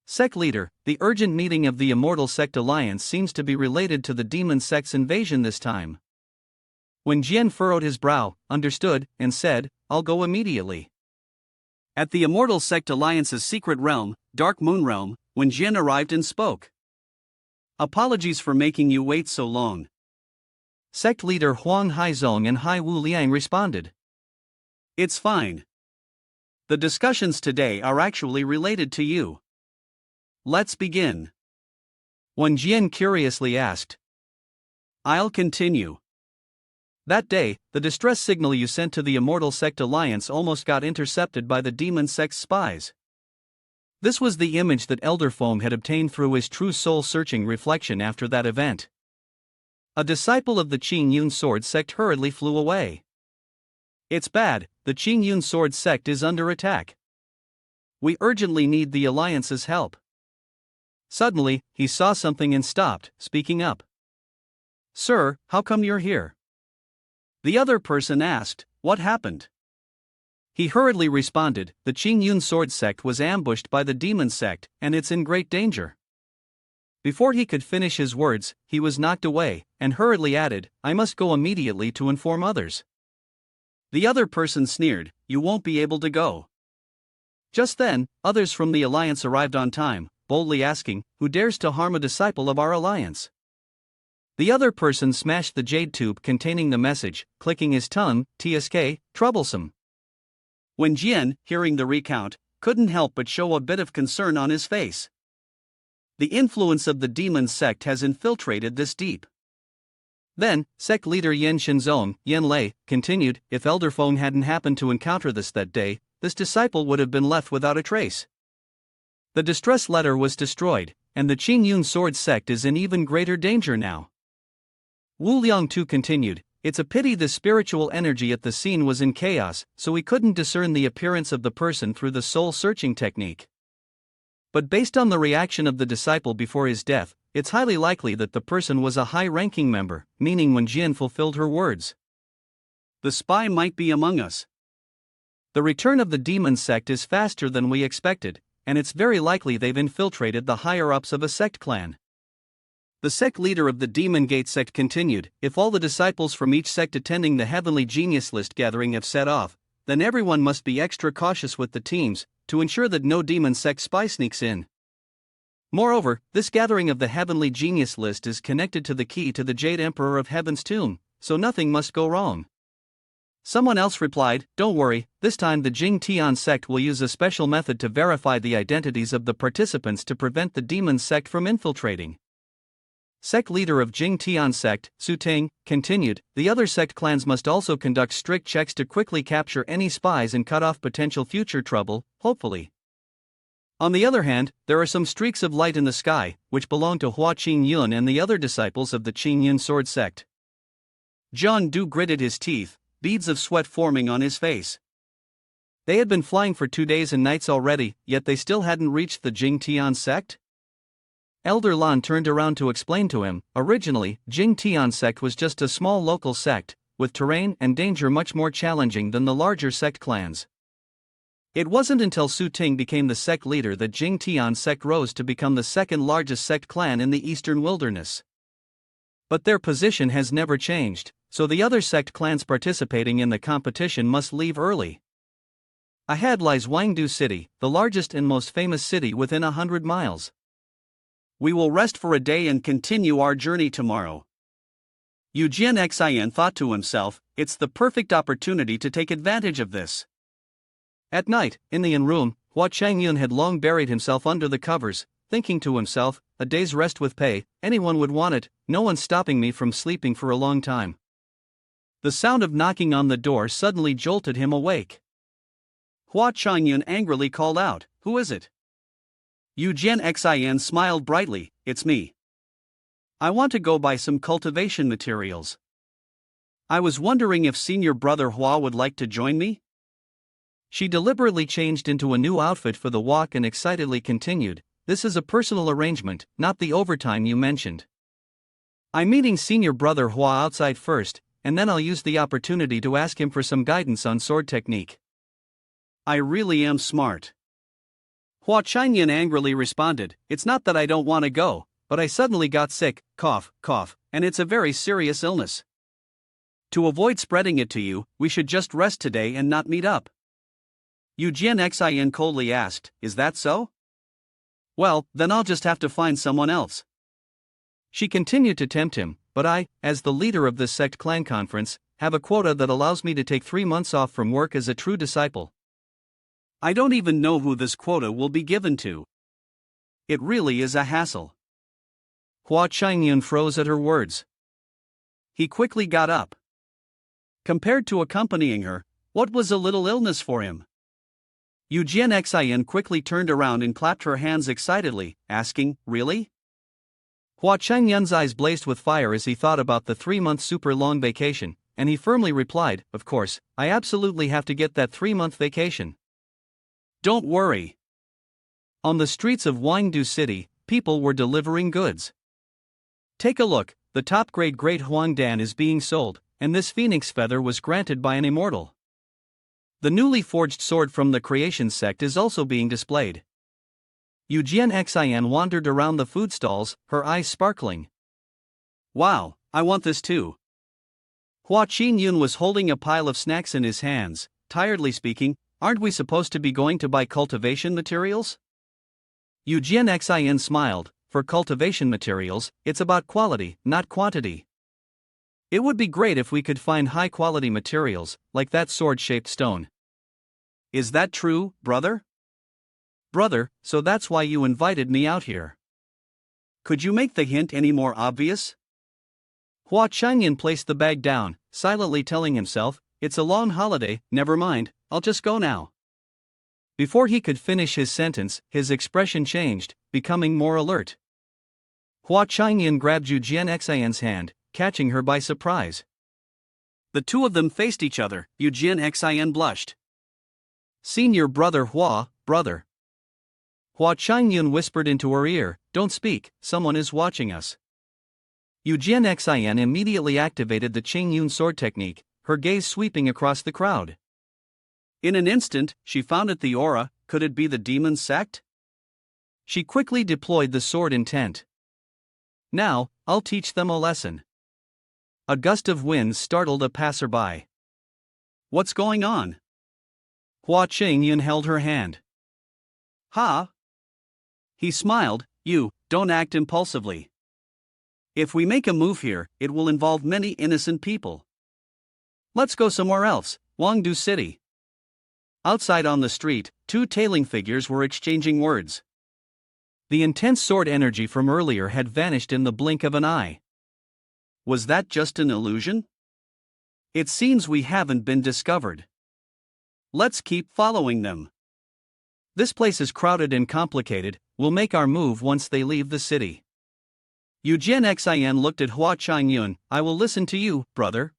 Sect leader, the urgent meeting of the Immortal Sect Alliance seems to be related to the demon sect's invasion this time. When Jian furrowed his brow, understood, and said, I'll go immediately. At the Immortal Sect Alliance's secret realm, Dark Moon Realm, when Jian arrived and spoke. Apologies for making you wait so long. Sect leader Huang Haizong and Hai Wu Liang responded. It's fine. The discussions today are actually related to you. Let's begin. When Jian curiously asked. I'll continue. That day, the distress signal you sent to the Immortal Sect Alliance almost got intercepted by the Demon Sect's spies. This was the image that Elder Foam had obtained through his true soul-searching reflection after that event. A disciple of the Qing Yun Sword sect hurriedly flew away. It's bad, the Qing Yun Sword sect is under attack. We urgently need the Alliance's help. Suddenly, he saw something and stopped, speaking up. Sir, how come you're here? The other person asked, what happened? He hurriedly responded, the Qing Yun Sword sect was ambushed by the Demon Sect, and it's in great danger. Before he could finish his words, he was knocked away, and hurriedly added, I must go immediately to inform others. The other person sneered, "You won't be able to go." Just then, others from the alliance arrived on time, boldly asking, "Who dares to harm a disciple of our alliance?" The other person smashed the jade tube containing the message, clicking his tongue, "TSK, troublesome." When Jian, hearing the recount, couldn't help but show a bit of concern on his face. The influence of the demon sect has infiltrated this deep. Then, sect leader Yen Shinzong, Yen Lei, continued, "If Elder Feng hadn't happened to encounter this that day, this disciple would have been left without a trace. The distress letter was destroyed, and the Qingyun sword sect is in even greater danger now." Wu Liang too continued, "It's a pity the spiritual energy at the scene was in chaos, so we couldn't discern the appearance of the person through the soul-searching technique. But based on the reaction of the disciple before his death, it's highly likely that the person was a high-ranking member, meaning when Jian fulfilled her words. The spy might be among us. The return of the demon sect is faster than we expected, and it's very likely they've infiltrated the higher-ups of a sect clan." The sect leader of the Demon Gate sect continued, "If all the disciples from each sect attending the Heavenly Genius List gathering have set off, then everyone must be extra cautious with the teams, to ensure that no demon sect spy sneaks in. Moreover, this gathering of the Heavenly Genius List is connected to the key to the Jade Emperor of Heaven's tomb, so nothing must go wrong." Someone else replied, "Don't worry, this time the Jing Tian sect will use a special method to verify the identities of the participants to prevent the demon sect from infiltrating." Sect leader of Jing Tian sect, Su Ting, continued, "The other sect clans must also conduct strict checks to quickly capture any spies and cut off potential future trouble, hopefully. On the other hand, there are some streaks of light in the sky, which belong to Hua Chong Yun and the other disciples of the Qingyun sword sect." John Du gritted his teeth, beads of sweat forming on his face. They had been flying for 2 days and nights already, yet they still hadn't reached the Jing Tian sect? Elder Lan turned around to explain to him, originally, Jing Tian sect was just a small local sect, with terrain and danger much more challenging than the larger sect clans. It wasn't until Su Ting became the sect leader that Jing Tian sect rose to become the second largest sect clan in the eastern wilderness. But their position has never changed, so the other sect clans participating in the competition must leave early. Ahead lies Wangdu City, the largest and most famous city within 100 miles. We will rest for a day and continue our journey tomorrow. Yu Jian thought to himself, it's the perfect opportunity to take advantage of this. At night, in the inn room, Hua Chong Yun had long buried himself under the covers, thinking to himself, a day's rest with pay, anyone would want it, no one's stopping me from sleeping for a long time. The sound of knocking on the door suddenly jolted him awake. Hua Chong Yun angrily called out, "Who is it?" Yu Jian smiled brightly, "It's me. I want to go buy some cultivation materials. I was wondering if senior brother Hua would like to join me?" She deliberately changed into a new outfit for the walk and excitedly continued, "This is a personal arrangement, not the overtime you mentioned. I'm meeting senior brother Hua outside first, and then I'll use the opportunity to ask him for some guidance on sword technique." "I really am smart." Hua Chong Yun angrily responded, "It's not that I don't want to go, but I suddenly got sick, cough, and it's a very serious illness. To avoid spreading it to you, we should just rest today and not meet up." Yu Jian coldly asked, "Is that so? Well, then I'll just have to find someone else." She continued to tempt him, "But I, as the leader of this sect clan conference, have a quota that allows me to take 3 months off from work as a true disciple. I don't even know who this quota will be given to. It really is a hassle." Hua Chong Yun froze at her words. He quickly got up. Compared to accompanying her, what was a little illness for him? Yu Jian quickly turned around and clapped her hands excitedly, asking, "Really?" Hua Chong Yun's eyes blazed with fire as he thought about the 3-month super long vacation, and he firmly replied, "Of course, I absolutely have to get that 3-month vacation." "Don't worry." On the streets of Wangdu City, people were delivering goods. "Take a look, the top-grade Great Huangdan is being sold, and this phoenix feather was granted by an immortal. The newly forged sword from the Creation sect is also being displayed." Yu Jian wandered around the food stalls, her eyes sparkling. "Wow, I want this too." Hua Chong Yun was holding a pile of snacks in his hands, tiredly speaking. Aren't we supposed to be going to buy cultivation materials? Eugene smiled. For cultivation materials, it's about quality, not quantity. It would be great if we could find high-quality materials, like that sword-shaped stone. Is that true, brother? Brother, so that's why you invited me out here. Could you make the hint any more obvious? Hua Chong Yun placed the bag down, silently telling himself, it's a long holiday, never mind, I'll just go now. Before he could finish his sentence, his expression changed, becoming more alert. Hua Chong Yun grabbed Eugene hand, catching her by surprise. The two of them faced each other. Eugene blushed. Senior brother Hua, brother. Hua Chong Yun whispered into her ear, don't speak, someone is watching us. Eugene immediately activated the Chong Yun sword technique, her gaze sweeping across the crowd. In an instant, she found it the aura. Could it be the demon sect? She quickly deployed the sword intent. Now, I'll teach them a lesson. A gust of wind startled a passerby. What's going on? Hua Chong Yun held her hand. Ha! He smiled, you, don't act impulsively. If we make a move here, it will involve many innocent people. Let's go somewhere else, Wangdu City. Outside on the street, two tailing figures were exchanging words. The intense sword energy from earlier had vanished in the blink of an eye. Was that just an illusion? It seems we haven't been discovered. Let's keep following them. This place is crowded and complicated, we'll make our move once they leave the city. Eugene looked at Hua Chong Yun, I will listen to you, brother.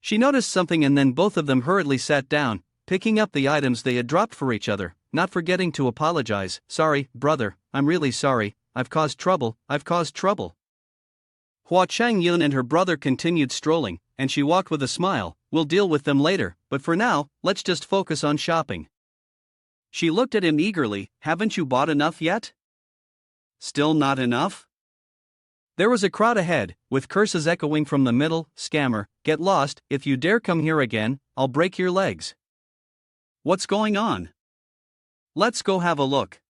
She noticed something and then both of them hurriedly sat down, picking up the items they had dropped for each other, not forgetting to apologize. Sorry, brother, I'm really sorry, I've caused trouble. Hua Chong Yun and her brother continued strolling, and she walked with a smile, we'll deal with them later, but for now, let's just focus on shopping. She looked at him eagerly, haven't you bought enough yet? Still not enough? There was a crowd ahead, with curses echoing from the middle. Scammer, get lost, if you dare come here again, I'll break your legs. What's going on? Let's go have a look.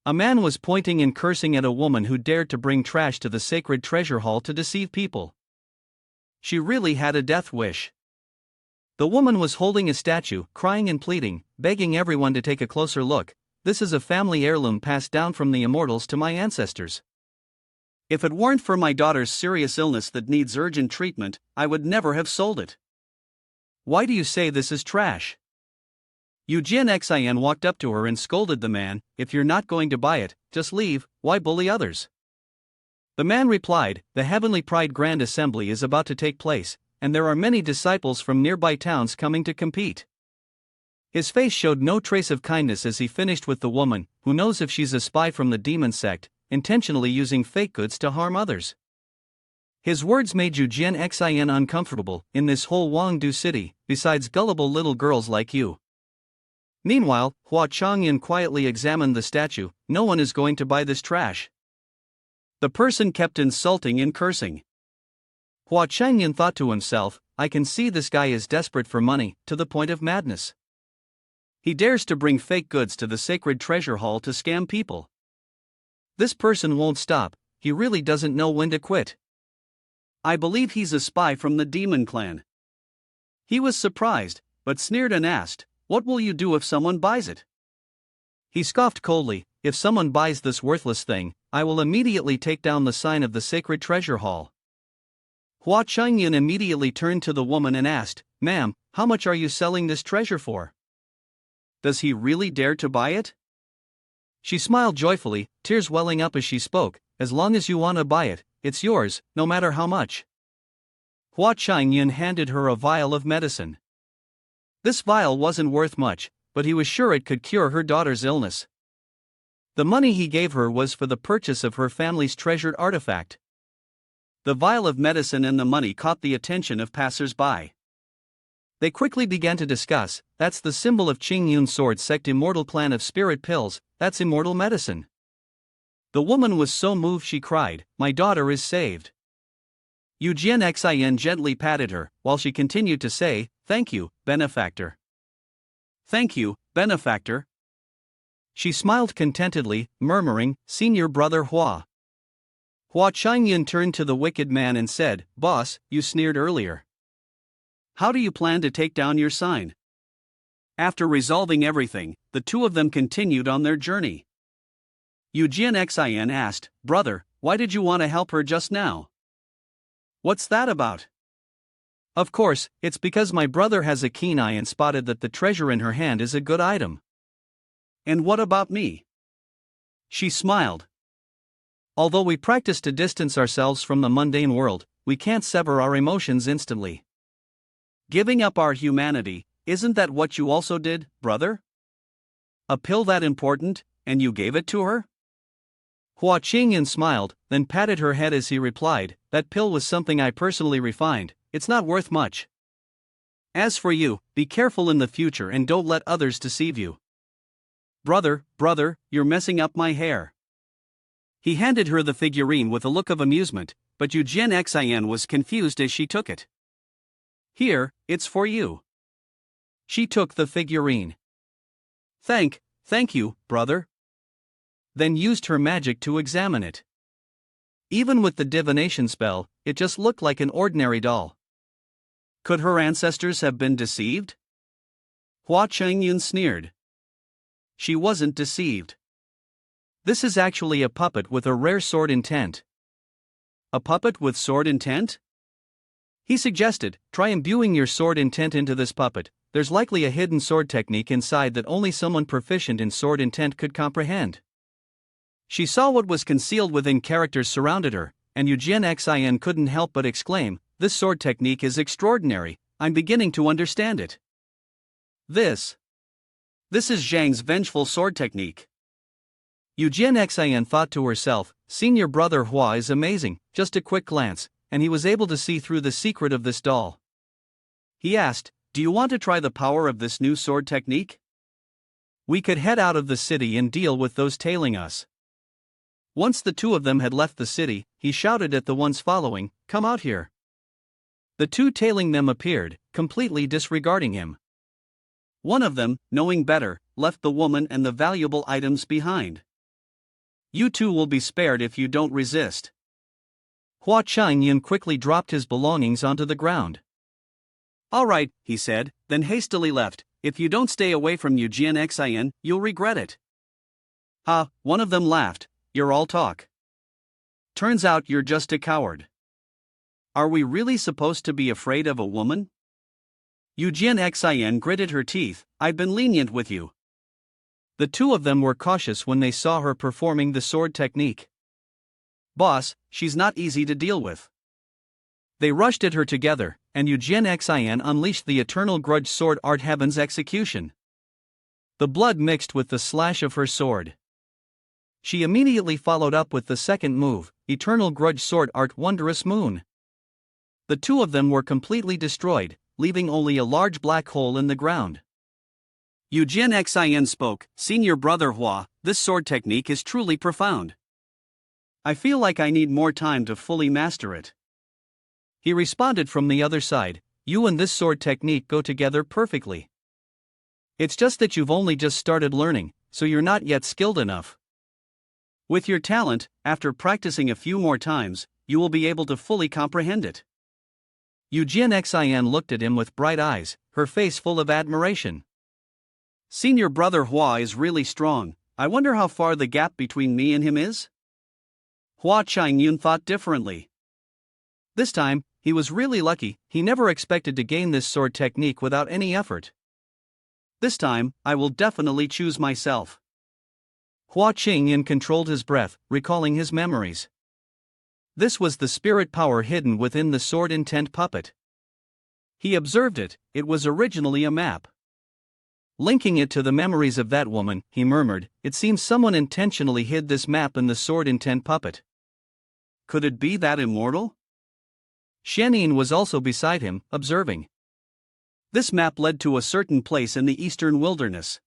A man was pointing and cursing at a woman who dared to bring trash to the sacred treasure hall to deceive people. She really had a death wish. The woman was holding a statue, crying and pleading, begging everyone to take a closer look. This is a family heirloom passed down from the Immortals to my ancestors. If it weren't for my daughter's serious illness that needs urgent treatment, I would never have sold it. Why do you say this is trash? Eugene walked up to her and scolded the man, if you're not going to buy it, just leave, why bully others? The man replied, the Heavenly Pride Grand Assembly is about to take place, and there are many disciples from nearby towns coming to compete. His face showed no trace of kindness as he finished with the woman, who knows if she's a spy from the demon sect, intentionally using fake goods to harm others. His words made Eugene uncomfortable. In this whole Wangdu city, besides gullible little girls like you. Meanwhile, Hua Chong Yun quietly examined the statue. No one is going to buy this trash. The person kept insulting and cursing. Hua Chong Yun thought to himself, I can see this guy is desperate for money, to the point of madness. He dares to bring fake goods to the sacred treasure hall to scam people. This person won't stop, he really doesn't know when to quit. I believe he's a spy from the demon clan. He was surprised, but sneered and asked, what will you do if someone buys it? He scoffed coldly, if someone buys this worthless thing, I will immediately take down the sign of the sacred treasure hall. Hua Chong Yun immediately turned to the woman and asked, ma'am, how much are you selling this treasure for? Does he really dare to buy it? She smiled joyfully, tears welling up as she spoke, as long as you want to buy it, it's yours, no matter how much. Hua Chong Yun handed her a vial of medicine. This vial wasn't worth much, but he was sure it could cure her daughter's illness. The money he gave her was for the purchase of her family's treasured artifact. The vial of medicine and the money caught the attention of passers-by. They quickly began to discuss, that's the symbol of Chong Yun's sword sect Immortal clan of spirit pills, that's immortal medicine. The woman was so moved she cried, my daughter is saved. Eugene Xin gently patted her, while she continued to say, "Thank you, benefactor." "Thank you, benefactor." She smiled contentedly, murmuring, "Senior brother Hua." Hua Chong Yun turned to the wicked man and said, "Boss, you sneered earlier. How do you plan to take down your sign?" After resolving everything, the two of them continued on their journey. Eugene Xin asked, "Brother, why did you want to help her just now?" "What's that about?" "Of course, it's because my brother has a keen eye and spotted that the treasure in her hand is a good item." "And what about me?" She smiled. "Although we practice to distance ourselves from the mundane world, we can't sever our emotions instantly. Giving up our humanity, isn't that what you also did, brother? A pill that important, and you gave it to her?" Hua Qingyan smiled, then patted her head as he replied, "That pill was something I personally refined, it's not worth much. As for you, be careful in the future and don't let others deceive you." Brother, you're messing up my hair." He handed her the figurine with a look of amusement, but Eugene Xin was confused as she took it. "Here, it's for you." She took the figurine. Thank you, brother." Then used her magic to examine it. Even with the divination spell, it just looked like an ordinary doll. Could her ancestors have been deceived? Hua Chongyun sneered. She wasn't deceived. This is actually a puppet with a rare sword intent. A puppet with sword intent? He suggested, "Try imbuing your sword intent into this puppet. There's likely a hidden sword technique inside that only someone proficient in sword intent could comprehend." She saw what was concealed within characters surrounded her, and Eugene Xin couldn't help but exclaim, "This sword technique is extraordinary, I'm beginning to understand it. This is Zhang's vengeful sword technique." Eugene Xin thought to herself, "Senior brother Hua is amazing." Just a quick glance, and he was able to see through the secret of this doll. He asked, "Do you want to try the power of this new sword technique? We could head out of the city and deal with those tailing us." Once the two of them had left the city, he shouted at the ones following, "Come out here." The two tailing them appeared, completely disregarding him. One of them, knowing better, left the woman and the valuable items behind. "You two will be spared if you don't resist." Hua Chongyun quickly dropped his belongings onto the ground. "All right," he said, then hastily left. "If you don't stay away from Eugene Xin, you'll regret it." "Ha," one of them laughed, "you're all talk. Turns out you're just a coward. Are we really supposed to be afraid of a woman?" Eugene Xin gritted her teeth, "I've been lenient with you." The two of them were cautious when they saw her performing the sword technique. "Boss, she's not easy to deal with." They rushed at her together, and Eugene Xin unleashed the eternal grudge sword art heaven's execution. The blood mixed with the slash of her sword. She immediately followed up with the second move, eternal grudge sword art wondrous moon. The two of them were completely destroyed, leaving only a large black hole in the ground. Eugene Xin spoke, "Senior brother Hua, this sword technique is truly profound. I feel like I need more time to fully master it." He responded from the other side, "You and this sword technique go together perfectly. It's just that you've only just started learning, so you're not yet skilled enough. With your talent, after practicing a few more times, you will be able to fully comprehend it." Eugene Xin looked at him with bright eyes, her face full of admiration. "Senior brother Hua is really strong. I wonder how far the gap between me and him is?" Hua Chongyun thought differently. This time, he was really lucky. He never expected to gain this sword technique without any effort. "This time, I will definitely choose myself." Hua Qingyan controlled his breath, recalling his memories. This was the spirit power hidden within the sword intent puppet. He observed it, it was originally a map. Linking it to the memories of that woman, he murmured, "It seems someone intentionally hid this map in the sword intent puppet. Could it be that Immortal?" Shenin was also beside him, observing. This map led to a certain place in the eastern wilderness.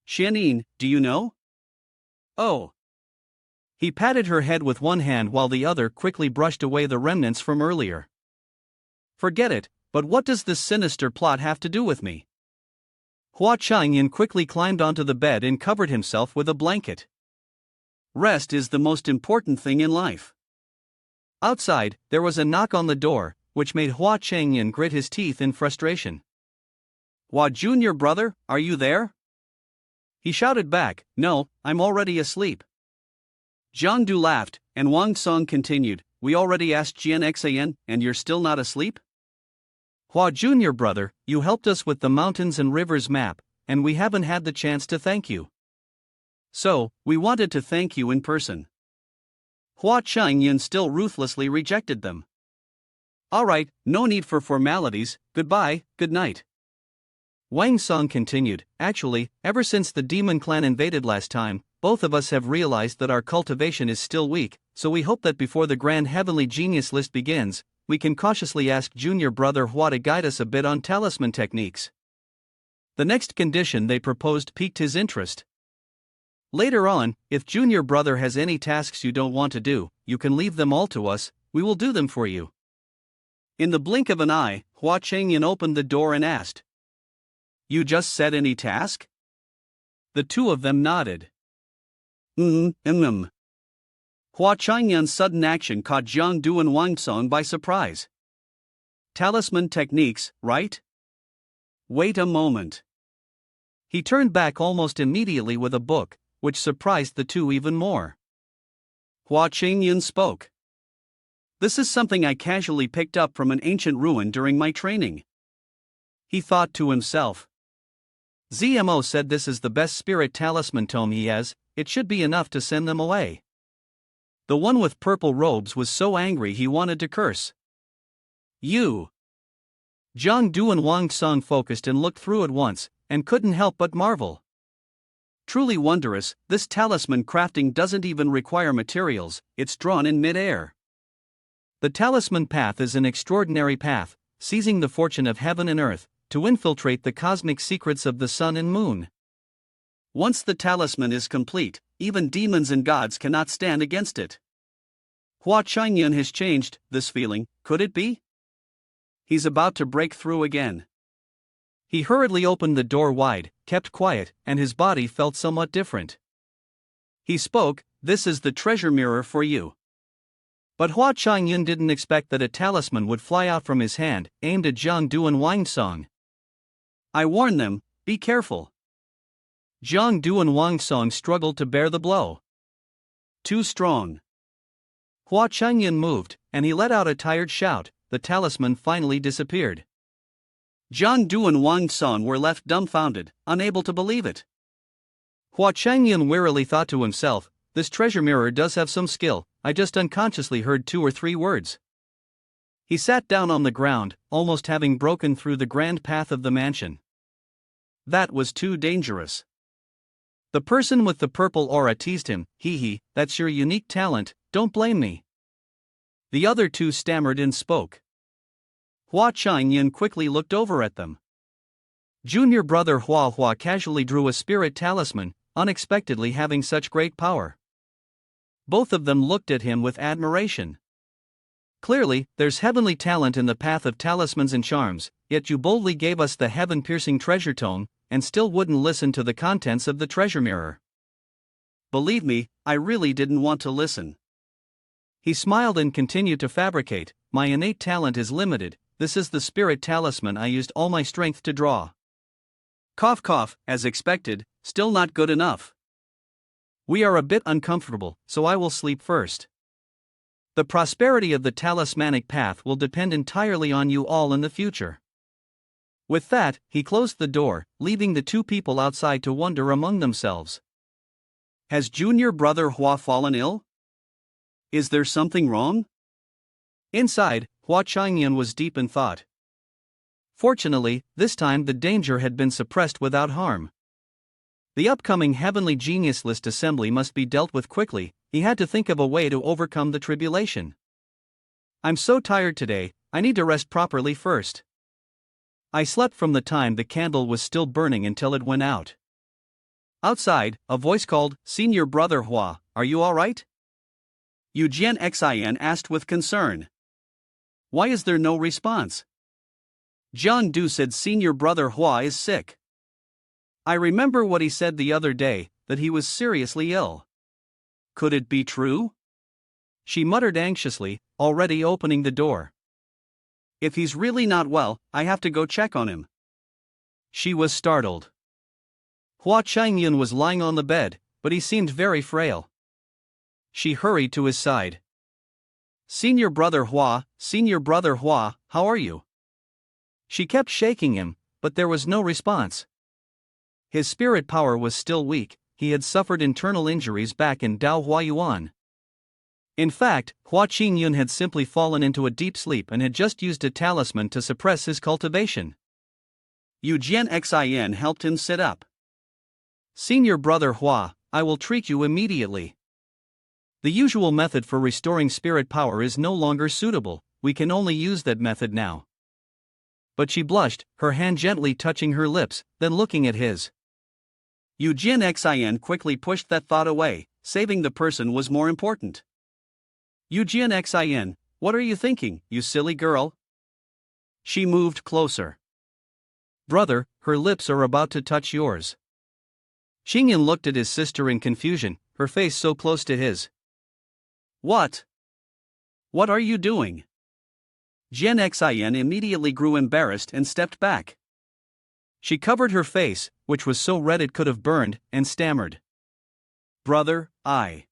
"Shenin, do you know?" "Oh. He patted her head with one hand while the other quickly brushed away the remnants from earlier. Forget it, but what does this sinister plot have to do with me? Hua Chong Yun quickly climbed onto the bed and covered himself with a blanket. Rest is the most important thing in life. Outside, there was a knock on the door, which made Hua Chong Yun grit his teeth in frustration. "Hua Junior brother, are you there?" He shouted back, "No, I'm already asleep." Jiang Du laughed, and Wang Song continued, "We already asked Jian Xan, and you're still not asleep?" "Hua Junior brother, you helped us with the mountains and rivers map, and we haven't had the chance to thank you. So, we wanted to thank you in person." Hua Chong Yun still ruthlessly rejected them. "Alright, no need for formalities, goodbye, good night." Wang Song continued, "Actually, ever since the demon clan invaded last time, both of us have realized that our cultivation is still weak, so we hope that before the grand heavenly genius list begins, we can cautiously ask junior brother Hua to guide us a bit on talisman techniques." The next condition they proposed piqued his interest. "Later on, if junior brother has any tasks you don't want to do, you can leave them all to us, we will do them for you." In the blink of an eye, Hua Chong Yun opened the door and asked, "You just said any task?" The two of them nodded. Hua Chong Yun's sudden action caught Jiang Du and Wang Song by surprise. "Talisman techniques, right? Wait a moment." He turned back almost immediately with a book, which surprised the two even more. Hua Chong Yun spoke. "This is something I casually picked up from an ancient ruin during my training." He thought to himself. "ZMO said this is the best spirit talisman tome he has, it should be enough to send them away." The one with purple robes was so angry he wanted to curse. "You!" Jiang Du and Wang Song focused and looked through at once, and couldn't help but marvel. Truly wondrous, this talisman crafting doesn't even require materials, it's drawn in mid-air. The talisman path is an extraordinary path, seizing the fortune of heaven and earth, to infiltrate the cosmic secrets of the sun and moon. Once the talisman is complete, even demons and gods cannot stand against it. Hua Chong Yun has changed, this feeling, could it be? He's about to break through again. He hurriedly opened the door wide, kept quiet, and his body felt somewhat different. He spoke, "This is the treasure mirror for you." But Hua Chong Yun didn't expect that a talisman would fly out from his hand, aimed at Jiang Du and Wang Song. "I warn them, be careful." Jiang Du and Wang Song struggled to bear the blow. Too strong. Hua Chong Yun moved, and he let out a tired shout. The talisman finally disappeared. Jiang Du and Wang Song were left dumbfounded, unable to believe it. Hua Chong Yun wearily thought to himself, "This treasure mirror does have some skill, I just unconsciously heard 2 or 3 words." He sat down on the ground, almost having broken through the grand path of the mansion. That was too dangerous. The person with the purple aura teased him, "Hee, that's your unique talent, don't blame me." The other two stammered and spoke. Hua Chong Yun quickly looked over at them. Junior brother Hua casually drew a spirit talisman, unexpectedly having such great power. Both of them looked at him with admiration. "Clearly, there's heavenly talent in the path of talismans and charms, yet you boldly gave us the heaven-piercing treasure tome, and still wouldn't listen to the contents of the treasure mirror." "Believe me, I really didn't want to listen." He smiled and continued to fabricate. "My innate talent is limited, this is the spirit talisman I used all my strength to draw." Cough cough, as expected, still not good enough. "We are a bit uncomfortable, so I will sleep first. The prosperity of the talismanic path will depend entirely on you all in the future." With that, he closed the door, leaving the two people outside to wonder among themselves. Has junior brother Hua fallen ill? Is there something wrong? Inside, Hua Chong Yun was deep in thought. Fortunately, this time the danger had been suppressed without harm. The upcoming Heavenly Genius List assembly must be dealt with quickly, he had to think of a way to overcome the tribulation. "I'm so tired today, I need to rest properly first. I slept from the time the candle was still burning until it went out." Outside, a voice called, "Senior brother Hua, are you alright?" Eugen Xin asked with concern. Why is there no response? Jiang Du said senior brother Hua is sick. I remember what he said the other day, that he was seriously ill. Could it be true? She muttered anxiously, already opening the door. If he's really not well, I have to go check on him. She was startled. Hua Chong Yun was lying on the bed, but he seemed very frail. She hurried to his side. Senior brother Hua, how are you? She kept shaking him, but there was no response. His spirit power was still weak, he had suffered internal injuries back in Dao Huayuan. In fact, Hua Chong Yun had simply fallen into a deep sleep and had just used a talisman to suppress his cultivation. Eugen Xin helped him sit up. Senior brother Hua, I will treat you immediately. The usual method for restoring spirit power is no longer suitable, we can only use that method now. But she blushed, her hand gently touching her lips, then looking at his. Eugen Xin quickly pushed that thought away, saving the person was more important. Eugen Xin, what are you thinking, you silly girl? She moved closer. Brother, her lips are about to touch yours. Xingyan looked at his sister in confusion, her face so close to his. What? What are you doing? Jian Xin immediately grew embarrassed and stepped back. She covered her face, which was so red it could have burned, and stammered. Brother, I'm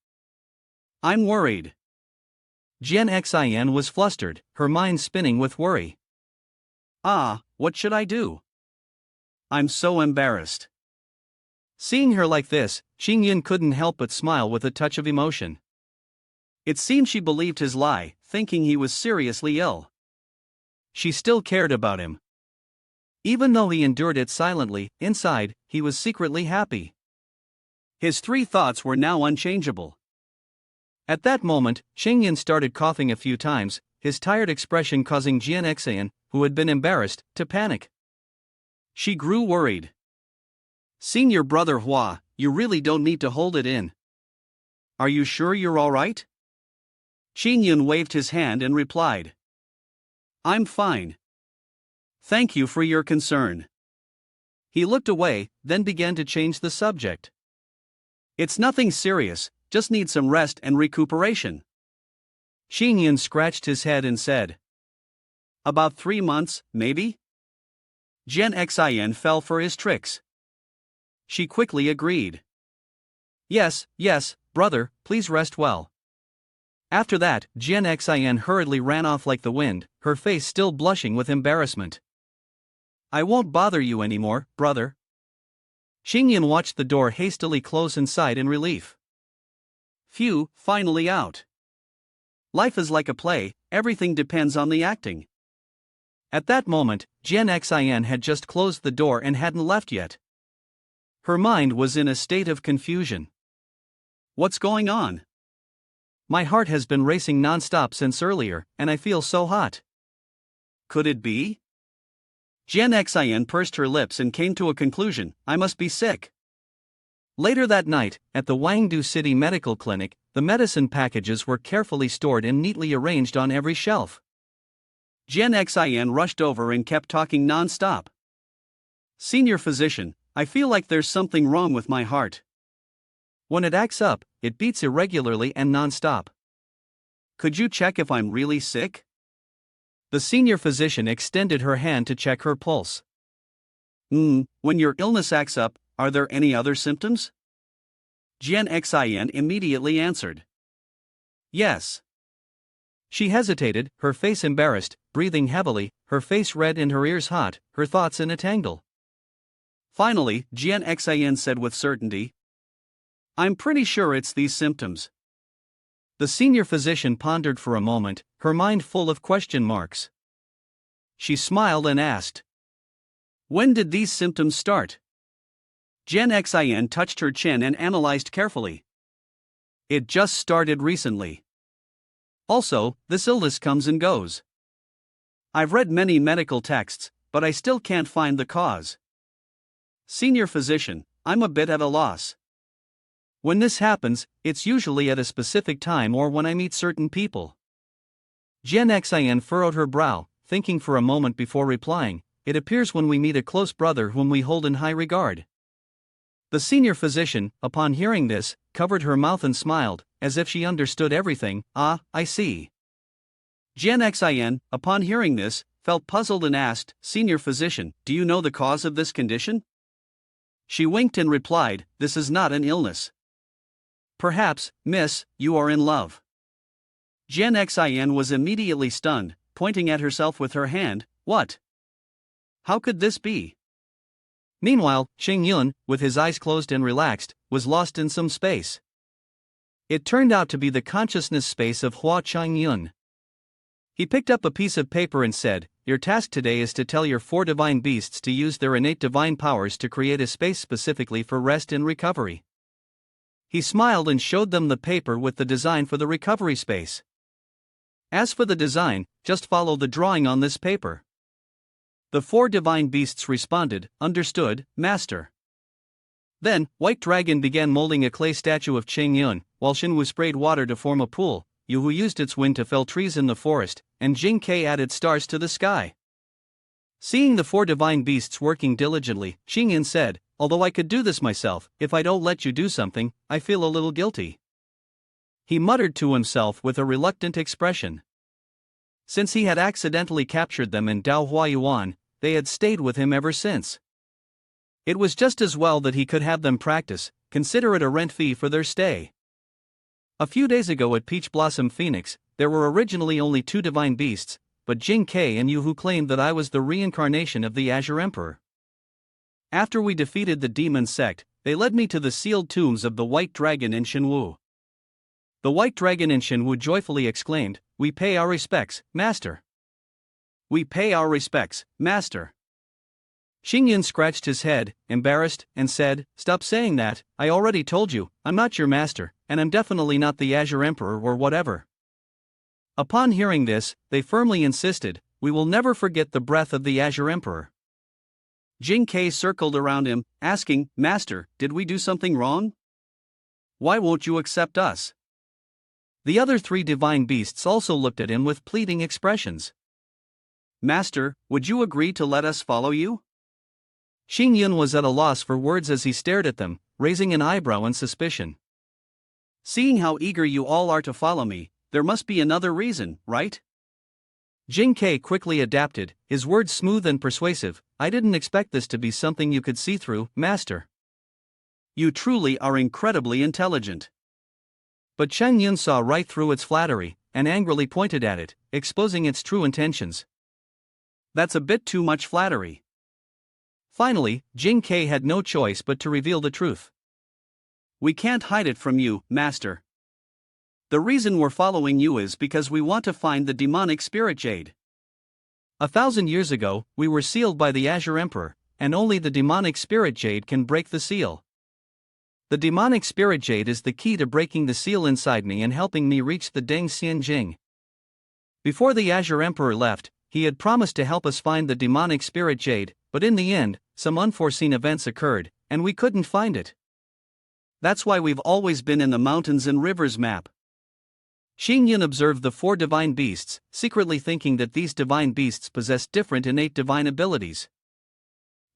worried. Jian Xin was flustered, her mind spinning with worry. What should I do? I'm so embarrassed. Seeing her like this, Xingyan couldn't help but smile with a touch of emotion. It seemed she believed his lie, thinking he was seriously ill. She still cared about him. Even though he endured it silently, inside, he was secretly happy. His three thoughts were now unchangeable. At that moment, Xingyan started coughing a few times, his tired expression causing Jian Xin, who had been embarrassed, to panic. She grew worried. Senior brother Hua, you really don't need to hold it in. Are you sure you're all right? Xingyan waved his hand and replied. I'm fine. Thank you for your concern. He looked away, then began to change the subject. It's nothing serious, just need some rest and recuperation. Xingyan scratched his head and said. About 3 months, maybe? Jian Xin fell for his tricks. She quickly agreed. Yes, brother, please rest well. After that, Jian Xin hurriedly ran off like the wind, her face still blushing with embarrassment. I won't bother you anymore, brother. Xingyan watched the door hastily close and sighed in relief. Phew, finally out. Life is like a play, everything depends on the acting. At that moment, Jian Xin had just closed the door and hadn't left yet. Her mind was in a state of confusion. What's going on? My heart has been racing non-stop since earlier, and I feel so hot. Could it be? Jian Xin pursed her lips and came to a conclusion, I must be sick. Later that night, at the Wangdu City Medical Clinic, the medicine packages were carefully stored and neatly arranged on every shelf. Jian Xin rushed over and kept talking non-stop. Senior physician, I feel like there's something wrong with my heart. When it acts up, it beats irregularly and non-stop. Could you check if I'm really sick? The senior physician extended her hand to check her pulse. When your illness acts up, are there any other symptoms? Jian Xin immediately answered. Yes. She hesitated, her face embarrassed, breathing heavily, her face red and her ears hot, her thoughts in a tangle. Finally, Jian Xin said with certainty, I'm pretty sure it's these symptoms. The senior physician pondered for a moment, her mind full of question marks. She smiled and asked, when did these symptoms start? Jian Xin touched her chin and analyzed carefully. It just started recently. Also, this illness comes and goes. I've read many medical texts, but I still can't find the cause. Senior physician, I'm a bit at a loss. When this happens, it's usually at a specific time or when I meet certain people. Jian Xin furrowed her brow, thinking for a moment before replying. It appears when we meet a close brother whom we hold in high regard. The senior physician, upon hearing this, covered her mouth and smiled, as if she understood everything. Ah, I see. Jian Xin, upon hearing this, felt puzzled and asked, Senior physician, do you know the cause of this condition? She winked and replied, This is not an illness. Perhaps, miss, you are in love. Jian Xin was immediately stunned, pointing at herself with her hand. What? How could this be? Meanwhile, Chayun, with his eyes closed and relaxed, was lost in some space. It turned out to be the consciousness space of Hua Chong Yun. He picked up a piece of paper and said, Your task today is to tell your 4 divine beasts to use their innate divine powers to create a space specifically for rest and recovery. He smiled and showed them the paper with the design for the recovery space. As for the design, just follow the drawing on this paper. The 4 divine beasts responded, Understood, Master. Then, White Dragon began molding a clay statue of Chayun, while Shinwu sprayed water to form a pool, Yu used its wind to fell trees in the forest, and Jing Ke added stars to the sky. Seeing the 4 divine beasts working diligently, Xingyin said, Although I could do this myself, if I don't let you do something, I feel a little guilty. He muttered to himself with a reluctant expression. Since he had accidentally captured them in Dao Hua Yuan, they had stayed with him ever since. It was just as well that he could have them practice, consider it a rent fee for their stay. A few days ago at Peach Blossom Phoenix, there were originally only 2 divine beasts, but Jing Ke and Yu claimed that I was the reincarnation of the Azure Emperor. After we defeated the demon sect, they led me to the sealed tombs of the White Dragon in Shenwu. The White Dragon in Shenwu joyfully exclaimed, We pay our respects, Master. We pay our respects, Master. Xingyin scratched his head, embarrassed, and said, Stop saying that, I already told you, I'm not your master, and I'm definitely not the Azure Emperor or whatever. Upon hearing this, they firmly insisted, We will never forget the breath of the Azure Emperor. Jing Ke circled around him, asking, Master, did we do something wrong? Why won't you accept us? The other 3 divine beasts also looked at him with pleading expressions. Master, would you agree to let us follow you? Xingyin was at a loss for words as he stared at them, raising an eyebrow in suspicion. Seeing how eager you all are to follow me, there must be another reason, right? Jing Ke quickly adapted, his words smooth and persuasive. I didn't expect this to be something you could see through, Master. You truly are incredibly intelligent. But Chayun saw right through its flattery, and angrily pointed at it, exposing its true intentions. That's a bit too much flattery. Finally, Jing Ke had no choice but to reveal the truth. We can't hide it from you, Master. The reason we're following you is because we want to find the demonic spirit jade. 1,000 years ago, we were sealed by the Azure Emperor, and only the demonic spirit jade can break the seal. The demonic spirit jade is the key to breaking the seal inside me and helping me reach the Deng Xian Jing. Before the Azure Emperor left, he had promised to help us find the demonic spirit jade, but in the end, some unforeseen events occurred, and we couldn't find it. That's why we've always been in the mountains and rivers map. Xingyin observed the 4 divine beasts, secretly thinking that these divine beasts possessed different innate divine abilities.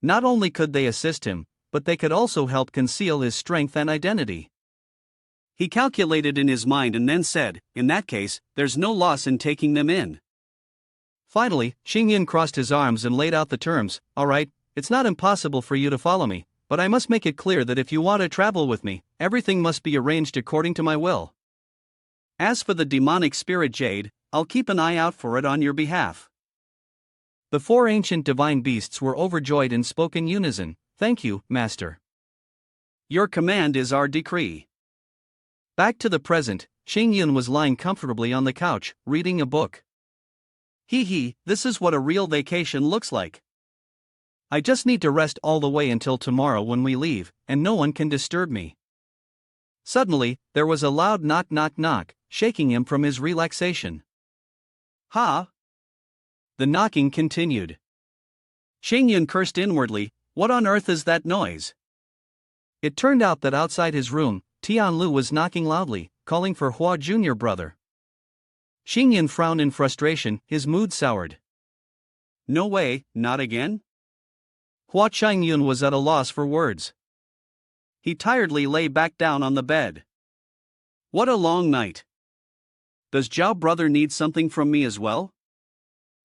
Not only could they assist him, but they could also help conceal his strength and identity. He calculated in his mind and then said, In that case, there's no loss in taking them in. Finally, Xingyin crossed his arms and laid out the terms. All right, it's not impossible for you to follow me, but I must make it clear that if you want to travel with me, everything must be arranged according to my will. As for the demonic spirit jade, I'll keep an eye out for it on your behalf. The 4 ancient divine beasts were overjoyed and spoke in unison. Thank you, Master. Your command is our decree. Back to the present, Xingyin was lying comfortably on the couch, reading a book. This is what a real vacation looks like. I just need to rest all the way until tomorrow when we leave, and no one can disturb me. Suddenly, there was a loud knock knock knock, shaking him from his relaxation. Ha! The knocking continued. Xingyin cursed inwardly, what on earth is that noise? It turned out that outside his room, Tian Lu was knocking loudly, calling for Hua Junior brother. Xingyan frowned in frustration, his mood soured. No way, not again? Hua Chong Yun was at a loss for words. He tiredly lay back down on the bed. What a long night. Does Zhao brother need something from me as well?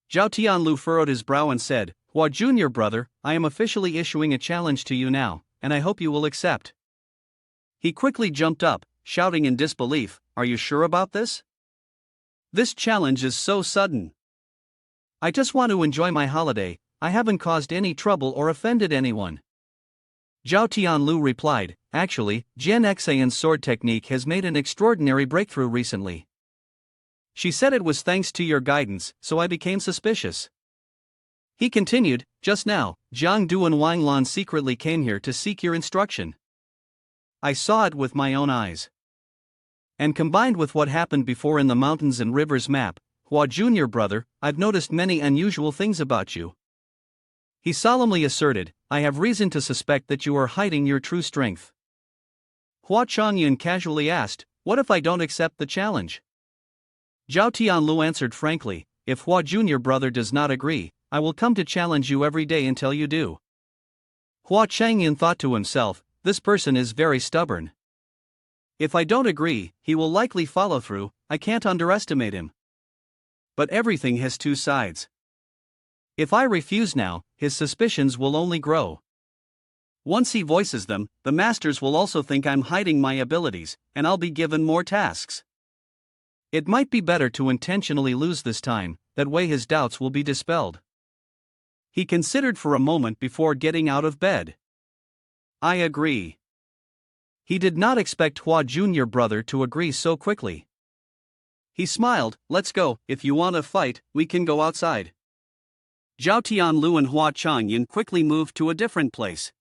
Zhao Tianlu furrowed his brow and said, Hua Junior brother, I am officially issuing a challenge to you now, and I hope you will accept. He quickly jumped up, shouting in disbelief, Are you sure about this? This challenge is so sudden. I just want to enjoy my holiday, I haven't caused any trouble or offended anyone. Zhao Tianlu replied, Actually, Jian Xayan's sword technique has made an extraordinary breakthrough recently. She said it was thanks to your guidance, so I became suspicious. He continued, Just now, Jiang Du and Wang Lan secretly came here to seek your instruction. I saw it with my own eyes. And combined with what happened before in the mountains and rivers map, Hua Junior brother, I've noticed many unusual things about you. He solemnly asserted, I have reason to suspect that you are hiding your true strength. Hua Chong Yun casually asked, What if I don't accept the challenge? Zhao Tianlu answered frankly, If Hua Junior brother does not agree, I will come to challenge you every day until you do. Hua Chong Yun thought to himself, This person is very stubborn. If I don't agree, he will likely follow through, I can't underestimate him. But everything has two sides. If I refuse now, his suspicions will only grow. Once he voices them, the masters will also think I'm hiding my abilities, and I'll be given more tasks. It might be better to intentionally lose this time, that way his doubts will be dispelled. He considered for a moment before getting out of bed. I agree. He did not expect Hua Junior brother to agree so quickly. He smiled, Let's go, if you want to fight, we can go outside. Zhao Tianlu and Hua Chong Yun quickly moved to a different place.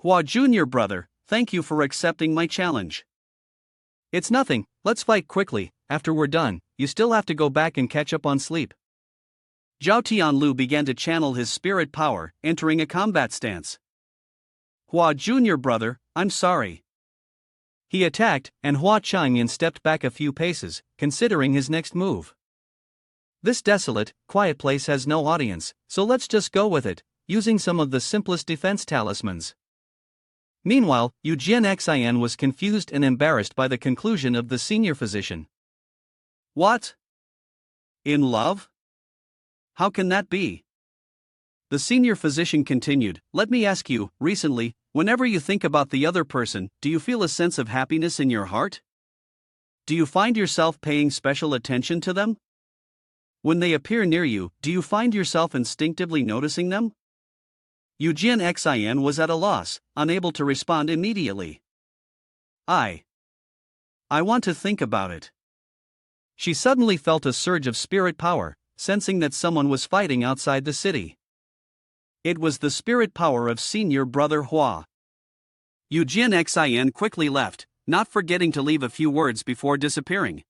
Hua Junior brother, thank you for accepting my challenge. It's nothing, let's fight quickly, after we're done, you still have to go back and catch up on sleep. Zhao Tianlu began to channel his spirit power, entering a combat stance. Hua Junior brother, I'm sorry. He attacked, and Hua Chong Yun stepped back a few paces, considering his next move. This desolate, quiet place has no audience, so let's just go with it, using some of the simplest defense talismans. Meanwhile, Jian Xian was confused and embarrassed by the conclusion of the senior physician. What? In love? How can that be? The senior physician continued, Let me ask you, recently, whenever you think about the other person, do you feel a sense of happiness in your heart? Do you find yourself paying special attention to them? When they appear near you, do you find yourself instinctively noticing them? Jian Xian was at a loss, unable to respond immediately. I want to think about it. She suddenly felt a surge of spirit power, sensing that someone was fighting outside the city. It was the spirit power of senior brother Hua. Jian Xian quickly left, not forgetting to leave a few words before disappearing.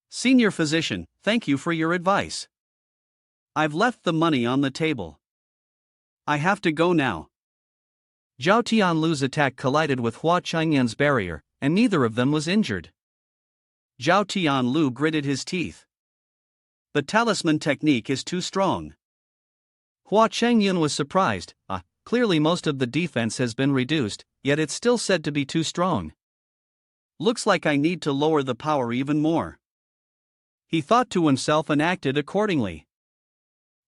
Senior physician, thank you for your advice. I've left the money on the table. I have to go now. Zhao Tianlu's attack collided with Hua Chong Yun's barrier, and neither of them was injured. Zhao Tianlu gritted his teeth. The talisman technique is too strong. Hua Chong Yun was surprised. Clearly most of the defense has been reduced, yet it's still said to be too strong. Looks like I need to lower the power even more. He thought to himself and acted accordingly.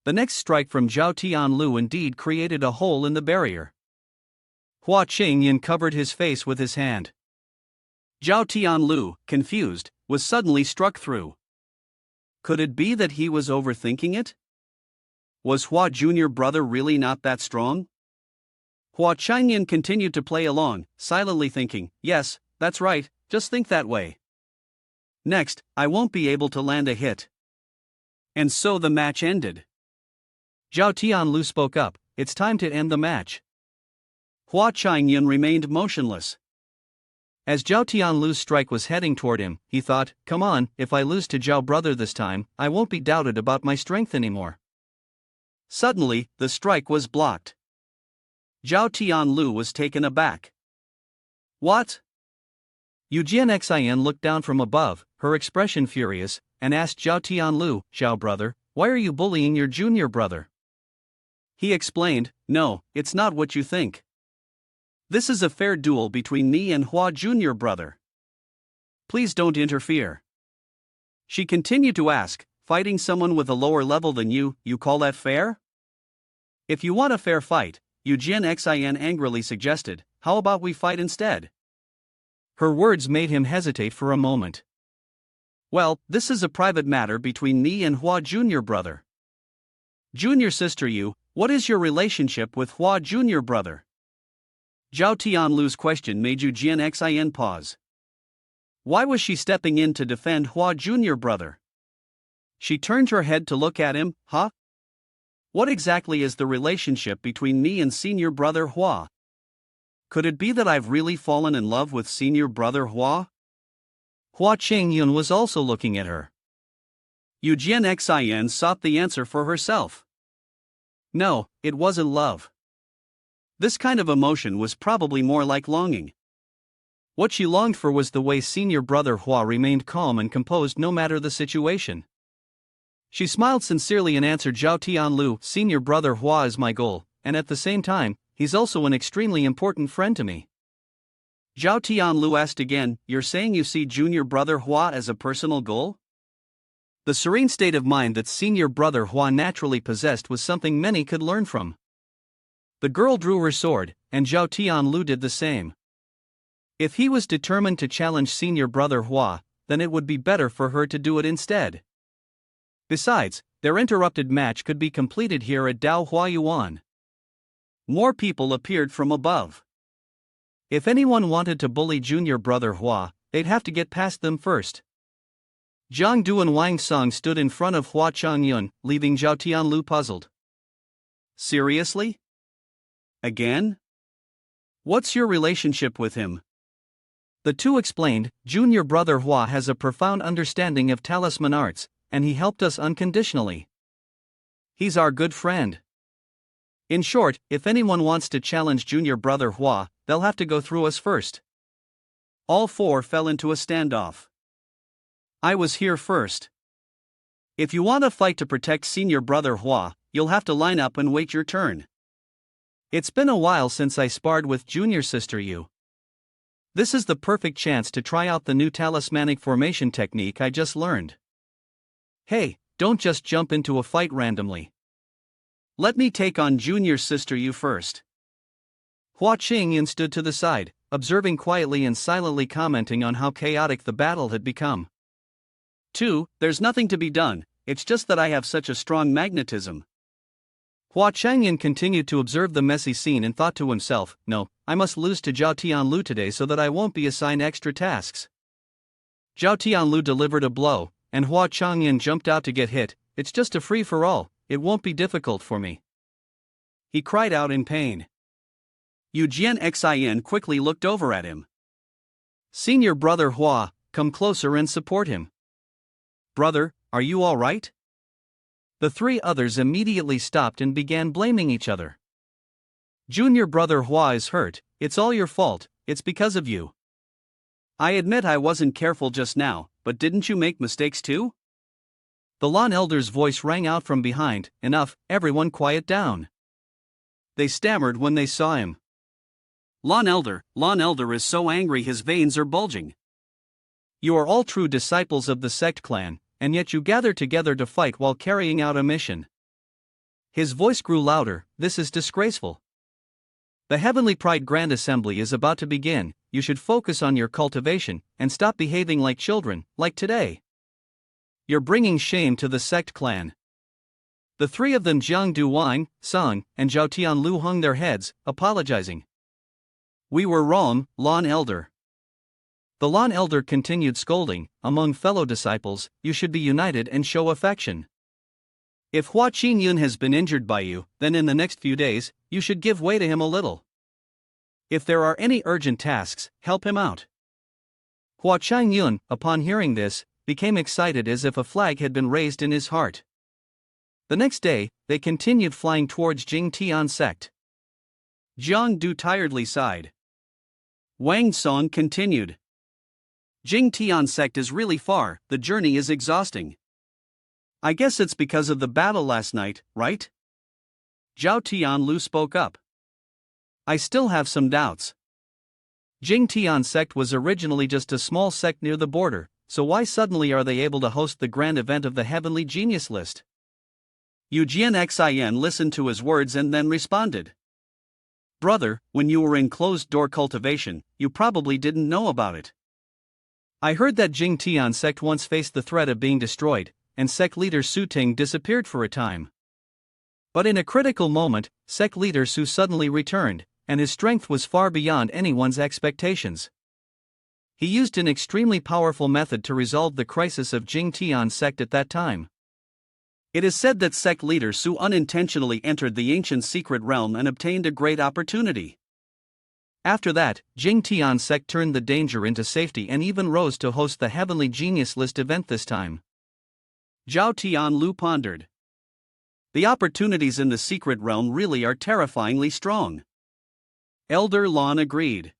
The next strike from Zhao Tianlu indeed created a hole in the barrier. Hua Chong Yun covered his face with his hand. Zhao Tianlu, confused, was suddenly struck through. Could it be that he was overthinking it? Was Hua Junior brother really not that strong? Hua Chong Yun continued to play along, silently thinking, Yes, that's right, just think that way. Next, I won't be able to land a hit. And so the match ended. Zhao Tianlu spoke up, It's time to end the match. Hua Chong Yun remained motionless. As Zhao Tianlu's strike was heading toward him, he thought, Come on, if I lose to Zhao brother this time, I won't be doubted about my strength anymore. Suddenly, the strike was blocked. Zhao Tianlu was taken aback. What? Yujian Xin looked down from above, her expression furious, and asked Zhao Tianlu, "Zhao brother, why are you bullying your junior brother?" He explained, "No, it's not what you think. This is a fair duel between me and Hua junior brother. Please don't interfere." She continued to ask, "Fighting someone with a lower level than you call that fair?" "If you want a fair fight," Yujian Xin angrily suggested, "how about we fight instead?" Her words made him hesitate for a moment. "Well, this is a private matter between me and Hua junior brother." "Junior sister Yu, what is your relationship with Hua junior brother?" Zhao Tianlu's question made Yujian Xin pause. Why was she stepping in to defend Hua junior brother? She turned her head to look at him. "Huh? What exactly is the relationship between me and senior brother Hua? Could it be that I've really fallen in love with senior brother Hua?" Hua Chong Yun was also looking at her. Yujian Xin sought the answer for herself. No, it wasn't love. This kind of emotion was probably more like longing. What she longed for was the way senior brother Hua remained calm and composed no matter the situation. She smiled sincerely and answered Zhao Tianlu, "Senior brother Hua is my goal, and at the same time, he's also an extremely important friend to me." Zhao Tianlu asked again, "You're saying you see junior brother Hua as a personal goal?" The serene state of mind that senior brother Hua naturally possessed was something many could learn from. The girl drew her sword, and Zhao Tianlu did the same. If he was determined to challenge senior brother Hua, then it would be better for her to do it instead. Besides, their interrupted match could be completed here at Dao Huayuan. More people appeared from above. If anyone wanted to bully junior brother Hua, they'd have to get past them first. Zhang Du and Wang Song stood in front of Hua Chong Yun, leaving Zhao Tianlu puzzled. Seriously? Again? What's your relationship with him? The two explained, "Junior brother Hua has a profound understanding of talisman arts, and he helped us unconditionally. He's our good friend. In short, if anyone wants to challenge junior brother Hua, they'll have to go through us first." All four fell into a standoff. "I was here first. If you want to fight to protect senior brother Hua, you'll have to line up and wait your turn. It's been a while since I sparred with junior sister Yu. This is the perfect chance to try out the new talismanic formation technique I just learned. Hey, don't just jump into a fight randomly. Let me take on junior sister Yu first." Hua Chong Yun stood to the side, observing quietly and silently commenting on how chaotic the battle had become. There's nothing to be done, it's just that I have such a strong magnetism." Hua Chong Yun continued to observe the messy scene and thought to himself, "No, I must lose to Zhao Tianlu today so that I won't be assigned extra tasks." Zhao Tianlu delivered a blow, and Hua Chong Yun jumped out to get hit. "It's just a free-for-all, it won't be difficult for me," he cried out in pain. Yujian Xin quickly looked over at him. "Senior brother Hua, come closer and support him." "Brother, are you all right?" The three others immediately stopped and began blaming each other. "Junior brother Hua is hurt, it's all your fault, it's because of you." "I admit I wasn't careful just now, but didn't you make mistakes too?" The Lan Elder's voice rang out from behind. "Enough, everyone quiet down." They stammered when they saw him. Lan Elder is so angry his veins are bulging." "You are all true disciples of the Sect clan, and yet you gather together to fight while carrying out a mission." His voice grew louder. "This is disgraceful. The Heavenly Pride Grand Assembly is about to begin, you should focus on your cultivation, and stop behaving like children, like today. You're bringing shame to the Sect clan." The three of them, Jiang Du, Wang Song, and Zhao Tianlu, hung their heads, apologizing. "We were wrong, Lan Elder." The Lan Elder continued scolding, "Among fellow disciples, you should be united and show affection. If Hua Chong Yun has been injured by you, then in the next few days, you should give way to him a little. If there are any urgent tasks, help him out." Hua Chong Yun, upon hearing this, became excited as if a flag had been raised in his heart. The next day, they continued flying towards Jingtian sect. Jiang Du tiredly sighed. Wang Song continued. Jing Tian sect is really far, the journey is exhausting. I guess it's because of the battle last night, right? Zhao Tianlu spoke up. I still have some doubts. Jing Tian sect was originally just a small sect near the border, so why suddenly are they able to host the grand event of the Heavenly Genius List? Yu Jian listened to his words and then responded. Brother, when you were in closed-door cultivation, you probably didn't know about it. I heard that Jing Tian sect once faced the threat of being destroyed, and sect leader Su Ting disappeared for a time. But in a critical moment, sect leader Su suddenly returned, and his strength was far beyond anyone's expectations. He used an extremely powerful method to resolve the crisis of Jing Tian sect at that time. It is said that sect leader Su unintentionally entered the ancient secret realm and obtained a great opportunity. After that, Jing Tian sect turned the danger into safety and even rose to host the Heavenly Genius List event this time. Zhao Tianlu pondered. The opportunities in the secret realm really are terrifyingly strong. Elder Lon agreed.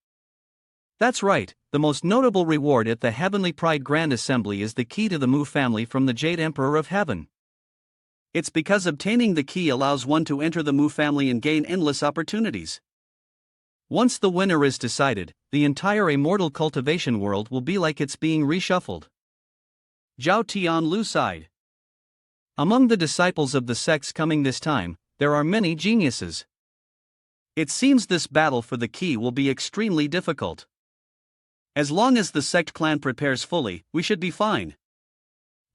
That's right, the most notable reward at the Heavenly Pride Grand Assembly is the key to the Mu family from the Jade Emperor of Heaven. It's because obtaining the key allows one to enter the Mu family and gain endless opportunities. Once the winner is decided, the entire immortal cultivation world will be like it's being reshuffled. Zhao Tianlu sighed. Among the disciples of the sects coming this time, there are many geniuses. It seems this battle for the key will be extremely difficult. As long as the sect clan prepares fully, we should be fine.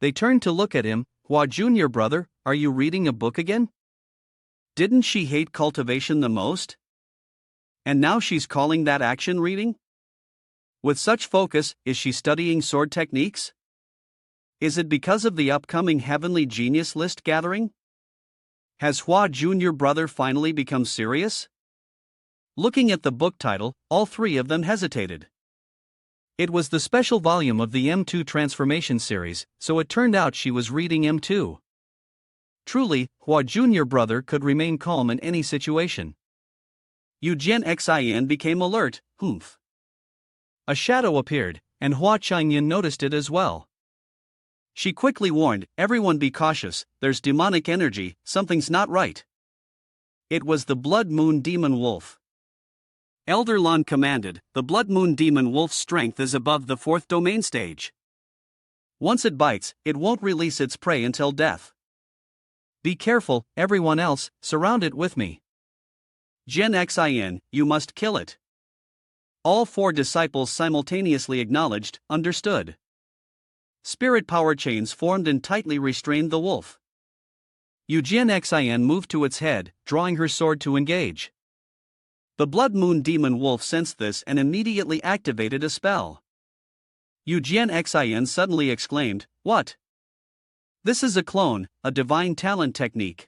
They turned to look at him. Hua Junior brother, are you reading a book again? Didn't she hate cultivation the most? And now she's calling that action reading? With such focus, is she studying sword techniques? Is it because of the upcoming Heavenly Genius List gathering? Has Hua Junior brother finally become serious? Looking at the book title, all three of them hesitated. It was the special volume of the M2 Transformation series, so it turned out she was reading M2. Truly, Hua Junior brother could remain calm in any situation. Yu Jian became alert, humph. A shadow appeared, and Hua Chong Yun noticed it as well. She quickly warned, everyone be cautious, there's demonic energy, something's not right. It was the Blood Moon Demon Wolf. Elder Lon commanded, the Blood Moon Demon Wolf's strength is above the 4th domain stage. Once it bites, it won't release its prey until death. Be careful, everyone else, surround it with me. Jian, you must kill it. All 4 disciples simultaneously acknowledged, understood. Spirit power chains formed and tightly restrained the wolf. Yu Jian moved to its head, drawing her sword to engage. The Blood Moon Demon Wolf sensed this and immediately activated a spell. Yu Jian suddenly exclaimed, "What? This is a clone, a divine talent technique."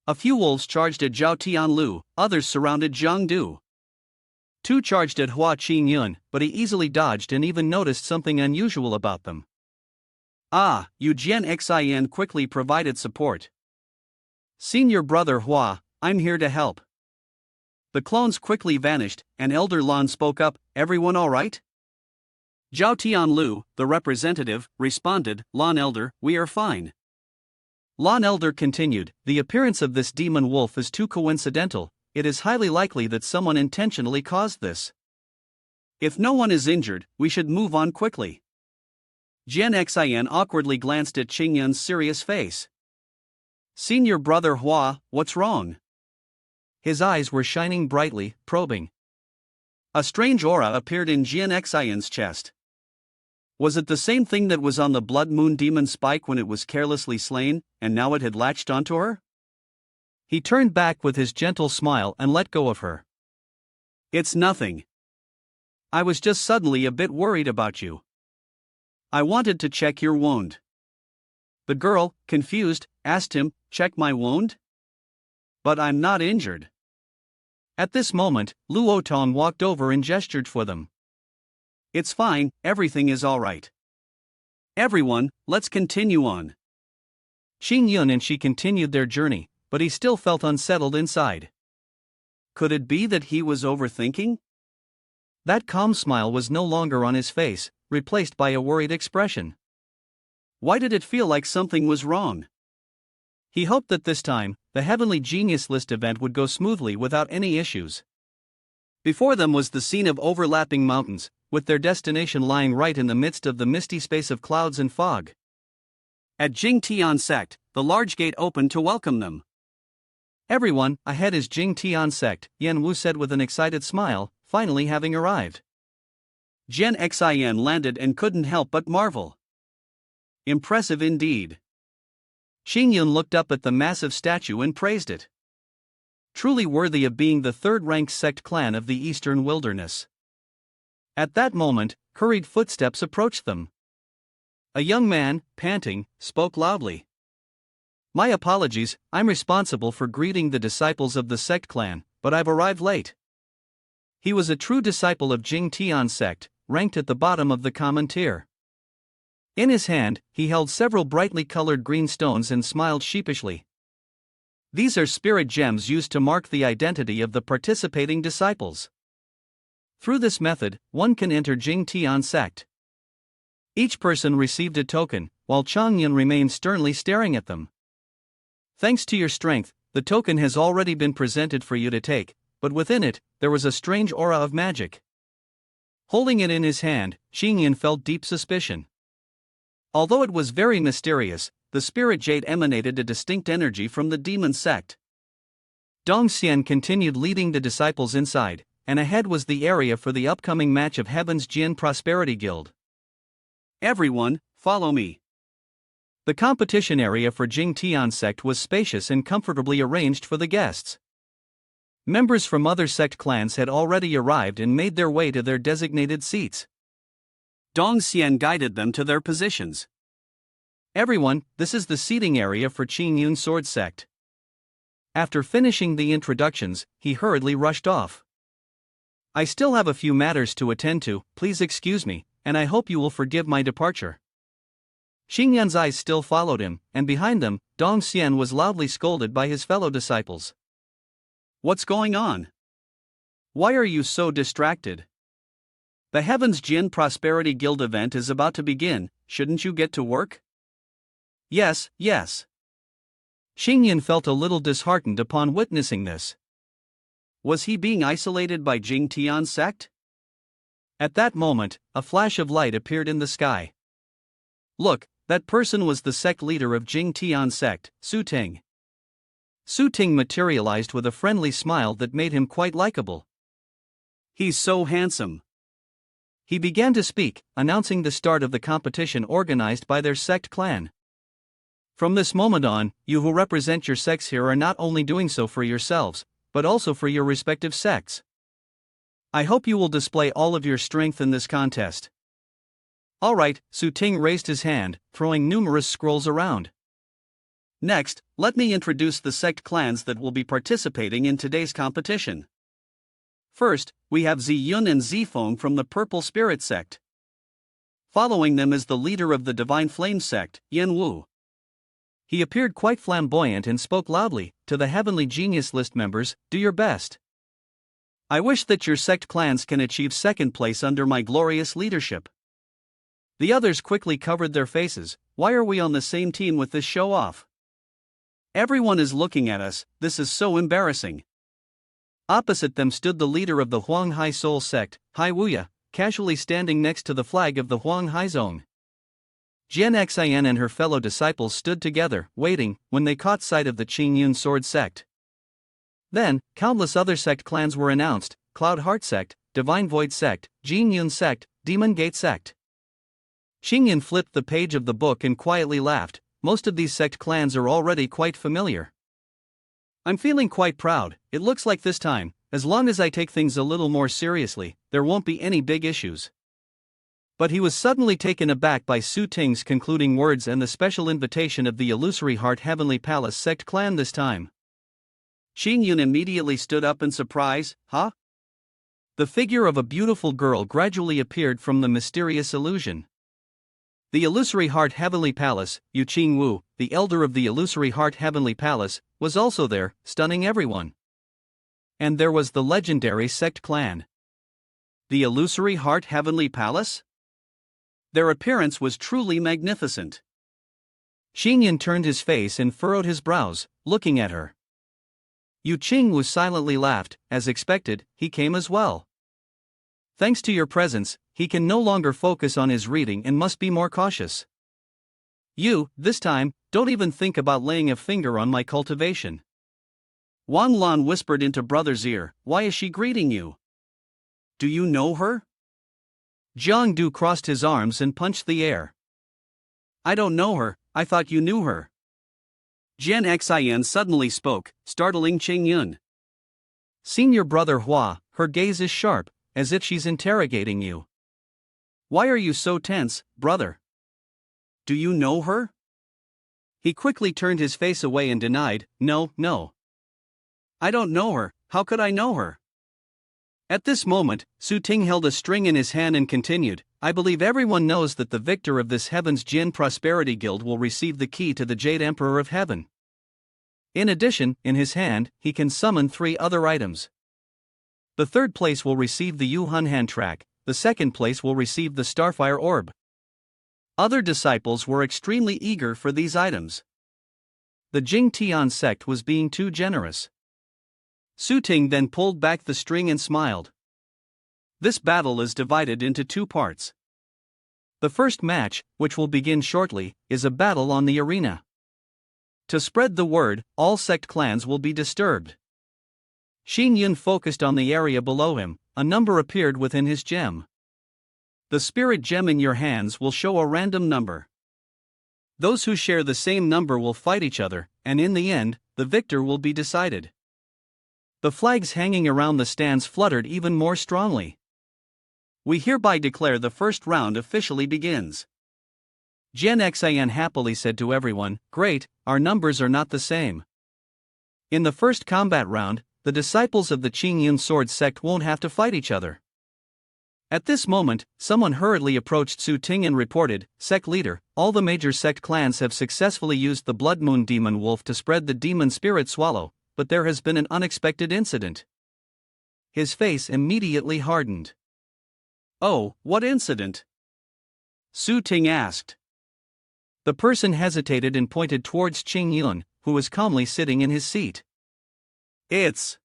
A few wolves charged at Zhao Tianlu, others surrounded Zhang Du. 2 charged at Hua Chong Yun, but he easily dodged and even noticed something unusual about them. Yu Jian quickly provided support. Senior brother Hua, I'm here to help. The clones quickly vanished, and Elder Lon spoke up, everyone alright? Zhao Tianlu, the representative, responded, Lon Elder, we are fine. Lon Elder continued, the appearance of this demon wolf is too coincidental, it is highly likely that someone intentionally caused this. If no one is injured, we should move on quickly. Jian awkwardly glanced at Qingyun's serious face. Senior brother Hua, what's wrong? His eyes were shining brightly, probing. A strange aura appeared in Jian chest. Was it the same thing that was on the Blood Moon Demon Spike when it was carelessly slain, and now it had latched onto her? He turned back with his gentle smile and let go of her. It's nothing. I was just suddenly a bit worried about you. I wanted to check your wound. The girl, confused, asked him, check my wound? But I'm not injured. At this moment, Luo Tong walked over and gestured for them. It's fine, everything is alright. Everyone, let's continue on. Qing Yun and she continued their journey, but he still felt unsettled inside. Could it be that he was overthinking? That calm smile was no longer on his face, replaced by a worried expression. Why did it feel like something was wrong? He hoped that this time, the Heavenly Genius List event would go smoothly without any issues. Before them was the scene of overlapping mountains, with their destination lying right in the midst of the misty space of clouds and fog. At Jing-Tian Sect, the large gate opened to welcome them. Everyone, ahead is Jing-Tian Sect, Yen Wu said with an excited smile, finally having arrived. Jian Xin landed and couldn't help but marvel. Impressive indeed. Xingyun looked up at the massive statue and praised it. Truly worthy of being the third-ranked sect clan of the Eastern Wilderness. At that moment, hurried footsteps approached them. A young man, panting, spoke loudly. My apologies, I'm responsible for greeting the disciples of the sect clan, but I've arrived late. He was a true disciple of Jing-Tian Sect, ranked at the bottom of the common tier. In his hand, he held several brightly colored green stones and smiled sheepishly. These are spirit gems used to mark the identity of the participating disciples. Through this method, one can enter Jing-Tian Sect. Each person received a token, while Chong Yun remained sternly staring at them. Thanks to your strength, the token has already been presented for you to take, but within it, there was a strange aura of magic. Holding it in his hand, Xingyun felt deep suspicion. Although it was very mysterious, the spirit jade emanated a distinct energy from the demon sect. Dong Xian continued leading the disciples inside, and ahead was the area for the upcoming match of Heaven's Jin Prosperity Guild. Everyone, follow me. The competition area for Jing-Tian Sect was spacious and comfortably arranged for the guests. Members from other sect clans had already arrived and made their way to their designated seats. Dong Xian guided them to their positions. Everyone, this is the seating area for Qingyun Sword Sect. After finishing the introductions, he hurriedly rushed off. I still have a few matters to attend to, please excuse me, and I hope you will forgive my departure. Xingyun's eyes still followed him, and behind them, Dong Xian was loudly scolded by his fellow disciples. What's going on? Why are you so distracted? The Heaven's Jin Prosperity Guild event is about to begin, shouldn't you get to work? Yes. Xingyun felt a little disheartened upon witnessing this. Was he being isolated by Jing-Tian Sect? At that moment, a flash of light appeared in the sky. Look, that person was the sect leader of Jing-Tian Sect, Su Ting. Su Ting materialized with a friendly smile that made him quite likable. He's so handsome. He began to speak, announcing the start of the competition organized by their sect clan. From this moment on, you who represent your sects here are not only doing so for yourselves, but also for your respective sects. I hope you will display all of your strength in this contest. Alright, Su Ting raised his hand, throwing numerous scrolls around. Next, let me introduce the sect clans that will be participating in today's competition. First, we have Ziyun and Zifeng from the Purple Spirit Sect. Following them is the leader of the Divine Flame Sect, Yen Wu. He appeared quite flamboyant and spoke loudly, to the Heavenly Genius List members, do your best. I wish that your sect clans can achieve second place under my glorious leadership. The others quickly covered their faces. Why are we on the same team with this show-off? Everyone is looking at us, this is so embarrassing. Opposite them stood the leader of the Huang Hai Soul Sect, Hai Wuya, casually standing next to the flag of the Huang Hai Zone. Jian Xin and her fellow disciples stood together, waiting, when they caught sight of the Qingyun Sword Sect. Then, countless other sect clans were announced: Cloud Heart Sect, Divine Void Sect, Jin-Yun Sect, Demon Gate Sect. Xingyun flipped the page of the book and quietly laughed. Most of these sect clans are already quite familiar. I'm feeling quite proud. It looks like this time, as long as I take things a little more seriously, there won't be any big issues. But he was suddenly taken aback by Su Ting's concluding words and the special invitation of the Illusory Heart Heavenly Palace sect clan this time. Xingyun immediately stood up in surprise. Huh? The figure of a beautiful girl gradually appeared from the mysterious illusion. The Illusory Heart Heavenly Palace, Yu Qingwu, the elder of the Illusory Heart Heavenly Palace, was also there, stunning everyone. And there was the legendary sect clan. The Illusory Heart Heavenly Palace? Their appearance was truly magnificent. Xingyan turned his face and furrowed his brows, looking at her. Yu Qingwu silently laughed. As expected, he came as well. Thanks to your presence, he can no longer focus on his reading and must be more cautious. You, this time, don't even think about laying a finger on my cultivation. Wang Lan whispered into brother's ear, why is she greeting you? Do you know her? Jiang Du crossed his arms and punched the air. I don't know her, I thought you knew her. Jian Xian suddenly spoke, startling Qingyun. Senior brother Hua, her gaze is sharp, as if she's interrogating you. Why are you so tense, brother? Do you know her? He quickly turned his face away and denied, no. I don't know her, how could I know her? At this moment, Su Ting held a string in his hand and continued, I believe everyone knows that the victor of this Heaven's Jin Prosperity Guild will receive the key to the Jade Emperor of Heaven. In addition, in his hand, he can summon 3 other items. The third place will receive the Yu Hun Hand Track, the second place will receive the Starfire Orb. Other disciples were extremely eager for these items. The Jing Tian sect was being too generous. Su Ting then pulled back the string and smiled. This battle is divided into 2 parts. The first match, which will begin shortly, is a battle on the arena. To spread the word, all sect clans will be disturbed. Xingyun focused on the area below him. A number appeared within his gem. The spirit gem in your hands will show a random number. Those who share the same number will fight each other, and in the end, the victor will be decided. The flags hanging around the stands fluttered even more strongly. We hereby declare the first round officially begins. Jian Xian happily said to everyone, great, our numbers are not the same. In the first combat round, the disciples of the Qingyun Sword sect won't have to fight each other. At this moment, someone hurriedly approached Su Ting and reported, Sect leader, all the major sect clans have successfully used the Blood Moon Demon Wolf to spread the demon spirit swallow, but there has been an unexpected incident. His face immediately hardened. Oh, what incident? Su Ting asked. The person hesitated and pointed towards Qingyun, who was calmly sitting in his seat. It's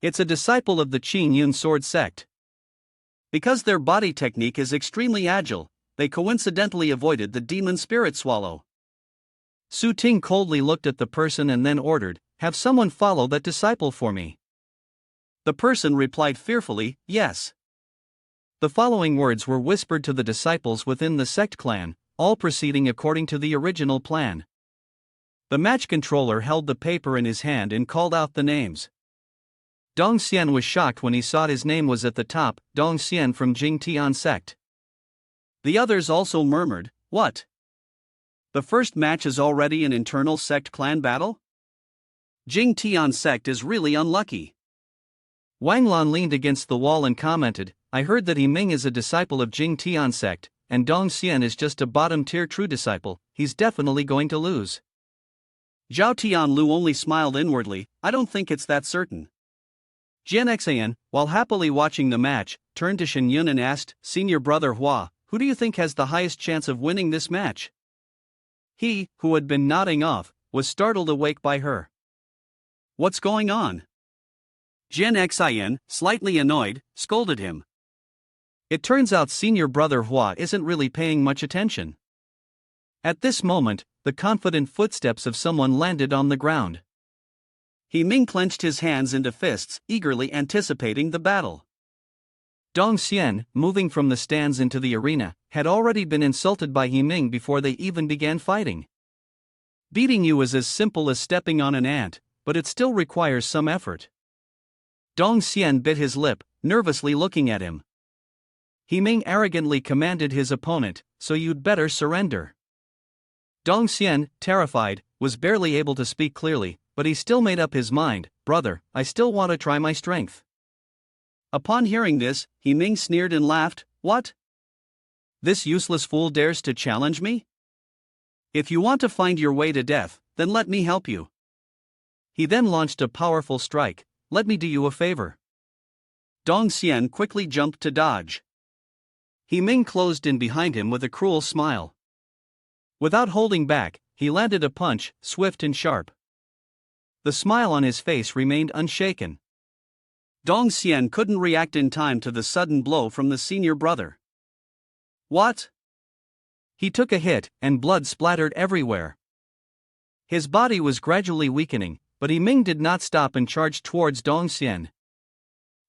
a disciple of the Qingyun Sword sect. Because their body technique is extremely agile, they coincidentally avoided the demon spirit swallow. Su Ting coldly looked at the person and then ordered, have someone follow that disciple for me. The person replied fearfully, yes. The following words were whispered to the disciples within the sect clan, all proceeding according to the original plan. The match controller held the paper in his hand and called out the names. Dong Xian was shocked when he saw his name was at the top, Dong Xian from Jing Tian sect. The others also murmured, what? The first match is already an internal sect clan battle? Jing Tian sect is really unlucky. Wang Lan leaned against the wall and commented, I heard that Yiming is a disciple of Jing Tian sect, and Dong Xian is just a bottom-tier true disciple, he's definitely going to lose. Zhao Tianlu only smiled inwardly, I don't think it's that certain. Jian Xian, while happily watching the match, turned to Xingyun and asked, Senior brother Hua, who do you think has the highest chance of winning this match? He, who had been nodding off, was startled awake by her. What's going on? Jian Xian, slightly annoyed, scolded him. It turns out senior brother Hua isn't really paying much attention. At this moment, the confident footsteps of someone landed on the ground. Yiming clenched his hands into fists, eagerly anticipating the battle. Dong Xian, moving from the stands into the arena, had already been insulted by Yiming before they even began fighting. Beating you is as simple as stepping on an ant, but it still requires some effort. Dong Xian bit his lip, nervously looking at him. Yiming arrogantly commanded his opponent, so you'd better surrender. Dong Xian, terrified, was barely able to speak clearly, but he still made up his mind, brother, I still want to try my strength. Upon hearing this, Yiming sneered and laughed, what? This useless fool dares to challenge me? If you want to find your way to death, then let me help you. He then launched a powerful strike, let me do you a favor. Dong Xian quickly jumped to dodge. He Ming closed in behind him with a cruel smile. Without holding back, he landed a punch, swift and sharp. The smile on his face remained unshaken. Dong Xian couldn't react in time to the sudden blow from the senior brother. What? He took a hit, and blood splattered everywhere. His body was gradually weakening, but Ming did not stop and charged towards Dong Xian.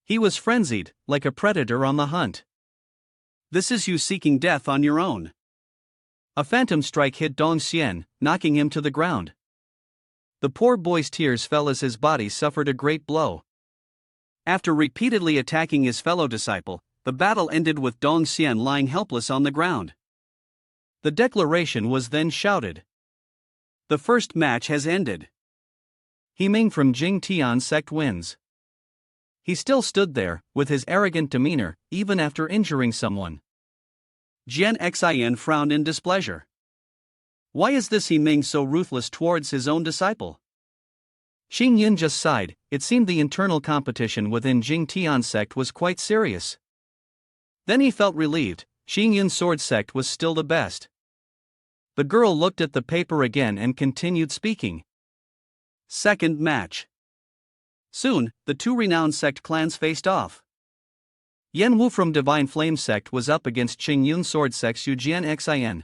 He was frenzied, like a predator on the hunt. This is you seeking death on your own. A phantom strike hit Dong Xian, knocking him to the ground. The poor boy's tears fell as his body suffered a great blow. After repeatedly attacking his fellow disciple, the battle ended with Dong Xian lying helpless on the ground. The declaration was then shouted. The first match has ended. Ming from Jing Tian sect wins. He still stood there, with his arrogant demeanor, even after injuring someone. Jian Xin frowned in displeasure. Why is this Ming so ruthless towards his own disciple? Xing Yun just sighed. It seemed the internal competition within Jing Tian sect was quite serious. Then he felt relieved. Xing Yun's sword sect was still the best. The girl looked at the paper again and continued speaking. Second match. Soon, the two renowned sect clans faced off. Yan Wu from Divine Flame sect was up against Xing Yun sword sect's Jian Xin.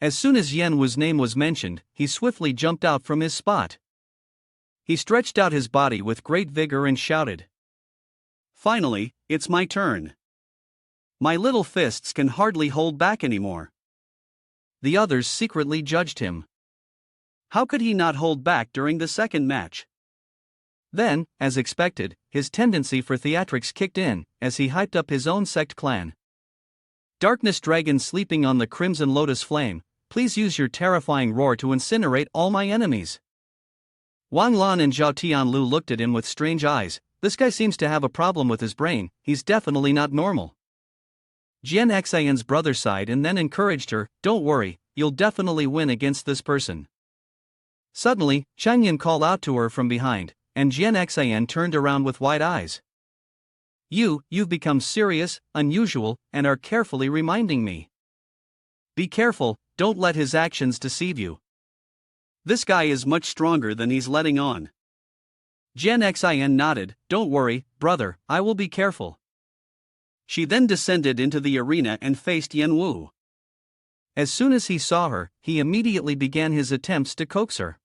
As soon as Yan Wu's name was mentioned, he swiftly jumped out from his spot. He stretched out his body with great vigor and shouted. Finally, it's my turn. My little fists can hardly hold back anymore. The others secretly judged him. How could he not hold back during the second match? Then, as expected, his tendency for theatrics kicked in, as he hyped up his own sect clan. Darkness dragon sleeping on the crimson lotus flame, please use your terrifying roar to incinerate all my enemies. Wang Lan and Zhao Tianlu looked at him with strange eyes. This guy seems to have a problem with his brain, he's definitely not normal. Jian Xin's brother sighed and then encouraged her, don't worry, you'll definitely win against this person. Suddenly, Chayun called out to her from behind, and Jian Xin turned around with wide eyes. You've become serious, unusual, and are carefully reminding me. Be careful, don't let his actions deceive you. This guy is much stronger than he's letting on. Jian Xin nodded, don't worry, brother, I will be careful. She then descended into the arena and faced Yan Wu. As soon as he saw her, he immediately began his attempts to coax her.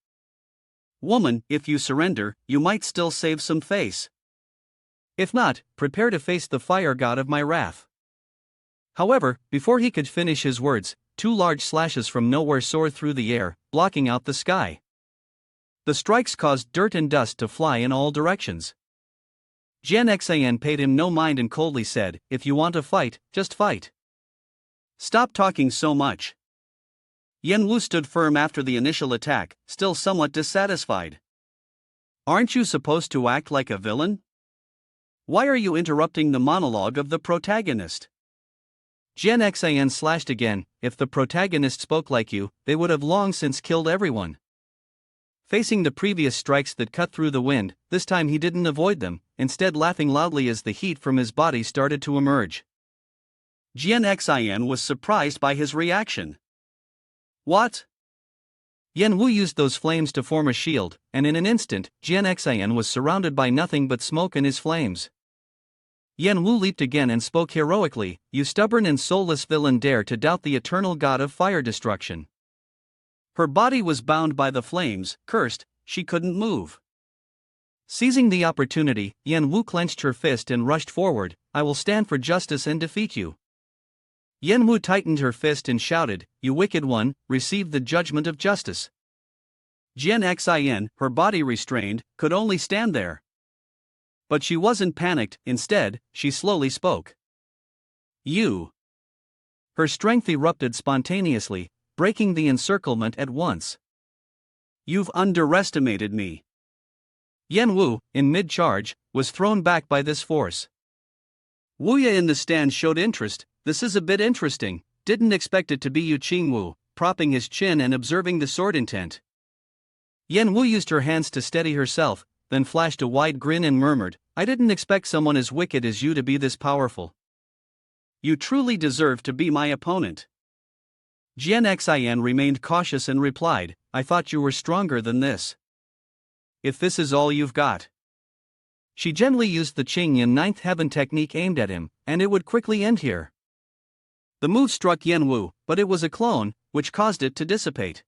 Woman, if you surrender, you might still save some face. If not, prepare to face the fire god of my wrath. However, before he could finish his words, two large slashes from nowhere soared through the air, blocking out the sky. The strikes caused dirt and dust to fly in all directions. Jian Xin paid him no mind and coldly said, if you want to fight, just fight. Stop talking so much. Yan Wu stood firm after the initial attack, still somewhat dissatisfied. Aren't you supposed to act like a villain? Why are you interrupting the monologue of the protagonist? Jian Xin slashed again. If the protagonist spoke like you, they would have long since killed everyone. Facing the previous strikes that cut through the wind, this time he didn't avoid them, instead laughing loudly as the heat from his body started to emerge. Jian Xin was surprised by his reaction. What? Yan Wu used those flames to form a shield, and in an instant, Jian Xin was surrounded by nothing but smoke and his flames. Yan Wu leaped again and spoke heroically, you stubborn and soulless villain, dare to doubt the eternal god of fire destruction. Her body was bound by the flames, cursed, she couldn't move. Seizing the opportunity, Yan Wu clenched her fist and rushed forward, I will stand for justice and defeat you. Yan Wu tightened her fist and shouted, you wicked one, receive the judgment of justice. Jian Xin, her body restrained, could only stand there. But she wasn't panicked, instead, she slowly spoke. You. Her strength erupted spontaneously, breaking the encirclement at once. You've underestimated me. Yan Wu, in mid-charge, was thrown back by this force. Wuya in the stand showed interest, this is a bit interesting, didn't expect it to be you. Qing Wu, propping his chin and observing the sword intent. Yan Wu used her hands to steady herself, then flashed a wide grin and murmured, I didn't expect someone as wicked as you to be this powerful. You truly deserve to be my opponent. Jian Xin remained cautious and replied, I thought you were stronger than this. If this is all you've got. She gently used the Qingyan Ninth Heaven technique aimed at him, and it would quickly end here. The move struck Yanwu, but it was a clone, which caused it to dissipate.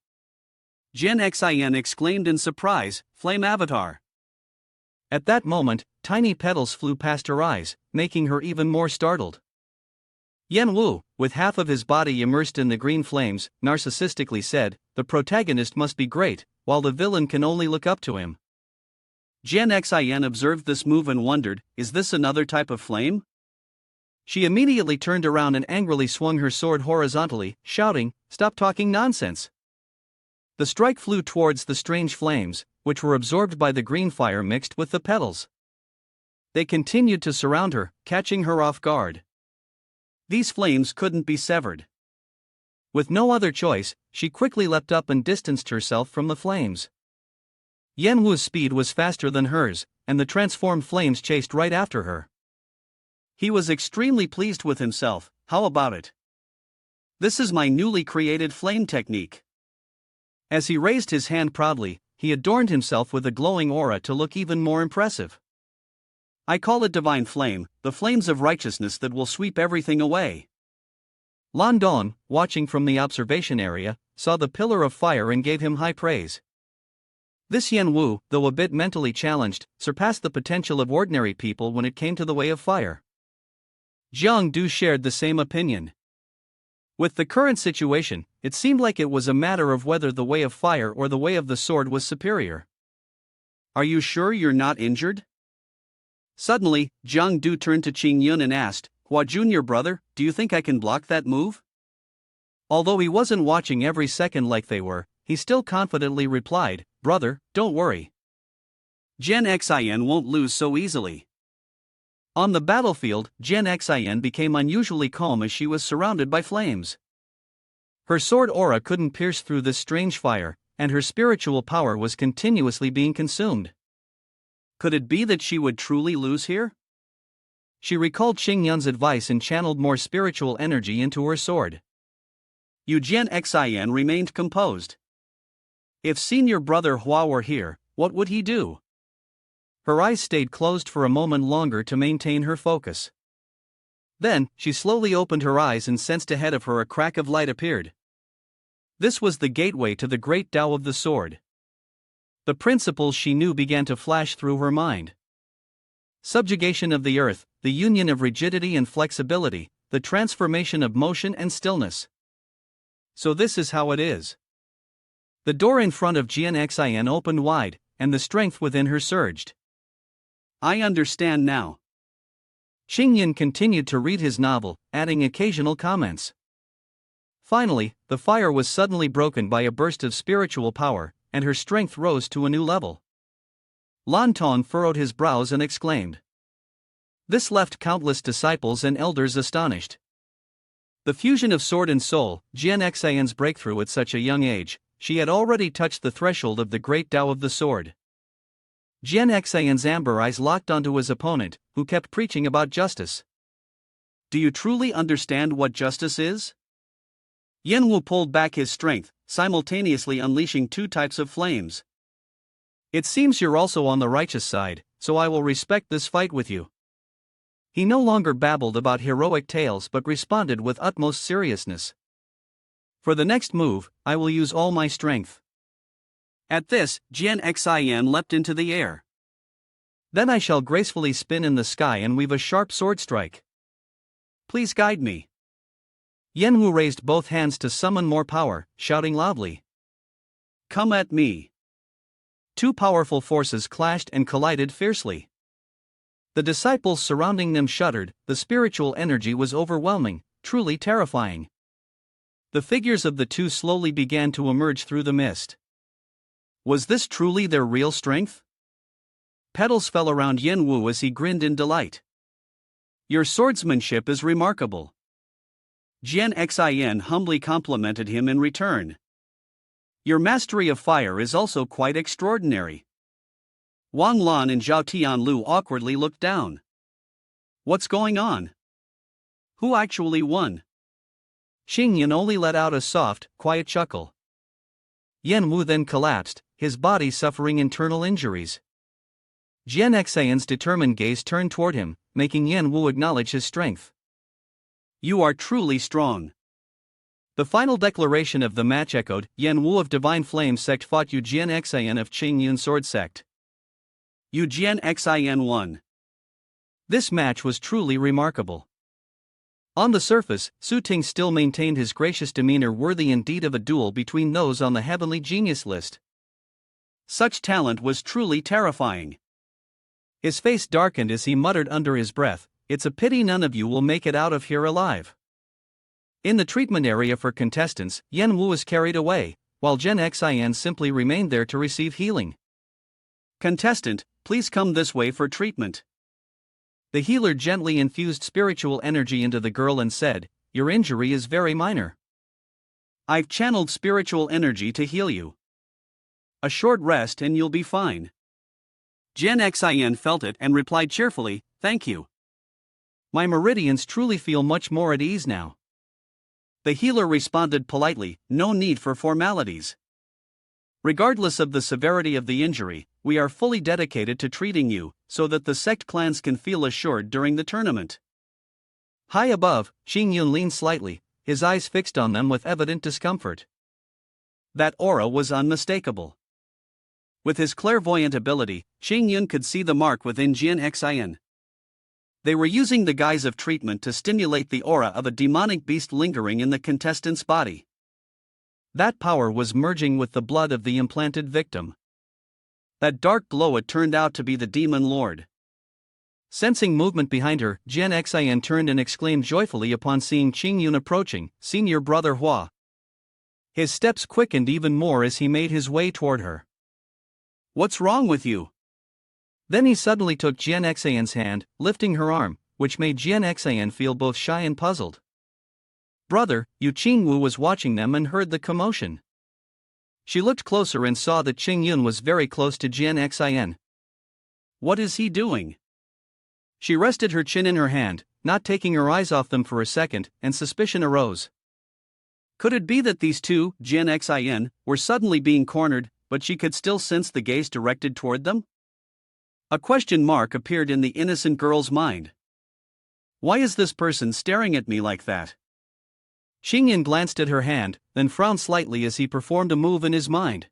Jian Xin exclaimed in surprise, Flame Avatar. At that moment, tiny petals flew past her eyes, making her even more startled. Yanwu, with half of his body immersed in the green flames, narcissistically said, the protagonist must be great, while the villain can only look up to him. Jian Xin observed this move and wondered, is this another type of flame? She immediately turned around and angrily swung her sword horizontally, shouting, Stop talking nonsense! The strike flew towards the strange flames, which were absorbed by the green fire mixed with the petals. They continued to surround her, catching her off guard. These flames couldn't be severed. With no other choice, she quickly leapt up and distanced herself from the flames. Yanwu's speed was faster than hers, and the transformed flames chased right after her. He was extremely pleased with himself. How about it? This is my newly created flame technique. As he raised his hand proudly, he adorned himself with a glowing aura to look even more impressive. I call it divine flame, the flames of righteousness that will sweep everything away. Lan Don, watching from the observation area, saw the pillar of fire and gave him high praise. This Yanwu, though a bit mentally challenged, surpassed the potential of ordinary people when it came to the way of fire. Jiang Du shared the same opinion. With the current situation, it seemed like it was a matter of whether the way of fire or the way of the sword was superior. Are you sure you're not injured? Suddenly, Jiang Du turned to Qing Yun and asked, Hua Junior brother, do you think I can block that move? Although he wasn't watching every second like they were, he still confidently replied, Brother, don't worry. Jian Xin won't lose so easily. On the battlefield, Jian Xin became unusually calm as she was surrounded by flames. Her sword aura couldn't pierce through this strange fire, and her spiritual power was continuously being consumed. Could it be that she would truly lose here? She recalled Qing Yun's advice and channeled more spiritual energy into her sword. Jian Xin remained composed. If senior brother Hua were here, what would he do? Her eyes stayed closed for a moment longer to maintain her focus. Then, she slowly opened her eyes and sensed ahead of her a crack of light appeared. This was the gateway to the great Tao of the sword. The principles she knew began to flash through her mind. Subjugation of the earth, the union of rigidity and flexibility, the transformation of motion and stillness. So this is how it is. The door in front of Jian Xin opened wide, and the strength within her surged. I understand now. Qing Yun continued to read his novel, adding occasional comments. Finally, the fire was suddenly broken by a burst of spiritual power, and her strength rose to a new level. Lan Tong furrowed his brows and exclaimed. This left countless disciples and elders astonished. The fusion of sword and soul, Jian Xin's breakthrough at such a young age, she had already touched the threshold of the great Tao of the sword. Jian Xin's amber eyes locked onto his opponent, who kept preaching about justice. Do you truly understand what justice is? Yanwu pulled back his strength, simultaneously unleashing two types of flames. It seems you're also on the righteous side, so I will respect this fight with you. He no longer babbled about heroic tales but responded with utmost seriousness. For the next move, I will use all my strength. At this, Jian Xin leapt into the air. Then I shall gracefully spin in the sky and weave a sharp sword strike. Please guide me. Yanwu raised both hands to summon more power, shouting loudly. Come at me. Two powerful forces clashed and collided fiercely. The disciples surrounding them shuddered, the spiritual energy was overwhelming, truly terrifying. The figures of the two slowly began to emerge through the mist. Was this truly their real strength? Petals fell around Yanwu as he grinned in delight. Your swordsmanship is remarkable. Jian Xin humbly complimented him in return. Your mastery of fire is also quite extraordinary. Wang Lan and Zhao Tianlu awkwardly looked down. What's going on? Who actually won? Xing only let out a soft, quiet chuckle. Yan Wu then collapsed, his body suffering internal injuries. Jian Xian's determined gaze turned toward him, making Yan Wu acknowledge his strength. You are truly strong. The final declaration of the match echoed. Yan Wu of Divine Flame Sect fought Yu Jian Xian of Qingyun Sword Sect. Yu Jian Xian won. This match was truly remarkable. On the surface, Su Ting still maintained his gracious demeanor, worthy indeed of a duel between those on the heavenly genius list. Such talent was truly terrifying. His face darkened as he muttered under his breath, "It's a pity none of you will make it out of here alive." In the treatment area for contestants, Yan Wu was carried away, while Jian Xian simply remained there to receive healing. Contestant, please come this way for treatment. The healer gently infused spiritual energy into the girl and said, "Your injury is very minor. I've channeled spiritual energy to heal you. A short rest and you'll be fine." Jian Xian felt it and replied cheerfully, "Thank you. My meridians truly feel much more at ease now." The healer responded politely, "No need for formalities. Regardless of the severity of the injury, we are fully dedicated to treating you, so that the sect clans can feel assured during the tournament." High above, Qingyun leaned slightly, his eyes fixed on them with evident discomfort. That aura was unmistakable. With his clairvoyant ability, Qingyun could see the mark within Jian Xian. They were using the guise of treatment to stimulate the aura of a demonic beast lingering in the contestant's body. That power was merging with the blood of the implanted victim. That dark glow, it turned out to be the demon lord. Sensing movement behind her, Jian Xian turned and exclaimed joyfully upon seeing Qingyun approaching, "Senior brother Hua." His steps quickened even more as he made his way toward her. "What's wrong with you?" Then he suddenly took Jian Xian's hand, lifting her arm, which made Jian Xian feel both shy and puzzled. "Brother," Yu Qingwu was watching them and heard the commotion. She looked closer and saw that Qingyun was very close to Jian Xian. "What is he doing?" She rested her chin in her hand, not taking her eyes off them for a second, and suspicion arose. Could it be that these two, Jian Xian, were suddenly being cornered, but she could still sense the gaze directed toward them? A question mark appeared in the innocent girl's mind. Why is this person staring at me like that? Qingyun glanced at her hand, then frowned slightly as he performed a move in his mind.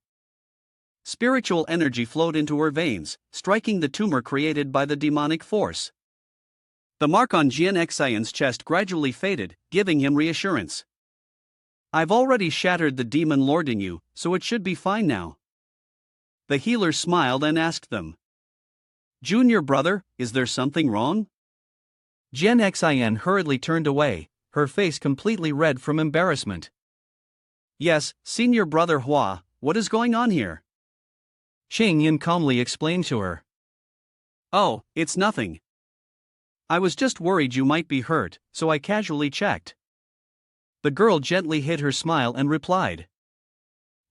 Spiritual energy flowed into her veins, striking the tumor created by the demonic force. The mark on Jian Xian's chest gradually faded, giving him reassurance. "I've already shattered the demon lord in you, so it should be fine now." The healer smiled and asked them, "Junior brother, is there something wrong?" Jian Xian hurriedly turned away, her face completely red from embarrassment. "Yes, senior brother Hua, what is going on here?" Qingyun calmly explained to her. "Oh, it's nothing. I was just worried you might be hurt, so I casually checked." The girl gently hid her smile and replied,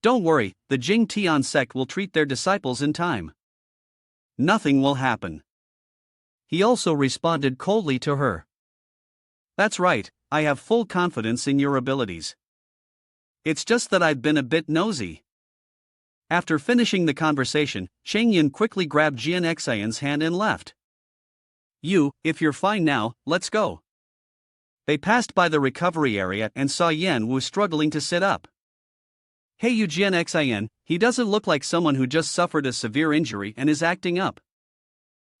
"Don't worry, the Jing Tian sect will treat their disciples in time. Nothing will happen." He also responded coldly to her. "That's right, I have full confidence in your abilities. It's just that I've been a bit nosy." After finishing the conversation, Qingyun quickly grabbed Jian Xian's hand and left. If you're fine now, let's go." They passed by the recovery area and saw Yan Wu struggling to sit up. "Hey Jian Xian, he doesn't look like someone who just suffered a severe injury and is acting up."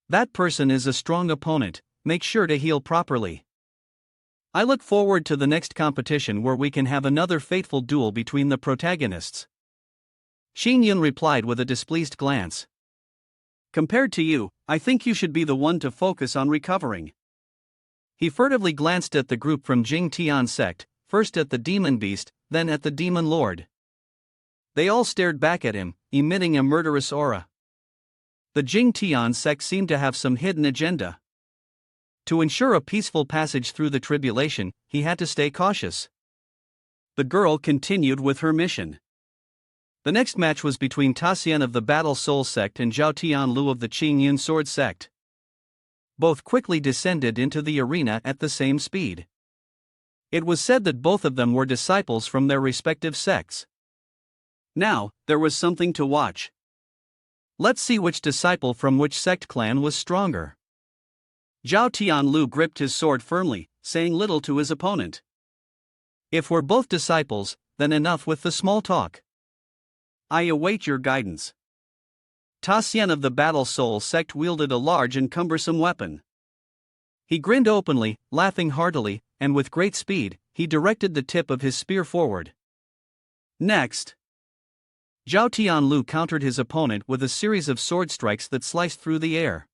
"That person is a strong opponent, make sure to heal properly. I look forward to the next competition where we can have another fateful duel between the protagonists." Qingyun replied with a displeased glance. "Compared to you, I think you should be the one to focus on recovering." He furtively glanced at the group from Jing Tian sect, first at the demon beast, then at the demon lord. They all stared back at him, emitting a murderous aura. The Jing Tian sect seemed to have some hidden agenda. To ensure a peaceful passage through the tribulation, he had to stay cautious. The girl continued with her mission. The next match was between Taxian of the Battle Soul sect and Zhao Tianlu of the Qingyun Sword sect. Both quickly descended into the arena at the same speed. It was said that both of them were disciples from their respective sects. Now, there was something to watch. Let's see which disciple from which sect clan was stronger. Zhao Tianlu gripped his sword firmly, saying little to his opponent. If we're both disciples, then enough with the small talk. I await your guidance. Tian of the Battle Soul sect wielded a large and cumbersome weapon. He grinned openly, laughing heartily, and with great speed, he directed the tip of his spear forward. Next, Zhao Tianlu countered his opponent with a series of sword strikes that sliced through the air.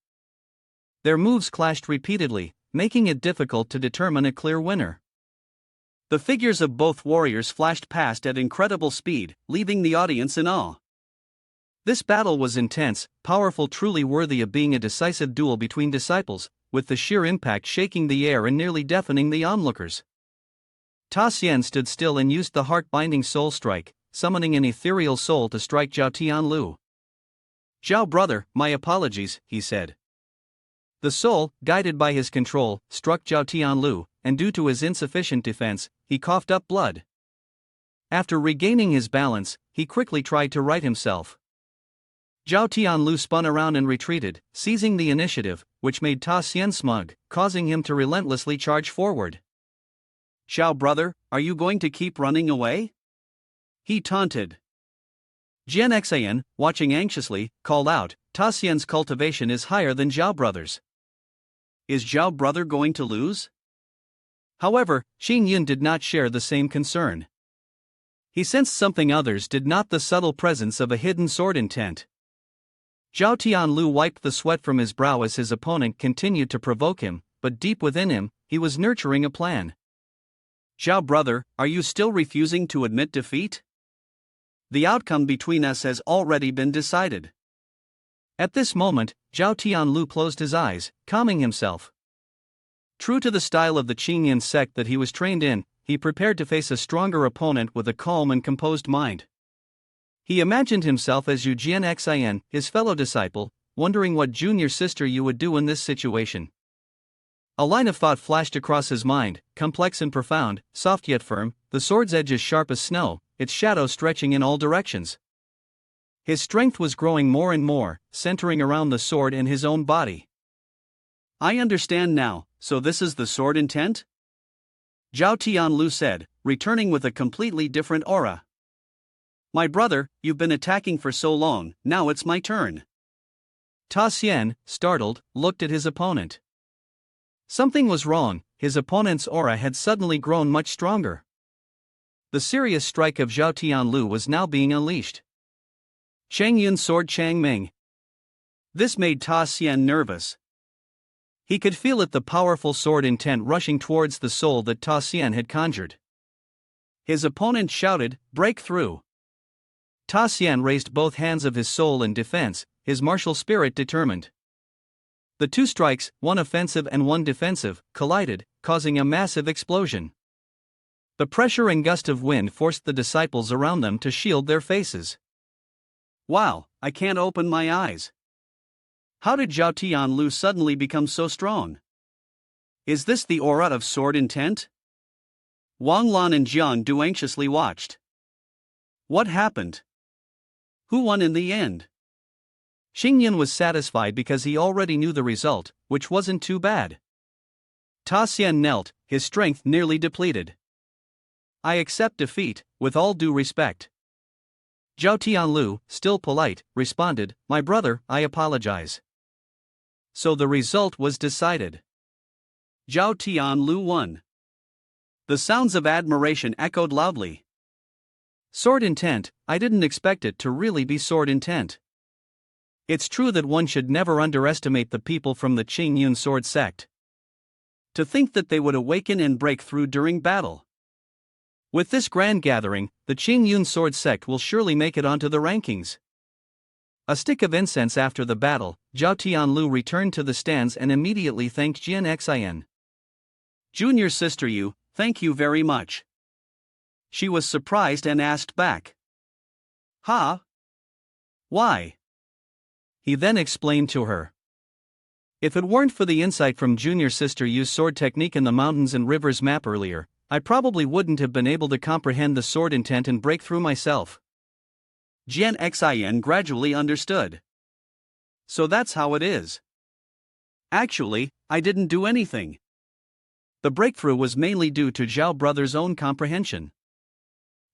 Their moves clashed repeatedly, making it difficult to determine a clear winner. The figures of both warriors flashed past at incredible speed, leaving the audience in awe. This battle was intense, powerful, truly worthy of being a decisive duel between disciples, with the sheer impact shaking the air and nearly deafening the onlookers. Tian stood still and used the heart-binding soul strike, summoning an ethereal soul to strike Zhao Tianlu. "Zhao brother, my apologies," he said. The soul, guided by his control, struck Zhao Tianlu, and due to his insufficient defense, he coughed up blood. After regaining his balance, he quickly tried to right himself. Zhao Tianlu spun around and retreated, seizing the initiative, which made Tian smug, causing him to relentlessly charge forward. "Zhao brother, are you going to keep running away?" he taunted. Jian, watching anxiously, called out, "Tian's cultivation is higher than Zhao brother's. Is Zhao brother going to lose?" However, Yun did not share the same concern. He sensed something others did not, the subtle presence of a hidden sword intent. Zhao Tianlu wiped the sweat from his brow as his opponent continued to provoke him, but deep within him, he was nurturing a plan. "Zhao brother, are you still refusing to admit defeat? The outcome between us has already been decided." At this moment, Zhao Tianlu closed his eyes, calming himself. True to the style of the Qingyan sect that he was trained in, he prepared to face a stronger opponent with a calm and composed mind. He imagined himself as Jian, his fellow disciple, wondering what junior sister Yu would do in this situation. A line of thought flashed across his mind, complex and profound, soft yet firm, the sword's edges sharp as snow, its shadow stretching in all directions. His strength was growing more and more, centering around the sword and his own body. "I understand now, so this is the sword intent?" Zhao Tianlu said, returning with a completely different aura. "My brother, you've been attacking for so long, now it's my turn." Tian, startled, looked at his opponent. Something was wrong, his opponent's aura had suddenly grown much stronger. The serious strike of Zhao Tianlu was now being unleashed. Chayun sword Chang Ming. This made Tian nervous. He could feel it, the powerful sword intent rushing towards the soul that Tian had conjured. His opponent shouted, "Break through!" Tian raised both hands of his soul in defense, his martial spirit determined. The two strikes, one offensive and one defensive, collided, causing a massive explosion. The pressure and gust of wind forced the disciples around them to shield their faces. "Wow, I can't open my eyes. How did Zhao Tianlu suddenly become so strong? Is this the aura of sword intent?" Wang Lan and Jian Du anxiously watched. What happened? Who won in the end? Yun was satisfied because he already knew the result, which wasn't too bad. Tian knelt, his strength nearly depleted. "I accept defeat, with all due respect." Zhao Tianlu, still polite, responded, "My brother, I apologize." So the result was decided. Zhao Tianlu won. The sounds of admiration echoed loudly. Sword intent, I didn't expect it to really be sword intent. It's true that one should never underestimate the people from the Qingyun sword sect. To think that they would awaken and break through during battle. With this grand gathering, the Qingyun sword sect will surely make it onto the rankings. A stick of incense after the battle, Zhao Tianlu returned to the stands and immediately thanked Jian. "Junior sister Yu, thank you very much." She was surprised and asked back. "Huh? Why?" He then explained to her. "If it weren't for the insight from junior sister Yu's sword technique in the mountains and rivers map earlier, I probably wouldn't have been able to comprehend the sword intent and break through myself. Jian Xin gradually understood. So that's how it is. Actually, I didn't do anything. The breakthrough was mainly due to Zhao brother's own comprehension.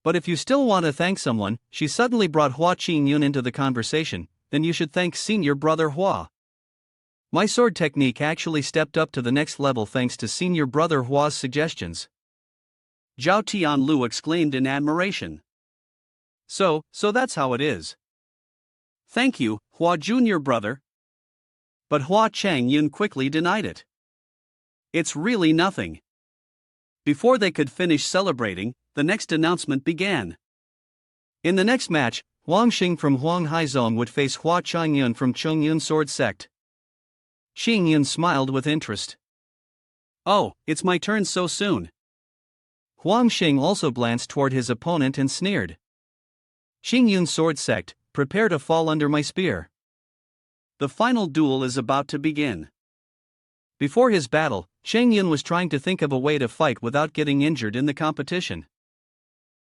But if you still want to thank someone, she suddenly brought Hua Chong Yun into the conversation, then you should thank senior brother Hua. My sword technique actually stepped up to the next level thanks to senior brother Hua's suggestions. Zhao Tianlu exclaimed in admiration. So that's how it is. Thank you, Hua junior brother. But Hua Chong Yun quickly denied it. It's really nothing. Before they could finish celebrating, the next announcement began. In the next match, Huang Xing from Huang Haizong would face Hua Chong Yun from Chong Yun Sword Sect. Xing Yun smiled with interest. Oh, it's my turn so soon. Huang Xing also glanced toward his opponent and sneered. Xing Yun Sword Sect, prepare to fall under my spear. The final duel is about to begin. Before his battle, Xing Yun was trying to think of a way to fight without getting injured in the competition.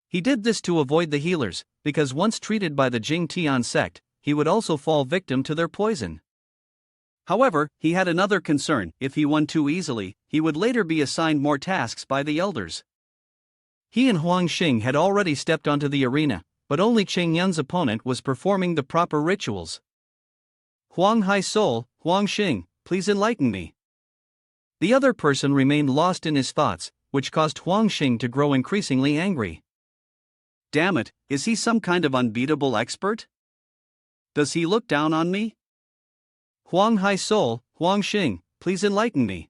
He did this to avoid the healers, because once treated by the Jing Tian sect, he would also fall victim to their poison. However, he had another concern: if he won too easily, he would later be assigned more tasks by the elders. He and Huang Xing had already stepped onto the arena, but only Xing Yun's opponent was performing the proper rituals. Huang Hai Soul, Huang Xing, please enlighten me. The other person remained lost in his thoughts, which caused Huang Xing to grow increasingly angry. Damn it, is he some kind of unbeatable expert? Does he look down on me? Huang Hai Soul, Huang Xing, please enlighten me.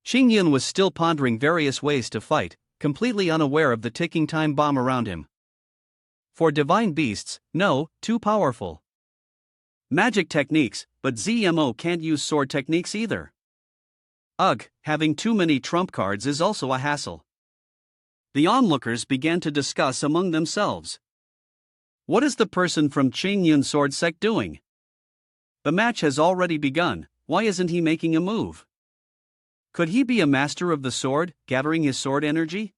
Xing Yun was still pondering various ways to fight, completely unaware of the ticking time bomb around him. For divine beasts, no, too powerful. Magic techniques, but ZMO can't use sword techniques either. Ugh, having too many trump cards is also a hassle. The onlookers began to discuss among themselves. What is the person from Ching Yun Sword Sect doing? The match has already begun, why isn't he making a move? Could he be a master of the sword, gathering his sword energy?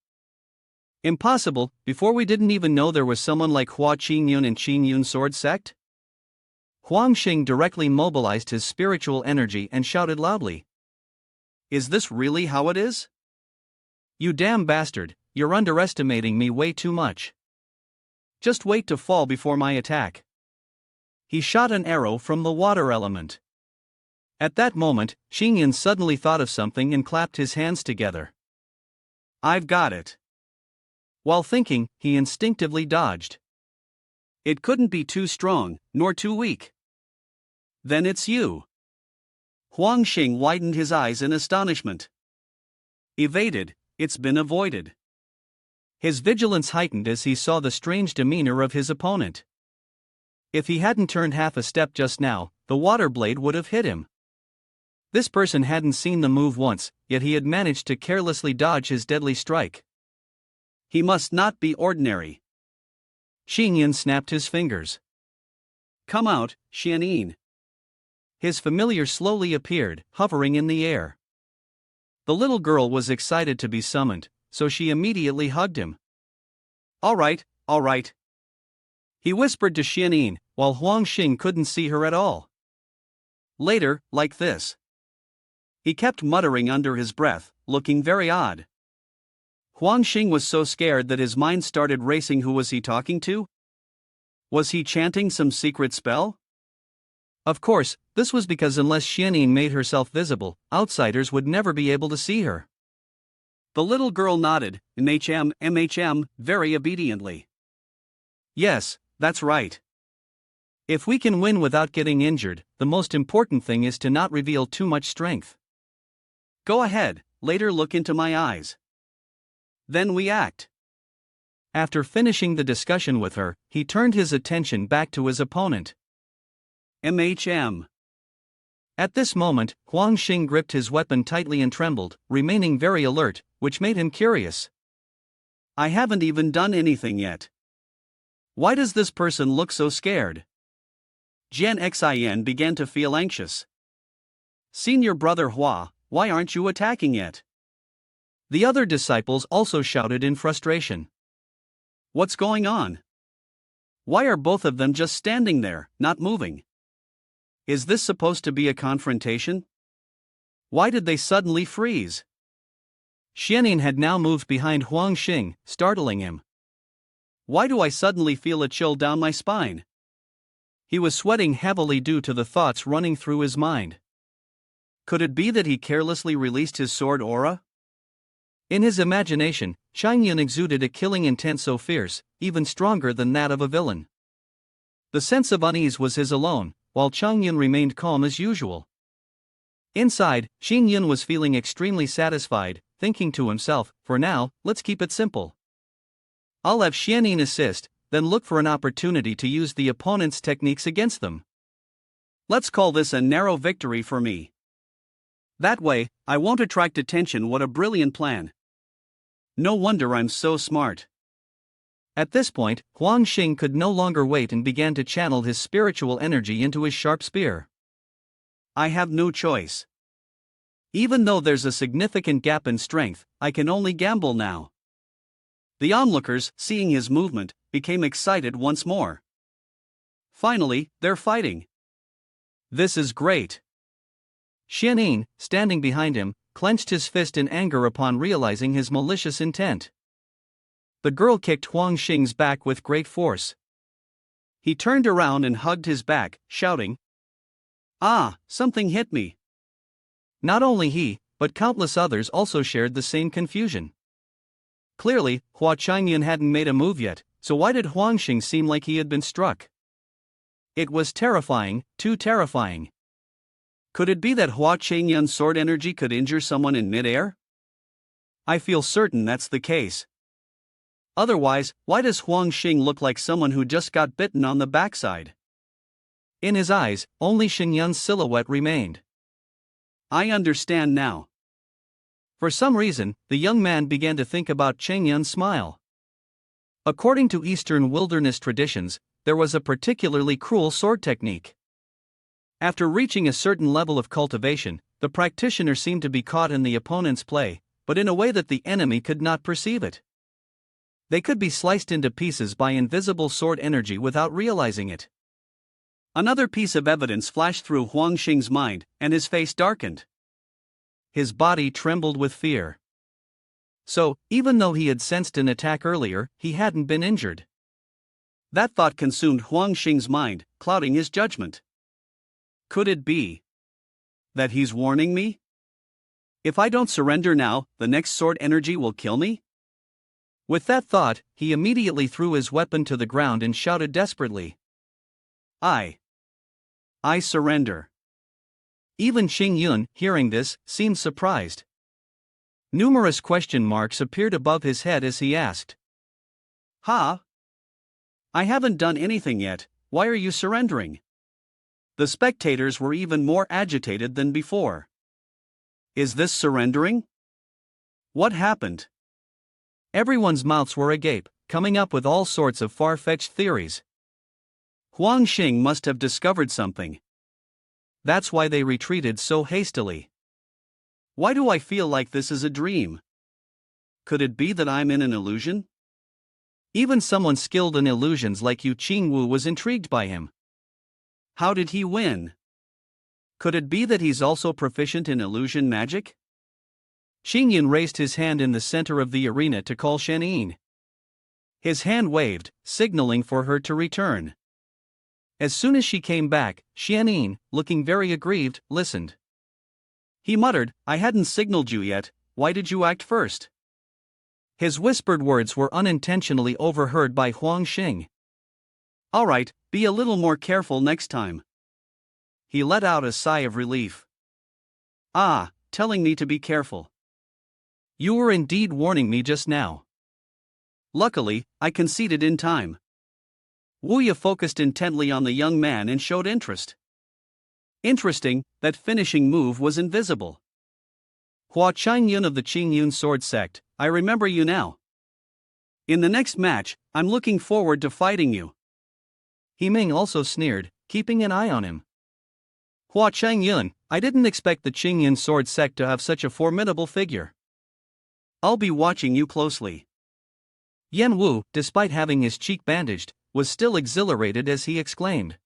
Impossible, before we didn't even know there was someone like Hua Chong Yun in Ching Yun Sword Sect? Huang Xing directly mobilized his spiritual energy and shouted loudly. Is this really how it is? You damn bastard, you're underestimating me way too much. Just wait to fall before my attack. He shot an arrow from the water element. At that moment, Xing Yun suddenly thought of something and clapped his hands together. I've got it. While thinking, he instinctively dodged. It couldn't be too strong, nor too weak. Then it's you. Huang Xing widened his eyes in astonishment. Evaded, it's been avoided. His vigilance heightened as he saw the strange demeanor of his opponent. If he hadn't turned half a step just now, the water blade would have hit him. This person hadn't seen the move once, yet he had managed to carelessly dodge his deadly strike. He must not be ordinary. Xing Yun snapped his fingers. Come out, Xianyin. His familiar slowly appeared, hovering in the air. The little girl was excited to be summoned, so she immediately hugged him. All right. He whispered to Xianyin, while Huang Xing couldn't see her at all. Later, like this. He kept muttering under his breath, looking very odd. Huang Xing was so scared that his mind started racing. Who was he talking to? Was he chanting some secret spell? Of course, this was because unless Xianyin made herself visible, outsiders would never be able to see her. The little girl nodded, MHM, very obediently. Yes, that's right. If we can win without getting injured, the most important thing is to not reveal too much strength. Go ahead, later look into my eyes. Then we act. After finishing the discussion with her, he turned his attention back to his opponent. MHM. At this moment, Huang Xing gripped his weapon tightly and trembled, remaining very alert, which made him curious. I haven't even done anything yet. Why does this person look so scared? Jian Xin began to feel anxious. Senior brother Hua, why aren't you attacking yet? The other disciples also shouted in frustration. What's going on? Why are both of them just standing there, not moving? Is this supposed to be a confrontation? Why did they suddenly freeze? Xianyin had now moved behind Huang Xing, startling him. Why do I suddenly feel a chill down my spine? He was sweating heavily due to the thoughts running through his mind. Could it be that he carelessly released his sword aura? In his imagination, Chayun exuded a killing intent so fierce, even stronger than that of a villain. The sense of unease was his alone, while Chayun remained calm as usual. Inside, Xingyun was feeling extremely satisfied, thinking to himself, for now, let's keep it simple. I'll have Xianyin assist, then look for an opportunity to use the opponent's techniques against them. Let's call this a narrow victory for me. That way, I won't attract attention. What a brilliant plan. No wonder I'm so smart. At this point, Huang Xing could no longer wait and began to channel his spiritual energy into his sharp spear. I have no choice. Even though there's a significant gap in strength, I can only gamble now. The onlookers, seeing his movement, became excited once more. Finally, they're fighting. This is great. Xianyin, standing behind him, clenched his fist in anger upon realizing his malicious intent. The girl kicked Huang Xing's back with great force. He turned around and hugged his back, shouting, "Ah, something hit me." Not only he, but countless others also shared the same confusion. Clearly, Hua Chong Yun hadn't made a move yet, so why did Huang Xing seem like he had been struck? It was terrifying, too terrifying. Could it be that Hua Chong Yun's sword energy could injure someone in midair? I feel certain that's the case. Otherwise, why does Huang Xing look like someone who just got bitten on the backside? In his eyes, only Xingyun's silhouette remained. I understand now. For some reason, the young man began to think about Xingyun's smile. According to Eastern wilderness traditions, there was a particularly cruel sword technique. After reaching a certain level of cultivation, the practitioner seemed to be caught in the opponent's play, but in a way that the enemy could not perceive it. They could be sliced into pieces by invisible sword energy without realizing it. Another piece of evidence flashed through Huang Xing's mind, and his face darkened. His body trembled with fear. So, even though he had sensed an attack earlier, he hadn't been injured. That thought consumed Huang Xing's mind, clouding his judgment. Could it be that he's warning me? If I don't surrender now, the next sword energy will kill me? With that thought, he immediately threw his weapon to the ground and shouted desperately, I surrender. Even Xingyun, hearing this, seemed surprised. Numerous question marks appeared above his head as he asked, Ha? I haven't done anything yet, why are you surrendering? The spectators were even more agitated than before. Is this surrendering? What happened? Everyone's mouths were agape, coming up with all sorts of far-fetched theories. Huang Xing must have discovered something. That's why they retreated so hastily. Why do I feel like this is a dream? Could it be that I'm in an illusion? Even someone skilled in illusions like Yu Qingwu was intrigued by him. How did he win? Could it be that he's also proficient in illusion magic? Xingyun raised his hand in the center of the arena to call Xianyin. His hand waved, signaling for her to return. As soon as she came back, Xianyin, looking very aggrieved, listened. He muttered, I hadn't signaled you yet, why did you act first? His whispered words were unintentionally overheard by Huang Xing. All right, be a little more careful next time. He let out a sigh of relief. Ah, telling me to be careful. You were indeed warning me just now. Luckily, I conceded in time. Wuya focused intently on the young man and showed interest. Interesting, that finishing move was invisible. Hua Chong Yun of the Qingyun sword sect, I remember you now. In the next match, I'm looking forward to fighting you. Ming also sneered, keeping an eye on him. Hua Chong Yun, I didn't expect the Qingyun sword sect to have such a formidable figure. I'll be watching you closely. Yan Wu, despite having his cheek bandaged, was still exhilarated as he exclaimed.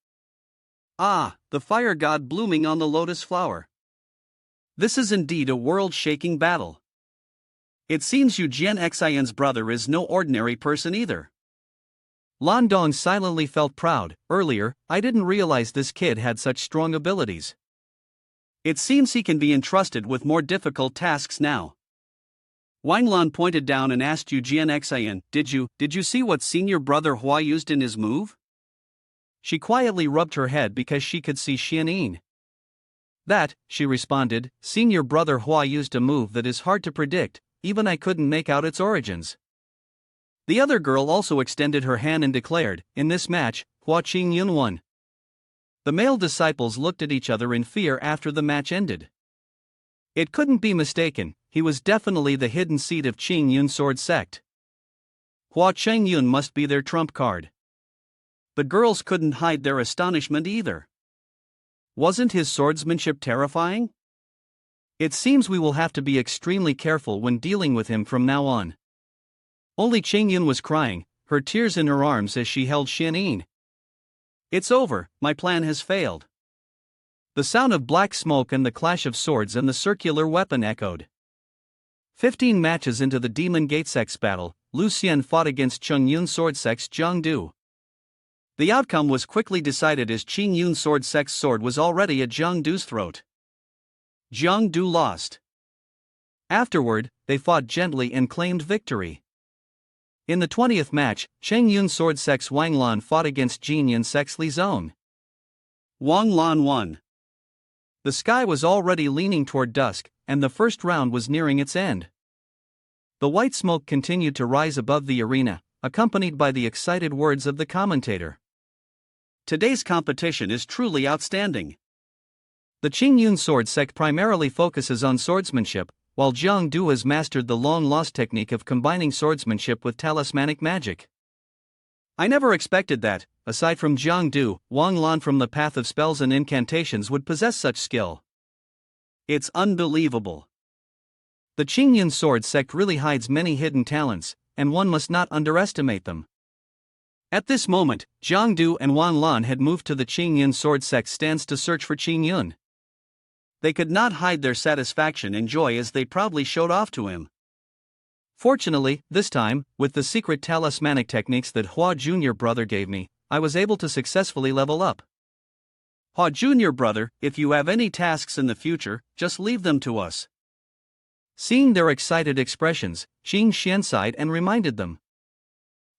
Ah, the fire god blooming on the lotus flower. This is indeed a world-shaking battle. It seems Yu Jianxian's brother is no ordinary person either. Lan Dong silently felt proud. Earlier, I didn't realize this kid had such strong abilities. It seems he can be entrusted with more difficult tasks now. Wang Lan pointed down and asked Yu Jianxian, Did you see what senior brother Hua used in his move? She quietly rubbed her head because she could see Xianyin. That, she responded, senior brother Hua used a move that is hard to predict, even I couldn't make out its origins. The other girl also extended her hand and declared, in this match, Hua Chong Yun won. The male disciples looked at each other in fear after the match ended. It couldn't be mistaken, he was definitely the hidden seed of Chong Yun sword sect. Hua Chong Yun must be their trump card. The girls couldn't hide their astonishment either. Wasn't his swordsmanship terrifying? It seems we will have to be extremely careful when dealing with him from now on. Only Chong Yun was crying, her tears in her arms as she held Xianyin. It's over, my plan has failed. The sound of black smoke and the clash of swords and the circular weapon echoed. 15 matches into the Demon Gate Sect's battle, Lu Xian fought against Chong Yun Sword Sect's Zhang Du. The outcome was quickly decided as Chong Yun Sword Sect's sword was already at Zhang Du's throat. Zhang Du lost. Afterward, they fought gently and claimed victory. In the 20th match, Chong Yun Sword Sect's Wang Lan fought against Jin Yin Sect's Li Zong. Wang Lan won. The sky was already leaning toward dusk, and the first round was nearing its end. The white smoke continued to rise above the arena, accompanied by the excited words of the commentator. Today's competition is truly outstanding. The Chong Yun Sword Sect primarily focuses on swordsmanship, while Zhang Du has mastered the long-lost technique of combining swordsmanship with talismanic magic. I never expected that, aside from Zhang Du, Wang Lan from the Path of Spells and Incantations would possess such skill. It's unbelievable. The Chong Yun Sword Sect really hides many hidden talents, and one must not underestimate them. At this moment, Zhang Du and Wang Lan had moved to the Chong Yun Sword Sect stands to search for Chong Yun. They could not hide their satisfaction and joy as they proudly showed off to him. Fortunately, this time, with the secret talismanic techniques that Hua Jr. brother gave me, I was able to successfully level up. Hua Jr. brother, if you have any tasks in the future, just leave them to us. Seeing their excited expressions, Xing Xian sighed and reminded them.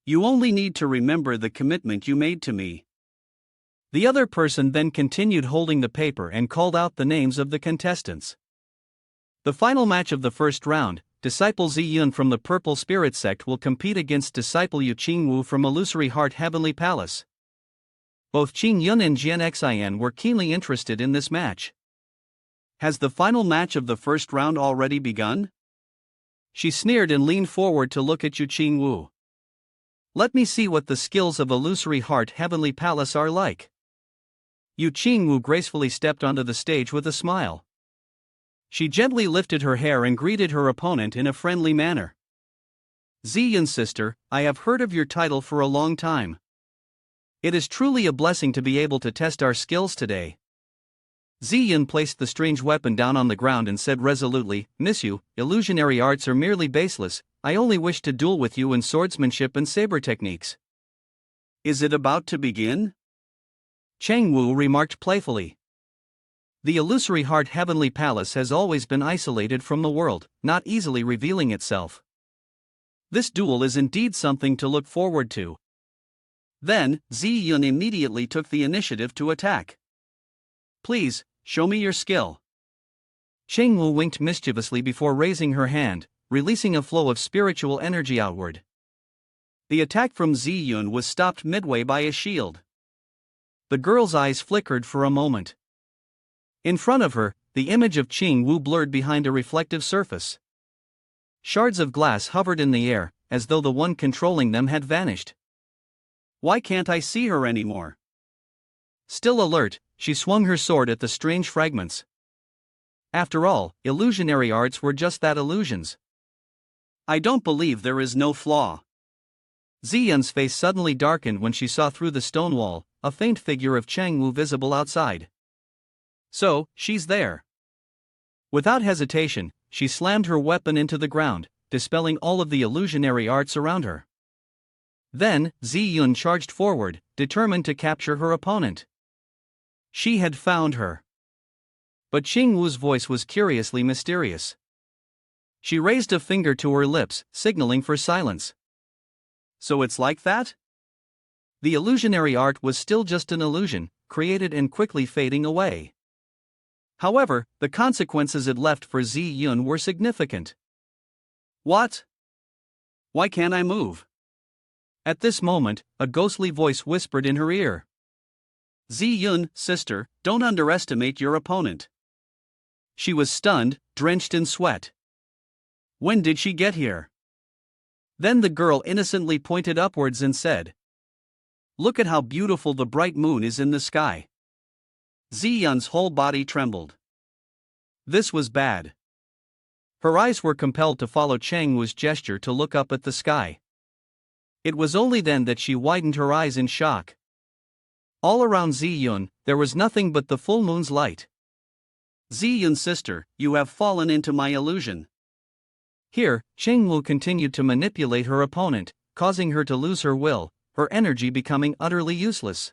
You only need to remember the commitment you made to me. The other person then continued holding the paper and called out the names of the contestants. The final match of the first round, Disciple Zi Yun from the Purple Spirit Sect will compete against Disciple Yu Qingwu from Illusory Heart Heavenly Palace. Both Chong Yun and Jianxian were keenly interested in this match. Has the final match of the first round already begun? She sneered and leaned forward to look at Yu Qingwu. Let me see what the skills of Illusory Heart Heavenly Palace are like. Yu Qingwu gracefully stepped onto the stage with a smile. She gently lifted her hair and greeted her opponent in a friendly manner. Ziyun's sister, I have heard of your title for a long time. It is truly a blessing to be able to test our skills today. Ziyun placed the strange weapon down on the ground and said resolutely, Miss Yu, illusionary arts are merely baseless, I only wish to duel with you in swordsmanship and saber techniques. Is it about to begin? Chang Wu remarked playfully. The Illusory Heart Heavenly Palace has always been isolated from the world, not easily revealing itself. This duel is indeed something to look forward to. Then, Ziyun immediately took the initiative to attack. Please, show me your skill. Chang Wu winked mischievously before raising her hand, releasing a flow of spiritual energy outward. The attack from Ziyun was stopped midway by a shield. The girl's eyes flickered for a moment. In front of her, the image of Ching Wu blurred behind a reflective surface. Shards of glass hovered in the air, as though the one controlling them had vanished. Why can't I see her anymore? Still alert, she swung her sword at the strange fragments. After all, illusionary arts were just that, illusions. I don't believe there is no flaw. Ziyun's face suddenly darkened when she saw through the stone wall, a faint figure of Changwu visible outside. So, she's there. Without hesitation, she slammed her weapon into the ground, dispelling all of the illusionary arts around her. Then, Ziyun charged forward, determined to capture her opponent. She had found her. But Qingwu's voice was curiously mysterious. She raised a finger to her lips, signaling for silence. So it's like that? The illusionary art was still just an illusion, created and quickly fading away. However, the consequences it left for Ziyun were significant. What? Why can't I move? At this moment, a ghostly voice whispered in her ear. Ziyun, sister, don't underestimate your opponent. She was stunned, drenched in sweat. When did she get here? Then the girl innocently pointed upwards and said, Look at how beautiful the bright moon is in the sky. Ziyun's whole body trembled. This was bad. Her eyes were compelled to follow Changwu's gesture to look up at the sky. It was only then that she widened her eyes in shock. All around Ziyun, there was nothing but the full moon's light. Ziyun, sister, you have fallen into my illusion. Here, Changwu continued to manipulate her opponent, causing her to lose her will, her energy becoming utterly useless.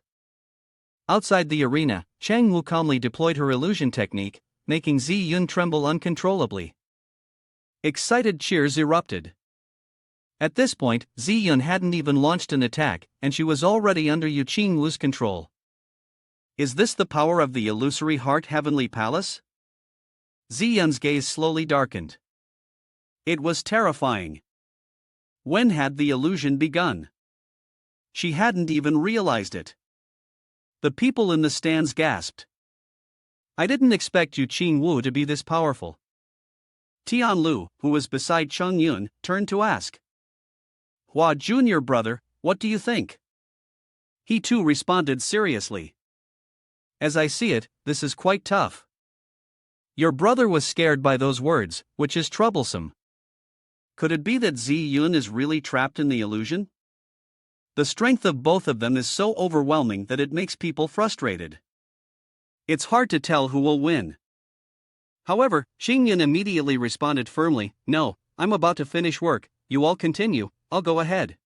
Outside the arena, Changwu calmly deployed her illusion technique, making Ziyun tremble uncontrollably. Excited cheers erupted. At this point, Ziyun hadn't even launched an attack, and she was already under Yu Qingwu's control. Is this the power of the illusory heart heavenly palace? Ziyun's gaze slowly darkened. It was terrifying. When had the illusion begun? She hadn't even realized it. The people in the stands gasped. I didn't expect Yu Qingwu to be this powerful. Tian Lu, who was beside Chong Yun, turned to ask. Hua Junior brother, what do you think? He too responded seriously. As I see it, this is quite tough. Your brother was scared by those words, which is troublesome. Could it be that Ziyun is really trapped in the illusion? The strength of both of them is so overwhelming that it makes people frustrated. It's hard to tell who will win. However, Xingyun immediately responded firmly, No, I'm about to finish work, you all continue, I'll go ahead.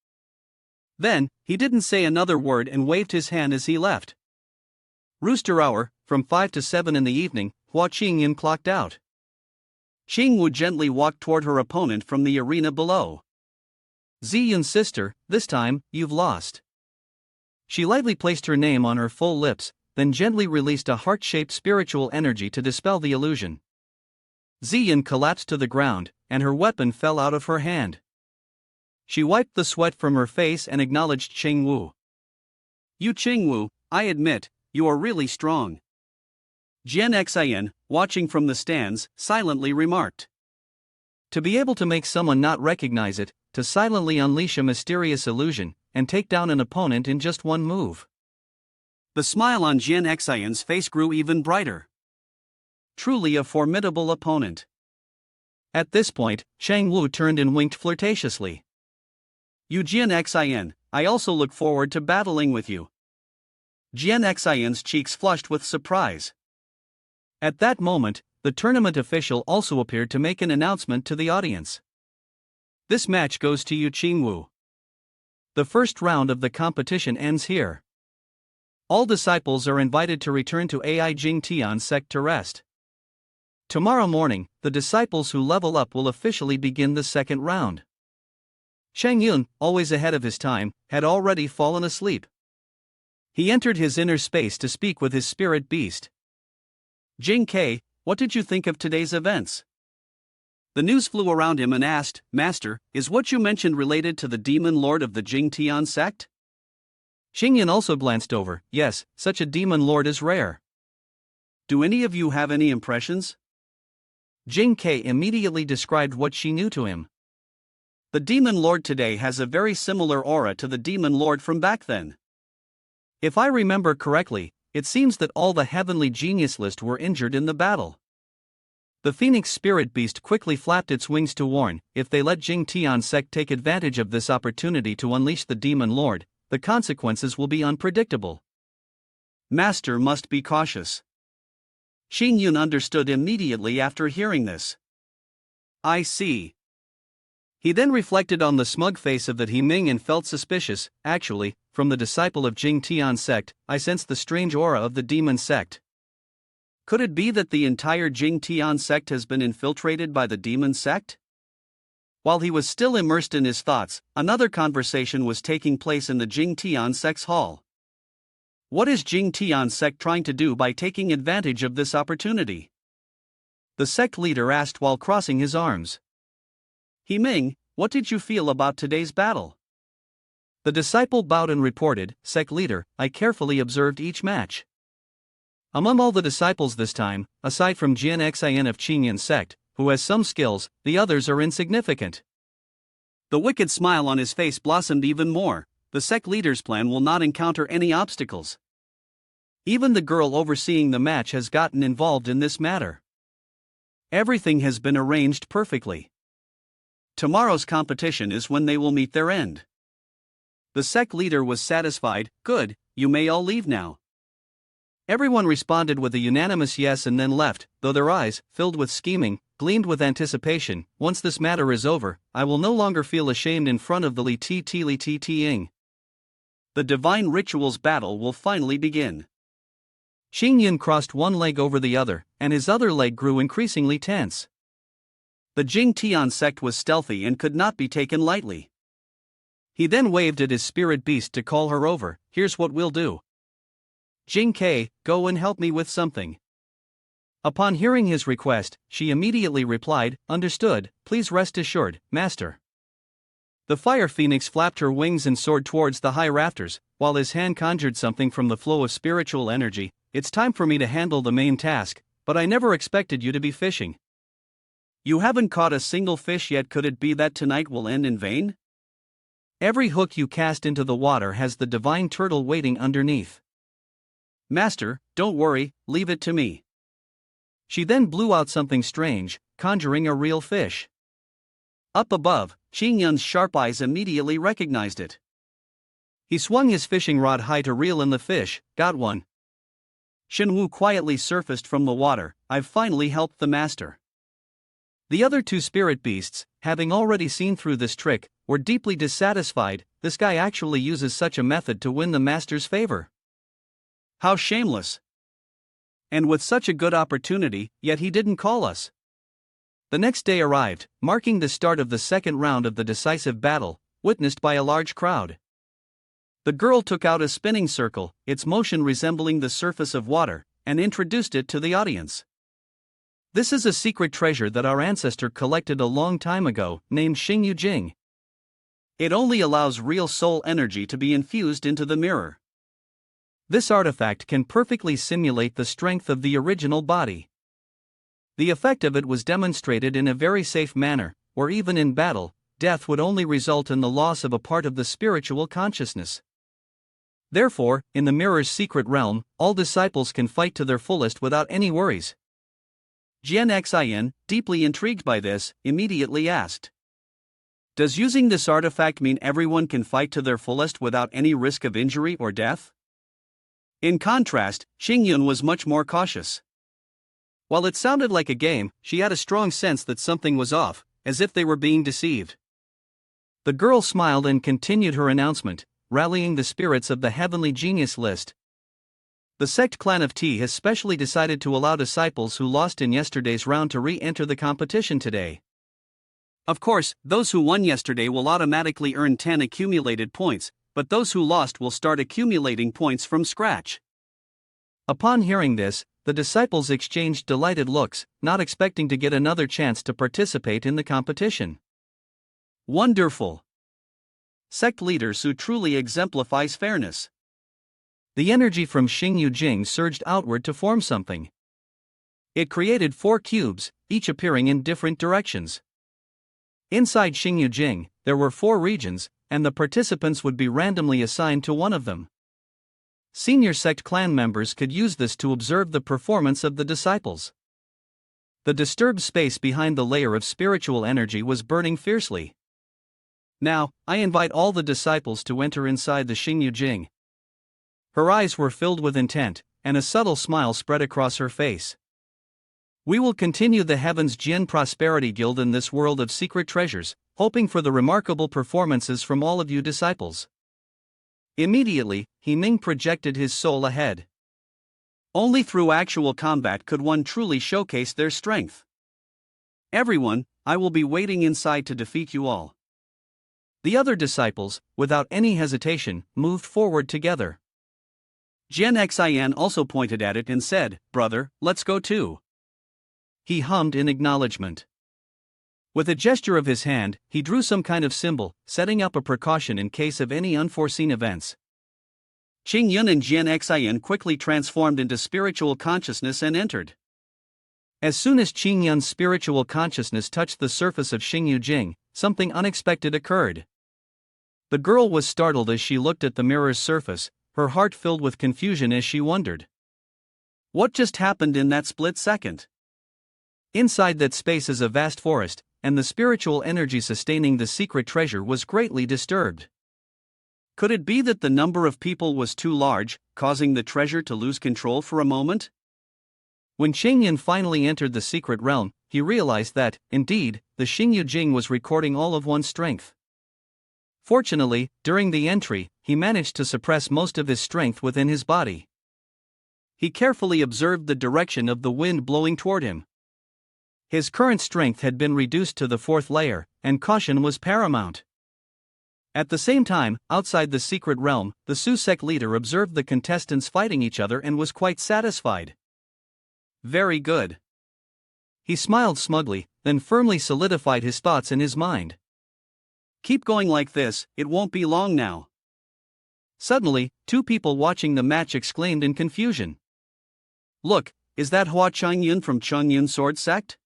Then, he didn't say another word and waved his hand as he left. Rooster hour, from 5 to 7 in the evening, Hua Qingyun clocked out. Qingwu gently walked toward her opponent from the arena below. Ziyun's sister, this time, you've lost. She lightly placed her name on her full lips, then gently released a heart-shaped spiritual energy to dispel the illusion. Ziyun collapsed to the ground, and her weapon fell out of her hand. She wiped the sweat from her face and acknowledged Qingwu. You Qingwu, I admit, you are really strong. Jian Xian, watching from the stands, silently remarked. To be able to make someone not recognize it, to silently unleash a mysterious illusion, and take down an opponent in just one move. The smile on Jian Xian's face grew even brighter. Truly a formidable opponent. At this point, Shang Wu turned and winked flirtatiously. You Jian Xian, I also look forward to battling with you. Jian Xian's cheeks flushed with surprise. At that moment, the tournament official also appeared to make an announcement to the audience. This match goes to Yu Qingwu. The first round of the competition ends here. All disciples are invited to return to Ai Jing Tian Sect to rest. Tomorrow morning, the disciples who level up will officially begin the second round. Chang Yun, always ahead of his time, had already fallen asleep. He entered his inner space to speak with his spirit beast. Jing Ke, what did you think of today's events? The news flew around him and asked, Master, is what you mentioned related to the demon lord of the Jing Tian sect? Xingyan also glanced over. Yes, such a demon lord is rare. Do any of you have any impressions? Jing Ke immediately described what she knew to him. The demon lord today has a very similar aura to the demon lord from back then. If I remember correctly, it seems that all the heavenly genius list were injured in the battle. The phoenix spirit beast quickly flapped its wings to warn, if they let Jing Tian sect take advantage of this opportunity to unleash the demon lord, the consequences will be unpredictable. Master must be cautious. Chayun understood immediately after hearing this. I see. He then reflected on the smug face of that He Ming and felt suspicious. Actually, from the disciple of Jing Tian sect, I sensed the strange aura of the demon sect. Could it be that the entire Jing Tian sect has been infiltrated by the demon sect? While he was still immersed in his thoughts, another conversation was taking place in the Jing Tian sect's hall. What is Jing Tian sect trying to do by taking advantage of this opportunity? The sect leader asked while crossing his arms. He Ming, what did you feel about today's battle? The disciple bowed and reported, Sect leader, I carefully observed each match. Among all the disciples this time, aside from Jian Xin of Qingyan sect, who has some skills, the others are insignificant. The wicked smile on his face blossomed even more. The sect leader's plan will not encounter any obstacles. Even the girl overseeing the match has gotten involved in this matter. Everything has been arranged perfectly. Tomorrow's competition is when they will meet their end. The sect leader was satisfied. Good, you may all leave now. Everyone responded with a unanimous yes and then left, though their eyes, filled with scheming, gleamed with anticipation. Once this matter is over, I will no longer feel ashamed in front of the Li Ti Ing. The divine rituals battle will finally begin. Chayun crossed one leg over the other, and his other leg grew increasingly tense. The Jing Tian sect was stealthy and could not be taken lightly. He then waved at his spirit beast to call her over. Here's what we'll do. Jing K, go and help me with something. Upon hearing his request, she immediately replied, understood, please rest assured, master. The fire phoenix flapped her wings and soared towards the high rafters, while his hand conjured something from the flow of spiritual energy. It's time for me to handle the main task, but I never expected you to be fishing. You haven't caught a single fish yet. Could it be that tonight will end in vain? Every hook you cast into the water has the divine turtle waiting underneath. Master, don't worry, leave it to me. She then blew out something strange, conjuring a real fish. Up above, Qingyun's sharp eyes immediately recognized it. He swung his fishing rod high to reel in the fish. Got one. Shenwu quietly surfaced from the water. I've finally helped the master. The other two spirit beasts, having already seen through this trick, were deeply dissatisfied. This guy actually uses such a method to win the master's favor. How shameless! And with such a good opportunity, yet he didn't call us. The next day arrived, marking the start of the second round of the decisive battle, witnessed by a large crowd. The girl took out a spinning circle, its motion resembling the surface of water, and introduced it to the audience. This is a secret treasure that our ancestor collected a long time ago, named Xingyu Jing. It only allows real soul energy to be infused into the mirror. This artifact can perfectly simulate the strength of the original body. The effect of it was demonstrated in a very safe manner, where even in battle, death would only result in the loss of a part of the spiritual consciousness. Therefore, in the mirror's secret realm, all disciples can fight to their fullest without any worries. Jian Xin, deeply intrigued by this, immediately asked, does using this artifact mean everyone can fight to their fullest without any risk of injury or death? In contrast, Chayun was much more cautious. While it sounded like a game, she had a strong sense that something was off, as if they were being deceived. The girl smiled and continued her announcement, rallying the spirits of the heavenly genius list. The sect clan of T has specially decided to allow disciples who lost in yesterday's round to re-enter the competition today. Of course, those who won yesterday will automatically earn 10 accumulated points, but those who lost will start accumulating points from scratch. Upon hearing this, the disciples exchanged delighted looks, not expecting to get another chance to participate in the competition. Wonderful! Sect leader Su truly exemplifies fairness. The energy from Xingyu Jing surged outward to form something. It created 4 cubes, each appearing in different directions. Inside Xingyu Jing, there were 4 regions, and the participants would be randomly assigned to one of them. Senior sect clan members could use this to observe the performance of the disciples. The disturbed space behind the layer of spiritual energy was burning fiercely. Now, I invite all the disciples to enter inside the Xingyu Jing. Her eyes were filled with intent, and a subtle smile spread across her face. We will continue the Heaven's Jin Prosperity Guild in this world of secret treasures, hoping for the remarkable performances from all of you disciples. Immediately, He Ming projected his soul ahead. Only through actual combat could one truly showcase their strength. Everyone, I will be waiting inside to defeat you all. The other disciples, without any hesitation, moved forward together. Jian Xian also pointed at it and said, "Brother, let's go too." He hummed in acknowledgement. With a gesture of his hand, he drew some kind of symbol, setting up a precaution in case of any unforeseen events. Qing Yun and Jian Xian quickly transformed into spiritual consciousness and entered. As soon as Qing Yun's spiritual consciousness touched the surface of Xingyu Jing, something unexpected occurred. The girl was startled as she looked at the mirror's surface, her heart filled with confusion as she wondered. What just happened in that split second? Inside that space is a vast forest, and the spiritual energy sustaining the secret treasure was greatly disturbed. Could it be that the number of people was too large, causing the treasure to lose control for a moment? When Changyan finally entered the secret realm, he realized that, indeed, the Xingyu Jing was recording all of one's strength. Fortunately, during the entry, he managed to suppress most of his strength within his body. He carefully observed the direction of the wind blowing toward him. His current strength had been reduced to the 4th layer, and caution was paramount. At the same time, outside the secret realm, the Su sect leader observed the contestants fighting each other and was quite satisfied. Very good. He smiled smugly, then firmly solidified his thoughts in his mind. Keep going like this, it won't be long now. Suddenly, 2 people watching the match exclaimed in confusion. Look, is that Hua Chong Yun from Chong Yun Sword Sect?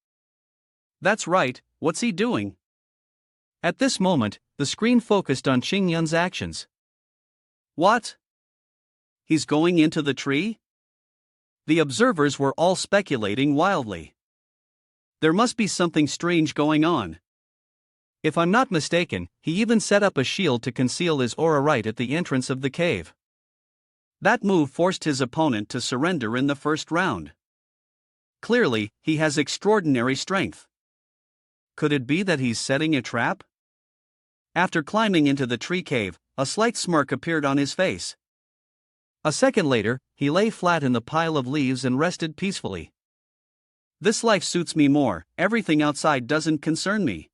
That's right, what's he doing? At this moment, the screen focused on Qing Yun's actions. What? He's going into the tree? The observers were all speculating wildly. There must be something strange going on. If I'm not mistaken, he even set up a shield to conceal his aura right at the entrance of the cave. That move forced his opponent to surrender in the first round. Clearly, he has extraordinary strength. Could it be that he's setting a trap? After climbing into the tree cave, a slight smirk appeared on his face. A second later, he lay flat in the pile of leaves and rested peacefully. This life suits me more, everything outside doesn't concern me.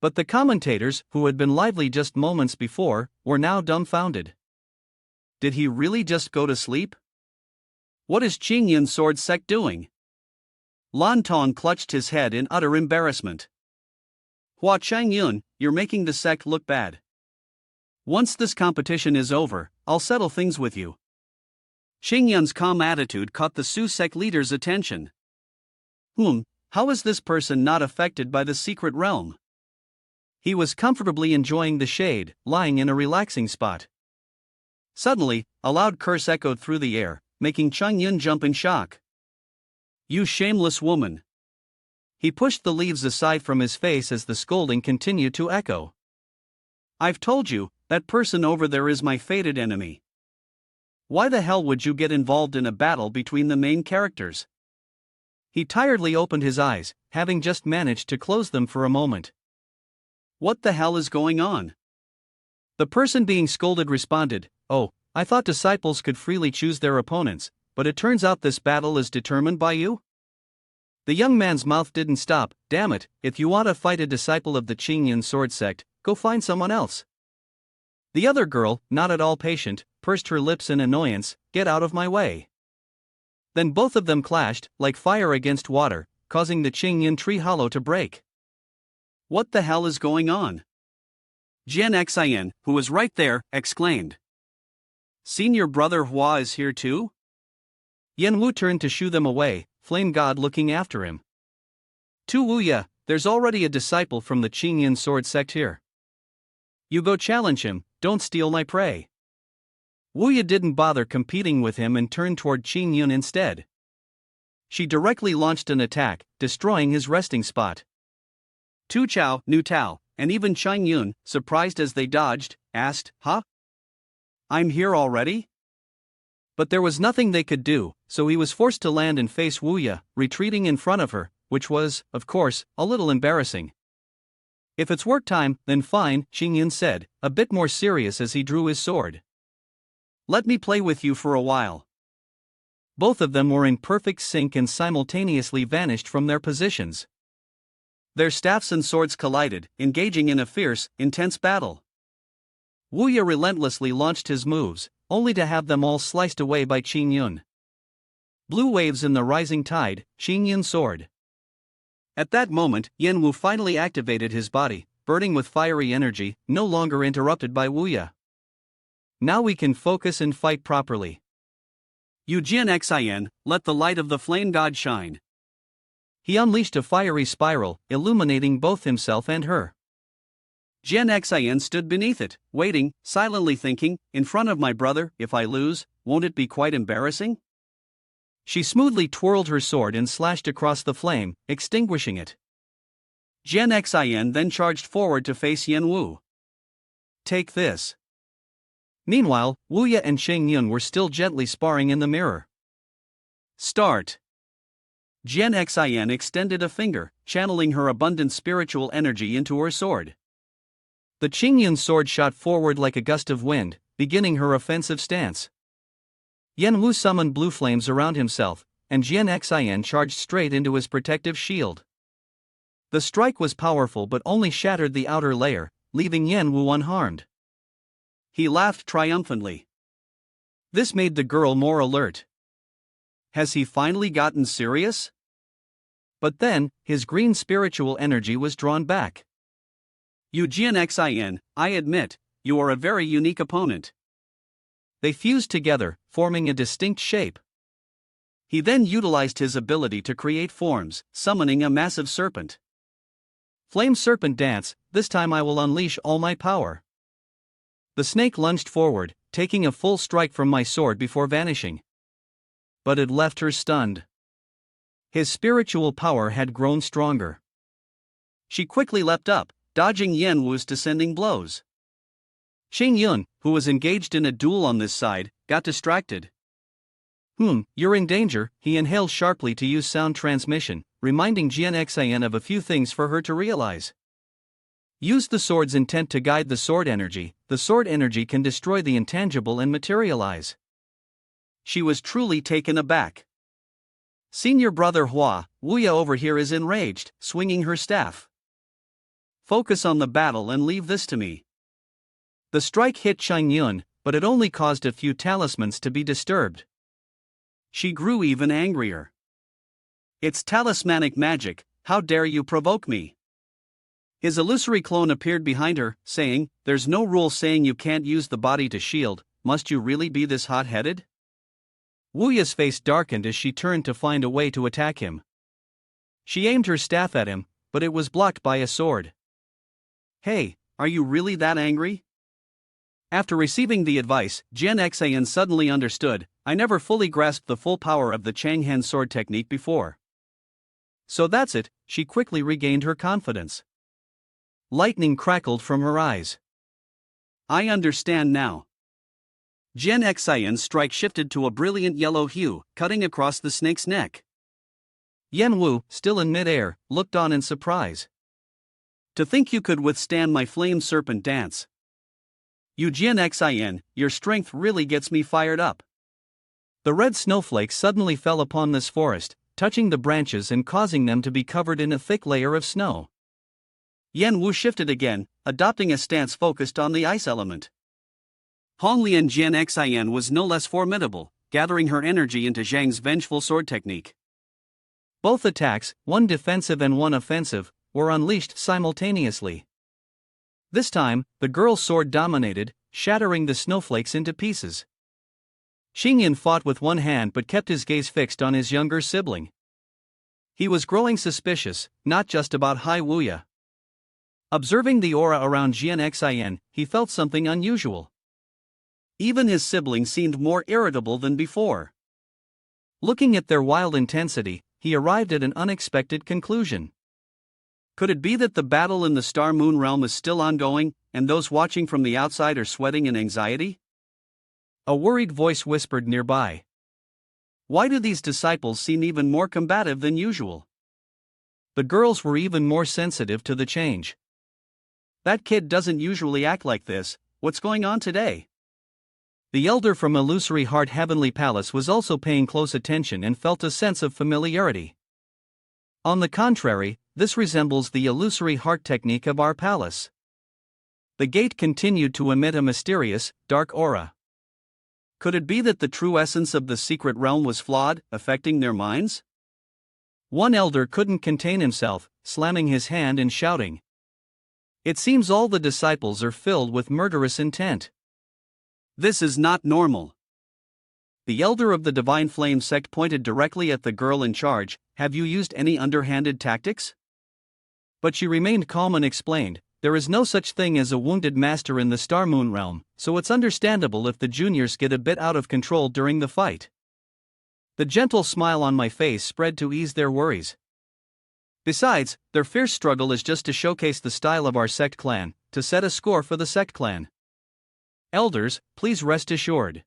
But the commentators, who had been lively just moments before, were now dumbfounded. Did he really just go to sleep? What is Qing Yun Sword Sect doing? Lan Tong clutched his head in utter embarrassment. Hua Chong Yun, you're making the sect look bad. Once this competition is over, I'll settle things with you. Qing Yun's calm attitude caught the Su sect leader's attention. How is this person not affected by the secret realm? He was comfortably enjoying the shade, lying in a relaxing spot. Suddenly, a loud curse echoed through the air, making Chong Yun jump in shock. You shameless woman! He pushed the leaves aside from his face as the scolding continued to echo. I've told you, that person over there is my fated enemy. Why the hell would you get involved in a battle between the main characters? He tiredly opened his eyes, having just managed to close them for a moment. What the hell is going on? The person being scolded responded, Oh, I thought disciples could freely choose their opponents, but it turns out this battle is determined by you? The young man's mouth didn't stop. Damn it, if you want to fight a disciple of the Qing Yun Sword Sect, go find someone else. The other girl, not at all patient, pursed her lips in annoyance. Get out of my way. Then both of them clashed, like fire against water, causing the Qing Yun tree hollow to break. What the hell is going on? Jian Xian, who was right there, exclaimed. Senior brother Hua is here too? Yen Wu turned to shoo them away, Flame God looking after him. Tu Wuya, there's already a disciple from the Qing Yun Sword Sect here. You go challenge him, don't steal my prey. Wuya didn't bother competing with him and turned toward Qing Yun instead. She directly launched an attack, destroying his resting spot. Tu Chao, Nu Tao, and even Chayun, surprised as they dodged, asked, "Huh? I'm here already?" But there was nothing they could do, so he was forced to land and face Wuya, retreating in front of her, which was, of course, a little embarrassing. "If it's work time, then fine," Chayun said, a bit more serious as he drew his sword. "Let me play with you for a while." Both of them were in perfect sync and simultaneously vanished from their positions. Their staffs and swords collided, engaging in a fierce, intense battle. Wuya relentlessly launched his moves, only to have them all sliced away by Chayun. Blue waves in the rising tide, Chayun soared. At that moment, Yenwu finally activated his body, burning with fiery energy, no longer interrupted by Wuya. Now we can focus and fight properly. Jian Xin, let the light of the flame god shine. He unleashed a fiery spiral, illuminating both himself and her. Jian Xin stood beneath it, waiting, silently thinking, in front of my brother, if I lose, won't it be quite embarrassing? She smoothly twirled her sword and slashed across the flame, extinguishing it. Jian Xin then charged forward to face Yenwu. "Take this." Meanwhile, Wuya and Chayun were still gently sparring in the mirror. "Start." Jian Xin extended a finger, channeling her abundant spiritual energy into her sword. The Chayun sword shot forward like a gust of wind, beginning her offensive stance. Yenwu summoned blue flames around himself, and Jian Xin charged straight into his protective shield. The strike was powerful but only shattered the outer layer, leaving Yenwu unharmed. He laughed triumphantly. This made the girl more alert. Has he finally gotten serious? But then, his green spiritual energy was drawn back. Jian Xin, I admit, you are a very unique opponent. They fused together, forming a distinct shape. He then utilized his ability to create forms, summoning a massive serpent. "Flame serpent dance, this time I will unleash all my power." The snake lunged forward, taking a full strike from my sword before vanishing. But it left her stunned. His spiritual power had grown stronger. She quickly leapt up, dodging Yenwu's descending blows. Chayun, who was engaged in a duel on this side, got distracted. You're in danger," he inhaled sharply to use sound transmission, reminding Jian Xin of a few things for her to realize. Use the sword's intent to guide the sword energy can destroy the intangible and materialize. She was truly taken aback. Senior brother Wuya over here is enraged, swinging her staff. "Focus on the battle and leave this to me." The strike hit Chayun, but it only caused a few talismans to be disturbed. She grew even angrier. "It's talismanic magic, how dare you provoke me?" His illusory clone appeared behind her, saying, "There's no rule saying you can't use the body to shield, must you really be this hot-headed?" Wuya's face darkened as she turned to find a way to attack him. She aimed her staff at him, but it was blocked by a sword. "Hey, are you really that angry?" After receiving the advice, Jian Xin suddenly understood, I never fully grasped the full power of the Changhan sword technique before. So that's it, she quickly regained her confidence. Lightning crackled from her eyes. "I understand now." Jian Xion's strike shifted to a brilliant yellow hue, cutting across the snake's neck. Yenwu, still in midair, looked on in surprise. "To think you could withstand my flame serpent dance. Jian Xion, your strength really gets me fired up." The red snowflakes suddenly fell upon this forest, touching the branches and causing them to be covered in a thick layer of snow. Yenwu shifted again, adopting a stance focused on the ice element. Honglian Jian Xian was no less formidable, gathering her energy into Zhang's vengeful sword technique. Both attacks, one defensive and one offensive, were unleashed simultaneously. This time, the girl's sword dominated, shattering the snowflakes into pieces. Chayun fought with one hand but kept his gaze fixed on his younger sibling. He was growing suspicious, not just about Wuya. Observing the aura around Jian Xian, he felt something unusual. Even his sibling seemed more irritable than before. Looking at their wild intensity, he arrived at an unexpected conclusion. Could it be that the battle in the Star-Moon realm is still ongoing, and those watching from the outside are sweating in anxiety? A worried voice whispered nearby. Why do these disciples seem even more combative than usual? The girls were even more sensitive to the change. That kid doesn't usually act like this. What's going on today? The elder from Illusory Heart Heavenly Palace was also paying close attention and felt a sense of familiarity. On the contrary, this resembles the Illusory Heart technique of our palace. The gate continued to emit a mysterious, dark aura. Could it be that the true essence of the secret realm was flawed, affecting their minds? One elder couldn't contain himself, slamming his hand and shouting. It seems all the disciples are filled with murderous intent. This is not normal. The elder of the Divine Flame sect pointed directly at the girl in charge. Have you used any underhanded tactics? But she remained calm and explained, there is no such thing as a wounded master in the Star-Moon realm, so it's understandable if the juniors get a bit out of control during the fight. The gentle smile on my face spread to ease their worries. Besides, their fierce struggle is just to showcase the style of our sect clan, to set a score for the sect clan. Elders, please rest assured.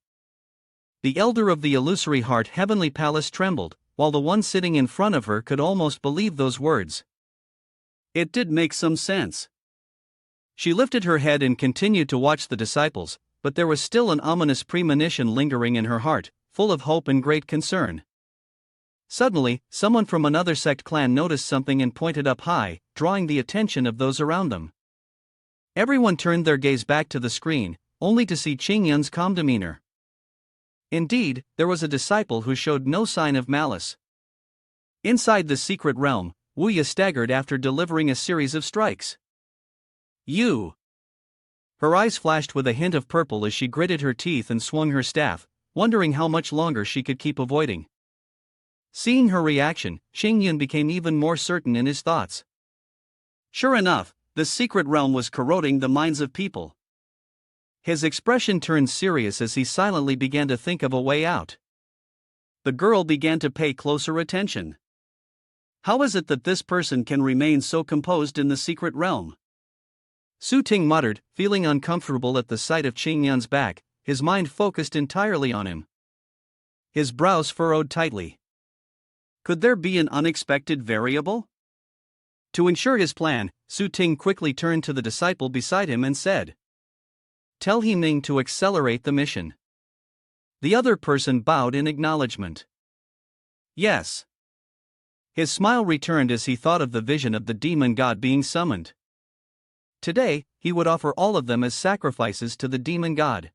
The elder of the Illusory Heart Heavenly Palace trembled, while the one sitting in front of her could almost believe those words. It did make some sense. She lifted her head and continued to watch the disciples, but there was still an ominous premonition lingering in her heart, full of hope and great concern. Suddenly, someone from another sect clan noticed something and pointed up high, drawing the attention of those around them. Everyone turned their gaze back to the screen, only to see Qingyun's calm demeanor. Indeed, there was a disciple who showed no sign of malice. Inside the secret realm, Wuya staggered after delivering a series of strikes. You! Her eyes flashed with a hint of purple as she gritted her teeth and swung her staff, wondering how much longer she could keep avoiding. Seeing her reaction, Qingyun became even more certain in his thoughts. Sure enough, the secret realm was corroding the minds of people. His expression turned serious as he silently began to think of a way out. The girl began to pay closer attention. How is it that this person can remain so composed in the secret realm? Su Ting muttered, feeling uncomfortable at the sight of Qingyun's back, his mind focused entirely on him. His brows furrowed tightly. Could there be an unexpected variable? To ensure his plan, Su Ting quickly turned to the disciple beside him and said, "Tell He Ming to accelerate the mission." The other person bowed in acknowledgement. Yes. His smile returned as he thought of the vision of the demon god being summoned. Today, he would offer all of them as sacrifices to the demon god.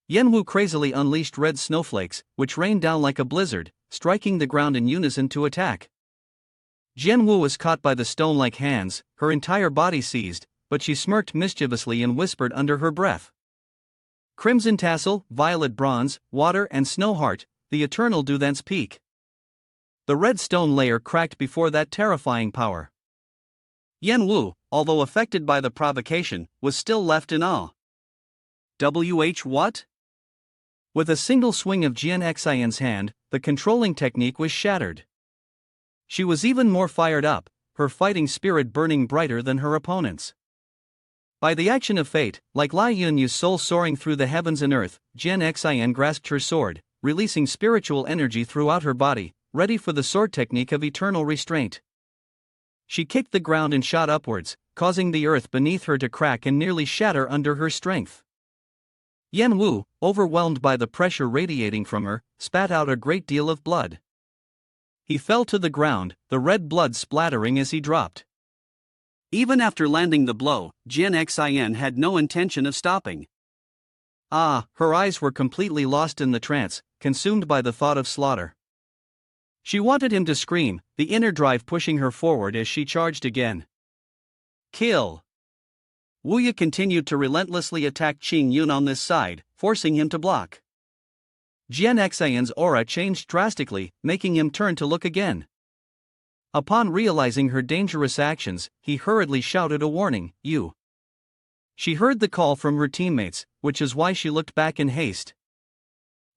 Yanwu crazily unleashed red snowflakes, which rained down like a blizzard, striking the ground in unison to attack. Jianwu was caught by the stone-like hands, her entire body seized, but she smirked mischievously and whispered under her breath. Crimson Tassel, Violet Bronze, Water and Snow Heart, the eternal do thence peak. The red stone layer cracked before that terrifying power. Yanwu, although affected by the provocation, was still left in awe. What? With a single swing of Jian Xian's hand, the controlling technique was shattered. She was even more fired up, her fighting spirit burning brighter than her opponent's. By the action of fate, like Lai Yunyu's soul soaring through the heavens and earth, Jian Xian grasped her sword, releasing spiritual energy throughout her body, ready for the sword technique of eternal restraint. She kicked the ground and shot upwards, causing the earth beneath her to crack and nearly shatter under her strength. Yanwu, overwhelmed by the pressure radiating from her, spat out a great deal of blood. He fell to the ground, the red blood splattering as he dropped. Even after landing the blow, Jian Xian had no intention of stopping. Her eyes were completely lost in the trance, consumed by the thought of slaughter. She wanted him to scream, the inner drive pushing her forward as she charged again. Kill! Wuya continued to relentlessly attack Qingyun on this side, forcing him to block. Jian Xian's aura changed drastically, making him turn to look again. Upon realizing her dangerous actions, he hurriedly shouted a warning, "You!" She heard the call from her teammates, which is why she looked back in haste.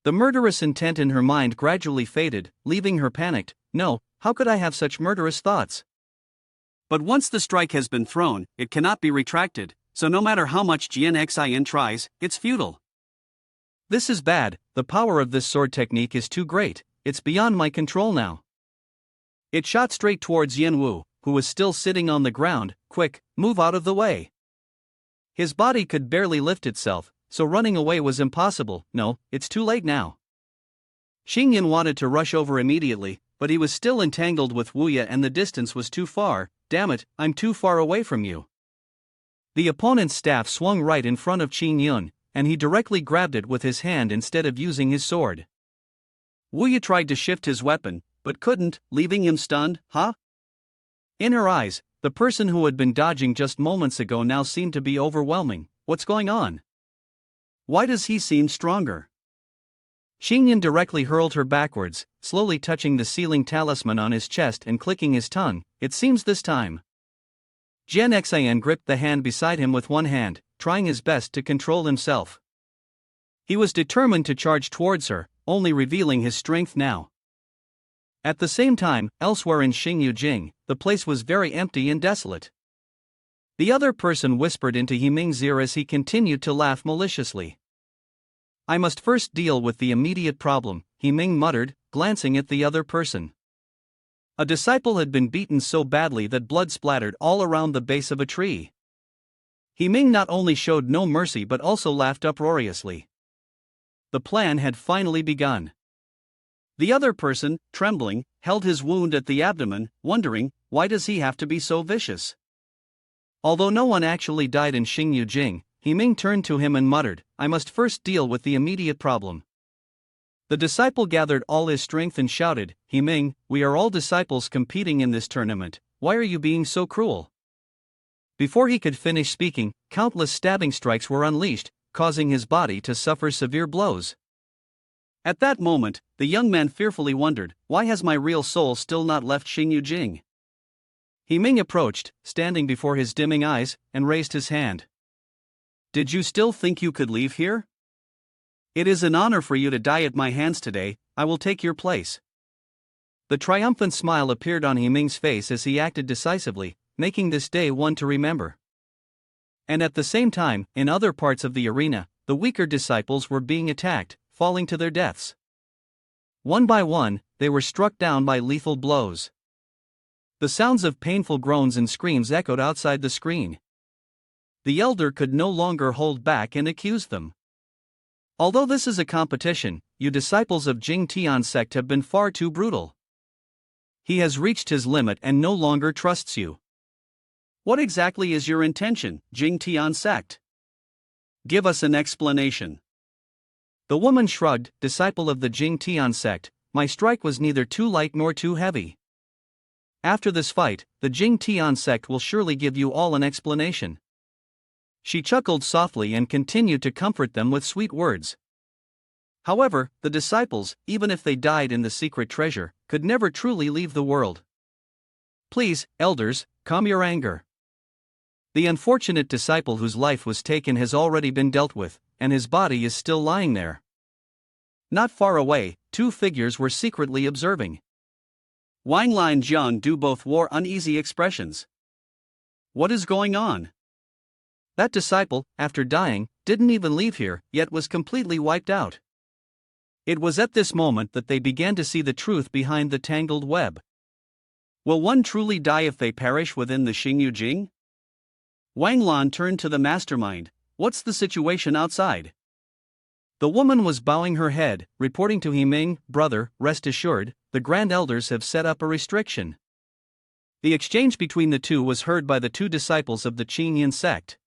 The murderous intent in her mind gradually faded, leaving her panicked. No, how could I have such murderous thoughts? But once the strike has been thrown, it cannot be retracted, so no matter how much Xin tries, it's futile. This is bad, the power of this sword technique is too great, it's beyond my control now. It shot straight towards Yanwu, who was still sitting on the ground. Quick, move out of the way. His body could barely lift itself, so running away was impossible. No, it's too late now. Xingyan wanted to rush over immediately, but he was still entangled with Wuya and the distance was too far. Damn it, I'm too far away from you. The opponent's staff swung right in front of Xingyan, and he directly grabbed it with his hand instead of using his sword. Wuya tried to shift his weapon, but couldn't, leaving him stunned. Huh? In her eyes, the person who had been dodging just moments ago now seemed to be overwhelming. What's going on? Why does he seem stronger? Xingyan directly hurled her backwards, slowly touching the ceiling talisman on his chest and clicking his tongue. It seems this time. Xian gripped the hand beside him with one hand, trying his best to control himself. He was determined to charge towards her, only revealing his strength now. At the same time, elsewhere in Xingyujing, the place was very empty and desolate. The other person whispered into Yiming's ear as he continued to laugh maliciously. I must first deal with the immediate problem, Yiming muttered, glancing at the other person. A disciple had been beaten so badly that blood splattered all around the base of a tree. Yiming not only showed no mercy but also laughed uproariously. The plan had finally begun. The other person, trembling, held his wound at the abdomen, wondering, why does he have to be so vicious? Although no one actually died in Xingyujing, Yiming turned to him and muttered, I must first deal with the immediate problem. The disciple gathered all his strength and shouted, Yiming, we are all disciples competing in this tournament, why are you being so cruel? Before he could finish speaking, countless stabbing strikes were unleashed, causing his body to suffer severe blows. At that moment, the young man fearfully wondered, why has my real soul still not left Xingyujing? Yiming approached, standing before his dimming eyes, and raised his hand. Did you still think you could leave here? It is an honor for you to die at my hands today, I will take your place. The triumphant smile appeared on Yiming's face as he acted decisively, making this day one to remember. And at the same time, in other parts of the arena, the weaker disciples were being attacked, falling to their deaths. One by one, they were struck down by lethal blows. The sounds of painful groans and screams echoed outside the screen. The elder could no longer hold back and accused them. Although this is a competition, you disciples of Jing Tian sect have been far too brutal. He has reached his limit and no longer trusts you. What exactly is your intention, Jing Tian sect? Give us an explanation. The woman shrugged, disciple of the Jing Tian sect, my strike was neither too light nor too heavy. After this fight, the Jing Tian sect will surely give you all an explanation. She chuckled softly and continued to comfort them with sweet words. However, the disciples, even if they died in the secret treasure, could never truly leave the world. Please, elders, calm your anger. The unfortunate disciple whose life was taken has already been dealt with, and his body is still lying there. Not far away, two figures were secretly observing. Wang Lai and Jiang Du both wore uneasy expressions. What is going on? That disciple, after dying, didn't even leave here, yet was completely wiped out. It was at this moment that they began to see the truth behind the tangled web. Will one truly die if they perish within the Xingyujing? Wang Lan turned to the mastermind. What's the situation outside? The woman was bowing her head, reporting to Yiming, brother, rest assured, the grand elders have set up a restriction. The exchange between the two was heard by the two disciples of the Qingyan sect.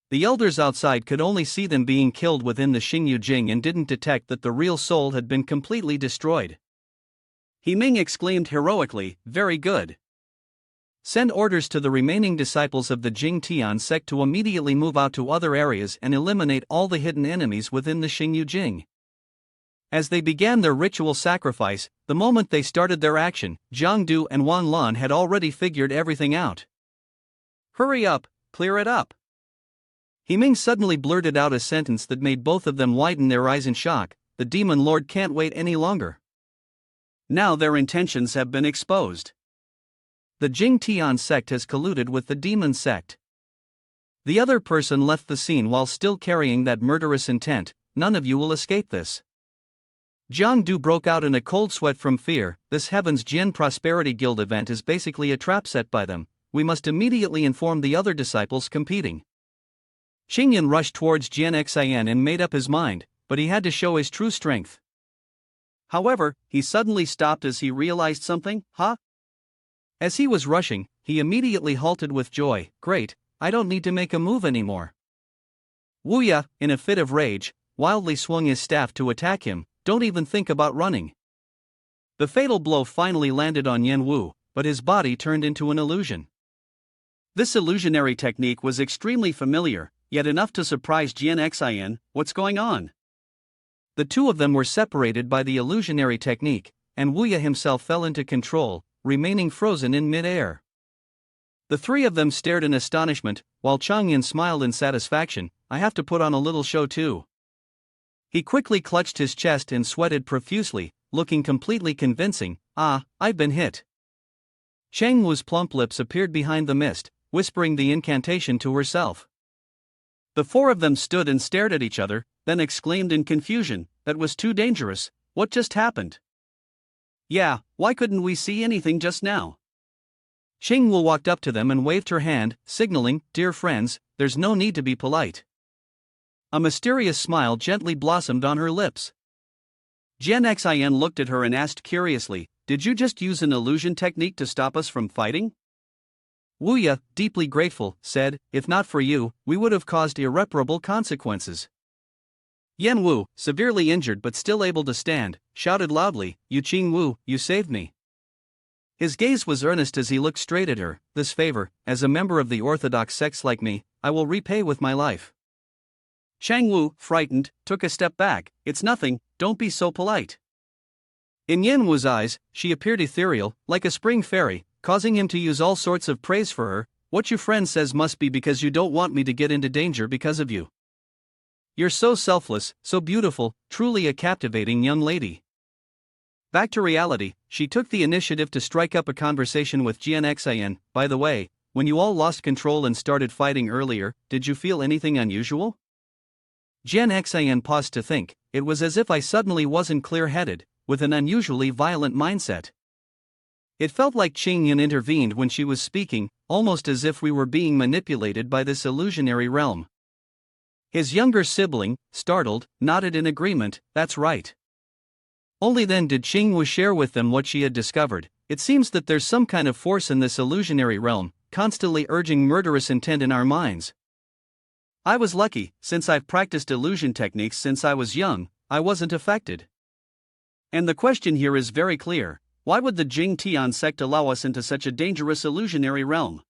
The elders outside could only see them being killed within the Xingyujing and didn't detect that the real soul had been completely destroyed. Yiming exclaimed heroically, very good. Send orders to the remaining disciples of the Jing Tian sect to immediately move out to other areas and eliminate all the hidden enemies within the Xingyujing. As they began their ritual sacrifice, the moment they started their action, Jiang Du and Wan Lan had already figured everything out. Hurry up, clear it up. Yiming suddenly blurted out a sentence that made both of them widen their eyes in shock. the demon lord can't wait any longer. Now their intentions have been exposed. The Jing Tian sect has colluded with the demon sect. The other person left the scene while still carrying that murderous intent. None of you will escape this. Jiang Du broke out in a cold sweat from fear. This Heaven's Jian Prosperity Guild event is basically a trap set by them. We must immediately inform the other disciples competing. Xingyan rushed towards Jian Xian and made up his mind, but he had to show his true strength. However, he suddenly stopped as he realized something. As he was rushing, he immediately halted with joy. Great, I don't need to make a move anymore. Wuya, in a fit of rage, wildly swung his staff to attack him. Don't even think about running. The fatal blow finally landed on Yan Wu, but his body turned into an illusion. This illusionary technique was extremely familiar, yet enough to surprise Jian Xian. What's going on? The two of them were separated by the illusionary technique, and Wuya himself fell into control, remaining frozen in mid-air. The three of them stared in astonishment, while Changyan smiled in satisfaction. I have to put on a little show too. He quickly clutched his chest and sweated profusely, looking completely convincing. I've been hit. Shang Wu's plump lips appeared behind the mist, whispering the incantation to herself. The four of them stood and stared at each other, then exclaimed in confusion, that was too dangerous. What just happened? Yeah, why couldn't we see anything just now? Shang Wu walked up to them and waved her hand, signaling, dear friends, there's no need to be polite. A mysterious smile gently blossomed on her lips. Jian Xian looked at her and asked curiously, did you just use an illusion technique to stop us from fighting? Wuya, deeply grateful, said, if not for you, we would have caused irreparable consequences. Yan Wu, severely injured but still able to stand, shouted loudly, Yu Qing Wu, you saved me. His gaze was earnest as he looked straight at her. This favor, as a member of the orthodox sects like me, I will repay with my life. Shang Wu, frightened, took a step back. It's nothing, don't be so polite. In Yan Wu's eyes, she appeared ethereal, like a spring fairy, causing him to use all sorts of praise for her. What your friend says must be because you don't want me to get into danger because of you. You're so selfless, so beautiful, truly a captivating young lady. Back to reality, she took the initiative to strike up a conversation with Jian Xian. By the way, when you all lost control and started fighting earlier, did you feel anything unusual? Jian Xian paused to think. It was as if I suddenly wasn't clear-headed, with an unusually violent mindset. It felt like Qingyan intervened when she was speaking, almost as if we were being manipulated by this illusionary realm. His younger sibling, startled, nodded in agreement. That's right. Only then did Qingwu share with them what she had discovered. It seems that there's some kind of force in this illusionary realm, constantly urging murderous intent in our minds. I was lucky, since I've practiced illusion techniques since I was young, I wasn't affected. And the question here is very clear. Why would the Jing Tian sect allow us into such a dangerous illusionary realm?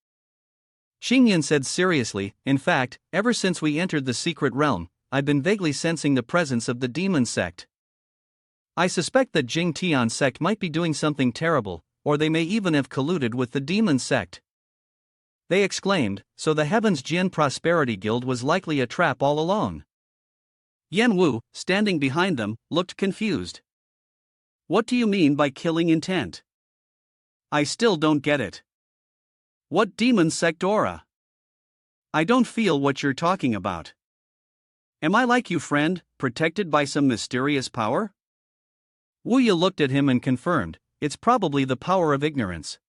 Xingyan said seriously, in fact, ever since we entered the secret realm, I've been vaguely sensing the presence of the demon sect. I suspect that Jing Tian sect might be doing something terrible, or they may even have colluded with the demon sect. They exclaimed, so the Heaven's Jian Prosperity Guild was likely a trap all along. Yan Wu, standing behind them, looked confused. What do you mean by killing intent? I still don't get it. What demon sect aura? I don't feel what you're talking about. Am I like you, friend, protected by some mysterious power? Wuya looked at him and confirmed, it's probably the power of ignorance.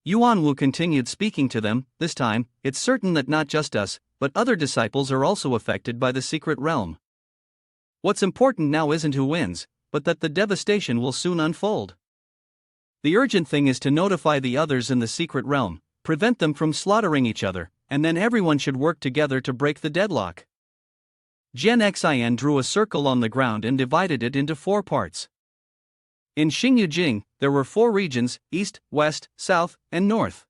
Yuan Wu continued speaking to them. This time, it's certain that not just us, but other disciples are also affected by the secret realm. What's important now isn't who wins, but that the devastation will soon unfold. The urgent thing is to notify the others in the secret realm, prevent them from slaughtering each other, and then everyone should work together to break the deadlock. Jian Xian drew a circle on the ground and divided it into 4 parts. In Xingyujing, there were 4 regions, east, west, south, and north.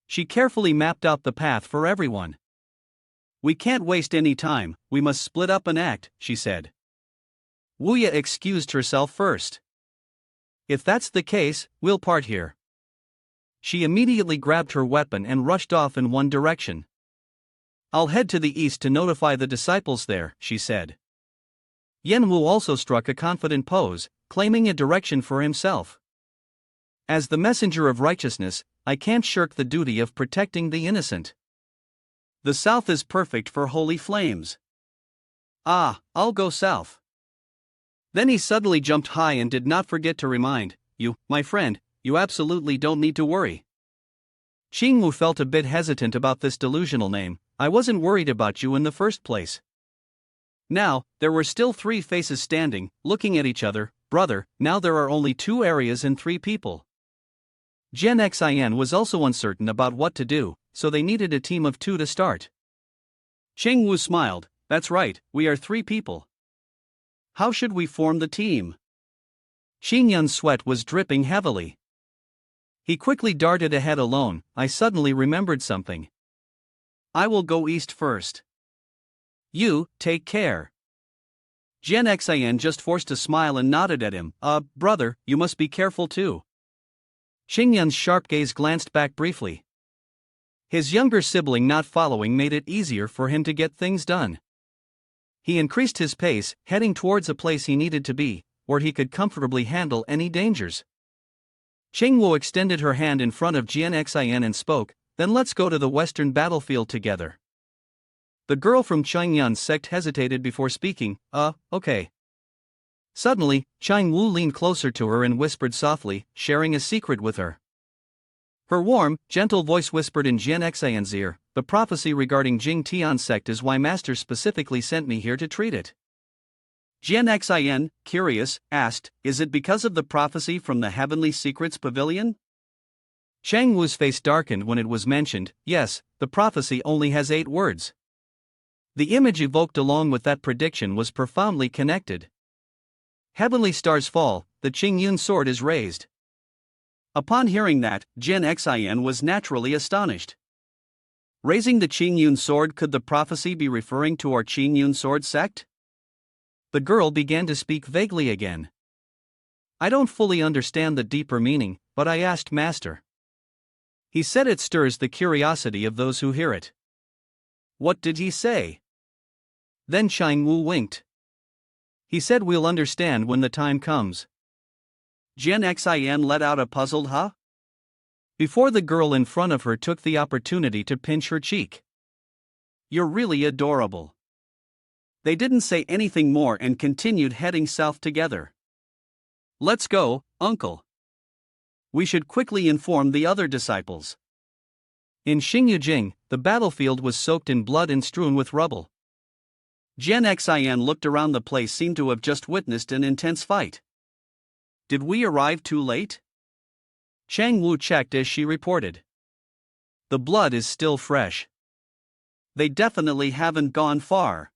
She carefully mapped out the path for everyone. We can't waste any time, we must split up and act, she said. Wuya excused herself first. If that's the case, we'll part here. She immediately grabbed her weapon and rushed off in one direction. I'll head to the east to notify the disciples there, she said. Yen Wu also struck a confident pose, claiming a direction for himself. As the messenger of righteousness, I can't shirk the duty of protecting the innocent. The south is perfect for holy flames. Ah, I'll go south. Then he suddenly jumped high and did not forget to remind, you, my friend, you absolutely don't need to worry. Xingwu felt a bit hesitant about this delusional name. I wasn't worried about you in the first place. Now, there were still 3 faces standing, looking at each other. Brother, now there are only 2 areas and 3 people. Gen Xin was also uncertain about what to do, so they needed a team of 2 to start. Xingwu smiled. That's right, we are 3 people. How should we form the team? Xingyun's sweat was dripping heavily. He quickly darted ahead alone. I suddenly remembered something. I will go east first. You, take care. Gen Xin just forced a smile and nodded at him. Brother, you must be careful too. Xingyun's sharp gaze glanced back briefly. His younger sibling not following made it easier for him to get things done. He increased his pace, heading towards a place he needed to be, where he could comfortably handle any dangers. Xingwu extended her hand in front of Gen Xin and spoke, then let's go to the western battlefield together. The girl from Chayun's sect hesitated before speaking, okay. Suddenly, Chang Wu leaned closer to her and whispered softly, sharing a secret with her. Her warm, gentle voice whispered in Gen Xion's ear, the prophecy regarding Jing Tian's sect is why Master specifically sent me here to treat it. Gen Xian, curious, asked, is it because of the prophecy from the Heavenly Secrets Pavilion? Chang Wu's face darkened when it was mentioned. Yes, the prophecy only has 8 words. The image evoked along with that prediction was profoundly connected. Heavenly stars fall, the Qingyun sword is raised. Upon hearing that, Gen Xian was naturally astonished. Raising the Qingyun sword, could the prophecy be referring to our Qingyun sword sect? The girl began to speak vaguely again. I don't fully understand the deeper meaning, but I asked Master. He said it stirs the curiosity of those who hear it. What did he say? Then Chang Wu winked. He said we'll understand when the time comes. Gen Xin let out a puzzled huh? Before the girl in front of her took the opportunity to pinch her cheek. You're really adorable. They didn't say anything more and continued heading south together. Let's go, uncle. We should quickly inform the other disciples. In Xingyujing, the battlefield was soaked in blood and strewn with rubble. Gen Xin looked around the place, seemed to have just witnessed an intense fight. Did we arrive too late? Chang Wu checked as she reported. The blood is still fresh. They definitely haven't gone far.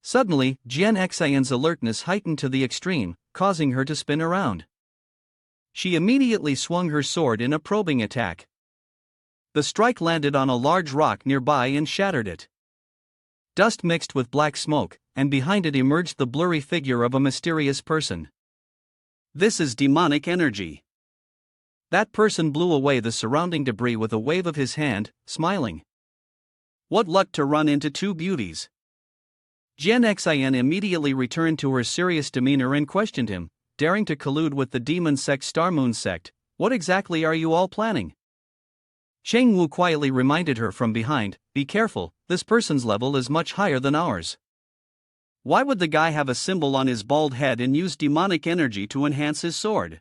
Suddenly, Gen Xion's alertness heightened to the extreme, causing her to spin around. She immediately swung her sword in a probing attack. The strike landed on a large rock nearby and shattered it. Dust mixed with black smoke, and behind it emerged the blurry figure of a mysterious person. This is demonic energy. That person blew away the surrounding debris with a wave of his hand, smiling. What luck to run into 2 beauties. Gen Xian immediately returned to her serious demeanor and questioned him, daring to collude with the demon sect Star Moon sect. What exactly are you all planning? Cheng Wu quietly reminded her from behind, be careful, this person's level is much higher than ours. Why would the guy have a symbol on his bald head and use demonic energy to enhance his sword?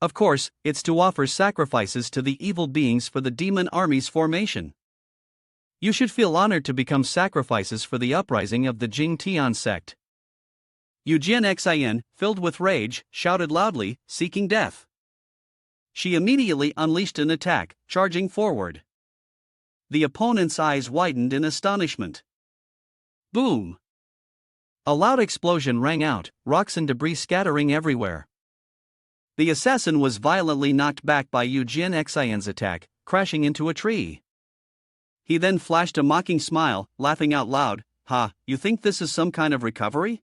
Of course, it's to offer sacrifices to the evil beings for the demon army's formation. You should feel honored to become sacrifices for the uprising of the Jing Tian sect. Gen Xian, filled with rage, shouted loudly, seeking death. She immediately unleashed an attack, charging forward. The opponent's eyes widened in astonishment. Boom! A loud explosion rang out, rocks and debris scattering everywhere. The assassin was violently knocked back by Gen Xian's attack, crashing into a tree. He then flashed a mocking smile, laughing out loud, "Ha, you think this is some kind of recovery?"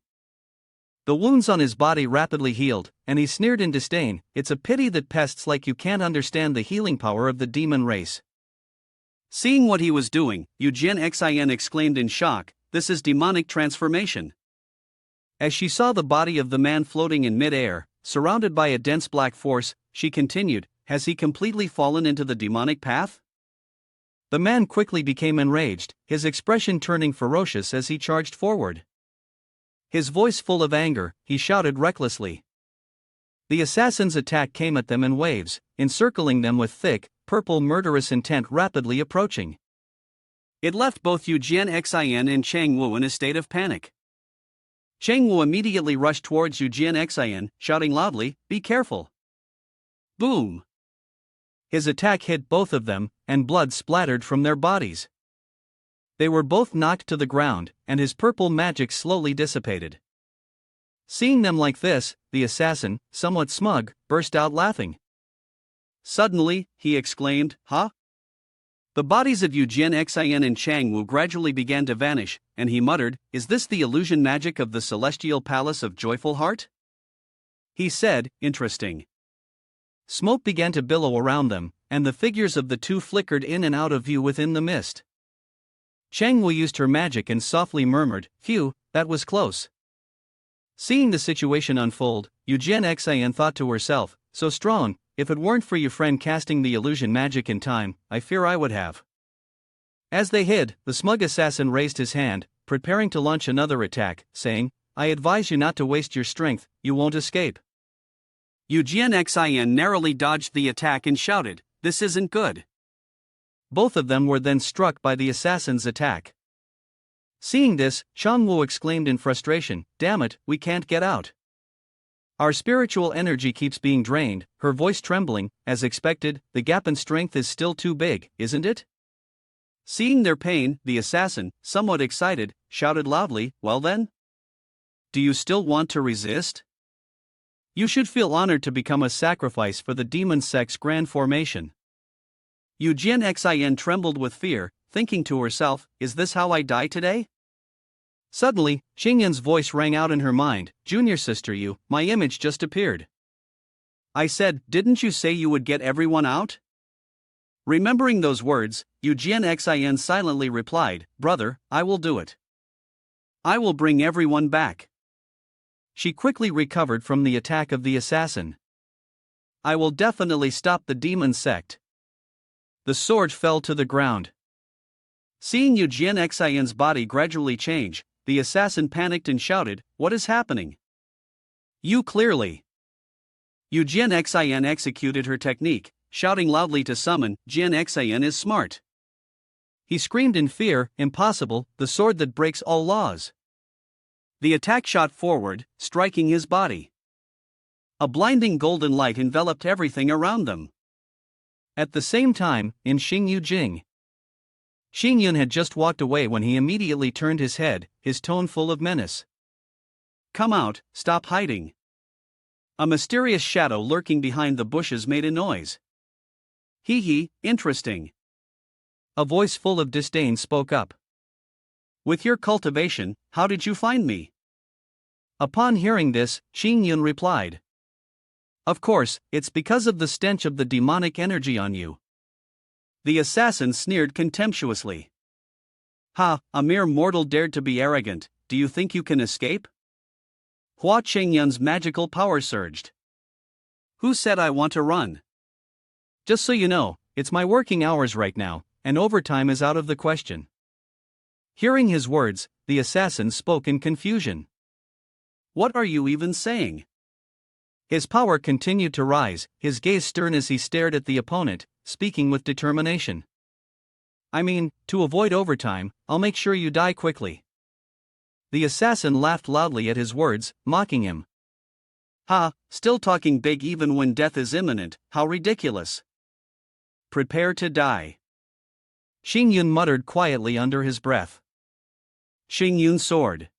The wounds on his body rapidly healed, and he sneered in disdain, it's a pity that pests like you can't understand the healing power of the demon race. Seeing what he was doing, Gen Xian exclaimed in shock, this is demonic transformation. As she saw the body of the man floating in mid-air, surrounded by a dense black force, she continued, has he completely fallen into the demonic path? The man quickly became enraged, his expression turning ferocious as he charged forward. His voice full of anger, he shouted recklessly. The assassin's attack came at them in waves, encircling them with thick, purple murderous intent rapidly approaching. It left both Yu Jianxian and Chang Wu in a state of panic. Chang Wu immediately rushed towards Yu Jianxian, shouting loudly, "Be careful!" Boom! His attack hit both of them, and blood splattered from their bodies. They were both knocked to the ground, and his purple magic slowly dissipated. Seeing them like this, the assassin, somewhat smug, burst out laughing. Suddenly, he exclaimed, "Huh?" The bodies of Yu Jianxian and Chang Wu gradually began to vanish, and he muttered, "Is this the illusion magic of the celestial palace of Joyful Heart?" He said, "Interesting." Smoke began to billow around them, and the figures of the two flickered in and out of view within the mist. Chang Wu used her magic and softly murmured, "Phew, that was close." Seeing the situation unfold, Yu Jianxian thought to herself, "So strong, if it weren't for your friend casting the illusion magic in time, I fear I would have." As they hid, the smug assassin raised his hand, preparing to launch another attack, saying, "I advise you not to waste your strength, you won't escape." Yu Jianxian narrowly dodged the attack and shouted, "This isn't good." Both of them were then struck by the assassin's attack. Seeing this, Chang Wu exclaimed in frustration, "Damn it, we can't get out. Our spiritual energy keeps being drained," her voice trembling. "As expected, the gap in strength is still too big, isn't it?" Seeing their pain, the assassin, somewhat excited, shouted loudly, "Well then? Do you still want to resist? You should feel honored to become a sacrifice for the demon sect's grand formation." Yu Jianxian trembled with fear, thinking to herself, "Is this how I die today?" Suddenly, Xinyan's voice rang out in her mind, "Junior sister Yu, my image just appeared." I said, "Didn't you say you would get everyone out?" Remembering those words, Yu Jianxian silently replied, "Brother, I will do it. I will bring everyone back." She quickly recovered from the attack of the assassin. "I will definitely stop the demon sect." The sword fell to the ground. Seeing Yu Jianxian's body gradually change, the assassin panicked and shouted, "What is happening?" "You clearly." Yu Jianxian executed her technique, shouting loudly to summon, "Jianxian is smart." He screamed in fear, "Impossible, the sword that breaks all laws." The attack shot forward, striking his body. A blinding golden light enveloped everything around them. At the same time, in Xingyu Jing, Xingyun had just walked away when he immediately turned his head, his tone full of menace. "Come out, stop hiding." A mysterious shadow lurking behind the bushes made a noise. "Hee, interesting." A voice full of disdain spoke up. "With your cultivation, how did you find me?" Upon hearing this, Xingyun replied, "Of course, it's because of the stench of the demonic energy on you." The assassin sneered contemptuously. "Ha, a mere mortal dared to be arrogant, do you think you can escape?" Hua Chong Yun's magical power surged. "Who said I want to run? Just so you know, it's my working hours right now, and overtime is out of the question." Hearing his words, the assassin spoke in confusion. "What are you even saying?" His power continued to rise, his gaze stern as he stared at the opponent, speaking with determination. "I mean, to avoid overtime, I'll make sure you die quickly." The assassin laughed loudly at his words, mocking him. "Ha, still talking big even when death is imminent, how ridiculous. Prepare to die." Xingyun muttered quietly under his breath. Xingyun's sword.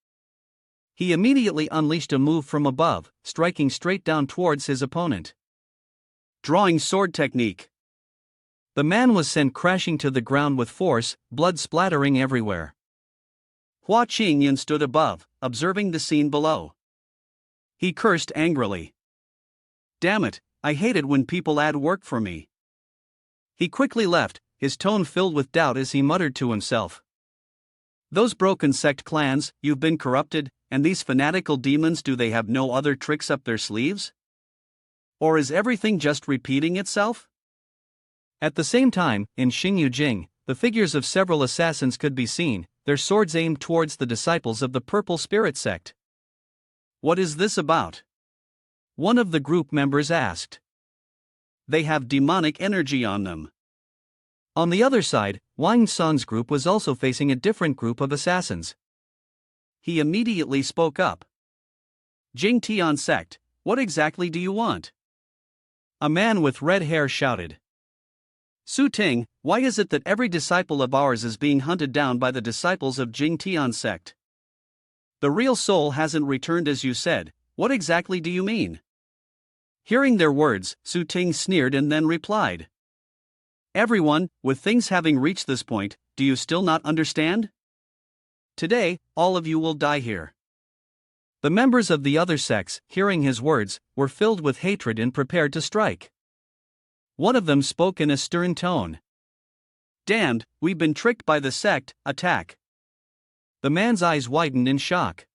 He immediately unleashed a move from above, striking straight down towards his opponent. Drawing sword technique. The man was sent crashing to the ground with force, blood splattering everywhere. Hua Chong Yun stood above, observing the scene below. He cursed angrily. "Damn it, I hate it when people add work for me." He quickly left, his tone filled with doubt as he muttered to himself. "Those broken sect clans, you've been corrupted, and these fanatical demons, do they have no other tricks up their sleeves? Or is everything just repeating itself? At the same time, in Xingyujing, the figures of several assassins could be seen, their swords aimed towards the disciples of the Purple Spirit sect. What is this about? One of the group members asked. They have demonic energy on them. On the other side, Wang San's group was also facing a different group of assassins. He immediately spoke up. Jing Tian sect, what exactly do you want? A man with red hair shouted. Su Ting, why is it that every disciple of ours is being hunted down by the disciples of Jing Tian sect? The real soul hasn't returned as you said, what exactly do you mean? Hearing their words, Su Ting sneered and then replied. Everyone, with things having reached this point, do you still not understand? Today, all of you will die here. The members of the other sects, hearing his words, were filled with hatred and prepared to strike. One of them spoke in a stern tone. Damned, we've been tricked by the sect, attack. The man's eyes widened in shock.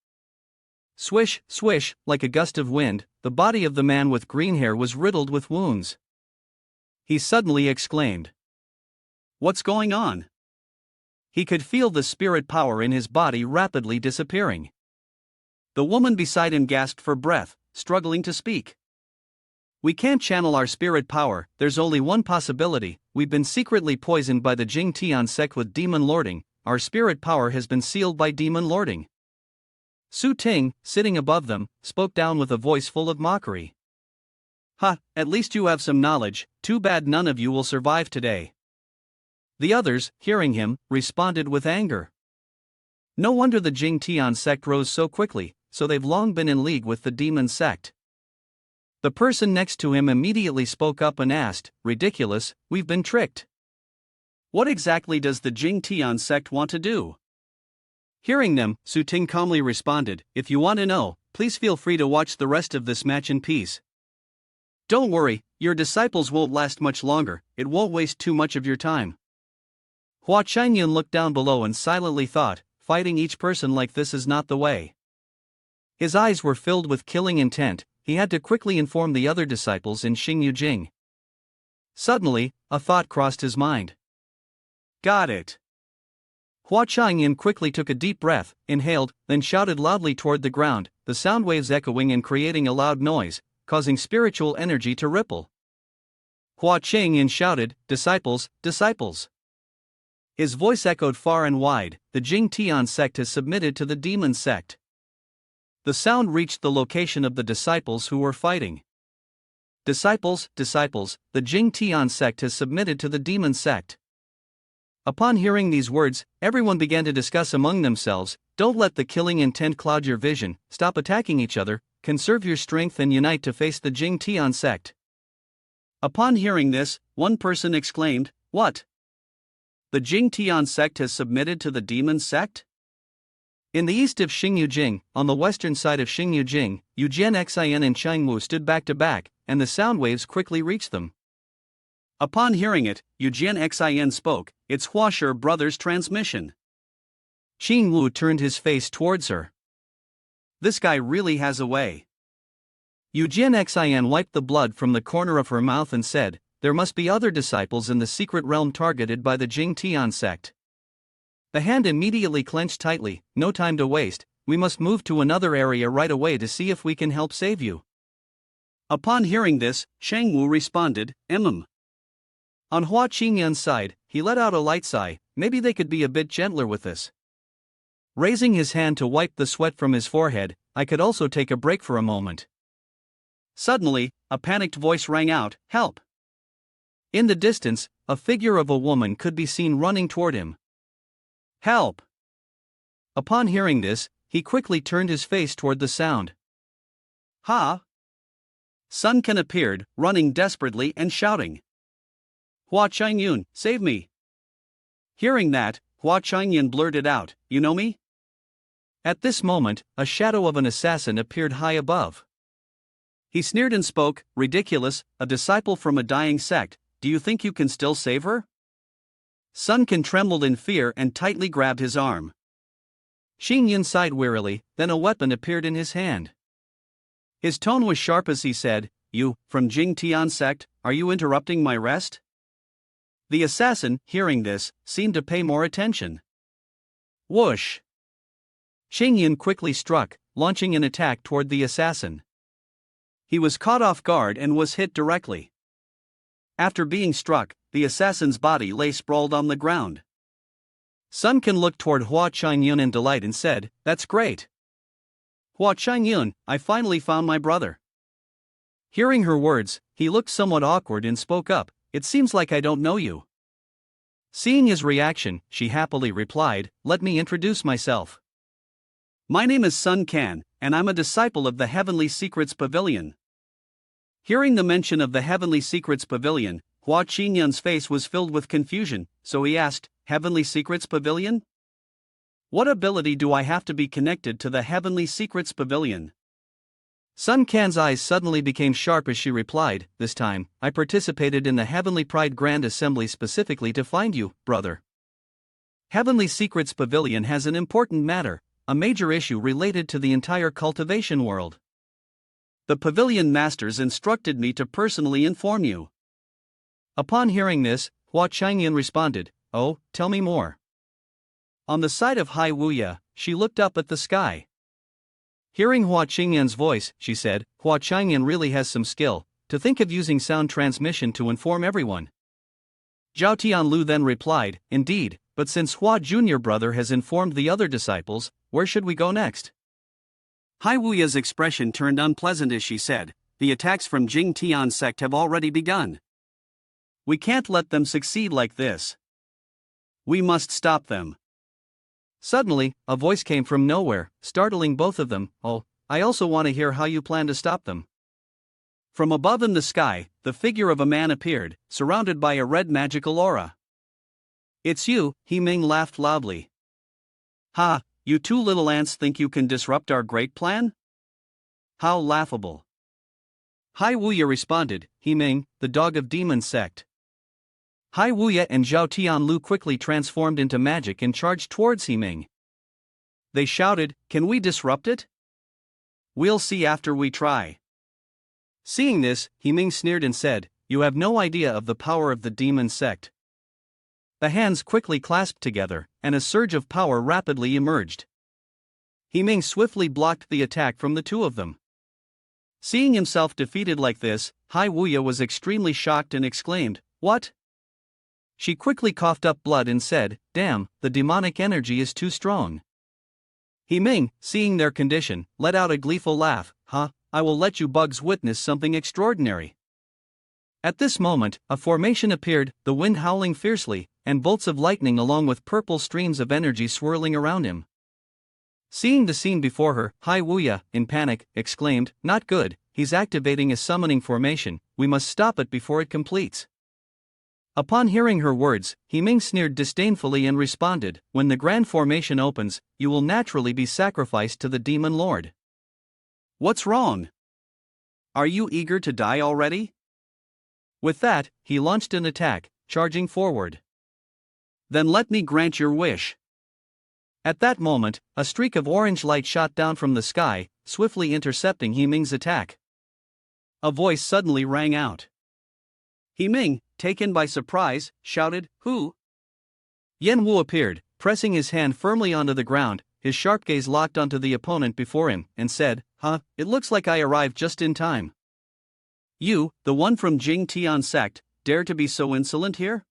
Swish, swish, like a gust of wind, the body of the man with green hair was riddled with wounds. He suddenly exclaimed. What's going on? He could feel the spirit power in his body rapidly disappearing. The woman beside him gasped for breath, struggling to speak. We can't channel our spirit power, there's only one possibility, we've been secretly poisoned by the Jing Tian sect with demon lording, our spirit power has been sealed by demon lording. Su Ting, sitting above them, spoke down with a voice full of mockery. Ha, at least you have some knowledge, too bad none of you will survive today. The others, hearing him, responded with anger. No wonder the Jing Tian sect rose so quickly, so they've long been in league with the demon sect. The person next to him immediately spoke up and asked, ridiculous, we've been tricked. What exactly does the Jing Tian sect want to do? Hearing them, Su Ting calmly responded, if you want to know, please feel free to watch the rest of this match in peace. Don't worry, your disciples won't last much longer, it won't waste too much of your time. Hua Chong Yun looked down below and silently thought, fighting each person like this is not the way. His eyes were filled with killing intent, he had to quickly inform the other disciples in Xingyujing. Suddenly, a thought crossed his mind. Got it. Hua Chong Yun quickly took a deep breath, inhaled, then shouted loudly toward the ground, the sound waves echoing and creating a loud noise, causing spiritual energy to ripple. Hua Chong Yun shouted, disciples, disciples. His voice echoed far and wide, the Jing Tian sect has submitted to the demon sect. The sound reached the location of the disciples who were fighting. Disciples, disciples, the Jing Tian sect has submitted to the demon sect. Upon hearing these words, everyone began to discuss among themselves, don't let the killing intent cloud your vision, stop attacking each other, conserve your strength and unite to face the Jing Tian sect. Upon hearing this, one person exclaimed, what? The Jing Tian sect has submitted to the demon sect? In the east of Xingyujing, on the western side of Xingyujing, Yujian Xin and Changwu stood back to back, and the sound waves quickly reached them. Upon hearing it, Yujian Xin spoke, it's Hua Shi brothers' transmission. Changwu turned his face towards her. This guy really has a way. Yujian Xin wiped the blood from the corner of her mouth and said, there must be other disciples in the secret realm targeted by the Jing Tian sect. The hand immediately clenched tightly, no time to waste, we must move to another area right away to see if we can help save you. Upon hearing this, Changwu responded, On Hua Chong Yun's side, he let out a light sigh, maybe they could be a bit gentler with this. Raising his hand to wipe the sweat from his forehead, I could also take a break for a moment. Suddenly, a panicked voice rang out, help! In the distance, a figure of a woman could be seen running toward him. Help! Upon hearing this, he quickly turned his face toward the sound. Ha! Sun Can appeared, running desperately and shouting. Hua Chong Yun, save me! Hearing that, Hua Chong Yun blurted out, you know me? At this moment, a shadow of an assassin appeared high above. He sneered and spoke, ridiculous, a disciple from a dying sect, do you think you can still save her? Sun Can trembled in fear and tightly grabbed his arm. Xing sighed wearily, then a weapon appeared in his hand. His tone was sharp as he said, "You, from Jing Tian sect, are you interrupting my rest?" The assassin, hearing this, seemed to pay more attention. Whoosh! Xing quickly struck, launching an attack toward the assassin. He was caught off guard and was hit directly. After being struck, the assassin's body lay sprawled on the ground. Sun Can looked toward Hua Chong Yun in delight and said, "That's great. Hua Chong Yun, I finally found my brother." Hearing her words, he looked somewhat awkward and spoke up, "It seems like I don't know you." Seeing his reaction, she happily replied, "Let me introduce myself. My name is Sun Can, and I'm a disciple of the Heavenly Secrets Pavilion." Hearing the mention of the Heavenly Secrets Pavilion, Hua Chong Yun's face was filled with confusion, so he asked, "Heavenly Secrets Pavilion? What ability do I have to be connected to the Heavenly Secrets Pavilion?" Sun Can's eyes suddenly became sharp as she replied, "This time, I participated in the Heavenly Pride Grand Assembly specifically to find you, brother. Heavenly Secrets Pavilion has an important matter, a major issue related to the entire cultivation world. The Pavilion Masters instructed me to personally inform you." Upon hearing this, Hua Chong Yun responded, "Oh, tell me more." On the side of Hai Wuya, she looked up at the sky. Hearing Hua Chong Yun's voice, she said, "Hua Chong Yun really has some skill, to think of using sound transmission to inform everyone." Zhao Tianlu then replied, "Indeed, but since Hua Junior brother has informed the other disciples, where should we go next?" Hai Wuya's expression turned unpleasant as she said, "The attacks from Jing Tian sect have already begun. We can't let them succeed like this. We must stop them." Suddenly, a voice came from nowhere, startling both of them, "Oh, I also want to hear how you plan to stop them." From above in the sky, the figure of a man appeared, surrounded by a red magical aura. "It's you," He Ming laughed loudly. "Ha, you two little ants think you can disrupt our great plan? How laughable." Hai Wuya responded, "He Ming, the dog of demon sect." Hai Wuya and Zhao Tianlu quickly transformed into magic and charged towards He Ming. They shouted, "Can we disrupt it? We'll see after we try." Seeing this, He Ming sneered and said, "You have no idea of the power of the demon sect." The hands quickly clasped together, and a surge of power rapidly emerged. He Ming swiftly blocked the attack from the two of them. Seeing himself defeated like this, Hai Wuya was extremely shocked and exclaimed, "What?" She quickly coughed up blood and said, "Damn, the demonic energy is too strong." He Ming, seeing their condition, let out a gleeful laugh, "Huh, I will let you bugs witness something extraordinary." At this moment, a formation appeared, the wind howling fiercely, and bolts of lightning along with purple streams of energy swirling around him. Seeing the scene before her, Hai Wuya, in panic, exclaimed, "Not good, he's activating a summoning formation, we must stop it before it completes." Upon hearing her words, He Ming sneered disdainfully and responded, "When the grand formation opens, you will naturally be sacrificed to the demon lord." "What's wrong? Are you eager to die already?" With that, he launched an attack, charging forward. "Then let me grant your wish." At that moment, a streak of orange light shot down from the sky, swiftly intercepting He Ming's attack. A voice suddenly rang out. He Ming, taken by surprise, shouted, "Who?" Yen Wu appeared, pressing his hand firmly onto the ground, his sharp gaze locked onto the opponent before him, and said, "Huh, it looks like I arrived just in time. You, the one from Jing Tian sect, dare to be so insolent here?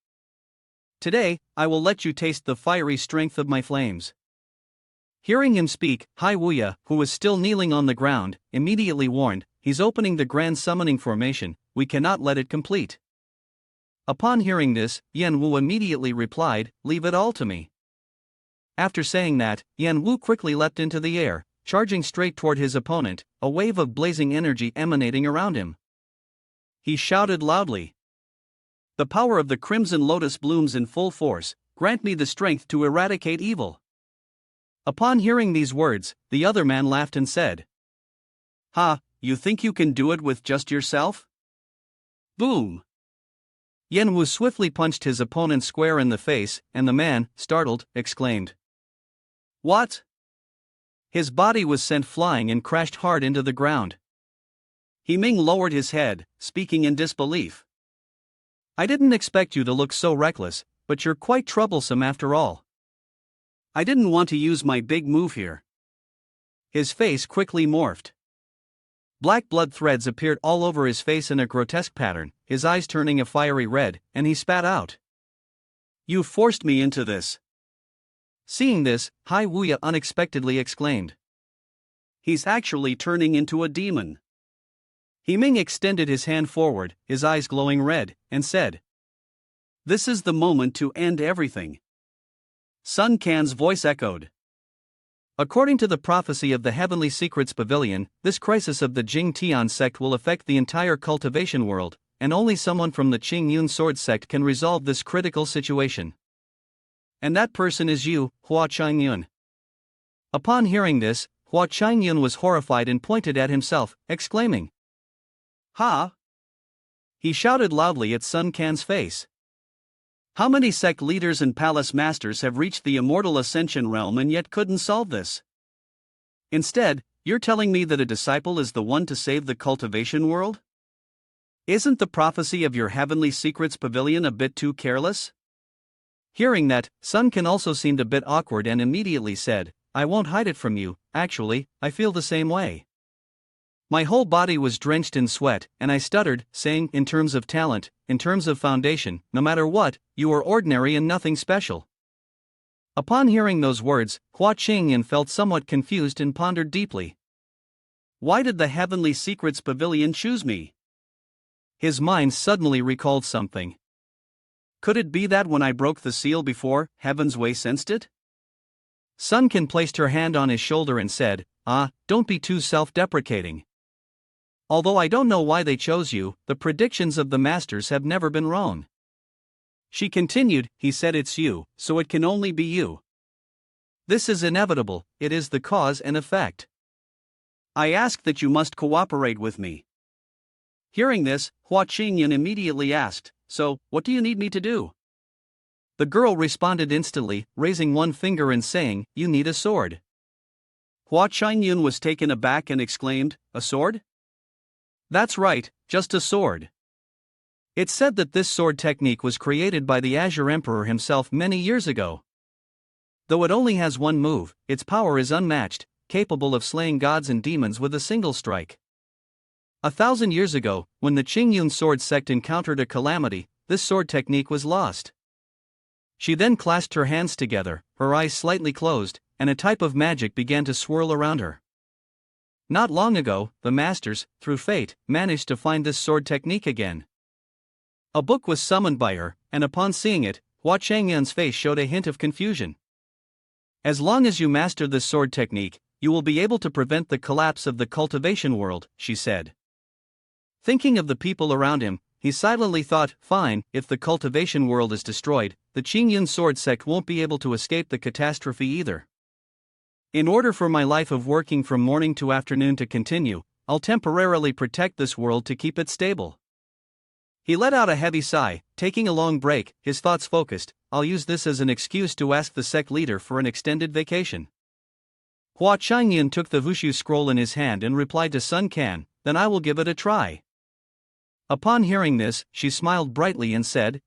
Today, I will let you taste the fiery strength of my flames." Hearing him speak, Hai Wuya, who was still kneeling on the ground, immediately warned, "He's opening the grand summoning formation, we cannot let it complete." Upon hearing this, Yen Wu immediately replied, "Leave it all to me." After saying that, Yen Wu quickly leapt into the air, charging straight toward his opponent, a wave of blazing energy emanating around him. He shouted loudly, "The power of the crimson lotus blooms in full force, grant me the strength to eradicate evil." Upon hearing these words, the other man laughed and said, "Ha, you think you can do it with just yourself?" Boom! Yen Wu swiftly punched his opponent square in the face, and the man, startled, exclaimed, "What? His body was sent flying and crashed hard into the ground. He Ming lowered his head, speaking in disbelief. I didn't expect you to look so reckless, but you're quite troublesome after all. I didn't want to use my big move here. His face quickly morphed. Black blood threads appeared all over his face in a grotesque pattern, his eyes turning a fiery red, and he spat out. You forced me into this. Seeing this, Hai Wuya unexpectedly exclaimed. He's actually turning into a demon. He Ming extended his hand forward, his eyes glowing red, and said, This is the moment to end everything. Sun Can's voice echoed. According to the prophecy of the Heavenly Secrets Pavilion, this crisis of the Jing Tian sect will affect the entire cultivation world, and only someone from the Ching Yun sword sect can resolve this critical situation. And that person is you, Hua Chong Yun. Upon hearing this, Hua Chong Yun was horrified and pointed at himself, exclaiming, Ha! He shouted loudly at Sun Can's face. How many sect leaders and palace masters have reached the immortal ascension realm and yet couldn't solve this? Instead, you're telling me that a disciple is the one to save the cultivation world? Isn't the prophecy of your Heavenly Secrets Pavilion a bit too careless? Hearing that, Sun Can also seemed a bit awkward and immediately said, I won't hide it from you, actually, I feel the same way. My whole body was drenched in sweat, and I stuttered, saying, in terms of talent, in terms of foundation, no matter what, you are ordinary and nothing special. Upon hearing those words, Hua Chong Yun felt somewhat confused and pondered deeply. Why did the Heavenly Secrets Pavilion choose me? His mind suddenly recalled something. Could it be that when I broke the seal before, Heaven's Way sensed it? Sun Can placed her hand on his shoulder and said, don't be too self-deprecating. Although I don't know why they chose you, the predictions of the masters have never been wrong. She continued, he said it's you, so it can only be you. This is inevitable, it is the cause and effect. I ask that you must cooperate with me. Hearing this, Hua Chong Yun immediately asked, so, what do you need me to do? The girl responded instantly, raising one finger and saying, you need a sword. Hua Chong Yun was taken aback and exclaimed, a sword? That's right, just a sword. It's said that this sword technique was created by the Azure Emperor himself many years ago. Though it only has one move, its power is unmatched, capable of slaying gods and demons with a single strike. 1,000 years ago, when the Ching Yun sword sect encountered a calamity, this sword technique was lost. She then clasped her hands together, her eyes slightly closed, and a type of magic began to swirl around her. Not long ago, the masters, through fate, managed to find this sword technique again. A book was summoned by her, and upon seeing it, Hua Chong Yun's face showed a hint of confusion. As long as you master this sword technique, you will be able to prevent the collapse of the cultivation world, she said. Thinking of the people around him, he silently thought, fine, if the cultivation world is destroyed, the Ching Yun sword sect won't be able to escape the catastrophe either. In order for my life of working from morning to afternoon to continue, I'll temporarily protect this world to keep it stable. He let out a heavy sigh, taking a long break, his thoughts focused. I'll use this as an excuse to ask the sect leader for an extended vacation. Hua Chong Yun took the Wushu scroll in his hand and replied to Sun Can, then I will give it a try. Upon hearing this, she smiled brightly and said,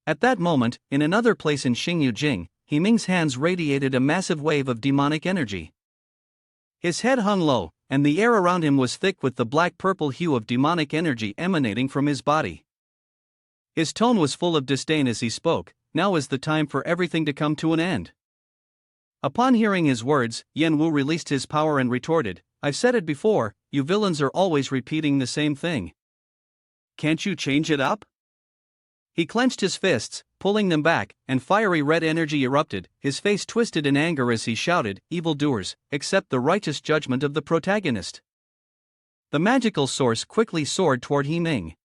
At that moment, in another place in Xingyu Jing, He Ming's hands radiated a massive wave of demonic energy. His head hung low, and the air around him was thick with the black-purple hue of demonic energy emanating from his body. His tone was full of disdain as he spoke, now is the time for everything to come to an end. Upon hearing his words, Yen Wu released his power and retorted, I've said it before, you villains are always repeating the same thing. Can't you change it up? He clenched his fists, pulling them back, and fiery red energy erupted, his face twisted in anger as he shouted, evildoers, accept the righteous judgment of the protagonist. The magical source quickly soared toward He Ming.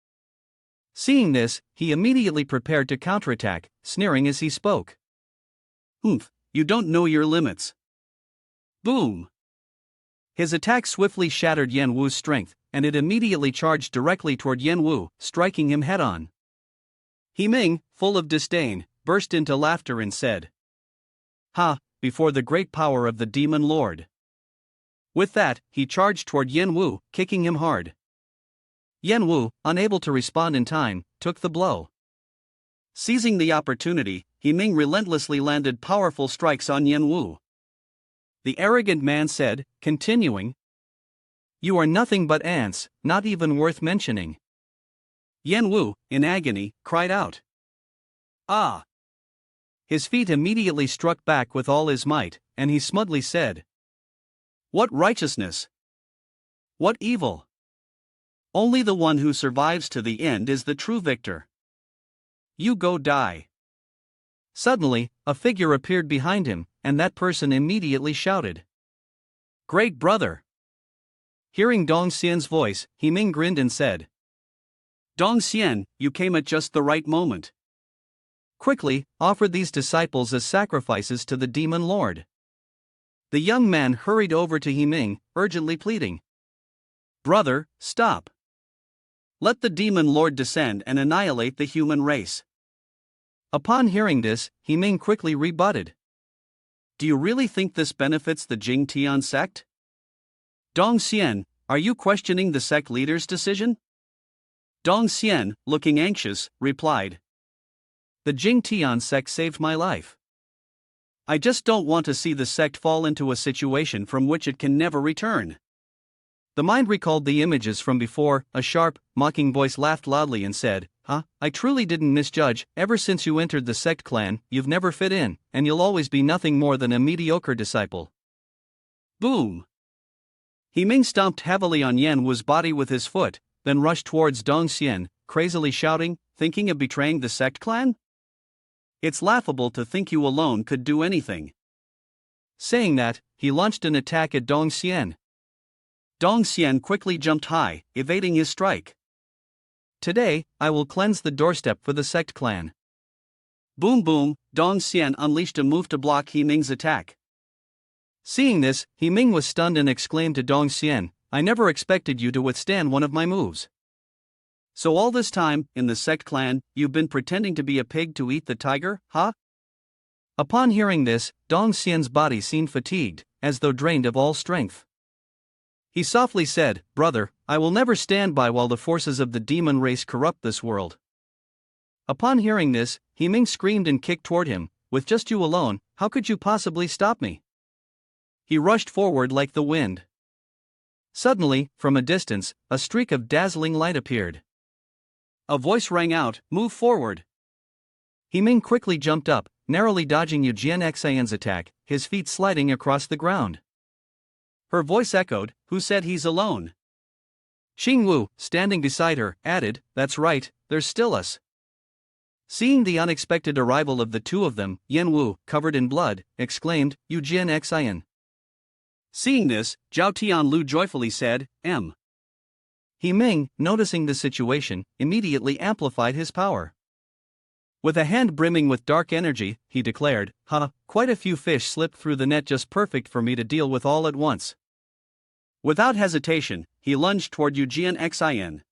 Seeing this, he immediately prepared to counterattack, sneering as he spoke. You don't know your limits. Boom! His attack swiftly shattered Yen Wu's strength, and it immediately charged directly toward Yen Wu, striking him head-on. He Ming, full of disdain, burst into laughter and said, Ha, before the great power of the Demon Lord. With that, he charged toward Yen Wu, kicking him hard. Yen Wu, unable to respond in time, took the blow. Seizing the opportunity, He Ming relentlessly landed powerful strikes on Yen Wu. The arrogant man said, continuing, "You are nothing but ants, not even worth mentioning." Yen Wu, in agony, cried out, "Ah!" His feet immediately struck back with all his might, and he smugly said, "What righteousness? What evil? Only the one who survives to the end is the true victor. You go die." Suddenly, a figure appeared behind him, and that person immediately shouted, "Great brother!" Hearing Dong Xian's voice, He Ming grinned and said, "Dong Xian, you came at just the right moment. Quickly, offer these disciples as sacrifices to the Demon Lord." The young man hurried over to He Ming, urgently pleading, "Brother, stop. Let the Demon Lord descend and annihilate the human race." Upon hearing this, He Ming quickly rebutted, "Do you really think this benefits the Jing Tian sect? Dong Xian, are you questioning the sect leader's decision?" Dong Xian, looking anxious, replied, "The Jing Tian sect saved my life. I just don't want to see the sect fall into a situation from which it can never return." The mind recalled the images from before. A sharp, mocking voice laughed loudly and said, I truly didn't misjudge. Ever since you entered the sect clan, you've never fit in, and you'll always be nothing more than a mediocre disciple." Boom! He Ming stomped heavily on Yen Wu's body with his foot, then rushed towards Dong Xian, crazily shouting, "Thinking of betraying the sect clan? It's laughable to think you alone could do anything." Saying that, he launched an attack at Dong Xian. Dong Xian quickly jumped high, evading his strike. "Today, I will cleanse the doorstep for the sect clan." Boom boom, Dong Xian unleashed a move to block He Ming's attack. Seeing this, He Ming was stunned and exclaimed to Dong Xian, "I never expected you to withstand one of my moves. So all this time, in the sect clan, you've been pretending to be a pig to eat the tiger, huh?" Upon hearing this, Dong Xian's body seemed fatigued, as though drained of all strength. He softly said, "Brother, I will never stand by while the forces of the demon race corrupt this world." Upon hearing this, He Ming screamed and kicked toward him, "With just you alone, how could you possibly stop me?" He rushed forward like the wind. Suddenly, from a distance, a streak of dazzling light appeared. A voice rang out, "Move forward." He Ming quickly jumped up, narrowly dodging Yu Jianxian's attack, his feet sliding across the ground. Her voice echoed, "Who said he's alone?" Xing Wu, standing beside her, added, "That's right, there's still us." Seeing the unexpected arrival of the two of them, Yen Wu, covered in blood, exclaimed, "Yu Jianxian." Seeing this, Zhao Tianlu joyfully said, "M." He Ming, noticing the situation, immediately amplified his power. With a hand brimming with dark energy, he declared, Quite a few fish slipped through the net just perfect for me to deal with all at once." Without hesitation, he lunged toward Yu Jianxian.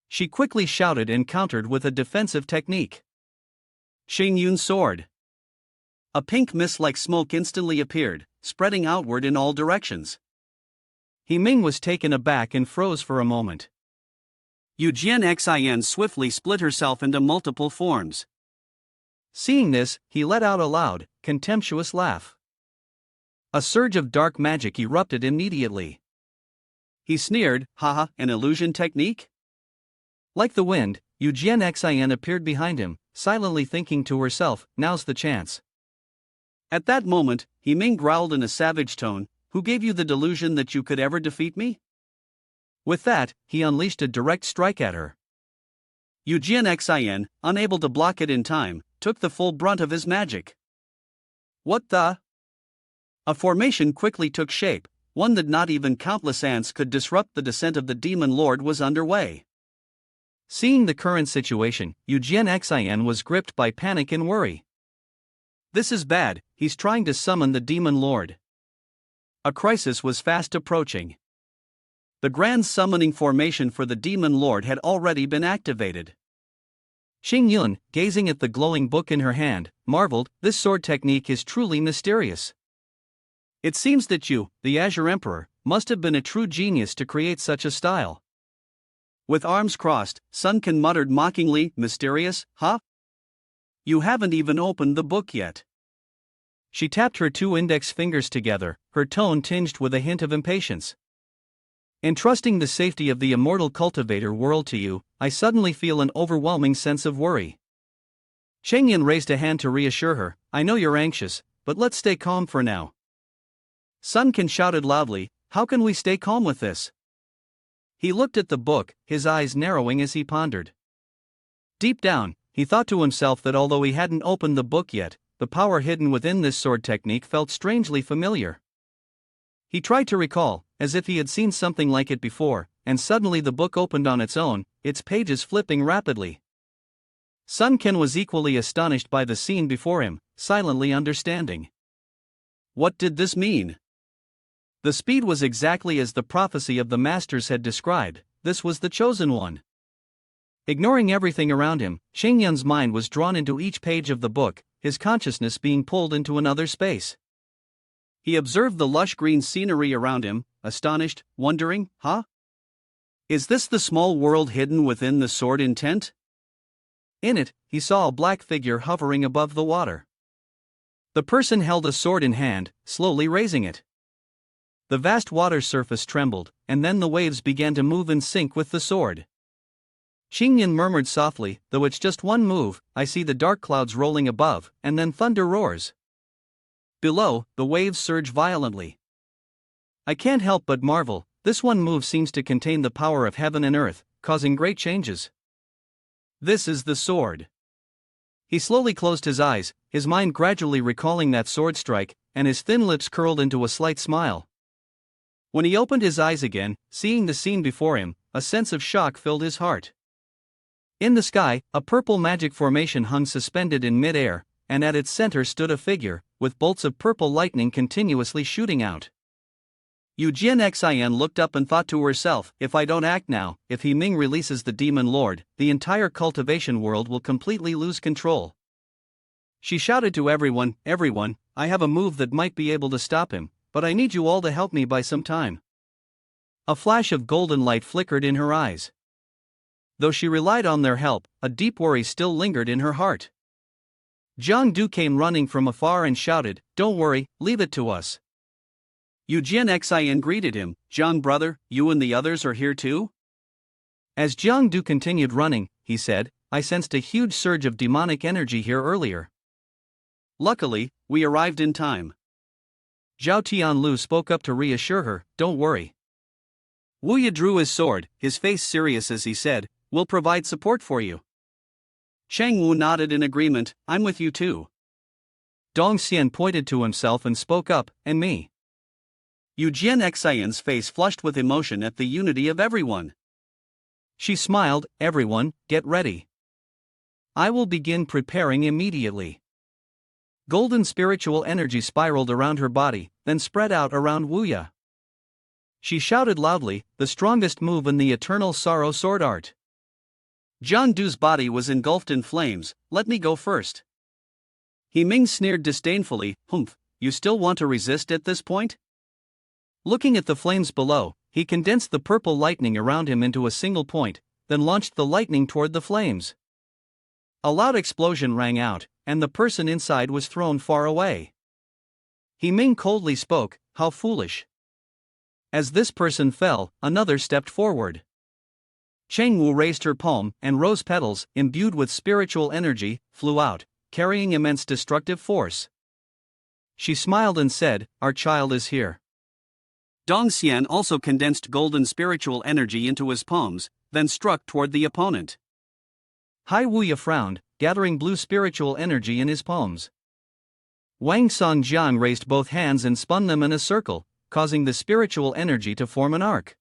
She quickly shouted and countered with a defensive technique. Xing Yun's sword. A pink mist-like smoke instantly appeared, spreading outward in all directions. He Ming was taken aback and froze for a moment. Yu Jianxian swiftly split herself into multiple forms. Seeing this, he let out a loud, contemptuous laugh. A surge of dark magic erupted immediately. He sneered, an illusion technique? Like the wind, Yu Jianxian appeared behind him, silently thinking to herself, "Now's the chance." At that moment, He Ming growled in a savage tone, "Who gave you the delusion that you could ever defeat me?" With that, he unleashed a direct strike at her. Yu Jianxian, unable to block it in time, took the full brunt of his magic. What the? A formation quickly took shape, one that not even countless ants could disrupt. The descent of the Demon Lord was underway. Seeing the current situation, Yu Jianxian was gripped by panic and worry. This is bad, he's trying to summon the Demon Lord. A crisis was fast approaching. The grand summoning formation for the Demon Lord had already been activated. Chayun, gazing at the glowing book in her hand, marveled, this sword technique is truly mysterious. It seems that you, the Azure Emperor, must have been a true genius to create such a style. With arms crossed, Sunken muttered mockingly, mysterious, huh? You haven't even opened the book yet. She tapped her 2 index fingers together, her tone tinged with a hint of impatience. Entrusting the safety of the immortal cultivator world to you, I suddenly feel an overwhelming sense of worry. Chayun raised a hand to reassure her, I know you're anxious, but let's stay calm for now. Sunken shouted loudly, how can we stay calm with this? He looked at the book, his eyes narrowing as he pondered. Deep down, he thought to himself that although he hadn't opened the book yet, the power hidden within this sword technique felt strangely familiar. He tried to recall, as if he had seen something like it before, and suddenly the book opened on its own, its pages flipping rapidly. Sunken was equally astonished by the scene before him, silently understanding. What did this mean? The speed was exactly as the prophecy of the masters had described, this was the chosen one. Ignoring everything around him, Chayun's mind was drawn into each page of the book, his consciousness being pulled into another space. He observed the lush green scenery around him, astonished, wondering, huh? Is this the small world hidden within the sword intent? In it, he saw a black figure hovering above the water. The person held a sword in hand, slowly raising it. The vast water surface trembled, and then the waves began to move in sync with the sword. Chayun murmured softly, though it's just one move, I see the dark clouds rolling above, and then thunder roars. Below, the waves surge violently. I can't help but marvel, this one move seems to contain the power of heaven and earth, causing great changes. This is the sword. He slowly closed his eyes, his mind gradually recalling that sword strike, and his thin lips curled into a slight smile. When he opened his eyes again, seeing the scene before him, a sense of shock filled his heart. In the sky, a purple magic formation hung suspended in mid-air, and at its center stood a figure, with bolts of purple lightning continuously shooting out. Xian looked up and thought to herself, if I don't act now, if He Ming releases the Demon Lord, the entire cultivation world will completely lose control. She shouted to everyone, I have a move that might be able to stop him, but I need you all to help me by some time. A flash of golden light flickered in her eyes. Though she relied on their help, a deep worry still lingered in her heart. Jiang Du came running from afar and shouted, don't worry, leave it to us. Xian greeted him, Jiang brother, you and the others are here too? As Jiang Du continued running, he said, I sensed a huge surge of demonic energy here earlier. Luckily, we arrived in time. Zhao Tianlu spoke up to reassure her, don't worry. Wuya drew his sword, his face serious as he said, we'll provide support for you. Shang Wu nodded in agreement, I'm with you too. Dong Xian pointed to himself and spoke up, and me. Xian's face flushed with emotion at the unity of everyone. She smiled, everyone, get ready. I will begin preparing immediately. Golden spiritual energy spiraled around her body, then spread out around Wuya. She shouted loudly, the strongest move in the eternal sorrow sword art. Jiang Du's body was engulfed in flames, let me go first. He Ming sneered disdainfully, humph, you still want to resist at this point? Looking at the flames below, he condensed the purple lightning around him into a single point, then launched the lightning toward the flames. A loud explosion rang out, and the person inside was thrown far away. He Ming coldly spoke, how foolish. As this person fell, another stepped forward. Chang Wu raised her palm, and rose petals, imbued with spiritual energy, flew out, carrying immense destructive force. She smiled and said, our child is here. Dong Xian also condensed golden spiritual energy into his palms, then struck toward the opponent. Hai Wuya frowned, gathering blue spiritual energy in his palms. Wang Songjiang raised both hands and spun them in a circle, causing the spiritual energy to form an arc.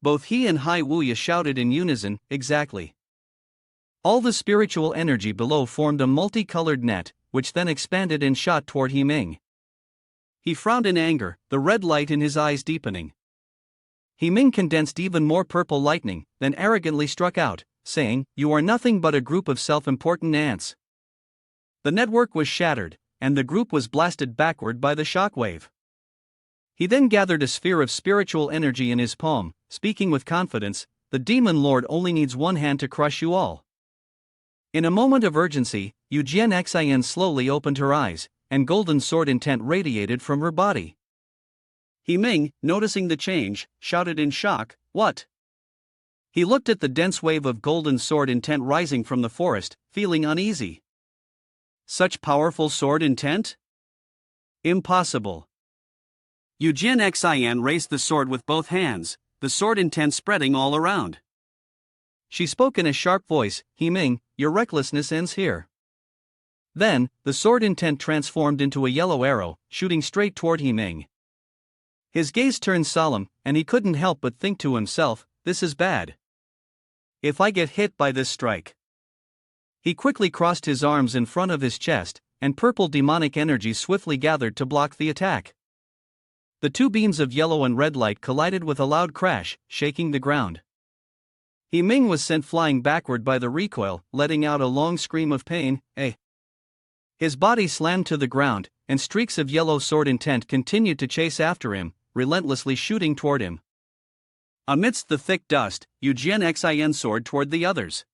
Both he and Hai Wuya shouted in unison, exactly. All the spiritual energy below formed a multicolored net, which then expanded and shot toward He Ming. He frowned in anger, the red light in his eyes deepening. He Ming condensed even more purple lightning, then arrogantly struck out, saying, "You are nothing but a group of self-important ants." The network was shattered, and the group was blasted backward by the shockwave. He then gathered a sphere of spiritual energy in his palm, speaking with confidence, "The Demon Lord only needs one hand to crush you all." In a moment of urgency, Eugene slowly opened her eyes, and golden sword intent radiated from her body. Ming, noticing the change, shouted in shock, "What?" He looked at the dense wave of golden sword intent rising from the forest, feeling uneasy. Such powerful sword intent? Impossible. Eugene raised the sword with both hands, the sword intent spreading all around. She spoke in a sharp voice, "Ming, your recklessness ends here." Then, the sword intent transformed into a yellow arrow, shooting straight toward Ming. His gaze turned solemn, and he couldn't help but think to himself, "This is bad. If I get hit by this strike." He quickly crossed his arms in front of his chest, and purple demonic energy swiftly gathered to block the attack. The two beams of yellow and red light collided with a loud crash, shaking the ground. Ming was sent flying backward by the recoil, letting out a long scream of pain, "Eh!" His body slammed to the ground, and streaks of yellow sword intent continued to chase after him, relentlessly shooting toward him. Amidst the thick dust, Eugene soared toward the others.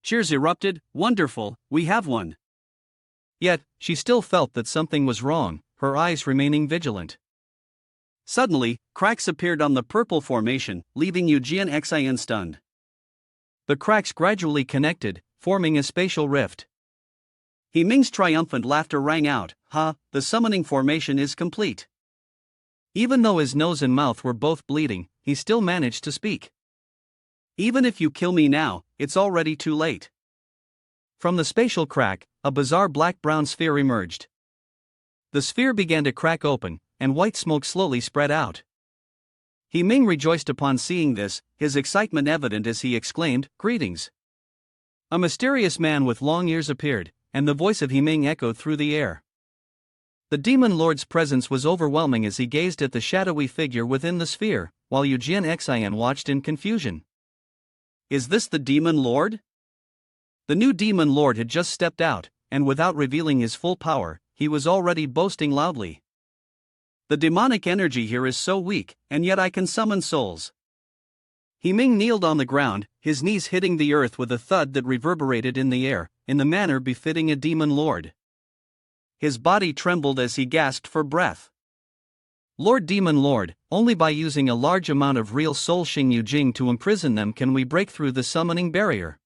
Cheers erupted, "Wonderful, we have one." Yet, she still felt that something was wrong, her eyes remaining vigilant. Suddenly, cracks appeared on the purple formation, leaving Eugene stunned. The cracks gradually connected, forming a spatial rift. Ming's triumphant laughter rang out, "Ha, the summoning formation is complete." Even though his nose and mouth were both bleeding, he still managed to speak. "Even if you kill me now, it's already too late." From the spatial crack, a bizarre black-brown sphere emerged. The sphere began to crack open, and white smoke slowly spread out. Ming rejoiced upon seeing this, his excitement evident as he exclaimed, "Greetings." A mysterious man with long ears appeared, and the voice of Ming echoed through the air. The Demon Lord's presence was overwhelming as he gazed at the shadowy figure within the sphere, while Eugene watched in confusion. "Is this the Demon Lord?" The new Demon Lord had just stepped out, and without revealing his full power, he was already boasting loudly. "The demonic energy here is so weak, and yet I can summon souls." Ming kneeled on the ground, his knees hitting the earth with a thud that reverberated in the air, in the manner befitting a Demon Lord. His body trembled as he gasped for breath. "Lord Demon Lord, only by using a large amount of real soul Xing Yujing to imprison them can we break through the summoning barrier.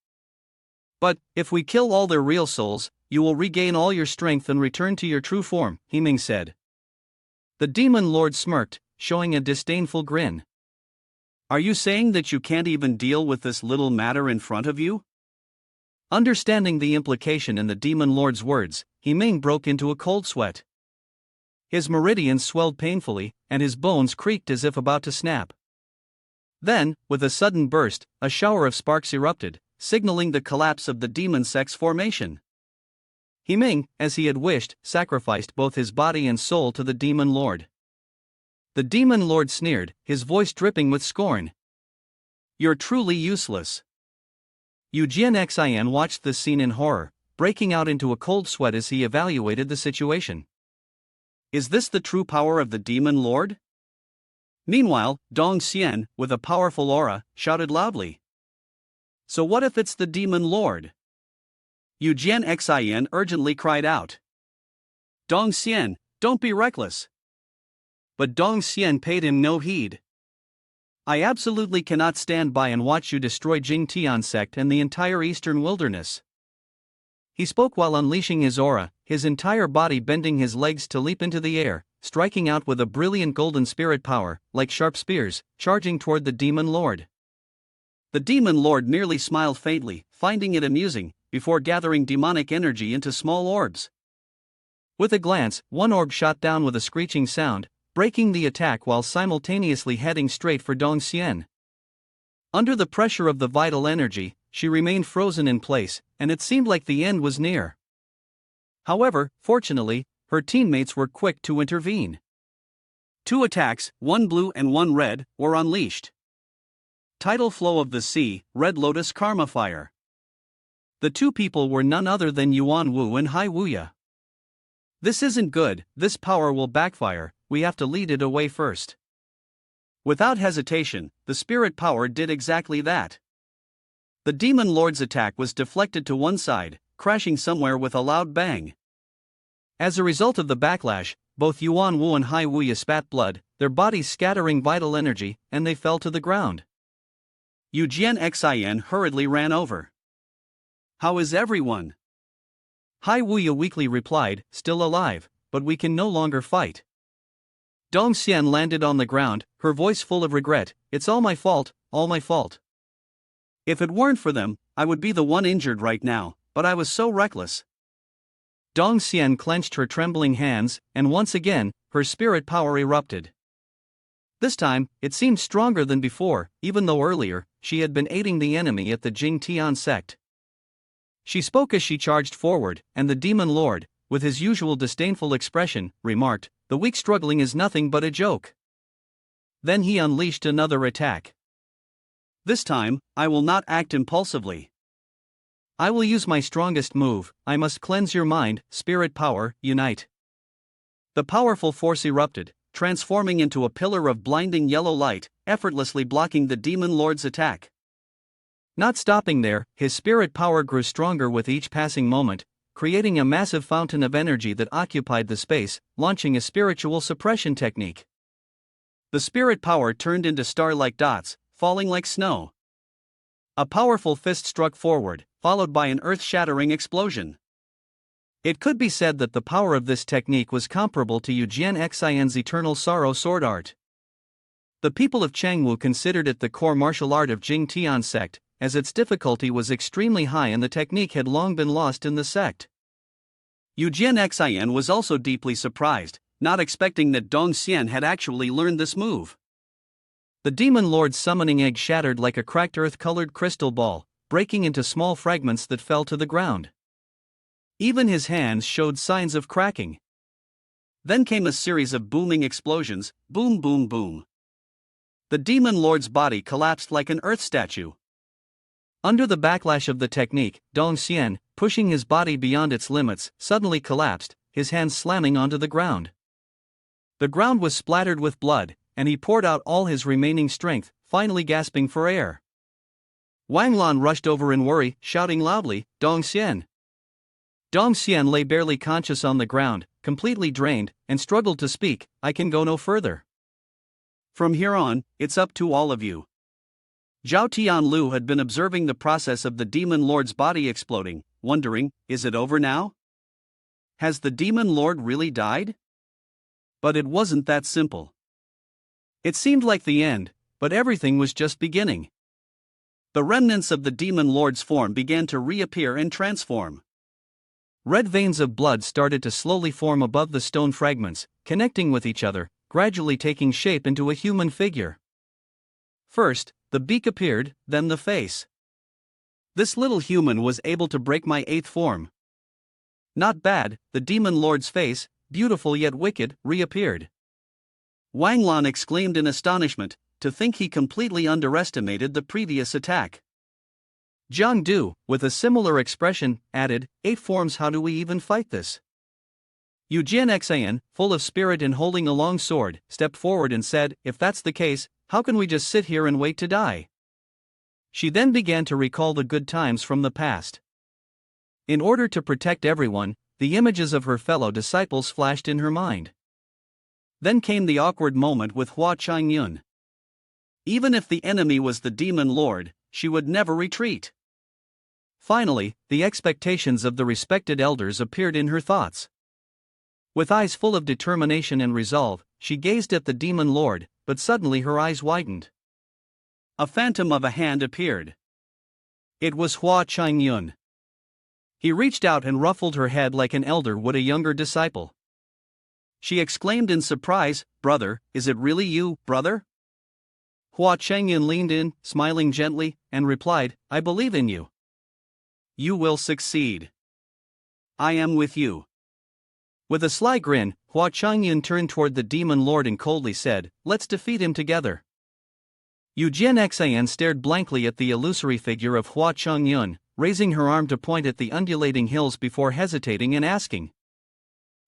But, if we kill all their real souls, you will regain all your strength and return to your true form," Ming said. The Demon Lord smirked, showing a disdainful grin. "Are you saying that you can't even deal with this little matter in front of you?" Understanding the implication in the Demon Lord's words, Ming broke into a cold sweat. His meridians swelled painfully, and his bones creaked as if about to snap. Then, with a sudden burst, a shower of sparks erupted, signaling the collapse of the demon sect's formation. Ming, as he had wished, sacrificed both his body and soul to the Demon Lord. The Demon Lord sneered, his voice dripping with scorn. "You're truly useless." Eugene watched this scene in horror, breaking out into a cold sweat as he evaluated the situation. Is this the true power of the Demon Lord? Meanwhile, Dong Xian, with a powerful aura, shouted loudly. "So what if it's the Demon Lord?" Eugene urgently cried out. "Dong Xian, don't be reckless." But Dong Xian paid him no heed. "I absolutely cannot stand by and watch you destroy Jing Tian sect and the entire eastern wilderness." He spoke while unleashing his aura, his entire body bending his legs to leap into the air, striking out with a brilliant golden spirit power, like sharp spears, charging toward the Demon Lord. The Demon Lord merely smiled faintly, finding it amusing, before gathering demonic energy into small orbs. With a glance, one orb shot down with a screeching sound, breaking the attack while simultaneously heading straight for Dong Xian. Under the pressure of the vital energy, she remained frozen in place, and it seemed like the end was near. However, fortunately, her teammates were quick to intervene. Two attacks, one blue and one red, were unleashed. Tidal flow of the sea, Red Lotus Karma Fire. The two people were none other than Yuan Wu and Hai Wuya. This isn't good, this power will backfire, we have to lead it away first. Without hesitation, the spirit power did exactly that. The demon lord's attack was deflected to one side, crashing somewhere with a loud bang. As a result of the backlash, both Yuan Wu and Hai Wuya spat blood, their bodies scattering vital energy, and they fell to the ground. Yujian Xin hurriedly ran over. "How is everyone?" Hai Wuya weakly replied, "Still alive, but we can no longer fight." Dong Xian landed on the ground, her voice full of regret, "It's all my fault, all my fault. If it weren't for them, I would be the one injured right now, but I was so reckless." Dong Xian clenched her trembling hands, and once again, her spirit power erupted. This time, it seemed stronger than before, even though earlier, she had been aiding the enemy at the Jing Tian sect. She spoke as she charged forward, and the demon lord, with his usual disdainful expression, remarked, "The weak struggling is nothing but a joke." Then he unleashed another attack. "This time, I will not act impulsively. I will use my strongest move, I must cleanse your mind, spirit power, unite." The powerful force erupted, transforming into a pillar of blinding yellow light, effortlessly blocking the demon lord's attack. Not stopping there, his spirit power grew stronger with each passing moment, creating a massive fountain of energy that occupied the space, launching a spiritual suppression technique. The spirit power turned into star-like dots, falling like snow. A powerful fist struck forward, followed by an earth-shattering explosion. It could be said that the power of this technique was comparable to Yujian Xin's Eternal Sorrow sword art. The people of Changwu considered it the core martial art of Jing Tian sect, as its difficulty was extremely high and the technique had long been lost in the sect. Yujian Xin was also deeply surprised, not expecting that Dong Xian had actually learned this move. The demon lord's summoning egg shattered like a cracked earth-colored crystal ball, breaking into small fragments that fell to the ground. Even his hands showed signs of cracking. Then came a series of booming explosions, boom boom boom. The demon lord's body collapsed like an earth statue. Under the backlash of the technique, Dong Xian, pushing his body beyond its limits, suddenly collapsed, his hands slamming onto the ground. The ground was splattered with blood, and he poured out all his remaining strength, finally gasping for air. Wang Lan rushed over in worry, shouting loudly, "Dong Xian!" Dong Xian lay barely conscious on the ground, completely drained, and struggled to speak, "I can go no further. From here on, it's up to all of you." Zhao Tianlu had been observing the process of the demon lord's body exploding, wondering, is it over now? Has the demon lord really died? But it wasn't that simple. It seemed like the end, but everything was just beginning. The remnants of the demon lord's form began to reappear and transform. Red veins of blood started to slowly form above the stone fragments, connecting with each other, gradually taking shape into a human figure. First, the beak appeared, then the face. This little human was able to break my 8th form. Not bad, the demon lord's face, beautiful yet wicked, reappeared. Wang Lan exclaimed in astonishment, to think he completely underestimated the previous attack. Zhang Du, with a similar expression, added, 8 forms, how do we even fight this? Yujian Xin, full of spirit and holding a long sword, stepped forward and said, if that's the case, how can we just sit here and wait to die? She then began to recall the good times from the past. In order to protect everyone, the images of her fellow disciples flashed in her mind. Then came the awkward moment with Hua Chong Yun. Even if the enemy was the demon lord, she would never retreat. Finally, the expectations of the respected elders appeared in her thoughts. With eyes full of determination and resolve, she gazed at the demon lord, but suddenly her eyes widened. A phantom of a hand appeared. It was Hua Chong Yun. He reached out and ruffled her head like an elder would a younger disciple. She exclaimed in surprise, "Brother, is it really you, brother?" Hua Chong Yun leaned in, smiling gently, and replied, "I believe in you. You will succeed. I am with you." With a sly grin, Hua Chong Yun turned toward the demon lord and coldly said, "Let's defeat him together." Eugene Xian stared blankly at the illusory figure of Hua Chong Yun, raising her arm to point at the undulating hills before hesitating and asking,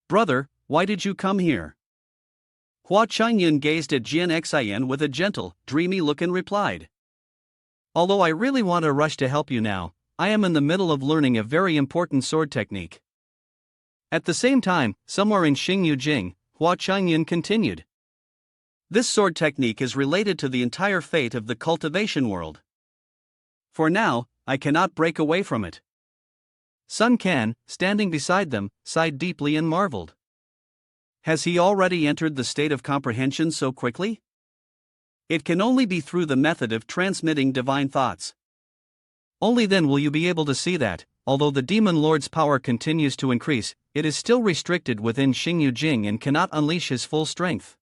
"Brother, why did you come here?" Hua Chong Yun gazed at Jian Xian with a gentle, dreamy look and replied, "Although I really want to rush to help you now, I am in the middle of learning a very important sword technique." At the same time, somewhere in Xingyu Jing, Hua Chong Yun continued, "This sword technique is related to the entire fate of the cultivation world. For now, I cannot break away from it." Sun Can, standing beside them, sighed deeply and marveled. Has he already entered the state of comprehension so quickly? It can only be through the method of transmitting divine thoughts. Only then will you be able to see that, although the demon lord's power continues to increase, it is still restricted within Xingyu Jing and cannot unleash his full strength.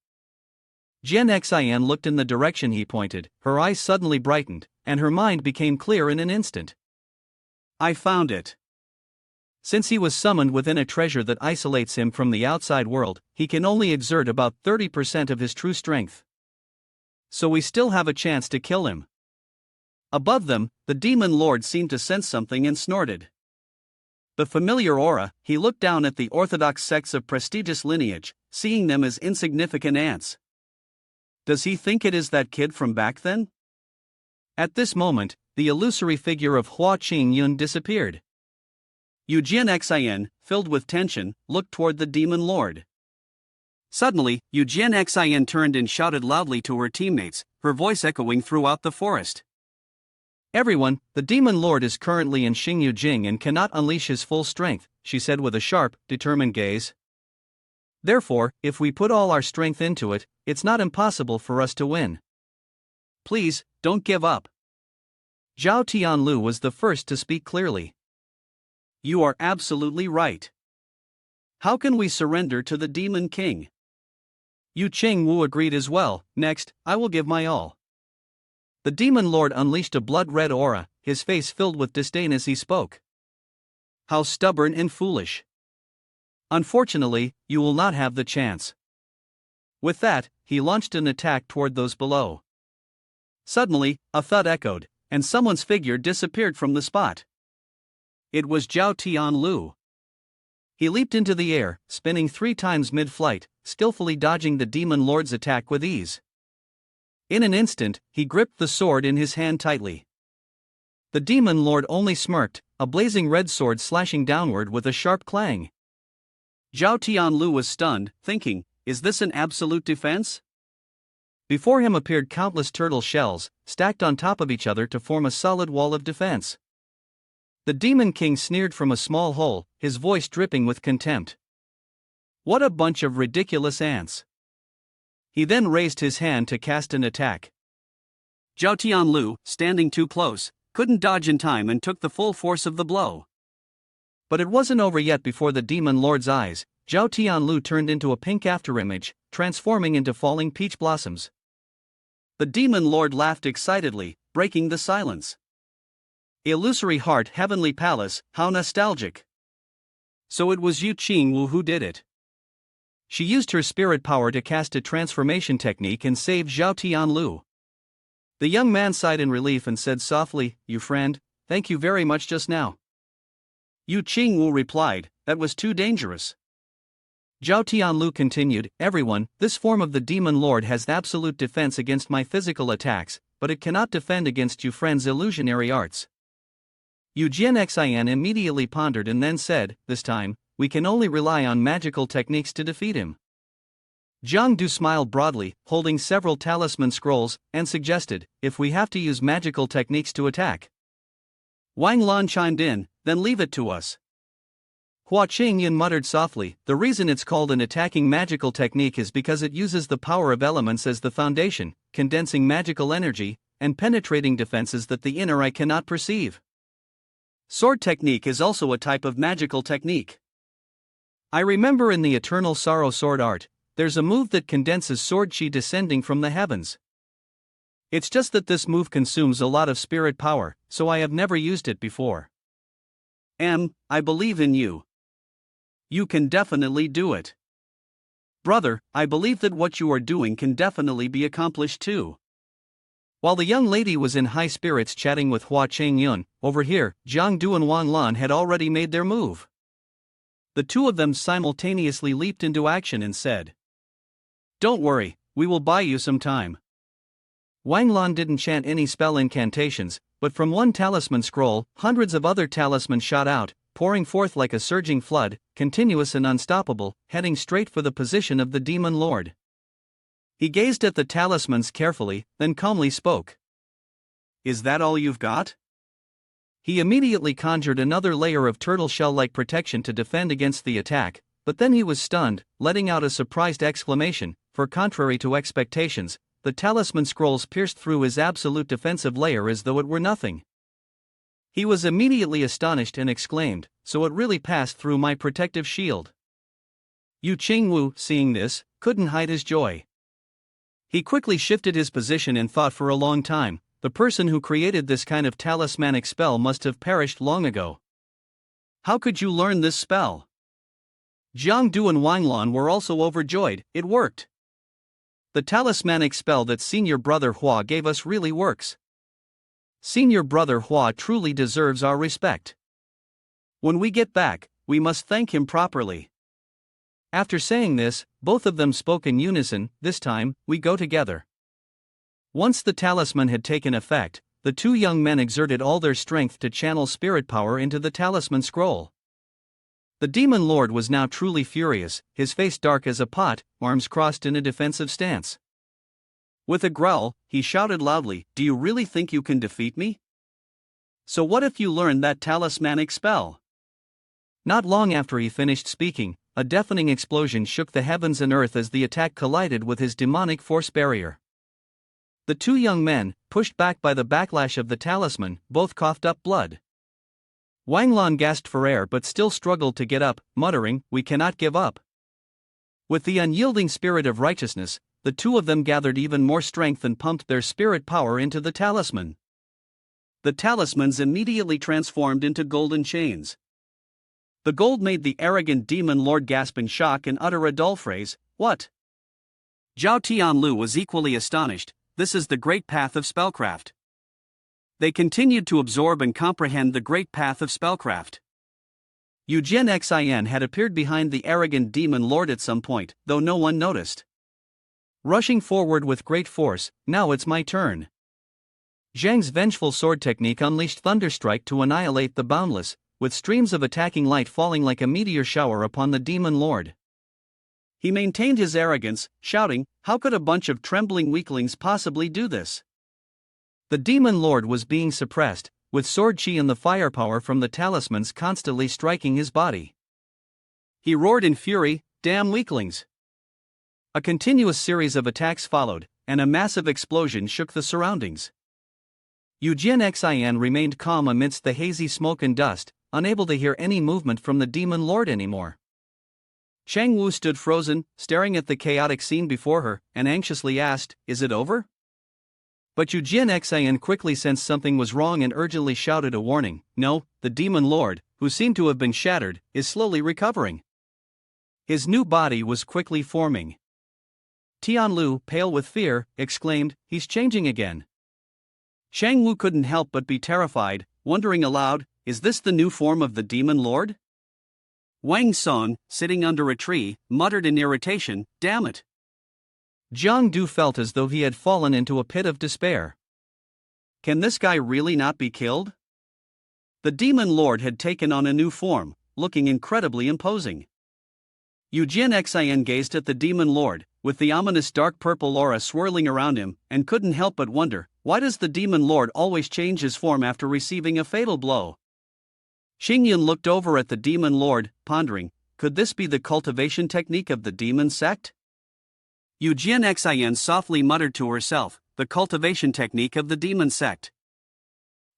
Jian Xian looked in the direction he pointed, her eyes suddenly brightened, and her mind became clear in an instant. I found it. Since he was summoned within a treasure that isolates him from the outside world, he can only exert about 30% of his true strength. So we still have a chance to kill him. Above them, the demon lord seemed to sense something and snorted. The familiar aura, he looked down at the orthodox sects of prestigious lineage, seeing them as insignificant ants. Does he think it is that kid from back then? At this moment, the illusory figure of Hua Chong Yun disappeared. Eugene Xian, filled with tension, looked toward the demon lord. Suddenly, Eugene Xian turned and shouted loudly to her teammates, her voice echoing throughout the forest. "Everyone, the demon lord is currently in Xingyu Jing and cannot unleash his full strength," she said with a sharp, determined gaze. "Therefore, if we put all our strength into it, it's not impossible for us to win. Please, don't give up." Zhao Tianlu was the first to speak clearly. "You are absolutely right. How can we surrender to the Demon King?" Yu Qingwu agreed as well. "Next, I will give my all." The demon lord unleashed a blood-red aura, his face filled with disdain as he spoke. "How stubborn and foolish. Unfortunately, you will not have the chance." With that, he launched an attack toward those below. Suddenly, a thud echoed, and someone's figure disappeared from the spot. It was Zhao Tianlu. He leaped into the air, spinning 3 times mid-flight, skillfully dodging the demon lord's attack with ease. In an instant, he gripped the sword in his hand tightly. The demon lord only smirked, a blazing red sword slashing downward with a sharp clang. Zhao Tianlu was stunned, thinking, is this an absolute defense? Before him appeared countless turtle shells, stacked on top of each other to form a solid wall of defense. The Demon King sneered from a small hole, his voice dripping with contempt. "What a bunch of ridiculous ants." He then raised his hand to cast an attack. Zhao Tianlu, standing too close, couldn't dodge in time and took the full force of the blow. But it wasn't over yet. Before the demon lord's eyes, Zhao Tianlu turned into a pink afterimage, transforming into falling peach blossoms. The demon lord laughed excitedly, breaking the silence. "Illusory heart, heavenly palace, how nostalgic. So it was Yu Qingwu who did it." She used her spirit power to cast a transformation technique and save Zhao Tianlu. The young man sighed in relief and said softly, "You friend, thank you very much just now." Yu Qingwu replied, "That was too dangerous." Zhao Tianlu continued, "Everyone, this form of the demon lord has absolute defense against my physical attacks, but it cannot defend against you friend's illusionary arts." Eugene Xian immediately pondered and then said, "This time, we can only rely on magical techniques to defeat him." Zhang Du smiled broadly, holding several talisman scrolls, and suggested, "If we have to use magical techniques to attack." Wang Lan chimed in, "Then leave it to us." Hua Chong Yun muttered softly, "The reason it's called an attacking magical technique is because it uses the power of elements as the foundation, condensing magical energy, and penetrating defenses that the inner eye cannot perceive." Sword technique is also a type of magical technique. I remember in the Eternal Sorrow sword art, there's a move that condenses sword chi descending from the heavens. It's just that this move consumes a lot of spirit power, so I have never used it before. I believe in you. You can definitely do it. Brother, I believe that what you are doing can definitely be accomplished too. While the young lady was in high spirits chatting with Hua Chong Yun, over here, Jiang Du and Wang Lan had already made their move. The two of them simultaneously leaped into action and said, "Don't worry, we will buy you some time." Wang Lan didn't chant any spell incantations, but from one talisman scroll, hundreds of other talismans shot out, pouring forth like a surging flood, continuous and unstoppable, heading straight for the position of the Demon Lord. He gazed at the talismans carefully, then calmly spoke. "Is that all you've got?" He immediately conjured another layer of turtle shell-like protection to defend against the attack, but then he was stunned, letting out a surprised exclamation, for contrary to expectations, the talisman scrolls pierced through his absolute defensive layer as though it were nothing. He was immediately astonished and exclaimed, "So it really passed through my protective shield." Yu Qingwu, seeing this, couldn't hide his joy. He quickly shifted his position and thought for a long time. The person who created this kind of talismanic spell must have perished long ago. How could you learn this spell? Jiang Du and Wang Lan were also overjoyed. It worked. The talismanic spell that Senior Brother Hua gave us really works. Senior Brother Hua truly deserves our respect. When we get back, we must thank him properly. After saying this, both of them spoke in unison. This time, we go together. Once the talisman had taken effect, the two young men exerted all their strength to channel spirit power into the talisman scroll. The Demon Lord was now truly furious, his face dark as a pot, arms crossed in a defensive stance. With a growl, he shouted loudly, "Do you really think you can defeat me? So what if you learn that talismanic spell?" Not long after he finished speaking, a deafening explosion shook the heavens and earth as the attack collided with his demonic force barrier. The two young men, pushed back by the backlash of the talisman, both coughed up blood. Wang Lan gasped for air but still struggled to get up, muttering, "We cannot give up." With the unyielding spirit of righteousness, the two of them gathered even more strength and pumped their spirit power into the talisman. The talismans immediately transformed into golden chains. The gold made the arrogant Demon Lord gasp in shock and utter a dull phrase, "What?" Zhao Tianlu was equally astonished. This is the great path of spellcraft. They continued to absorb and comprehend the great path of spellcraft. Eugen Xin had appeared behind the arrogant Demon Lord at some point, though no one noticed. Rushing forward with great force, "Now it's my turn." Zhang's vengeful sword technique unleashed Thunderstrike to annihilate the Boundless, with streams of attacking light falling like a meteor shower upon the Demon Lord. He maintained his arrogance, shouting, "How could a bunch of trembling weaklings possibly do this?" The Demon Lord was being suppressed, with sword chi and the firepower from the talismans constantly striking his body. He roared in fury, "Damn weaklings!" A continuous series of attacks followed, and a massive explosion shook the surroundings. Eugen Xin remained calm amidst the hazy smoke and dust, unable to hear any movement from the Demon Lord anymore. Chang Wu stood frozen, staring at the chaotic scene before her, and anxiously asked, "Is it over?" But Eugen Xin quickly sensed something was wrong and urgently shouted a warning, "No, the Demon Lord, who seemed to have been shattered, is slowly recovering." His new body was quickly forming. Tianlu, pale with fear, exclaimed, "He's changing again." Chang Wu couldn't help but be terrified, wondering aloud, "Is this the new form of the Demon Lord?" Wang Song, sitting under a tree, muttered in irritation, "Damn it." Jiang Du felt as though he had fallen into a pit of despair. Can this guy really not be killed? The Demon Lord had taken on a new form, looking incredibly imposing. Eugen Xin gazed at the Demon Lord, with the ominous dark purple aura swirling around him, and couldn't help but wonder, why does the Demon Lord always change his form after receiving a fatal blow? Xingyun looked over at the Demon Lord, pondering, could this be the cultivation technique of the Demon Sect? Eugen Xin softly muttered to herself, the cultivation technique of the Demon Sect.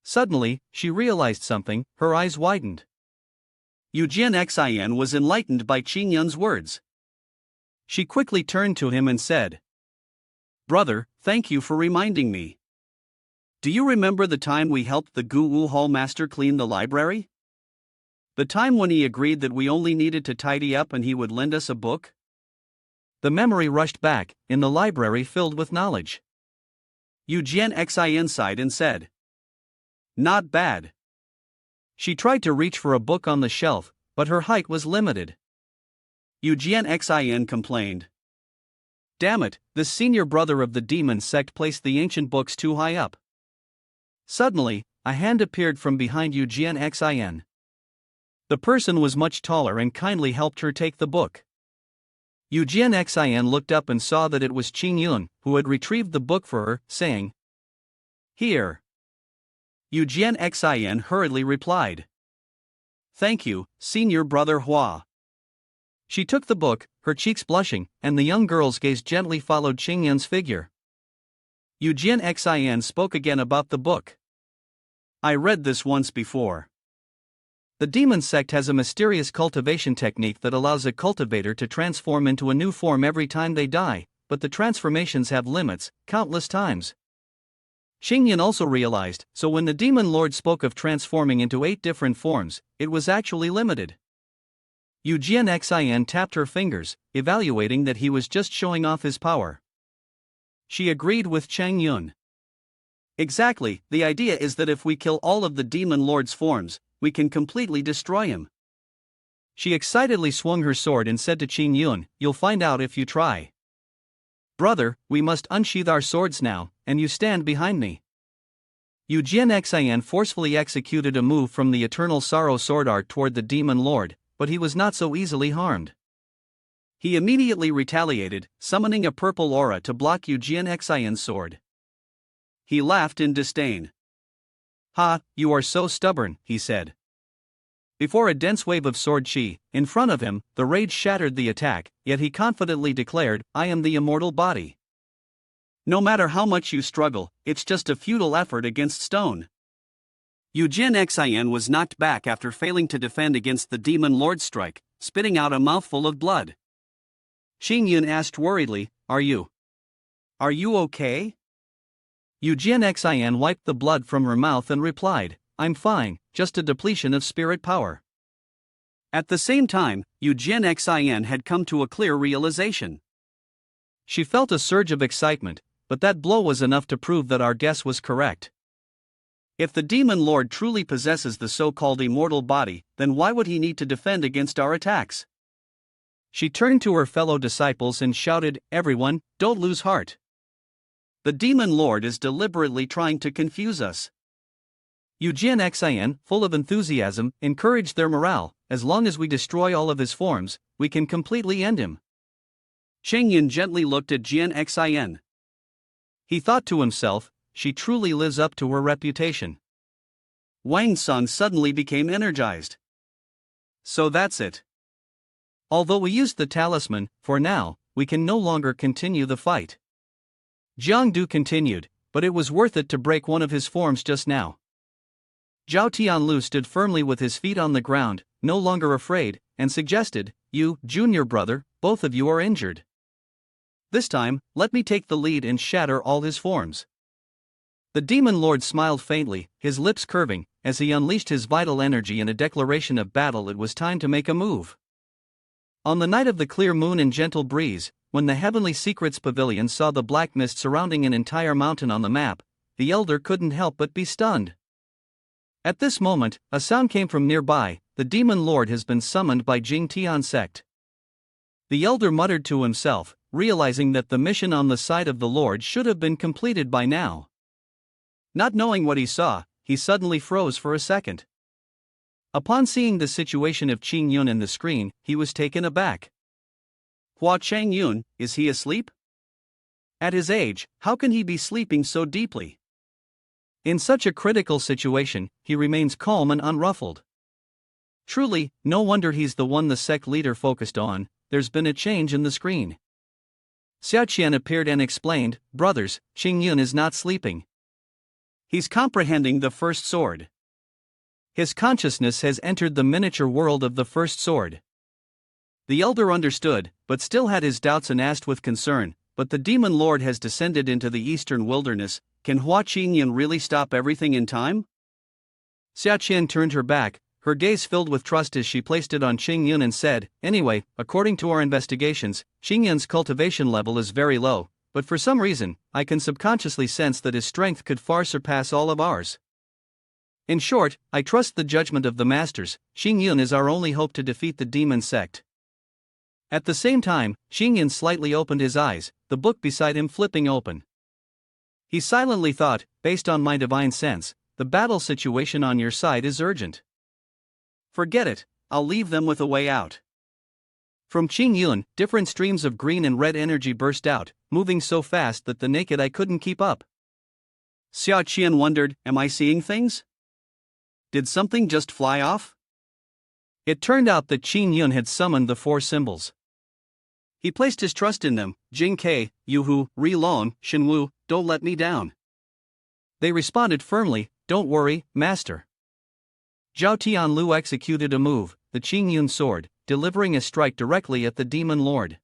Suddenly, she realized something, her eyes widened. Eugen Xin was enlightened by Xingyun's words. She quickly turned to him and said, "Brother, thank you for reminding me. Do you remember the time we helped the Gu Wu Hall master clean the library? The time when he agreed that we only needed to tidy up and he would lend us a book?" The memory rushed back, in the library filled with knowledge. Jian Xin sighed and said. Not bad. She tried to reach for a book on the shelf, but her height was limited. Jian Xin complained. Damn it, the senior brother of the demon sect placed the ancient books too high up. Suddenly, a hand appeared from behind Jian Xin. The person was much taller and kindly helped her take the book. Jian Xin looked up and saw that it was Chayun, who had retrieved the book for her, saying, Here. Jian Xin hurriedly replied. Thank you, senior brother Hua. She took the book, her cheeks blushing, and the young girl's gaze gently followed Chayun's figure. Jian Xin spoke again about the book. I read this once before. The demon sect has a mysterious cultivation technique that allows a cultivator to transform into a new form every time they die, but the transformations have limits, countless times. Chayun also realized, so when the demon lord spoke of transforming into 8 different forms, it was actually limited. Jian Xin tapped her fingers, evaluating that he was just showing off his power. She agreed with Chayun. Exactly, the idea is that if we kill all of the demon lord's forms, we can completely destroy him. She excitedly swung her sword and said to Chayun, You'll find out if you try. Brother, we must unsheath our swords now, and you stand behind me. Jian Xin forcefully executed a move from the Eternal Sorrow sword art toward the demon lord, but he was not so easily harmed. He immediately retaliated, summoning a purple aura to block Jian Xin's sword. He laughed in disdain. Ha, you are so stubborn, he said. Before a dense wave of sword chi, in front of him, the rage shattered the attack, yet he confidently declared, I am the immortal body. No matter how much you struggle, it's just a futile effort against stone. Jian Xin was knocked back after failing to defend against the demon lord's strike, spitting out a mouthful of blood. Chayun asked worriedly, Are you okay? Jian Xin wiped the blood from her mouth and replied, I'm fine, just a depletion of spirit power. At the same time, Jian Xin had come to a clear realization. She felt a surge of excitement, but that blow was enough to prove that our guess was correct. If the demon lord truly possesses the so-called immortal body, then why would he need to defend against our attacks? She turned to her fellow disciples and shouted, Everyone, don't lose heart. The demon lord is deliberately trying to confuse us. Jian Xin, full of enthusiasm, encouraged their morale. As long as we destroy all of his forms, we can completely end him. Chayun gently looked at Jian Xin. He thought to himself, she truly lives up to her reputation. Wang Sun suddenly became energized. So that's it. Although we used the talisman, for now, we can no longer continue the fight. Jiang Du continued, but it was worth it to break one of his forms just now. Zhao Tianlu stood firmly with his feet on the ground, no longer afraid, and suggested, You, junior brother, both of you are injured. This time, let me take the lead and shatter all his forms. The demon lord smiled faintly, his lips curving, as he unleashed his vital energy in a declaration of battle. It was time to make a move. On the night of the clear moon and gentle breeze, when the Heavenly Secrets Pavilion saw the black mist surrounding an entire mountain on the map, the elder couldn't help but be stunned. At this moment, a sound came from nearby, the demon lord has been summoned by Jing Tian sect. The elder muttered to himself, realizing that the mission on the side of the lord should have been completed by now. Not knowing what he saw, he suddenly froze for a second. Upon seeing the situation of Chayun in the screen, he was taken aback. Hua Chong Yun, is he asleep? At his age, how can he be sleeping so deeply? In such a critical situation, he remains calm and unruffled. Truly, no wonder he's the one the sect leader focused on. There's been a change in the screen. Xiaqian appeared and explained, Brothers, Chayun is not sleeping. He's comprehending the first sword. His consciousness has entered the miniature world of the first sword. The elder understood, but still had his doubts and asked with concern, But the demon lord has descended into the eastern wilderness, can Hua Chong Yun really stop everything in time? Xiaqian turned her back, her gaze filled with trust as she placed it on Chayun and said, Anyway, according to our investigations, Chayun's cultivation level is very low, but for some reason, I can subconsciously sense that his strength could far surpass all of ours. In short, I trust the judgment of the masters. Xingyun is our only hope to defeat the demon sect. At the same time, Xingyun slightly opened his eyes, the book beside him flipping open. He silently thought, based on my divine sense, the battle situation on your side is urgent. Forget it, I'll leave them with a way out. From Xingyun, different streams of green and red energy burst out, moving so fast that the naked eye couldn't keep up. Xia Qian wondered, am I seeing things? Did something just fly off? It turned out that Xingyun had summoned the four symbols. He placed his trust in them. Jing Ke, Yuhu, Ri Lon, Shenwu, don't let me down. They responded firmly, don't worry, master. Zhao Tianlu executed a move, the Xingyun sword, delivering a strike directly at the demon lord.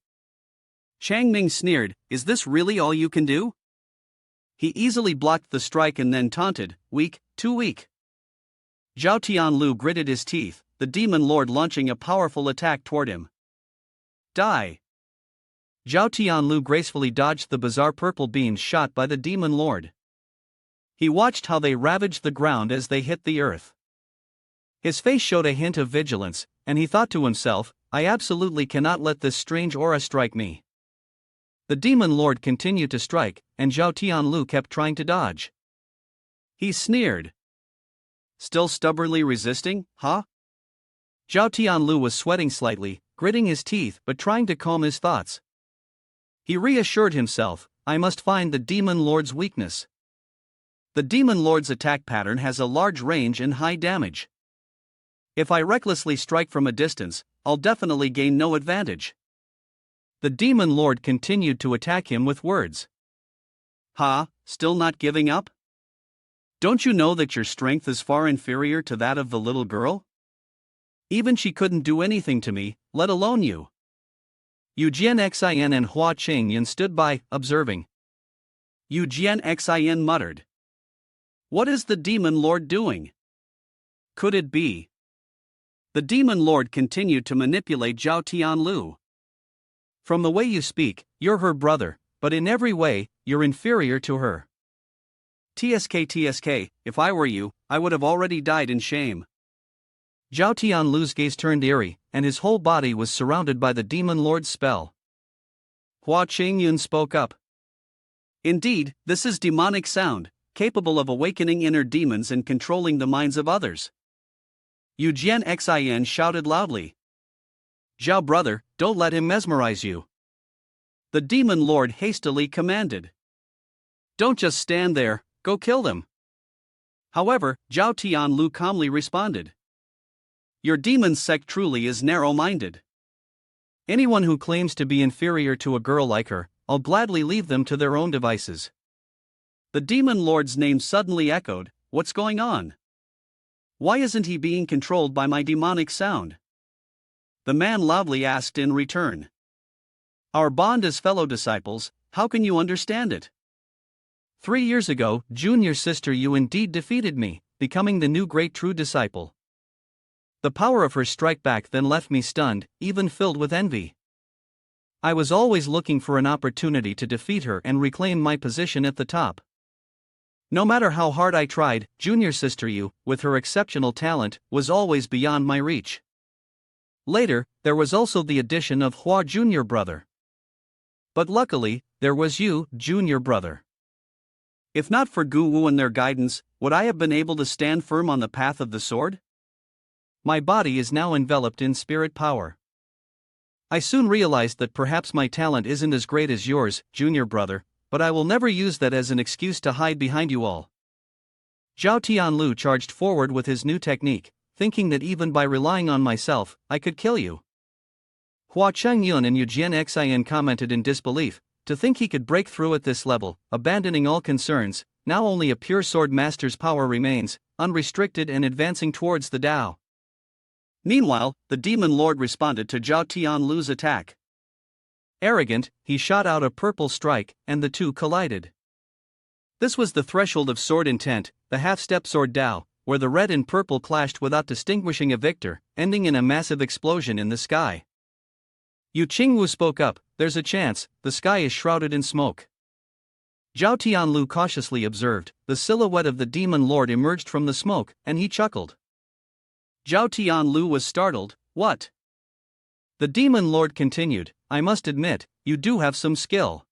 Chang Ming sneered, is this really all you can do? He easily blocked the strike and then taunted, weak, too weak. Zhao Tianlu gritted his teeth, the demon lord launching a powerful attack toward him. Die! Zhao Tianlu gracefully dodged the bizarre purple beams shot by the demon lord. He watched how they ravaged the ground as they hit the earth. His face showed a hint of vigilance, and he thought to himself, I absolutely cannot let this strange aura strike me. The demon lord continued to strike, and Zhao Tianlu kept trying to dodge. He sneered. Still stubbornly resisting, huh? Zhao Tianlu was sweating slightly, gritting his teeth but trying to calm his thoughts. He reassured himself, I must find the demon lord's weakness. The demon lord's attack pattern has a large range and high damage. If I recklessly strike from a distance, I'll definitely gain no advantage. The demon lord continued to attack him with words. Ha, still not giving up? Don't you know that your strength is far inferior to that of the little girl? Even she couldn't do anything to me, let alone you. Yu Jian and Hua Chong Yun stood by, observing. Yu Jian muttered. What is the demon lord doing? Could it be? The demon lord continued to manipulate Zhao Tianlu. From the way you speak, you're her brother, but in every way, you're inferior to her. TSK, if I were you, I would have already died in shame. Zhao Tianlu's gaze turned eerie, and his whole body was surrounded by the demon lord's spell. Hua Chong Yun spoke up. Indeed, this is demonic sound, capable of awakening inner demons and controlling the minds of others. Yu Jian shouted loudly. Zhao brother, don't let him mesmerize you. The demon lord hastily commanded. Don't just stand there, go kill them. However, Zhao Tianlu calmly responded. Your demon sect truly is narrow-minded. Anyone who claims to be inferior to a girl like her, I'll gladly leave them to their own devices. The demon lord's name suddenly echoed, what's going on? Why isn't he being controlled by my demonic sound? The man loudly asked in return. Our bond as fellow disciples, how can you understand it? 3 years ago, junior sister you indeed defeated me, becoming the new great true disciple. The power of her strike back then left me stunned, even filled with envy. I was always looking for an opportunity to defeat her and reclaim my position at the top. No matter how hard I tried, junior sister you, with her exceptional talent, was always beyond my reach. Later, there was also the addition of Hua junior brother. But luckily, there was you, junior brother. If not for Gu Wu and their guidance, would I have been able to stand firm on the path of the sword? My body is now enveloped in spirit power. I soon realized that perhaps my talent isn't as great as yours, junior brother, but I will never use that as an excuse to hide behind you all. Zhao Tianlu charged forward with his new technique, thinking that even by relying on myself, I could kill you. Hua Chong Yun and Yu Jian commented in disbelief, to think he could break through at this level, abandoning all concerns, now only a pure sword master's power remains, unrestricted and advancing towards the Tao. Meanwhile, the demon lord responded to Zhao Tianlu's attack. Arrogant, he shot out a purple strike, and the two collided. This was the threshold of sword intent, the half-step sword Tao, where the red and purple clashed without distinguishing a victor, ending in a massive explosion in the sky. Yu Qingwu spoke up, there's a chance, the sky is shrouded in smoke. Zhao Tianlu cautiously observed. The silhouette of the demon lord emerged from the smoke, and he chuckled. Zhao Tianlu was startled. What? The demon lord continued, I must admit, you do have some skill.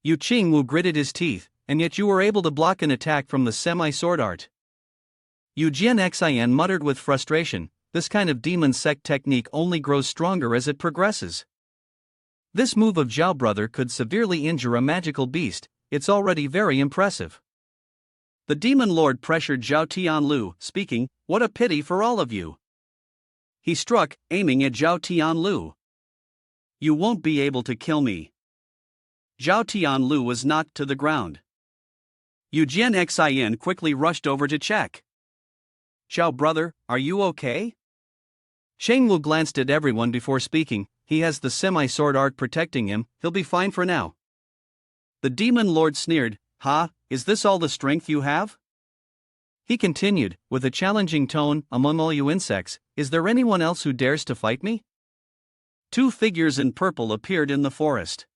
Yu Qingwu gritted his teeth, and yet you were able to block an attack from the semi-sword art. Yu Jianxian muttered with frustration, this kind of demon sect technique only grows stronger as it progresses. This move of Zhao brother could severely injure a magical beast, it's already very impressive. The demon lord pressured Zhao Tianlu, speaking, what a pity for all of you. He struck, aiming at Zhao Tianlu. You won't be able to kill me. Zhao Tianlu was knocked to the ground. Yu Jianxian quickly rushed over to check. Zhao brother, are you okay? Sheng Wu glanced at everyone before speaking, he has the semi-sword art protecting him, he'll be fine for now. The demon lord sneered, ha, is this all the strength you have? He continued, with a challenging tone, among all you insects, is there anyone else who dares to fight me? Two figures in purple appeared in the forest.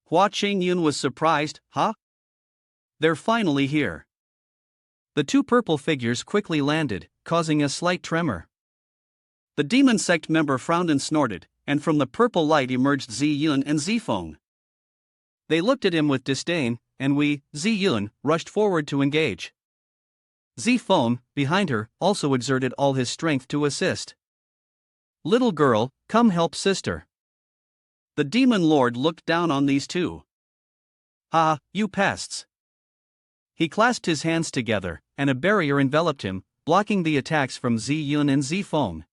Hua Chong Yun was surprised, huh? They're finally here. The two purple figures quickly landed, causing a slight tremor. The demon sect member frowned and snorted, and from the purple light emerged Ziyun and Zifeng. They looked at him with disdain, and Ziyun, rushed forward to engage. Zifeng, behind her, also exerted all his strength to assist. Little girl, come help sister. The demon lord looked down on these two. Ah, you pests. He clasped his hands together, and a barrier enveloped him, blocking the attacks from Ziyun and Zifeng.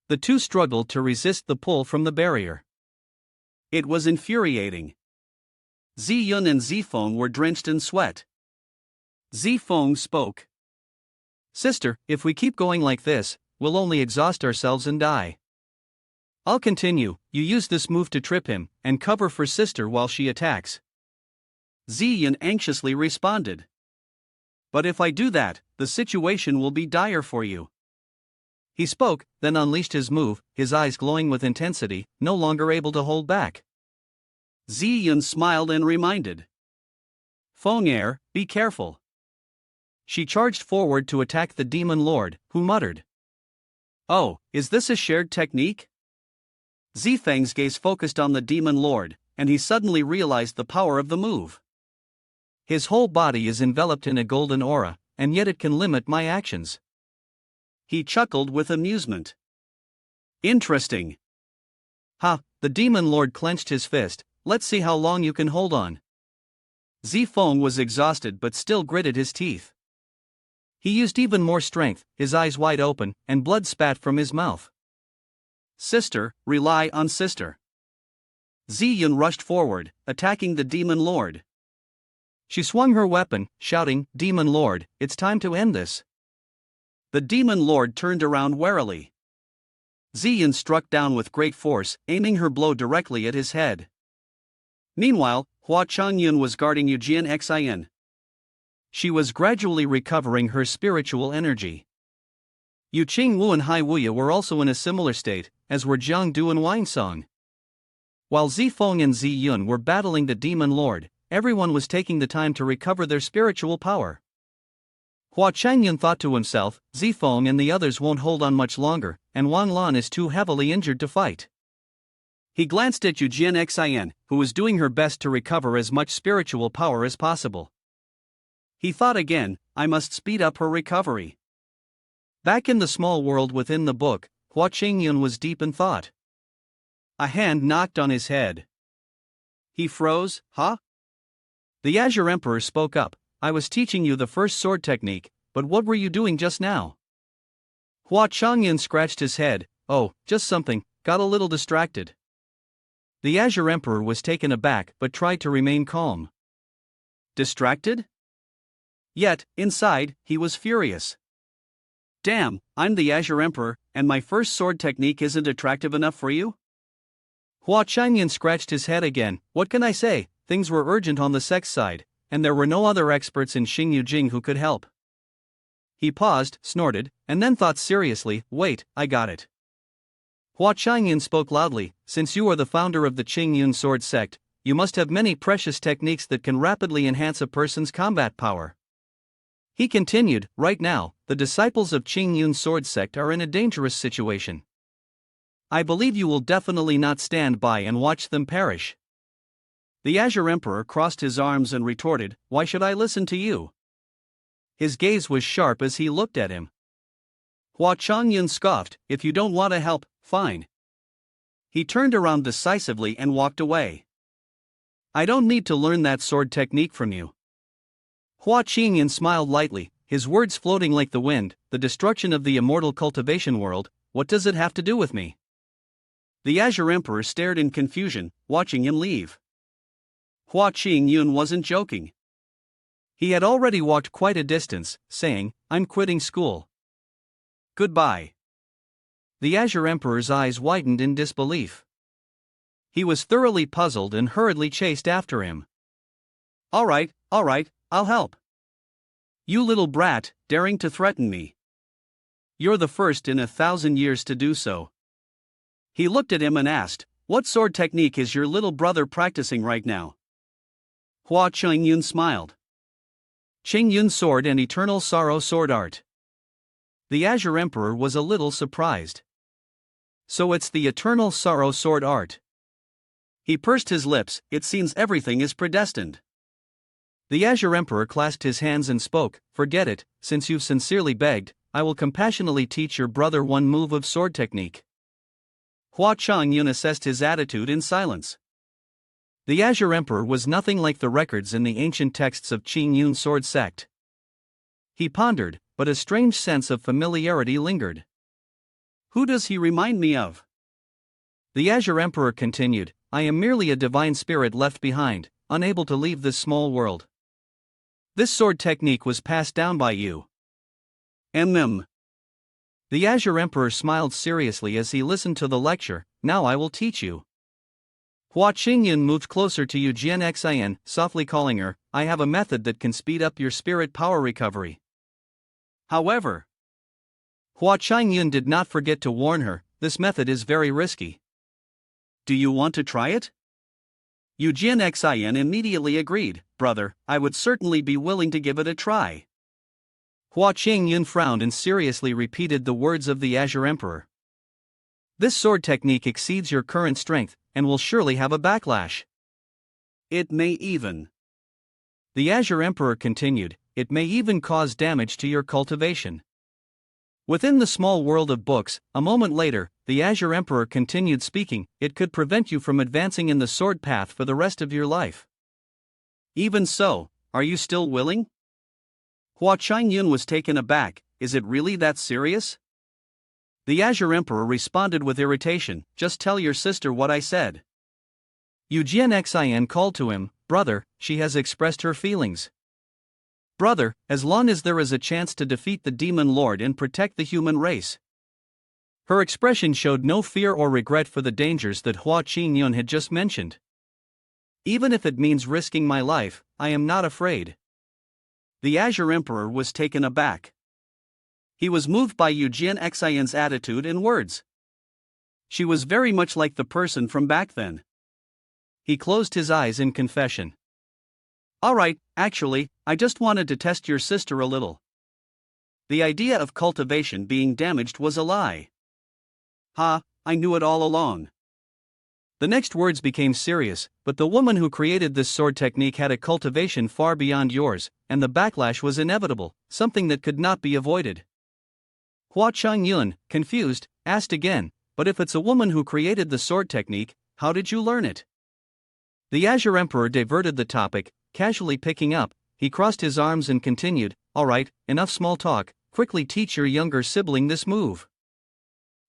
The two struggled to resist the pull from the barrier. It was infuriating. Ziyun and Zifeng were drenched in sweat. Zifeng spoke. Sister, if we keep going like this, we'll only exhaust ourselves and die. I'll continue, you use this move to trip him, and cover for sister while she attacks. Ziyun anxiously responded. But if I do that, the situation will be dire for you. He spoke, then unleashed his move, his eyes glowing with intensity, no longer able to hold back. Ziyun smiled and reminded. Feng be careful. She charged forward to attack the demon lord, who muttered. Oh, is this a shared technique? Zifeng's gaze focused on the demon lord, and he suddenly realized the power of the move. His whole body is enveloped in a golden aura, and yet it can limit my actions. He chuckled with amusement. Interesting. Ha, the demon lord clenched his fist, let's see how long you can hold on. Zifeng was exhausted but still gritted his teeth. He used even more strength, his eyes wide open, and blood spat from his mouth. Sister, rely on sister. Ziyun rushed forward, attacking the demon lord. She swung her weapon, shouting, Demon Lord, it's time to end this. The demon lord turned around warily. Ziyun struck down with great force, aiming her blow directly at his head. Meanwhile, Hua Chong Yun was guarding Yu Jianxian. She was gradually recovering her spiritual energy. Yu Qingwu and Hai Wuya were also in a similar state, as were Jiangdu and Weinsong. While Zifeng and Ziyun were battling the demon lord, everyone was taking the time to recover their spiritual power. Hua Chong Yun thought to himself, Zifeng and the others won't hold on much longer, and Wang Lan is too heavily injured to fight. He glanced at Yu Jianxian, who was doing her best to recover as much spiritual power as possible. He thought again, I must speed up her recovery. Back in the small world within the book, Hua Chong Yun was deep in thought. A hand knocked on his head. He froze, huh? The Azure Emperor spoke up, I was teaching you the first sword technique, but what were you doing just now? Hua Chong Yun scratched his head, oh, just something, got a little distracted. The Azure Emperor was taken aback but tried to remain calm. Distracted? Yet, inside, he was furious. Damn, I'm the Azure Emperor, and my first sword technique isn't attractive enough for you? Hua Chong Yun scratched his head again, what can I say, things were urgent on the sex side, and there were no other experts in Xingyu Jing who could help. He paused, snorted, and then thought seriously, wait, I got it. Hua Chong Yun spoke loudly, since you are the founder of the Qingyun sword sect, you must have many precious techniques that can rapidly enhance a person's combat power. He continued, right now, the disciples of Ching Yun's sword sect are in a dangerous situation. I believe you will definitely not stand by and watch them perish. The Azure Emperor crossed his arms and retorted, why should I listen to you? His gaze was sharp as he looked at him. Hua Chong Yun scoffed, if you don't want to help, fine. He turned around decisively and walked away. I don't need to learn that sword technique from you. Hua Chong Yun smiled lightly, his words floating like the wind, the destruction of the immortal cultivation world, what does it have to do with me? The Azure Emperor stared in confusion, watching him leave. Hua Chong Yun wasn't joking. He had already walked quite a distance, saying, I'm quitting school. Goodbye. The Azure Emperor's eyes widened in disbelief. He was thoroughly puzzled and hurriedly chased after him. All right, I'll help. You little brat, daring to threaten me. You're the first in 1,000 years to do so. He looked at him and asked, what sword technique is your little brother practicing right now? Hua Chong Yun smiled. Ching Yun sword and eternal sorrow sword art. The Azure Emperor was a little surprised. So it's the eternal sorrow sword art. He pursed his lips, it seems everything is predestined. The Azure Emperor clasped his hands and spoke, forget it, since you've sincerely begged, I will compassionately teach your brother one move of sword technique. Hua Chong Yun assessed his attitude in silence. The Azure Emperor was nothing like the records in the ancient texts of Ching Yun's sword sect. He pondered, but a strange sense of familiarity lingered. Who does he remind me of? The Azure Emperor continued, I am merely a divine spirit left behind, unable to leave this small world. This sword technique was passed down by you. The Azure Emperor smiled seriously as he listened to the lecture, now I will teach you. Hua Chong Yun moved closer to Emergence, softly calling her, I have a method that can speed up your spirit power recovery. However, Hua Chong Yun did not forget to warn her, this method is very risky. Do you want to try it? Emergence immediately agreed, brother, I would certainly be willing to give it a try. Hua Chong Yun frowned and seriously repeated the words of the Azure Emperor. This sword technique exceeds your current strength, and will surely have a backlash. It may even. The Azure Emperor continued, it may even cause damage to your cultivation. Within the small world of books, a moment later, the Azure Emperor continued speaking, it could prevent you from advancing in the sword path for the rest of your life. Even so, are you still willing? Hua Chong Yun was taken aback, is it really that serious? The Azure Emperor responded with irritation, just tell your sister what I said. Emergence called to him, brother, she has expressed her feelings. Brother, as long as there is a chance to defeat the demon lord and protect the human race. Her expression showed no fear or regret for the dangers that Hua Chong Yun had just mentioned. Even if it means risking my life, I am not afraid. The Azure Emperor was taken aback. He was moved by Emergence's attitude and words. She was very much like the person from back then. He closed his eyes in confession. Alright, actually, I just wanted to test your sister a little. The idea of cultivation being damaged was a lie. Ha, I knew it all along. The next words became serious, but the woman who created this sword technique had a cultivation far beyond yours, and the backlash was inevitable, something that could not be avoided. Hua Chong Yun, confused, asked again, but if it's a woman who created the sword technique, how did you learn it? The Azure Emperor diverted the topic, casually picking up, he crossed his arms and continued, alright, enough small talk, quickly teach your younger sibling this move.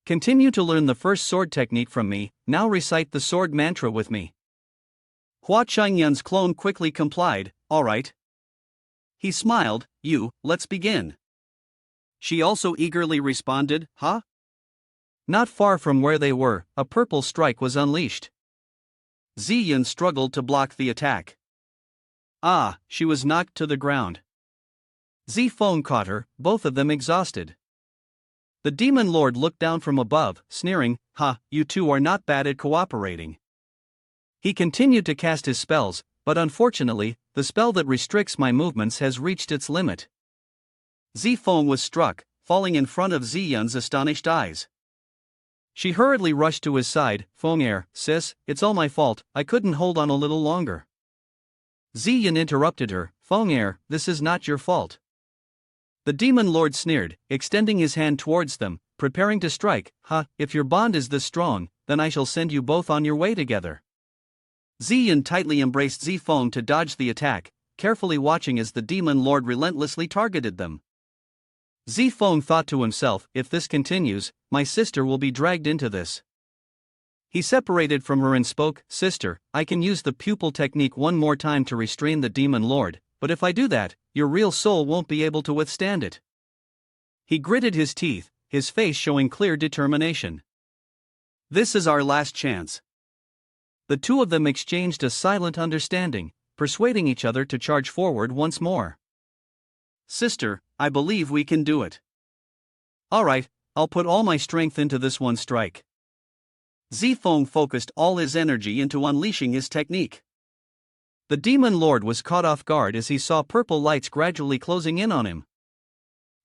Continue to learn the first sword technique from me, now recite the sword mantra with me. Hua Chong Yun's clone quickly complied, alright. He smiled, let's begin. She also eagerly responded, huh? Not far from where they were, a purple strike was unleashed. Ziyun struggled to block the attack. She was knocked to the ground. Zifeng caught her, both of them exhausted. The demon lord looked down from above, sneering, you two are not bad at cooperating. He continued to cast his spells, but unfortunately, the spell that restricts my movements has reached its limit. Zifeng was struck, falling in front of Ziyun's astonished eyes. She hurriedly rushed to his side. "Feng'er, sis, it's all my fault, I couldn't hold on a little longer." Ziyun interrupted her. "Feng'er, this is not your fault." The demon lord sneered, extending his hand towards them, preparing to strike. "Ha, if your bond is this strong, then I shall send you both on your way together." Ziyun tightly embraced Zifeng to dodge the attack, carefully watching as the demon lord relentlessly targeted them. Zifeng thought to himself, "If this continues, my sister will be dragged into this." He separated from her and spoke. "Sister, I can use the pupil technique one more time to restrain the demon lord, but if I do that, your real soul won't be able to withstand it." He gritted his teeth, his face showing clear determination. "This is our last chance." The two of them exchanged a silent understanding, persuading each other to charge forward once more. "Sister, I believe we can do it." "All right, I'll put all my strength into this one strike." Zifeng focused all his energy into unleashing his technique. The demon lord was caught off guard as he saw purple lights gradually closing in on him.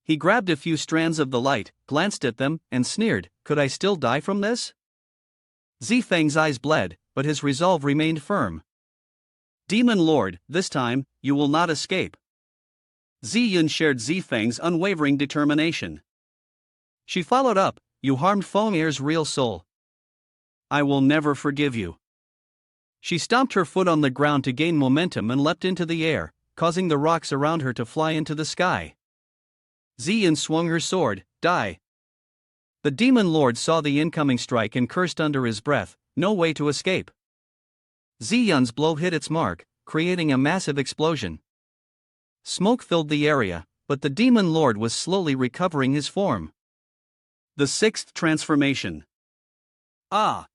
He grabbed a few strands of the light, glanced at them, and sneered, "Could I still die from this?" Zifeng's eyes bled, but his resolve remained firm. "Demon lord, this time, you will not escape." Ziyun shared Zifeng's unwavering determination. She followed up, "You harmed Feng'er's real soul. I will never forgive you." She stomped her foot on the ground to gain momentum and leapt into the air, causing the rocks around her to fly into the sky. Ziyun swung her sword. "Die." The demon lord saw the incoming strike and cursed under his breath, no way to escape. Ziyun's blow hit its mark, creating a massive explosion. Smoke filled the area, but the demon lord was slowly recovering his form. The sixth transformation. Ah!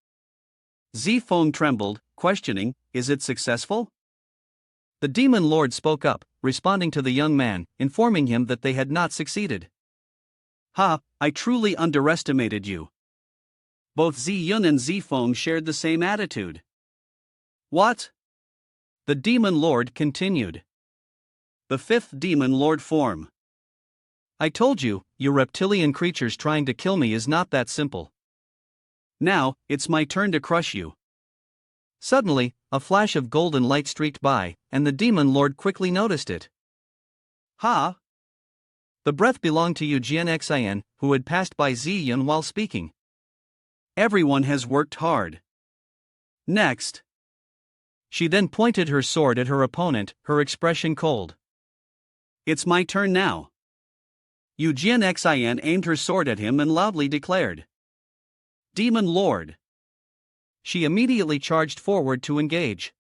Zifeng trembled, questioning, "Is it successful?" The demon lord spoke up, responding to the young man, informing him that they had not succeeded. "Ha, I truly underestimated you." Both Ziyun and Zifeng shared the same attitude. "What?" The demon lord continued. The fifth demon lord form. "I told you, you reptilian creatures trying to kill me is not that simple. Now, it's my turn to crush you." Suddenly, a flash of golden light streaked by, and the demon lord quickly noticed it. "Ha!" The breath belonged to Wuyan Mountain, who had passed by Ziyun while speaking. "Everyone has worked hard. Next." She then pointed her sword at her opponent, her expression cold. "It's my turn now." Wuyan Mountain aimed her sword at him and loudly declared, "Demon Lord." She immediately charged forward to engage.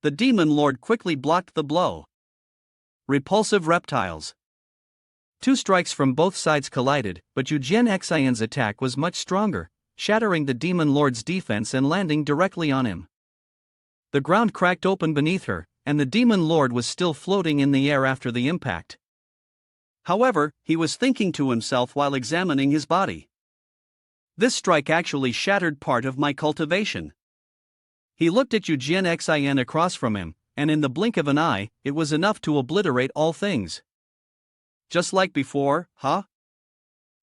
The demon lord quickly blocked the blow. Repulsive reptiles. Two strikes from both sides collided, but Wuyan Mountain's attack was much stronger, shattering the demon lord's defense and landing directly on him. The ground cracked open beneath her, and the demon lord was still floating in the air after the impact. However, he was thinking to himself while examining his body. "This strike actually shattered part of my cultivation." He looked at Wuyan Mountain across from him, and in the blink of an eye, it was enough to obliterate all things. "Just like before, huh?"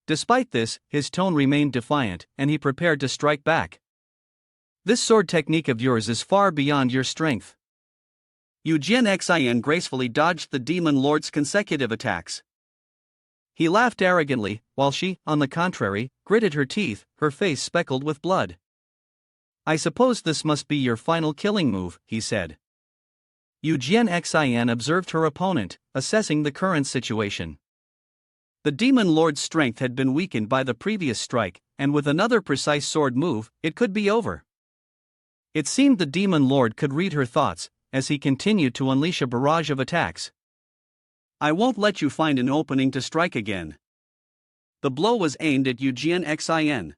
Despite this, his tone remained defiant, and he prepared to strike back. "This sword technique of yours is far beyond your strength." Wuyan Mountain gracefully dodged the demon lord's consecutive attacks. He laughed arrogantly, while she, on the contrary, gritted her teeth, her face speckled with blood. "I suppose this must be your final killing move," he said. Wuyan Mountain observed her opponent, assessing the current situation. The demon lord's strength had been weakened by the previous strike, and with another precise sword move, it could be over. It seemed the demon lord could read her thoughts, as he continued to unleash a barrage of attacks. "I won't let you find an opening to strike again." The blow was aimed at Wuyan Mountain.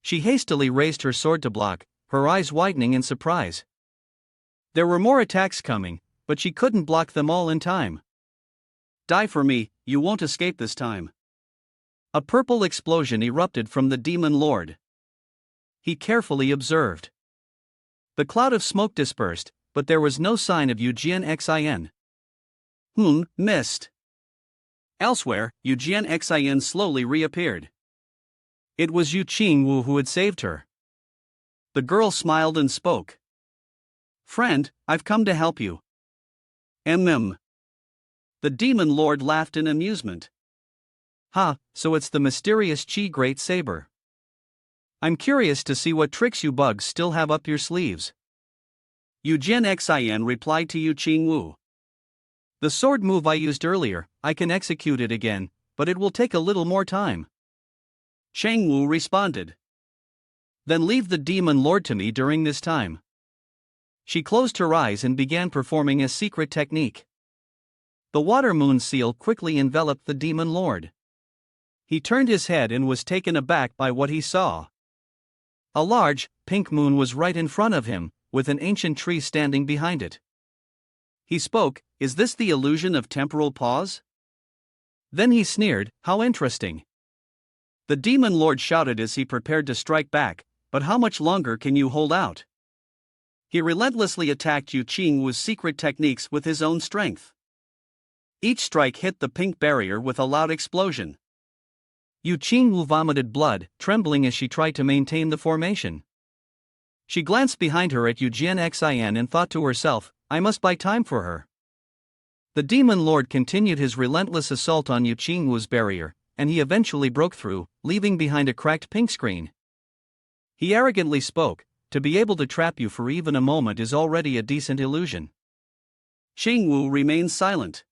She hastily raised her sword to block, her eyes widening in surprise. There were more attacks coming, but she couldn't block them all in time. "Die for me, you won't escape this time." A purple explosion erupted from the demon lord. He carefully observed. The cloud of smoke dispersed, but there was no sign of Xin. Missed. Elsewhere, Xin slowly reappeared. It was Yu Qingwu who had saved her. The girl smiled and spoke. Friend, I've come to help you. The demon lord laughed in amusement. Ha, so it's the mysterious Qi Great Saber. I'm curious to see what tricks you bugs still have up your sleeves. Xin replied to Yu Qingwu. The sword move I used earlier, I can execute it again, but it will take a little more time. Changwu responded. Then leave the demon lord to me during this time. She closed her eyes and began performing a secret technique. The water moon seal quickly enveloped the demon lord. He turned his head and was taken aback by what he saw. A large, pink moon was right in front of him, with an ancient tree standing behind it. He spoke, "Is this the illusion of temporal pause?" Then he sneered, "How interesting." The demon lord shouted as he prepared to strike back, "But how much longer can you hold out?" He relentlessly attacked Yu Qingwu's secret techniques with his own strength. Each strike hit the pink barrier with a loud explosion. Yu Qingwu vomited blood, trembling as she tried to maintain the formation. She glanced behind her at Xin and thought to herself, "I must buy time for her." The demon lord continued his relentless assault on Yu Qingwu's barrier, and he eventually broke through, leaving behind a cracked pink screen. He arrogantly spoke, "To be able to trap you for even a moment is already a decent illusion." Changwu remained silent.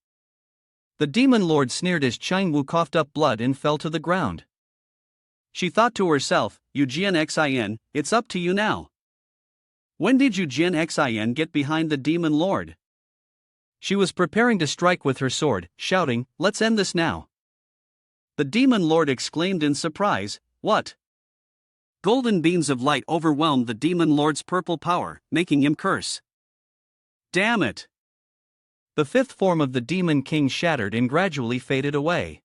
The demon lord sneered as Changwu coughed up blood and fell to the ground. She thought to herself, Xin, it's up to you now. When did Xin get behind the demon lord? She was preparing to strike with her sword, shouting, "Let's end this now." The demon lord exclaimed in surprise, "What?" Golden beams of light overwhelmed the demon lord's purple power, making him curse. "Damn it!" The fifth form of the demon king shattered and gradually faded away.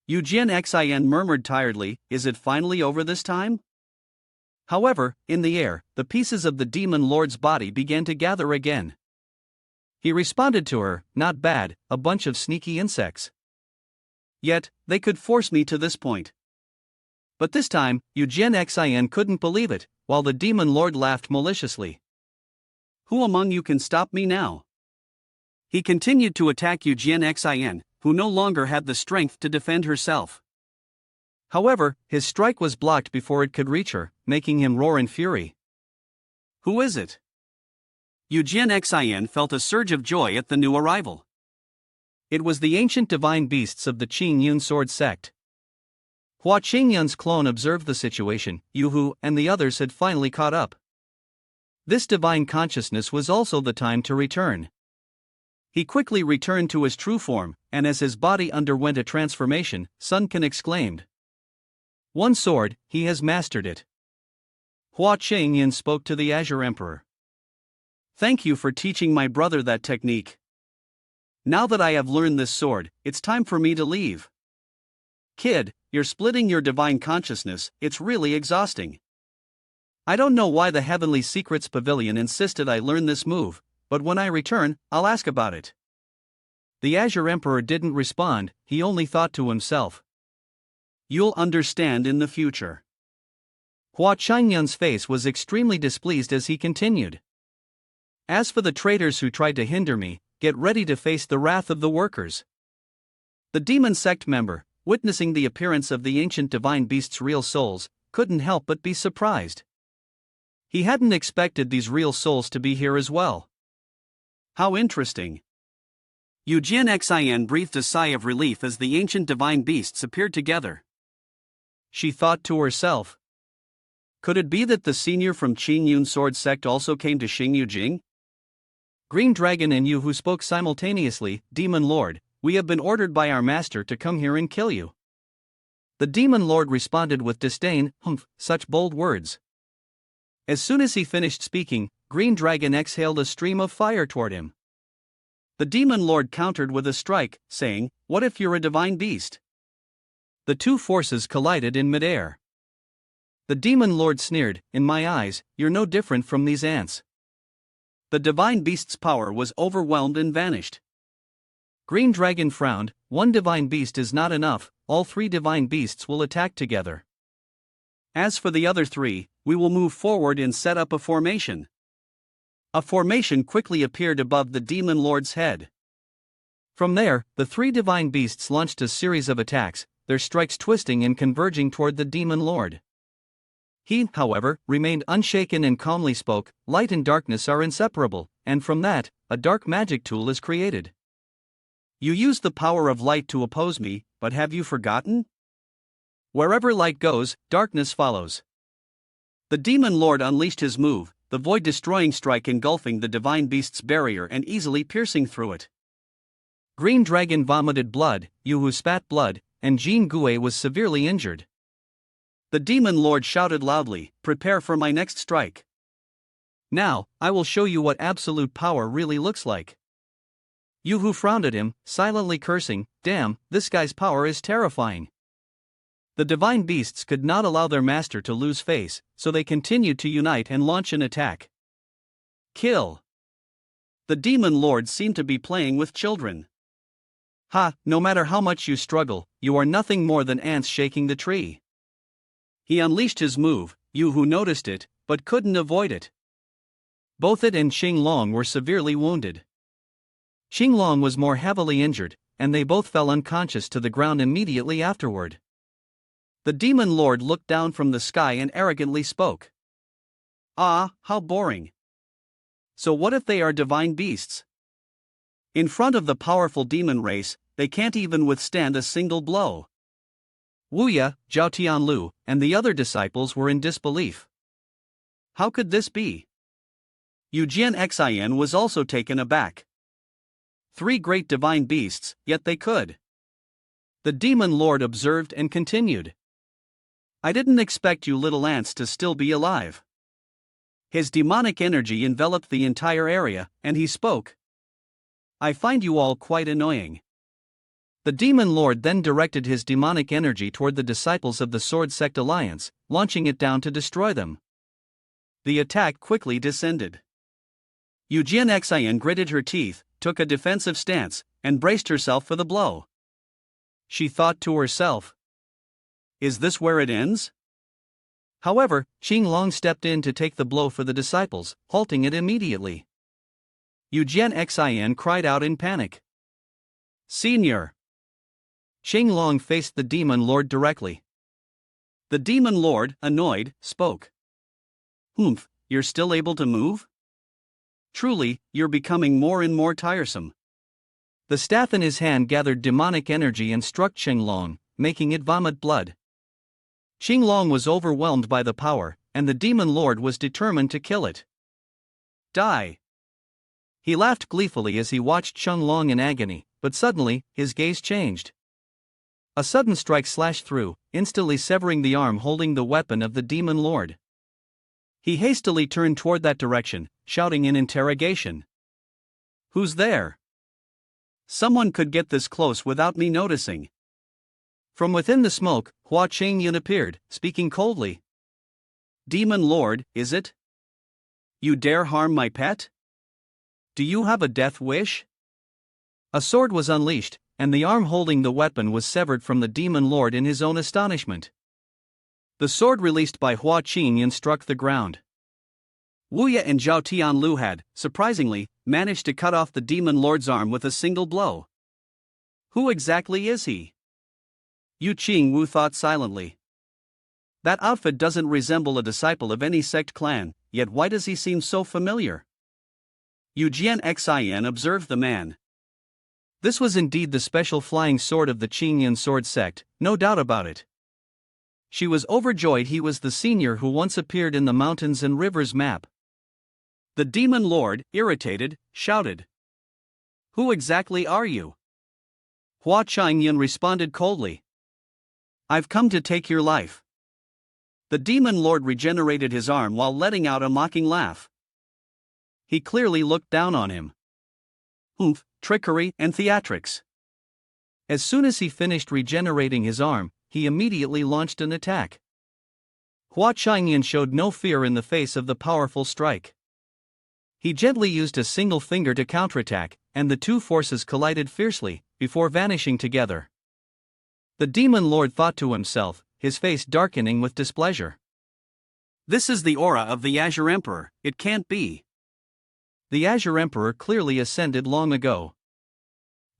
Xin murmured tiredly, "Is it finally over this time?" However, in the air, the pieces of the demon lord's body began to gather again. He responded to her, "Not bad, a bunch of sneaky insects. Yet, they could force me to this point." But this time, Xin couldn't believe it, while the demon lord laughed maliciously. "Who among you can stop me now?" He continued to attack Xin, who no longer had the strength to defend herself. However, his strike was blocked before it could reach her, making him roar in fury. "Who is it?" Xin felt a surge of joy at the new arrival. It was the ancient divine beasts of the Qingyun sword sect. Hua Chong Yun's clone observed the situation. Yuhu and the others had finally caught up. This divine consciousness was also the time to return. He quickly returned to his true form, and as his body underwent a transformation, Sun Can exclaimed, "One sword, he has mastered it." Hua Chong Yun spoke to the Azure Emperor. "Thank you for teaching my brother that technique. Now that I have learned this sword, it's time for me to leave. Kid, you're splitting your divine consciousness, it's really exhausting. I don't know why the Heavenly Secrets Pavilion insisted I learn this move, but when I return, I'll ask about it." The Azure Emperor didn't respond, he only thought to himself, "You'll understand in the future." Hua Chong Yun's face was extremely displeased as he continued. "As for the traitors who tried to hinder me, get ready to face the wrath of the workers." The demon sect member, witnessing the appearance of the ancient divine beast's real souls, couldn't help but be surprised. He hadn't expected these real souls to be here as well. How interesting. Xin breathed a sigh of relief as the ancient divine beasts appeared together. She thought to herself, could it be that the senior from Qingyun sword sect also came to Xingyu Jing? Green Dragon and you who spoke simultaneously, Demon Lord, we have been ordered by our master to come here and kill you. The Demon Lord responded with disdain, such bold words. As soon as he finished speaking, Green Dragon exhaled a stream of fire toward him. The Demon Lord countered with a strike, saying, "What if you're a divine beast?" The two forces collided in midair. The demon lord sneered, "In my eyes, you're no different from these ants." The divine beast's power was overwhelmed and vanished. Green Dragon frowned, "One divine beast is not enough, all three divine beasts will attack together. As for the other three, we will move forward and set up a formation." A formation quickly appeared above the demon lord's head. From there, the three divine beasts launched a series of attacks, their strikes twisting and converging toward the demon lord. He, however, remained unshaken and calmly spoke, "Light and darkness are inseparable, and from that, a dark magic tool is created. You used the power of light to oppose me, but have you forgotten? Wherever light goes, darkness follows." The demon lord unleashed his move, the void-destroying strike engulfing the divine beast's barrier and easily piercing through it. Green Dragon vomited blood, Yu spat blood, and Jean Gue was severely injured. The demon lord shouted loudly, "Prepare for my next strike. Now, I will show you what absolute power really looks like." Yu frowned at him, silently cursing, "Damn, this guy's power is terrifying." The divine beasts could not allow their master to lose face, so they continued to unite and launch an attack. Kill! The demon lord seemed to be playing with children. "Ha, no matter how much you struggle, you are nothing more than ants shaking the tree." He unleashed his move, Yu noticed it, but couldn't avoid it. Both it and Xinglong were severely wounded. Xinglong was more heavily injured, and they both fell unconscious to the ground immediately afterward. The demon lord looked down from the sky and arrogantly spoke. "Ah, how boring. So what if they are divine beasts? In front of the powerful demon race, they can't even withstand a single blow." Wuya, Zhao Tianlu, and the other disciples were in disbelief. How could this be? Eugen Xin was also taken aback. Three great divine beasts, yet they could. The demon lord observed and continued. "I didn't expect you little ants to still be alive." His demonic energy enveloped the entire area, and he spoke. "I find you all quite annoying." The demon lord then directed his demonic energy toward the disciples of the Sword Sect Alliance, launching it down to destroy them. The attack quickly descended. Eugen Xin gritted her teeth, took a defensive stance, and braced herself for the blow. She thought to herself, "Is this where it ends?" However, Xinglong stepped in to take the blow for the disciples, halting it immediately. Eugen Xin cried out in panic. "Senior!" Xinglong faced the demon lord directly. The demon lord, annoyed, spoke. "Humph, you're still able to move? Truly, you're becoming more and more tiresome." The staff in his hand gathered demonic energy and struck Xinglong, making it vomit blood. Xinglong was overwhelmed by the power, and the demon lord was determined to kill it. "Die!" He laughed gleefully as he watched Xinglong in agony, but suddenly, his gaze changed. A sudden strike slashed through, instantly severing the arm holding the weapon of the demon lord. He hastily turned toward that direction, shouting in interrogation. "Who's there? Someone could get this close without me noticing." From within the smoke, Hua Chong Yun appeared, speaking coldly. "Demon Lord, is it? You dare harm my pet? Do you have a death wish?" A sword was unleashed, and the arm holding the weapon was severed from the demon lord in his own astonishment. The sword released by Hua Chong Yun struck the ground. Wuya and Zhao Tianlu had, surprisingly, managed to cut off the demon lord's arm with a single blow. Who exactly is he? Yu Qingwu thought silently. That outfit doesn't resemble a disciple of any sect clan, yet why does he seem so familiar? Eugen Xin observed the man. This was indeed the special flying sword of the Qingyun sword sect, no doubt about it. She was overjoyed he was the senior who once appeared in the mountains and rivers map. The demon lord, irritated, shouted. Who exactly are you? Hua Chong Yun responded coldly. I've come to take your life. The demon lord regenerated his arm while letting out a mocking laugh. He clearly looked down on him. Oomph, trickery and theatrics. As soon as he finished regenerating his arm, he immediately launched an attack. Hua Chong Yun showed no fear in the face of the powerful strike. He gently used a single finger to counterattack, and the two forces collided fiercely, before vanishing together. The demon lord thought to himself, his face darkening with displeasure. This is the aura of the Azure Emperor, it can't be. The Azure Emperor clearly ascended long ago.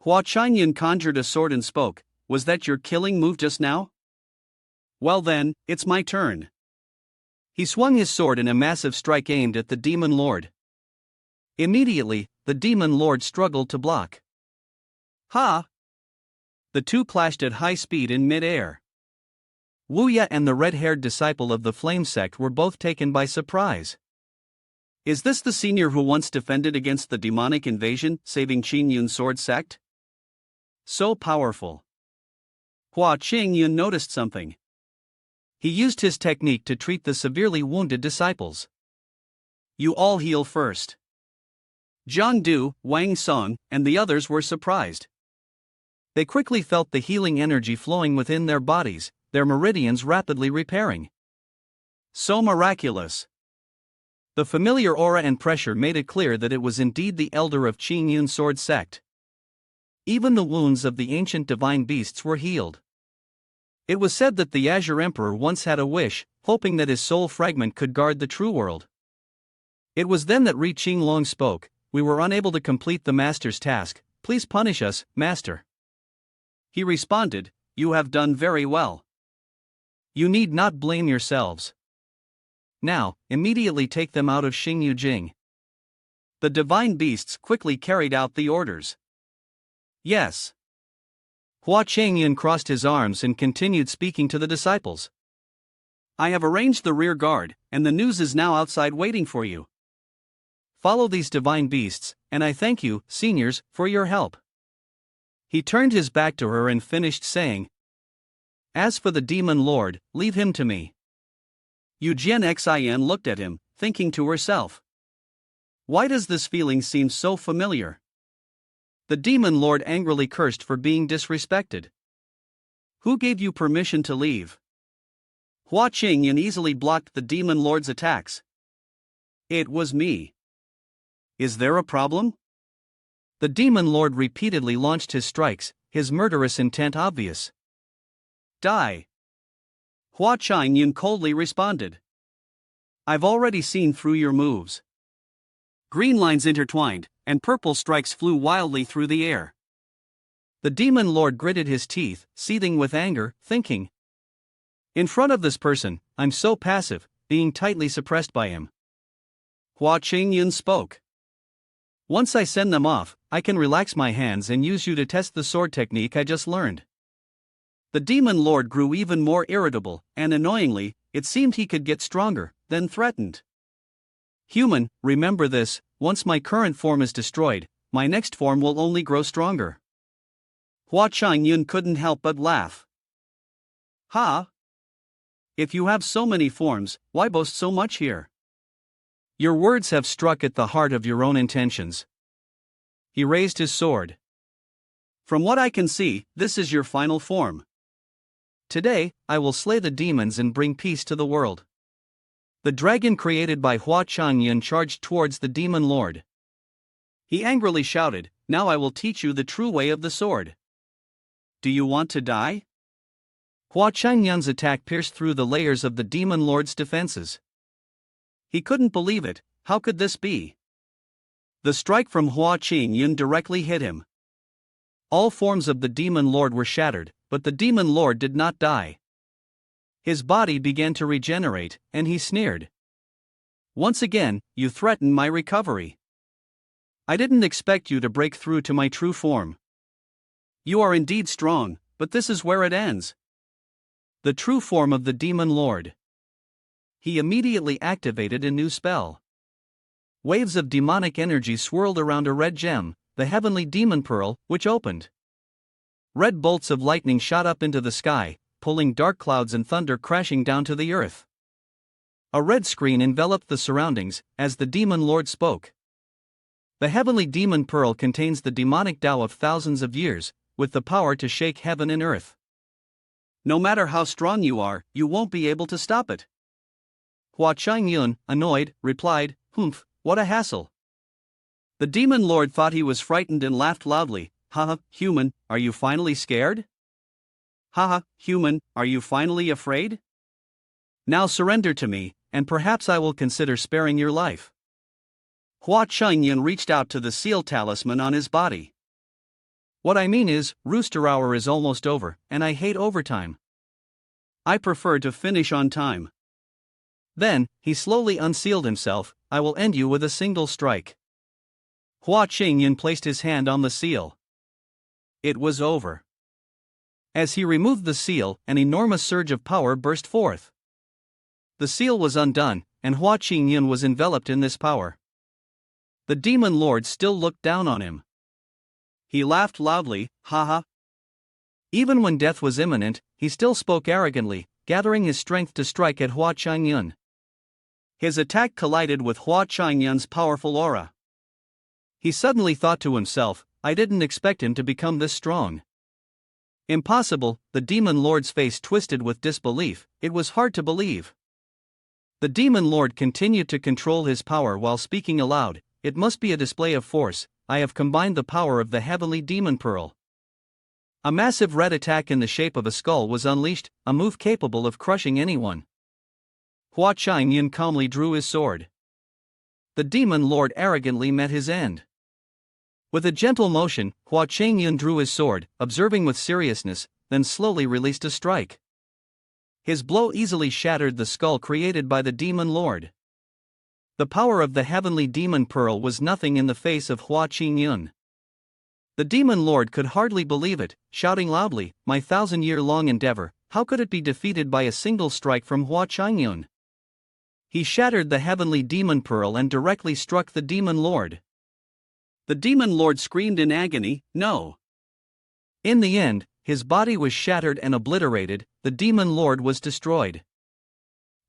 Hua Chong Yun conjured a sword and spoke, "Was that your killing move just now? Well then, it's my turn." He swung his sword in a massive strike aimed at the demon lord. Immediately, the demon lord struggled to block. Ha! The two clashed at high speed in mid-air. Wuya and the red-haired disciple of the Flame Sect were both taken by surprise. Is this the senior who once defended against the demonic invasion, saving Chayun's sword sect? So powerful. Hua Chong Yun noticed something. He used his technique to treat the severely wounded disciples. You all heal first. Zhang Du, Wang Song, and the others were surprised. They quickly felt the healing energy flowing within their bodies, their meridians rapidly repairing. So miraculous. The familiar aura and pressure made it clear that it was indeed the elder of Chayun's sword sect. Even the wounds of the ancient divine beasts were healed. It was said that the Azure Emperor once had a wish, hoping that his soul fragment could guard the true world. It was then that Ri Qinglong spoke, "We were unable to complete the master's task, please punish us, master." He responded, "You have done very well. You need not blame yourselves. Now, immediately take them out of Xingyu Jing." The divine beasts quickly carried out the orders. Yes. Hua Chong Yun crossed his arms and continued speaking to the disciples. I have arranged the rear guard, and the news is now outside waiting for you. Follow these divine beasts, and I thank you, seniors, for your help. He turned his back to her and finished saying, "As for the demon lord, leave him to me." Yu Jian Xin looked at him, thinking to herself, why does this feeling seem so familiar? The demon lord angrily cursed for being disrespected. Who gave you permission to leave? Hua Chong Yun easily blocked the demon lord's attacks. It was me. Is there a problem? The demon lord repeatedly launched his strikes, his murderous intent obvious. Die. Hua Chong Yun coldly responded. I've already seen through your moves. Green lines intertwined, and purple strikes flew wildly through the air. The demon lord gritted his teeth, seething with anger, thinking, in front of this person, I'm so passive, being tightly suppressed by him. Hua Chong Yun spoke. Once I send them off, I can relax my hands and use you to test the sword technique I just learned. The demon lord grew even more irritable, and annoyingly, it seemed he could get stronger, then threatened. Human, remember this, once my current form is destroyed, my next form will only grow stronger. Hua Chong Yun couldn't help but laugh. Ha! If you have so many forms, why boast so much here? Your words have struck at the heart of your own intentions. He raised his sword. From what I can see, this is your final form. Today, I will slay the demons and bring peace to the world. The dragon created by Hua Chong Yun charged towards the demon lord. He angrily shouted, now I will teach you the true way of the sword. Do you want to die? Hua Chong Yun's attack pierced through the layers of the demon lord's defenses. He couldn't believe it, how could this be? The strike from Hua Chong Yun directly hit him. All forms of the demon lord were shattered, but the demon lord did not die. His body began to regenerate, and he sneered. Once again, you threaten my recovery. I didn't expect you to break through to my true form. You are indeed strong, but this is where it ends. The true form of the demon lord. He immediately activated a new spell. Waves of demonic energy swirled around a red gem, the heavenly demon pearl, which opened. Red bolts of lightning shot up into the sky, pulling dark clouds and thunder crashing down to the earth. A red screen enveloped the surroundings, as the demon lord spoke. The heavenly demon pearl contains the demonic Tao of thousands of years, with the power to shake heaven and earth. No matter how strong you are, you won't be able to stop it. Hua Chong Yun, annoyed, replied, "Humph, what a hassle." The demon lord thought he was frightened and laughed loudly. "Haha, human, are you finally scared? Haha, human, are you finally afraid? Now surrender to me, and perhaps I will consider sparing your life." Hua Chong Yun reached out to the seal talisman on his body. "What I mean is, rooster hour is almost over, and I hate overtime. I prefer to finish on time." Then, he slowly unsealed himself. "I will end you with a single strike." Hua Chong Yun placed his hand on the seal. It was over. As he removed the seal, an enormous surge of power burst forth. The seal was undone, and Hua Chong Yun was enveloped in this power. The demon lord still looked down on him. He laughed loudly, "Haha." Even when death was imminent, he still spoke arrogantly, gathering his strength to strike at Hua Chong Yun. His attack collided with Hua Chong Yun's powerful aura. He suddenly thought to himself, "I didn't expect him to become this strong." Impossible, the demon lord's face twisted with disbelief. It was hard to believe. The demon lord continued to control his power while speaking aloud. "It must be a display of force. I have combined the power of the heavenly demon pearl." A massive red attack in the shape of a skull was unleashed, a move capable of crushing anyone. Hua Chong Yun calmly drew his sword. The demon lord arrogantly met his end. With a gentle motion, Hua Chong Yun drew his sword, observing with seriousness, then slowly released a strike. His blow easily shattered the skull created by the demon lord. The power of the heavenly demon pearl was nothing in the face of Hua Chong Yun. The demon lord could hardly believe it, shouting loudly, "My 1,000-year-long endeavor, how could it be defeated by a single strike from Hua Chong Yun?" He shattered the heavenly demon pearl and directly struck the demon lord. The demon lord screamed in agony, "No!" In the end, his body was shattered and obliterated. The demon lord was destroyed.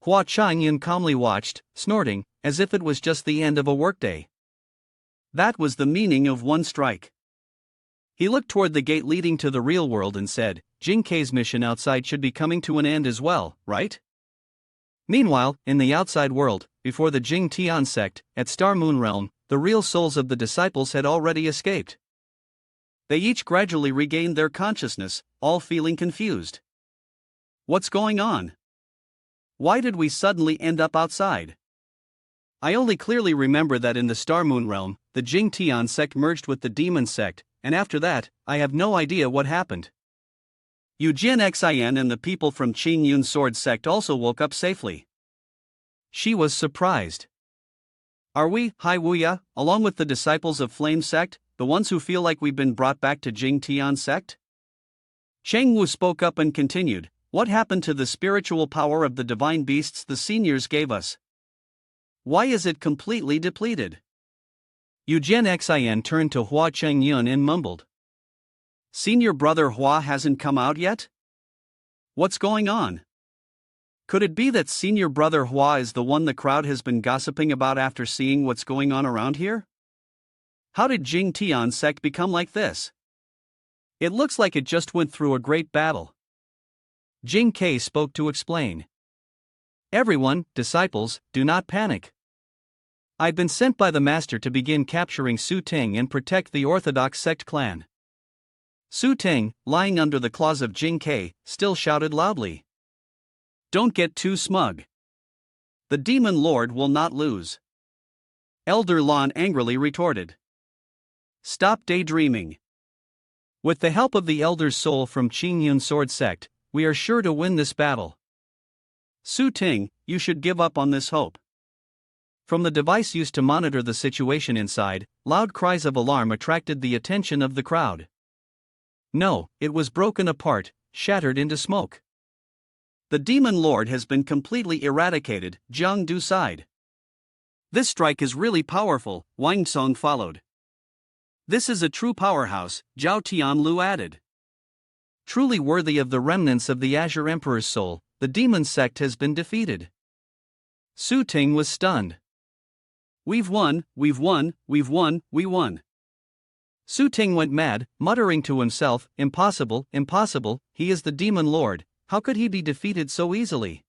Hua Chong Yun calmly watched, snorting, as if it was just the end of a workday. That was the meaning of one strike. He looked toward the gate leading to the real world and said, "Jing Kei's mission outside should be coming to an end as well, right?" Meanwhile, in the outside world, before the Jing Tian sect, at Star Moon Realm, the real souls of the disciples had already escaped. They each gradually regained their consciousness, all feeling confused. What's going on? Why did we suddenly end up outside? I only clearly remember that in the Star Moon Realm, the Jing Tian sect merged with the Demon sect, and after that, I have no idea what happened. Eugene Xin and the people from Qing Yun Sword sect also woke up safely. She was surprised. Are we, Hai Wuya, along with the disciples of Flame sect, the ones who feel like we've been brought back to Jing Tian sect? Cheng Wu spoke up and continued, "What happened to the spiritual power of the divine beasts the seniors gave us? Why is it completely depleted?" Eugene Xin turned to Hua Chong Yun and mumbled, "Senior brother Hua hasn't come out yet? What's going on? Could it be that senior brother Hua is the one the crowd has been gossiping about after seeing what's going on around here? How did Jing Tian sect become like this? It looks like it just went through a great battle." Jing Kei spoke to explain. "Everyone, disciples, do not panic. I've been sent by the master to begin capturing Su Ting and protect the Orthodox sect clan." Su Ting, lying under the claws of Jing Kei, still shouted loudly, "Don't get too smug. The demon lord will not lose." Elder Lan angrily retorted, "Stop daydreaming. With the help of the elder's soul from Qing Yun Sword sect, we are sure to win this battle. Su Ting, you should give up on this hope." From the device used to monitor the situation inside, loud cries of alarm attracted the attention of the crowd. No, it was broken apart, shattered into smoke. "The demon lord has been completely eradicated," Jiang Du sighed. "This strike is really powerful," Wang Song followed. "This is a true powerhouse," Zhao Tianlu added. "Truly worthy of the remnants of the Azure Emperor's soul, the demon sect has been defeated." Su Ting was stunned. "We've won, we've won, we've won, we won." Su Ting went mad, muttering to himself, "Impossible, impossible, he is the demon lord, how could he be defeated so easily?"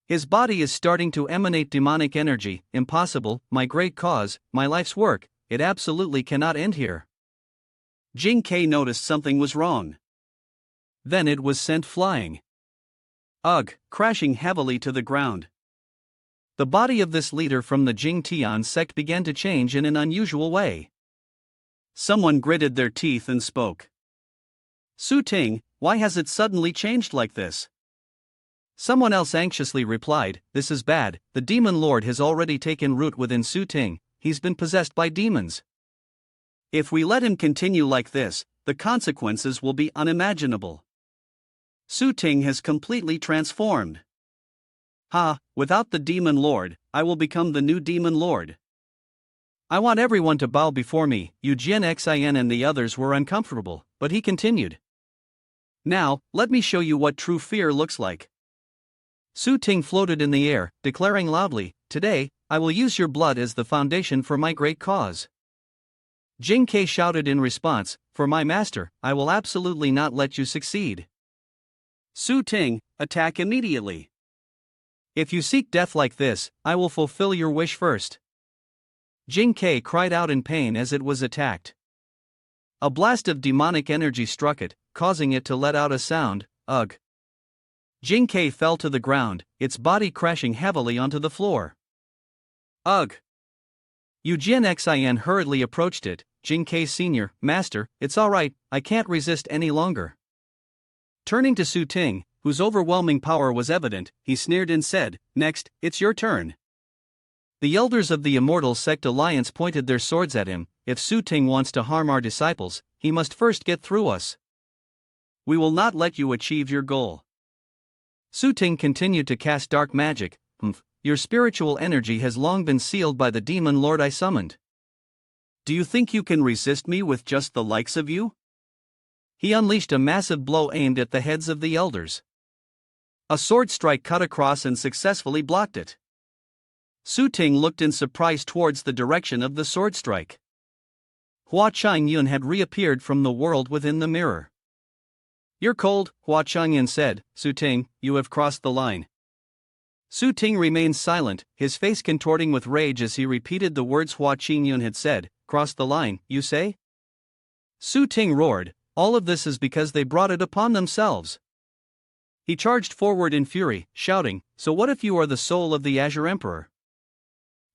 His body is starting to emanate demonic energy. Impossible, my great cause, my life's work, it absolutely cannot end here. Jing Ke noticed something was wrong. Then it was sent flying. Ugh, crashing heavily to the ground. The body of this leader from the Jing Tian sect began to change in an unusual way. Someone gritted their teeth and spoke. Su Ting, why has it suddenly changed like this? Someone else anxiously replied, this is bad, the demon lord has already taken root within Su Ting, he's been possessed by demons. If we let him continue like this, the consequences will be unimaginable. Su Ting has completely transformed. Without the demon lord, I will become the new demon lord. I want everyone to bow before me. Eugene Xin and the others were uncomfortable, but he continued. Now, let me show you what true fear looks like. Su Ting floated in the air, declaring loudly, today, I will use your blood as the foundation for my great cause. Jing Ke shouted in response, for my master, I will absolutely not let you succeed. Su Ting, attack immediately. If you seek death like this, I will fulfill your wish first. Jing Ke cried out in pain as it was attacked. A blast of demonic energy struck it, causing it to let out a sound, ugh. Jing Ke fell to the ground, its body crashing heavily onto the floor. Ugh! Eugene Xin hurriedly approached it. Jing Ke Sr., Master, it's alright, I can't resist any longer. Turning to Su Ting, whose overwhelming power was evident, he sneered and said, next, it's your turn. The elders of the Immortal Sect Alliance pointed their swords at him. If Su Ting wants to harm our disciples, he must first get through us. We will not let you achieve your goal. Su Ting continued to cast dark magic. Your spiritual energy has long been sealed by the demon lord I summoned. Do you think you can resist me with just the likes of you? He unleashed a massive blow aimed at the heads of the elders. A sword strike cut across and successfully blocked it. Su Ting looked in surprise towards the direction of the sword strike. Hua Chong Yun had reappeared from the world within the mirror. You're cold, Hua Chong Yun said. Su Ting, you have crossed the line. Su Ting remained silent, his face contorting with rage as he repeated the words Hua Chong Yun had said. Cross the line, you say? Su Ting roared, all of this is because they brought it upon themselves. He charged forward in fury, shouting, so what if you are the soul of the Azure Emperor?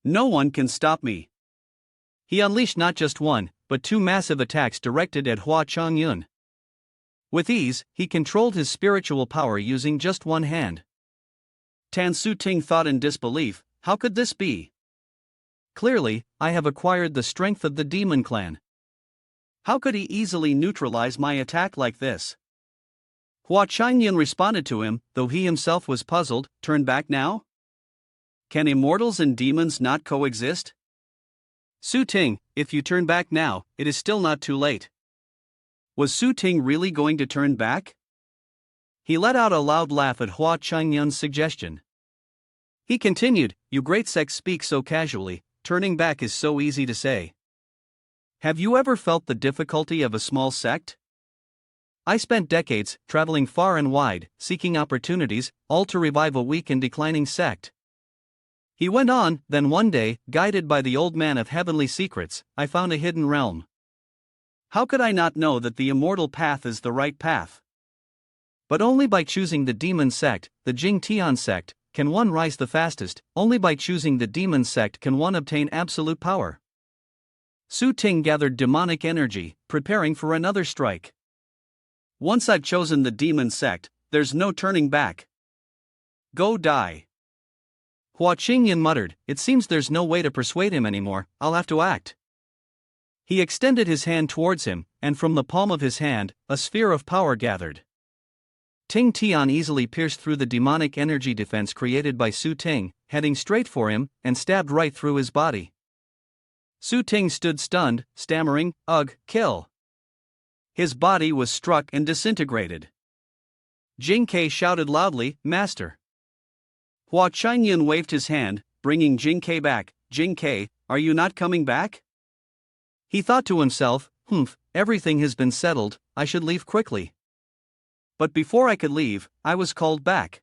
No one can stop me. He unleashed not just one, but two massive attacks directed at Hua Chong Yun. With ease, he controlled his spiritual power using just one hand. Su Ting thought in disbelief, how could this be? Clearly, I have acquired the strength of the demon clan. How could he easily neutralize my attack like this? Hua Chong Yun responded to him, though he himself was puzzled. Turn back now? Can immortals and demons not coexist? Su Ting, if you turn back now, it is still not too late. Was Su Ting really going to turn back? He let out a loud laugh at Hua Chong Yun's suggestion. He continued, you great sect speak so casually, turning back is so easy to say. Have you ever felt the difficulty of a small sect? I spent decades, traveling far and wide, seeking opportunities, all to revive a weak and declining sect. He went on, then one day, guided by the old man of heavenly secrets, I found a hidden realm. How could I not know that the immortal path is the right path? But only by choosing the demon sect, the Jing Tian sect, can one rise the fastest. Only by choosing the demon sect can one obtain absolute power. Su Ting gathered demonic energy, preparing for another strike. Once I've chosen the demon sect, there's no turning back. Go die. Hua Chong Yun muttered, it seems there's no way to persuade him anymore, I'll have to act. He extended his hand towards him, and from the palm of his hand, a sphere of power gathered. Ting Tian easily pierced through the demonic energy defense created by Su Ting, heading straight for him, and stabbed right through his body. Su Ting stood stunned, stammering, ugh, kill. His body was struck and disintegrated. Jing Ke shouted loudly, Master. Hua Chong Yun waved his hand, bringing Jing Ke back. Jing Ke, are you not coming back? He thought to himself, everything has been settled, I should leave quickly. But before I could leave, I was called back.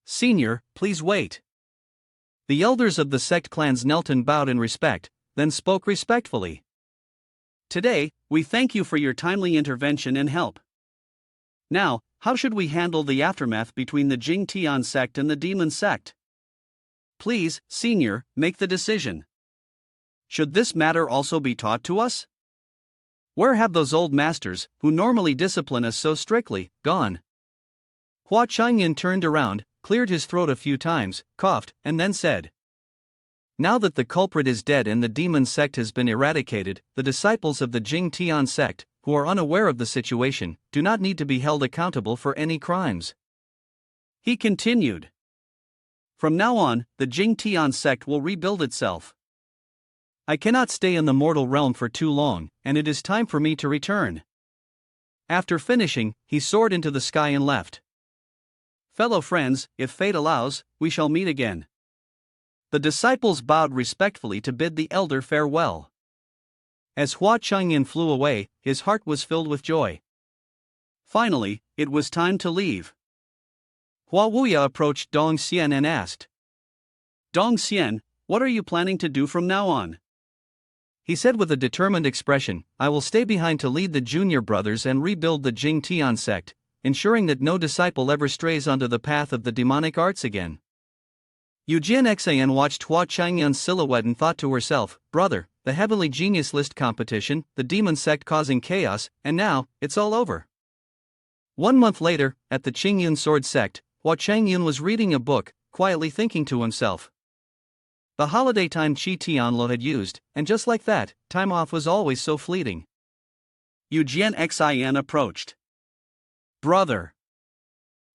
Senior, please wait. The elders of the sect clans knelt and bowed in respect, then spoke respectfully. Today, we thank you for your timely intervention and help. Now, how should we handle the aftermath between the Jing Tian sect and the demon sect? Please, Senior, make the decision. Should this matter also be taught to us? Where have those old masters, who normally discipline us so strictly, gone? Hua Chong Yun turned around, cleared his throat a few times, coughed, and then said, "Now that the culprit is dead and the demon sect has been eradicated, the disciples of the Jing Tian sect, who are unaware of the situation, do not need to be held accountable for any crimes." He continued, "From now on, the Jing Tian sect will rebuild itself. I cannot stay in the mortal realm for too long, and it is time for me to return." After finishing, he soared into the sky and left. "Fellow friends, if fate allows, we shall meet again." The disciples bowed respectfully to bid the elder farewell. As Hua Chong Yun flew away, his heart was filled with joy. Finally, it was time to leave. Hua Wuya approached Dong Xian and asked, "Dong Xian, what are you planning to do from now on?" He said with a determined expression, "I will stay behind to lead the junior brothers and rebuild the Jing Tian sect, ensuring that no disciple ever strays onto the path of the demonic arts again." Eugene Xian watched Hua Chong Yun's silhouette and thought to herself, "Brother, the Heavenly Genius List competition, the demon sect causing chaos, and now, it's all over." 1 month later, at the Qingyun Sword sect, Hua Chong Yun was reading a book, quietly thinking to himself. The holiday time Qi Tianlo had used, and just like that, time off was always so fleeting. Eugene Xian approached. "Brother."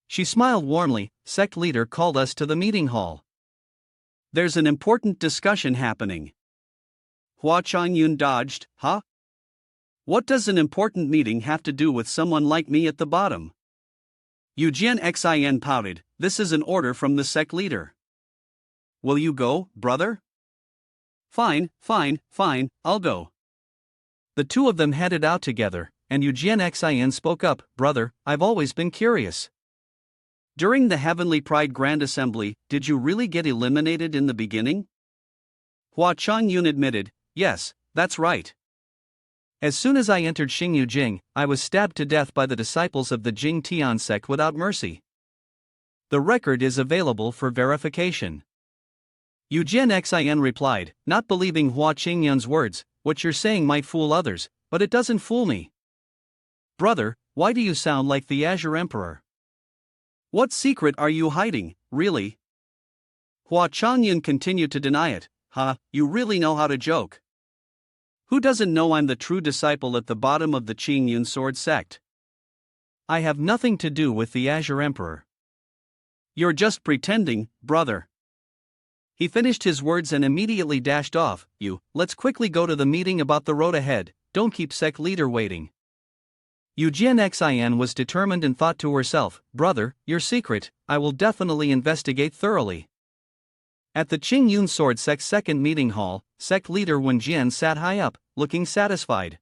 She smiled warmly. "Sect leader called us to the meeting hall. There's an important discussion happening." Hua Chong Yun dodged, "Huh? What does an important meeting have to do with someone like me at the bottom?" Eugene Xian pouted, "This is an order from the sect leader." "Will you go, brother?" Fine, I'll go." The two of them headed out together, and Eugene Xian spoke up, "Brother, I've always been curious. During the Heavenly Pride Grand Assembly, did you really get eliminated in the beginning?" Hua Chong Yun admitted, "Yes, that's right. As soon as I entered Xingyu Jing, I was stabbed to death by the disciples of the Jing Tian sect without mercy. The record is available for verification." Eugene Xian replied, not believing Hua Chong Yun's words, "What you're saying might fool others, but it doesn't fool me. Brother, why do you sound like the Azure Emperor? What secret are you hiding, really?" Hua Chong Yun continued to deny it. You really know how to joke. Who doesn't know I'm the true disciple at the bottom of the Qingyun Sword sect? I have nothing to do with the Azure Emperor. You're just pretending, brother." He finished his words and immediately dashed off. Let's quickly go to the meeting about the road ahead, don't keep sect leader waiting." Eugene Xian was determined and thought to herself, "Brother, your secret, I will definitely investigate thoroughly." At the Qingyun Sword Sect's second meeting hall, sect leader Wen Jian sat high up, looking satisfied.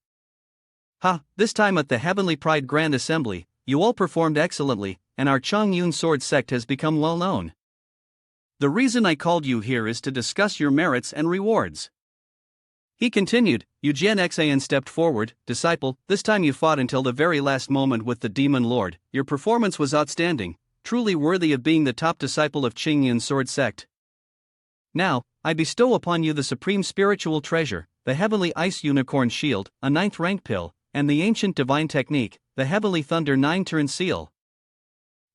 This time at the Heavenly Pride Grand Assembly, you all performed excellently, and our Qingyun Sword Sect has become well known. The reason I called you here is to discuss your merits and rewards." He continued. Eugene Xian stepped forward. "Disciple, this time you fought until the very last moment with the Demon Lord. Your performance was outstanding, truly worthy of being the top disciple of Qingyun Sword Sect. Now, I bestow upon you the supreme spiritual treasure, the Heavenly Ice Unicorn Shield, a 9th rank pill, and the ancient divine technique, the Heavenly Thunder 9-turn seal.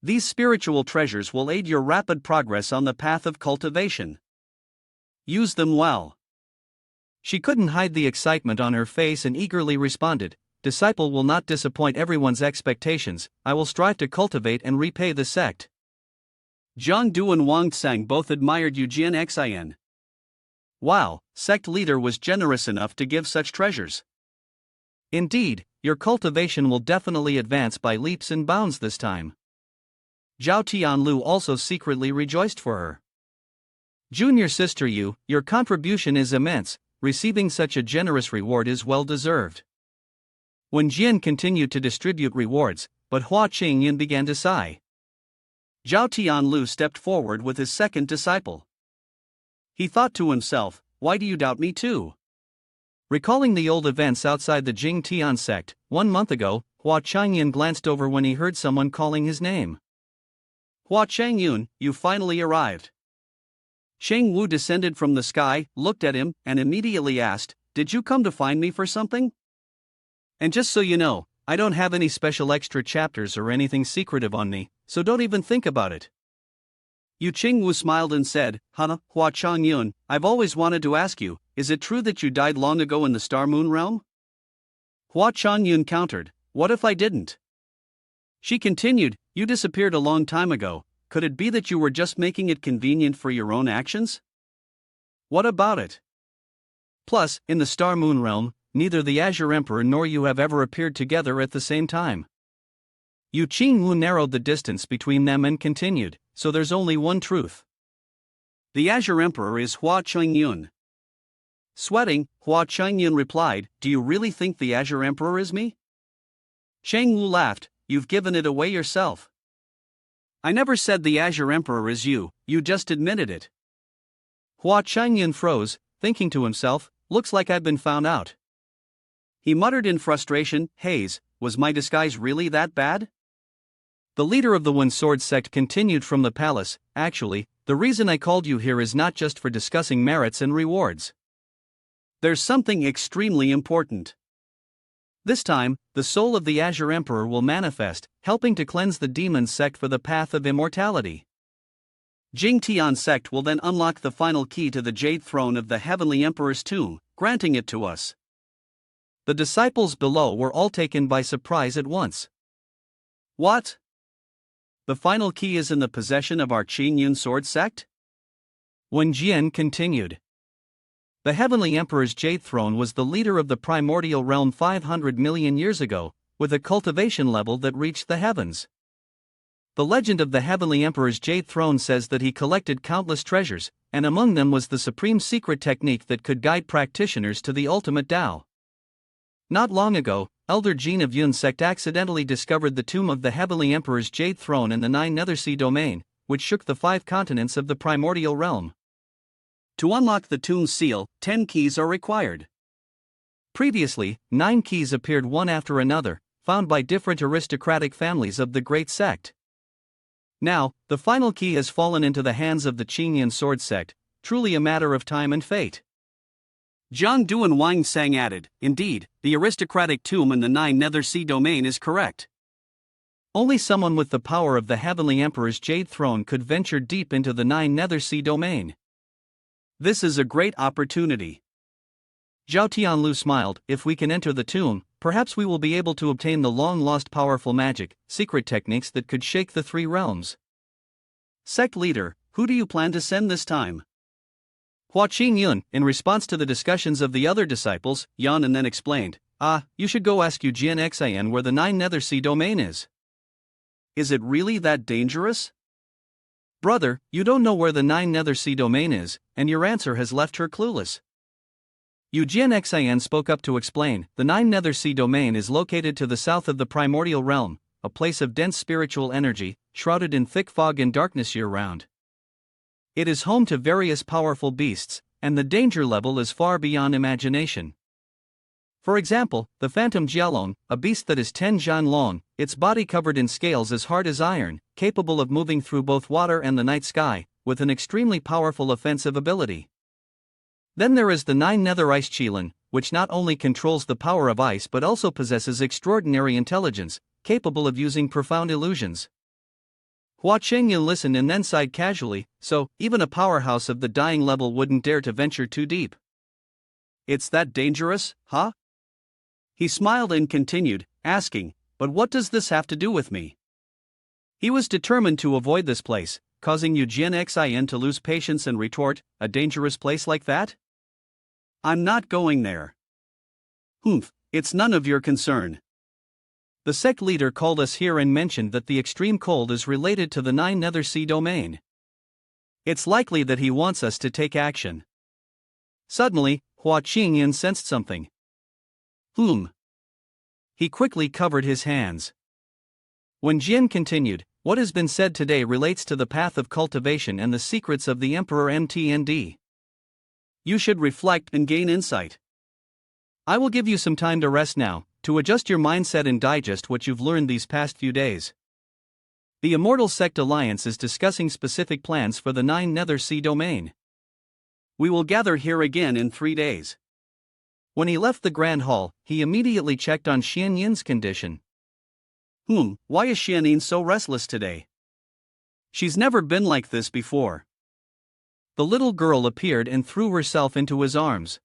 These spiritual treasures will aid your rapid progress on the path of cultivation. Use them well." She couldn't hide the excitement on her face and eagerly responded, "Disciple will not disappoint everyone's expectations. I will strive to cultivate and repay the sect." Zhang Du and Wang Tsang both admired Eugene Xian. Wow, sect leader was generous enough to give such treasures. Indeed, your cultivation will definitely advance by leaps and bounds this time. Zhao Tianlu also secretly rejoiced for her. Junior sister your contribution is immense, receiving such a generous reward is well deserved. When Jian continued to distribute rewards, but Hua Chong Yun began to sigh. Zhao Tianlu stepped forward with his second disciple. He thought to himself, why do you doubt me too? Recalling the old events outside the Jing Tian sect, 1 month ago, Hua Chong Yun glanced over when he heard someone calling his name. Hua Chong Yun, you finally arrived. Sheng Wu descended from the sky, looked at him, and immediately asked, did you come to find me for something? And just so you know, I don't have any special extra chapters or anything secretive on me, so don't even think about it. Yu Qingwu smiled and said, Hua Chong Yun, I've always wanted to ask you, is it true that you died long ago in the Star Moon realm? Hua Chong Yun countered, what if I didn't? She continued, you disappeared a long time ago, could it be that you were just making it convenient for your own actions? What about it? Plus, in the Star Moon realm, neither the Azure Emperor nor you have ever appeared together at the same time. Yu Qingwu narrowed the distance between them and continued, so there's only one truth. The Azure Emperor is Hua Chong Yun. Sweating, Hua Chong Yun replied, do you really think the Azure Emperor is me? Sheng Wu laughed, you've given it away yourself. I never said the Azure Emperor is you just admitted it. Hua Chong Yun froze, thinking to himself, looks like I've been found out. He muttered in frustration, Haze, was my disguise really that bad? The leader of the One Sword sect continued from the palace, actually, the reason I called you here is not just for discussing merits and rewards. There's something extremely important. This time, the soul of the Azure Emperor will manifest, helping to cleanse the demon sect for the path of immortality. Jing Tian sect will then unlock the final key to the Jade Throne of the Heavenly Emperor's tomb, granting it to us. The disciples below were all taken by surprise at once. What? The final key is in the possession of our Qing Yun sword sect? Wen Jian continued. The Heavenly Emperor's Jade Throne was the leader of the primordial realm 500 million years ago, with a cultivation level that reached the heavens. The legend of the Heavenly Emperor's Jade Throne says that he collected countless treasures, and among them was the supreme secret technique that could guide practitioners to the ultimate Tao. Not long ago, Elder Jin of Yun sect accidentally discovered the tomb of the Heavenly Emperor's Jade Throne in the 9 Nethersea domain, which shook the 5 continents of the primordial realm. To unlock the tomb's seal, 10 keys are required. Previously, 9 keys appeared one after another, found by different aristocratic families of the great sect. Now, the final key has fallen into the hands of the Qing Yun sword sect, truly a matter of time and fate. Zhang Du and Wang Sang added, indeed, the aristocratic tomb in the 9 Nethersea domain is correct. Only someone with the power of the Heavenly Emperor's Jade Throne could venture deep into the 9 Nethersea domain. This is a great opportunity. Zhao Tianlu smiled, if we can enter the tomb, perhaps we will be able to obtain the long-lost powerful magic, secret techniques that could shake the 3 realms. Sect leader, who do you plan to send this time? Hua Chong Yun, in response to the discussions of the other disciples, yawned and then explained, you should go ask Eugene Xian where the 9 Nethersea domain is. Is it really that dangerous? Brother, you don't know where the 9 Nethersea domain is, and your answer has left her clueless. Eugene Xian spoke up to explain, the 9 Nethersea domain is located to the south of the primordial realm, a place of dense spiritual energy, shrouded in thick fog and darkness year-round. It is home to various powerful beasts, and the danger level is far beyond imagination. For example, the phantom Jialong, a beast that is 10 zhan long, its body covered in scales as hard as iron, capable of moving through both water and the night sky, with an extremely powerful offensive ability. Then there is the 9 Nether Ice Qilin, which not only controls the power of ice but also possesses extraordinary intelligence, capable of using profound illusions. Hua Chong Yun listened and then sighed casually, so, even a powerhouse of the dying level wouldn't dare to venture too deep. It's that dangerous, huh? He smiled and continued, asking, but what does this have to do with me? He was determined to avoid this place, causing Eugene Xian to lose patience and retort, a dangerous place like that? I'm not going there. It's none of your concern. The sect leader called us here and mentioned that the extreme cold is related to the 9 Nethersea domain. It's likely that he wants us to take action. Suddenly, Hua Chong Yun sensed something. He quickly covered his hands. When Jian continued, What has been said today relates to the path of cultivation and the secrets of the Emperor MTND. You should reflect and gain insight. I will give you some time to rest now, to adjust your mindset and digest what you've learned these past few days. The Immortal Sect Alliance is discussing specific plans for the 9 Nether Sea domain. We will gather here again in 3 days. When he left the Grand Hall, he immediately checked on Xian Yin's condition. Why is Xian so restless today? She's never been like this before. The little girl appeared and threw herself into his arms.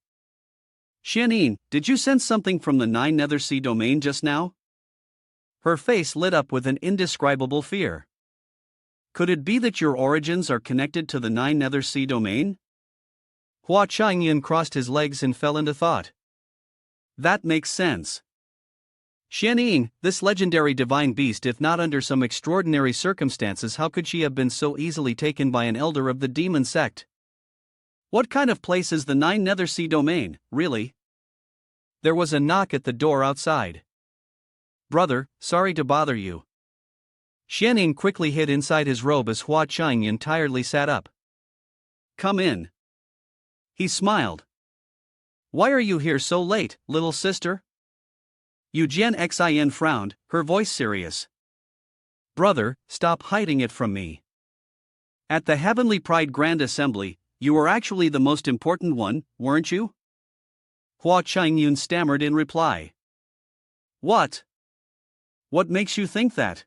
Xian, did you sense something from the 9 Nether Sea domain just now? Her face lit up with an indescribable fear. Could it be that your origins are connected to the 9 Nether Sea domain? Hua Chong Yun crossed his legs and fell into thought. That makes sense. Xian, this legendary divine beast, if not under some extraordinary circumstances, how could she have been so easily taken by an elder of the demon sect? What kind of place is the 9 Nether Sea domain, really? There was a knock at the door outside. Brother, sorry to bother you. Xian quickly hid inside his robe as Hua Chong Yun tiredly sat up. Come in. He smiled. Why are you here so late, little sister? Xin frowned, her voice serious. Brother, stop hiding it from me. At the Heavenly Pride Grand Assembly, you were actually the most important one, weren't you? Hua Chong Yun stammered in reply. What? What makes you think that?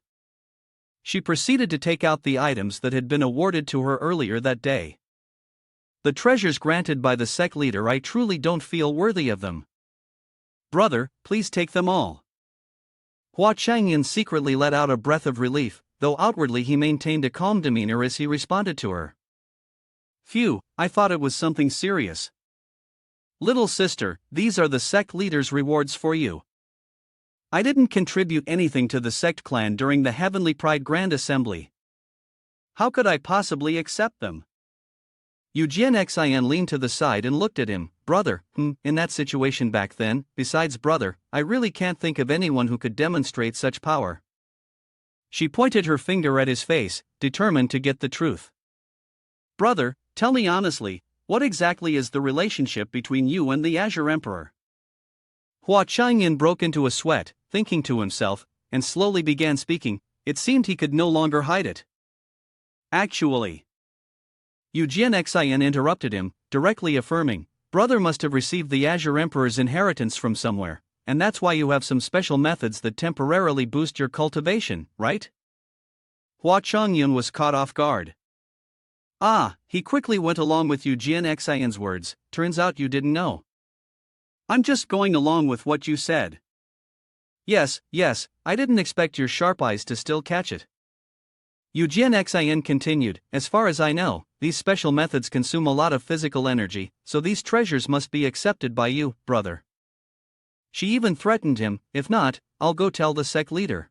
She proceeded to take out the items that had been awarded to her earlier that day. The treasures granted by the sect leader, I truly don't feel worthy of them. Brother, please take them all. Hua Chong Yun secretly let out a breath of relief, though outwardly he maintained a calm demeanor as he responded to her. Phew, I thought it was something serious. Little sister, these are the sect leader's rewards for you. I didn't contribute anything to the sect clan during the Heavenly Pride Grand Assembly. How could I possibly accept them? Xin leaned to the side and looked at him. Brother, in that situation back then, besides brother, I really can't think of anyone who could demonstrate such power. She pointed her finger at his face, determined to get the truth. Brother, tell me honestly, what exactly is the relationship between you and the Azure Emperor? Hua Chong Yun broke into a sweat, thinking to himself, and slowly began speaking. It seemed he could no longer hide it. Actually. Xin interrupted him, directly affirming, brother must have received the Azure Emperor's inheritance from somewhere, and that's why you have some special methods that temporarily boost your cultivation, right? Hua Chong Yun was caught off guard. He quickly went along with Xin's words, turns out you didn't know. I'm just going along with what you said. Yes, I didn't expect your sharp eyes to still catch it. Xin continued, as far as I know, these special methods consume a lot of physical energy, so these treasures must be accepted by you, brother. She even threatened him, if not, I'll go tell the sect leader.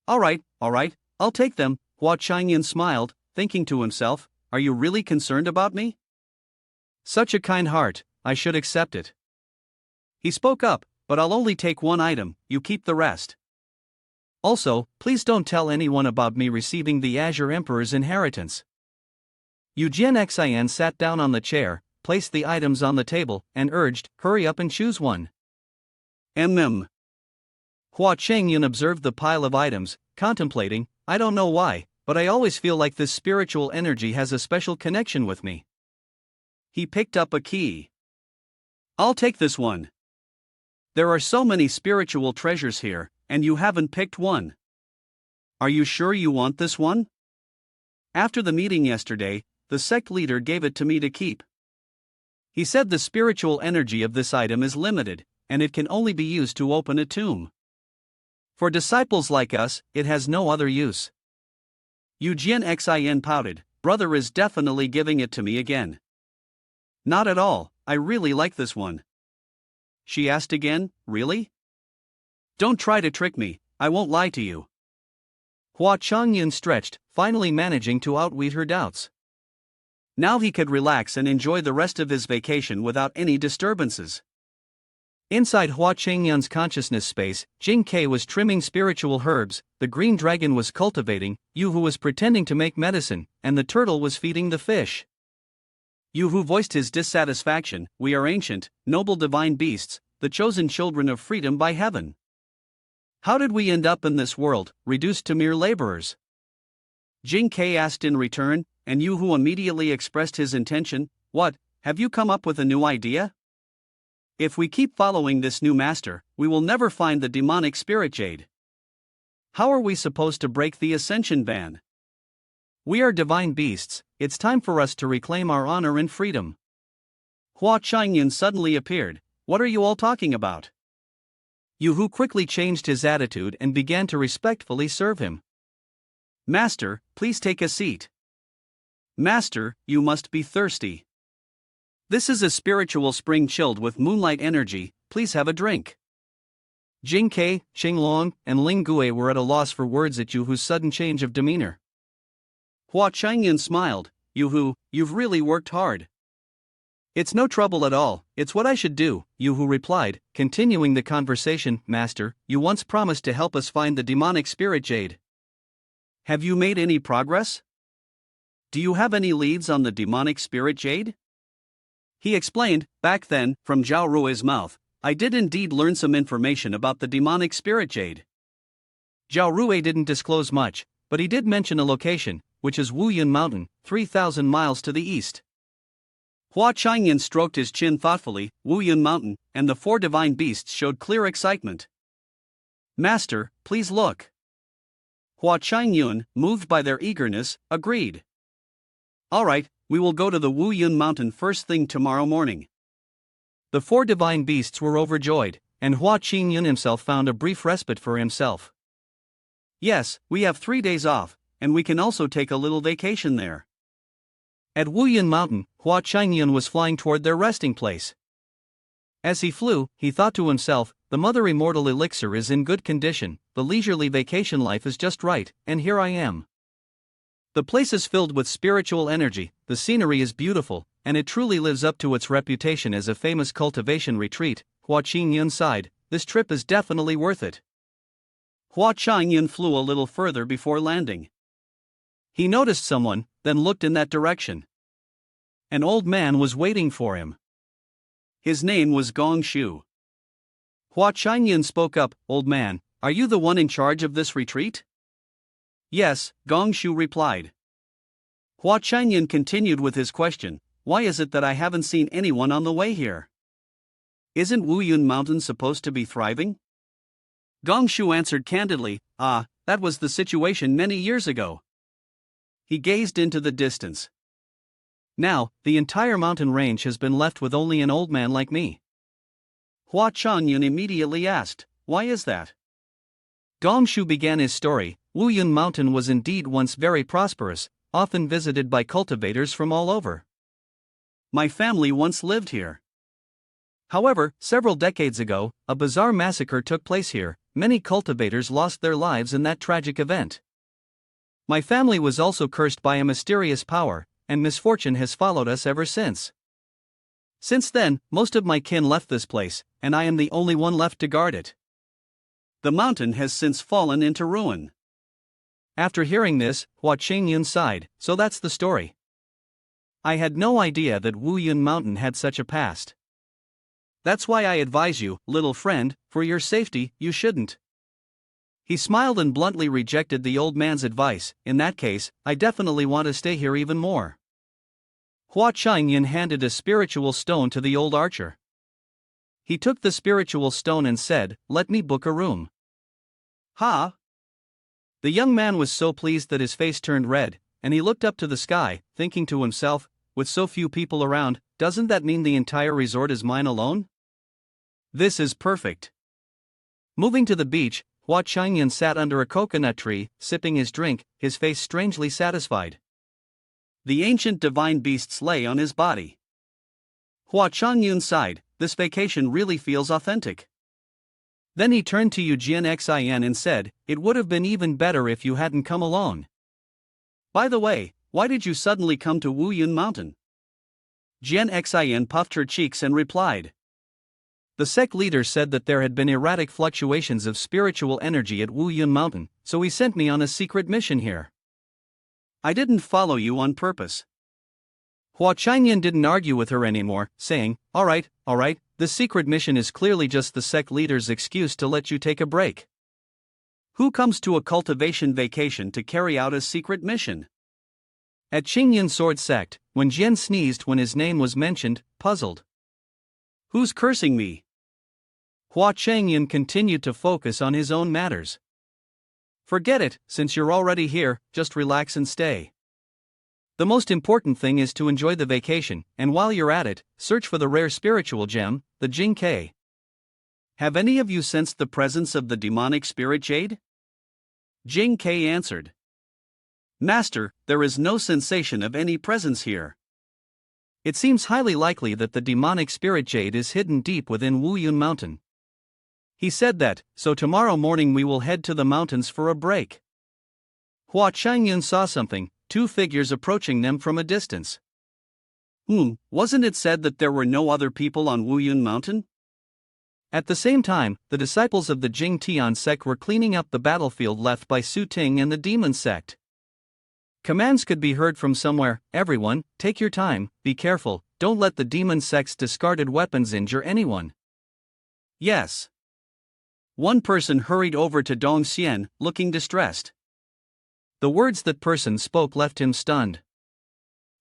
Alright, I'll take them, Hua Chong Yun smiled, thinking to himself, are you really concerned about me? Such a kind heart, I should accept it. He spoke up, but I'll only take one item, you keep the rest. Also, please don't tell anyone about me receiving the Azure Emperor's inheritance. Xin sat down on the chair, placed the items on the table, and urged, hurry up and choose one. Hua Chong Yun observed the pile of items, contemplating, I don't know why, but I always feel like this spiritual energy has a special connection with me. He picked up a key. I'll take this one. There are so many spiritual treasures here, and you haven't picked one. Are you sure you want this one? After the meeting yesterday, the sect leader gave it to me to keep. He said the spiritual energy of this item is limited, and it can only be used to open a tomb. For disciples like us, it has no other use. Xin pouted, brother is definitely giving it to me again. Not at all, I really like this one. She asked again, really? Don't try to trick me, I won't lie to you. Hua Chong Yun stretched, finally managing to outweed her doubts. Now he could relax and enjoy the rest of his vacation without any disturbances. Inside Hua Chong Yun's consciousness space, Jing Ke was trimming spiritual herbs, the green dragon was cultivating, Yu Hu was pretending to make medicine, and the turtle was feeding the fish. Yu Hu voiced his dissatisfaction. We are ancient, noble divine beasts, the chosen children of freedom by heaven. How did we end up in this world, reduced to mere laborers? Jing Ke asked in return, and Yu Hu immediately expressed his intention. What, have you come up with a new idea? If we keep following this new master, we will never find the demonic spirit jade. How are we supposed to break the ascension ban? We are divine beasts, it's time for us to reclaim our honor and freedom. Hua Chong Yun suddenly appeared. What are you all talking about? Yu Hu quickly changed his attitude and began to respectfully serve him. Master, please take a seat. Master, you must be thirsty. This is a spiritual spring chilled with moonlight energy, please have a drink. Jing Ke, Xinglong, and Ling Gue were at a loss for words at Yu Hu's sudden change of demeanor. Hua Chong Yun smiled. Yu Hu, you've really worked hard. It's no trouble at all, it's what I should do, Yu Hu replied, continuing the conversation. Master, you once promised to help us find the demonic spirit jade. Have you made any progress? Do you have any leads on the demonic spirit jade? He explained. Back then, from Zhao Rui's mouth, I did indeed learn some information about the demonic spirit jade. Zhao Rui didn't disclose much, but he did mention a location, which is Wuyan Mountain, 3,000 miles to the east. Hua Chong Yun stroked his chin thoughtfully. Wuyan Mountain, and the four divine beasts showed clear excitement. Master, please look. Hua Chong Yun, moved by their eagerness, agreed. All right, we will go to the Wuyan Mountain first thing tomorrow morning. The four divine beasts were overjoyed, and Hua Chong Yun himself found a brief respite for himself. Yes, we have 3 days off, and we can also take a little vacation there. At Wuyan Mountain, Hua Chong Yun was flying toward their resting place. As he flew, he thought to himself, the Mother Immortal elixir is in good condition, the leisurely vacation life is just right, and here I am. The place is filled with spiritual energy, the scenery is beautiful, and it truly lives up to its reputation as a famous cultivation retreat. Hua Chong Yun sighed, this trip is definitely worth it. Hua Chong Yun flew a little further before landing. He noticed someone, then looked in that direction. An old man was waiting for him. His name was Gong Shu. Hua Chong Yun spoke up. Old man, are you the one in charge of this retreat? Yes, Gong Shu replied. Hua Chong Yun continued with his question. Why is it that I haven't seen anyone on the way here? Isn't Wuyan Mountain supposed to be thriving? Gong Shu answered candidly. That was the situation many years ago. He gazed into the distance. Now, the entire mountain range has been left with only an old man like me. Hua Chong Yun immediately asked, why is that? Gong Shu began his story. Wuyan Mountain was indeed once very prosperous, often visited by cultivators from all over. My family once lived here. However, several decades ago, a bizarre massacre took place here. Many cultivators lost their lives in that tragic event. My family was also cursed by a mysterious power, and misfortune has followed us ever since. Since then, most of my kin left this place, and I am the only one left to guard it. The mountain has since fallen into ruin. After hearing this, Hua Chong Yun sighed. So that's the story. I had no idea that Wuyan Mountain had such a past. That's why I advise you, little friend, for your safety, you shouldn't. He smiled and bluntly rejected the old man's advice. In that case, I definitely want to stay here even more. Hua Chong Yun handed a spiritual stone to the old archer. He took the spiritual stone and said, let me book a room. Ha! The young man was so pleased that his face turned red, and he looked up to the sky, thinking to himself, with so few people around, doesn't that mean the entire resort is mine alone? This is perfect. Moving to the beach, Hua Chong Yun sat under a coconut tree, sipping his drink, his face strangely satisfied. The ancient divine beasts lay on his body. Hua Chong Yun sighed, this vacation really feels authentic. Then he turned to Eugene Xin and said, it would have been even better if you hadn't come alone. By the way, why did you suddenly come to Wuyan Mountain? Jian Xin puffed her cheeks and replied. The sect leader said that there had been erratic fluctuations of spiritual energy at Wuyan Mountain, so he sent me on a secret mission here. I didn't follow you on purpose. Hua Chong Yun didn't argue with her anymore, saying, all right, this secret mission is clearly just the sect leader's excuse to let you take a break. Who comes to a cultivation vacation to carry out a secret mission? At Qingyun Sword Sect, when Jian sneezed when his name was mentioned, puzzled. Who's cursing me? Hua Chong Yun continued to focus on his own matters. Forget it, since you're already here, just relax and stay. The most important thing is to enjoy the vacation, and while you're at it, search for the rare spiritual gem, the Jing K. Have any of you sensed the presence of the demonic spirit jade? Jing K answered. Master, there is no sensation of any presence here. It seems highly likely that the demonic spirit jade is hidden deep within Wuyan Mountain. He said that, so tomorrow morning we will head to the mountains for a break. Hua Chong Yun saw something, two figures approaching them from a distance. Wasn't it said that there were no other people on Wuyan Mountain? At the same time, the disciples of the Jing Tian sect were cleaning up the battlefield left by Su Ting and the demon sect. Commands could be heard from somewhere. Everyone, take your time, be careful, don't let the demon sect's discarded weapons injure anyone. Yes. One person hurried over to Dong Xian, looking distressed. The words that person spoke left him stunned.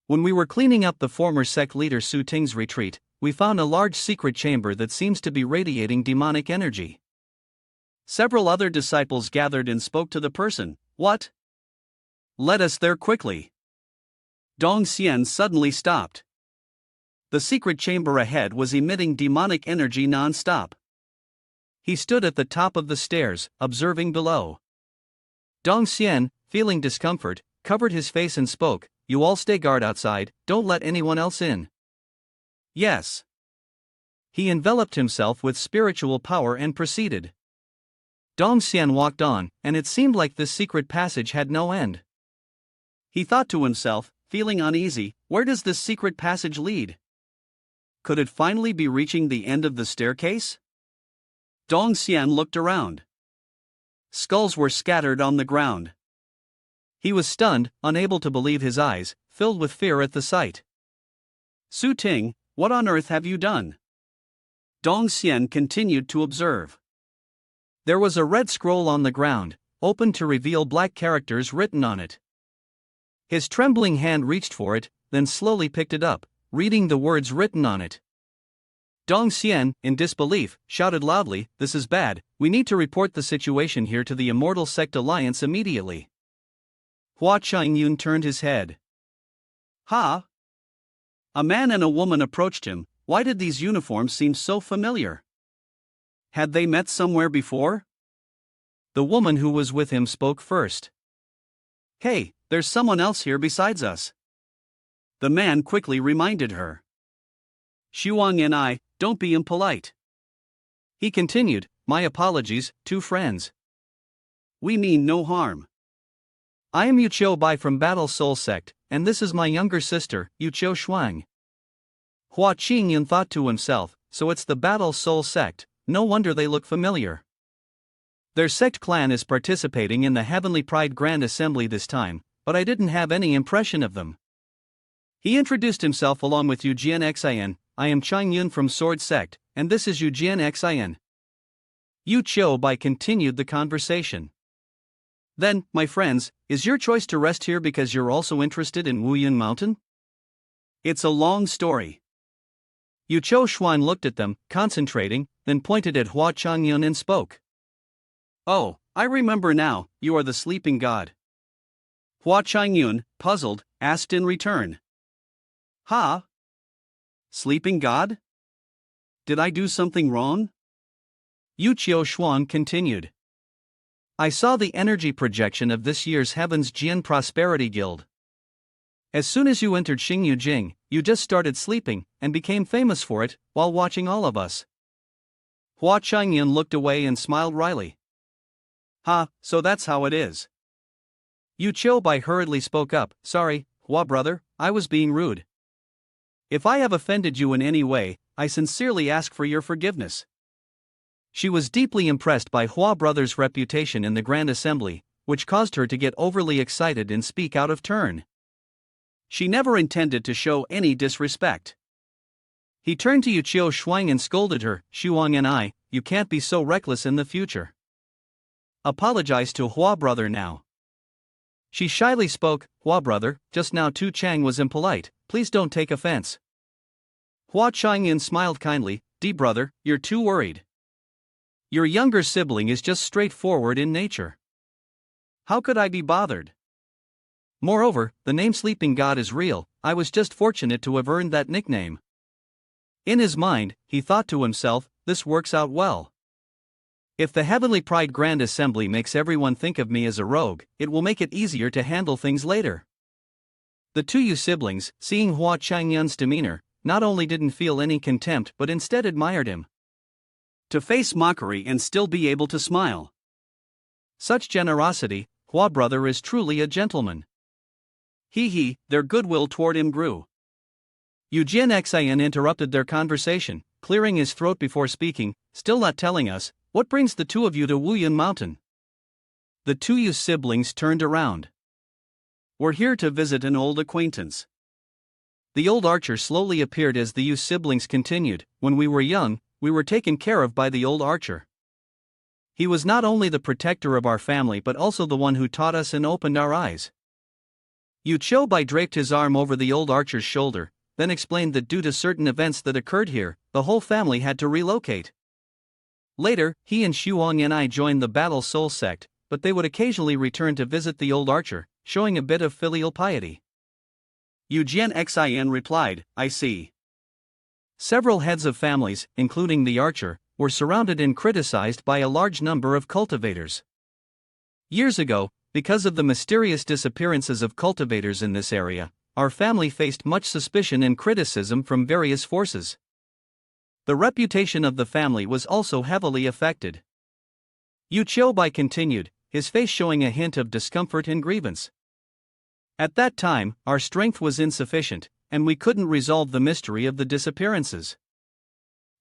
When we were cleaning up the former sect leader Su Ting's retreat, we found a large secret chamber that seems to be radiating demonic energy. Several other disciples gathered and spoke to the person. What? Let us there quickly. Dong Xian suddenly stopped. The secret chamber ahead was emitting demonic energy non-stop. He stood at the top of the stairs, observing below. Dong Xian, feeling discomfort, covered his face and spoke, you all stay guard outside, don't let anyone else in. Yes. He enveloped himself with spiritual power and proceeded. Dong Xian walked on, and it seemed like this secret passage had no end. He thought to himself, feeling uneasy, where does this secret passage lead? Could it finally be reaching the end of the staircase? Dong Xian looked around. Skulls were scattered on the ground. He was stunned, unable to believe his eyes, filled with fear at the sight. Su Ting, what on earth have you done? Dong Xian continued to observe. There was a red scroll on the ground, open to reveal black characters written on it. His trembling hand reached for it, then slowly picked it up, reading the words written on it. Dong Xian, in disbelief, shouted loudly, this is bad, we need to report the situation here to the Immortal Sect Alliance immediately. Hua Chong Yun turned his head. Ha! A man and a woman approached him. Why did these uniforms seem so familiar? Had they met somewhere before? The woman who was with him spoke first. Hey, there's someone else here besides us. The man quickly reminded her. Shuang and I, don't be impolite. He continued, my apologies, two friends. We mean no harm. I am Yuqiu Bai from Battle Soul Sect, and this is my younger sister, Yuqiu Shuang. Hua Chong Yun thought to himself, so it's the Battle Soul Sect, no wonder they look familiar. Their sect clan is participating in the Heavenly Pride Grand Assembly this time, but I didn't have any impression of them. He introduced himself along with Yujian Xin, I am Chong Yun from Sword Sect, and this is Yujian Xin. Yuqiu Bai continued the conversation. Then, my friends, is your choice to rest here because you're also interested in Wuyan Mountain? It's a long story. Yuqiu Shuan looked at them, concentrating, then pointed at Hua Chong Yun and spoke. Oh, I remember now, you are the sleeping god. Hua Chong Yun, puzzled, asked in return. Ha? Sleeping god? Did I do something wrong? Yuqiu Shuan continued. I saw the energy projection of this year's Heaven's Jian Prosperity Guild. As soon as you entered Xingyu Jing, you just started sleeping, and became famous for it, while watching all of us. Hua Chong Yun looked away and smiled wryly. Ha, so that's how it is. Yuqiu Bai hurriedly spoke up, sorry, Hua brother, I was being rude. If I have offended you in any way, I sincerely ask for your forgiveness. She was deeply impressed by Hua brothers' reputation in the Grand Assembly, which caused her to get overly excited and speak out of turn. She never intended to show any disrespect. He turned to Yuchio Shuang and scolded her, "Shuang and I, you can't be so reckless in the future. Apologize to Hua brother now." She shyly spoke, "Hua brother, just now Tu Chang was impolite, please don't take offense." Hua Chong Yun smiled kindly, "D brother, you're too worried. Your younger sibling is just straightforward in nature. How could I be bothered? Moreover, the name Sleeping God is real, I was just fortunate to have earned that nickname." In his mind, he thought to himself, this works out well. If the Heavenly Pride Grand Assembly makes everyone think of me as a rogue, it will make it easier to handle things later. The two Yu siblings, seeing Hua Chong Yun's demeanor, not only didn't feel any contempt but instead admired him. To face mockery and still be able to smile. Such generosity, Hua brother is truly a gentleman. Their goodwill toward him grew. Eugene Xian interrupted their conversation, clearing his throat before speaking, "Still not telling us, what brings the two of you to Wuyan Mountain?" The two Yu siblings turned around. "We're here to visit an old acquaintance." The old archer slowly appeared as the Yu siblings continued, "When we were young, we were taken care of by the old archer. He was not only the protector of our family but also the one who taught us and opened our eyes." Yu Bai draped his arm over the old archer's shoulder, then explained that due to certain events that occurred here, the whole family had to relocate. Later, he and Shuang and I joined the Battle Soul sect, but they would occasionally return to visit the old archer, showing a bit of filial piety. Eugene Xin replied, "I see." Several heads of families, including the archer, were surrounded and criticized by a large number of cultivators. Years ago, because of the mysterious disappearances of cultivators in this area, our family faced much suspicion and criticism from various forces. The reputation of the family was also heavily affected. Yu Bai continued, his face showing a hint of discomfort and grievance. At that time, our strength was insufficient, and we couldn't resolve the mystery of the disappearances.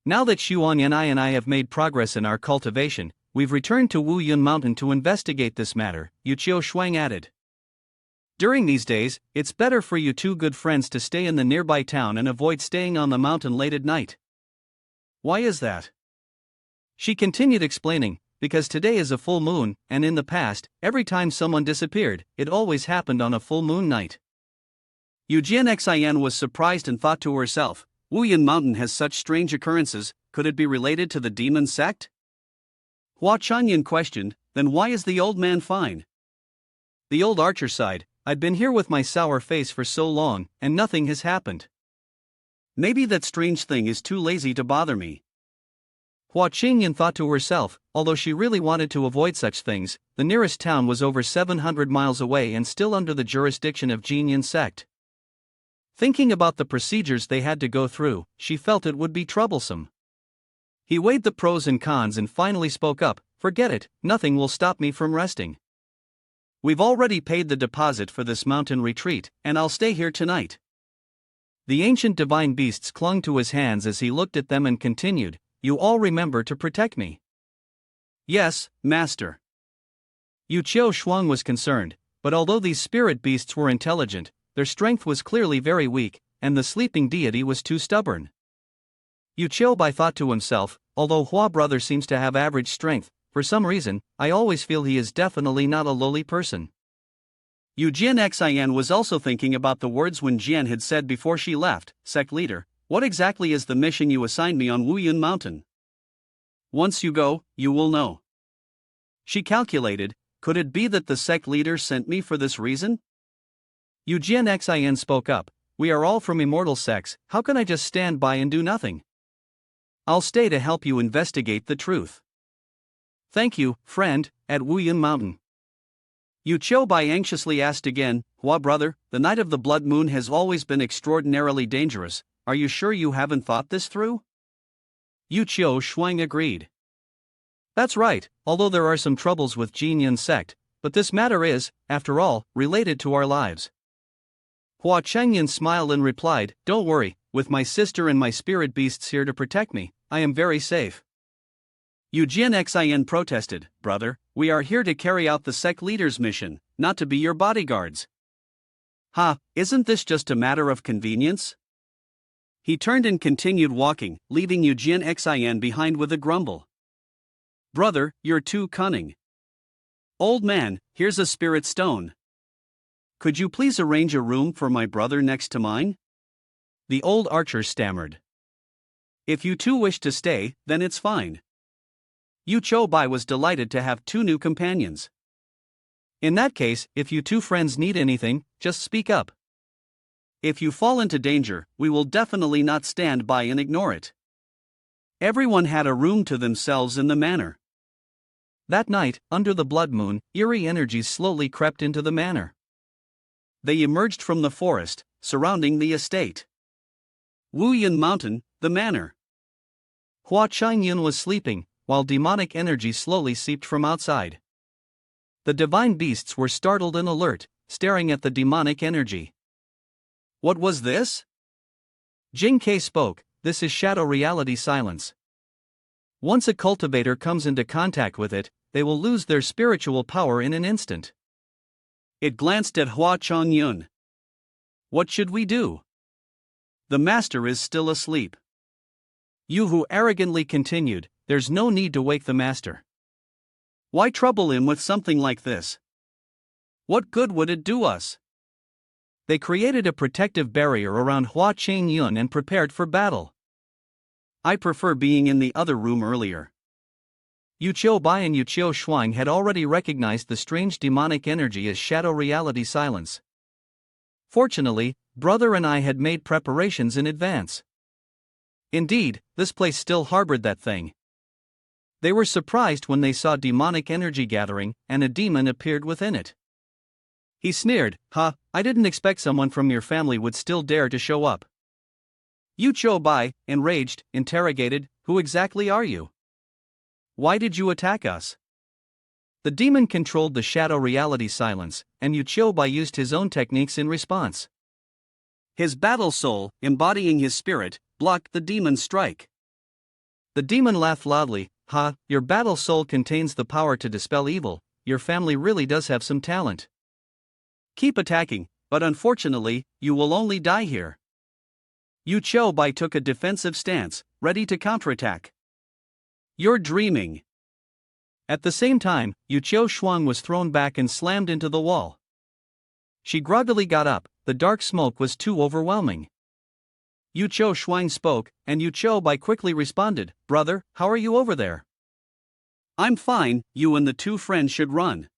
Now that Shuang and I have made progress in our cultivation, we've returned to Wuyan Mountain to investigate this matter, Yu Shuang added. During these days, it's better for you two good friends to stay in the nearby town and avoid staying on the mountain late at night. Why is that? She continued explaining, because today is a full moon, and in the past, every time someone disappeared, it always happened on a full moon night. Eugene Xian was surprised and thought to herself, Wuyan Mountain has such strange occurrences, could it be related to the demon sect? Hua Chong Yun questioned, then why is the old man fine? The old archer sighed, I've been here with my sour face for so long, and nothing has happened. Maybe that strange thing is too lazy to bother me. Hua Chong Yun thought to herself, although she really wanted to avoid such things, the nearest town was over 700 miles away and still under the jurisdiction of Jinyan sect. Thinking about the procedures they had to go through, she felt it would be troublesome. He weighed the pros and cons and finally spoke up, forget it, nothing will stop me from resting. We've already paid the deposit for this mountain retreat, and I'll stay here tonight. The ancient divine beasts clung to his hands as he looked at them and continued, you all remember to protect me. Yes, master. Yu Shuang was concerned, but although these spirit beasts were intelligent, their strength was clearly very weak, and the sleeping deity was too stubborn. Yu Bai thought to himself, although Hua brother seems to have average strength, for some reason, I always feel he is definitely not a lowly person. Eugene Xian was also thinking about the words Wen Jian had said before she left, sect leader, what exactly is the mission you assigned me on Wuyan Mountain? Once you go, you will know. She calculated, could it be that the sect leader sent me for this reason? Eugene Xian spoke up, we are all from Immortal sects, how can I just stand by and do nothing? I'll stay to help you investigate the truth. Thank you, friend, at Wuyan Mountain. Yu Bai anxiously asked again, Hua brother, the night of the blood moon has always been extraordinarily dangerous, are you sure you haven't thought this through? Yu Shuang agreed. That's right, although there are some troubles with Jinyan sect, but this matter is, after all, related to our lives. Hua Chong Yun smiled and replied, don't worry, with my sister and my spirit beasts here to protect me, I am very safe. Wuyan Xin protested, "Brother, we are here to carry out the sect leader's mission, not to be your bodyguards." "Ha, isn't this just a matter of convenience?" He turned and continued walking, leaving Wuyan Xin behind with a grumble. "Brother, you're too cunning." "Old man, here's a spirit stone. Could you please arrange a room for my brother next to mine?" The old archer stammered. "If you two wish to stay, then it's fine." Yu Bai was delighted to have two new companions. "In that case, if you two friends need anything, just speak up. If you fall into danger, we will definitely not stand by and ignore it." Everyone had a room to themselves in the manor. That night, under the blood moon, eerie energies slowly crept into the manor. They emerged from the forest, surrounding the estate. Wuyan Mountain, the manor. Hua Chong Yun was sleeping, while demonic energy slowly seeped from outside. The divine beasts were startled and alert, staring at the demonic energy. "What was this?" Jing Ke spoke, "This is shadow reality silence. Once a cultivator comes into contact with it, they will lose their spiritual power in an instant." It glanced at Hua Chong Yun. "What should we do?" "The master is still asleep." Yu Hu arrogantly continued, "There's no need to wake the master. Why trouble him with something like this? What good would it do us?" They created a protective barrier around Hua Chong Yun and prepared for battle. "I prefer being in the other room earlier." Yu Bai and Yu Shuang had already recognized the strange demonic energy as shadow reality silence. Fortunately, brother and I had made preparations in advance. Indeed, this place still harbored that thing. They were surprised when they saw demonic energy gathering, and a demon appeared within it. He sneered, "Ha, I didn't expect someone from your family would still dare to show up." Yu Bai, enraged, interrogated, "Who exactly are you? Why did you attack us?" The demon controlled the shadow reality silence, and Yu Bai used his own techniques in response. His battle soul, embodying his spirit, blocked the demon's strike. The demon laughed loudly, "Ha, your battle soul contains the power to dispel evil, your family really does have some talent. Keep attacking, but unfortunately, you will only die here." Yu Bai took a defensive stance, ready to counterattack. "You're dreaming." At the same time, Yu Shuang was thrown back and slammed into the wall. She groggily got up, the dark smoke was too overwhelming. Yu Shuang spoke, and Yu Bai quickly responded, "Brother, how are you over there?" "I'm fine, you and the two friends should run."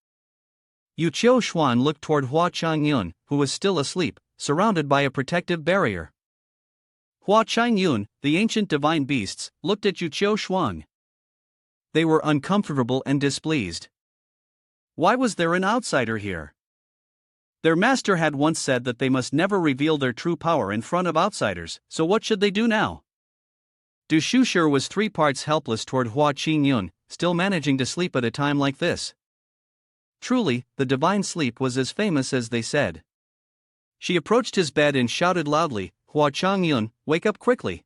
Yu Shuang looked toward Hua Chong Yun, who was still asleep, surrounded by a protective barrier. Hua Chong Yun, the ancient divine beasts, looked at Yu Shuang. They were uncomfortable and displeased. Why was there an outsider here? Their master had once said that they must never reveal their true power in front of outsiders, so what should they do now? Du Shushur was 3 parts helpless toward Hua Chong Yun, still managing to sleep at a time like this. Truly, the divine sleep was as famous as they said. She approached his bed and shouted loudly, "Hua Chong Yun, wake up quickly."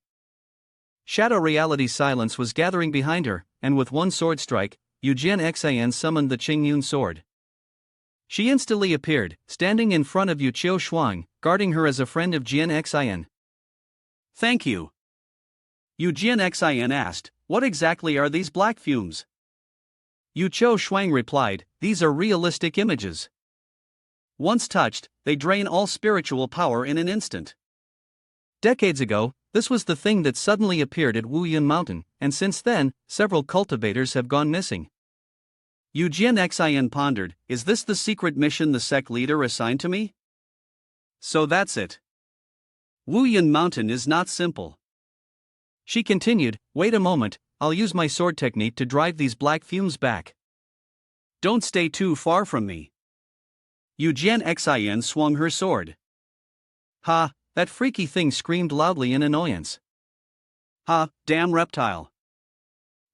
Shadow reality silence was gathering behind her, and with one sword strike, Wuyan Xin summoned the Ching Yun sword. She instantly appeared, standing in front of Yu Shuang, guarding her as a friend of Jian Xin. "Thank you." Wuyan Xin asked, "What exactly are these black fumes?" Yu Shuang replied, "These are realistic images. Once touched, they drain all spiritual power in an instant." Decades ago, this was the thing that suddenly appeared at Wuyan Mountain, and since then, several cultivators have gone missing. Wuyan Xin pondered, "Is this the secret mission the sect leader assigned to me? So that's it. Wuyan Mountain is not simple." She continued, "Wait a moment, I'll use my sword technique to drive these black fumes back." "Don't stay too far from me." Wuyan Xin swung her sword. "Ha, that freaky thing screamed loudly in annoyance." "Ha, damn reptile."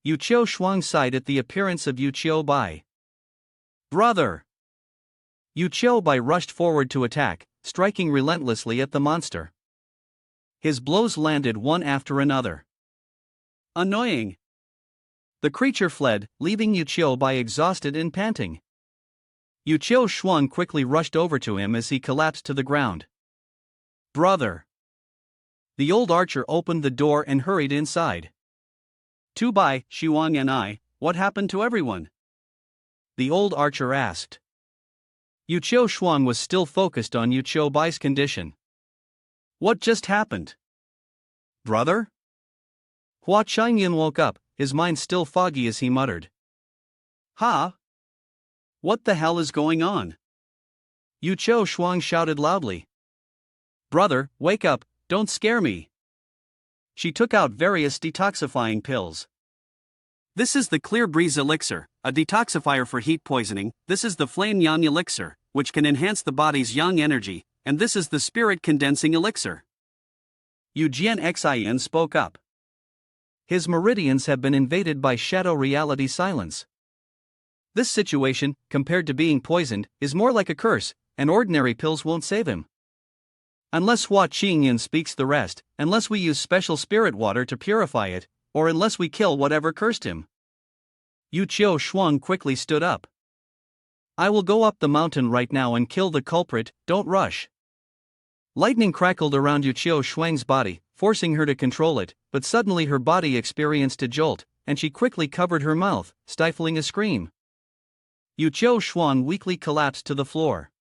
Yu Shuang sighed at the appearance of Yu Bai. "Brother!" Yu Bai rushed forward to attack, striking relentlessly at the monster. His blows landed one after another. "Annoying." The creature fled, leaving Yuchio Bai exhausted and panting. Yuchio Shuang quickly rushed over to him as he collapsed to the ground. "Brother!" The old archer opened the door and hurried inside. "Tu Bai, Shuang and I, what happened to everyone?" the old archer asked. Yuchio Shuang was still focused on Yuchio Bai's condition. "What just happened?" "Brother?" Hua Chong Yun woke up, his mind still foggy as he muttered. "Ha? What the hell is going on?" Yuchio Shuang shouted loudly. "Brother, wake up, don't scare me." She took out various detoxifying pills. "This is the Clear Breeze Elixir, a detoxifier for heat poisoning. This is the Flame Yang Elixir, which can enhance the body's yang energy, and this is the Spirit Condensing Elixir." Jian Xin spoke up. His meridians have been invaded by shadow reality silence. This situation, compared to being poisoned, is more like a curse, and ordinary pills won't save him. Unless Hua Chong speaks the rest, unless we use special spirit water to purify it, or unless we kill whatever cursed him. Yuchio Shuang quickly stood up. "I will go up the mountain right now and kill the culprit, don't rush." Lightning crackled around Yuchio Shuang's body, forcing her to control it, but suddenly her body experienced a jolt, and she quickly covered her mouth, stifling a scream. Yuchio Shuang weakly collapsed to the floor.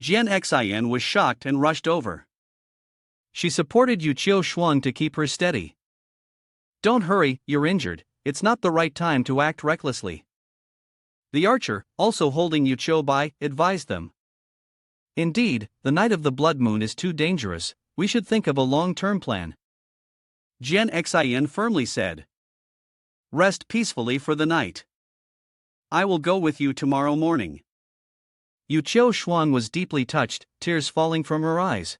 Jian Xin was shocked and rushed over. She supported Yuchio Shuang to keep her steady. "Don't hurry, you're injured, it's not the right time to act recklessly." The archer, also holding Yuchio Bai, advised them. "Indeed, the night of the blood moon is too dangerous, we should think of a long-term plan." Jian Xin firmly said. "Rest peacefully for the night. I will go with you tomorrow morning." Yuchio Shuang was deeply touched, tears falling from her eyes.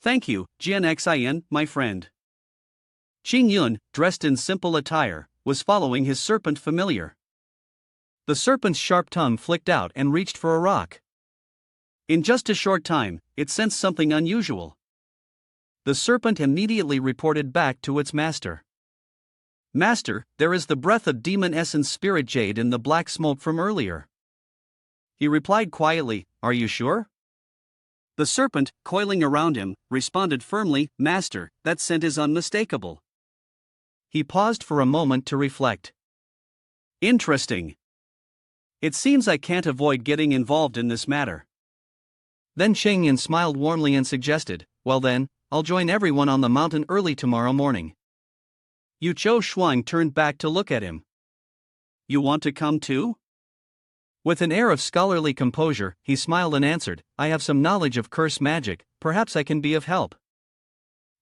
"Thank you, Jian Xin, my friend." Qing Yun, dressed in simple attire, was following his serpent familiar. The serpent's sharp tongue flicked out and reached for a rock. In just a short time, it sensed something unusual. The serpent immediately reported back to its master. "Master, there is the breath of demon essence spirit jade in the black smoke from earlier." He replied quietly, "Are you sure?" The serpent, coiling around him, responded firmly, "Master, that scent is unmistakable." He paused for a moment to reflect. "Interesting. It seems I can't avoid getting involved in this matter." Then Chayun smiled warmly and suggested, "Well then, I'll join everyone on the mountain early tomorrow morning." Yuchio Shuang turned back to look at him. "You want to come too?" With an air of scholarly composure, he smiled and answered, "I have some knowledge of curse magic, perhaps I can be of help."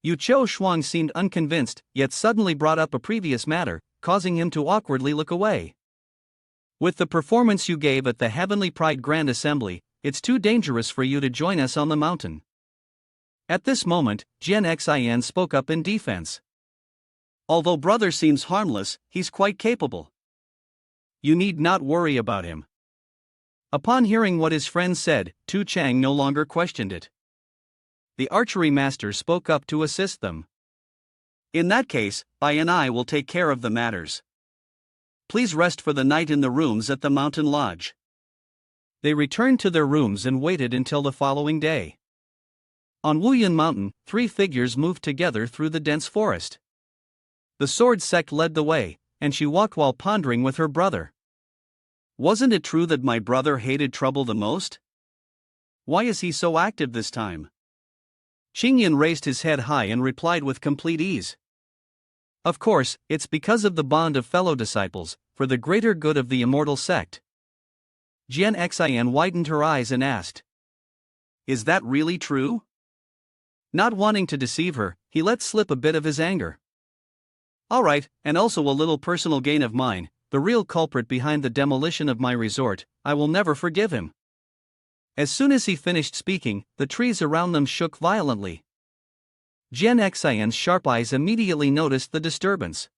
Yuchio Shuang seemed unconvinced, yet suddenly brought up a previous matter, causing him to awkwardly look away. "With the performance you gave at the Heavenly Pride Grand Assembly, it's too dangerous for you to join us on the mountain." At this moment, Jian Xin spoke up in defense. "Although brother seems harmless, he's quite capable. You need not worry about him." Upon hearing what his friend said, Tu Chang no longer questioned it. The archery master spoke up to assist them. "In that case, Bai and I will take care of the matters. Please rest for the night in the rooms at the mountain lodge." They returned to their rooms and waited until the following day. On Wuyan Mountain, three figures moved together through the dense forest. The sword sect led the way, and she walked while pondering with her brother. "Wasn't it true that my brother hated trouble the most? Why is he so active this time?" Qing raised his head high and replied with complete ease. "Of course, it's because of the bond of fellow disciples, for the greater good of the Immortal sect." Jian Xin widened her eyes and asked, "Is that really true?" Not wanting to deceive her, he let slip a bit of his anger. "All right, and also a little personal gain of mine, the real culprit behind the demolition of my resort, I will never forgive him." As soon as he finished speaking, the trees around them shook violently. Jian Xin's sharp eyes immediately noticed the disturbance.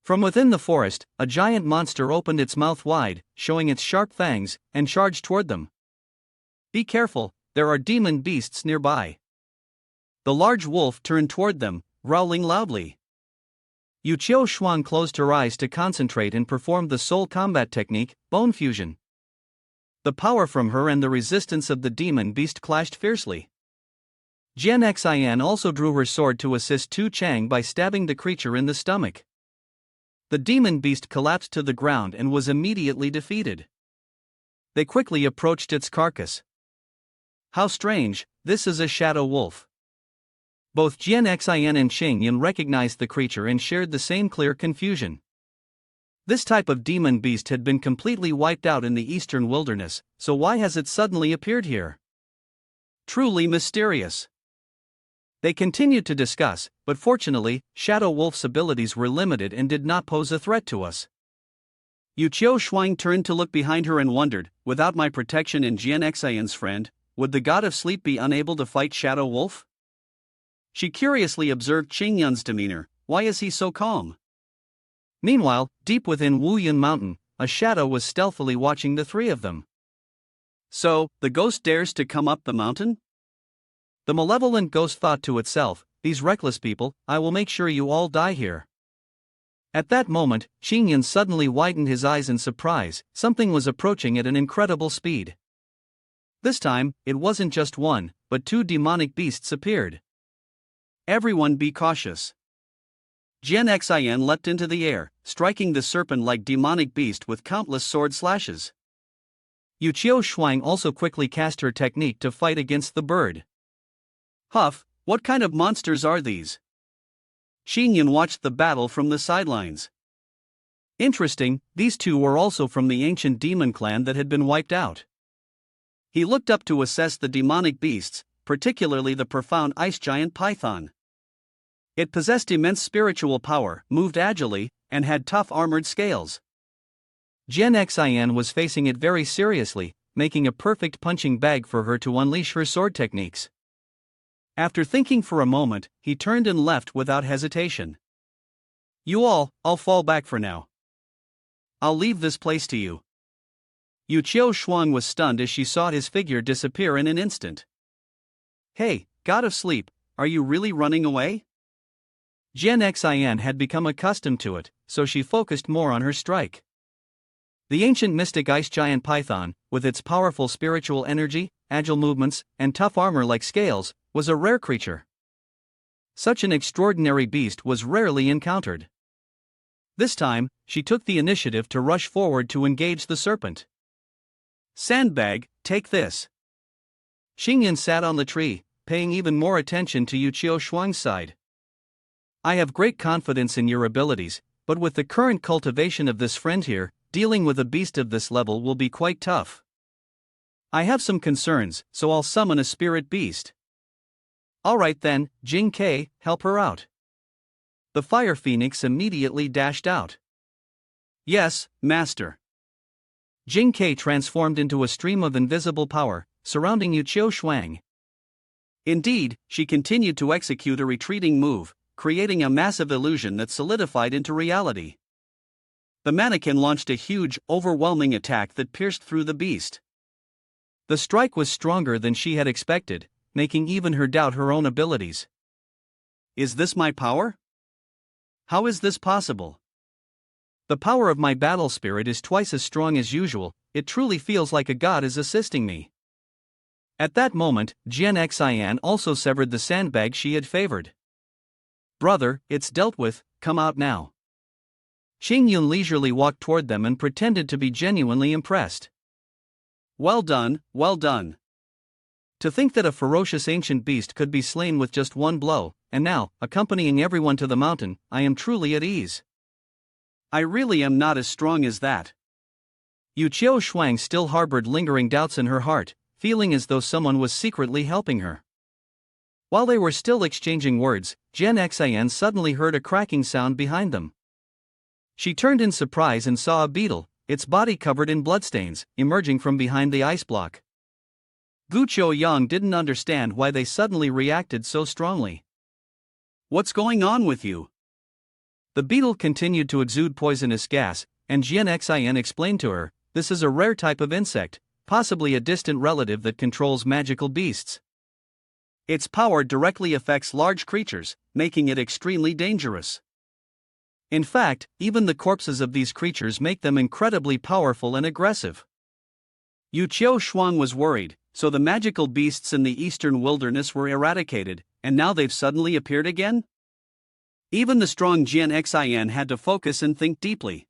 From within the forest, a giant monster opened its mouth wide, showing its sharp fangs, and charged toward them. "Be careful, there are demon beasts nearby." The large wolf turned toward them, growling loudly. Yu Shuang closed her eyes to concentrate and performed the soul combat technique, bone fusion. The power from her and the resistance of the demon beast clashed fiercely. Jian Xian also drew her sword to assist Tu Chang by stabbing the creature in the stomach. The demon beast collapsed to the ground and was immediately defeated. They quickly approached its carcass. How strange, this is a shadow wolf. Both Jian Xian and Xingyan recognized the creature and shared the same clear confusion. This type of demon beast had been completely wiped out in the eastern wilderness, so why has it suddenly appeared here? Truly mysterious. They continued to discuss, but fortunately, Shadow Wolf's abilities were limited and did not pose a threat to us. Yu Shuang turned to look behind her and wondered, without my protection and Jian Xian's friend, would the god of sleep be unable to fight Shadow Wolf? She curiously observed Qingyun's demeanor. Why is he so calm? Meanwhile, deep within Wuyan Mountain, a shadow was stealthily watching the three of them. So, the ghost dares to come up the mountain? The malevolent ghost thought to itself, these reckless people, I will make sure you all die here. At that moment, Qingyun suddenly widened his eyes in surprise. Something was approaching at an incredible speed. This time, it wasn't just one, but two demonic beasts appeared. Everyone be cautious. Jian Xian leapt into the air, striking the serpent-like demonic beast with countless sword slashes. Yu Shuang also quickly cast her technique to fight against the bird. Huff, what kind of monsters are these? Xingyan watched the battle from the sidelines. Interesting, these two were also from the ancient demon clan that had been wiped out. He looked up to assess the demonic beasts, particularly the profound ice giant python. It possessed immense spiritual power, moved agilely, and had tough armored scales. Jian Xian was facing it very seriously, making a perfect punching bag for her to unleash her sword techniques. After thinking for a moment, he turned and left without hesitation. I'll fall back for now. I'll leave this place to you. Yu Shuang was stunned as she saw his figure disappear in an instant. Hey, god of sleep, are you really running away? Jian Xian had become accustomed to it, so she focused more on her strike. The ancient mystic ice giant python, with its powerful spiritual energy, agile movements, and tough armor like scales, was a rare creature. Such an extraordinary beast was rarely encountered. This time, she took the initiative to rush forward to engage the serpent. Sandbag, take this. Xingyan sat on the tree, paying even more attention to Yu Shuang's side. I have great confidence in your abilities, but with the current cultivation of this friend here, dealing with a beast of this level will be quite tough. I have some concerns, so I'll summon a spirit beast. Alright then, Jing Ke, help her out. The fire phoenix immediately dashed out. Yes, master. Jing Ke transformed into a stream of invisible power, surrounding Yu Shuang. Indeed, she continued to execute a retreating move, creating a massive illusion that solidified into reality. The mannequin launched a huge, overwhelming attack that pierced through the beast. The strike was stronger than she had expected, making even her doubt her own abilities. Is this my power? How is this possible? The power of my battle spirit is twice as strong as usual, it truly feels like a god is assisting me. At that moment, Jian Xian also severed the sandbag she had favored. Brother, it's dealt with, come out now. Xingyun leisurely walked toward them and pretended to be genuinely impressed. Well done, well done. To think that a ferocious ancient beast could be slain with just one blow, and now, accompanying everyone to the mountain, I am truly at ease. I really am not as strong as that. Yu Shuang still harbored lingering doubts in her heart, feeling as though someone was secretly helping her. While they were still exchanging words, Jian Xian suddenly heard a cracking sound behind them. She turned in surprise and saw a beetle, its body covered in bloodstains, emerging from behind the ice block. Gu Qiuyang didn't understand why they suddenly reacted so strongly. What's going on with you? The beetle continued to exude poisonous gas, and Jian Xian explained to her, this is a rare type of insect, possibly a distant relative that controls magical beasts. Its power directly affects large creatures, making it extremely dangerous. In fact, even the corpses of these creatures make them incredibly powerful and aggressive. Yu Qiu Shuang was worried, so the magical beasts in the eastern wilderness were eradicated, and now they've suddenly appeared again? Even the strong Jian Xin had to focus and think deeply.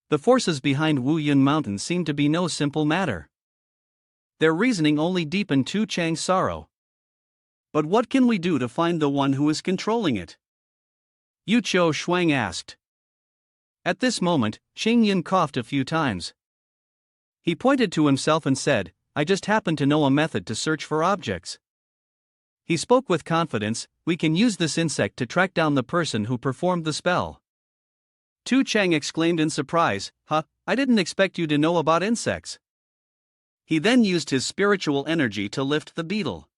The forces behind Wuyan Mountain seem to be no simple matter. Their reasoning only deepened Tu Chang's sorrow. But what can we do to find the one who is controlling it? Yu Qiu Shuang asked. At this moment, Xingyun coughed a few times. He pointed to himself and said, I just happen to know a method to search for objects. He spoke with confidence, we can use this insect to track down the person who performed the spell. Tu Chang exclaimed in surprise, Huh, I didn't expect you to know about insects. He then used his spiritual energy to lift the beetle.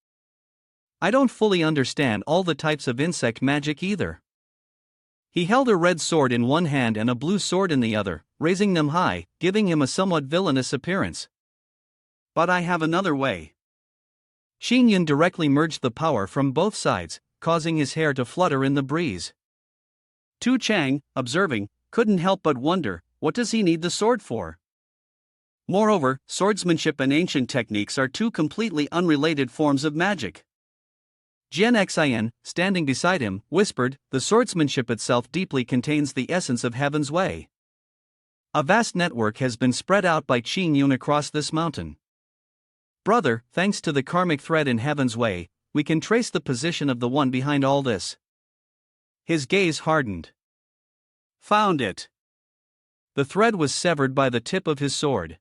I don't fully understand all the types of insect magic either. He held a red sword in one hand and a blue sword in the other, raising them high, giving him a somewhat villainous appearance. But I have another way. Xingyun directly merged the power from both sides, causing his hair to flutter in the breeze. Tu Chang, observing, couldn't help but wonder, what does he need the sword for? Moreover, swordsmanship and ancient techniques are two completely unrelated forms of magic. Jian Xin, standing beside him, whispered, the swordsmanship itself deeply contains the essence of Heaven's Way. A vast network has been spread out by Xingyun across this mountain. Brother, thanks to the karmic thread in Heaven's Way, we can trace the position of the one behind all this. His gaze hardened. Found it. The thread was severed by the tip of his sword.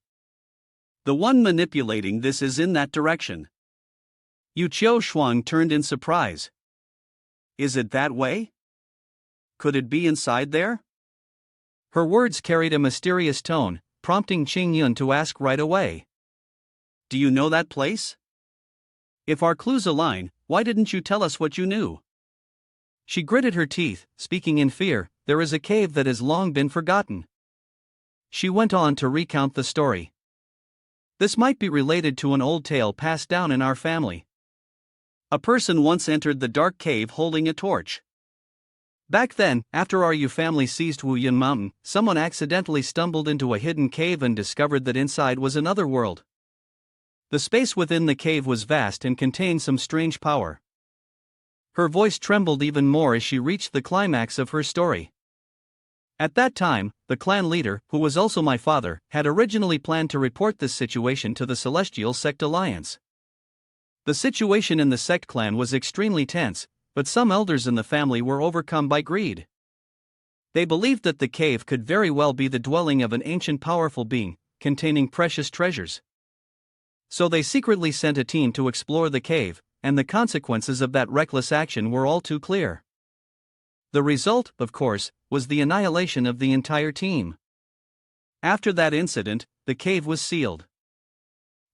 The one manipulating this is in that direction. Yu Qiu Shuang turned in surprise. Is it that way? Could it be inside there? Her words carried a mysterious tone, prompting Xingyun to ask right away. Do you know that place? If our clues align, why didn't you tell us what you knew? She gritted her teeth, speaking in fear, there is a cave that has long been forgotten. She went on to recount the story. This might be related to an old tale passed down in our family. A person once entered the dark cave holding a torch. Back then, after our Yu family seized Wuyan Mountain, someone accidentally stumbled into a hidden cave and discovered that inside was another world. The space within the cave was vast and contained some strange power. Her voice trembled even more as she reached the climax of her story. At that time, the clan leader, who was also my father, had originally planned to report this situation to the Celestial Sect Alliance. The situation in the Sect clan was extremely tense, but some elders in the family were overcome by greed. They believed that the cave could very well be the dwelling of an ancient powerful being, containing precious treasures. So they secretly sent a team to explore the cave, and the consequences of that reckless action were all too clear. The result, of course, was the annihilation of the entire team. After that incident, the cave was sealed.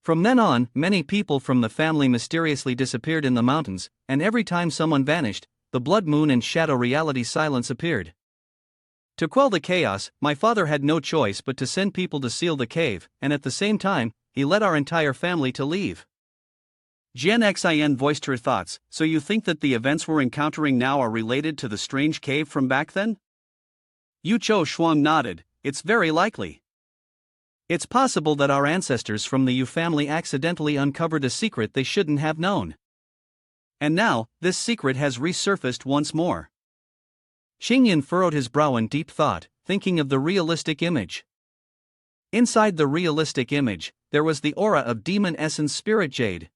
From then on, many people from the family mysteriously disappeared in the mountains, and every time someone vanished, the blood moon and shadow reality silence appeared. To quell the chaos, my father had no choice but to send people to seal the cave, and at the same time, he led our entire family to leave. Jian Xin voiced her thoughts, so you think that the events we're encountering now are related to the strange cave from back then? Yu Qiu Shuang nodded, it's very likely. It's possible that our ancestors from the Yu family accidentally uncovered a secret they shouldn't have known. And now, this secret has resurfaced once more. Xingyun furrowed his brow in deep thought, thinking of the realistic image. Inside the realistic image, there was the aura of demon essence spirit jade.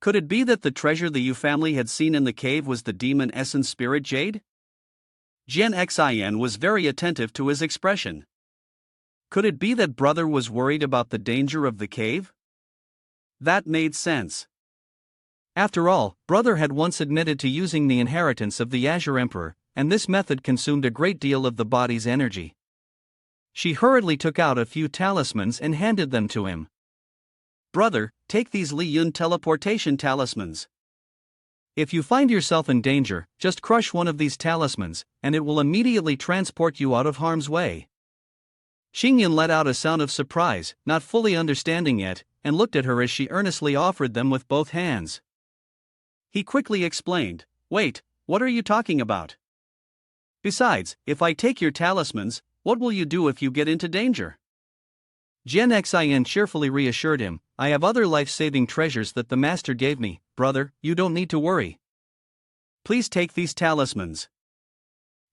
Could it be that the treasure the Yu family had seen in the cave was the demon essence spirit jade? Jian Xin was very attentive to his expression. Could it be that brother was worried about the danger of the cave? That made sense. After all, brother had once admitted to using the inheritance of the Azure Emperor, and this method consumed a great deal of the body's energy. She hurriedly took out a few talismans and handed them to him. Brother, take these Li Yun teleportation talismans. If you find yourself in danger, just crush one of these talismans, and it will immediately transport you out of harm's way. Xingyun let out a sound of surprise, not fully understanding yet, and looked at her as she earnestly offered them with both hands. He quickly explained, wait, what are you talking about? Besides, if I take your talismans, what will you do if you get into danger? Jian Xin cheerfully reassured him, I have other life-saving treasures that the master gave me, brother, you don't need to worry. Please take these talismans.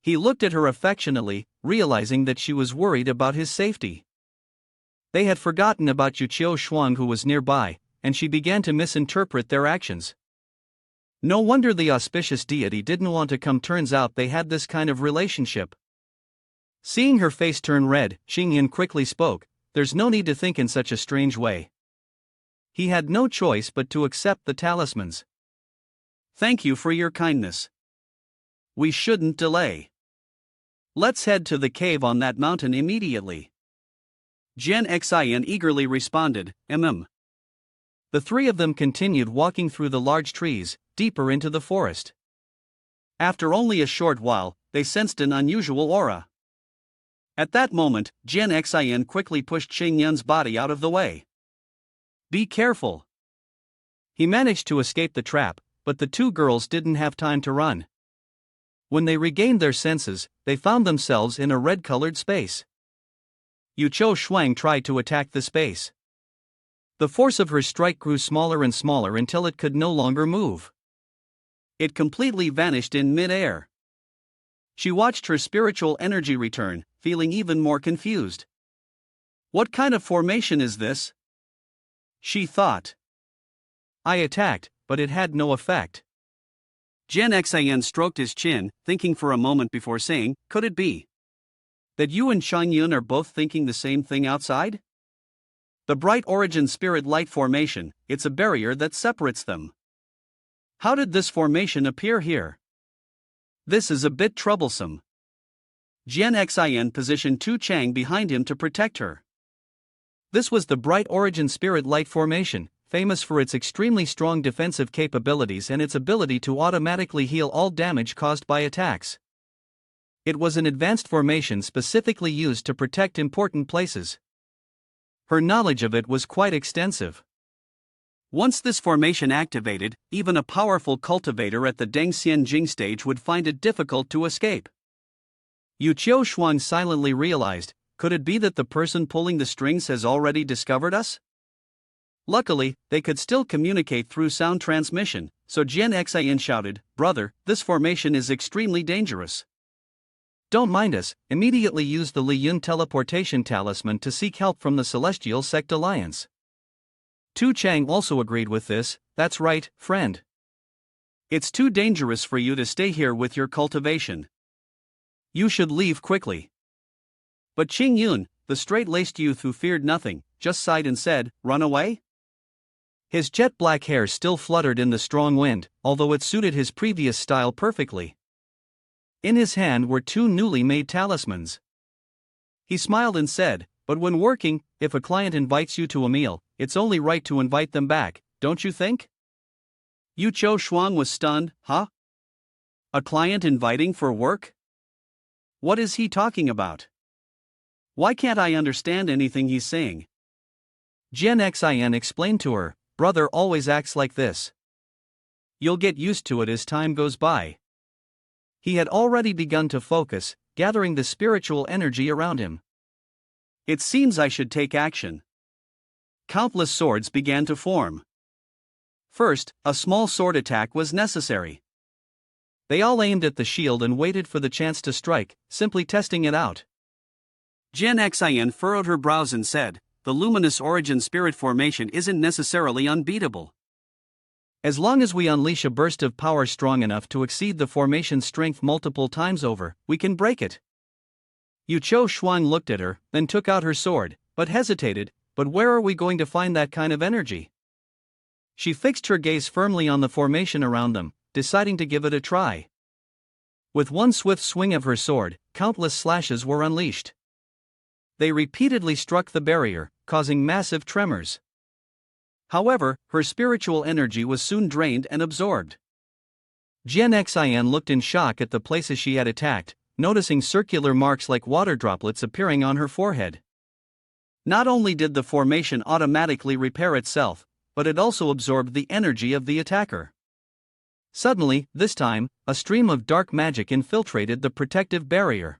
He looked at her affectionately, realizing that she was worried about his safety. They had forgotten about Yu Qiu Shuang who was nearby, and she began to misinterpret their actions. No wonder the auspicious deity didn't want to come. Turns out they had this kind of relationship. Seeing her face turn red, Xingyan quickly spoke, there's no need to think in such a strange way. He had no choice but to accept the talismans. Thank you for your kindness. We shouldn't delay. Let's head to the cave on that mountain immediately. Jian Xin eagerly responded, The three of them continued walking through the large trees, deeper into the forest. After only a short while, they sensed an unusual aura. At that moment, Jian Xin quickly pushed Xingyun's body out of the way. Be careful. He managed to escape the trap, but the two girls didn't have time to run. When they regained their senses, they found themselves in a red-colored space. Yu Qiu Shuang tried to attack the space. The force of her strike grew smaller and smaller until it could no longer move. It completely vanished in mid-air. She watched her spiritual energy return, feeling even more confused. What kind of formation is this? She thought. I attacked, but it had no effect. Jian Xin stroked his chin, thinking for a moment before saying, could it be that you and Chayun are both thinking the same thing outside? The bright origin spirit light formation, it's a barrier that separates them. How did this formation appear here? This is a bit troublesome. Jian Xin positioned Tu Chang behind him to protect her. This was the bright origin spirit light formation, famous for its extremely strong defensive capabilities and its ability to automatically heal all damage caused by attacks. It was an advanced formation specifically used to protect important places. Her knowledge of it was quite extensive. Once this formation activated, even a powerful cultivator at the Dengxian Jing stage would find it difficult to escape. Yu Qiu Shuang silently realized, could it be that the person pulling the strings has already discovered us? Luckily, they could still communicate through sound transmission, so Jian Xin shouted, brother, this formation is extremely dangerous. Don't mind us, immediately use the Li Yun teleportation talisman to seek help from the Celestial Sect Alliance. Tu Chang also agreed with this, that's right, friend. It's too dangerous for you to stay here with your cultivation. You should leave quickly. But Xingyun, the straight-laced youth who feared nothing, just sighed and said, run away? His jet-black hair still fluttered in the strong wind, although it suited his previous style perfectly. In his hand were two newly made talismans. He smiled and said, but when working, if a client invites you to a meal, it's only right to invite them back, don't you think? Yu Qiu Shuang was stunned, huh? A client inviting for work? What is he talking about? Why can't I understand anything he's saying? Jian Xin explained to her, brother always acts like this. You'll get used to it as time goes by. He had already begun to focus, gathering the spiritual energy around him. It seems I should take action. Countless swords began to form. First, a small sword attack was necessary. They all aimed at the shield and waited for the chance to strike, simply testing it out. Jian Xin furrowed her brows and said, the luminous origin spirit formation isn't necessarily unbeatable. As long as we unleash a burst of power strong enough to exceed the formation's strength multiple times over, we can break it. Yu Qiu Shuang looked at her, then took out her sword, but hesitated, but where are we going to find that kind of energy? She fixed her gaze firmly on the formation around them, deciding to give it a try. With one swift swing of her sword, countless slashes were unleashed. They repeatedly struck the barrier, causing massive tremors. However, her spiritual energy was soon drained and absorbed. Jian Xin looked in shock at the places she had attacked, noticing circular marks like water droplets appearing on her forehead. Not only did the formation automatically repair itself, but it also absorbed the energy of the attacker. Suddenly, this time, a stream of dark magic infiltrated the protective barrier.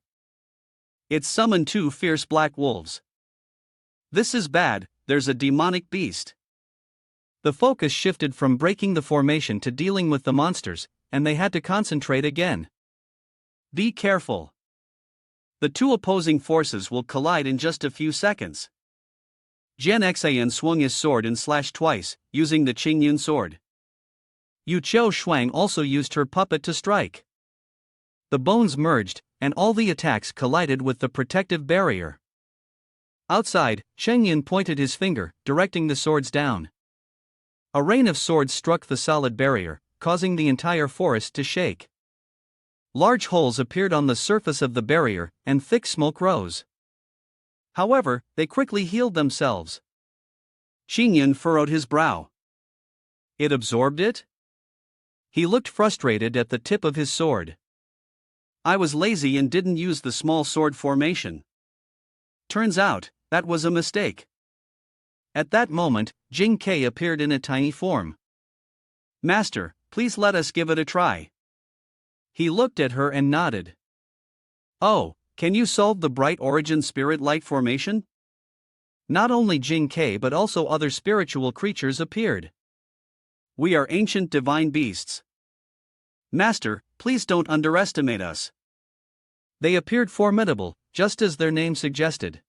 It summoned 2 fierce black wolves. This is bad, there's a demonic beast. The focus shifted from breaking the formation to dealing with the monsters, and they had to concentrate again. Be careful. The 2 opposing forces will collide in just a few seconds. Jian Xian swung his sword and slashed twice, using the Qingyun sword. Yu Qiu Shuang also used her puppet to strike. The bones merged, and all the attacks collided with the protective barrier. Outside, Chengyun pointed his finger, directing the swords down. A rain of swords struck the solid barrier, causing the entire forest to shake. Large holes appeared on the surface of the barrier, and thick smoke rose. However, they quickly healed themselves. Qingyun furrowed his brow. It absorbed it? He looked frustrated at the tip of his sword. I was lazy and didn't use the small sword formation. Turns out, that was a mistake. At that moment, Jing Kei appeared in a tiny form. Master, please let us give it a try. He looked at her and nodded. Oh, can you solve the bright origin spirit light formation? Not only Jing Kei but also other spiritual creatures appeared. We are ancient divine beasts. Master, please don't underestimate us. They appeared formidable, just as their name suggested.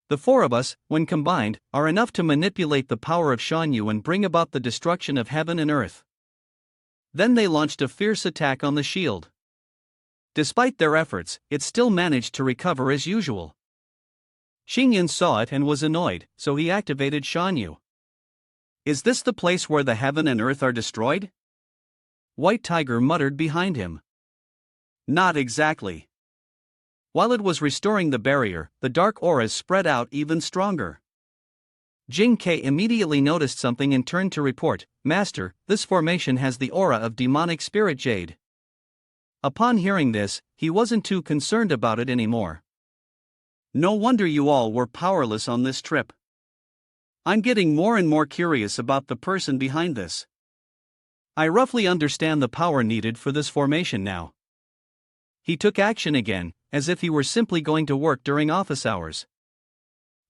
The 4 of us, when combined, are enough to manipulate the power of Shanyu and bring about the destruction of heaven and earth. Then they launched a fierce attack on the shield. Despite their efforts, it still managed to recover as usual. Xingyan saw it and was annoyed, so he activated Shanyu. Is this the place where the heaven and earth are destroyed? White Tiger muttered behind him. Not exactly. While it was restoring the barrier, the dark auras spread out even stronger. Jing Kei immediately noticed something and turned to report, Master, this formation has the aura of demonic spirit jade. Upon hearing this, he wasn't too concerned about it anymore. No wonder you all were powerless on this trip. I'm getting more and more curious about the person behind this. I roughly understand the power needed for this formation now. He took action again, as if he were simply going to work during office hours.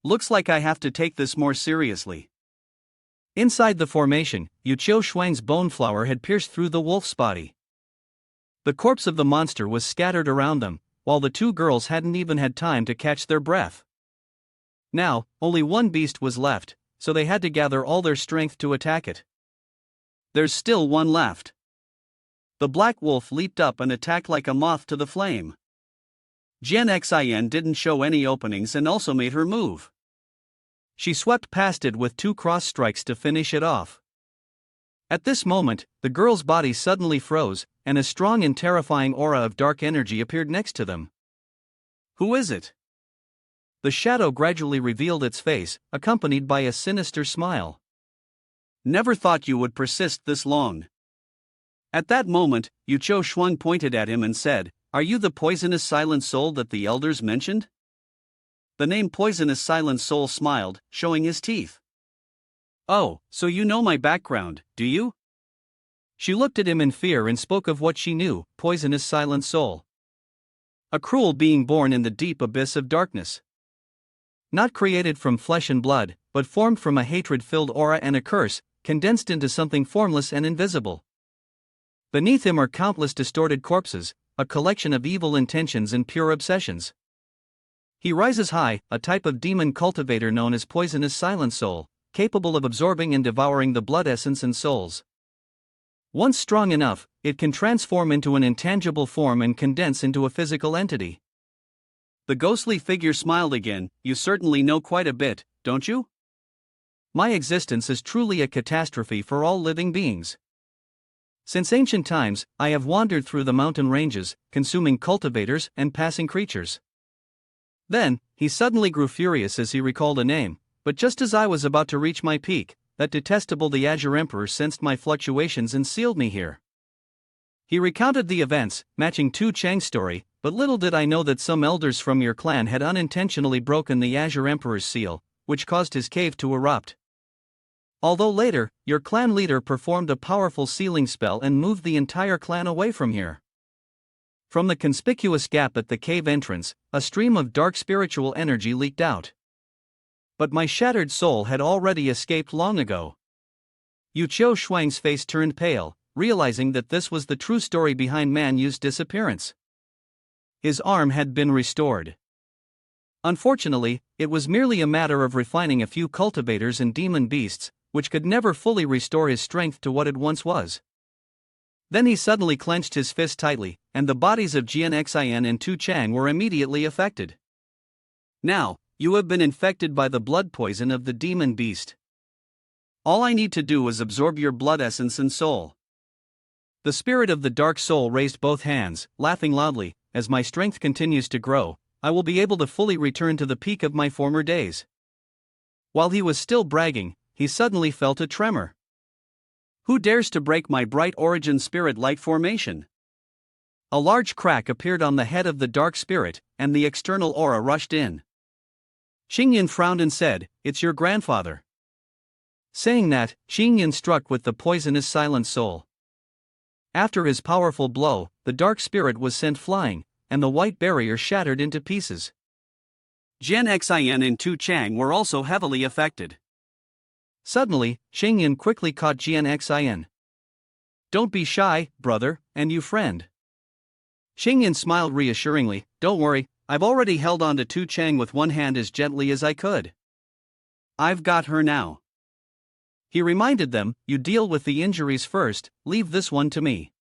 Looks like I have to take this more seriously. Inside the formation, Yu Qiu Shuang's bone flower had pierced through the wolf's body. The corpse of the monster was scattered around them, while the 2 girls hadn't even had time to catch their breath. Now, only one beast was left, so they had to gather all their strength to attack it. There's still one left. The black wolf leaped up and attacked like a moth to the flame. Jian Xian didn't show any openings and also made her move. She swept past it with 2 cross strikes to finish it off. At this moment, the girl's body suddenly froze, and a strong and terrifying aura of dark energy appeared next to them. Who is it? The shadow gradually revealed its face, accompanied by a sinister smile. Never thought you would persist this long. At that moment, Yu Qiu Shuang pointed at him and said, Are you the poisonous silent soul that the elders mentioned? The name Poisonous Silent Soul smiled, showing his teeth. Oh, so you know my background, do you? She looked at him in fear and spoke of what she knew, Poisonous Silent Soul. A cruel being born in the deep abyss of darkness. Not created from flesh and blood, but formed from a hatred-filled aura and a curse, condensed into something formless and invisible. Beneath him are countless distorted corpses, a collection of evil intentions and pure obsessions. He rises high, a type of demon cultivator known as Poisonous Silent Soul, capable of absorbing and devouring the blood essence and souls. Once strong enough, it can transform into an intangible form and condense into a physical entity. The ghostly figure smiled again. You certainly know quite a bit, don't you? My existence is truly a catastrophe for all living beings. Since ancient times, I have wandered through the mountain ranges, consuming cultivators and passing creatures. Then, he suddenly grew furious as he recalled a name, but just as I was about to reach my peak, that detestable the Azure Emperor sensed my fluctuations and sealed me here. He recounted the events, matching Tu Chang's story, but little did I know that some elders from your clan had unintentionally broken the Azure Emperor's seal, which caused his cave to erupt. Although later, your clan leader performed a powerful sealing spell and moved the entire clan away from here. From the conspicuous gap at the cave entrance, a stream of dark spiritual energy leaked out. But my shattered soul had already escaped long ago. Yu Qiu Shuang's face turned pale, realizing that this was the true story behind Man Yu's disappearance. His arm had been restored. Unfortunately, it was merely a matter of refining a few cultivators and demon beasts, which could never fully restore his strength to what it once was. Then he suddenly clenched his fist tightly, and the bodies of Jian Xian and Tu Chang were immediately affected. Now, you have been infected by the blood poison of the demon beast. All I need to do is absorb your blood essence and soul. The spirit of the dark soul raised both hands, laughing loudly. As my strength continues to grow, I will be able to fully return to the peak of my former days. While he was still bragging, he suddenly felt a tremor. Who dares to break my bright origin spirit light formation? A large crack appeared on the head of the dark spirit, and the external aura rushed in. Xingyan frowned and said, "It's your grandfather." Saying that, Xingyan struck with the poisonous silent soul. After his powerful blow, the dark spirit was sent flying, and the white barrier shattered into pieces. Jian Xian and Tu Chang were also heavily affected. Suddenly, Xingyan quickly caught Jian Xian. "Don't be shy, brother, and you friend." Xingyan smiled reassuringly, "Don't worry, I've already held on to Tu Chang with one hand as gently as I could. I've got her now." He reminded them, "You deal with the injuries first, leave this one to me."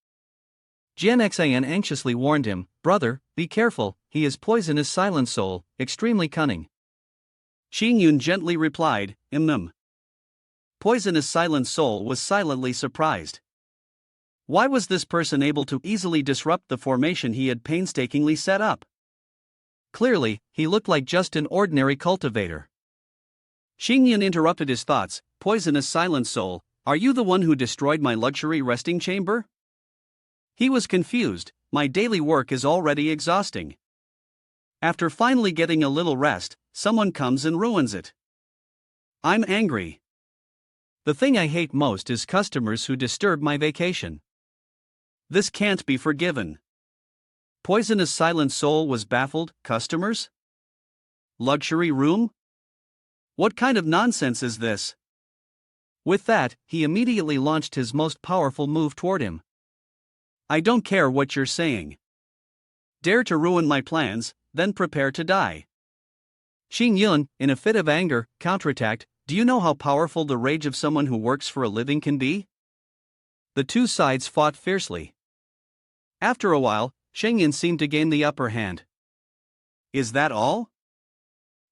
Jian Xian anxiously warned him, "Brother, be careful, he is poisonous silent soul, extremely cunning." Xingyun gently replied, Poisonous silent soul was silently surprised. Why was this person able to easily disrupt the formation he had painstakingly set up? Clearly, he looked like just an ordinary cultivator. Xingyan interrupted his thoughts, "Poisonous silent soul, are you the one who destroyed my luxury resting chamber?" He was confused. My daily work is already exhausting. After finally getting a little rest, someone comes and ruins it. I'm angry. The thing I hate most is customers who disturb my vacation. This can't be forgiven. Poisonous silent soul was baffled. Customers? Luxury room? What kind of nonsense is this? With that, he immediately launched his most powerful move toward him. I don't care what you're saying. Dare to ruin my plans, then prepare to die. Xingyun, in a fit of anger, counterattacked, "Do you know how powerful the rage of someone who works for a living can be?" The two sides fought fiercely. After a while, Xingyun seemed to gain the upper hand. Is that all?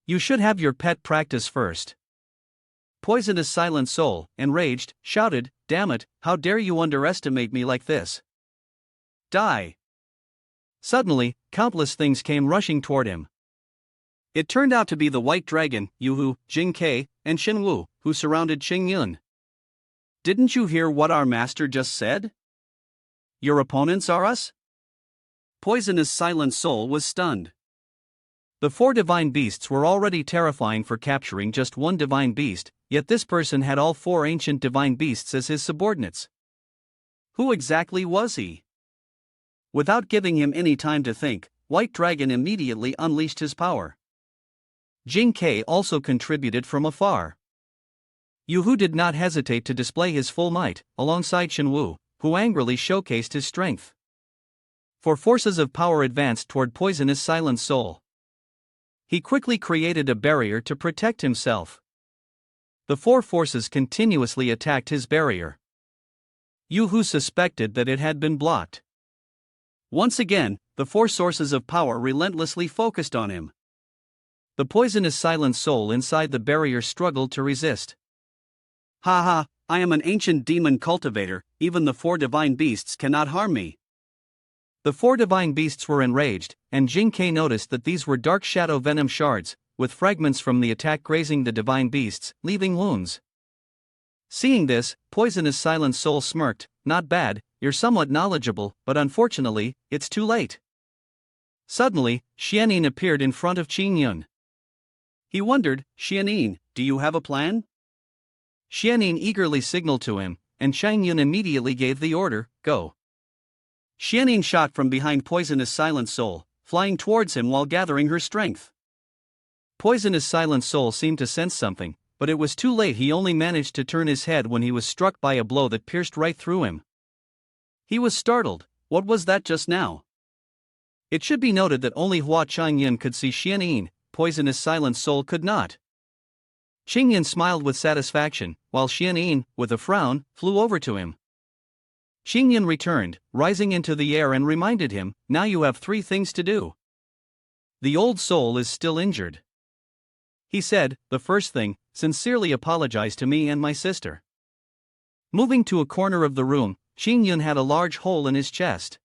You should have your pet practice first. Poisonous silent soul, enraged, shouted, "Damn it, how dare you underestimate me like this? Die!" Suddenly, countless things came rushing toward him. It turned out to be the White Dragon, Yuhu, Jingke, and Shenwu, who surrounded Xingyun. Didn't you hear what our master just said? Your opponents are us? Poisonous silent soul was stunned. The four divine beasts were already terrifying for capturing just one divine beast, yet this person had all four ancient divine beasts as his subordinates. Who exactly was he? Without giving him any time to think, White Dragon immediately unleashed his power. Jing Ke also contributed from afar. Yuhu did not hesitate to display his full might, alongside Shenwu, who angrily showcased his strength. Four forces of power advanced toward poisonous silent soul. He quickly created a barrier to protect himself. The four forces continuously attacked his barrier. Yuhu suspected that it had been blocked. Once again, the four sources of power relentlessly focused on him. The poisonous silent soul inside the barrier struggled to resist. Ha ha, I am an ancient demon cultivator, even the four divine beasts cannot harm me. The four divine beasts were enraged, and Jing Ke noticed that these were dark shadow venom shards, with fragments from the attack grazing the divine beasts, leaving wounds. Seeing this, poisonous silent soul smirked, "Not bad, you're somewhat knowledgeable, but unfortunately, it's too late." Suddenly, Xianin appeared in front of Qingyun. He wondered, "Xianin, do you have a plan?" Xianyin eagerly signaled to him, and Chayun immediately gave the order, go. Xianyin shot from behind Poisonous Silent Soul, flying towards him while gathering her strength. Poisonous Silent Soul seemed to sense something, but it was too late. He only managed to turn his head when he was struck by a blow that pierced right through him. He was startled. What was that just now? It should be noted that only Hua Chong Yun could see Xianyin, Poisonous Silent Soul could not. Qingyan smiled with satisfaction, while Xianyin, with a frown, flew over to him. Qingyan returned, rising into the air, and reminded him, now you have 3 things to do. The old soul is still injured. He said, the first thing, sincerely apologize to me and my sister. Moving to a corner of the room, Qingyan had a large hole in his chest.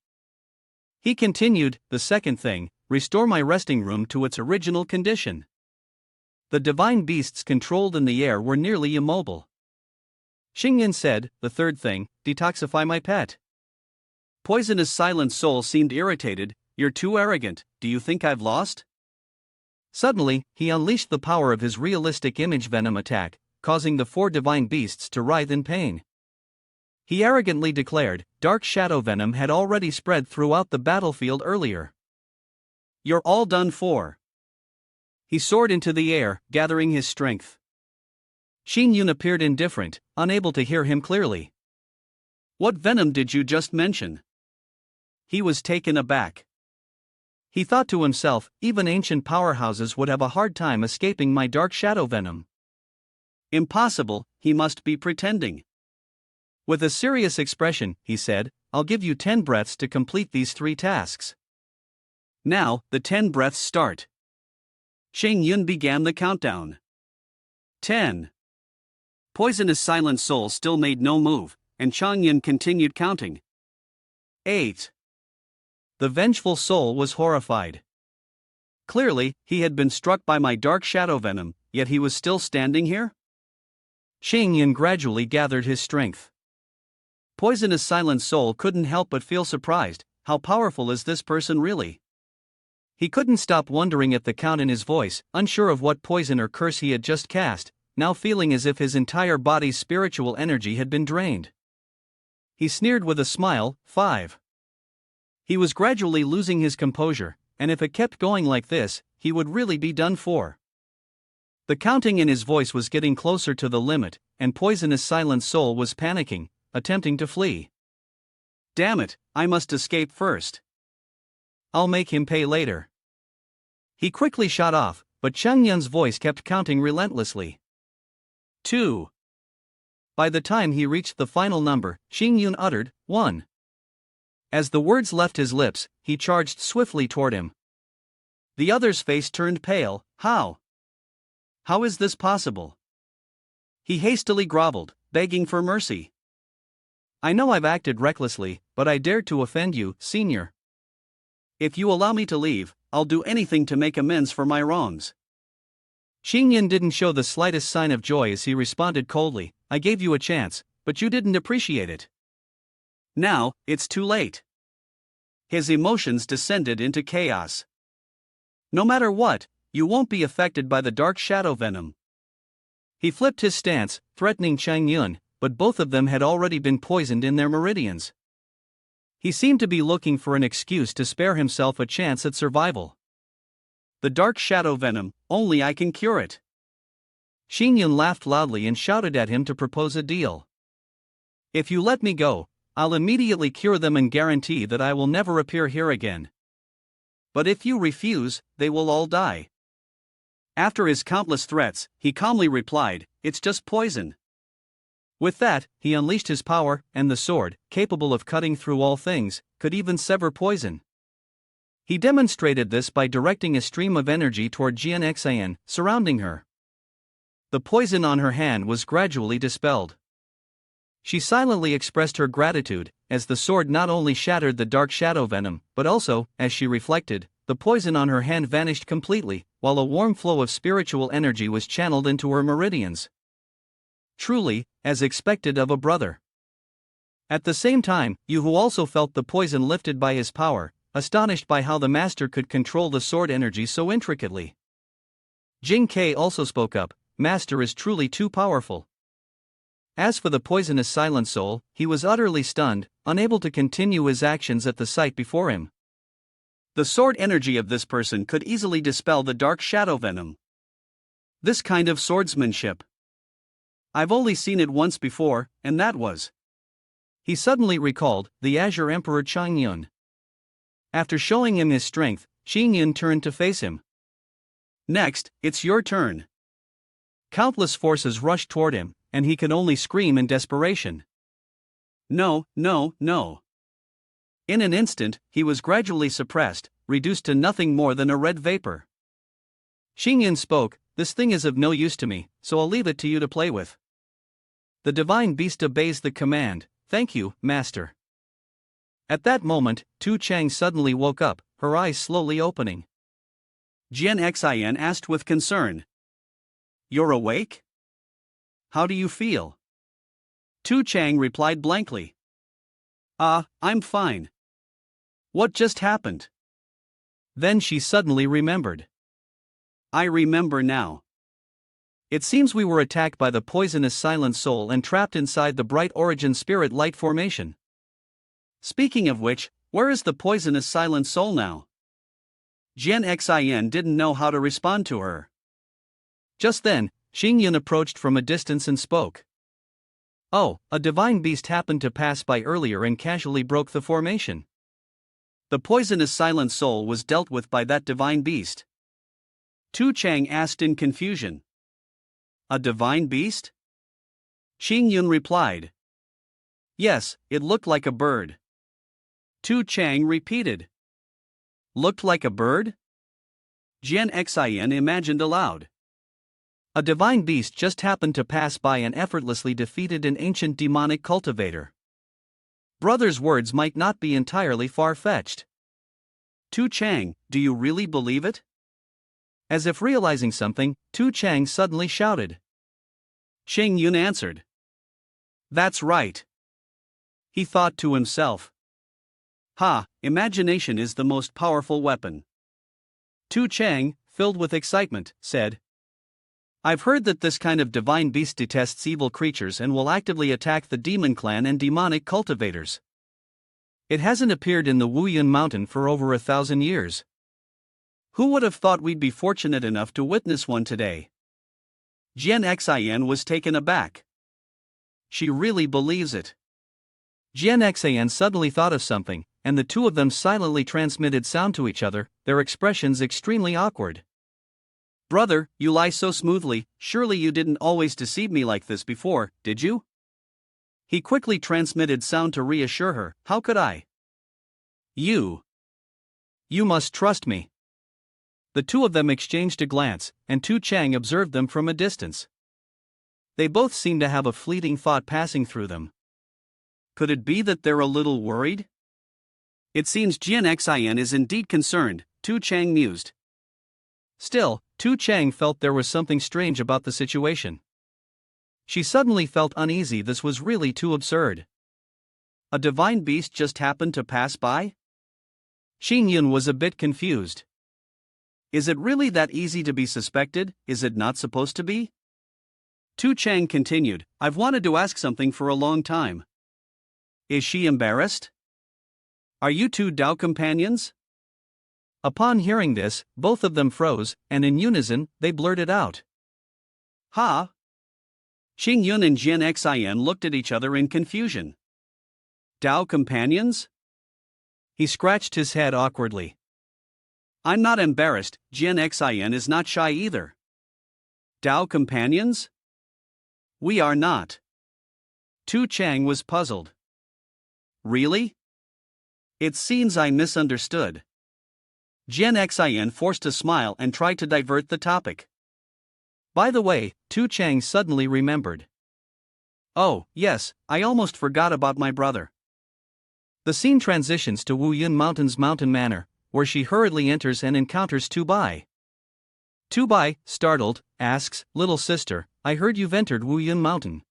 He continued, the second thing, restore my resting room to its original condition. The divine beasts controlled in the air were nearly immobile. Qingyan said, the third thing, detoxify my pet. Poisonous Silent Soul seemed irritated. You're too arrogant. Do you think I've lost? Suddenly, he unleashed the power of his realistic image venom attack, causing the 4 divine beasts to writhe in pain. He arrogantly declared, dark shadow venom had already spread throughout the battlefield earlier. You're all done for. He soared into the air, gathering his strength. Xianyin appeared indifferent, unable to hear him clearly. What venom did you just mention? He was taken aback. He thought to himself, even ancient powerhouses would have a hard time escaping my dark shadow venom. Impossible, he must be pretending. With a serious expression, he said, I'll give you 10 breaths to complete these 3 tasks. Now, the 10 breaths start. Chayun began the countdown. 10. Poisonous Silent Soul still made no move, and Chayun continued counting. 8. The vengeful soul was horrified. Clearly, he had been struck by my dark shadow venom, yet he was still standing here? Chayun gradually gathered his strength. Poisonous Silent Soul couldn't help but feel surprised. How powerful is this person really? He couldn't stop wondering at the count in his voice, unsure of what poison or curse he had just cast, now feeling as if his entire body's spiritual energy had been drained. He sneered with a smile, 5. He was gradually losing his composure, and if it kept going like this, he would really be done for. The counting in his voice was getting closer to the limit, and Poisonous Silent Soul was panicking, attempting to flee. Damn it, I must escape first. I'll make him pay later. He quickly shot off, but Changyan's voice kept counting relentlessly. 2. By the time he reached the final number, Qingyun uttered, 1. As the words left his lips, he charged swiftly toward him. The other's face turned pale. How? How is this possible? He hastily groveled, begging for mercy. I know I've acted recklessly, but I dared to offend you, senior. If you allow me to leave, I'll do anything to make amends for my wrongs. Qingyan didn't show the slightest sign of joy as he responded coldly, I gave you a chance, but you didn't appreciate it. Now, it's too late. His emotions descended into chaos. No matter what, you won't be affected by the dark shadow venom. He flipped his stance, threatening Chayun, but both of them had already been poisoned in their meridians. He seemed to be looking for an excuse to spare himself a chance at survival. The dark shadow venom, only I can cure it. Qingyan laughed loudly and shouted at him to propose a deal. If you let me go, I'll immediately cure them and guarantee that I will never appear here again. But if you refuse, they will all die. After his countless threats, he calmly replied, it's just poison. With that, he unleashed his power, and the sword, capable of cutting through all things, could even sever poison. He demonstrated this by directing a stream of energy toward Jianxian, surrounding her. The poison on her hand was gradually dispelled. She silently expressed her gratitude, as the sword not only shattered the dark shadow venom, but also, as she reflected, the poison on her hand vanished completely, while a warm flow of spiritual energy was channeled into her meridians. Truly, as expected of a brother. At the same time, Yu Hu also felt the poison lifted by his power, astonished by how the master could control the sword energy so intricately. Jing Ke also spoke up, Master is truly too powerful. As for the poisonous silent soul, he was utterly stunned, unable to continue his actions at the sight before him. The sword energy of this person could easily dispel the dark shadow venom. This kind of swordsmanship. I've only seen it once before, and that was. He suddenly recalled the Azure Emperor Chayun. After showing him his strength, Chayun turned to face him. Next, it's your turn. Countless forces rushed toward him, and he could only scream in desperation. No, no, no. In an instant, he was gradually suppressed, reduced to nothing more than a red vapor. Chayun spoke, "This thing is of no use to me, so I'll leave it to you to play with." The divine beast obeys the command, "Thank you, master." At that moment, Tu Chang suddenly woke up, her eyes slowly opening. Jian Xin asked with concern. You're awake? How do you feel? Tu Chang replied blankly. I'm fine. What just happened? Then she suddenly remembered. I remember now. It seems we were attacked by the poisonous silent soul and trapped inside the bright origin spirit light formation. Speaking of which, where is the poisonous silent soul now? Jian Xin didn't know how to respond to her. Just then, Chayun approached from a distance and spoke. "Oh, a divine beast happened to pass by earlier and casually broke the formation." The poisonous silent soul was dealt with by that divine beast. Tu Chang asked in confusion. A divine beast? Chayun replied. Yes, it looked like a bird. Tu Chang repeated. Looked like a bird? Jian Xin imagined aloud. A divine beast just happened to pass by and effortlessly defeated an ancient demonic cultivator. Brother's words might not be entirely far-fetched. Tu Chang, do you really believe it? As if realizing something, Tu Chang suddenly shouted. Chayun answered. That's right. He thought to himself. Imagination is the most powerful weapon. Tu Chang, filled with excitement, said. I've heard that this kind of divine beast detests evil creatures and will actively attack the demon clan and demonic cultivators. It hasn't appeared in the Wuyan Mountain for over 1,000 years. Who would have thought we'd be fortunate enough to witness one today? Jian Xin was taken aback. She really believes it. Jian Xin suddenly thought of something, and the two of them silently transmitted sound to each other, their expressions extremely awkward. Brother, you lie so smoothly, surely you didn't always deceive me like this before, did you? He quickly transmitted sound to reassure her. How could I? You must trust me. The two of them exchanged a glance, and Tu Chang observed them from a distance. They both seemed to have a fleeting thought passing through them. Could it be that they're a little worried? It seems Jian Xin is indeed concerned, Tu Chang mused. Still, Tu Chang felt there was something strange about the situation. She suddenly felt uneasy. This was really too absurd. A divine beast just happened to pass by? Chayun was a bit confused. Is it really that easy to be suspected? Is it not supposed to be? Tu Chang continued, I've wanted to ask something for a long time. Is she embarrassed? Are you two Dao companions? Upon hearing this, both of them froze, and in unison, they blurted out. Ha! Chayun and Jian Xin looked at each other in confusion. Dao companions? He scratched his head awkwardly. I'm not embarrassed, Jian Xin is not shy either. Dao companions? We are not. Tu Chang was puzzled. Really? It seems I misunderstood. Jian Xin forced a smile and tried to divert the topic. By the way, Tu Chang suddenly remembered. Oh, yes, I almost forgot about my brother. The scene transitions to Wuyan Mountain's mountain manor, where she hurriedly enters and encounters Tu Bai. Tu Bai, startled, asks, Little sister, I heard you've entered Wuyan Mountain.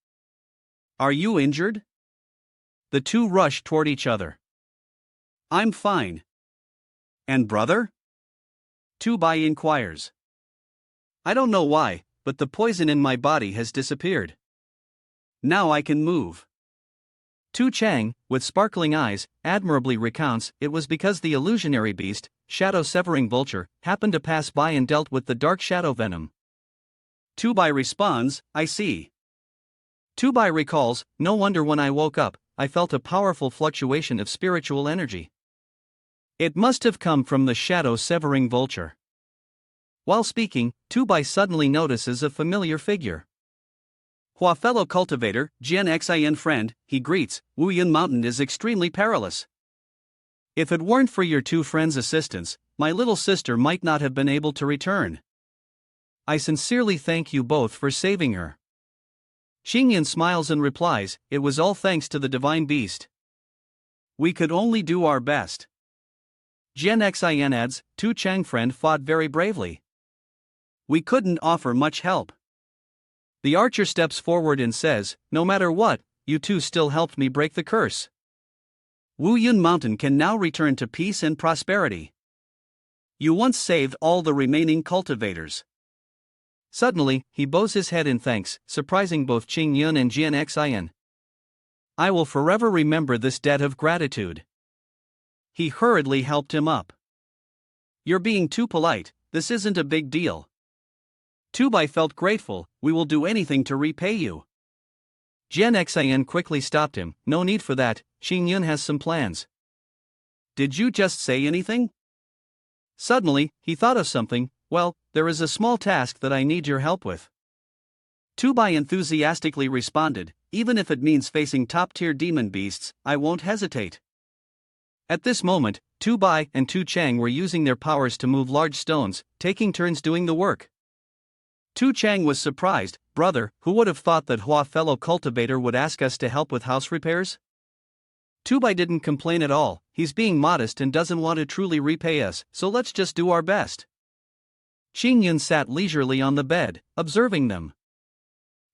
Are you injured? The two rush toward each other. I'm fine. And brother? Tu Bai inquires. I don't know why, but the poison in my body has disappeared. Now I can move. Tu Chang, with sparkling eyes, admirably recounts it was because the illusionary beast, shadow-severing vulture, happened to pass by and dealt with the dark shadow venom. Tu Bai responds, I see. Tu Bai recalls, no wonder when I woke up, I felt a powerful fluctuation of spiritual energy. It must have come from the shadow-severing vulture. While speaking, Tu Bai suddenly notices a familiar figure. Hua fellow cultivator, Jian Xin friend, he greets, Wuyan Mountain is extremely perilous. If it weren't for your two friends' assistance, my little sister might not have been able to return. I sincerely thank you both for saving her. Xingyan smiles and replies, it was all thanks to the divine beast. We could only do our best. Jian Xin adds, Tu Chang friend fought very bravely. We couldn't offer much help. The archer steps forward and says, no matter what, you two still helped me break the curse. Wuyan Mountain can now return to peace and prosperity. You once saved all the remaining cultivators. Suddenly, he bows his head in thanks, surprising both Qing Yun and Jian Xin. I will forever remember this debt of gratitude. He hurriedly helped him up. You're being too polite, this isn't a big deal. Tu Bai felt grateful, we will do anything to repay you. Jian Xin quickly stopped him, no need for that, Qing Yun has some plans. Did you just say anything? Suddenly, he thought of something, well, there is a small task that I need your help with. Tu Bai enthusiastically responded, even if it means facing top-tier demon beasts, I won't hesitate. At this moment, Tu Bai and Tu Chang were using their powers to move large stones, taking turns doing the work. Tu Chang was surprised, brother, who would have thought that Hua fellow cultivator would ask us to help with house repairs? Tu Bai didn't complain at all, he's being modest and doesn't want to truly repay us, so let's just do our best. Qing Yun sat leisurely on the bed, observing them.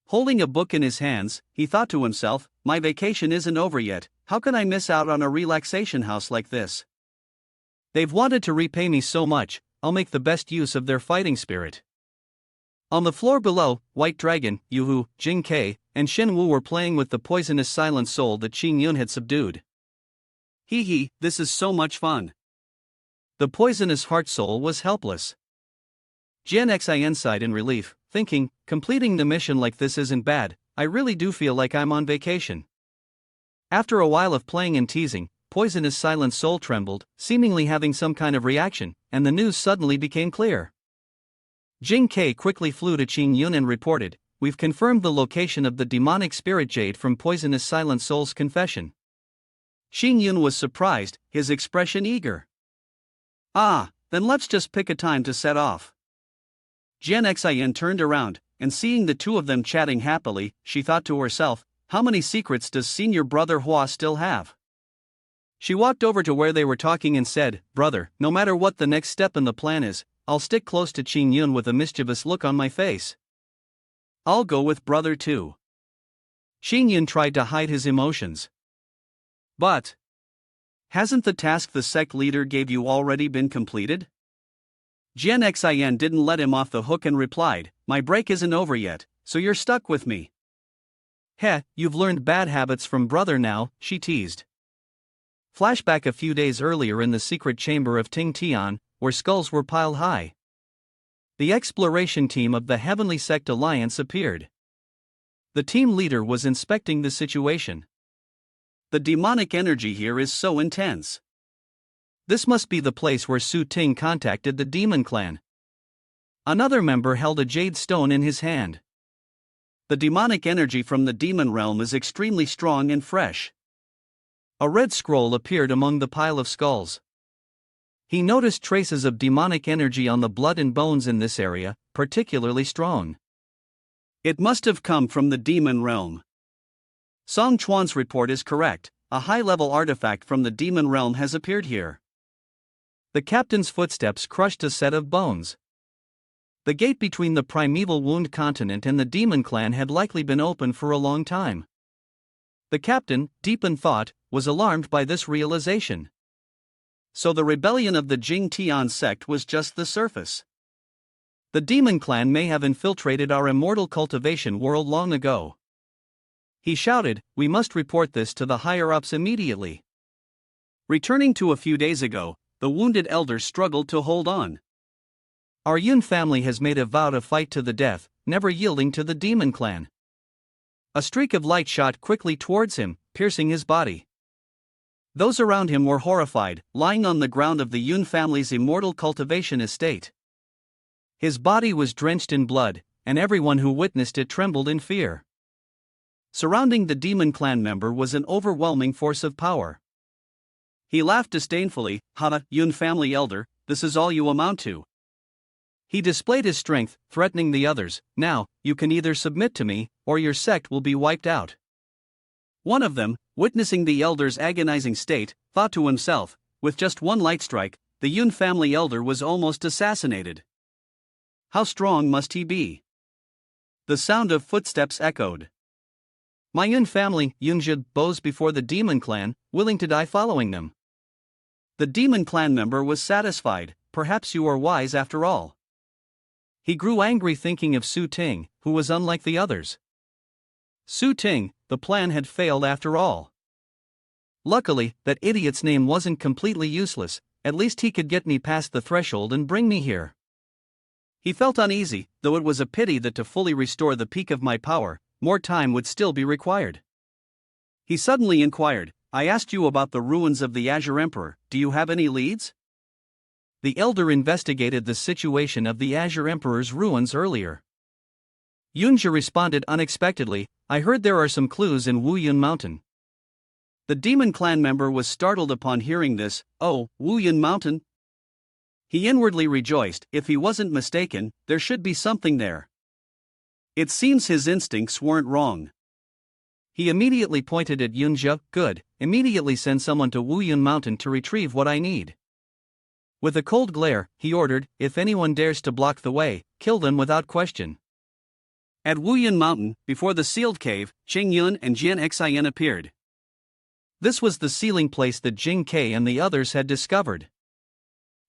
Holding a book in his hands, he thought to himself, my vacation isn't over yet, how can I miss out on a relaxation house like this? They've wanted to repay me so much, I'll make the best use of their fighting spirit. On the floor below, White Dragon, Yuhu, Jing Ke, and Shen Wu were playing with the poisonous silent soul that Qing Yun had subdued. Hee, this is so much fun. The poisonous heart soul was helpless. Jian Xin sighed in relief, thinking, completing the mission like this isn't bad, I really do feel like I'm on vacation. After a while of playing and teasing, poisonous silent soul trembled, seemingly having some kind of reaction, and the news suddenly became clear. Jing Ke quickly flew to Qing Yun and reported, we've confirmed the location of the demonic spirit jade from poisonous silent soul's confession. Qing Yun was surprised, his expression eager. Ah, then let's just pick a time to set off. Jian Xin turned around, and seeing the two of them chatting happily, she thought to herself, how many secrets does senior brother Hua still have? She walked over to where they were talking and said, brother, no matter what the next step in the plan is, I'll stick close to Qing Yun with a mischievous look on my face. I'll go with brother too. Qing Yun tried to hide his emotions. But hasn't the task the sect leader gave you already been completed? Jian Xin didn't let him off the hook and replied, my break isn't over yet, so you're stuck with me. Heh, you've learned bad habits from brother now, she teased. Flashback a few days earlier in the secret chamber of Ting Tian, where skulls were piled high. The exploration team of the Heavenly Sect Alliance appeared. The team leader was inspecting the situation. The demonic energy here is so intense. This must be the place where Su Ting contacted the demon clan. Another member held a jade stone in his hand. The demonic energy from the demon realm is extremely strong and fresh. A red scroll appeared among the pile of skulls. He noticed traces of demonic energy on the blood and bones in this area, particularly strong. It must have come from the demon realm. Song Chuan's report is correct, a high-level artifact from the demon realm has appeared here. The captain's footsteps crushed a set of bones. The gate between the primeval wound continent and the demon clan had likely been open for a long time. The captain, deep in thought, was alarmed by this realization. So the rebellion of the Jing Tian sect was just the surface. The demon clan may have infiltrated our immortal cultivation world long ago. He shouted, "We must report this to the higher-ups immediately." Returning to a few days ago, the wounded elder struggled to hold on. "Our Yun family has made a vow to fight to the death, never yielding to the demon clan." A streak of light shot quickly towards him, piercing his body. Those around him were horrified, lying on the ground of the Yun family's immortal cultivation estate. His body was drenched in blood, and everyone who witnessed it trembled in fear. Surrounding the demon clan member was an overwhelming force of power. He laughed disdainfully, "Ha, Yun family elder, this is all you amount to." He displayed his strength, threatening the others, "Now, you can either submit to me, or your sect will be wiped out." One of them, witnessing the elder's agonizing state, thought to himself, with just one light strike, the Yun family elder was almost assassinated. How strong must he be? The sound of footsteps echoed. "My Yun family, Yunjid, bows before the demon clan, willing to die following them." The demon clan member was satisfied. "Perhaps you are wise after all." He grew angry thinking of Su Ting, who was unlike the others. Su Ting, the plan had failed after all. Luckily, that idiot's name wasn't completely useless, at least he could get me past the threshold and bring me here. He felt uneasy, though it was a pity that to fully restore the peak of my power, more time would still be required. He suddenly inquired, "I asked you about the ruins of the Azure Emperor, do you have any leads?" The elder investigated the situation of the Azure Emperor's ruins earlier. Yunja responded unexpectedly, "I heard there are some clues in Wuyan Mountain." The demon clan member was startled upon hearing this. "Oh, Wuyan Mountain?" He inwardly rejoiced. If he wasn't mistaken, there should be something there. It seems his instincts weren't wrong. He immediately pointed at Yunja. "Good, immediately send someone to Wuyan Mountain to retrieve what I need." With a cold glare, he ordered, "If anyone dares to block the way, kill them without question." At Wuyan Mountain, before the sealed cave, Chayun and Jian Xian appeared. This was the sealing place that Jing Ke and the others had discovered.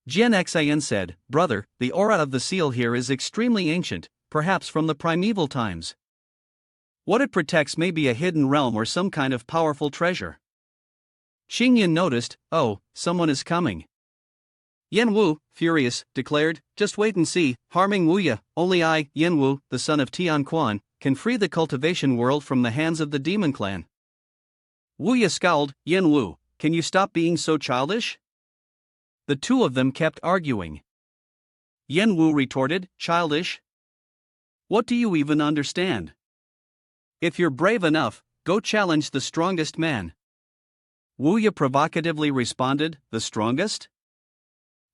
Jian Xian said, "Brother, the aura of the seal here is extremely ancient, perhaps from the primeval times. What it protects may be a hidden realm or some kind of powerful treasure." Xingyan noticed, "Oh, someone is coming." Yan Wu, furious, declared, "Just wait and see, harming Wuya, only I, Yan Wu, the son of Tian Quan, can free the cultivation world from the hands of the demon clan." Wuya scowled, "Yan Wu, can you stop being so childish?" The two of them kept arguing. Yan Wu retorted, "Childish? What do you even understand? If you're brave enough, go challenge the strongest man." Wuya provocatively responded, "The strongest?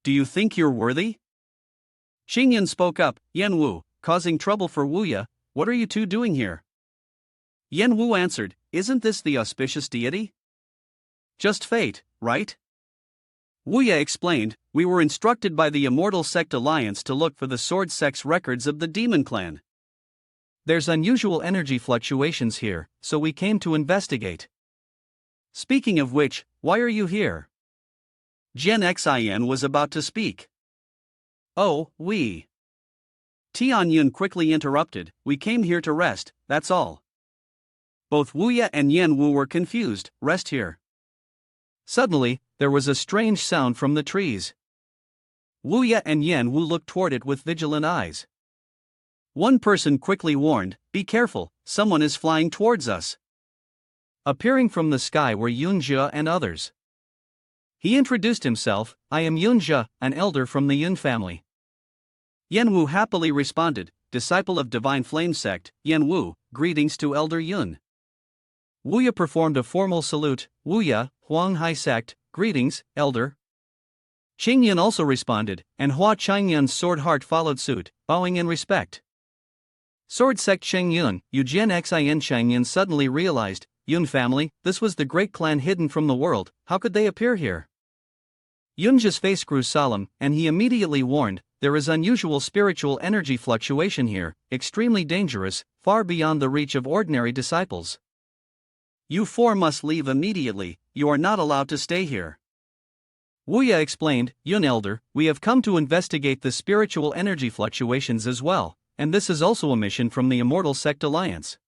Do you think you're worthy?" Xingyan spoke up, "Yan Wu, causing trouble for Wuya, what are you two doing here?" Yan Wu answered, "Isn't this the auspicious deity? Just fate, right?" Wuya explained, "We were instructed by the Immortal Sect Alliance to look for the Sword Sect's records of the Demon Clan. There's unusual energy fluctuations here, so we came to investigate." "Speaking of which, why are you here?" Jian Xian was about to speak. "Oh, Tian Yun quickly interrupted, "We came here to rest, that's all." Both Wuya and Yan Wu were confused. "Rest here?" Suddenly, there was a strange sound from the trees. Wuya and Yan Wu looked toward it with vigilant eyes. One person quickly warned, "Be careful, someone is flying towards us." Appearing from the sky were Yunjia and others. He introduced himself, "I am Yunjia, an elder from the Yun family." Yan Wu happily responded, "Disciple of Divine Flame Sect, Yan Wu, greetings to Elder Yun." Wuya performed a formal salute, "Wuya, Huang Hai Sect, greetings, Elder." Qingyun also responded, and Hua Chong Yun's sword heart followed suit, bowing in respect. Sword Sect Qingyun, Jian Xin Qingyun suddenly realized, Yun family, this was the great clan hidden from the world, how could they appear here? Yunja's face grew solemn, and he immediately warned, "There is unusual spiritual energy fluctuation here, extremely dangerous, far beyond the reach of ordinary disciples. You four must leave immediately, you are not allowed to stay here." Wuya explained, "Yun elder, we have come to investigate the spiritual energy fluctuations as well, and this is also a mission from the Immortal Sect Alliance."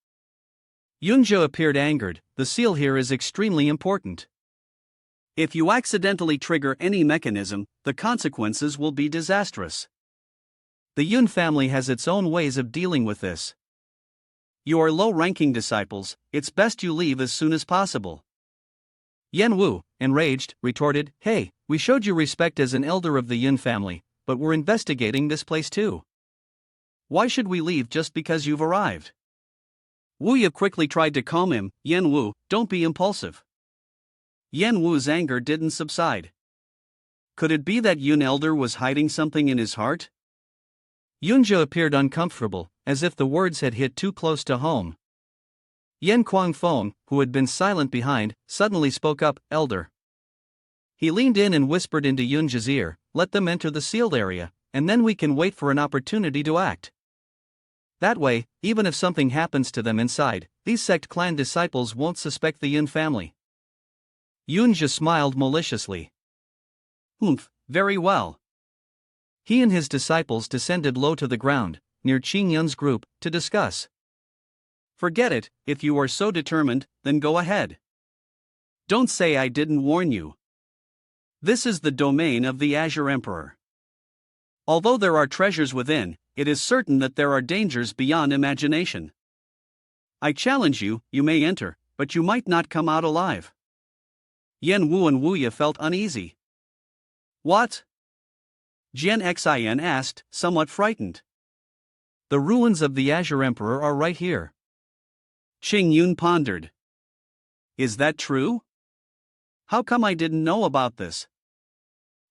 Yunja appeared angered. The seal here is extremely important. If you accidentally trigger any mechanism, the consequences will be disastrous. The Yun family has its own ways of dealing with this. You are low-ranking disciples, it's best you leave as soon as possible. Yen Wu, enraged, retorted, "Hey, we showed you respect as an elder of the Yun family, but we're investigating this place too. Why should we leave just because you've arrived?" Wuya quickly tried to calm him. "Yen Wu, don't be impulsive." Yen Wu's anger didn't subside. Could it be that Yun elder was hiding something in his heart? Yunja appeared uncomfortable, as if the words had hit too close to home. Yen Kuangfeng, who had been silent behind, suddenly spoke up, "Elder." He leaned in and whispered into Yunja's ear, "Let them enter the sealed area, and then we can wait for an opportunity to act. That way, even if something happens to them inside, these sect clan disciples won't suspect the Yun family." Yunja smiled maliciously. Very well." He and his disciples descended low to the ground, near Qingyun's group, to discuss. "Forget it, if you are so determined, then go ahead. Don't say I didn't warn you. This is the domain of the Azure Emperor. Although there are treasures within, it is certain that there are dangers beyond imagination. I challenge you, you may enter, but you might not come out alive." Yen Wu and Wuya felt uneasy. "What?" Jian Xin asked, somewhat frightened. "The ruins of the Azure Emperor are right here." Yun pondered. "Is that true? How come I didn't know about this?"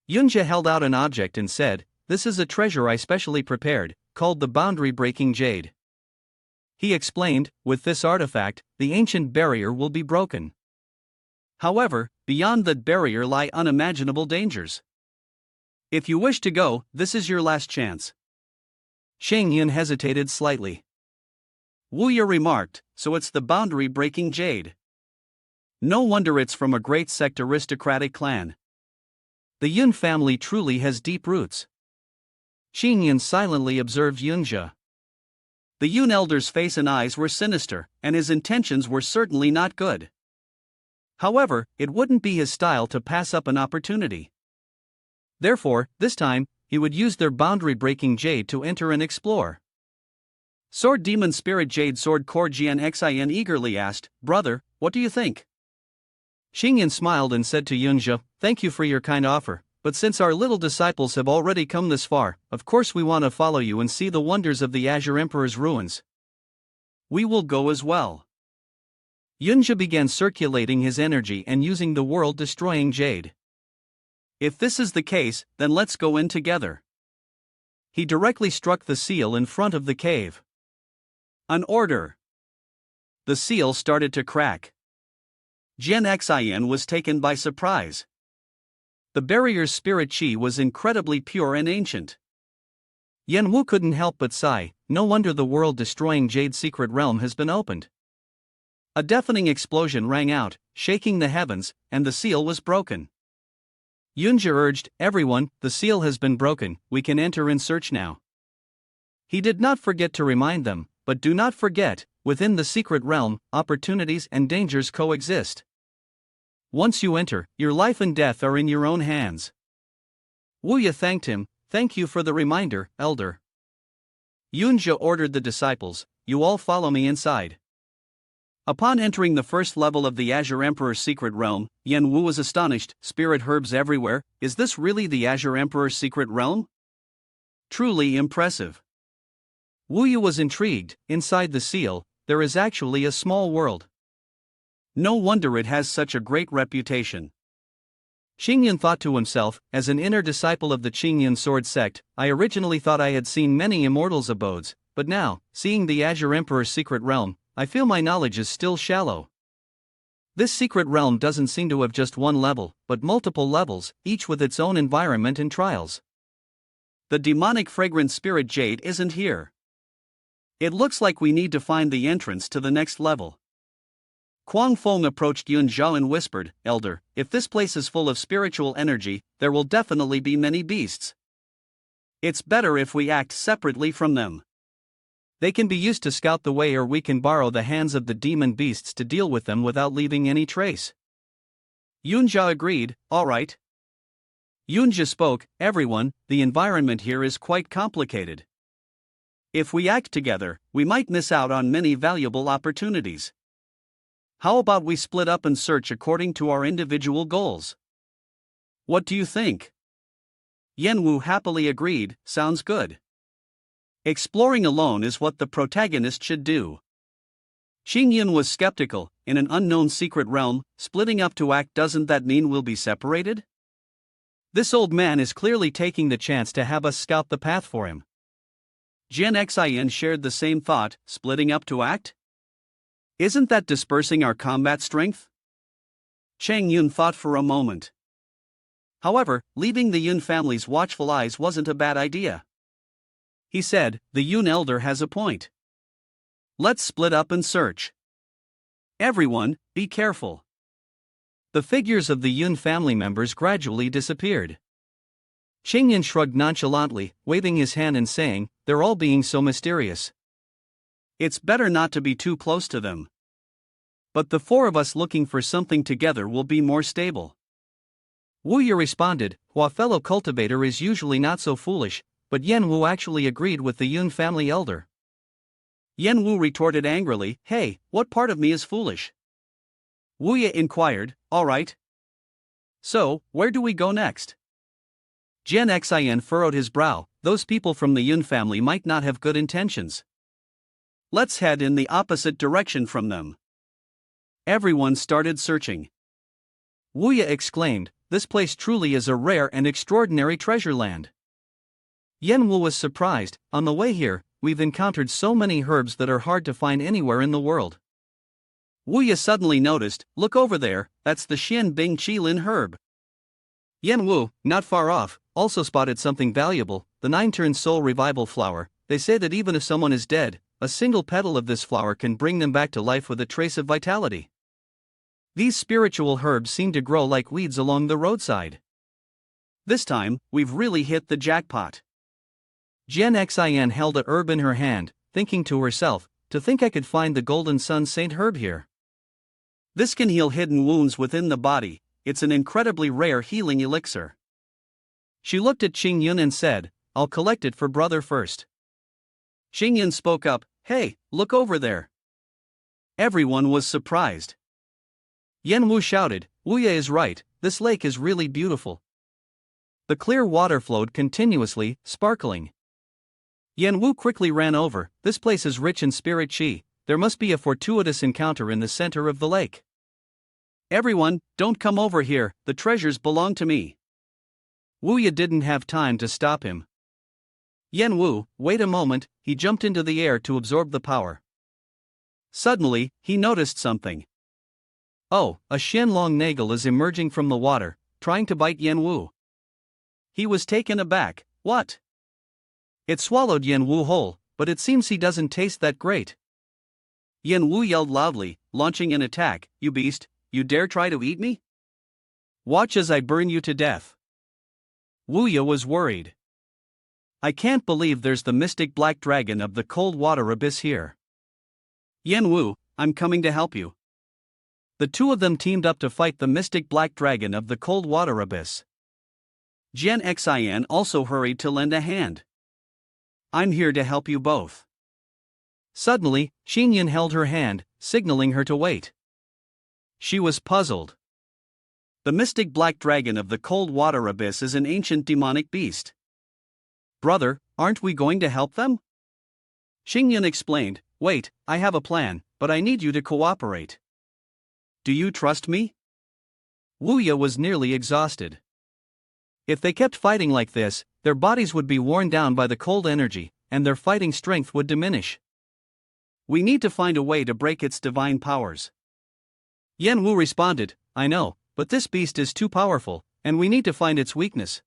Yunja held out an object and said, "This is a treasure I specially prepared, called the boundary-breaking jade." He explained, "With this artifact, the ancient barrier will be broken. However, beyond that barrier lie unimaginable dangers. If you wish to go, this is your last chance." Yun hesitated slightly. Wuya remarked, "So it's the boundary-breaking jade. No wonder it's from a great sect aristocratic clan. The Yun family truly has deep roots." Yun silently observed Yunja. The Yun elder's face and eyes were sinister, and his intentions were certainly not good. However, it wouldn't be his style to pass up an opportunity. Therefore, this time, he would use their boundary-breaking jade to enter and explore. Sword Demon Spirit Jade Sword Core Jian Xin eagerly asked, "Brother, what do you think?" Yun smiled and said to Yunja, "Thank you for your kind offer, but since our little disciples have already come this far, of course we want to follow you and see the wonders of the Azure Emperor's ruins." "We will go as well." Yunja began circulating his energy and using the world-destroying jade. "If this is the case, then let's go in together." He directly struck the seal in front of the cave. An order. The seal started to crack. Jian Xin was taken by surprise. The barrier's spirit chi was incredibly pure and ancient. Yen Wu couldn't help but sigh, no wonder the world-destroying jade secret realm has been opened. A deafening explosion rang out, shaking the heavens, and the seal was broken. Yunja urged, "Everyone, the seal has been broken, we can enter and search now." He did not forget to remind them, but do not forget, within the secret realm, opportunities and dangers coexist. Once you enter, your life and death are in your own hands. Wuya thanked him, "Thank you for the reminder, elder." Yunja ordered the disciples, "You all follow me inside." Upon entering the first level of the Azure Emperor's secret realm, Yen Wu was astonished. Spirit herbs everywhere. Is this really the Azure Emperor's secret realm? Truly impressive. Wuya was intrigued. Inside the seal, there is actually a small world. No wonder it has such a great reputation. Qingyun thought to himself, as an inner disciple of the Qingyun sword sect, I originally thought I had seen many Immortals' abodes, but now, seeing the Azure Emperor's secret realm, I feel my knowledge is still shallow. This secret realm doesn't seem to have just one level, but multiple levels, each with its own environment and trials. The demonic fragrant spirit jade isn't here. It looks like we need to find the entrance to the next level. Kuang Feng approached Yun Zhao and whispered, "Elder, if this place is full of spiritual energy, there will definitely be many beasts. It's better if we act separately from them." They can be used to scout the way, or we can borrow the hands of the demon beasts to deal with them without leaving any trace. Yunja agreed, alright. Yunja spoke, everyone, the environment here is quite complicated. If we act together, we might miss out on many valuable opportunities. How about we split up and search according to our individual goals? What do you think? Yenwu happily agreed, sounds good. Exploring alone is what the protagonist should do. Xingyun was skeptical, in an unknown secret realm, splitting up to act, doesn't that mean we'll be separated? This old man is clearly taking the chance to have us scout the path for him. Gen Xin shared the same thought, splitting up to act? Isn't that dispersing our combat strength? Chang Yun thought for a moment. However, leaving the Yun family's watchful eyes wasn't a bad idea. He said, the Yun elder has a point. Let's split up and search. Everyone, be careful. The figures of the Yun family members gradually disappeared. Xingyun shrugged nonchalantly, waving his hand and saying, they're all being so mysterious. It's better not to be too close to them. But the four of us looking for something together will be more stable. Wuya responded, Hua fellow cultivator is usually not so foolish, but Yenwu actually agreed with the Yun family elder. Yenwu retorted angrily, hey, what part of me is foolish? Wuya inquired, alright. So, where do we go next? Gen Xin furrowed his brow, those people from the Yun family might not have good intentions. Let's head in the opposite direction from them. Everyone started searching. Wuya exclaimed, this place truly is a rare and extraordinary treasure land. Yenwu was surprised, on the way here, we've encountered so many herbs that are hard to find anywhere in the world. Wuya suddenly noticed, look over there, that's the Xian Bing Qilin herb. Yenwu, not far off, also spotted something valuable, the nine-turn soul revival flower. They say that even if someone is dead, a single petal of this flower can bring them back to life with a trace of vitality. These spiritual herbs seem to grow like weeds along the roadside. This time, we've really hit the jackpot. Gen Xin held a herb in her hand, thinking to herself, to think I could find the golden sun saint herb here. This can heal hidden wounds within the body, it's an incredibly rare healing elixir. She looked at Xingyun and said, I'll collect it for brother first. Xingyun spoke up, hey, look over there. Everyone was surprised. Yenwu shouted, Wuya is right, this lake is really beautiful. The clear water flowed continuously, sparkling. Yenwu quickly ran over, this place is rich in spirit chi, there must be a fortuitous encounter in the center of the lake. Everyone, don't come over here, the treasures belong to me. Wuya didn't have time to stop him. Yenwu, wait a moment, he jumped into the air to absorb the power. Suddenly, he noticed something. Oh, a Xianlong Nagel is emerging from the water, trying to bite Yenwu. He was taken aback, what? It swallowed Yenwu whole, but it seems he doesn't taste that great. Yenwu yelled loudly, launching an attack, you beast, you dare try to eat me? Watch as I burn you to death. Wuya was worried. I can't believe there's the mystic black dragon of the cold water abyss here. Yenwu, I'm coming to help you. The two of them teamed up to fight the mystic black dragon of the cold water abyss. Gen Xin also hurried to lend a hand. I'm here to help you both. Suddenly, Xingyun held her hand, signaling her to wait. She was puzzled. The mystic black dragon of the cold water abyss is an ancient demonic beast. Brother, aren't we going to help them? Xingyun explained, wait, I have a plan, but I need you to cooperate. Do you trust me? Wuya was nearly exhausted. If they kept fighting like this, their bodies would be worn down by the cold energy, and their fighting strength would diminish. We need to find a way to break its divine powers. Yenwu responded, I know, but this beast is too powerful, and we need to find its weakness.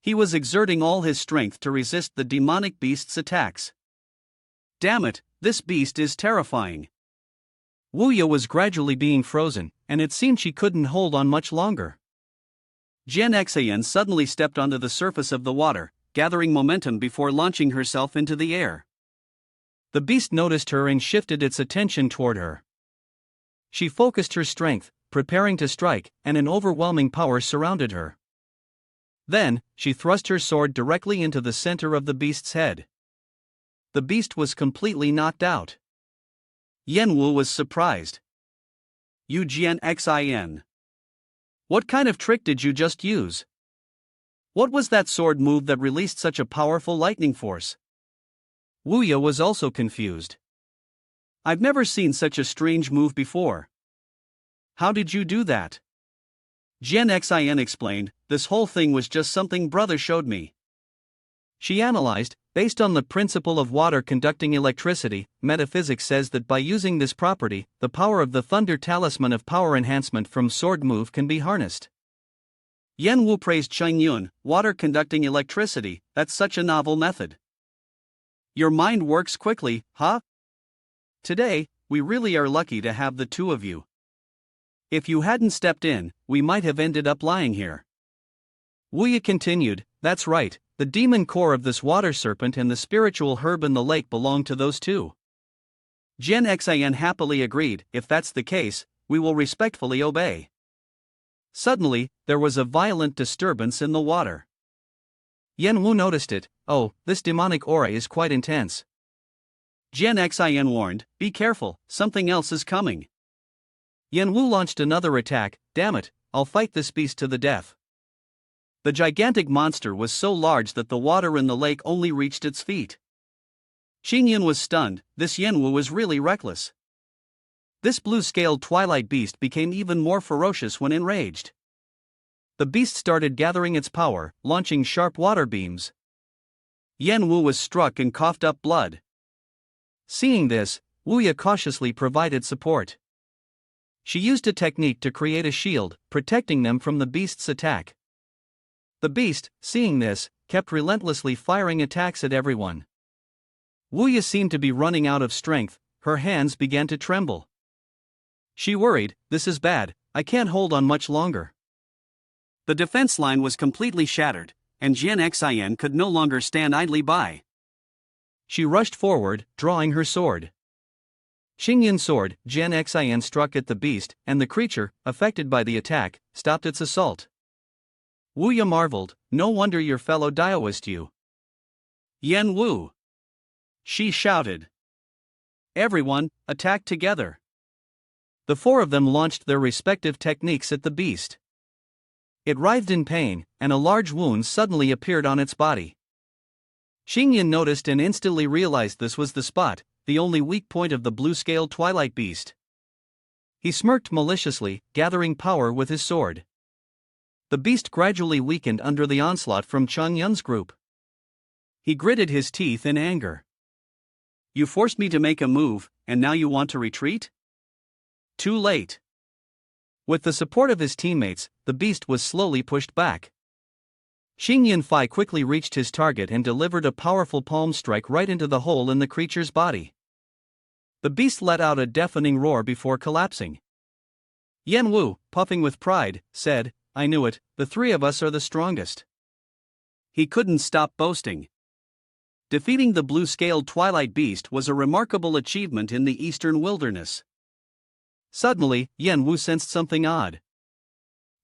He was exerting all his strength to resist the demonic beast's attacks. Damn it, this beast is terrifying. Wuya was gradually being frozen, and it seemed she couldn't hold on much longer. Gen Xin suddenly stepped onto the surface of the water, gathering momentum before launching herself into the air. The beast noticed her and shifted its attention toward her. She focused her strength, preparing to strike, and an overwhelming power surrounded her. Then, she thrust her sword directly into the center of the beast's head. The beast was completely knocked out. Yenwu was surprised. Xin. What kind of trick did you just use? What was that sword move that released such a powerful lightning force? Wuya was also confused. I've never seen such a strange move before. How did you do that? Xin explained, this whole thing was just something brother showed me. She analyzed, based on the principle of water conducting electricity, metaphysics says that by using this property, the power of the thunder talisman of power enhancement from sword move can be harnessed. Yenwu praised Chayun, water conducting electricity, that's such a novel method. Your mind works quickly, huh? Today, we really are lucky to have the two of you. If you hadn't stepped in, we might have ended up lying here. Wuya continued, that's right, the demon core of this water serpent and the spiritual herb in the lake belong to those two. Xin happily agreed, if that's the case, we will respectfully obey. Suddenly, there was a violent disturbance in the water. Yenwu noticed it. Oh, this demonic aura is quite intense. Xin warned, be careful, something else is coming. Yenwu launched another attack, damn it, I'll fight this beast to the death. The gigantic monster was so large that the water in the lake only reached its feet. Xingyun was stunned, this Yenwu was really reckless. This blue-scaled twilight beast became even more ferocious when enraged. The beast started gathering its power, launching sharp water beams. Yenwu was struck and coughed up blood. Seeing this, Wuya cautiously provided support. She used a technique to create a shield, protecting them from the beast's attack. The beast, seeing this, kept relentlessly firing attacks at everyone. Wuya seemed to be running out of strength, her hands began to tremble. She worried, this is bad, I can't hold on much longer. The defense line was completely shattered, and Xin could no longer stand idly by. She rushed forward, drawing her sword. Xingyun's sword, Xin struck at the beast, and the creature, affected by the attack, stopped its assault. Wuya marveled, no wonder your fellow Daoist you. Yenwu! She shouted. Everyone, attack together. The four of them launched their respective techniques at the beast. It writhed in pain, and a large wound suddenly appeared on its body. Xingyun noticed and instantly realized this was the spot, the only weak point of the blue-scaled twilight beast. He smirked maliciously, gathering power with his sword. The beast gradually weakened under the onslaught from Chong Yun's group. He gritted his teeth in anger. You forced me to make a move, and now you want to retreat? Too late. With the support of his teammates, the beast was slowly pushed back. Xingyun Fai quickly reached his target and delivered a powerful palm strike right into the hole in the creature's body. The beast let out a deafening roar before collapsing. Yenwu, puffing with pride, said, I knew it, the three of us are the strongest. He couldn't stop boasting. Defeating the blue-scaled twilight beast was a remarkable achievement in the eastern wilderness. Suddenly, Yenwu sensed something odd.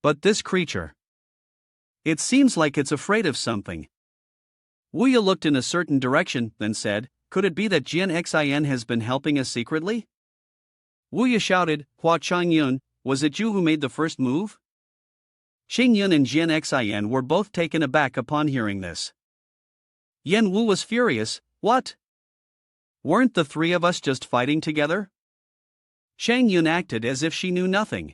But this creature. It seems like it's afraid of something. Wuya looked in a certain direction, then said, could it be that Xin has been helping us secretly? Wuya shouted, Hua Chong Yun, was it you who made the first move? Xingyun and Xin were both taken aback upon hearing this. Yenwu was furious, what? Weren't the three of us just fighting together? Xingyun acted as if she knew nothing.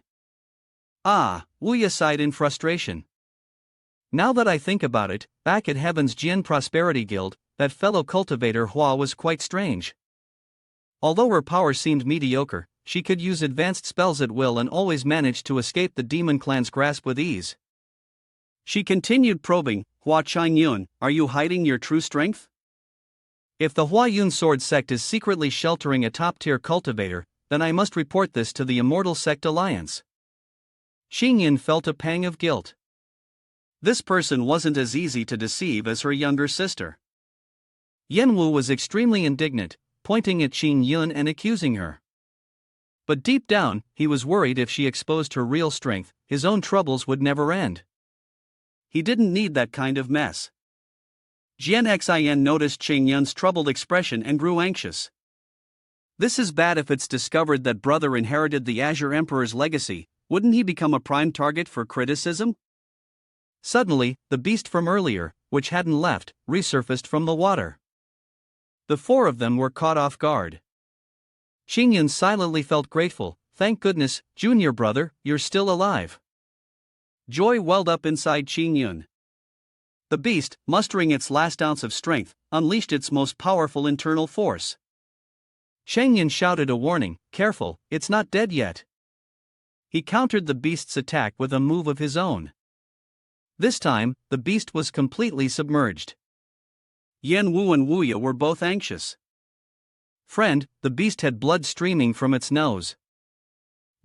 Ah, Wuya sighed in frustration. Now that I think about it, back at Heaven's Jian Prosperity Guild, that fellow cultivator Hua was quite strange. Although her power seemed mediocre, she could use advanced spells at will and always managed to escape the demon clan's grasp with ease. She continued probing, Hua Chong Yun, are you hiding your true strength? If the Hua Yun Sword Sect is secretly sheltering a top-tier cultivator, then I must report this to the Immortal Sect Alliance. Xingyun felt a pang of guilt. This person wasn't as easy to deceive as her younger sister. Yenwu was extremely indignant, pointing at Chayun and accusing her. But deep down, he was worried if she exposed her real strength, his own troubles would never end. He didn't need that kind of mess. Jian Xin noticed Chayun's troubled expression and grew anxious. This is bad. If it's discovered that brother inherited the Azure Emperor's legacy, wouldn't he become a prime target for criticism? Suddenly, the beast from earlier, which hadn't left, resurfaced from the water. The four of them were caught off guard. Chayun silently felt grateful. Thank goodness, junior brother, you're still alive. Joy welled up inside Chayun. The beast, mustering its last ounce of strength, unleashed its most powerful internal force. Chayun shouted a warning, careful, it's not dead yet. He countered the beast's attack with a move of his own. This time, the beast was completely submerged. Yan Wu and Wuya were both anxious. Friend, the beast had blood streaming from its nose.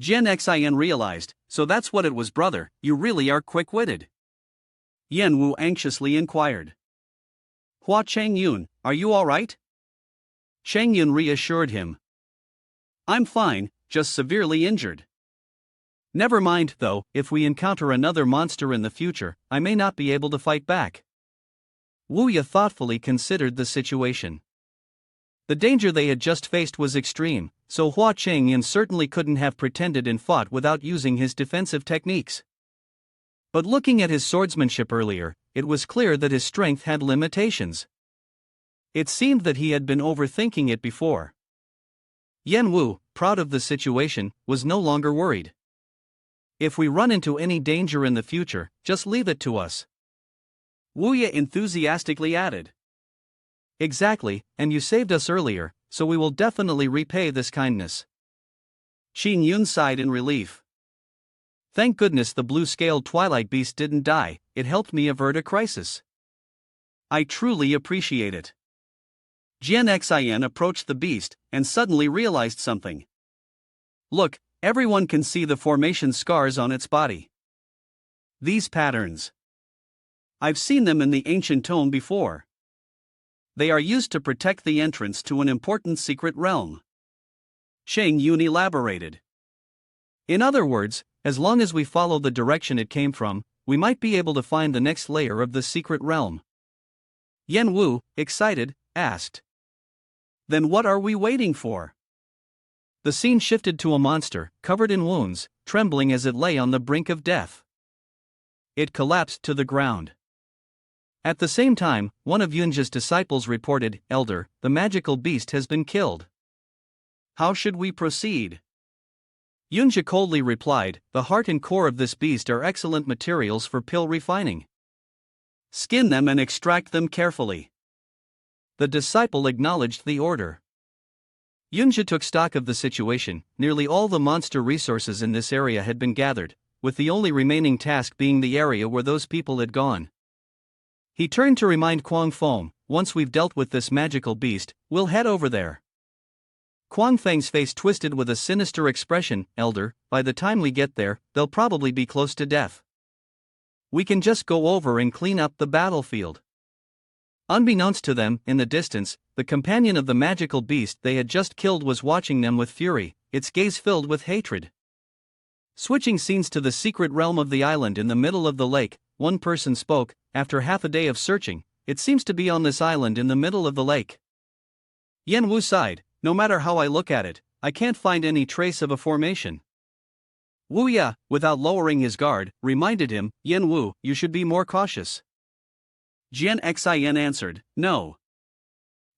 Jian Xin realized, so that's what it was, brother, you really are quick-witted. Yan Wu anxiously inquired. Hua Chong Yun, are you alright? Chayun reassured him. I'm fine, just severely injured. Never mind, though, if we encounter another monster in the future, I may not be able to fight back. Wuya thoughtfully considered the situation. The danger they had just faced was extreme, so Hua Chong Yun certainly couldn't have pretended and fought without using his defensive techniques. But looking at his swordsmanship earlier, it was clear that his strength had limitations. It seemed that he had been overthinking it before. Yan Wu, proud of the situation, was no longer worried. If we run into any danger in the future, just leave it to us. Wuya enthusiastically added. Exactly, and you saved us earlier, so we will definitely repay this kindness. Chayun sighed in relief. Thank goodness the blue-scaled twilight beast didn't die, it helped me avert a crisis. I truly appreciate it. Jian Xin approached the beast, and suddenly realized something. Look, everyone can see the formation scars on its body. These patterns. I've seen them in the ancient tome before. They are used to protect the entrance to an important secret realm. Chayun elaborated. In other words, as long as we follow the direction it came from, we might be able to find the next layer of the secret realm. Yan Wu, excited, asked. Then what are we waiting for? The scene shifted to a monster, covered in wounds, trembling as it lay on the brink of death. It collapsed to the ground. At the same time, one of Yunja's disciples reported, Elder, the magical beast has been killed. How should we proceed? Yunja coldly replied, the heart and core of this beast are excellent materials for pill refining. Skin them and extract them carefully. The disciple acknowledged the order. Yunja took stock of the situation. Nearly all the monster resources in this area had been gathered, with the only remaining task being the area where those people had gone. He turned to remind Quang Feng, once we've dealt with this magical beast, we'll head over there. Quang Feng's face twisted with a sinister expression, Elder, by the time we get there, they'll probably be close to death. We can just go over and clean up the battlefield. Unbeknownst to them, in the distance, the companion of the magical beast they had just killed was watching them with fury, its gaze filled with hatred. Switching scenes to the secret realm of the island in the middle of the lake, one person spoke, after half a day of searching, it seems to be on this island in the middle of the lake. Yan Wu sighed, no matter how I look at it, I can't find any trace of a formation. Wuya, without lowering his guard, reminded him, Yan Wu, you should be more cautious. Jian Xin answered, no.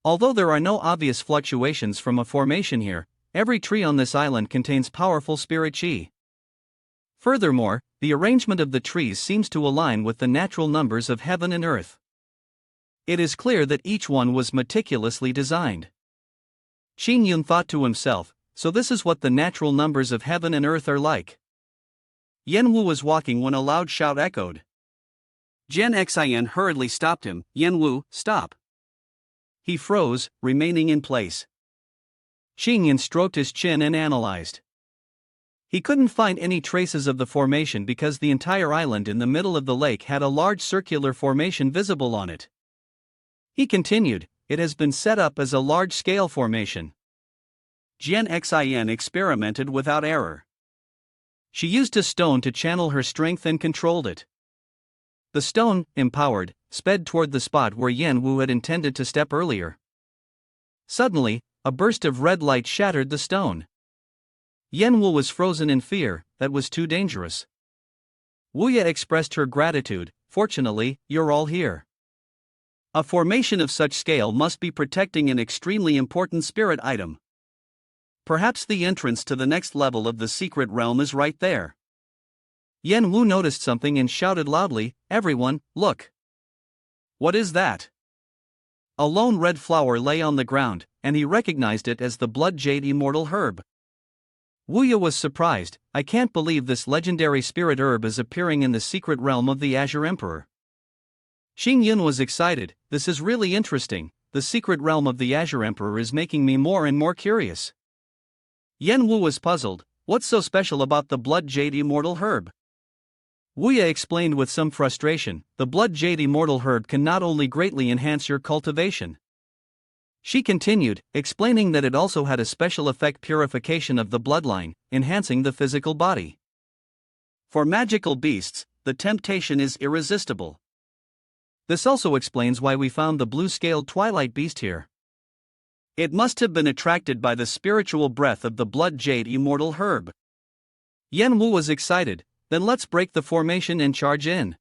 Although there are no obvious fluctuations from a formation here, every tree on this island contains powerful spirit chi. Furthermore, the arrangement of the trees seems to align with the natural numbers of heaven and earth. It is clear that each one was meticulously designed. Chayun thought to himself, so this is what the natural numbers of heaven and earth are like. Yan Wu was walking when a loud shout echoed. Jian Xin hurriedly stopped him, Yan Wu, stop. He froze, remaining in place. Chayun stroked his chin and analyzed. He couldn't find any traces of the formation because the entire island in the middle of the lake had a large circular formation visible on it. He continued, it has been set up as a large-scale formation. Jian Xin experimented without error. She used a stone to channel her strength and controlled it. The stone, empowered, sped toward the spot where Yan Wu had intended to step earlier. Suddenly, a burst of red light shattered the stone. Yan Wu was frozen in fear. That was too dangerous. Wuya expressed her gratitude. Fortunately, you're all here. A formation of such scale must be protecting an extremely important spirit item. Perhaps the entrance to the next level of the secret realm is right there. Yan Wu noticed something and shouted loudly, "Everyone, look!" What is that? A lone red flower lay on the ground, and he recognized it as the blood jade immortal herb. Wuya was surprised. I can't believe this legendary spirit herb is appearing in the secret realm of the Azure Emperor. Xingyun was excited. This is really interesting. The secret realm of the Azure Emperor is making me more and more curious. Yan Wu was puzzled. What's so special about the blood jade immortal herb? Wuya explained with some frustration. The blood jade immortal herb can not only greatly enhance your cultivation. She continued, explaining that it also had a special effect purification of the bloodline, enhancing the physical body. For magical beasts, the temptation is irresistible. This also explains why we found the blue-scaled twilight beast here. It must have been attracted by the spiritual breath of the blood jade immortal herb. Yan Wu was excited. Then let's break the formation and charge in.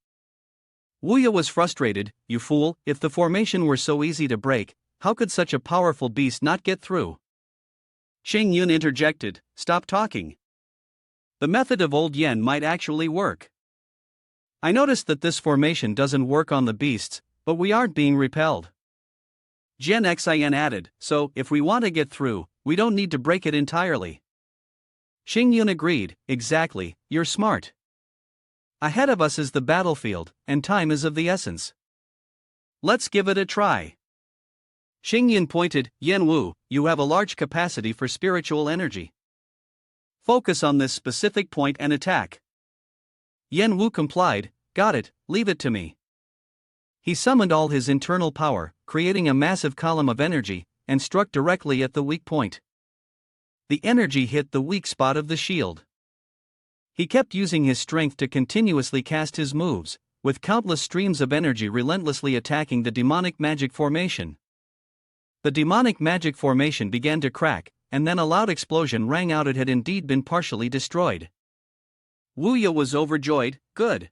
Wuya was frustrated. You fool, if the formation were so easy to break, how could such a powerful beast not get through? Chayun interjected, stop talking. The method of old Yen might actually work. I noticed that this formation doesn't work on the beasts, but we aren't being repelled. Jian Xin added, so, if we want to get through, we don't need to break it entirely. Xingyun agreed, exactly, you're smart. Ahead of us is the battlefield, and time is of the essence. Let's give it a try. Xingyun pointed, Yan Wu, you have a large capacity for spiritual energy. Focus on this specific point and attack. Yan Wu complied, got it, leave it to me. He summoned all his internal power, creating a massive column of energy, and struck directly at the weak point. The energy hit the weak spot of the shield. He kept using his strength to continuously cast his moves, with countless streams of energy relentlessly attacking the demonic magic formation. The demonic magic formation began to crack, and then a loud explosion rang out. It had indeed been partially destroyed. Wuya was overjoyed, good.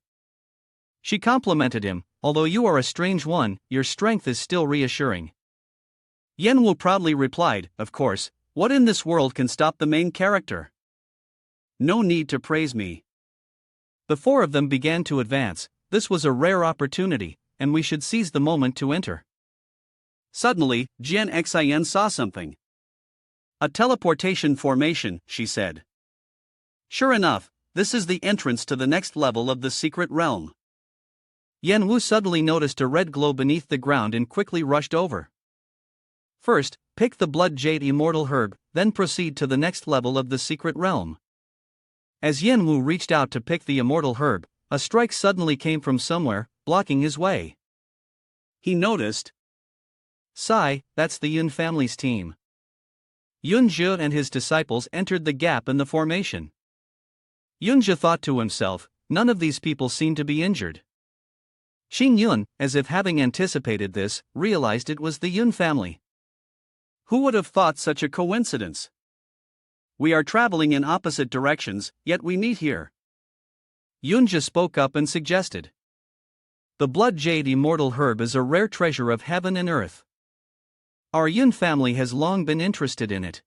She complimented him, although you are a strange one, your strength is still reassuring. Yan Wu proudly replied, of course, what in this world can stop the main character? No need to praise me. The four of them began to advance. This was a rare opportunity, and we should seize the moment to enter. Suddenly, Jian Xin saw something. A teleportation formation, she said. Sure enough, this is the entrance to the next level of the secret realm. Yan Wu suddenly noticed a red glow beneath the ground and quickly rushed over. First, pick the blood jade immortal herb, then proceed to the next level of the secret realm. As Yan Wu reached out to pick the immortal herb, a strike suddenly came from somewhere, blocking his way. He noticed. Sigh, that's the Yun family's team. Yunzhe and his disciples entered the gap in the formation. Yunzhe thought to himself, none of these people seem to be injured. Xingyun, as if having anticipated this, realized it was the Yun family. Who would have thought such a coincidence? We are traveling in opposite directions, yet we meet here. Yunzhe spoke up and suggested. The blood jade immortal herb is a rare treasure of heaven and earth. Our Yun family has long been interested in it.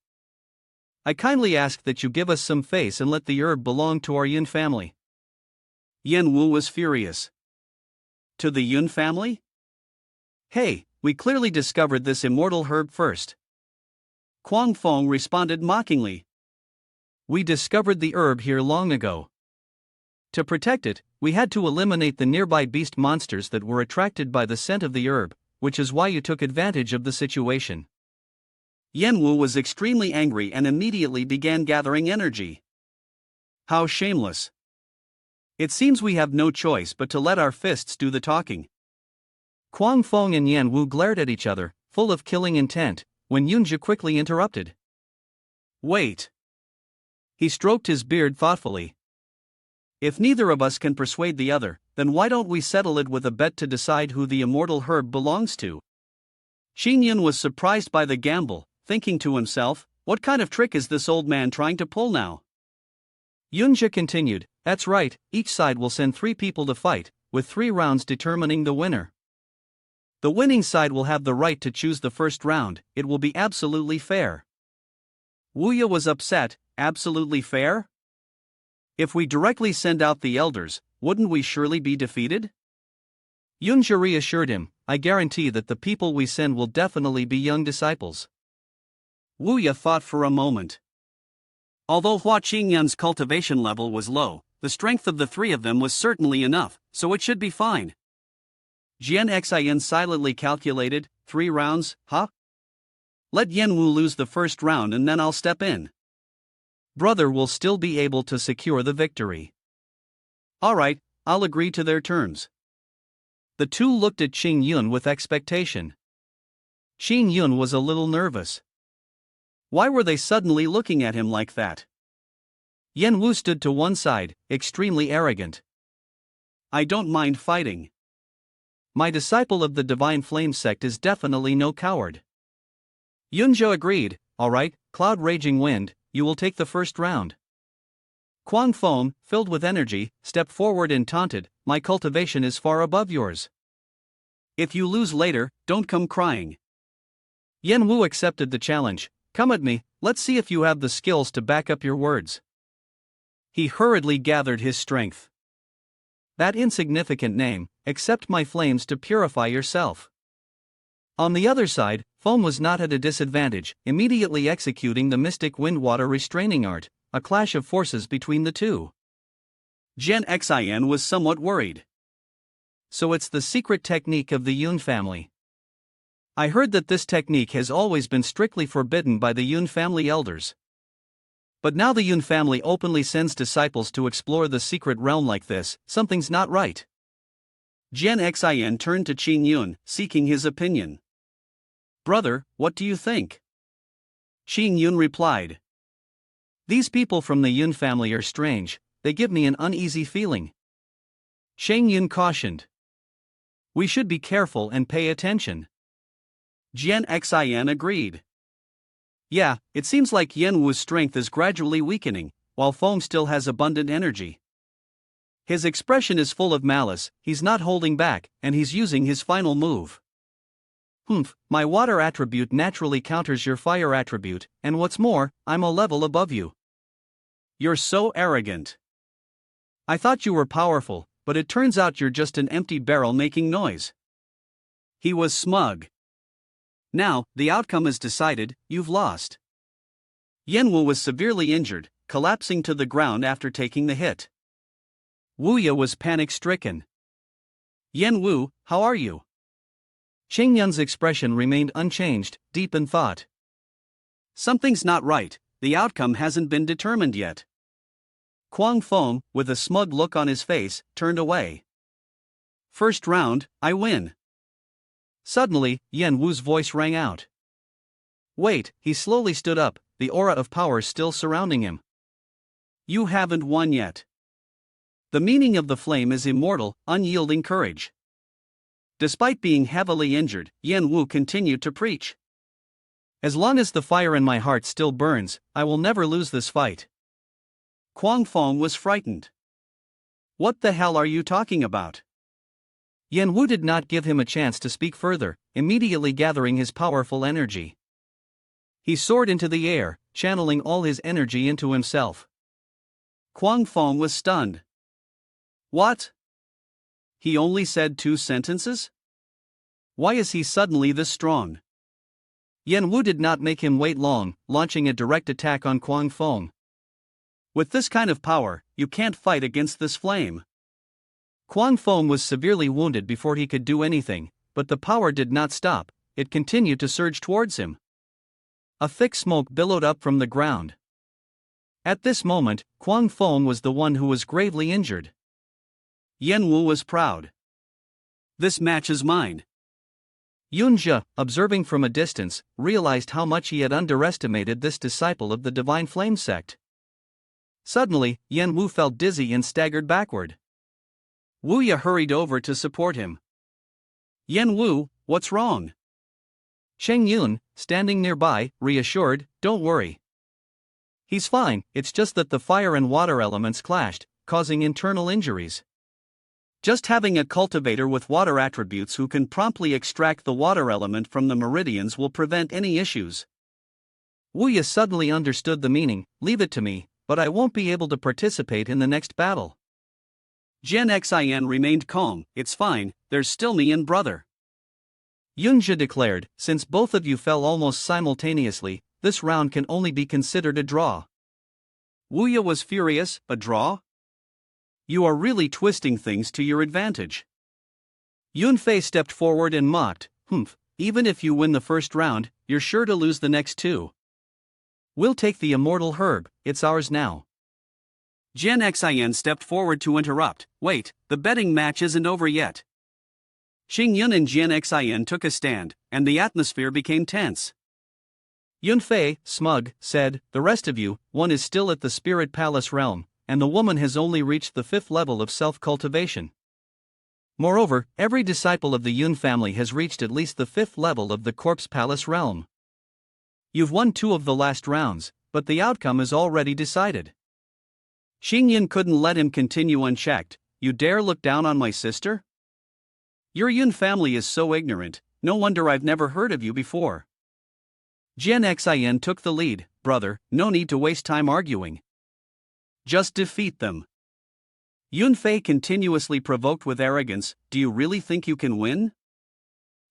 I kindly ask that you give us some face and let the herb belong to our Yun family. Yan Wu was furious. To the Yun family? Hey, we clearly discovered this immortal herb first. Kuang Feng responded mockingly. We discovered the herb here long ago. To protect it, we had to eliminate the nearby beast monsters that were attracted by the scent of the herb, which is why you took advantage of the situation. Yan Wu was extremely angry and immediately began gathering energy. How shameless. It seems we have no choice but to let our fists do the talking. Kuang Feng and Yan Wu glared at each other. full of killing intent, when Yunja quickly interrupted. Wait. He stroked his beard thoughtfully. If neither of us can persuade the other, then why don't we settle it with a bet to decide who the immortal herb belongs to? Chayun was surprised by the gamble, thinking to himself, what kind of trick is this old man trying to pull now? Yunja continued, that's right, each side will send 3 people to fight, with 3 rounds determining the winner. The winning side will have the right to choose the first round, it will be absolutely fair. Wuya was upset, absolutely fair? If we directly send out the elders, wouldn't we surely be defeated? Yunja reassured him, I guarantee that the people we send will definitely be young disciples. Wuya thought for a moment. Although Hua Chong Yun's cultivation level was low, the strength of the 3 of them was certainly enough, so it should be fine. Jian Xin silently calculated, 3 rounds, huh? Let Yenwu lose the first round and then I'll step in. Brother will still be able to secure the victory. Alright, I'll agree to their terms. The 2 looked at Chayun with expectation. Chayun was a little nervous. Why were they suddenly looking at him like that? Yenwu stood to one side, extremely arrogant. I don't mind fighting. My disciple of the Divine Flame sect is definitely no coward. Yunja agreed, alright, Cloud Raging Wind, you will take the first round. Kwang Fong, filled with energy, stepped forward and taunted, my cultivation is far above yours. If you lose later, don't come crying. Yenwu accepted the challenge, come at me, let's see if you have the skills to back up your words. He hurriedly gathered his strength. That insignificant name, accept my flames to purify yourself. On the other side, Fong was not at a disadvantage, immediately executing the mystic wind-water restraining art, a clash of forces between the 2. Jian Xin was somewhat worried. So it's the secret technique of the Yun family. I heard that this technique has always been strictly forbidden by the Yun family elders. But now the Yun family openly sends disciples to explore the secret realm like this, something's not right. Jian Xin turned to Chayun, seeking his opinion. Brother, what do you think? Chayun replied. These people from the Yun family are strange, they give me an uneasy feeling. Chayun cautioned. We should be careful and pay attention. Jian Xin agreed. Yeah, it seems like Yenwu's strength is gradually weakening, while Fong still has abundant energy. His expression is full of malice, he's not holding back, and he's using his final move. My water attribute naturally counters your fire attribute, and what's more, I'm a level above you. You're so arrogant. I thought you were powerful, but it turns out you're just an empty barrel making noise. He was smug. Now, the outcome is decided, you've lost. Yenwu was severely injured, collapsing to the ground after taking the hit. Wuya was panic-stricken. Yenwu, how are you? Chayun's expression remained unchanged, deep in thought. Something's not right, the outcome hasn't been determined yet. Kwang Fong, with a smug look on his face, turned away. First round, I win. Suddenly, Yenwu's voice rang out. Wait, he slowly stood up, the aura of power still surrounding him. You haven't won yet. The meaning of the flame is immortal, unyielding courage. Despite being heavily injured, Yenwu continued to preach. As long as the fire in my heart still burns, I will never lose this fight. Kwang Fong was frightened. What the hell are you talking about? Yenwu did not give him a chance to speak further, immediately gathering his powerful energy. He soared into the air, channeling all his energy into himself. Kwang Fong was stunned. What? He only said 2 sentences? Why is he suddenly this strong? Yenwu did not make him wait long, launching a direct attack on Kwang Fong. With this kind of power, you can't fight against this flame. Kwang Fong was severely wounded before he could do anything, but the power did not stop, it continued to surge towards him. A thick smoke billowed up from the ground. At this moment, Kwang Fong was the one who was gravely injured. Yenwu was proud. This match is mine. Yunjia, observing from a distance, realized how much he had underestimated this disciple of the Divine Flame sect. Suddenly, Yan Wu felt dizzy and staggered backward. Wuya hurried over to support him. Yan Wu, what's wrong? Cheng Yun, standing nearby, reassured, don't worry. He's fine, it's just that the fire and water elements clashed, causing internal injuries. Just having a cultivator with water attributes who can promptly extract the water element from the meridians will prevent any issues. Wuya suddenly understood the meaning, leave it to me, but I won't be able to participate in the next battle. Jian Xian remained calm, it's fine, there's still me and brother. Yunjia declared, since both of you fell almost simultaneously, this round can only be considered a draw. Wuya was furious, a draw? You are really twisting things to your advantage. Yunfei stepped forward and mocked, even if you win the first round, you're sure to lose the next two. We'll take the immortal herb, it's ours now. Jian Xian stepped forward to interrupt, wait, the betting match isn't over yet. Xing Yun and Jian Xian took a stand, and the atmosphere became tense. Yunfei, smug, said, the rest of you, one is still at the Spirit Palace realm, and the woman has only reached the 5th level of self-cultivation. Moreover, every disciple of the Yun family has reached at least the 5th level of the Corpse Palace realm. You've won 2 of the last rounds, but the outcome is already decided. Xing Yun couldn't let him continue unchecked, you dare look down on my sister? Your Yun family is so ignorant, no wonder I've never heard of you before. Jian Xian took the lead, brother, no need to waste time arguing. Just defeat them. Yunfei continuously provoked with arrogance, do you really think you can win?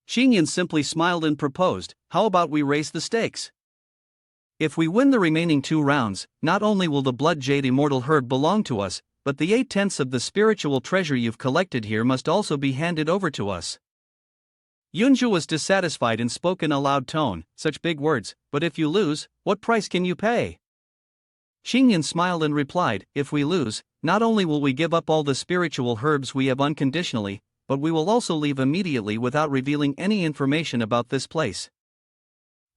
Xing Yun simply smiled and proposed, how about we raise the stakes? If we win the remaining 2 rounds, not only will the Blood Jade Immortal Herb belong to us, but the 8/10 of the spiritual treasure you've collected here must also be handed over to us. Yunjia was dissatisfied and spoke in a loud tone, such big words, but if you lose, what price can you pay? Xing Yun smiled and replied, if we lose, not only will we give up all the spiritual herbs we have unconditionally, but we will also leave immediately without revealing any information about this place.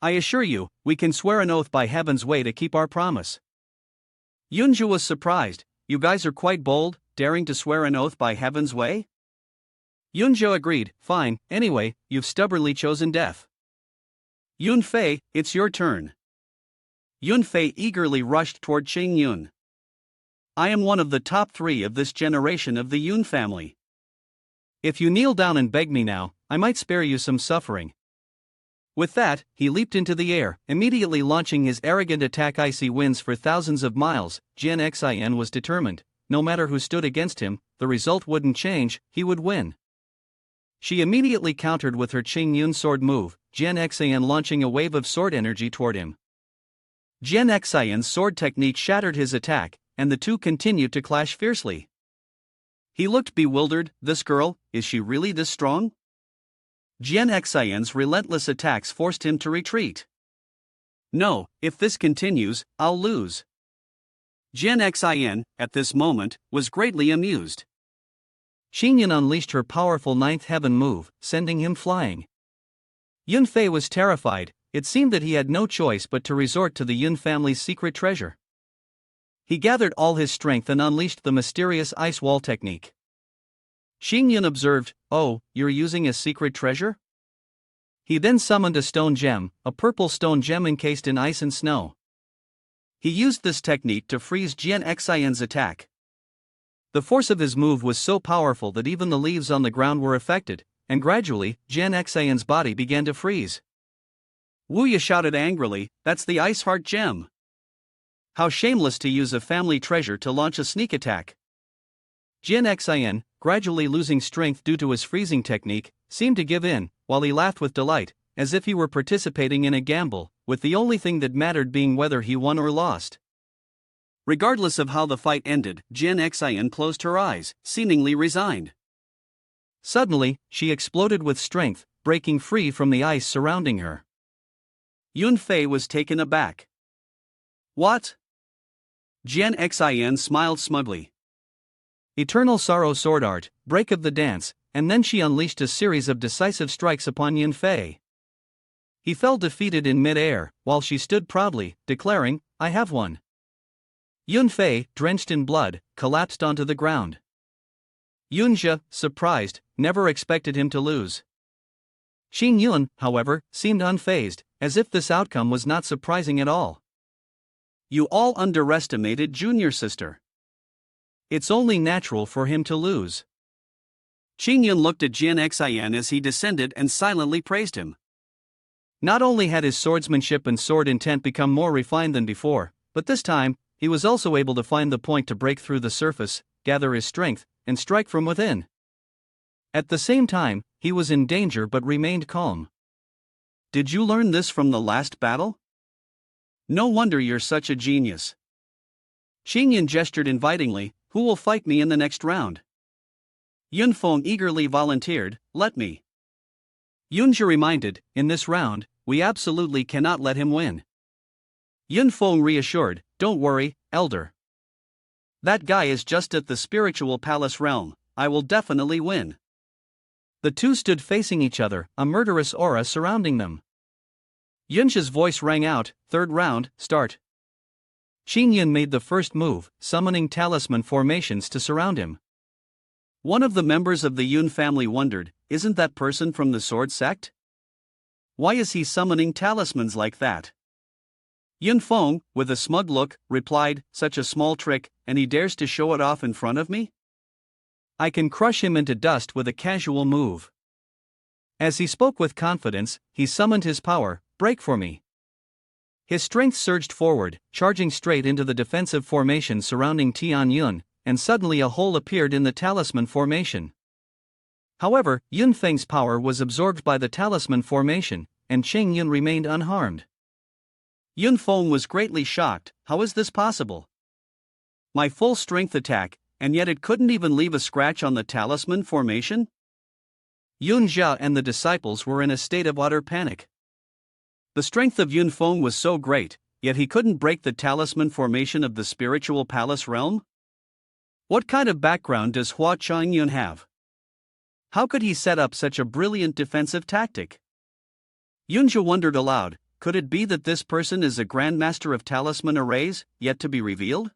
I assure you, we can swear an oath by heaven's way to keep our promise. Yunjia was surprised, you guys are quite bold, daring to swear an oath by heaven's way? Yunjia agreed, fine, anyway, you've stubbornly chosen death. Yunfei, it's your turn. Yunfei eagerly rushed toward Xing Yun. I am one of the top 3 of this generation of the Yun family. If you kneel down and beg me now, I might spare you some suffering. With that, he leaped into the air, immediately launching his arrogant attack. Icy winds for thousands of miles. Jian Xian was determined, no matter who stood against him, the result wouldn't change, he would win. She immediately countered with her Xing Yun sword move, Jian Xian launching a wave of sword energy toward him. Jian Xian's sword technique shattered his attack, and the two continued to clash fiercely. He looked bewildered, this girl, is she really this strong? Jian Xian's relentless attacks forced him to retreat. No, if this continues, I'll lose. Jian Xian, at this moment, was greatly amused. Xing Yun unleashed her powerful 9th heaven move, sending him flying. Yunfei was terrified, it seemed that he had no choice but to resort to the Yun family's secret treasure. He gathered all his strength and unleashed the mysterious ice wall technique. Xing Yun observed, oh, you're using a secret treasure? He then summoned a stone gem, a purple stone gem encased in ice and snow. He used this technique to freeze Jian Xian's attack. The force of his move was so powerful that even the leaves on the ground were affected, and gradually, Jian Xian's body began to freeze. Wuya shouted angrily, that's the Ice Heart Gem. How shameless to use a family treasure to launch a sneak attack. Jian Xian, gradually losing strength due to his freezing technique, seemed to give in, while he laughed with delight, as if he were participating in a gamble, with the only thing that mattered being whether he won or lost. Regardless of how the fight ended, Jian Xian closed her eyes, seemingly resigned. Suddenly, she exploded with strength, breaking free from the ice surrounding her. Yunfei was taken aback. What? Jian Xian smiled smugly. Eternal Sorrow Sword Art, Break of the Dance, and then she unleashed a series of decisive strikes upon Yun Fei. He fell defeated in mid-air, while she stood proudly, declaring, "I have won." Yun Fei, drenched in blood, collapsed onto the ground. Yunjia, surprised, never expected him to lose. Xing Yun, however, seemed unfazed, as if this outcome was not surprising at all. You all underestimated junior sister. It's only natural for him to lose. Xing Yun looked at Jian Xian as he descended and silently praised him. Not only had his swordsmanship and sword intent become more refined than before, but this time, he was also able to find the point to break through the surface, gather his strength, and strike from within. At the same time, he was in danger but remained calm. Did you learn this from the last battle? No wonder you're such a genius. Xing Yun gestured invitingly. Who will fight me in the next round? Yun Feng eagerly volunteered, let me. Yunjia reminded, in this round, we absolutely cannot let him win. Yun Feng reassured, don't worry, elder. That guy is just at the spiritual palace realm, I will definitely win. The two stood facing each other, a murderous aura surrounding them. Yunjia's voice rang out, third round, start. Xing Yun made the first move, summoning talisman formations to surround him. One of the members of the Yun family wondered, isn't that person from the sword sect? Why is he summoning talismans like that? Yun Feng, with a smug look, replied, such a small trick, and he dares to show it off in front of me? I can crush him into dust with a casual move. As he spoke with confidence, he summoned his power, break for me. His strength surged forward, charging straight into the defensive formation surrounding Tian Yun, and suddenly a hole appeared in the talisman formation. However, Yun Feng's power was absorbed by the talisman formation, and Xing Yun remained unharmed. Yun Feng was greatly shocked, how is this possible? My full strength attack, and yet it couldn't even leave a scratch on the talisman formation? Yunjia and the disciples were in a state of utter panic. The strength of Yun Feng was so great, yet he couldn't break the talisman formation of the spiritual palace realm? What kind of background does Hua Chong Yun have? How could he set up such a brilliant defensive tactic? Yunjia wondered aloud, could it be that this person is a grandmaster of talisman arrays, yet to be revealed?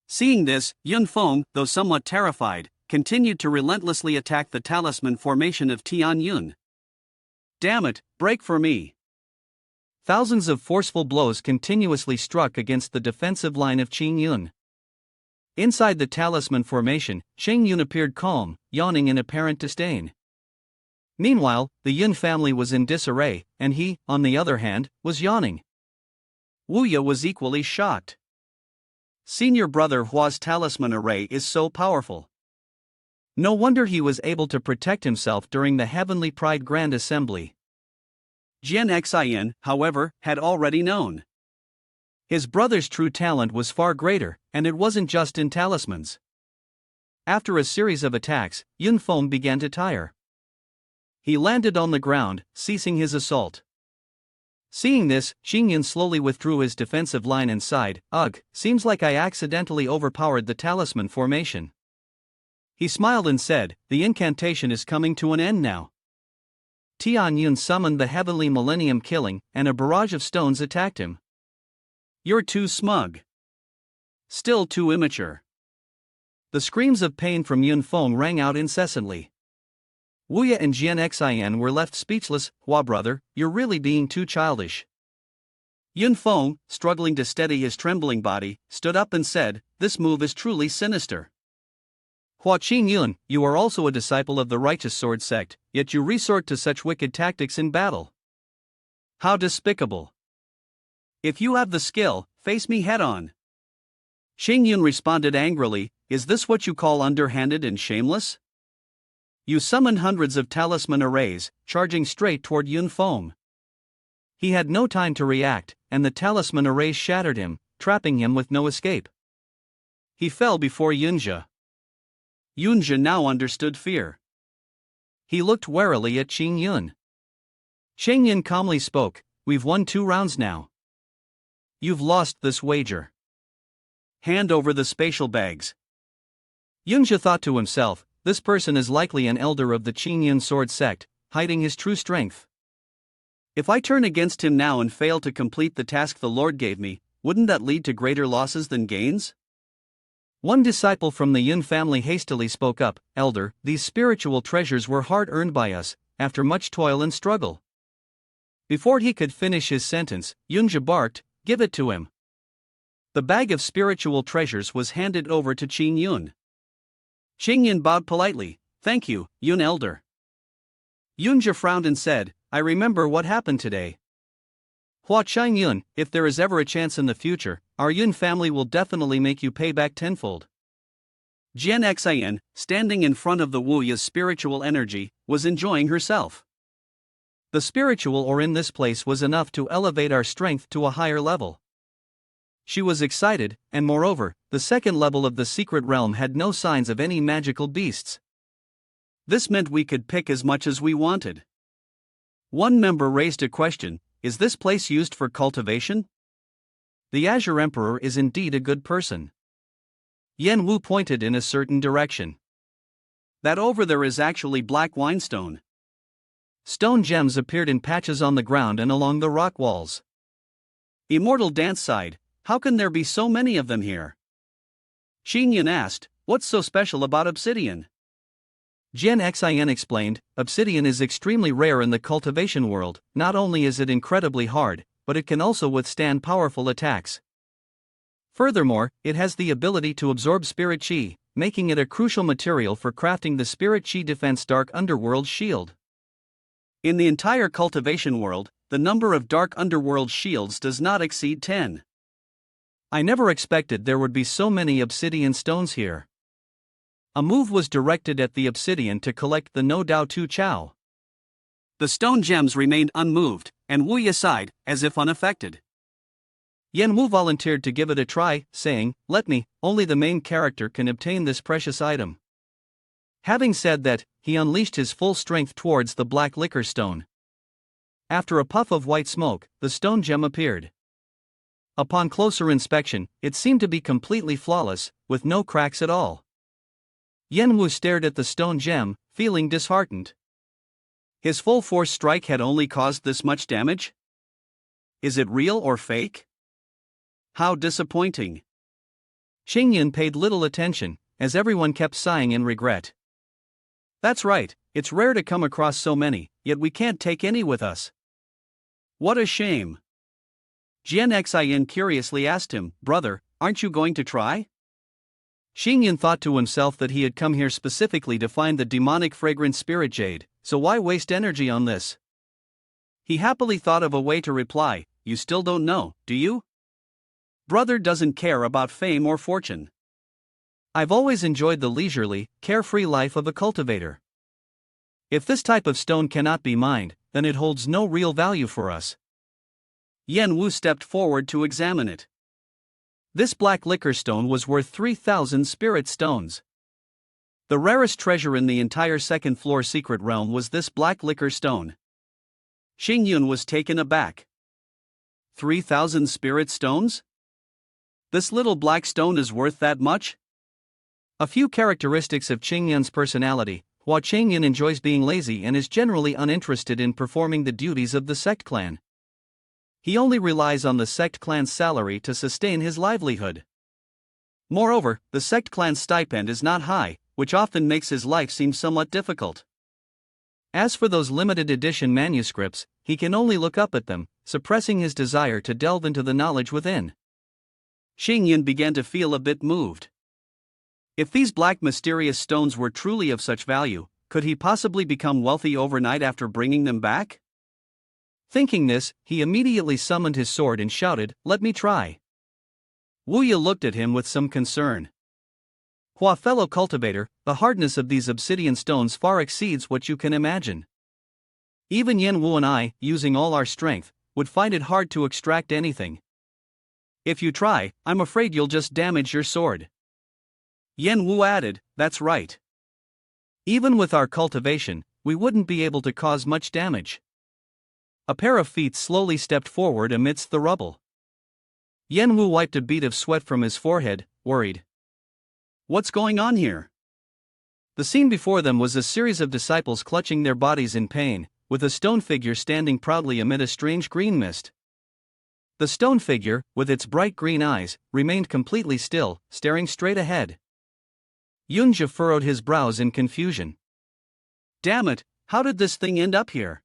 Seeing this, Yun Feng, though somewhat terrified, continued to relentlessly attack the talisman formation of Tian Yun. Damn it, break for me! Thousands of forceful blows continuously struck against the defensive line of Xing Yun. Inside the talisman formation, Xing Yun appeared calm, yawning in apparent disdain. Meanwhile, the Yun family was in disarray, and he, on the other hand, was yawning. Wuya was equally shocked. Senior brother Hua's talisman array is so powerful. No wonder he was able to protect himself during the Heavenly Pride Grand Assembly. Jian Xian, however, had already known. His brother's true talent was far greater, and it wasn't just in talismans. After a series of attacks, Yun Feng began to tire. He landed on the ground, ceasing his assault. Seeing this, Xing Yun slowly withdrew his defensive line and sighed, ugh, seems like I accidentally overpowered the talisman formation. He smiled and said, the incantation is coming to an end now. Tian Yun summoned the heavenly millennium killing, and a barrage of stones attacked him. You're too smug. Still too immature. The screams of pain from Yun Feng rang out incessantly. Wuya and Jian Xian were left speechless. Hua brother, you're really being too childish. Yun Feng, struggling to steady his trembling body, stood up and said, this move is truly sinister. Hua Chong Yun, you are also a disciple of the righteous sword sect, yet you resort to such wicked tactics in battle. How despicable. If you have the skill, face me head-on. Xing Yun responded angrily, is this what you call underhanded and shameless? You summoned hundreds of talisman arrays, charging straight toward Yun Feng. He had no time to react, and the talisman arrays shattered him, trapping him with no escape. He fell before Yunjia. Yunjia now understood fear. He looked warily at Xing Yun. Xing Yun calmly spoke, we've won 2 rounds now. You've lost this wager. Hand over the spatial bags. Yunjia thought to himself, this person is likely an elder of the Qingyun sword sect, hiding his true strength. If I turn against him now and fail to complete the task the Lord gave me, wouldn't that lead to greater losses than gains? One disciple from the Yun family hastily spoke up, "Elder, these spiritual treasures were hard earned by us, after much toil and struggle." Before he could finish his sentence, Yunja barked, "Give it to him." The bag of spiritual treasures was handed over to Qin Yun. Qin Yun bowed politely, "Thank you, Yun elder." Yunja frowned and said, "I remember what happened today. Hua Chong Yun, if there is ever a chance in the future, our Yun family will definitely make you pay back tenfold." Jian Xian, standing in front of the Wuya's spiritual energy, was enjoying herself. The spiritual ore in this place was enough to elevate our strength to a higher level. She was excited, and moreover, the second level of the secret realm had no signs of any magical beasts. This meant we could pick as much as we wanted. One member raised a question: is this place used for cultivation? The Azure Emperor is indeed a good person. Yen Wu pointed in a certain direction. That over there is actually black whinstone. Stone gems appeared in patches on the ground and along the rock walls. Immortal Dance sighed, "How can there be so many of them here?" Qin Yun asked, "What's so special about obsidian?" Jian Xin explained, "Obsidian is extremely rare in the cultivation world. Not only is it incredibly hard, but it can also withstand powerful attacks. Furthermore, it has the ability to absorb spirit chi, making it a crucial material for crafting the spirit chi defense Dark Underworld shield. In the entire cultivation world, the number of Dark Underworld shields does not exceed 10. I never expected there would be so many obsidian stones here." A move was directed at the obsidian to collect the No Dao Tu Chao. The stone gems remained unmoved, and Wuya sighed, as if unaffected. Yen Wu volunteered to give it a try, saying, "Let me, only the main character can obtain this precious item." Having said that, he unleashed his full strength towards the black liquor stone. After a puff of white smoke, the stone gem appeared. Upon closer inspection, it seemed to be completely flawless, with no cracks at all. Yen Wu stared at the stone gem, feeling disheartened. His full force strike had only caused this much damage? Is it real or fake? How disappointing. Qin Yun paid little attention, as everyone kept sighing in regret. That's right, it's rare to come across so many, yet we can't take any with us. What a shame. Jian Xian curiously asked him, "Brother, aren't you going to try?" Qin Yun thought to himself that he had come here specifically to find the demonic fragrant spirit jade, so why waste energy on this? He happily thought of a way to reply, "You still don't know, do you? Brother doesn't care about fame or fortune. I've always enjoyed the leisurely, carefree life of a cultivator. If this type of stone cannot be mined, then it holds no real value for us." Yen Wu stepped forward to examine it. This black liquor stone was worth 3,000 spirit stones. The rarest treasure in the entire second floor secret realm was this black liquor stone. Qin Yun was taken aback. 3,000 spirit stones? This little black stone is worth that much? A few characteristics of Qin Yun's personality. Hua Chong Yun enjoys being lazy and is generally uninterested in performing the duties of the sect clan. He only relies on the sect clan's salary to sustain his livelihood. Moreover, the sect clan's stipend is not high, which often makes his life seem somewhat difficult. As for those limited edition manuscripts, he can only look up at them, suppressing his desire to delve into the knowledge within. Qin Yun began to feel a bit moved. If these black mysterious stones were truly of such value, could he possibly become wealthy overnight after bringing them back? Thinking this, he immediately summoned his sword and shouted, "Let me try." Wuya looked at him with some concern. "Hua fellow cultivator, the hardness of these obsidian stones far exceeds what you can imagine. Even Yen Wu and I, using all our strength, would find it hard to extract anything. If you try, I'm afraid you'll just damage your sword." Yen Wu added, "That's right. Even with our cultivation, we wouldn't be able to cause much damage." A pair of feet slowly stepped forward amidst the rubble. Yen Wu wiped a bead of sweat from his forehead, worried. "What's going on here?" The scene before them was a series of disciples clutching their bodies in pain, with a stone figure standing proudly amid a strange green mist. The stone figure, with its bright green eyes, remained completely still, staring straight ahead. Yunja furrowed his brows in confusion. Damn it, how did this thing end up here?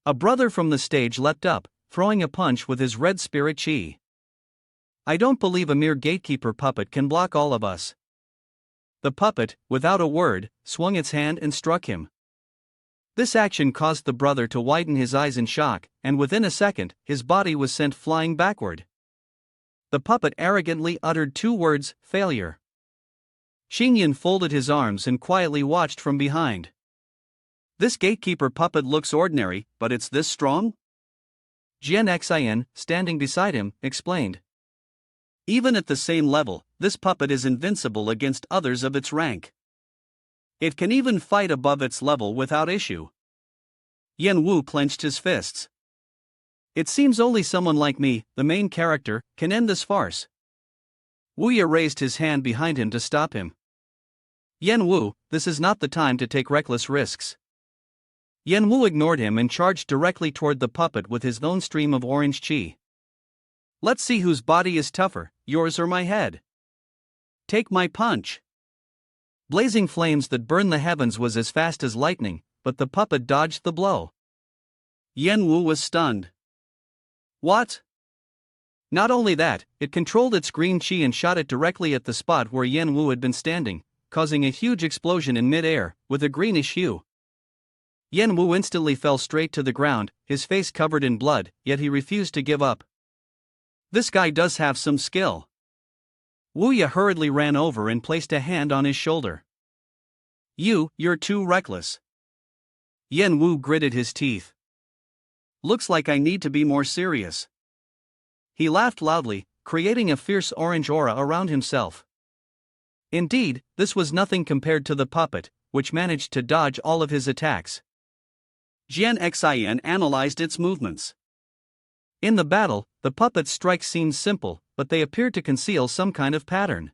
A brother from the stage leapt up, throwing a punch with his red spirit chi. I don't believe a mere gatekeeper puppet can block all of us. The puppet, without a word, swung its hand and struck him. This action caused the brother to widen his eyes in shock, and within a second, his body was sent flying backward. The puppet arrogantly uttered 2 words, failure. Xingyan folded his arms and quietly watched from behind. This gatekeeper puppet looks ordinary, but it's this strong? Jian Xin, standing beside him, explained. Even at the same level, this puppet is invincible against others of its rank. It can even fight above its level without issue. Yan Wu clenched his fists. It seems only someone like me, the main character, can end this farce. Wuya raised his hand behind him to stop him. Yan Wu, this is not the time to take reckless risks. Yan Wu ignored him and charged directly toward the puppet with his own stream of orange chi. Let's see whose body is tougher, yours or my head. Take my punch. Blazing flames that burned the heavens was as fast as lightning, but the puppet dodged the blow. Yan Wu was stunned. What? Not only that, it controlled its green chi and shot it directly at the spot where Yan Wu had been standing, causing a huge explosion in mid-air, with a greenish hue. Yan Wu instantly fell straight to the ground, his face covered in blood, yet he refused to give up. This guy does have some skill. Wuya hurriedly ran over and placed a hand on his shoulder. You're too reckless. Yan Wu gritted his teeth. Looks like I need to be more serious. He laughed loudly, creating a fierce orange aura around himself. Indeed, this was nothing compared to the puppet, which managed to dodge all of his attacks. Jian Xin analyzed its movements. In the battle, the puppet's strikes seemed simple, but they appeared to conceal some kind of pattern.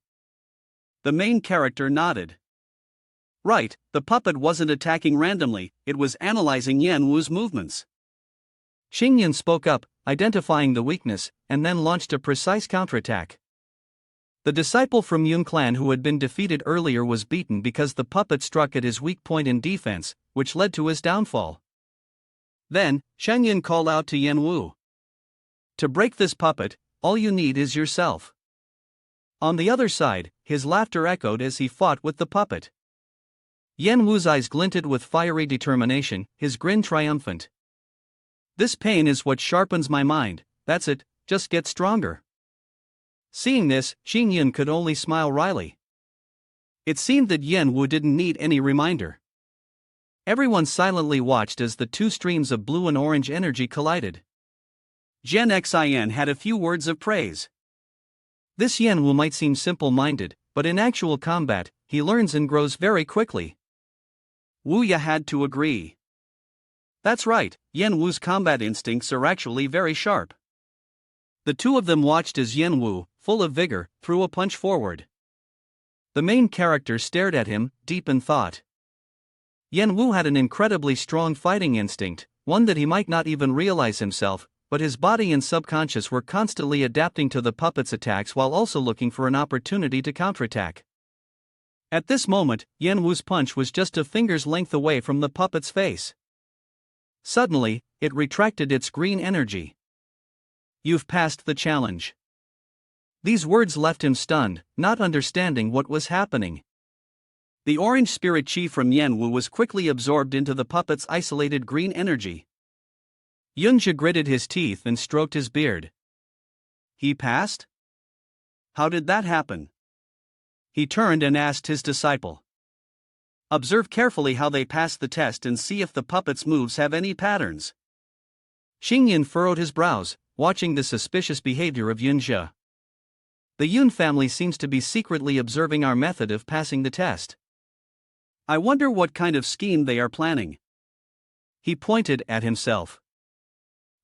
The main character nodded. Right, the puppet wasn't attacking randomly, it was analyzing Yan Wu's movements. Xingyan spoke up, identifying the weakness, and then launched a precise counterattack. The disciple from Yun clan who had been defeated earlier was beaten because the puppet struck at his weak point in defense, which led to his downfall. Then, Xingyan called out to Yan Wu. To break this puppet, all you need is yourself. On the other side, his laughter echoed as he fought with the puppet. Yan Wu's eyes glinted with fiery determination, his grin triumphant. This pain is what sharpens my mind, that's it, just get stronger. Seeing this, Xingyan could only smile wryly. It seemed that Yan Wu didn't need any reminder. Everyone silently watched as the 2 streams of blue and orange energy collided. Jian Xin had a few words of praise. This Yan Wu might seem simple-minded, but in actual combat, he learns and grows very quickly. Wuya had to agree. That's right, Yan Wu's combat instincts are actually very sharp. The 2 of them watched as Yan Wu, full of vigor, threw a punch forward. The main character stared at him, deep in thought. Yan Wu had an incredibly strong fighting instinct, one that he might not even realize himself, but his body and subconscious were constantly adapting to the puppet's attacks while also looking for an opportunity to counterattack. At this moment, Yan Wu's punch was just a finger's length away from the puppet's face. Suddenly, it retracted its green energy. You've passed the challenge. These words left him stunned, not understanding what was happening. The orange spirit chi from Yan Wu was quickly absorbed into the puppet's isolated green energy. Yunja gritted his teeth and stroked his beard. He passed? How did that happen? He turned and asked his disciple. Observe carefully how they pass the test and see if the puppet's moves have any patterns. Xingyan furrowed his brows, watching the suspicious behavior of Yunja. The Yun family seems to be secretly observing our method of passing the test. I wonder what kind of scheme they are planning. He pointed at himself.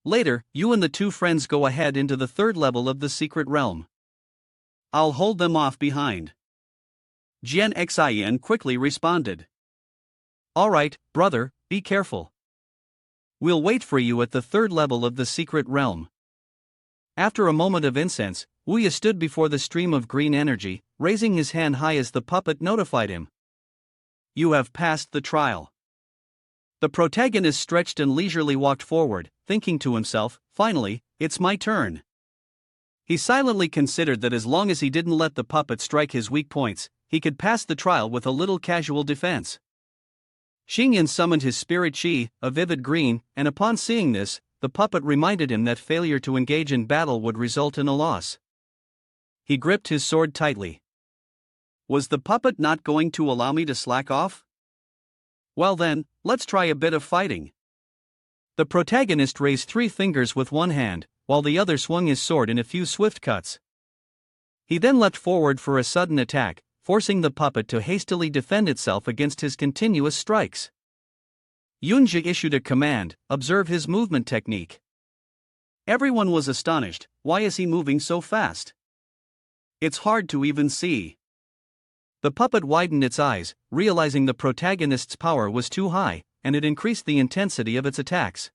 Later, you and the 2 friends go ahead into the 3rd level of the secret realm. I'll hold them off behind. Jian Xian quickly responded. Alright, brother, be careful. We'll wait for you at the third level of the secret realm. After a moment of incense, Wuya stood before the stream of green energy, raising his hand high as the puppet notified him. You have passed the trial. The protagonist stretched and leisurely walked forward, thinking to himself, finally, it's my turn. He silently considered that as long as he didn't let the puppet strike his weak points, he could pass the trial with a little casual defense. Xingyan summoned his spirit chi, a vivid green, and upon seeing this, the puppet reminded him that failure to engage in battle would result in a loss. He gripped his sword tightly. Was the puppet not going to allow me to slack off? Well then, let's try a bit of fighting. The protagonist raised 3 fingers with one hand, while the other swung his sword in a few swift cuts. He then leapt forward for a sudden attack, forcing the puppet to hastily defend itself against his continuous strikes. Yunji issued a command, observe his movement technique. Everyone was astonished, why is he moving so fast? It's hard to even see. The puppet widened its eyes, realizing the protagonist's power was too high, and it increased the intensity of its attacks.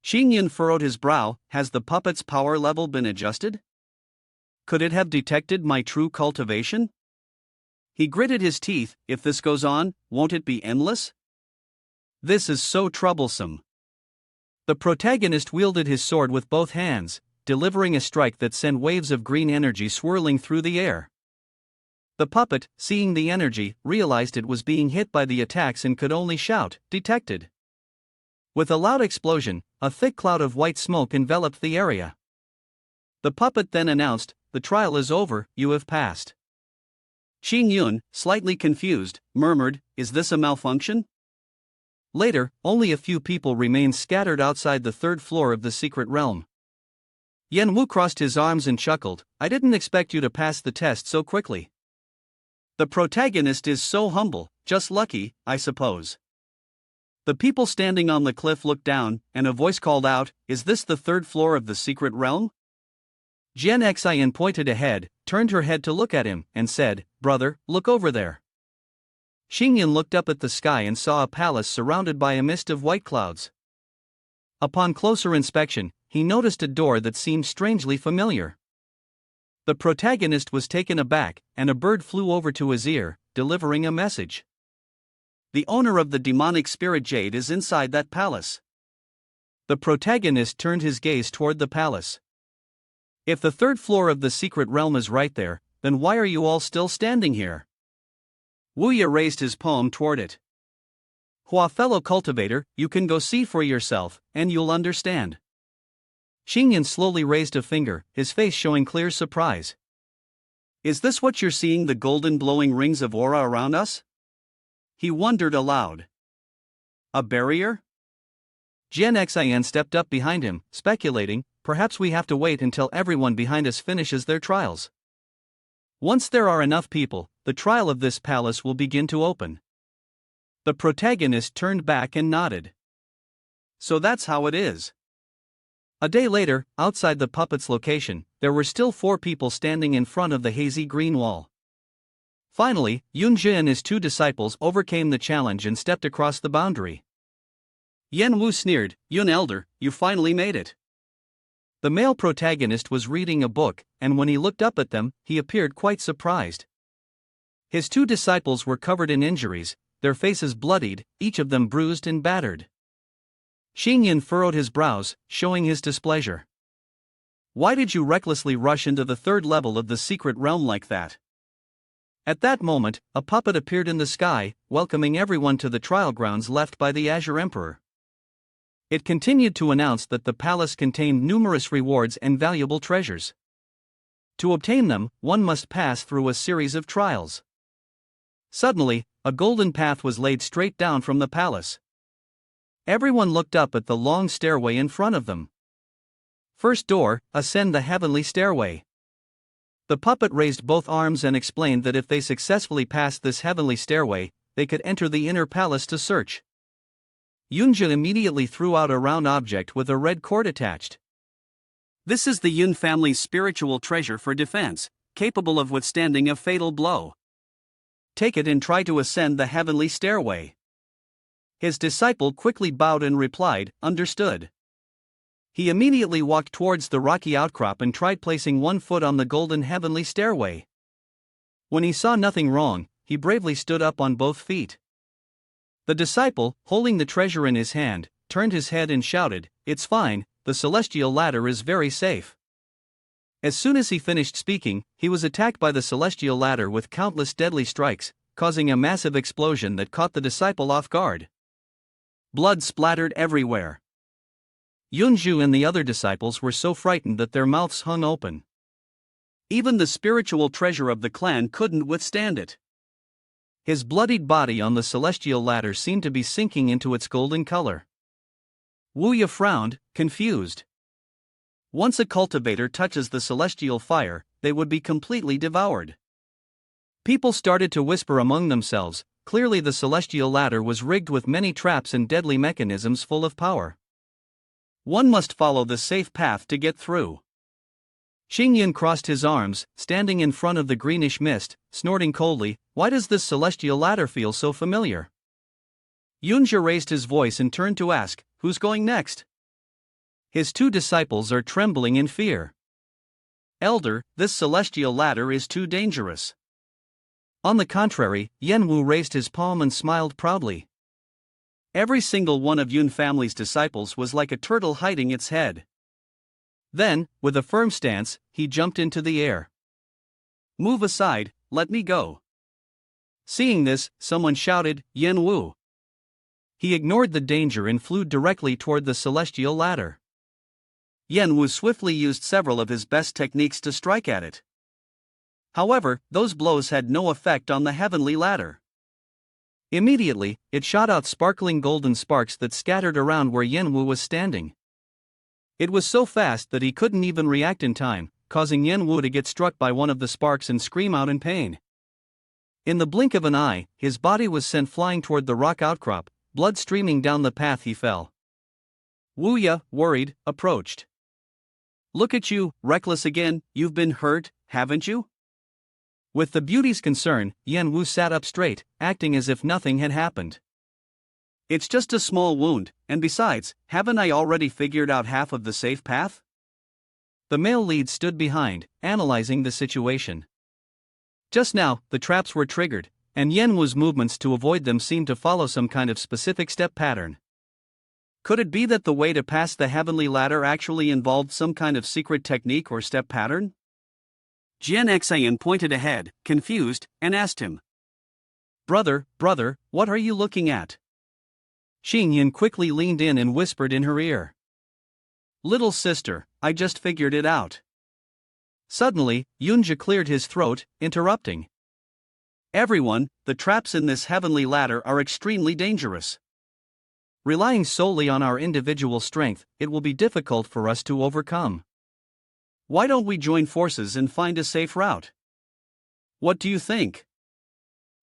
Xingyan furrowed his brow, has the puppet's power level been adjusted? Could it have detected my true cultivation? He gritted his teeth, if this goes on, won't it be endless? This is so troublesome. The protagonist wielded his sword with both hands, delivering a strike that sent waves of green energy swirling through the air. The puppet, seeing the energy, realized it was being hit by the attacks and could only shout, detected. With a loud explosion, a thick cloud of white smoke enveloped the area. The puppet then announced, the trial is over, you have passed. Xingyun, slightly confused, murmured, is this a malfunction? Later, only a few people remained scattered outside the 3rd floor of the secret realm. Yan Wu crossed his arms and chuckled, I didn't expect you to pass the test so quickly. The protagonist is so humble, just lucky, I suppose. The people standing on the cliff looked down, and a voice called out, is this the 3rd floor of the secret realm? Jian Xian pointed ahead, turned her head to look at him, and said, brother, look over there. Xingyan looked up at the sky and saw a palace surrounded by a mist of white clouds. Upon closer inspection, he noticed a door that seemed strangely familiar. The protagonist was taken aback, and a bird flew over to his ear, delivering a message. The owner of the demonic spirit jade is inside that palace. The protagonist turned his gaze toward the palace. If the 3rd floor of the secret realm is right there, then why are you all still standing here? Wuya raised his palm toward it. Hua, fellow cultivator, you can go see for yourself, and you'll understand. Xingyan slowly raised a finger, his face showing clear surprise. Is this what you're seeing, the golden glowing rings of aura around us? He wondered aloud. A barrier? Jian Xian stepped up behind him, speculating, perhaps we have to wait until everyone behind us finishes their trials. Once there are enough people, the trial of this palace will begin to open. The protagonist turned back and nodded. So that's how it is. A day later, outside the puppet's location, there were still 4 people standing in front of the hazy green wall. Finally, Yunji and his 2 disciples overcame the challenge and stepped across the boundary. Yan Wu sneered, Yun Elder, you finally made it. The male protagonist was reading a book, and when he looked up at them, he appeared quite surprised. His 2 disciples were covered in injuries, their faces bloodied, each of them bruised and battered. Xingyan furrowed his brows, showing his displeasure. Why did you recklessly rush into the 3rd level of the secret realm like that? At that moment, a puppet appeared in the sky, welcoming everyone to the trial grounds left by the Azure Emperor. It continued to announce that the palace contained numerous rewards and valuable treasures. To obtain them, one must pass through a series of trials. Suddenly, a golden path was laid straight down from the palace. Everyone looked up at the long stairway in front of them. First door, ascend the heavenly stairway. The puppet raised both arms and explained that if they successfully passed this heavenly stairway, they could enter the inner palace to search. Yunji immediately threw out a round object with a red cord attached. This is the Yun family's spiritual treasure for defense, capable of withstanding a fatal blow. Take it and try to ascend the heavenly stairway. His disciple quickly bowed and replied, understood. He immediately walked towards the rocky outcrop and tried placing one foot on the golden heavenly stairway. When he saw nothing wrong, he bravely stood up on both feet. The disciple, holding the treasure in his hand, turned his head and shouted, "It's fine, the celestial ladder is very safe." As soon as he finished speaking, he was attacked by the celestial ladder with countless deadly strikes, causing a massive explosion that caught the disciple off guard. Blood splattered everywhere. Yunju and the other disciples were so frightened that their mouths hung open. Even the spiritual treasure of the clan couldn't withstand it. His bloodied body on the celestial ladder seemed to be sinking into its golden color. Wuya frowned, confused. Once a cultivator touches the celestial fire, they would be completely devoured. People started to whisper among themselves, clearly the celestial ladder was rigged with many traps and deadly mechanisms full of power. One must follow the safe path to get through. Xingyun crossed his arms, standing in front of the greenish mist, snorting coldly, "Why does this celestial ladder feel so familiar?" Yunja raised his voice and turned to ask, "Who's going next?" His two disciples are trembling in fear. "Elder, this celestial ladder is too dangerous." On the contrary, Yenwu raised his palm and smiled proudly. Every single one of Yun family's disciples was like a turtle hiding its head. Then, with a firm stance, he jumped into the air. "Move aside, let me go." Seeing this, someone shouted, "Yenwu." He ignored the danger and flew directly toward the celestial ladder. Yenwu swiftly used several of his best techniques to strike at it. However, those blows had no effect on the heavenly ladder. Immediately, it shot out sparkling golden sparks that scattered around where Yenwu was standing. It was so fast that he couldn't even react in time, causing Yenwu to get struck by one of the sparks and scream out in pain. In the blink of an eye, his body was sent flying toward the rock outcrop, blood streaming down the path he fell. Wuya, worried, approached. "Look at you, reckless again, you've been hurt, haven't you?" With the beauty's concern, Yenwu sat up straight, acting as if nothing had happened. "It's just a small wound, and besides, haven't I already figured out half of the safe path?" The male lead stood behind, analyzing the situation. Just now, the traps were triggered, and Yenwu's movements to avoid them seemed to follow some kind of specific step pattern. Could it be that the way to pass the heavenly ladder actually involved some kind of secret technique or step pattern? Jian Xian pointed ahead, confused, and asked him, Brother, what are you looking at?" Xingyin quickly leaned in and whispered in her ear, "Little sister, I just figured it out." Suddenly, Yunja cleared his throat, interrupting. "Everyone, the traps in this heavenly ladder are extremely dangerous. Relying solely on our individual strength, it will be difficult for us to overcome. Why don't we join forces and find a safe route? What do you think?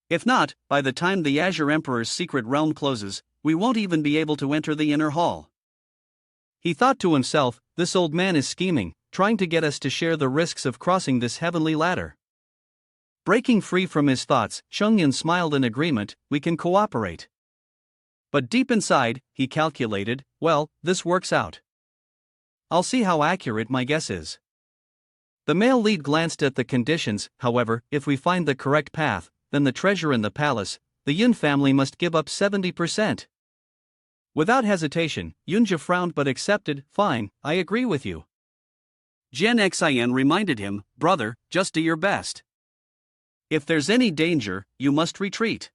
If not, by the time the Azure Emperor's secret realm closes, we won't even be able to enter the inner hall." He thought to himself, "This old man is scheming, trying to get us to share the risks of crossing this heavenly ladder." Breaking free from his thoughts, Chongyun smiled in agreement, "We can cooperate." But deep inside, he calculated, "Well, this works out. I'll see how accurate my guess is." The male lead glanced at the conditions. "However, if we find the correct path, then the treasure in the palace, the Yun family must give up 70%. Without hesitation, Yunja frowned but accepted. "Fine, I agree with you." Jian Xian reminded him, "Brother, just do your best. If there's any danger, you must retreat."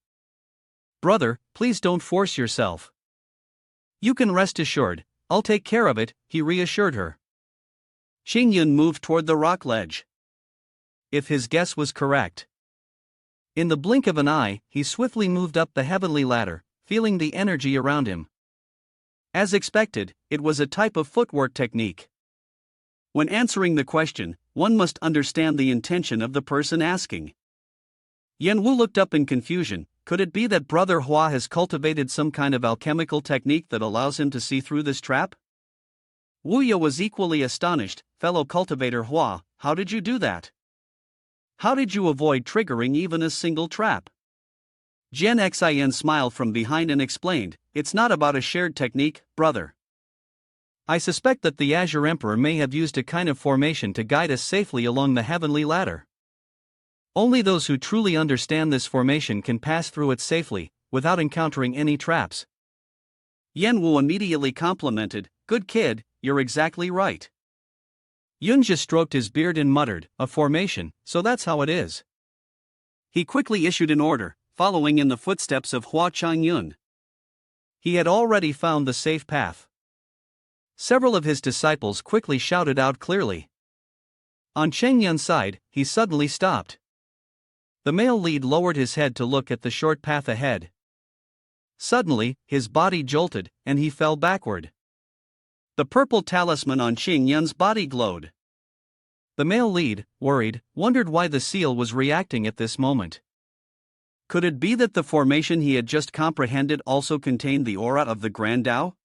"Brother, please don't force yourself. You can rest assured, I'll take care of it," he reassured her. Xingyun moved toward the rock ledge. If his guess was correct. In the blink of an eye, he swiftly moved up the heavenly ladder, feeling the energy around him. As expected, it was a type of footwork technique. When answering the question, one must understand the intention of the person asking. Yenwu looked up in confusion. Could it be that Brother Hua has cultivated some kind of alchemical technique that allows him to see through this trap? Wuya was equally astonished. "Fellow cultivator Hua, how did you do that? How did you avoid triggering even a single trap?" Jian Xin smiled from behind and explained, "It's not about a shared technique, brother. I suspect that the Azure Emperor may have used a kind of formation to guide us safely along the heavenly ladder. Only those who truly understand this formation can pass through it safely, without encountering any traps." Yan Wu immediately complimented, "Good kid, you're exactly right." Yun just stroked his beard and muttered, "A formation, so that's how it is." He quickly issued an order, following in the footsteps of Hua Chong Yun. He had already found the safe path. Several of his disciples quickly shouted out clearly. On Cheng Yun's side, he suddenly stopped. The male lead lowered his head to look at the short path ahead. Suddenly, his body jolted, and he fell backward. The purple talisman on Cheng Yun's body glowed. The male lead, worried, wondered why the seal was reacting at this moment. Could it be that the formation he had just comprehended also contained the aura of the Grand Tao?